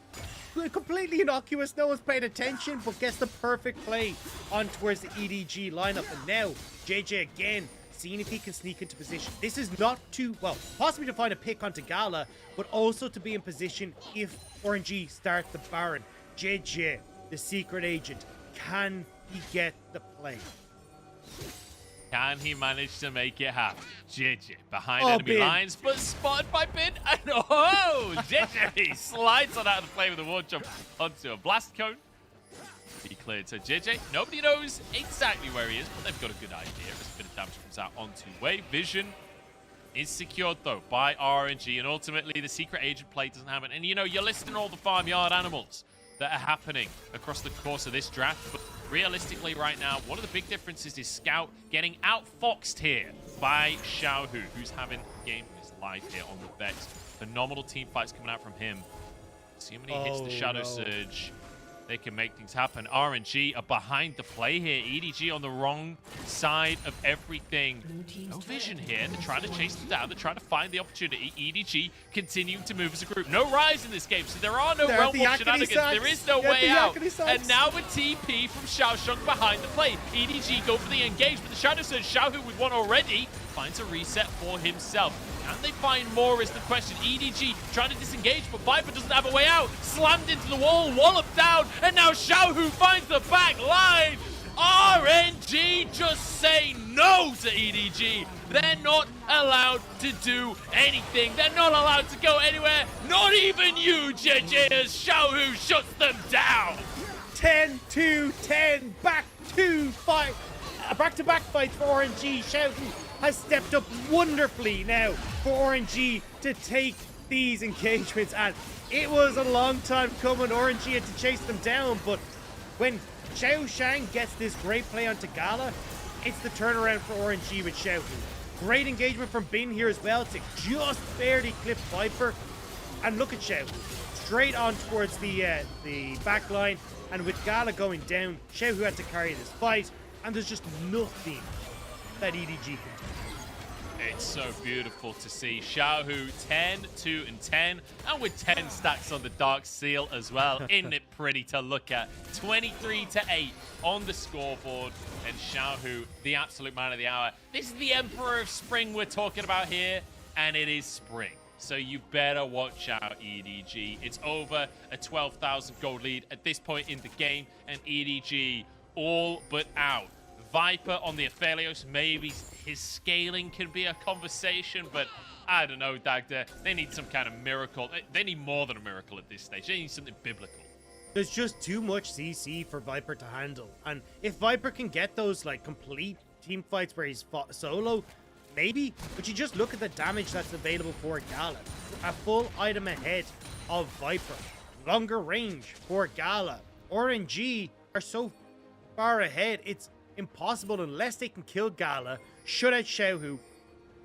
completely innocuous. No one's paying attention, but gets the perfect play on towards the EDG lineup. And now, JJ again, seeing if he can sneak into position. This is not too, well, possibly to find a pick onto Gala, but also to be in position if RNG start the Baron. JJ, the secret agent, can he get the play? Can he manage to make it happen? JJ behind enemy lines, but spotted by Bin. And oh, JJ slides on out of the play with a wall jump onto a blast cone. Be cleared. So JJ, nobody knows exactly where he is, but they've got a good idea as a bit of damage comes out onto Wei. Vision is secured though by RNG, and ultimately the secret agent play doesn't happen. And you know, you're listing all the farmyard animals that are happening across the course of this draft, but realistically right now, one of the big differences is Scout getting outfoxed here by Xiaohu, who's having a game of his life here on the Vex. Phenomenal team fights coming out from him. See how many hits the Shadow Surge. They can make things happen. RNG are behind the play here. EDG on the wrong side of everything. No vision here. They're trying to chase them down. They're trying to find the opportunity. EDG continuing to move as a group. No rise in this game, so there are no realm war shenanigans. There is no way out. And now a TP from Xiaosheng behind the play. EDG go for the engage, but the Shadow Surge, Xiaohu with one already, finds a reset for himself. Can they find more is the question. EDG trying to disengage, but Viper doesn't have a way out. Slammed into the wall, walloped down, and now Xiaohu finds the back line. RNG just say no to EDG. They're not allowed to do anything. They're not allowed to go anywhere. Not even you, JJ, as Xiaohu shuts them down. 10-2-10, back-to-back fights for RNG. Xiaohu has stepped up wonderfully now for RNG to take these engagements, and it was a long time coming. RNG had to chase them down, but when Xiaosheng gets this great play onto Gala, it's the turnaround for RNG with Xiaohu. Great engagement from Bin here as well to just barely clip Viper, and look at Xiaohu straight on towards the back line, and with Gala going down, Xiaohu had to carry this fight, and there's just nothing that EDG can do. It's so beautiful to see. Xiaohu 10-2-10, and with 10 stacks on the Dark Seal as well. Isn't it pretty to look at? 23-8 on the scoreboard, and Xiaohu, the absolute man of the hour. This is the Emperor of Spring we're talking about here, and it is spring. So you better watch out, EDG. It's over a 12,000 gold lead at this point in the game, and EDG all but out. Viper on the Aphelios, maybe his scaling can be a conversation, but I don't know, Dagda. They need some kind of miracle. They need more than a miracle at this stage. They need something biblical. There's just too much CC for Viper to handle. And if Viper can get those like complete team fights where he's fought solo, maybe. But you just look at the damage that's available for Gala. A full item ahead of Viper. Longer range for Gala. RNG are so far ahead, it's impossible unless they can kill Gala, shut out Xiaohu,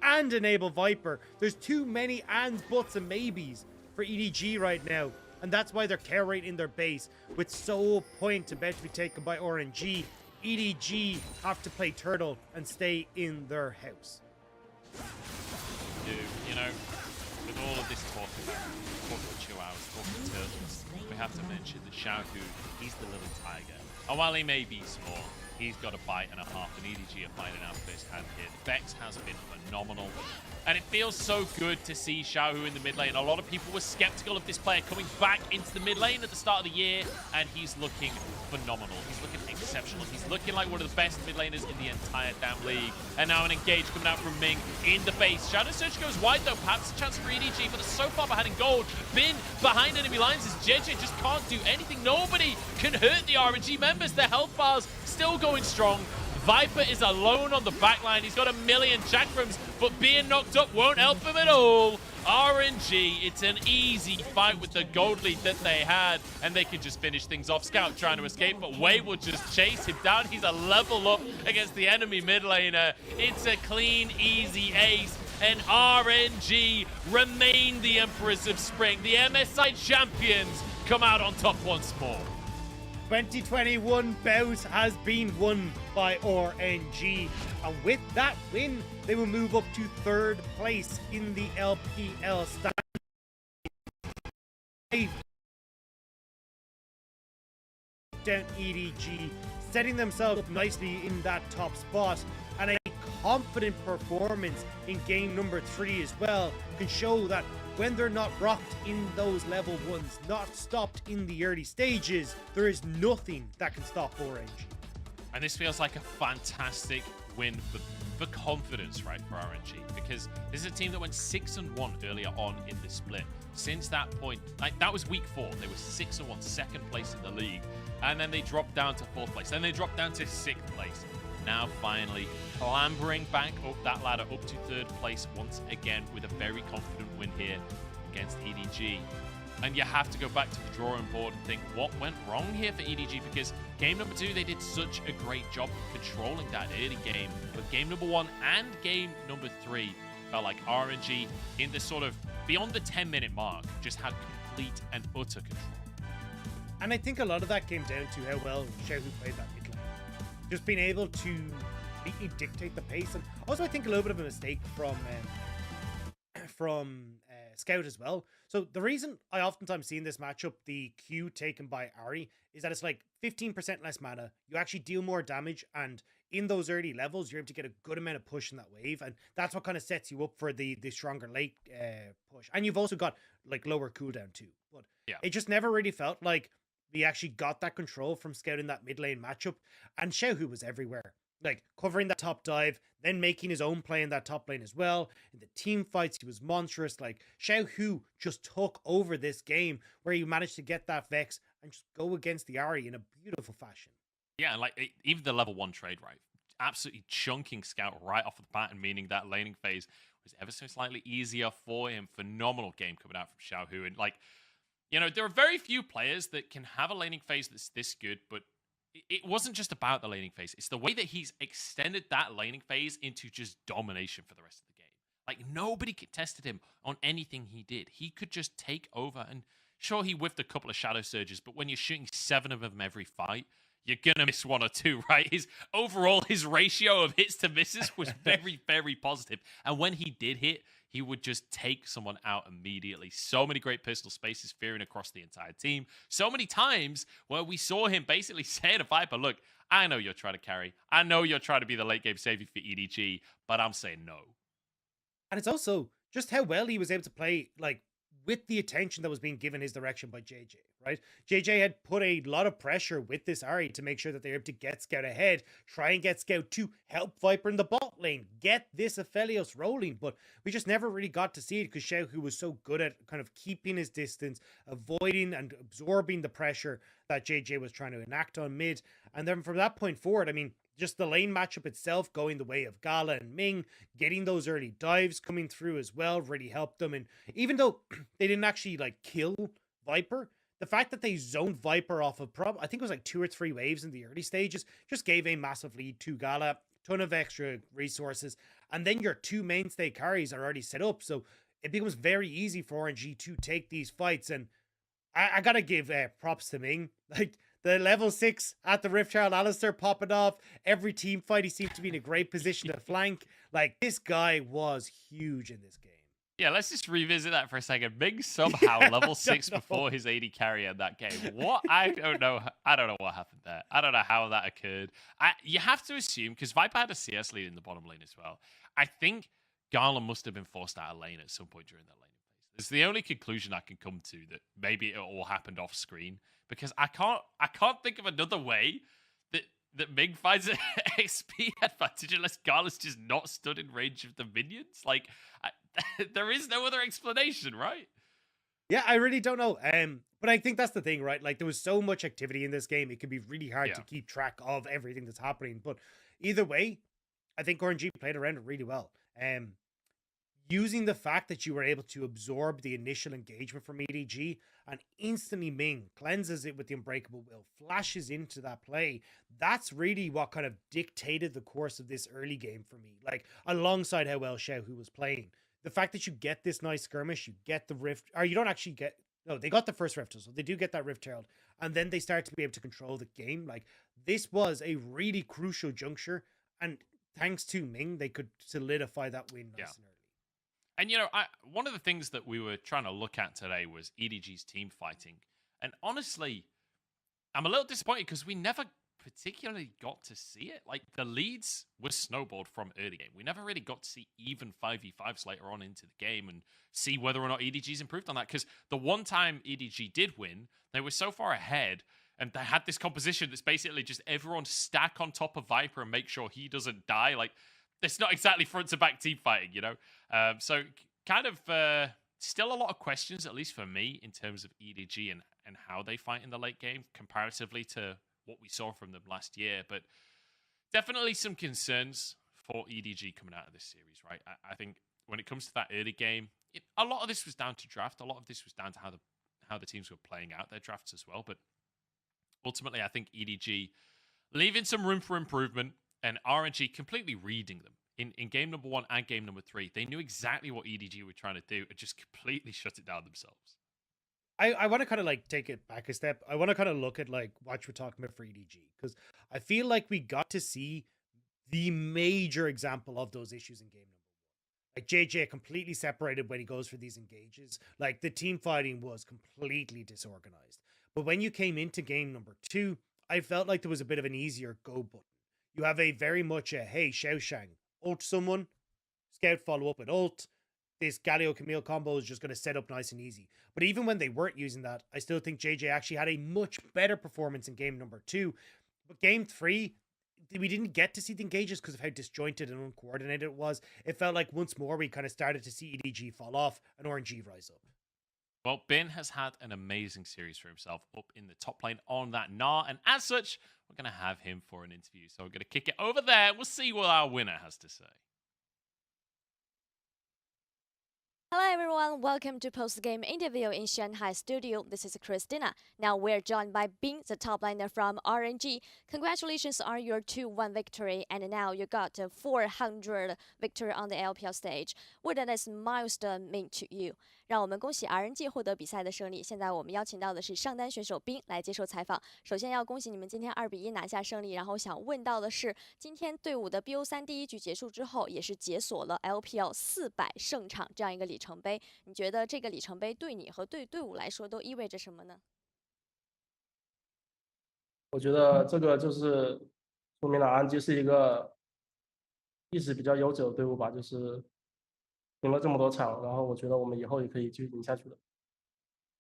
and enable Viper. There's too many ands, buts, and maybes for EDG right now, and that's why they're care rate in their base. With Soul Point about to be taken by RNG, EDG have to play Turtle and stay in their house. You know, with all of this talk about chihuahuas, talking turtles, we have to mention that Xiaohu, he's the little tiger. And while he may be small, he's got a bite and a half, and EDG are finding out firsthand here. Vex has been phenomenal, and it feels so good to see Xiaohu in the mid lane. A lot of people were skeptical of this player coming back into the mid lane at the start of the year, and he's looking phenomenal. He's looking exceptional. He's looking like one of the best mid laners in the entire damn league. And now an engage coming out from Ming in the face. Shadow Surge goes wide though, perhaps a chance for EDG, but they're so far behind in gold. Bin behind enemy lines as JJ just can't do anything. Nobody can hurt the RNG members. Their health bars still going strong. Viper is alone on the backline. He's got a million chakrams, but being knocked up won't help him at all. RNG, it's an easy fight with the gold lead that they had, and they can just finish things off. Scout trying to escape, but Wei will just chase him down. He's a level up against the enemy mid laner. It's a clean, easy ace, and RNG remain the Emperors of Spring. The MSI champions come out on top once more. 2021 bout has been won by RNG, and with that win, they will move up to 3rd place in the LPL standings. Down EDG, setting themselves up nicely in that top spot, and a confident performance in game number 3 as well can show that when they're not rocked in those level 1s, not stopped in the early stages, there is nothing that can stop RNG. And this feels like a fantastic win for confidence, right, for RNG, because this is a team that went 6-1 earlier on in the split. Since that point, like that was week 4, they were 6-1, 2nd place in the league, and then they dropped down to 4th place, then they dropped down to 6th place. Now finally clambering back up that ladder up to 3rd place once again with a very confident win here against EDG. And you have to go back to the drawing board and think what went wrong here for EDG, because game number 2 they did such a great job controlling that early game, but game number 1 and game number 3 felt like RNG in the sort of beyond the 10-minute mark just had complete and utter control. And I think a lot of that came down to how well Xiaohu played that mid lane. Just being able to completely dictate the pace, and also I think a little bit of a mistake from Scout as well. So the reason I oftentimes see in this matchup the Q taken by Ahri is that it's like 15% less mana, you actually deal more damage, and in those early levels you're able to get a good amount of push in that wave, and that's what kind of sets you up for the stronger late push. And you've also got like lower cooldown too, but yeah, it just never really felt like we actually got that control from Scout in that mid lane matchup. And Xiaohu was everywhere, like covering that top dive, then making his own play in that top lane as well. In the team fights, he was monstrous. Like Xiaohu just took over this game, where he managed to get that Vex and just go against the Ahri in a beautiful fashion. Yeah, like even the level 1 trade, right? Absolutely chunking Scout right off the bat, and meaning that laning phase was ever so slightly easier for him. Phenomenal game coming out from Xiaohu, and like, you know, there are very few players that can have a laning phase that's this good, but it wasn't just about the laning phase. It's the way that he's extended that laning phase into just domination for the rest of the game. Like, nobody tested him on anything he did. He could just take over, and sure, he whiffed a couple of shadow surges, but when you're shooting 7 of them every fight, you're gonna miss 1 or 2, right? His ratio of hits to misses was very, very positive. And when he did hit, he would just take someone out immediately. So many great personal spaces fearing across the entire team. So many times where we saw him basically say to Viper, look, I know you're trying to carry. I know you're trying to be the late game savior for EDG, but I'm saying no. And it's also just how well he was able to play, like, with the attention that was being given his direction by JJ, right? JJ had put a lot of pressure with this Ahri to make sure that they were able to get Scout ahead, try and get Scout to help Viper in the bot lane, get this Aphelios rolling, but we just never really got to see it because Xiaohu was so good at kind of keeping his distance, avoiding and absorbing the pressure that JJ was trying to enact on mid. And then from that point forward, I mean, just the lane matchup itself going the way of Gala and Ming, getting those early dives coming through as well really helped them. And even though they didn't actually like kill Viper, the fact that they zoned Viper off of I think it was like 2 or 3 waves in the early stages just gave a massive lead to Gala, ton of extra resources, and then your 2 mainstay carries are already set up, so it becomes very easy for RNG to take these fights. And I gotta give props to Ming, like the level 6 at the Rift Child Alistair popping off. Every team fight, he seemed to be in a great position to flank. Like, this guy was huge in this game. Yeah, let's just revisit that for a second. Big somehow level 6 before his AD carry in that game. What? I don't know. I don't know what happened there. I don't know how that occurred. You have to assume, because Viper had a CS lead in the bottom lane as well. I think Gala must have been forced out of lane at some point during that laning phase. It's the only conclusion I can come to, that maybe it all happened off screen, because I can't think of another way that Ming finds an XP advantage unless Gala's just not stood in range of the minions. Like, there is no other explanation, right? Yeah, I really don't know. But I think that's the thing, right? Like, there was so much activity in this game, it could be really hard to keep track of everything that's happening. But either way, I think RNG played around it really well. Using the fact that you were able to absorb the initial engagement from EDG and instantly Ming cleanses it with the Unbreakable Will, flashes into that play. That's really what kind of dictated the course of this early game for me. Like, alongside how well Xiaohu was playing. The fact that you get this nice skirmish, you get the Rift, or you don't actually get, no, they got the first Rift, so they do get that Rift Herald, and then they start to be able to control the game. Like, this was a really crucial juncture, and thanks to Ming, they could solidify that win nice and early. And, one of the things that we were trying to look at today was EDG's team fighting. And honestly, I'm a little disappointed because we never particularly got to see it. Like, the leads were snowballed from early game. We never really got to see even 5v5s later on into the game and see whether or not EDG's improved on that. Because the one time EDG did win, they were so far ahead, and they had this composition that's basically just everyone stack on top of Viper and make sure he doesn't die. Like, it's not exactly front to back team fighting, So kind of still a lot of questions, at least for me, in terms of EDG and how they fight in the late game comparatively to what we saw from them last year. But definitely some concerns for EDG coming out of this series, right? I think when it comes to that early game, a lot of this was down to draft. A lot of this was down to how the teams were playing out their drafts as well. But ultimately, I think EDG leaving some room for improvement, and RNG completely reading them. In game number 1 and game number 3, they knew exactly what EDG were trying to do and just completely shut it down themselves. I want to kind of like take it back a step. I want to kind of look at like what we're talking about for EDG, because I feel like we got to see the major example of those issues in game number 1. Like, JJ completely separated when he goes for these engages. Like, the team fighting was completely disorganized. But when you came into game number 2, I felt like there was a bit of an easier go button. You have a very much a, hey, Xiaoshang, ult someone, scout follow up with ult. This Galio Camille combo is just going to set up nice and easy. But even when they weren't using that, I still think JJ actually had a much better performance in game number 2. But game 3, we didn't get to see the engages because of how disjointed and uncoordinated it was. It felt like once more we kind of started to see EDG fall off and RNG rise up. Well, Bin has had an amazing series for himself up in the top lane on that Gnar, and as such, we're going to have him for an interview. So we're going to kick it over there. We'll see what our winner has to say. Hello everyone, welcome to post-game interview in Shanghai studio. This is Christina. Now we're joined by Bing, the top laner from RNG. Congratulations on your 2-1 victory, and now you got a 400 victory on the LPL stage. What does this milestone mean to you? 让我们恭喜 RNG 获得比赛的胜利。现在我们邀请到的是上单选手冰来接受采访。首先要恭喜你们今天2-1拿下胜利，然后想问到的是，今天队伍的 BO3 第一局结束之后，也是解锁了 LPL 400胜场这样一个里程碑。你觉得这个里程碑对你和对队伍来说都意味着什么呢？我觉得这个就是说明了 RNG 是一个历史比较悠久的队伍吧，就是赢了这么多场，然后我觉得我们以后也可以继续赢下去的。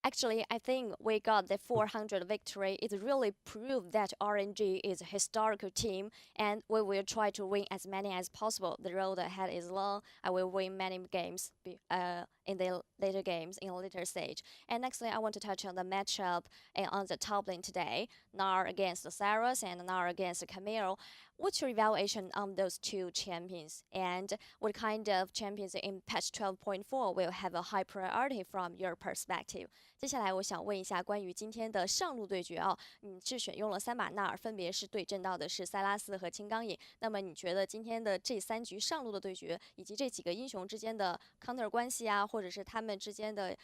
Actually, I think we got the 400 victory. It really proved that RNG is a historical team, and we will try to win as many as possible. The road ahead is long. I will win many games in the later games, in a later stage. And nextly, I want to touch on the matchup on the top lane today. Gnar against Saras and Gnar against Camille. What's your evaluation on those two champions? And what kind of champions in patch 12.4 will have a high priority from your perspective? 接下来我想问一下关于今天的上路对决啊，你是选用了3把纳尔，分别是对阵到的是塞拉斯和青钢影。那么你觉得今天的这3局上路的对决，以及这几个英雄之间的 counter 关系啊，或者是他们之间的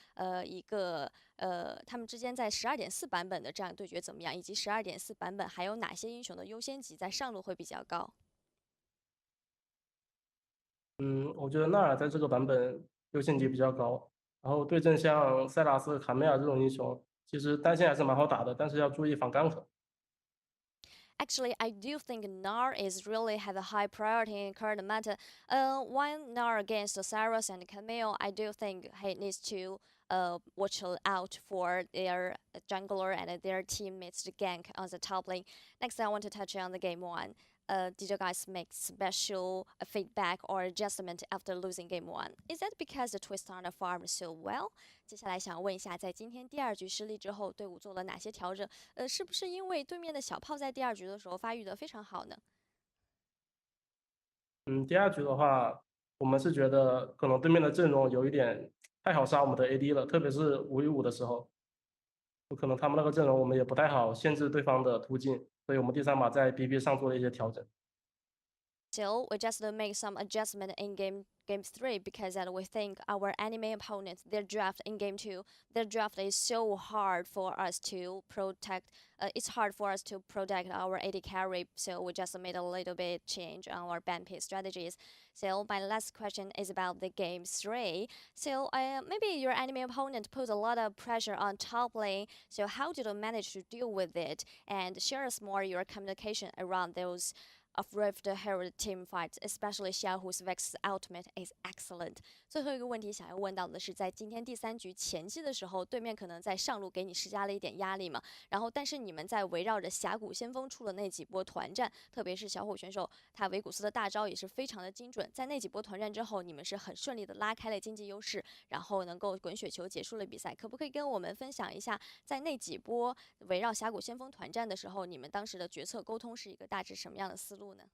他们之间在12.4版本的这样对决怎么样？以及12.4版本还有哪些英雄的优先级在上路会比较高？我觉得纳尔在这个版本优先级比较高。然后对阵像塞拉斯、卡梅尔这种英雄，其实单线还是蛮好打的，但是要注意防 gank。Actually, I do think Nar is really have a high priority in current meta. When Nar against Cyrus and Camille, I do think he needs to watch out for their jungler and their teammates to gank on the top lane. Next, I want to touch on the game one. Did you guys make special feedback or adjustment after losing game one? Is that because the Twistar farmed so well? 接下来想问一下，在今天第二局失利之后，队伍做了哪些调整？是不是因为对面的小炮在第二局的时候发育的非常好呢？第二局的话，我们是觉得可能对面的阵容有一点太好杀我们的 AD 了，特别是5v5的时候，有可能他们那个阵容我们也不太好限制对方的突进，所以我们第3把在 BP 上做了一些调整。So we just make some adjustment in game 3 because we think our enemy opponents, their draft in game 2, their draft is so hard for us to protect. It's hard for us to protect our AD carry, so we just made a little bit change on our ban pick strategies. So my last question is about the game 3. So maybe your enemy opponent put a lot of pressure on top lane. So how did you manage to deal with it? And share us more your communication around those of Rift Herald team fights, especially Xiaohu's Vex ultimate is excellent. 最后一个问题想要问到的是，在今天第3局前期的时候，对面可能在上路给你施加了一点压力嘛，然后但是你们在围绕着峡谷先锋出了那几波团战，特别是小虎选手他维古斯的大招也是非常的精准，在那几波团战之后，你们是很顺利的拉开了经济优势，然后能够滚雪球结束了比赛。可不可以跟我们分享一下，在那几波围绕峡谷先锋团战的时候，你们当时的决策沟通是一个大致什么样的思路呢？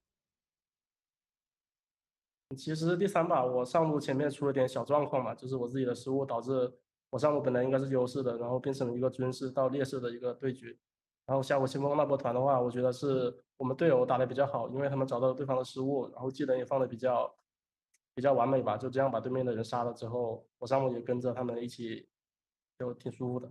其实第3把我上路前面出了点小状况嘛，就是我自己的失误导致我上路本来应该是优势的，然后变成了一个军事到劣势的一个对局。然后峡谷先锋那波团的话，我觉得是我们队友打得比较好，因为他们找到了对方的失误，然后技能也放得比较完美吧，就这样把对面的人杀了之后，我上路也跟着他们一起，就挺舒服的。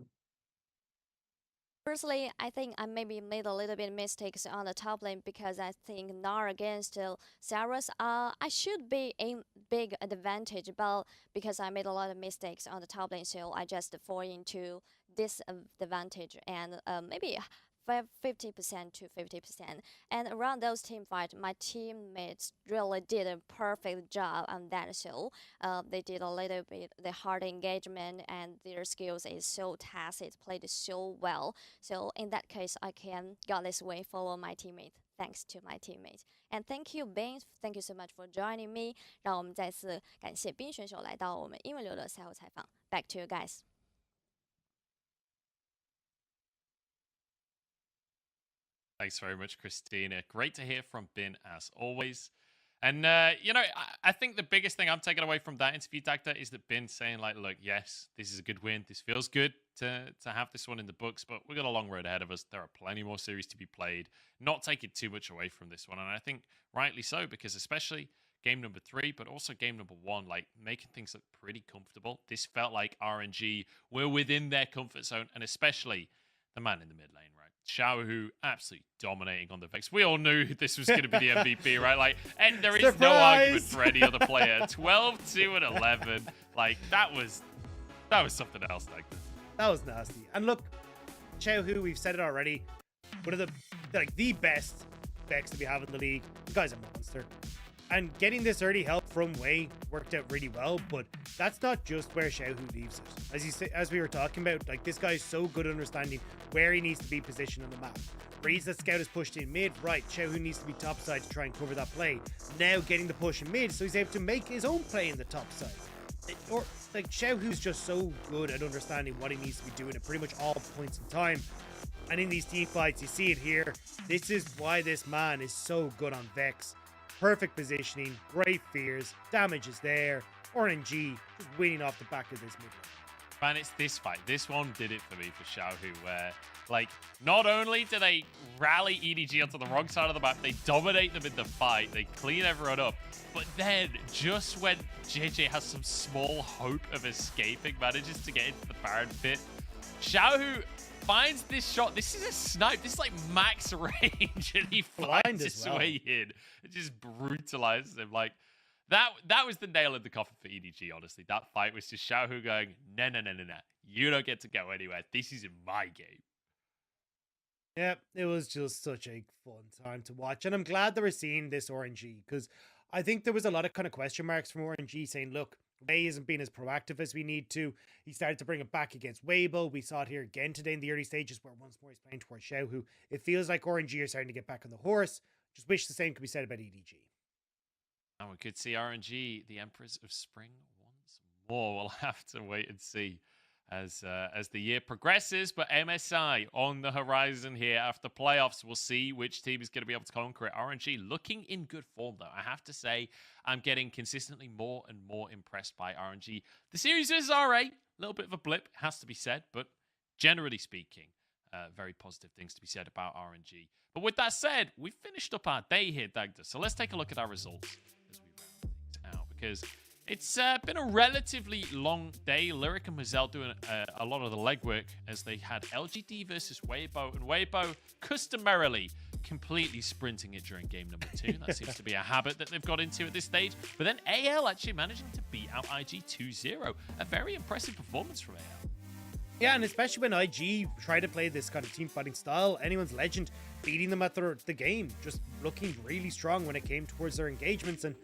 Firstly, I think I maybe made a little bit mistakes on the top lane because I think Nar against Cyrus, I should be in big advantage, but because I made a lot of mistakes on the top lane, so I just fall into disadvantage and maybe 50% to 50%. And around those team fights, my teammates really did a perfect job on that. So they did a little bit the hard engagement and their skills is so tacit, played so well. So in that case, I can got this way follow my teammate. Thanks to my teammates. And thank you, Bing. Thank you so much for joining me. 让我们再次感谢冰选手来到我们英文流的赛后采访。Back to you guys. Thanks very much, Christina. Great to hear from Bin as always. And, I think the biggest thing I'm taking away from that interview, Dagda, is that Bin saying, like, look, yes, this is a good win. This feels good to have this one in the books, but we've got a long road ahead of us. There are plenty more series to be played. Not taking too much away from this one. And I think rightly so, because especially game number 3, but also game number 1, like, making things look pretty comfortable. This felt like RNG were within their comfort zone, and especially the man in the mid lane, right? Xiaohu absolutely dominating on the Vex. We all knew this was going to be the MVP, right? Like, and there is no argument for any other player. 12, 2, and 11. Like, that was something else like this. That was nasty. And look, Xiaohu, we've said it already, one of the best Vex that we have in the league. The guy's a monster. And getting this early help from Wei worked out really well, but that's not just where Xiaohu leaves it. As we were talking about, like, this guy's so good at understanding where he needs to be positioned on the map. Reads that Scout is pushed in mid, right, Xiaohu needs to be top side to try and cover that play. Now getting the push in mid, so he's able to make his own play in the top side. Xiaohu's just so good at understanding what he needs to be doing at pretty much all points in time. And in these team fights, you see it here. This is why this man is so good on Vex. Perfect positioning, great fears, damage is there. RNG just winning off the back of this mid. Man, it's this fight. This one did it for me for Xiaohu, where, like, not only do they rally EDG onto the wrong side of the map, they dominate them in the fight, they clean everyone up, but then just when JJ has some small hope of escaping, manages to get into the Baron pit, Xiaohu finds this shot. This is a snipe. This is like max range, and he finds his way in. It just brutalizes him. Like, that was the nail in the coffin for EDG, honestly. That fight was just Xiaohu going, no. You don't get to go anywhere. This is my game. Yeah, it was just such a fun time to watch. And I'm glad that we're seeing this RNG, because I think there was a lot of kind of question marks from RNG saying, look, Wei isn't being as proactive as we need to. He started to bring it back against Weibo. We saw it here again today in the early stages where once more he's playing towards Xiaohu. It feels like RNG are starting to get back on the horse. Just wish the same could be said about EDG. And we could see RNG, the Emperors of Spring, once more. We'll have to wait and see as the year progresses. But MSI on the horizon here after playoffs. We'll see which team is going to be able to conquer it. RNG looking in good form, though. I have to say, I'm getting consistently more and more impressed by RNG. The series is RA. A little bit of a blip, has to be said. But generally speaking, very positive things to be said about RNG. But with that said, we've finished up our day here, Dagda. So let's take a look at our results as we round things out, because it's been a relatively long day. Lyric and Mazel doing a lot of the legwork as they had LGD versus Weibo, and Weibo customarily completely sprinting it during game number 2. That seems to be a habit that they've got into at this stage. But then AL actually managing to beat out IG 2-0. A very impressive performance from AL. Yeah, and especially when IG try to play this kind of team fighting style, anyone's legend beating them at the game, just looking really strong when it came towards their engagements. And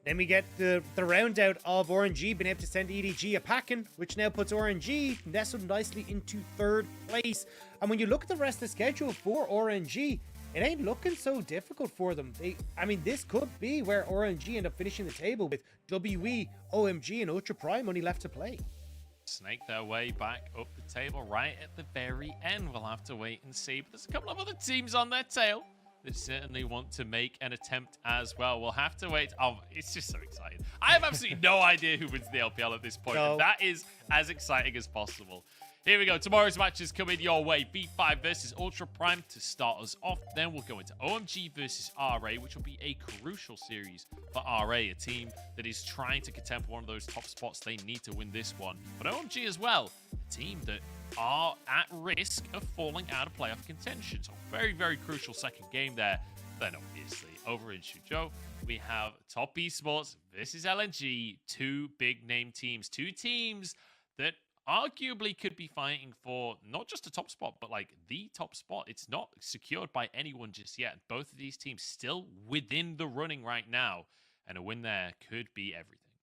then we get the round out of RNG being able to send EDG a packing, which now puts RNG nestled nicely into 3rd place. And when you look at the rest of the schedule for RNG, it ain't looking so difficult for them. I mean, this could be where RNG end up finishing the table with WE, OMG, and Ultra Prime only left to play. Snake their way back up the table right at the very end. We'll have to wait and see. But there's a couple of other teams on their tail that certainly want to make an attempt as well. We'll have to wait. Oh, it's just so exciting. I have absolutely no idea who wins the LPL at this point. No. And that is as exciting as possible. Here we go. Tomorrow's matches coming your way. B5 versus Ultra Prime to start us off. Then we'll go into OMG versus RA, which will be a crucial series for RA, a team that is trying to contend for one of those top spots. They need to win this one. But OMG as well, a team that are at risk of falling out of playoff contention. So very, very crucial second game there. Then obviously over in Suzhou, we have Top Esports versus LNG, 2 big name teams, 2 teams that arguably could be fighting for not just a top spot, but like the top spot. It's not secured by anyone just yet. Both of these teams still within the running right now, and a win there could be everything.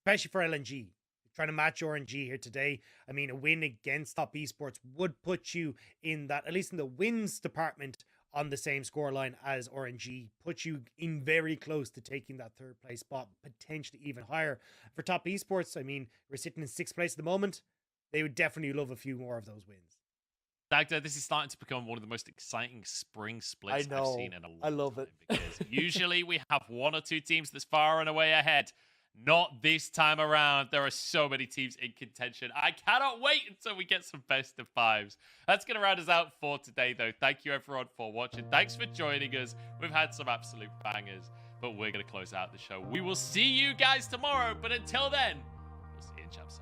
Especially for LNG. Trying to match RNG here today. I mean, a win against Top Esports would put you in that, at least in the wins department, on the same scoreline as RNG, put you in very close to taking that 3rd place spot, potentially even higher. For Top Esports, I mean, we're sitting in 6th place at the moment. They would definitely love a few more of those wins. Dagda, this is starting to become one of the most exciting spring splits I've seen in a long time. I love it. Because usually we have 1 or 2 teams that's far and away ahead. Not this time around. There are so many teams in contention. I cannot wait until we get some best of 5s. That's going to round us out for today, though. Thank you, everyone, for watching. Thanks for joining us. We've had some absolute bangers, but we're going to close out the show. We will see you guys tomorrow, but until then, we'll see you in Champs.